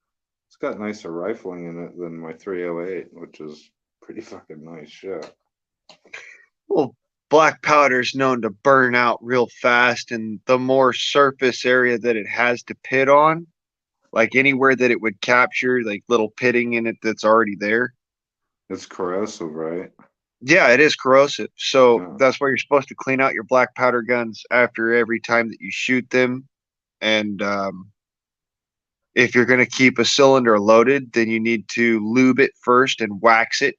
[SPEAKER 4] it's got nicer rifling in it than my 308, which is pretty fucking nice shit.
[SPEAKER 7] Well, black powder is known to burn out real fast, and the more surface area that it has to pit on, like anywhere that it would capture, like little pitting in it that's already there.
[SPEAKER 4] It's corrosive, right?
[SPEAKER 7] Yeah, it is corrosive. So
[SPEAKER 4] Yeah.
[SPEAKER 7] that's why you're supposed to clean out your black powder guns after every time that you shoot them. And if you're going to keep a cylinder loaded, then you need to lube it first and wax it.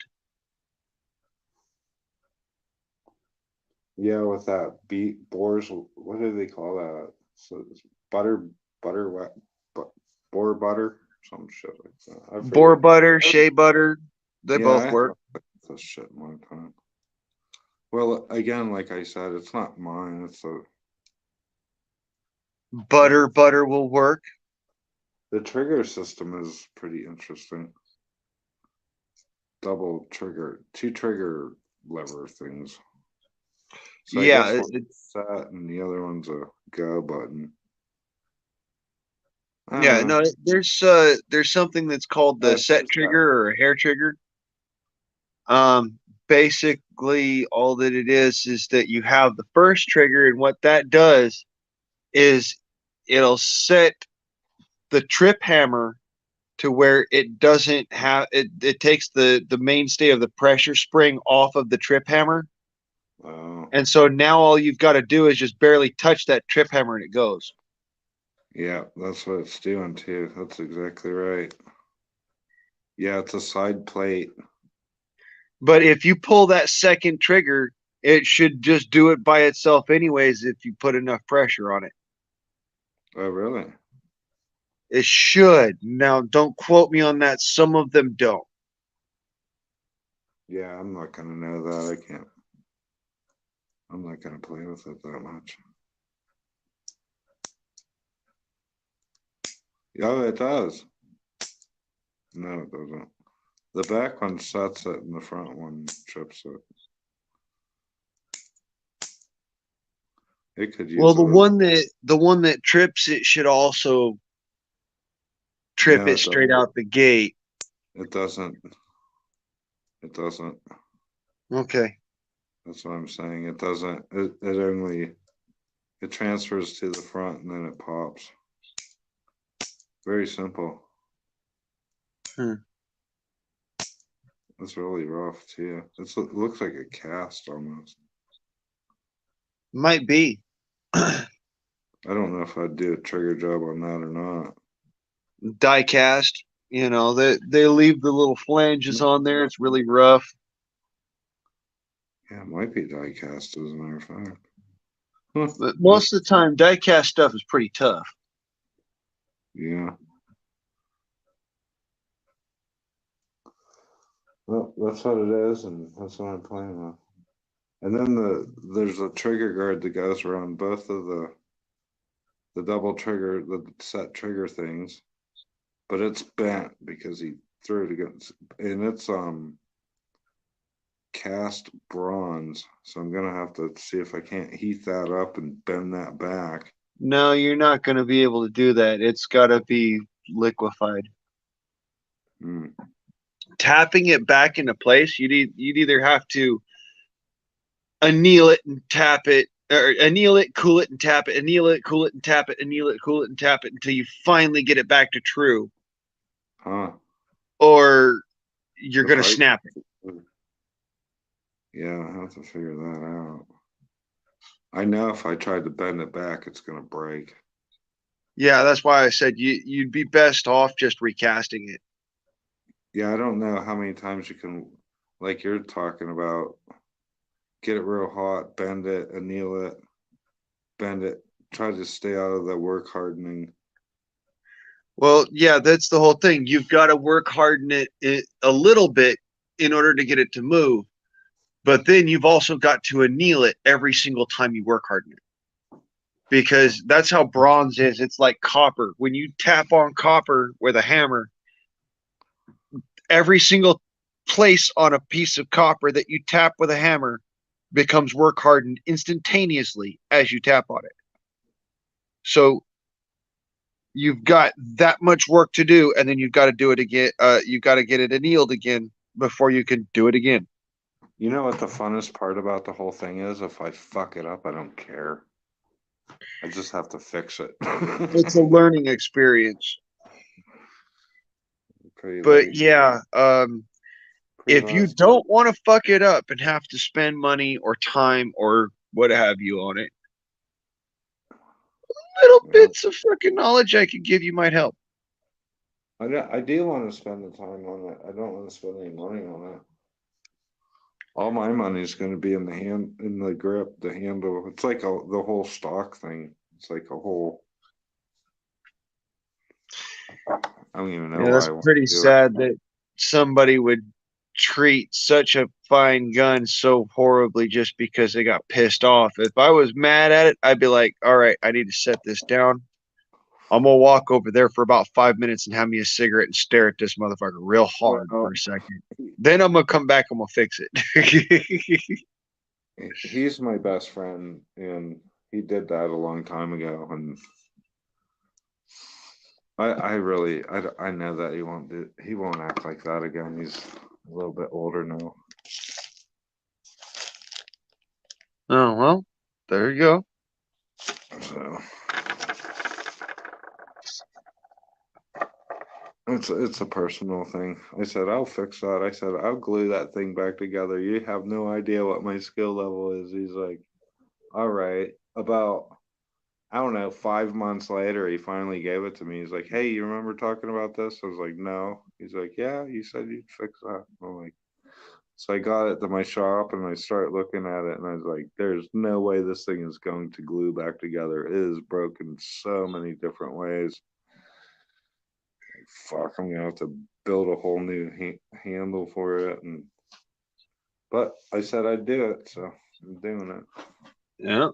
[SPEAKER 4] Yeah, with that beat boars, what do they call that? So it's butter, boar butter, some shit like that. I forget.
[SPEAKER 7] Boar butter, shea butter, they both
[SPEAKER 4] I
[SPEAKER 7] work.
[SPEAKER 4] had this shit one time. Well, again, like I said, it's not mine. It's
[SPEAKER 7] Butter will work.
[SPEAKER 4] the trigger system is pretty interesting. Double trigger, 2 trigger lever things. So I
[SPEAKER 7] Yeah,
[SPEAKER 4] guess it's set and the other one's a go button.
[SPEAKER 7] yeah. No, there's something that's called the set trigger or a hair trigger. Basically, all that it is that you have the first trigger, and what that does is it'll set the trip hammer to where it doesn't have it. It takes the mainstay of the pressure spring off of the trip hammer.
[SPEAKER 4] Oh.
[SPEAKER 7] And so now all you've got to do is just barely touch that trip hammer and it goes.
[SPEAKER 4] Yeah, that's what it's doing too. That's exactly right. Yeah, it's a side plate.
[SPEAKER 3] But if you pull that second trigger, it should just do it by itself anyways if you put enough pressure on it.
[SPEAKER 4] Oh, really?
[SPEAKER 3] It should. Now, don't quote me on that. Some of them don't.
[SPEAKER 4] Yeah, I'm not going to know that. I can't. I'm not going to play with it that much. Yeah, it does. No, it doesn't. The back one sets it and the front one trips it. It could use
[SPEAKER 3] Well, the one that trips it should also trip it straight out the gate.
[SPEAKER 4] It doesn't. It doesn't.
[SPEAKER 3] Okay.
[SPEAKER 4] That's what I'm saying. It doesn't. It only. It transfers to the front and then it pops. Very simple. It's really rough too. It looks like a cast almost.
[SPEAKER 3] Might be.
[SPEAKER 4] I don't know if I'd do a trigger job on that or not.
[SPEAKER 3] Die cast, you know, they leave the little flanges on there. It's really rough.
[SPEAKER 4] Yeah, it might be die cast as a matter of fact.
[SPEAKER 3] But most of the time, die cast stuff is pretty tough.
[SPEAKER 4] Yeah. Well, that's what it is, and that's what I'm playing with. And then there's a trigger guard that goes around both of the double trigger, the set trigger things, but it's bent because he threw it against, and it's cast bronze. So I'm gonna have to see if I can't heat that up and bend that back.
[SPEAKER 3] No, you're not going to be able to do that. It's got to be liquefied. Tapping it back into place, you'd either have to anneal it and tap it, or anneal it, cool it and tap it, anneal it, cool it and tap it, anneal it, cool it and tap it until you finally get it back to true. Or you're going to snap it.
[SPEAKER 4] Yeah, I have to figure that out. I know if I tried to bend it back, it's going to break.
[SPEAKER 3] Yeah, that's why I said you'd be best off just recasting it.
[SPEAKER 4] Yeah, I don't know how many times you can, like you're talking about, get it real hot, bend it, anneal it, bend it. Try to stay out of the work hardening.
[SPEAKER 7] Well, yeah, that's the whole thing. You've got to work harden it a little bit in order to get it to move. But then you've also got to anneal it every single time you work harden it. Because that's how bronze is. It's like copper. When you tap on copper with a hammer, every single place on a piece of copper that you tap with a hammer becomes work hardened instantaneously as you tap on it. So you've got that much work to do, and then you've got to do it again. You've got to get it annealed again before you can do it again.
[SPEAKER 4] You know what the funnest part about the whole thing is? If I fuck it up, I don't care. I just have to fix it.
[SPEAKER 7] It's a learning experience. But yeah, if you don't want to fuck it up and have to spend money or time or what have you on it, little bits of freaking knowledge I could give you might help.
[SPEAKER 4] I do want to spend the time on it. I don't want to spend any money on it. All my money is going to be in the grip, the handle. It's like the whole stock thing. It's like a whole. I don't even know.
[SPEAKER 7] Yeah, that's pretty sad that somebody would treat such a fine gun so horribly just because they got pissed off. If I was mad at it, I'd be like, all right, I need to set this down. I'm going to walk over there for about 5 minutes and have me a cigarette and stare at this motherfucker real hard for a second. Then I'm going to come back and we'll fix it.
[SPEAKER 4] He's my best friend, and he did that a long time ago. And I know that he won't act like that again. He's a little bit older now.
[SPEAKER 7] Oh, well, there you go.
[SPEAKER 4] So it's a personal thing. I said, I'll fix that. I said, I'll glue that thing back together. You have no idea what my skill level is. He's like, all right. About, I don't know, 5 months later, he finally gave it to me. He's like, hey, you remember talking about this? I was like, no. He's like, yeah, you said you'd fix that. I'm like, so I got it to my shop and I started looking at it and I was like, there's no way this thing is going to glue back together. It is broken so many different ways. Fuck, I'm gonna have to build a whole new handle for it. But I said I'd do it, so I'm doing it.
[SPEAKER 7] Yeah.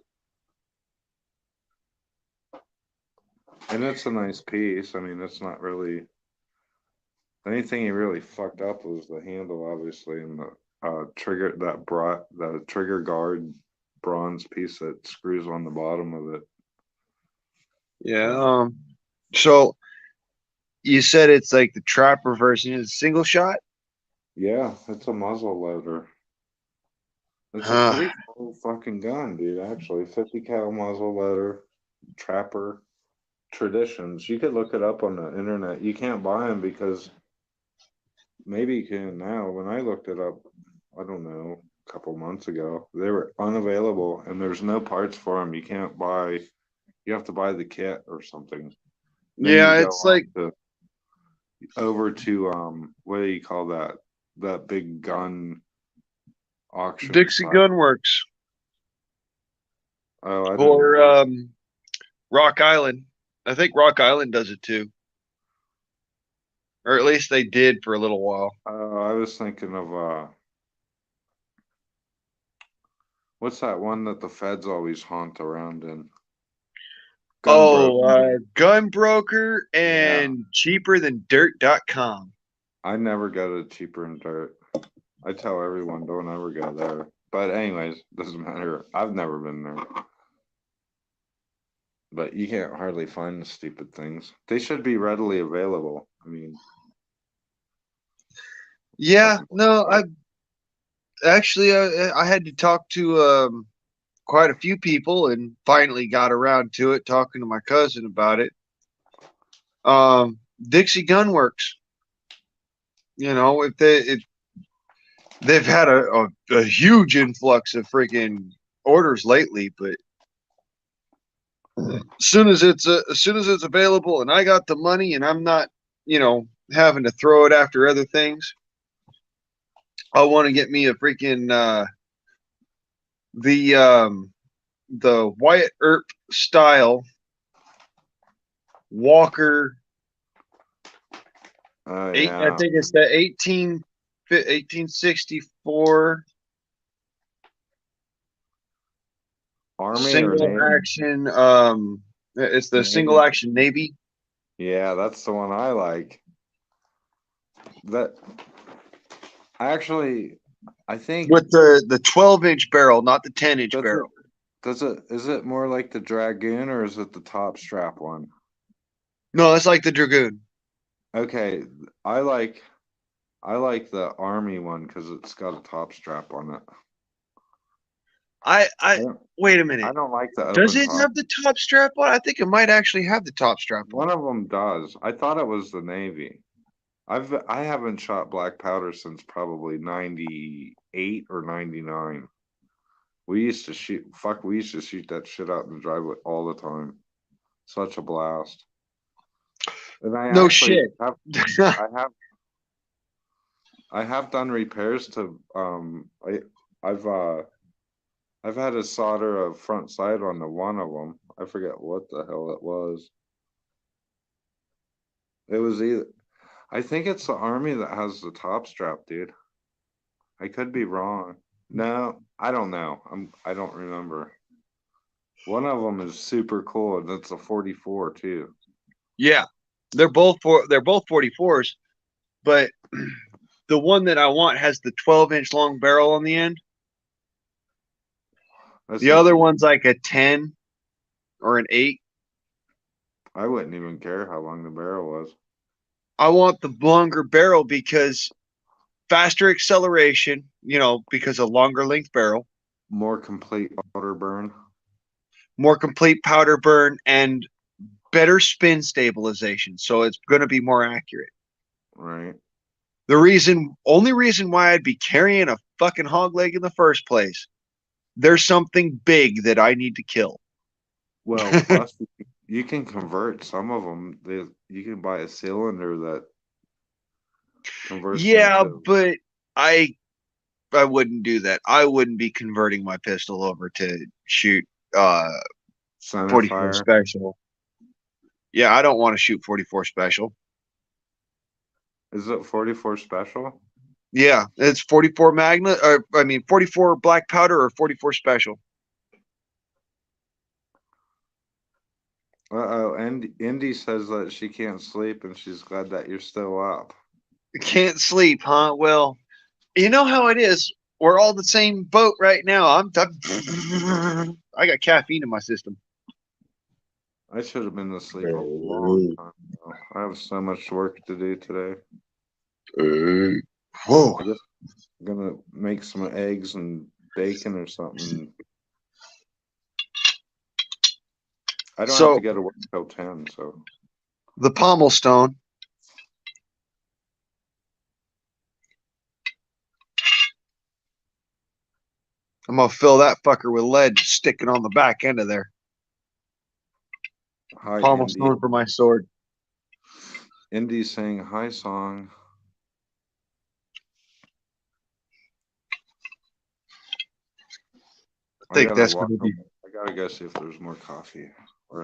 [SPEAKER 4] And it's a nice piece. I mean, it's not really. The only thing he really fucked up was the handle, obviously, and the trigger the trigger guard bronze piece that screws on the bottom of it.
[SPEAKER 7] Yeah. So you said it's like the trapper version is a single shot?
[SPEAKER 4] Yeah, it's a muzzle loader. It's a pretty cool fucking gun, dude. Actually, 50 cal muzzle loader, trapper. Traditions. You could look it up on the internet. You can't buy them because maybe you can now. When I looked it up, I don't know, a couple months ago, they were unavailable and there's no parts for them. You can't buy, you have to buy the kit or something.
[SPEAKER 7] Yeah, it's like
[SPEAKER 4] over to what do you call that? That big gun auction.
[SPEAKER 7] Dixie Gunworks.
[SPEAKER 4] Oh,
[SPEAKER 7] or Rock Island. I think Rock Island does it too. Or at least they did for a little while.
[SPEAKER 4] I was thinking of what's that one that the feds always haunt around in?
[SPEAKER 7] Gunbroker and cheaperthandirt.com.
[SPEAKER 4] I never go to Cheaper and Dirt. I tell everyone don't ever go there. But anyways, doesn't matter. I've never been there. But you can't hardly find the stupid things. They should be readily available. I mean,
[SPEAKER 7] yeah, no, I had to talk to quite a few people and finally got around to it, talking to my cousin about it. Dixie Gunworks. You know, if they've had a huge influx of freaking orders lately, but as soon as it's available and I got the money and I'm not, having to throw it after other things, I want to get me a freaking the Wyatt Earp style Walker.
[SPEAKER 4] Oh
[SPEAKER 7] I
[SPEAKER 4] yeah.
[SPEAKER 7] think it's the 1864
[SPEAKER 4] Army or
[SPEAKER 7] single
[SPEAKER 4] Navy?
[SPEAKER 7] action. It's the
[SPEAKER 4] Navy.
[SPEAKER 7] single action Navy.
[SPEAKER 4] Yeah, that's the one I like. That actually, I think
[SPEAKER 7] With the 12-inch barrel, not the 10-inch
[SPEAKER 4] does
[SPEAKER 7] barrel.
[SPEAKER 4] is it more like the Dragoon or is it the top strap one?
[SPEAKER 7] No, it's like the Dragoon.
[SPEAKER 4] Okay, I like the Army one because it's got a top strap on it.
[SPEAKER 7] I
[SPEAKER 4] don't-
[SPEAKER 7] wait a
[SPEAKER 4] I
[SPEAKER 7] minute.
[SPEAKER 4] don't like the
[SPEAKER 7] Does
[SPEAKER 4] open
[SPEAKER 7] it
[SPEAKER 4] top.
[SPEAKER 7] have the top strap on? I think it might actually have the top strap on.
[SPEAKER 4] One of them does. I thought it was the Navy. I haven't shot black powder since probably 98 or 99. We used to shoot that shit out in the driveway all the time. Such a blast. And I
[SPEAKER 7] No
[SPEAKER 4] actually
[SPEAKER 7] shit.
[SPEAKER 4] I have done repairs to I've had to solder a front sight on the one of them. I forget what the hell it was. It was either I think it's the Army that has the top strap, dude. I could be wrong. No, I don't know. I don't remember. One of them is super cool, and it's a 44 too.
[SPEAKER 7] Yeah, they're both 44s, but the one that I want has the 12-inch long barrel on the end. The other one's like a 10 or an 8.
[SPEAKER 4] I wouldn't even care how long the barrel was.
[SPEAKER 7] I want the longer barrel because faster acceleration, because a longer length barrel.
[SPEAKER 4] More complete powder burn.
[SPEAKER 7] More complete powder burn and better spin stabilization. So it's going to be more accurate.
[SPEAKER 4] Right.
[SPEAKER 7] Only reason why I'd be carrying a fucking hog leg in the first place, there's something big that I need to kill.
[SPEAKER 4] Well, plus you can convert some of them. You can buy a cylinder that converts.
[SPEAKER 7] Yeah, but I wouldn't do that. I wouldn't be converting my pistol over to shoot 44 special. Yeah, I don't want to shoot 44 special.
[SPEAKER 4] Is it 44 special?
[SPEAKER 7] Yeah, it's 44 magna, 44 black powder or 44 special.
[SPEAKER 4] Uh-oh, and Indy says that she can't sleep and she's glad that you're still up.
[SPEAKER 7] Can't sleep, huh? Well, you know how it is. We're all the same boat right now. I got caffeine in my system.
[SPEAKER 4] I should have been asleep a long time ago. I have so much work to do today.
[SPEAKER 7] Whoa.
[SPEAKER 4] I guess I'm gonna make some eggs and bacon or something. I don't have to get to work till 10, so.
[SPEAKER 7] The pommel stone. I'm gonna fill that fucker with lead, stick it on the back end of there.
[SPEAKER 4] Hi,
[SPEAKER 7] pommel
[SPEAKER 4] Indy.
[SPEAKER 7] stone for my sword.
[SPEAKER 4] Indy's saying hi, song.
[SPEAKER 7] I think that's gonna be.
[SPEAKER 4] I gotta go see if there's more coffee.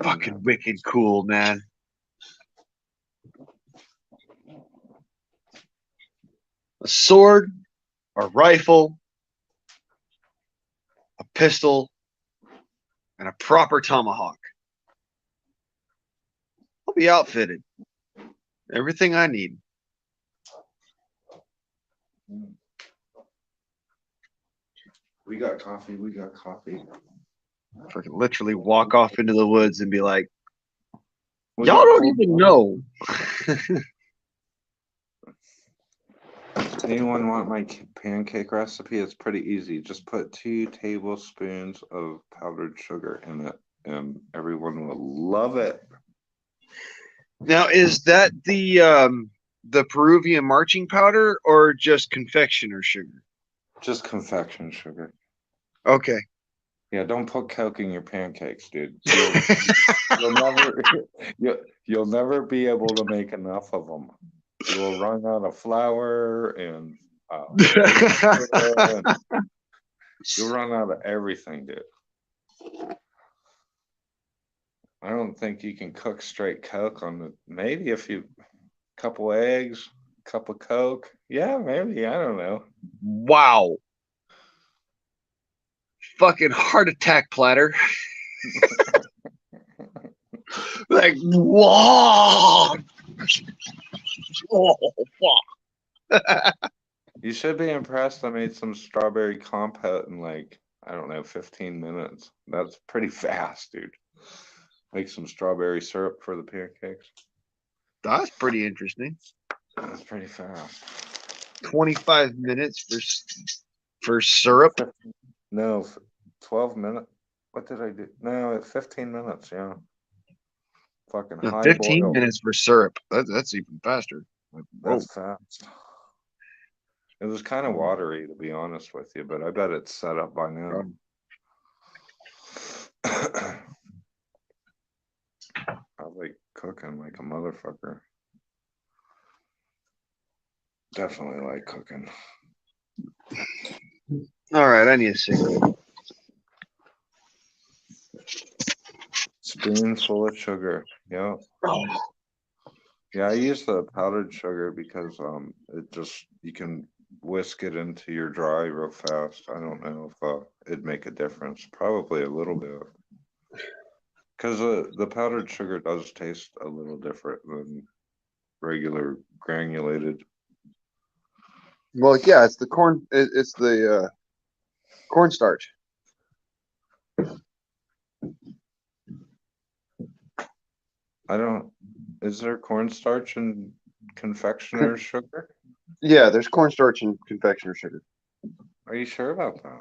[SPEAKER 7] Fucking wicked cool, man. A sword, a rifle, a pistol, and a proper tomahawk. I'll be outfitted. Everything I need.
[SPEAKER 4] We got coffee. We got coffee.
[SPEAKER 7] Fucking literally walk off into the woods and be like, y'all don't even know.
[SPEAKER 4] Anyone want my pancake recipe? It's pretty easy. Just put 2 tablespoons of powdered sugar in it, and everyone will love it.
[SPEAKER 7] Now, is that the Peruvian marching powder or just confectioner sugar?
[SPEAKER 4] Just confection sugar.
[SPEAKER 7] Okay.
[SPEAKER 4] Yeah, don't put Coke in your pancakes, dude. You'll never be able to make enough of them. You'll run out of flour and You'll run out of everything, dude. I don't think you can cook straight Coke on the. Maybe if you couple eggs, cup of Coke. Yeah, maybe. I don't know.
[SPEAKER 7] Wow. Fucking heart attack platter. Like, whoa. Oh, fuck.
[SPEAKER 4] You should be impressed. I made some strawberry compote in like, I don't know, 15 minutes. That's pretty fast, dude. Make some strawberry syrup for the pancakes.
[SPEAKER 7] That's pretty interesting.
[SPEAKER 4] That's pretty fast.
[SPEAKER 7] 25 minutes for syrup.
[SPEAKER 4] No, 12 minutes. What did I do? No, 15 minutes. Yeah. Fucking high
[SPEAKER 7] 15
[SPEAKER 4] boil.
[SPEAKER 7] minutes for syrup. That's even faster. Like,
[SPEAKER 4] That's fast. It was kind of watery, to be honest with you, but I bet it's set up by now. I like cooking like a motherfucker. Definitely like cooking.
[SPEAKER 7] All right, I need a cigarette.
[SPEAKER 4] Spoonful of sugar. Yep. Yeah, I use the powdered sugar because it just, you can whisk it into your dry real fast. I don't know if it'd make a difference. Probably a little bit. Because the powdered sugar does taste a little different than regular granulated.
[SPEAKER 1] Well, yeah, it's the corn. It's the cornstarch.
[SPEAKER 4] I don't. Is there cornstarch in confectioner's sugar?
[SPEAKER 1] Yeah, there's cornstarch in confectioner sugar.
[SPEAKER 4] Are you sure about that?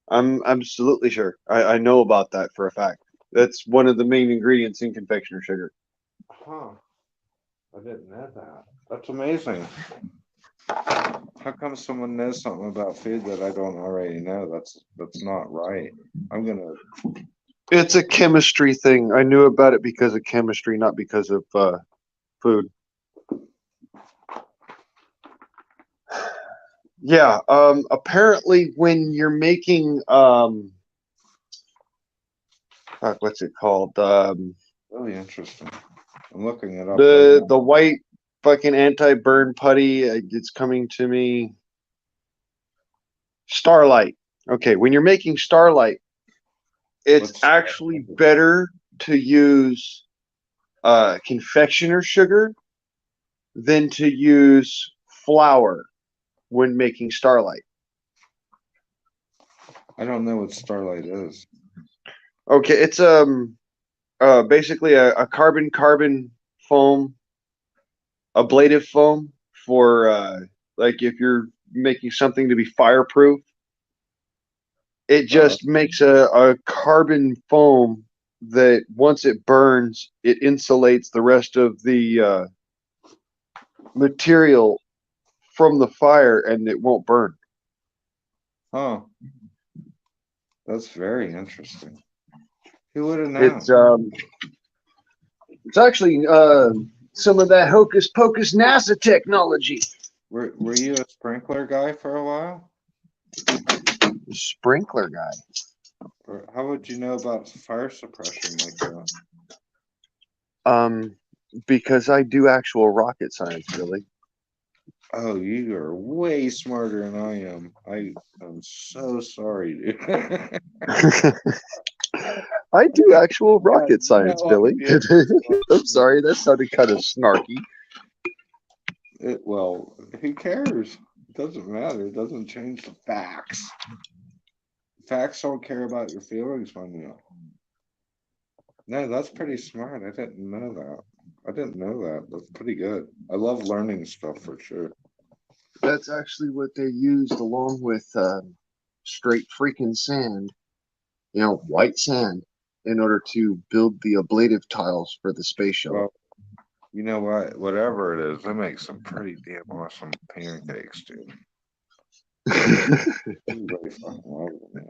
[SPEAKER 1] I'm absolutely sure. I know about that for a fact. That's one of the main ingredients in confectioner sugar.
[SPEAKER 4] Huh. I didn't know that. That's amazing. How come someone knows something about food that I don't already know? That's not right. I'm gonna.
[SPEAKER 1] It's a chemistry thing. I knew about it because of chemistry, not because of food. Yeah. Apparently, when you're making what's it called?
[SPEAKER 4] Really interesting. I'm looking it up.
[SPEAKER 1] The white fucking anti-burn putty. It's coming to me. Starlight. Okay, when you're making Starlight, it's actually better to use confectioner sugar than to use flour when making Starlight.
[SPEAKER 4] I don't know what Starlight is.
[SPEAKER 1] Okay, it's basically a carbon foam, ablative foam for like if you're making something to be fireproof. It just makes a carbon foam that once it burns, it insulates the rest of the material from the fire and it won't burn.
[SPEAKER 4] Huh. That's very interesting. Who would have known?
[SPEAKER 1] It's actually some of that hocus pocus NASA technology.
[SPEAKER 4] Were you a sprinkler guy for a while?
[SPEAKER 1] Sprinkler guy.
[SPEAKER 4] Or how would you know about fire suppression like
[SPEAKER 1] that? Because I do actual rocket science, Billy.
[SPEAKER 4] Oh, you are way smarter than I am. I am so sorry, dude.
[SPEAKER 1] I do actual rocket science, Billy. I'm sorry, that sounded kind of snarky.
[SPEAKER 4] Well, who cares? It doesn't matter. It doesn't change the facts. Facts don't care about your feelings, Manuel. No, that's pretty smart. I didn't know that. I didn't know that. That's pretty good. I love learning stuff for sure.
[SPEAKER 1] That's actually what they used along with straight freaking sand, white sand, in order to build the ablative tiles for the space shuttle.
[SPEAKER 4] Well, you know what? Whatever it is, they make some pretty damn awesome pancakes, dude. Really fucking love them.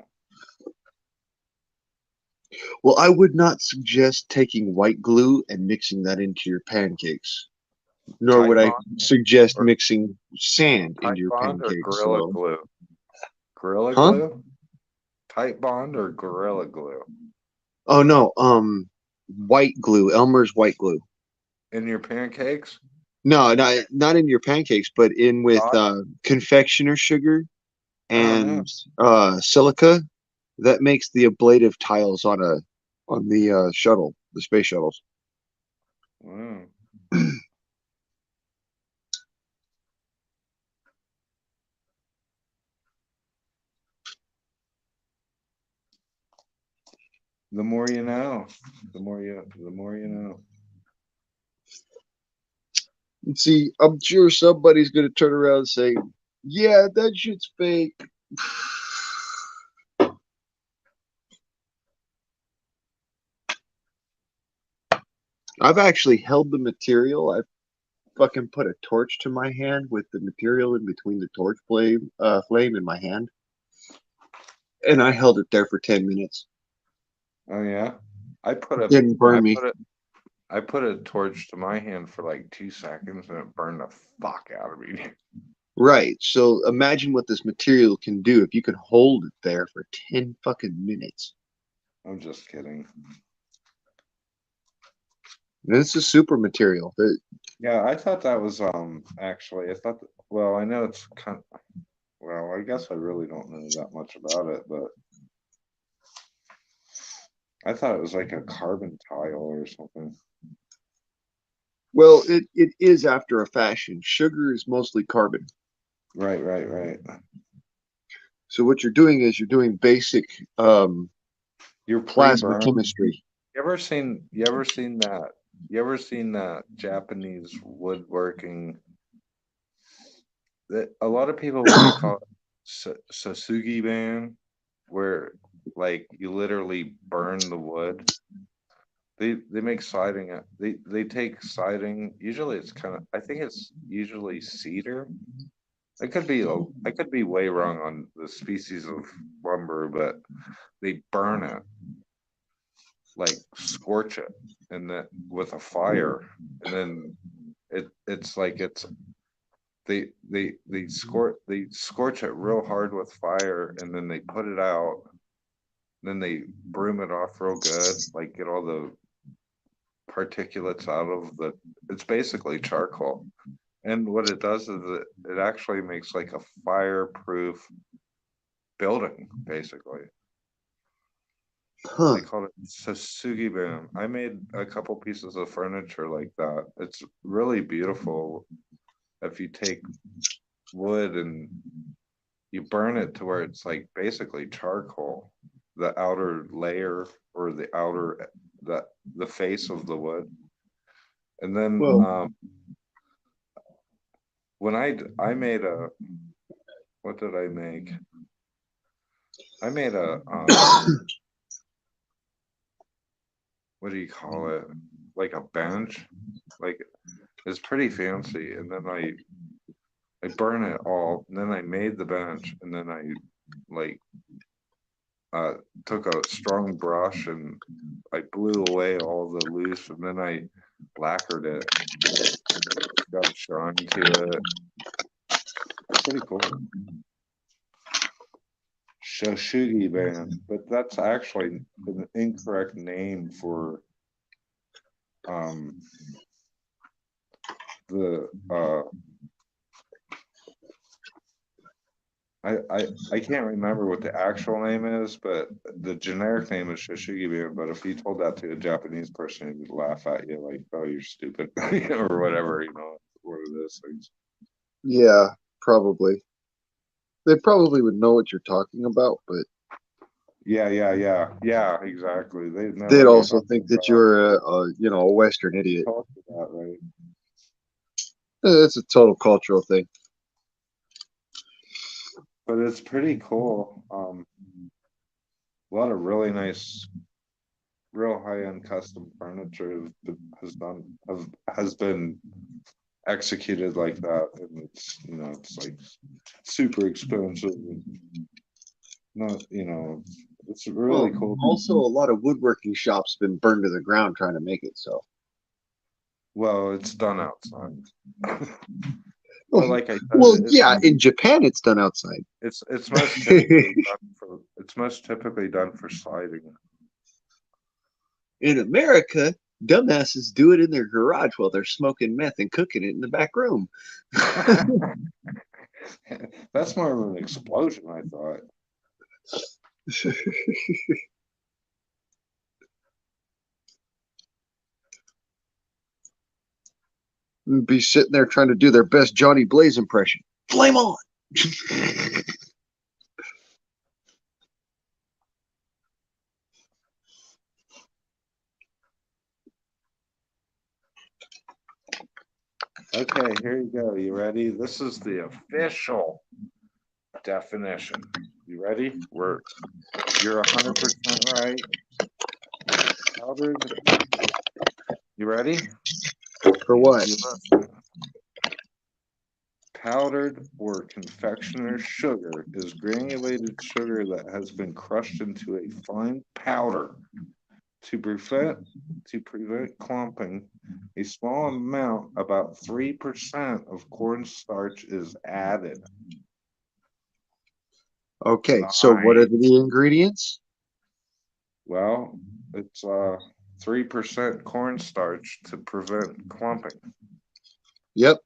[SPEAKER 1] Well, I would not suggest taking white glue and mixing that into your pancakes. Nor would I suggest mixing sand into your pancakes.
[SPEAKER 4] Gorilla glue. Gorilla
[SPEAKER 1] Huh?
[SPEAKER 4] Glue? Tight Bond or Gorilla Glue?
[SPEAKER 1] Oh no, white glue, Elmer's white glue.
[SPEAKER 4] In your pancakes?
[SPEAKER 1] No, not in your pancakes, but in with
[SPEAKER 4] God?
[SPEAKER 1] confectioner sugar
[SPEAKER 4] Oh no.
[SPEAKER 1] and silica. That makes the ablative tiles on the shuttle, the space shuttles.
[SPEAKER 4] Wow. The more you know. The more you know.
[SPEAKER 1] And see, I'm sure somebody's gonna turn around and say, "Yeah, that shit's fake." I've actually held the material. I've fucking put a torch to my hand with the material in between the torch flame in my hand, and I held it there for 10 minutes.
[SPEAKER 4] Oh yeah. I put
[SPEAKER 1] It
[SPEAKER 4] a
[SPEAKER 1] didn't
[SPEAKER 4] I
[SPEAKER 1] burn me.
[SPEAKER 4] put a I put a torch to my hand for like 2 seconds and it burned the fuck out of me.
[SPEAKER 1] Right. So imagine what this material can do if you can hold it there for 10 fucking minutes.
[SPEAKER 4] I'm just kidding.
[SPEAKER 1] This is super material.
[SPEAKER 4] Yeah, I thought that was actually I thought well, I know it's kind of, well, I guess I really don't know that much about it, but I thought it was like a carbon tile or something.
[SPEAKER 1] Well, it is after a fashion. Sugar is mostly carbon.
[SPEAKER 4] Right.
[SPEAKER 1] So what you're doing is you're doing basic
[SPEAKER 4] You're
[SPEAKER 1] plasma
[SPEAKER 4] pre-burned.
[SPEAKER 1] chemistry.
[SPEAKER 4] You ever seen that Japanese woodworking that a lot of people want to call it Sasugi ban, where like you literally burn the wood. They make siding. They take siding. Usually it's kind of. I think it's usually cedar. I could be way wrong on the species of lumber, but they burn it, like scorch it, and that with a fire, and then it's like it's they scorch it real hard with fire, and then they put it out. Then they broom it off real good, like get all the particulates out of the. It's basically charcoal, and what it does is it actually makes like a fireproof building, basically.
[SPEAKER 1] Huh.
[SPEAKER 4] They call it Sasugi Boom. I made a couple pieces of furniture like that. It's really beautiful if you take wood and you burn it to where it's like basically charcoal, the outer layer or the face of the wood. And then
[SPEAKER 1] Well,
[SPEAKER 4] when I made a, what did I make? I made a what do you call it? Like a bench. Like it's pretty fancy. And then I burn it all, and then I made the bench, and then I like took a strong brush and I blew away all the loose, and then I lacquered it, got a shine to it. Pretty cool. Shoshugi band, but that's actually an incorrect name for the I can't remember what the actual name is, but the generic name is Shoshugi band. But if you told that to a Japanese person, he would laugh at you like, "Oh, you're stupid," or whatever, one of those things.
[SPEAKER 1] yeah, probably. They probably would know what you're talking about, but
[SPEAKER 4] Yeah, exactly. They know
[SPEAKER 1] they'd
[SPEAKER 4] what you're
[SPEAKER 1] also
[SPEAKER 4] talking
[SPEAKER 1] think that
[SPEAKER 4] about.
[SPEAKER 1] you're a Western idiot.
[SPEAKER 4] Talk about, right?
[SPEAKER 1] It's a total cultural thing.
[SPEAKER 4] But it's pretty cool. A lot of really nice, real high-end custom furniture has been executed like that, and it's like super expensive. And not it's really
[SPEAKER 1] Well,
[SPEAKER 4] cool.
[SPEAKER 1] also a lot of woodworking shops been burned to the ground trying to make it. So,
[SPEAKER 4] Well, it's done outside. But like I said,
[SPEAKER 1] well, yeah, in Japan it's done outside.
[SPEAKER 4] It's most typically done for sliding.
[SPEAKER 1] In America, dumbasses do it in their garage while they're smoking meth and cooking it in the back room.
[SPEAKER 4] That's more of an explosion, I thought.
[SPEAKER 1] Be sitting there trying to do their best Johnny Blaze impression. Flame on!
[SPEAKER 4] Okay, here you go. You ready? This is the official definition. You ready? You're 100% right. Powdered. You ready?
[SPEAKER 1] For what?
[SPEAKER 4] Powdered or confectioner's sugar is granulated sugar that has been crushed into a fine powder. To prevent clumping, a small amount, about 3% of cornstarch, is added.
[SPEAKER 1] Okay, so what are the ingredients?
[SPEAKER 4] Well, it's 3% cornstarch to prevent clumping.
[SPEAKER 1] Yep.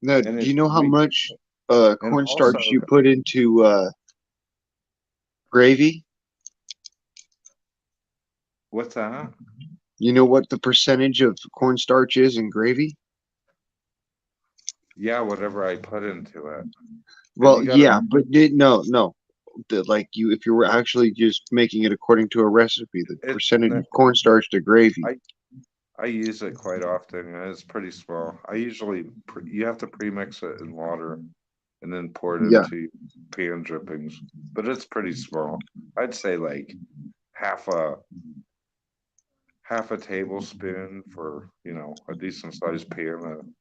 [SPEAKER 1] Now, do you know how much cornstarch you put into gravy?
[SPEAKER 4] What's that?
[SPEAKER 1] You know what the percentage of cornstarch is in gravy?
[SPEAKER 4] Yeah, whatever I put into it.
[SPEAKER 1] Well, yeah, but no. Like if you were actually just making it according to a recipe, the percentage of cornstarch to gravy.
[SPEAKER 4] I use it quite often, and it's pretty small. You have to premix it in water and then pour it into pan drippings, but it's pretty small. I'd say like half a tablespoon for a decent sized pan.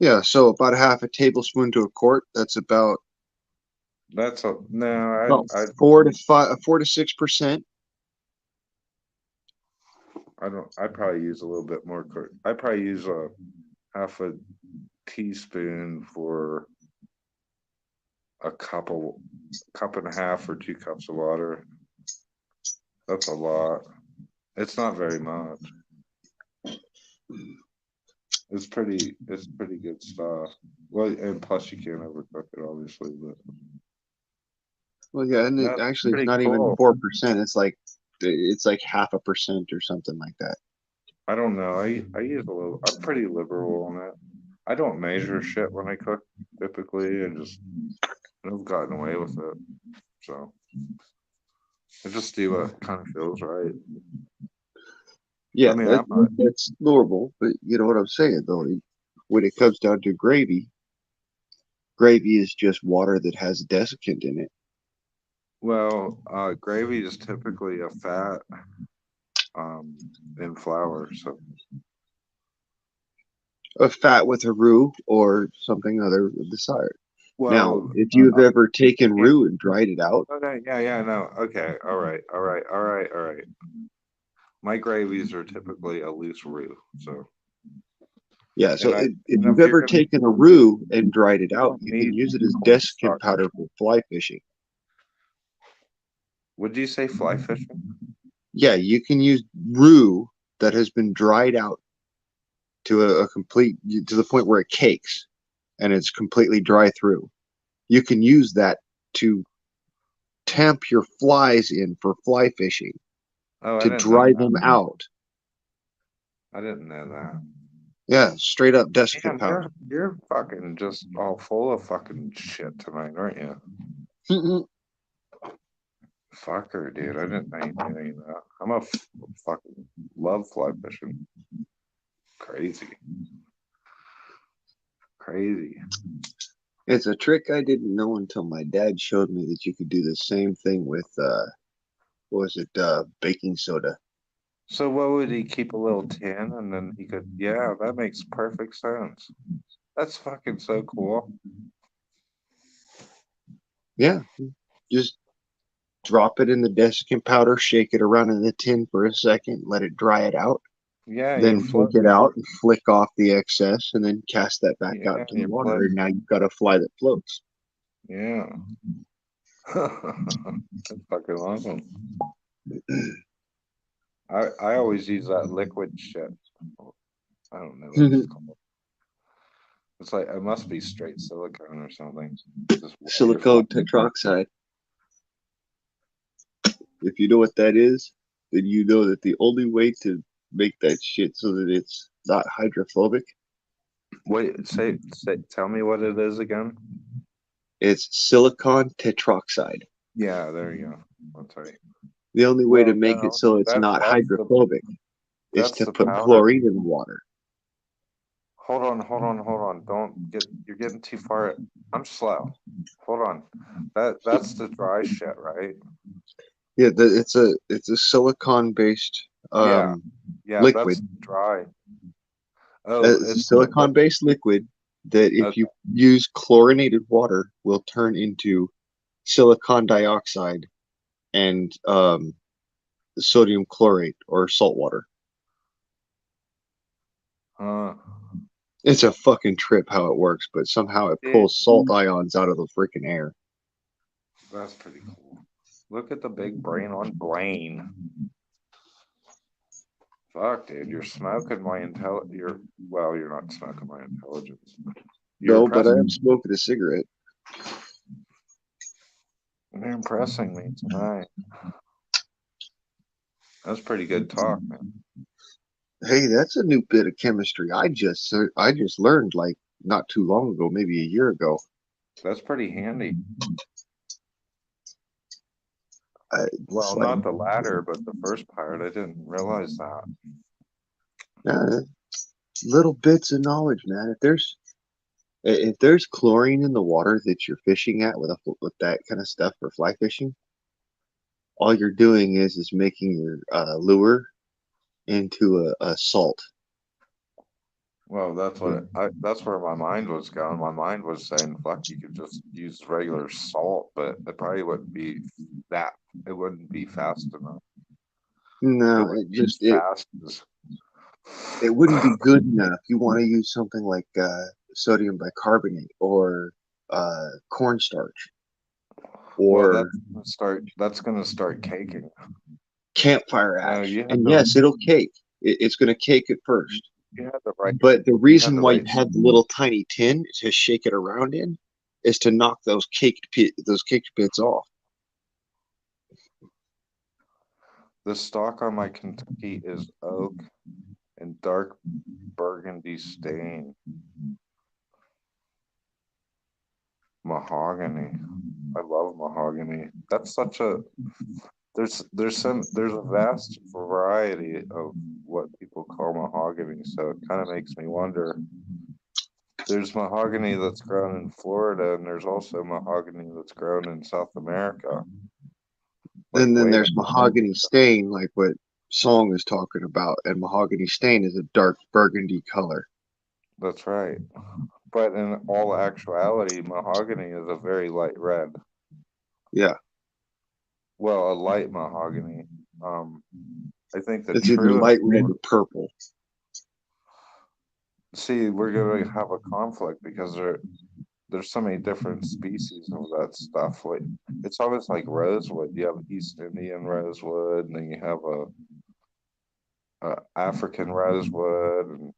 [SPEAKER 1] Yeah, so about half a tablespoon to a quart. That's about.
[SPEAKER 4] That's a no.
[SPEAKER 1] About 4 to 6%.
[SPEAKER 4] I probably use a little bit more. I probably use a half a teaspoon for a cup and a half or 2 cups of water. That's a lot. It's not very much. It's pretty good stuff. Well, and plus you can't overcook it, obviously. But
[SPEAKER 1] well, yeah, and it actually it's not even 4%. It's like 0.5% or something like that.
[SPEAKER 4] I don't know. I use a little. I'm pretty liberal on it. I don't measure shit when I cook. Typically, I've gotten away with it. So I just do what kind of feels right.
[SPEAKER 1] Yeah, that's normal, but you know what I'm saying, though. When it comes down to gravy is just water that has desiccant in it.
[SPEAKER 4] Well, gravy is typically a fat in flour, so
[SPEAKER 1] a fat with a roux or something other desired.
[SPEAKER 4] Well,
[SPEAKER 1] now, if you've ever taken roux and dried it out.
[SPEAKER 4] Okay, no. Okay, all right. My gravies are typically a loose roux, so.
[SPEAKER 1] Yeah, so if you've ever taken a roux and dried it out, you can use it as desiccant powder for fly fishing.
[SPEAKER 4] Would you say fly fishing?
[SPEAKER 1] Yeah, you can use roux that has been dried out to to the point where it cakes and it's completely dry through. You can use that to tamp your flies in for fly fishing, to dry them out.
[SPEAKER 4] I didn't know that.
[SPEAKER 1] Yeah, straight up desiccant powder.
[SPEAKER 4] You're fucking just all full of fucking shit tonight, aren't you? Fucker, dude. I didn't know you did any of that. I'm a fucking love fly fishing. Crazy.
[SPEAKER 1] It's a trick I didn't know until my dad showed me that you could do the same thing with baking soda.
[SPEAKER 4] So what would he keep a little tin and then he could that makes perfect sense. That's fucking so cool.
[SPEAKER 1] Yeah. Just drop it in the desiccant powder, shake it around in the tin for a second, let it dry it out,
[SPEAKER 4] Yeah,
[SPEAKER 1] Then
[SPEAKER 4] you
[SPEAKER 1] take
[SPEAKER 4] float.
[SPEAKER 1] it out and flick off the excess, and then cast that back out
[SPEAKER 4] Yeah,
[SPEAKER 1] into the
[SPEAKER 4] you
[SPEAKER 1] water.
[SPEAKER 4] float.
[SPEAKER 1] And now you've got a fly that floats.
[SPEAKER 4] Yeah. That's fucking awesome. I always use that liquid shit. I don't know what it's called. It's like it must be straight silicone or something. Just
[SPEAKER 1] Silicone tetroxide. If you know what that is, then you know that the only way to make that shit so that it's not hydrophobic,
[SPEAKER 4] Wait, tell me what it is again.
[SPEAKER 1] it's silicon tetroxide.
[SPEAKER 4] Yeah, there you go. That's right.
[SPEAKER 1] The only way to
[SPEAKER 4] Well,
[SPEAKER 1] make it
[SPEAKER 4] no,
[SPEAKER 1] so it's not hydrophobic is
[SPEAKER 4] that's
[SPEAKER 1] to
[SPEAKER 4] the
[SPEAKER 1] put
[SPEAKER 4] powder.
[SPEAKER 1] chlorine in the water.
[SPEAKER 4] Hold on. You're getting too far. I'm slow. Hold on. That's the dry shit, right?
[SPEAKER 1] Yeah, it's a silicon based
[SPEAKER 4] Yeah,
[SPEAKER 1] liquid.
[SPEAKER 4] that's dry. Oh,
[SPEAKER 1] It's a silicon based liquid that if you use chlorinated water will turn into silicon dioxide and sodium chlorate or salt water. It's a fucking trip how it works, but somehow it pulls salt ions out of the freaking air.
[SPEAKER 4] That's pretty cool. Look at the big brain on Blaine. Fuck, dude, you're smoking my well, you're not smoking my intelligence.
[SPEAKER 1] No, but I am smoking a cigarette.
[SPEAKER 4] You're impressing me tonight. That's pretty good talk, man.
[SPEAKER 1] Hey, that's a new bit of chemistry. I just learned like not too long ago, maybe a year ago.
[SPEAKER 4] That's pretty handy. Well,
[SPEAKER 1] like,
[SPEAKER 4] not the latter, but the first part. I didn't realize that.
[SPEAKER 1] Little bits of knowledge, man. If there's chlorine in the water that you're fishing at with that kind of stuff for fly fishing, all you're doing is making your lure into a salt.
[SPEAKER 4] Well, that's where my mind was going. My mind was saying, "Fuck, you could just use regular salt," but it probably wouldn't be that. It wouldn't be fast enough.
[SPEAKER 1] No, it wouldn't be good enough. You want to use something like sodium bicarbonate or cornstarch. Or
[SPEAKER 4] that's gonna start caking.
[SPEAKER 1] Campfire ash. And yes, it'll cake. It's going to cake at first. But the reason why you have the little tiny tin to shake it around in is to knock those caked bits off.
[SPEAKER 4] The stock on my Kentucky is oak and dark burgundy stain. Mahogany. I love mahogany. That's such a there's a vast variety of what people call mahogany, so it kind of makes me wonder. There's mahogany that's grown in Florida, and there's also mahogany that's grown in South America.
[SPEAKER 1] And then there's mahogany stain, like what Song is talking about, and mahogany stain is a dark burgundy color.
[SPEAKER 4] That's right. But in all actuality, mahogany is a very light red.
[SPEAKER 1] Yeah.
[SPEAKER 4] Well, a light mahogany. I think
[SPEAKER 1] it's either light red or purple.
[SPEAKER 4] See, we're gonna have a conflict because there's so many different species of that stuff. Like it's almost like rosewood. You have East Indian rosewood, and then you have a African rosewood, and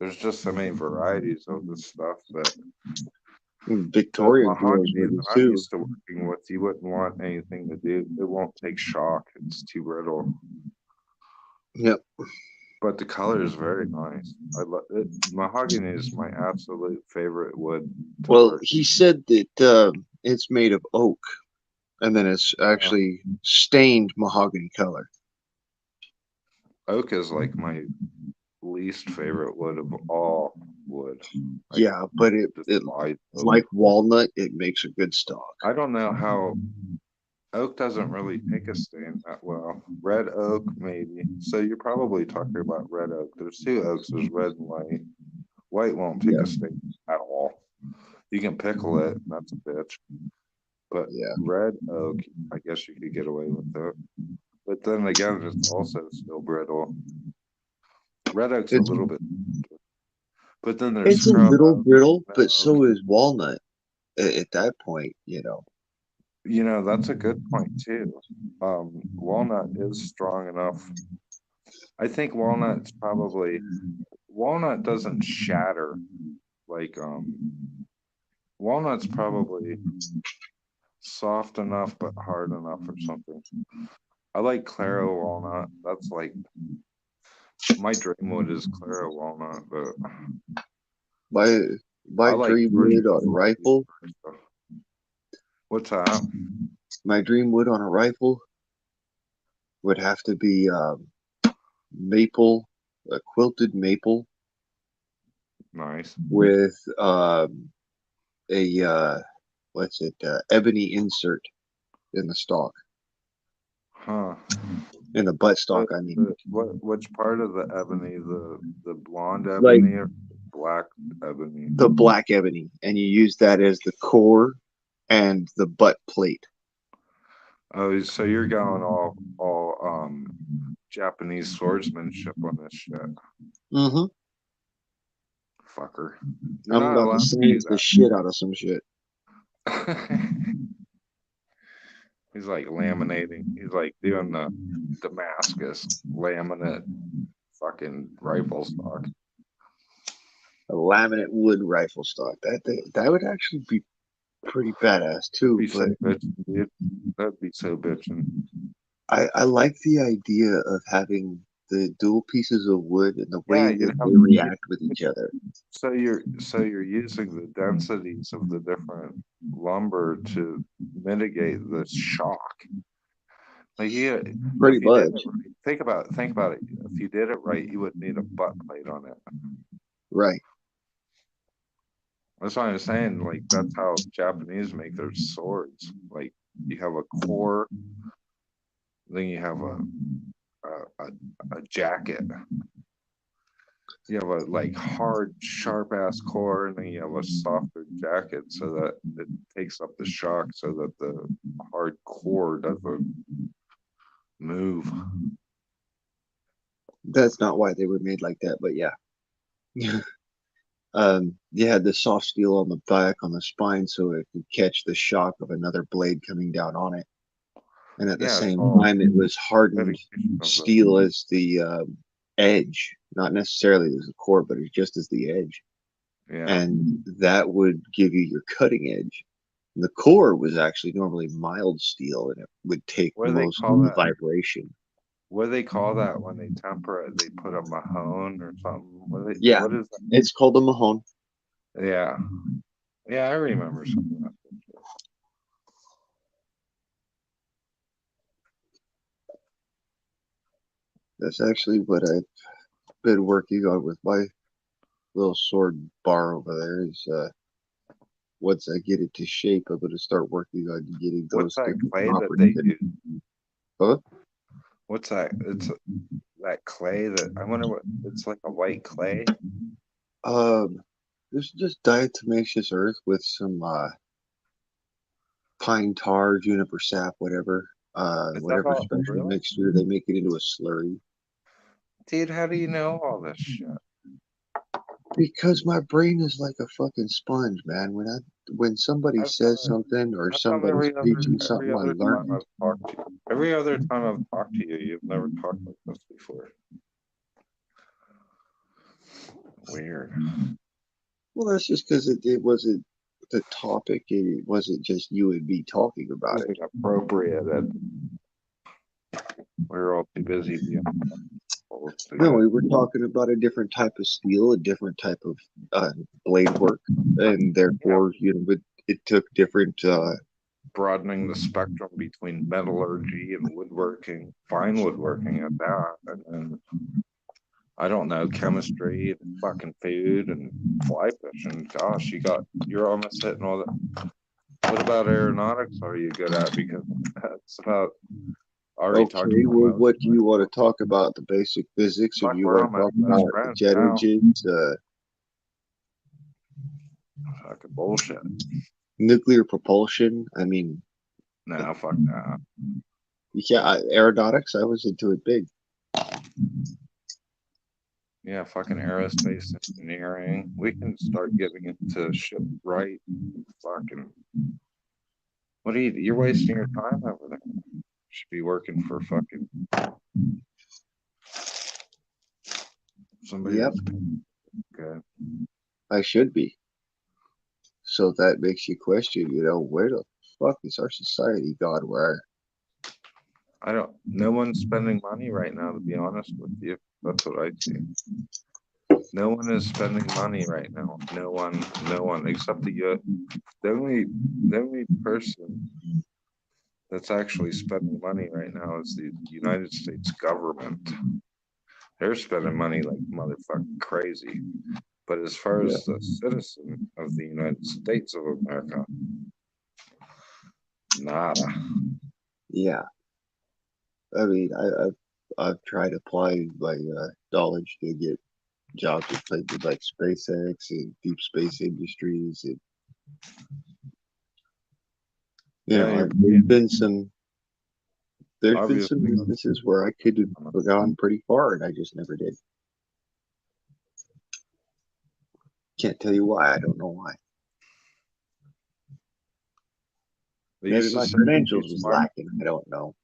[SPEAKER 4] there's just so many varieties of this stuff that
[SPEAKER 1] Victoria grows
[SPEAKER 4] mahogany that I'm used to working with, you wouldn't want anything to do. It won't take shock. It's too brittle.
[SPEAKER 1] Yep.
[SPEAKER 4] But the color is very nice. I love it. Mahogany is my absolute favorite wood.
[SPEAKER 1] Well, he said that it's made of oak, and then it's actually stained mahogany color.
[SPEAKER 4] Oak is like my least favorite wood of all wood.
[SPEAKER 1] Yeah, but it like walnut, it makes a good stock.
[SPEAKER 4] I don't know how oak doesn't really take a stain that well. Red oak, maybe. So you're probably talking about red oak. There's two oaks. There's red and white. White won't take a stain at all. You can pickle it. That's a bitch. But red oak, I guess you could get away with it. But then again, it's also still brittle. Red oak's a little bit, but then there's
[SPEAKER 1] It's a
[SPEAKER 4] scrub
[SPEAKER 1] little
[SPEAKER 4] oak,
[SPEAKER 1] brittle, but
[SPEAKER 4] oak.
[SPEAKER 1] so is walnut. At that point, you know.
[SPEAKER 4] You know, that's a good point too. Walnut is strong enough. I think walnut doesn't shatter like walnut's probably soft enough but hard enough or something. I like Claro walnut. That's like my dream wood is Claro walnut, but
[SPEAKER 1] My
[SPEAKER 4] I like
[SPEAKER 1] dream
[SPEAKER 4] Georgia
[SPEAKER 1] wood on a rifle.
[SPEAKER 4] What's that?
[SPEAKER 1] My dream wood on a rifle would have to be maple, a quilted maple.
[SPEAKER 4] Nice.
[SPEAKER 1] With ebony insert in the stock.
[SPEAKER 4] Huh.
[SPEAKER 1] In the butt stock, I mean.
[SPEAKER 4] Which part of the ebony? The blonde ebony
[SPEAKER 1] Like,
[SPEAKER 4] or black ebony?
[SPEAKER 1] The black ebony, and you use that as the core and the butt plate.
[SPEAKER 4] Oh, so you're going all Japanese swordsmanship on this shit.
[SPEAKER 1] Mm-hmm.
[SPEAKER 4] Fucker.
[SPEAKER 1] I'm about to sneeze the shit out of some shit.
[SPEAKER 4] He's like laminating. He's like doing the Damascus laminate fucking rifle stock.
[SPEAKER 1] A laminate wood rifle stock. That would actually be pretty badass too.
[SPEAKER 4] So bitchin', dude. That'd be so bitchin'.
[SPEAKER 1] I like the idea of having the dual pieces of wood and the way that they react with each other.
[SPEAKER 4] So you're using the densities of the different lumber to mitigate the shock. Like
[SPEAKER 1] pretty much.
[SPEAKER 4] Think about it. If you did it right, you would need a butt plate on it.
[SPEAKER 1] Right.
[SPEAKER 4] That's what I'm saying. Like that's how Japanese make their swords. Like you have a core, then you have a jacket. You have a like hard, sharp ass core, and then you have a softer jacket so that it takes up the shock, so that the hard core doesn't move.
[SPEAKER 1] That's not why they were made like that, but yeah. You had the soft steel on the back, on the spine, so it could catch the shock of another blade coming down on it. And at the same time, it was hardened steel as the edge, not necessarily as the core, but just as the edge.
[SPEAKER 4] Yeah.
[SPEAKER 1] And that would give you your cutting edge. And the core was actually normally mild steel, and it would take most of the vibration.
[SPEAKER 4] What do they call that when they temper it? They put a mahone or something. What is that?
[SPEAKER 1] It's called a mahone.
[SPEAKER 4] Yeah. Yeah, I remember something like that.
[SPEAKER 1] That's actually what I've been working on with my little sword bar over there. Is once I get it to shape, I'm going to start working on getting those.
[SPEAKER 4] What's that clay that they use?
[SPEAKER 1] Huh?
[SPEAKER 4] What's that? It's that clay that I wonder what it's like, a white clay.
[SPEAKER 1] This is just diatomaceous earth with some pine tar, juniper sap, whatever special mixture. They make it into a slurry.
[SPEAKER 4] Dude, how do you know all this shit?
[SPEAKER 1] Because my brain is like a fucking sponge, man. When somebody says something or somebody's teaching something, I learn.
[SPEAKER 4] Every other time I've talked to you, you've never talked like this before. Weird.
[SPEAKER 1] Well, that's just because it wasn't the topic. It wasn't just you and me talking about it.
[SPEAKER 4] Appropriate. We were all too busy being.
[SPEAKER 1] No, we were talking about a different type of steel, a different type of blade work, and therefore, it took different.
[SPEAKER 4] Broadening the spectrum between metallurgy and woodworking, fine woodworking at that, and then I don't know, chemistry and fucking food and fly fishing. Gosh, you're almost hitting all the. What about aeronautics? Are you good at? Because that's about.
[SPEAKER 1] Okay, well, what do you want to talk about? The basic physics, or do you want to talk about the jet engines?
[SPEAKER 4] Fucking bullshit.
[SPEAKER 1] Nuclear propulsion. I mean,
[SPEAKER 4] no, fuck that.
[SPEAKER 1] Yeah, aeronautics. I was into it big.
[SPEAKER 4] Yeah, fucking aerospace engineering. We can start getting into shit right. Fucking. What are you're wasting your time over there. You should be working for fucking somebody
[SPEAKER 1] Yep,
[SPEAKER 4] that's good.
[SPEAKER 1] I should be. So that makes you question, where the fuck is our society gone? Where?
[SPEAKER 4] No one's spending money right now, to be honest with you. That's what I see. No one is spending money right now. No one, except the only person that's actually spending money right now is the United States government. They're spending money like motherfucking crazy. But as far as the citizen of the United States of America, nada.
[SPEAKER 1] Yeah. I mean, I've tried applying my knowledge to get jobs with places like SpaceX and deep space industries, and
[SPEAKER 4] Yeah,
[SPEAKER 1] there's been some
[SPEAKER 4] obviously.
[SPEAKER 1] businesses where I could have gone pretty far, and I just never did. Can't tell you why. I don't know why. Maybe my credentials was lacking. I don't know.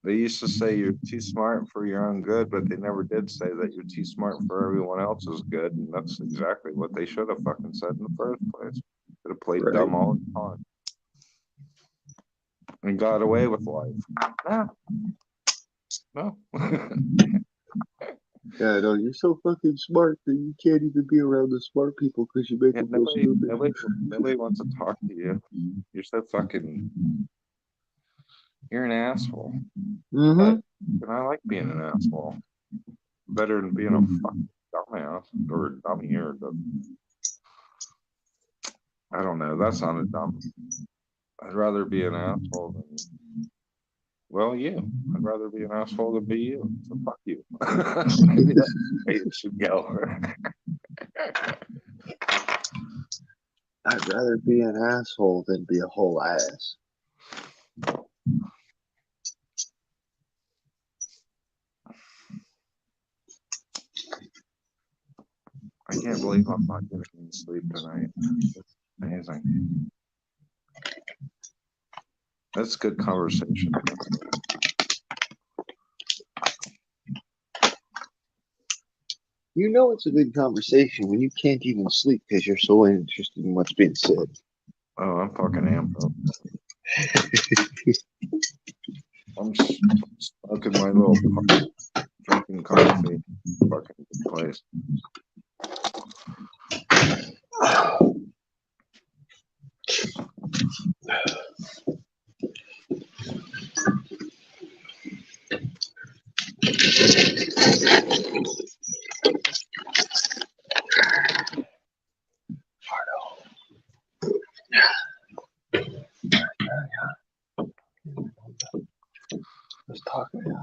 [SPEAKER 4] They used to say you're too smart for your own good, but they never did say that you're too smart for everyone else's good. And that's exactly what they should have fucking said in the first place. Could have played dumb all the time and got away with life. No.
[SPEAKER 1] Yeah, no, you're so fucking smart that you can't even be around the smart people because you make them feel stupid.
[SPEAKER 4] Nobody wants to talk to you. You're so fucking. You're an asshole.
[SPEAKER 1] Mm-hmm.
[SPEAKER 4] And I like being an asshole. Better than being a fucking dumbass or a dummy or I don't know. That sounded dumb. I'd rather be an asshole than. Well, you. I'd rather be an asshole than be you. So fuck you. Maybe that's the way it should go.
[SPEAKER 1] I'd rather be an asshole than be a whole ass.
[SPEAKER 4] I can't believe I'm not getting any sleep tonight. It's amazing. That's good conversation.
[SPEAKER 1] You know it's a good conversation when you can't even sleep because you're so interested in what's being said.
[SPEAKER 4] Oh, I'm fucking amped up. I'm smoking my little drinking coffee. Fucking place.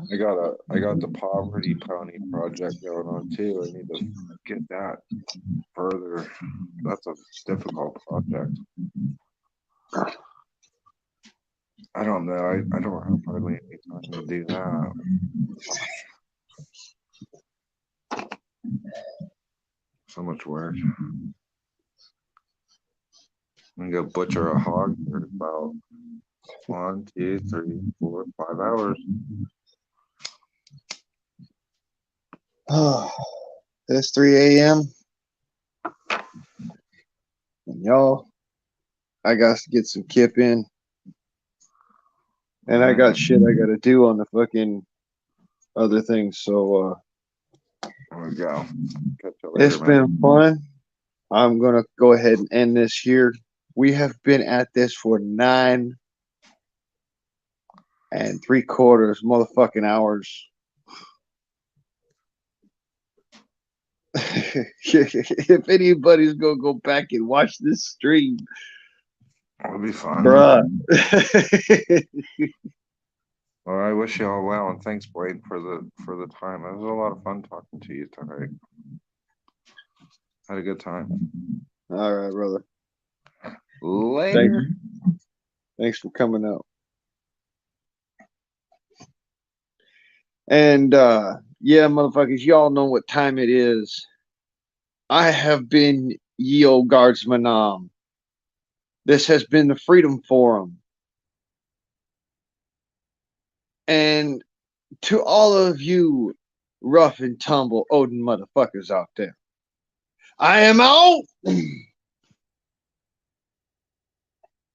[SPEAKER 4] I got the Poverty Pony project going on too. I need to get that further. That's a difficult project. I don't know. I don't have hardly any time to do that. So much work. I'm gonna go butcher a hog for about 1, 2, 3, 4, 5 hours.
[SPEAKER 1] It's 3 a.m. And y'all, I got to get some kip in. And I got shit I got to do on the fucking other things. So,
[SPEAKER 4] there we go. Catch you later,
[SPEAKER 1] it's been fun. I'm going to go ahead and end this here. We have been at this for 9 3/4 motherfucking hours. If anybody's gonna go back and watch this stream,
[SPEAKER 4] it'll be fun,
[SPEAKER 1] bruh.
[SPEAKER 4] Well, I wish you all well, and thanks, Blade, for the time. It was a lot of fun talking to you tonight. Had a good time.
[SPEAKER 1] All right, brother.
[SPEAKER 4] Later.
[SPEAKER 1] Thanks for coming out. And Yeah, motherfuckers, y'all know what time it is. I have been ye old guardsman. This has been the Freedom Forum. And to all of you rough and tumble Oden motherfuckers out there, I am out.